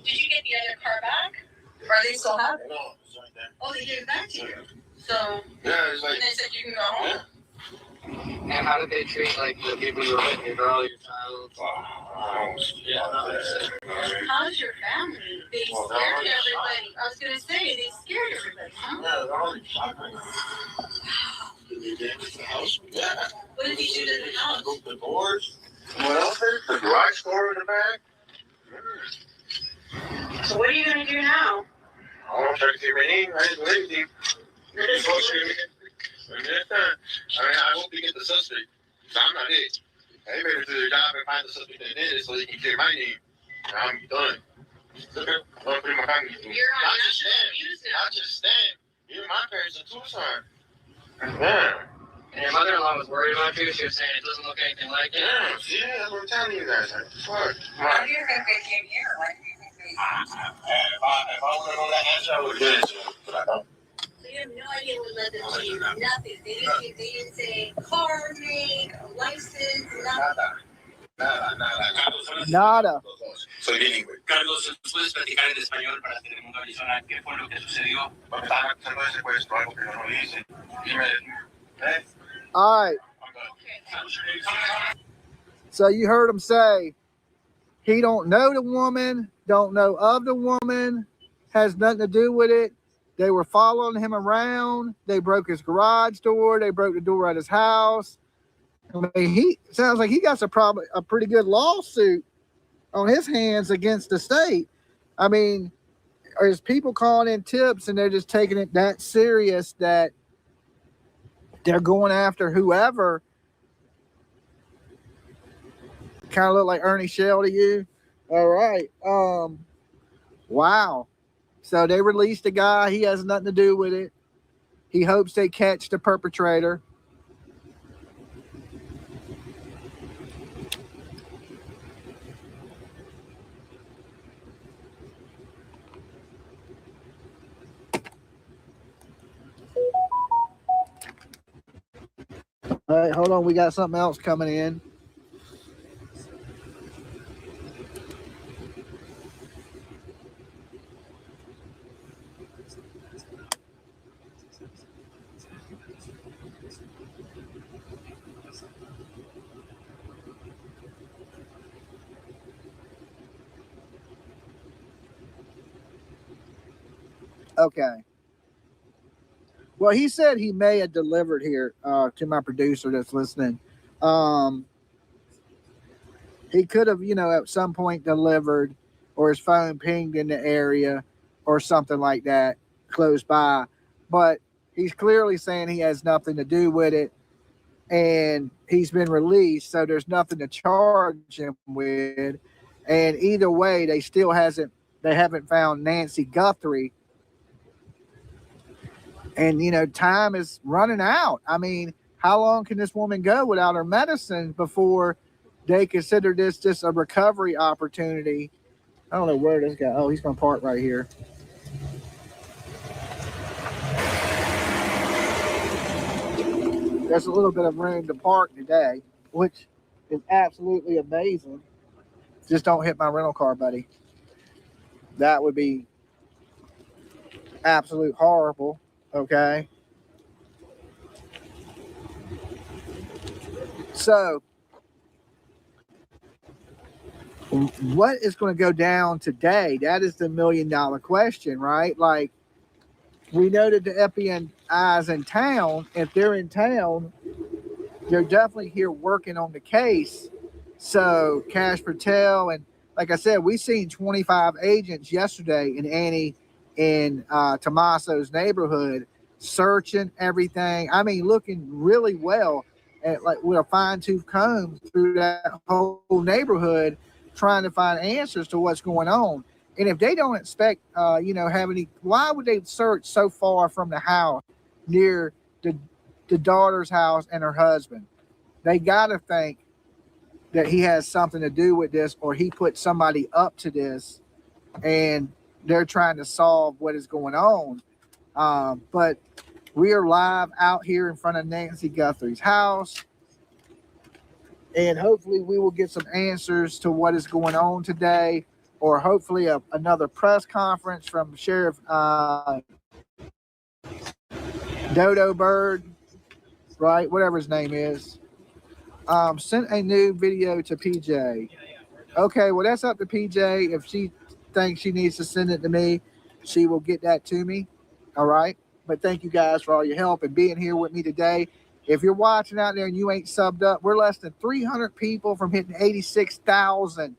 Did you get the other car back? Or they still have it? No, it's right there. Oh, they gave it back to you. So Yeah, it's like. and they said you can go home. Yeah. And how did they treat like the people you were with, your girl, your child? How's your family? They scared everybody. I was gonna say they scared everybody, huh? Yeah, they're all shocking. They damaged the house. Yeah. What did you do to the house? Broke the doors. What else? The garage door in the back. So what are you gonna do now? I don't try to get my name. I didn't do anything. I hope you get the suspect. I'm not it. They better do their job and find the suspect that did it so they can get my name. I'm done. I'm gonna put my family through. You're on Not just national stand. news now. Not just stand. Even my parents in Tucson. Yeah. And your mother-in-law was worried about you. She was saying it doesn't look anything like it. Yeah, see, that's what I'm telling you guys. Like, fuck. How do you think they came here? Why do you think they? If I would have known that answer, I would have done it. But I don't. So you have no idea what led them to you. Nothing. They didn't say car make, license, nothing. Nada. So anyway. Carlos, ¿puedes platicar en español para tener una visión a qué fue lo que sucedió? Estaba pasando ese puesto, algo que no hice. Dime, ¿eh? All right. So you heard him say he don't know the woman, don't know of the woman, has nothing to do with it. They were following him around. They broke his garage door. They broke the door at his house. I mean, he sounds like he got a pretty good lawsuit on his hands against the state. I mean, there's people calling in tips and they're just taking it that serious that they're going after whoever. Kind of look like Ernie Shell to you. All right. Wow. So they released a guy. He has nothing to do with it. He hopes they catch the perpetrator. All right, hold on. We got something else coming in. Okay. Well, he said he may have delivered here to my producer that's listening. He could have, at some point delivered, or his phone pinged in the area or something like that close by. But he's clearly saying he has nothing to do with it. And he's been released, so there's nothing to charge him with. And either way, they haven't found Nancy Guthrie. And, time is running out. I mean, how long can this woman go without her medicine before they consider this just a recovery opportunity? I don't know where this guy. Oh, he's going to park right here. There's a little bit of room to park today, which is absolutely amazing. Just don't hit my rental car, buddy. That would be absolute horrible. Okay. So, what is going to go down today? That is the $1 million question, right? Like, we know that the FBI is in town. If they're in town, they're definitely here working on the case. So Cash Patel, and like I said, we seen 25 agents yesterday in Annie in Tommaso's neighborhood searching everything. I mean, looking really well at, like, with a fine-tooth comb through that whole neighborhood, trying to find answers to what's going on. And if they don't expect, have any, why would they search so far from the house near the daughter's house and her husband? They got to think that he has something to do with this, or he put somebody up to this, and they're trying to solve what is going on. But we are live out here in front of Nancy Guthrie's house, and hopefully we will get some answers to what is going on today, or hopefully another press conference from Sheriff Dodo Bird, right? Whatever his name is. Sent a new video to PJ. Okay, well, that's up to PJ. If she thinks she needs to send it to me, she will get that to me. All right. But thank you guys for all your help and being here with me today. If you're watching out there and you ain't subbed up, we're less than 300 people from hitting 86,000.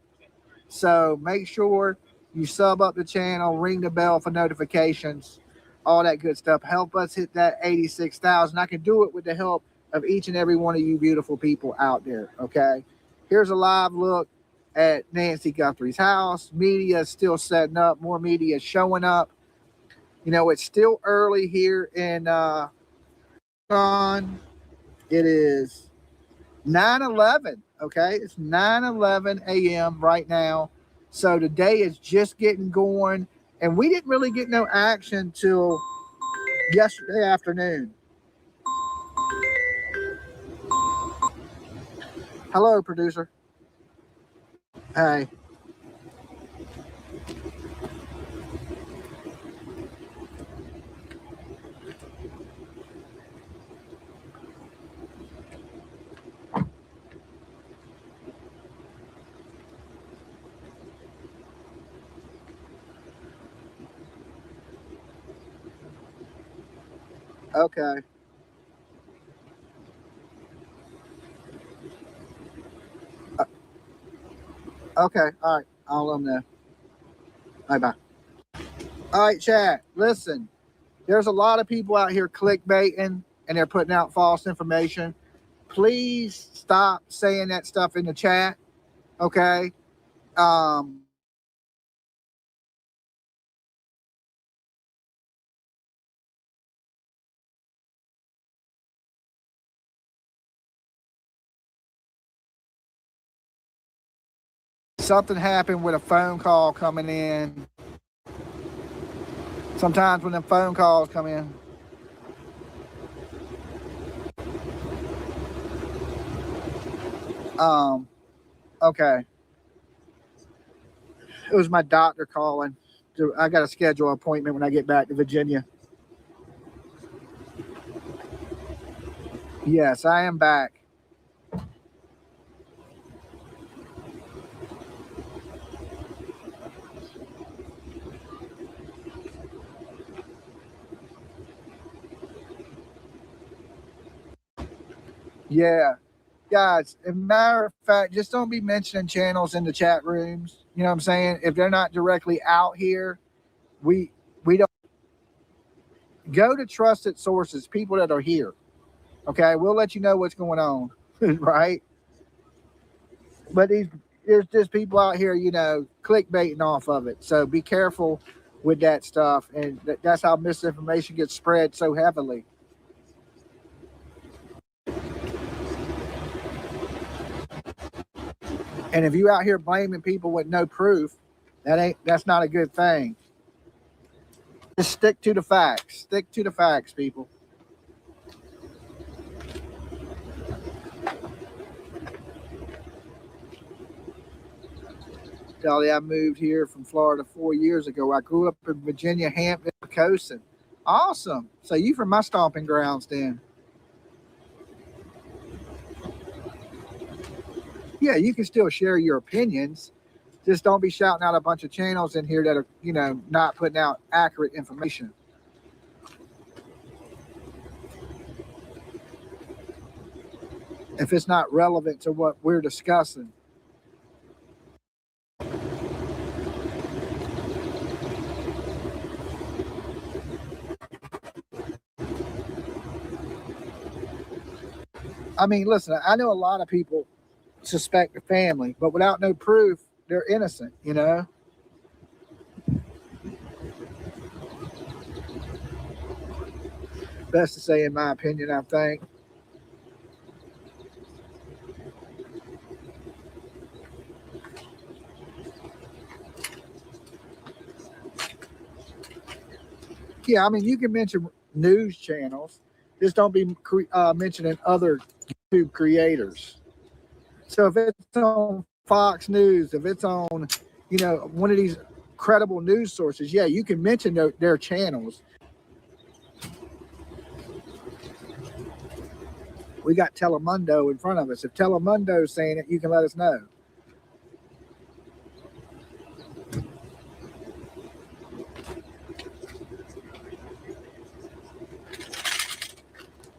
So make sure you sub up the channel, ring the bell for notifications, all that good stuff. Help us hit that 86,000. I can do it with the help of each and every one of you beautiful people out there. Okay. Here's a live look at Nancy Guthrie's house. Media is still setting up. More media is showing up. You know, it's still early here in it is 9:11. Okay, it's 9:11 a.m. right now. So the day is just getting going, and we didn't really get no action till yesterday afternoon. Hello, producer. Hey. Okay. Okay. All right. I'll let them know. Bye-bye. All right, chat. Listen, there's a lot of people out here clickbaiting, and they're putting out false information. Please stop saying that stuff in the chat. Okay. Something happened with a phone call coming in. Sometimes when the phone calls come in. Okay. It was my doctor calling. I got to schedule an appointment when I get back to Virginia. Yes, I am back. Yeah. Guys, as a matter of fact, just don't be mentioning channels in the chat rooms. You know what I'm saying? If they're not directly out here, we don't go to trusted sources, people that are here. Okay, we'll let you know what's going on, right? But there's just people out here, you know, clickbaiting off of it. So be careful with that stuff, and that's how misinformation gets spread so heavily. And if you out here blaming people with no proof, that's not a good thing. Just stick to the facts. Stick to the facts, people. Dolly, I moved here from Florida 4 years ago. I grew up in Virginia, Hampton, Pocosin. Awesome. So you from my stomping grounds then? Yeah, you can still share your opinions. Just don't be shouting out a bunch of channels in here that are, you know, not putting out accurate information. if it's not relevant to what we're discussing. I mean, listen, I know a lot of people suspect the family, but without no proof, they're innocent, you know? Best to say, in my opinion, I think. Yeah, I mean, you can mention news channels, just don't be mentioning other YouTube creators. So if it's on Fox News, if it's on, you know, one of these credible news sources, yeah, you can mention their channels. We got Telemundo in front of us. If Telemundo's saying it, you can let us know.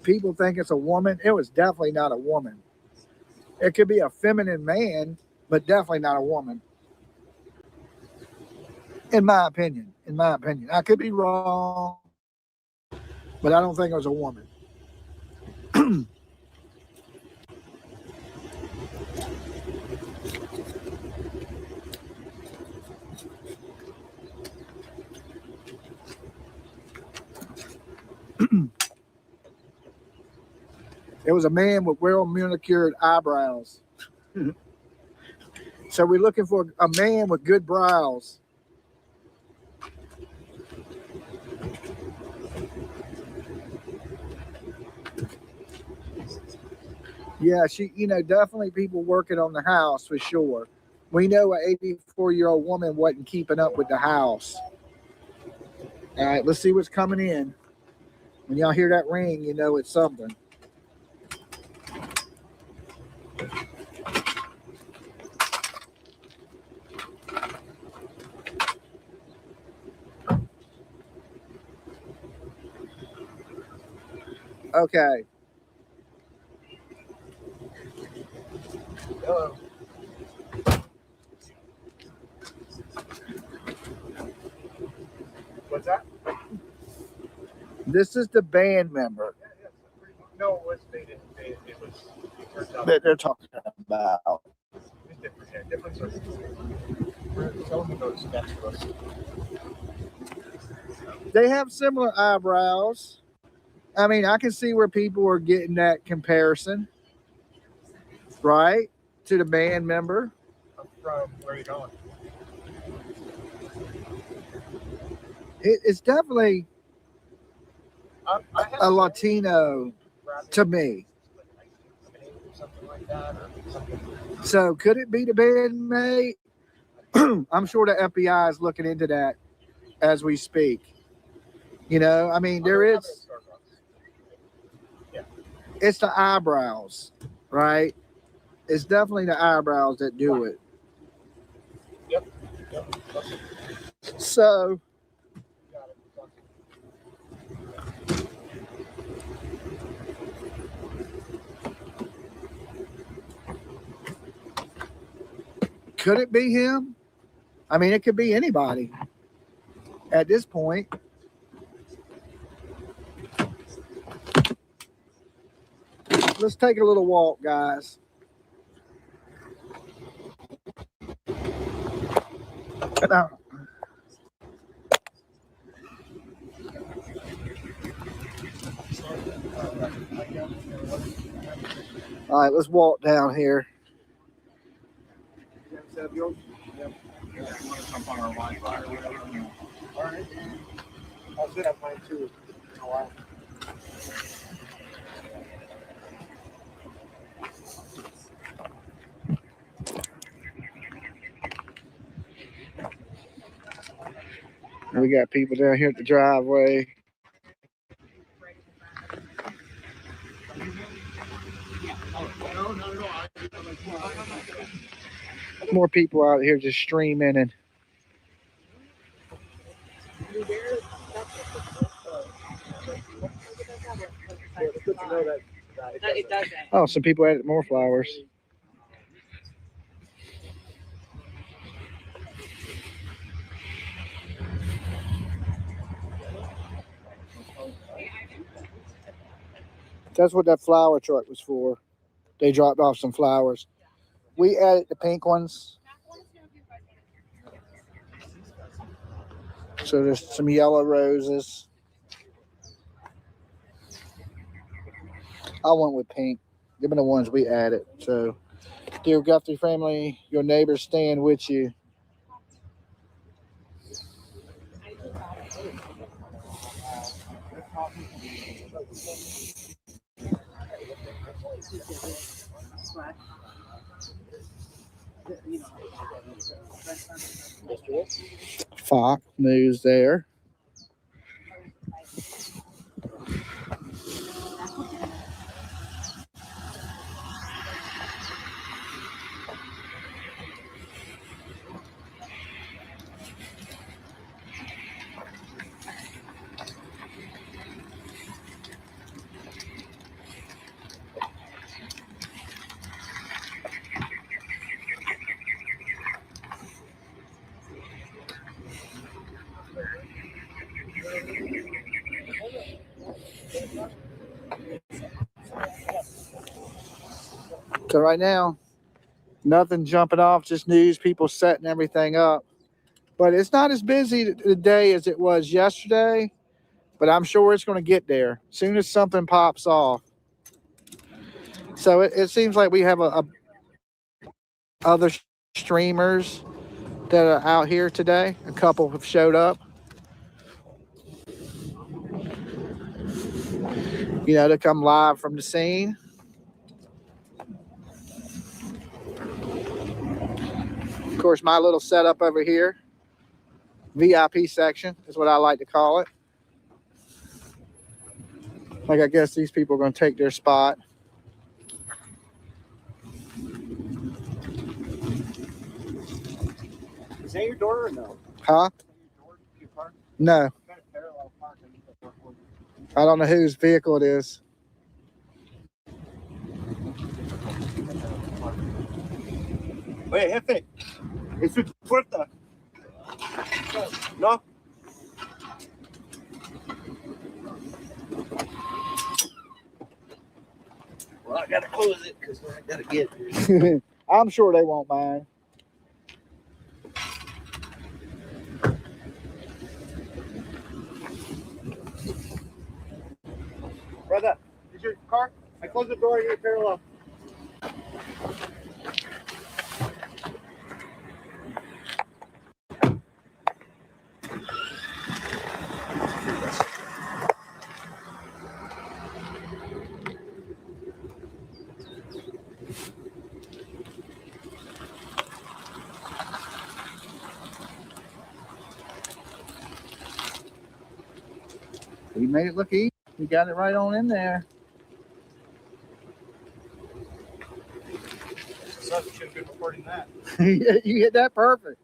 People think it's a woman. It was definitely not a woman. It could be a feminine man, but definitely not a woman. In my opinion. I could be wrong, but I don't think it was a woman. It was a man with well manicured eyebrows. So we're looking for a man with good brows. Yeah, she, you know, definitely people working on the house for sure. We know an 84-year-old woman wasn't keeping up with the house. All right, let's see what's coming in. When y'all hear that ring, you know it's something. Okay. Hello. What's that? This is the band member No, it was stated. It was. that they're talking about. Different sources. Tell them those next to us. They have similar eyebrows. I mean, I can see where people are getting that comparison, right, to the band member. From where are you going? It's definitely a Latino to me. Something like that, or something. So could it be the bandmate? I'm sure the FBI is looking into that as we speak. You know, I mean, there is. It's the eyebrows, right? It's definitely the eyebrows that do it. Yep. So. Could it be him? I mean, it could be anybody at this point. Let's take a little walk, guys. Now, all right, let's walk down here. All right. I'll set up mine too in a while. We got people down here at the driveway. More people out here just streaming and It's good to know that It doesn't. Oh, some people added more flowers. That's what that flower truck was for. They dropped off some flowers. We added the pink ones. So there's some yellow roses. I went with pink. Them are the ones we added. So, dear Guthrie family, your neighbors stand with you. Fox News there. So right now, nothing jumping off, just news, people setting everything up. But it's not as busy today as it was yesterday, but I'm sure it's going to get there as soon as something pops off. So it seems like we have other streamers that are out here today. A couple have showed up. You know, to come live from the scene. Of course, my little setup over here, VIP section is what I like to call it. Like, I guess these people are going to take their spot. Is that your door or no? Huh? No. I don't know whose vehicle it is. Oye, jefe, ¿es su puerta? No. Well, I gotta close it because I gotta get here. I'm sure they won't mind. Brother, is your car? I closed the door, you're parallel. We made it look easy. We got it right on in there. So you should have been recording that. You hit that perfect.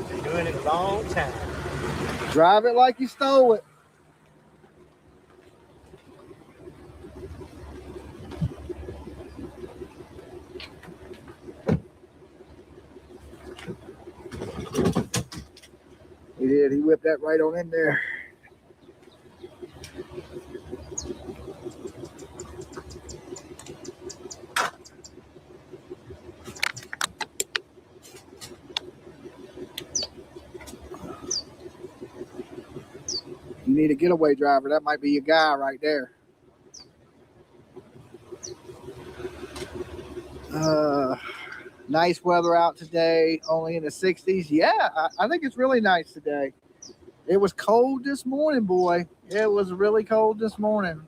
Been doing it a long time. Drive it like you stole it. He did. He whipped that right on in there. You need a getaway driver. That might be your guy right there. Nice weather out today, only in the 60s. Yeah, I think it's really nice today. It was cold this morning, boy. It was really cold this morning.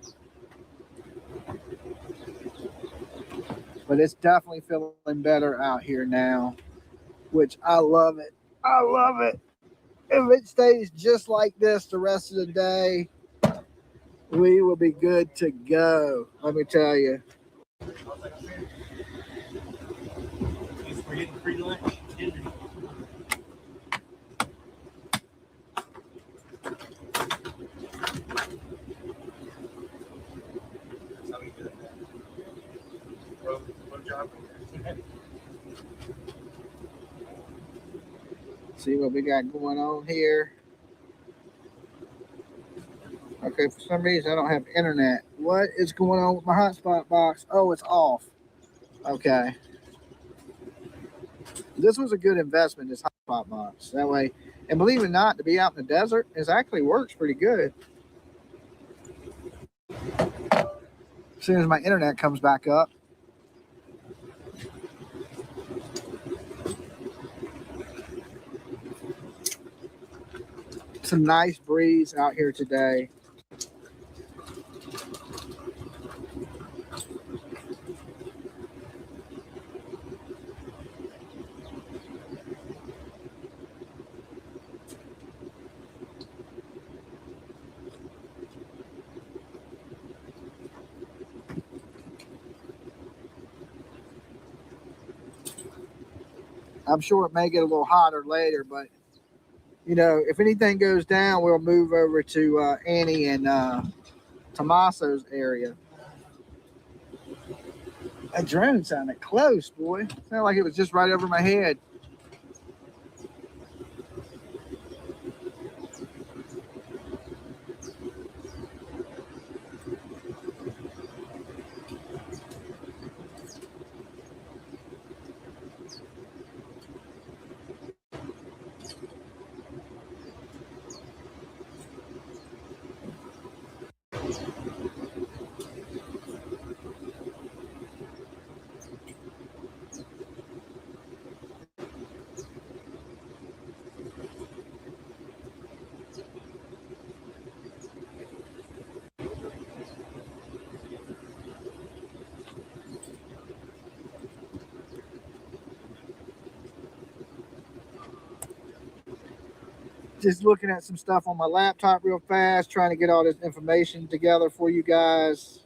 But it's definitely feeling better out here now, which I love it. I love it. If it stays just like this the rest of the day, we will be good to go. Let me tell you. We're getting free lunch. See what we got going on here. Okay, for some reason I don't have internet. What is going on with my hotspot box? Oh, it's off. Okay. This was a good investment, this hotspot box. That way, and believe it or not, to be out in the desert, it actually works pretty good. As soon as my internet comes back up. It's a nice breeze out here today. I'm sure it may get a little hotter later, but you know, if anything goes down, we'll move over to Annie and Tommaso's area. That drone sounded close, boy. It sounded like it was just right over my head. Just looking at some stuff on my laptop real fast, trying to get all this information together for you guys.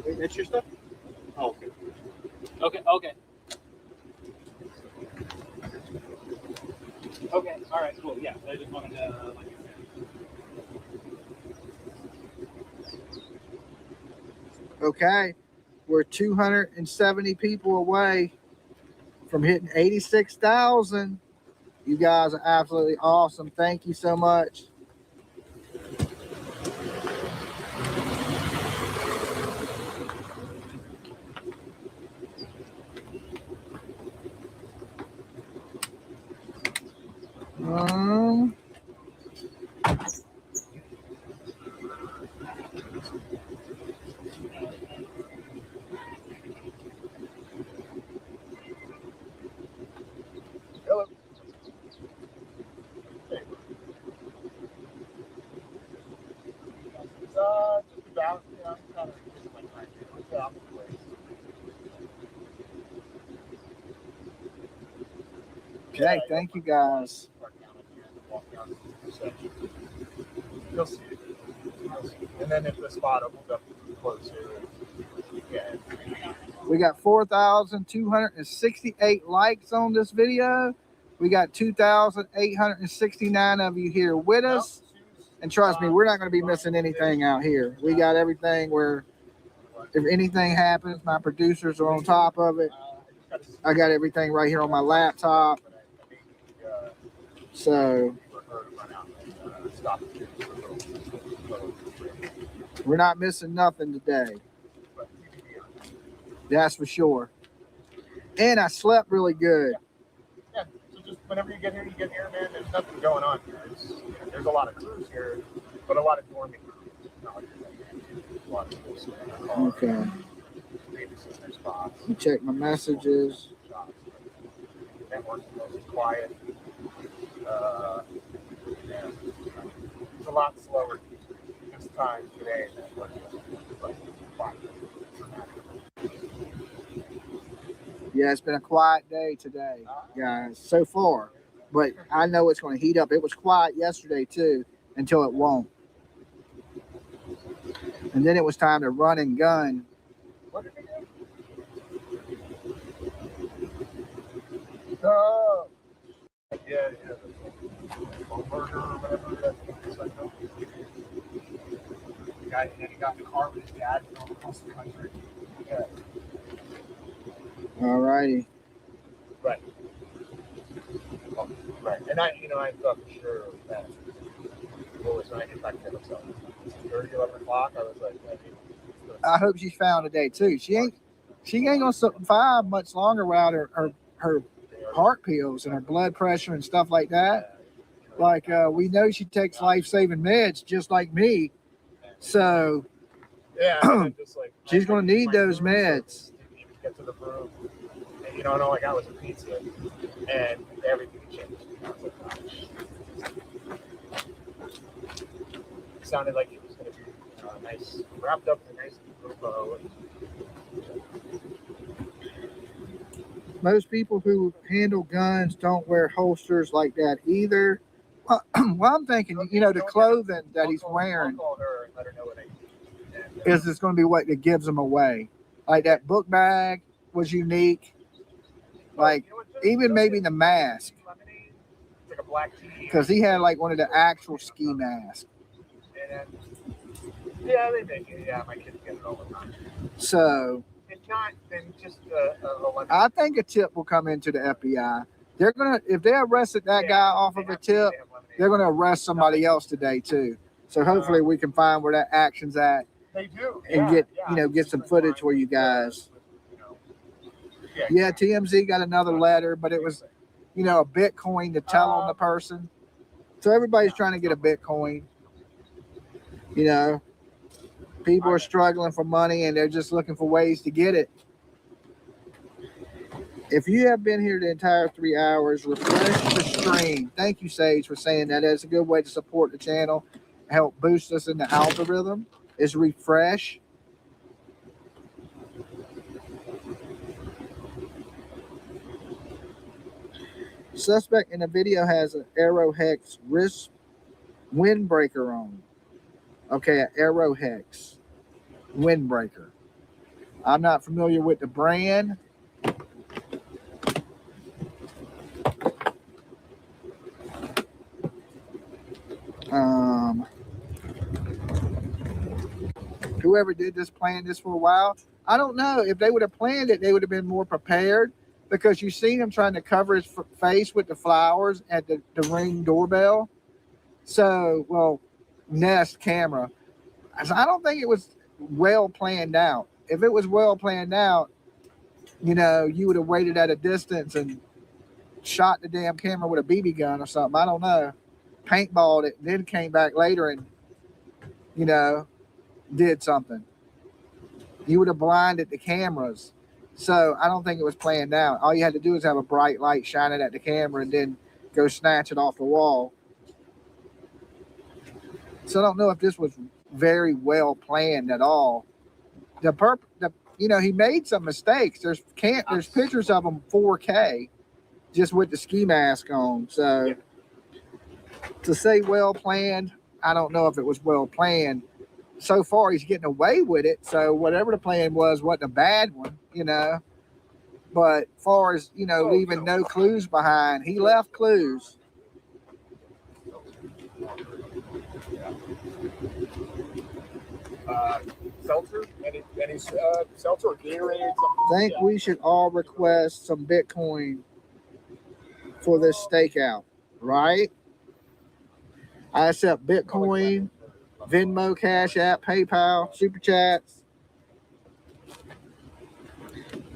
Wait, that's your stuff? Oh, okay. Okay. Okay. All right. Cool. Yeah. I just wanted to let you know. Okay, we're 270 people away from hitting 86,000. You guys are absolutely awesome. Thank you so much. Hello. It's just about, you know, kind of just like my job place. Okay, thank you guys. You'll see it. And then if the spot opens up closer, yeah. We got 4,268 likes on this video. We got 2,869 of you here with us. And trust me, we're not going to be missing anything out here. We got everything where if anything happens, my producers are on top of it. I got everything right here on my laptop. So we're not missing nothing today. That's for sure. And I slept really good. Yeah, so just whenever you get here, man. There's nothing going on here. There's a lot of crews here, but a lot of dormant crews. Not like a lot of people sitting in their car. Okay. Maybe sitting in their spots. Let me check my messages. Network's mostly quiet. Yeah, it's a lot slower this time today than it was like 5 minutes. Yeah, it's been a quiet day today, guys, so far. But I know it's going to heat up. It was quiet yesterday, too, until it won't. And then it was time to run and gun. What did we do? Oh. Yeah. home murder or whatever. It's like, no. The guy, and then he got in the car with his dad and all across the country. Yeah. All righty. Right. Oh, right. And I thought for sure that when I get back to myself, 30, 11 o'clock, I was like, I hope she's found today too. She ain't gonna survive much longer without her heart pills and her blood pressure and stuff like that. Like we know she takes life-saving meds just like me, so yeah, just like, she's gonna need those meds. Didn't even get to the room, and and all I got was a pizza, and everything changed. I was like, it sounded like it was going to be nice, wrapped up in a nice little bow. Most people who handle guns don't wear holsters like that either. Well, I'm thinking, the clothing that he's wearing I'll call her and let her know what I need. is just going to be what that gives them away. Like that book bag was unique. Like even maybe the mask, It's like a black tea. because he had like one of the actual ski masks. And yeah, they make it. Yeah, my kids get it all the time. So If not, then just I think a tip will come into the FBI. They're gonna, if they arrested that guy off of a tip, they're gonna arrest somebody else today too. So hopefully we can find where that action's at They do. and get some footage for you guys. Yeah, TMZ got another letter, but it was, a Bitcoin to tell on the person. So everybody's trying to get a Bitcoin. People are struggling for money and they're just looking for ways to get it. If you have been here the entire 3 hours, refresh the stream. Thank you, Sage, for saying that. That's a good way to support the channel, help boost us in the algorithm. Is refresh. Suspect in the video has an Arrow Hex wrist windbreaker on. Okay, an Arrow Hex windbreaker. I'm not familiar with the brand. Whoever did this planned this for a while. I don't know. If they would have planned it, they would have been more prepared, because you seen him trying to cover his face with the flowers at the Ring doorbell. So, Nest camera. So I don't think it was well planned out. If it was well planned out, you would have waited at a distance and shot the damn camera with a BB gun or something. I don't know. Paintballed it, then came back later and, did something. You would have blinded the cameras. So I don't think it was planned out. All you had to do is have a bright light shining at the camera and then go snatch it off the wall. So I don't know if this was very well planned at all. He made some mistakes. There's pictures of him 4K just with the ski mask on. So to say well planned, I don't know if it was well planned. So far, he's getting away with it. So whatever the plan was, wasn't a bad one, But far as, leaving no clues behind, he left clues. Seltzer? Any seltzer or Gatorade? I think we should all request some Bitcoin for this stakeout, right? I accept Bitcoin, Venmo, Cash App, PayPal, Super Chats.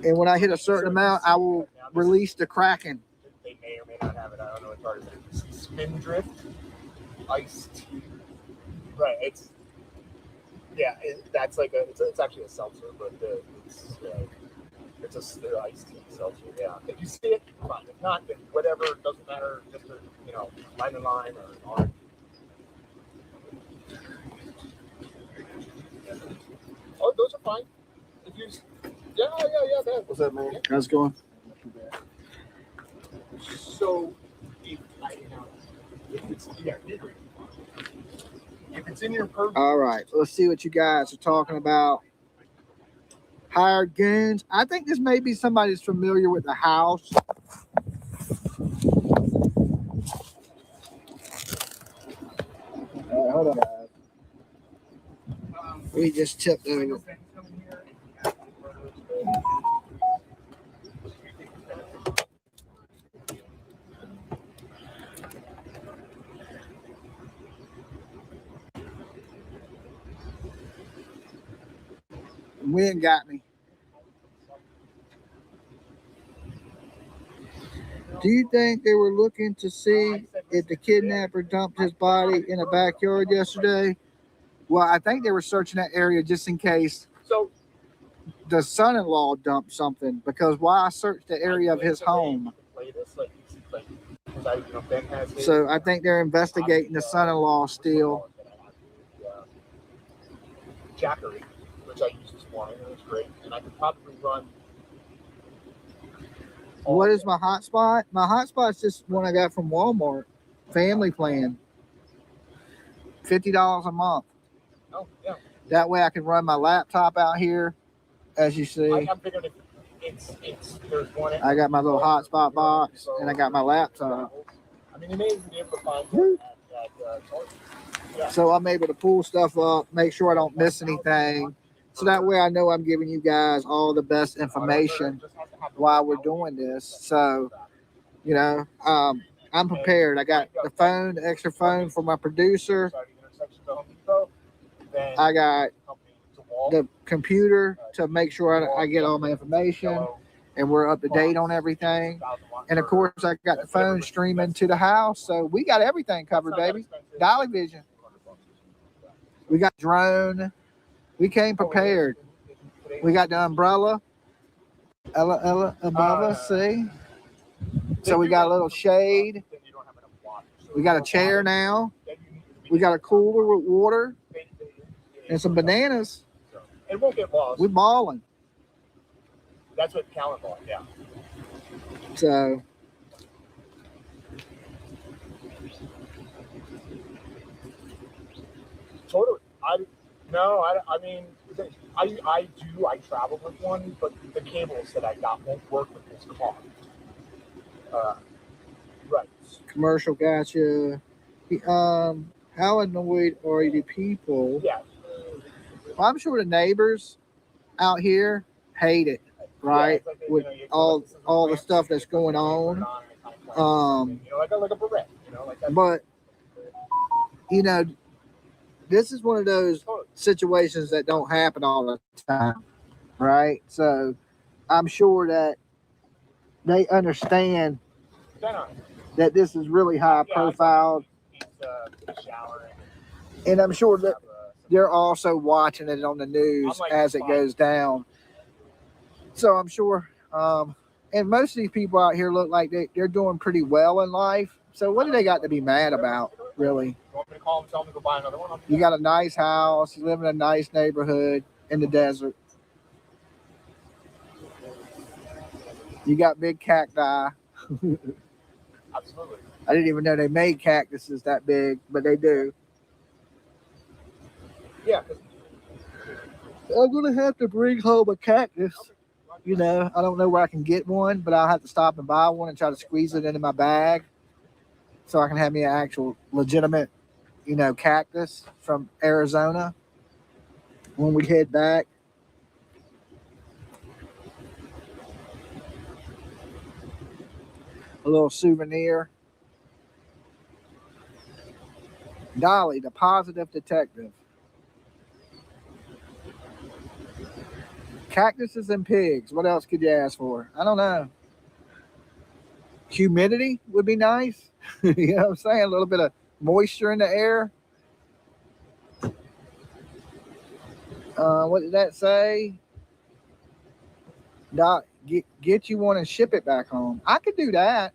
And when I hit a certain amount, I will release the Kraken. They may or may not have it. I don't know what part of it is. Spindrift iced tea. Right. That's like it's actually a seltzer, but it's a iced tea seltzer. Yeah. If you see it, fine. If not, then whatever. It doesn't matter. Just lemon lime or orange. Oh, those are fine. If you, yeah. What's up, man? How's it going? So, if it's in your purview. All right, let's see what you guys are talking about. Hired goons. I think this may be somebody that's familiar with the house. Hold on, guys. We just tipped over. Wind got me. Do you think they were looking to see if the kidnapper dumped his body in a backyard yesterday? Well, I think they were searching that area just in case the son-in-law dumped something, because why search the area of his home? So I think they're investigating the son-in-law still. Jackery, which I used this morning, and it's great. And I could probably run. What is my hotspot? My hotspot's just one I got from Walmart. Family plan. $50 a month. Oh, yeah. That way I can run my laptop out here, as you see. I figured there's one. I got my little hotspot box, and I got my laptop. I mean, you may even be able to find it at Target. Yeah. So I'm able to pull stuff up, make sure I don't miss anything. So that way I know I'm giving you guys all the best information while we're doing this. So, you know, I'm prepared. I got the phone, the extra phone for my producer. I got the computer to make sure I get all my information and we're up to date on everything. And of course, I got the phone streaming to the house. So we got everything covered, baby. Dolly Vision. We got drone. We came prepared. We got the umbrella. Ella above us, see? So we got a little shade. We got a chair now. We got a cooler with water and some bananas. It won't get lost. We're balling. That's what Callan bought, yeah. So totally. I mean, I travel with one, but the cables that I got won't work with this car. Right. Commercial, gotcha. How annoyed are you people? Yeah. Well, I'm sure the neighbors out here hate it, right? Yeah, like with all the stuff that's going on. Like a beret, like that. But this is one of those situations that don't happen all the time, right? So I'm sure that they understand that this is really high profile. And I'm sure that they're also watching it on the news as it goes down. So I'm sure, and most of these people out here look like they're doing pretty well in life. So what do they got to be mad about, really? You want me to call them, tell them to go buy another one? You got a nice house. You live in a nice neighborhood in the desert. You got big cacti. Absolutely. I didn't even know they made cactuses that big, but they do. Yeah. I'm going to have to bring home a cactus. I don't know where I can get one, but I'll have to stop and buy one and try to squeeze it into my bag so I can have me an actual legitimate, cactus from Arizona when we head back. A little souvenir. Dolly, the positive detective. Cactuses and pigs. What else could you ask for? I don't know. Humidity would be nice. You know what I'm saying? A little bit of moisture in the air. What did that say? Doc, get you one and ship it back home. I could do that.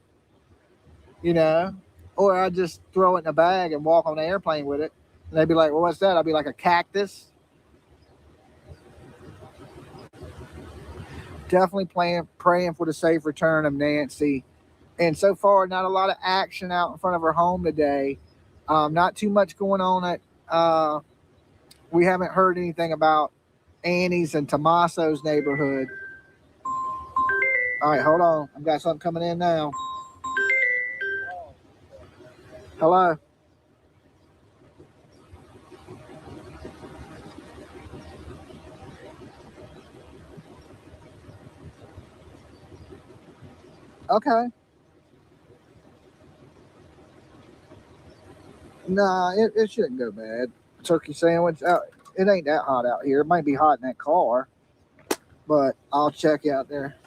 Or I just throw it in a bag and walk on the airplane with it. And they'd be like, well, what's that? I'd be like, a cactus. Definitely praying for the safe return of Nancy. And so far, not a lot of action out in front of her home today. Not too much going on at, we haven't heard anything about Annie's and Tommaso's neighborhood. All right, hold on. I've got something coming in now. Hello. Okay. Nah, it shouldn't go bad. Turkey sandwich out. It ain't that hot out here. It might be hot in that car, but I'll check out there.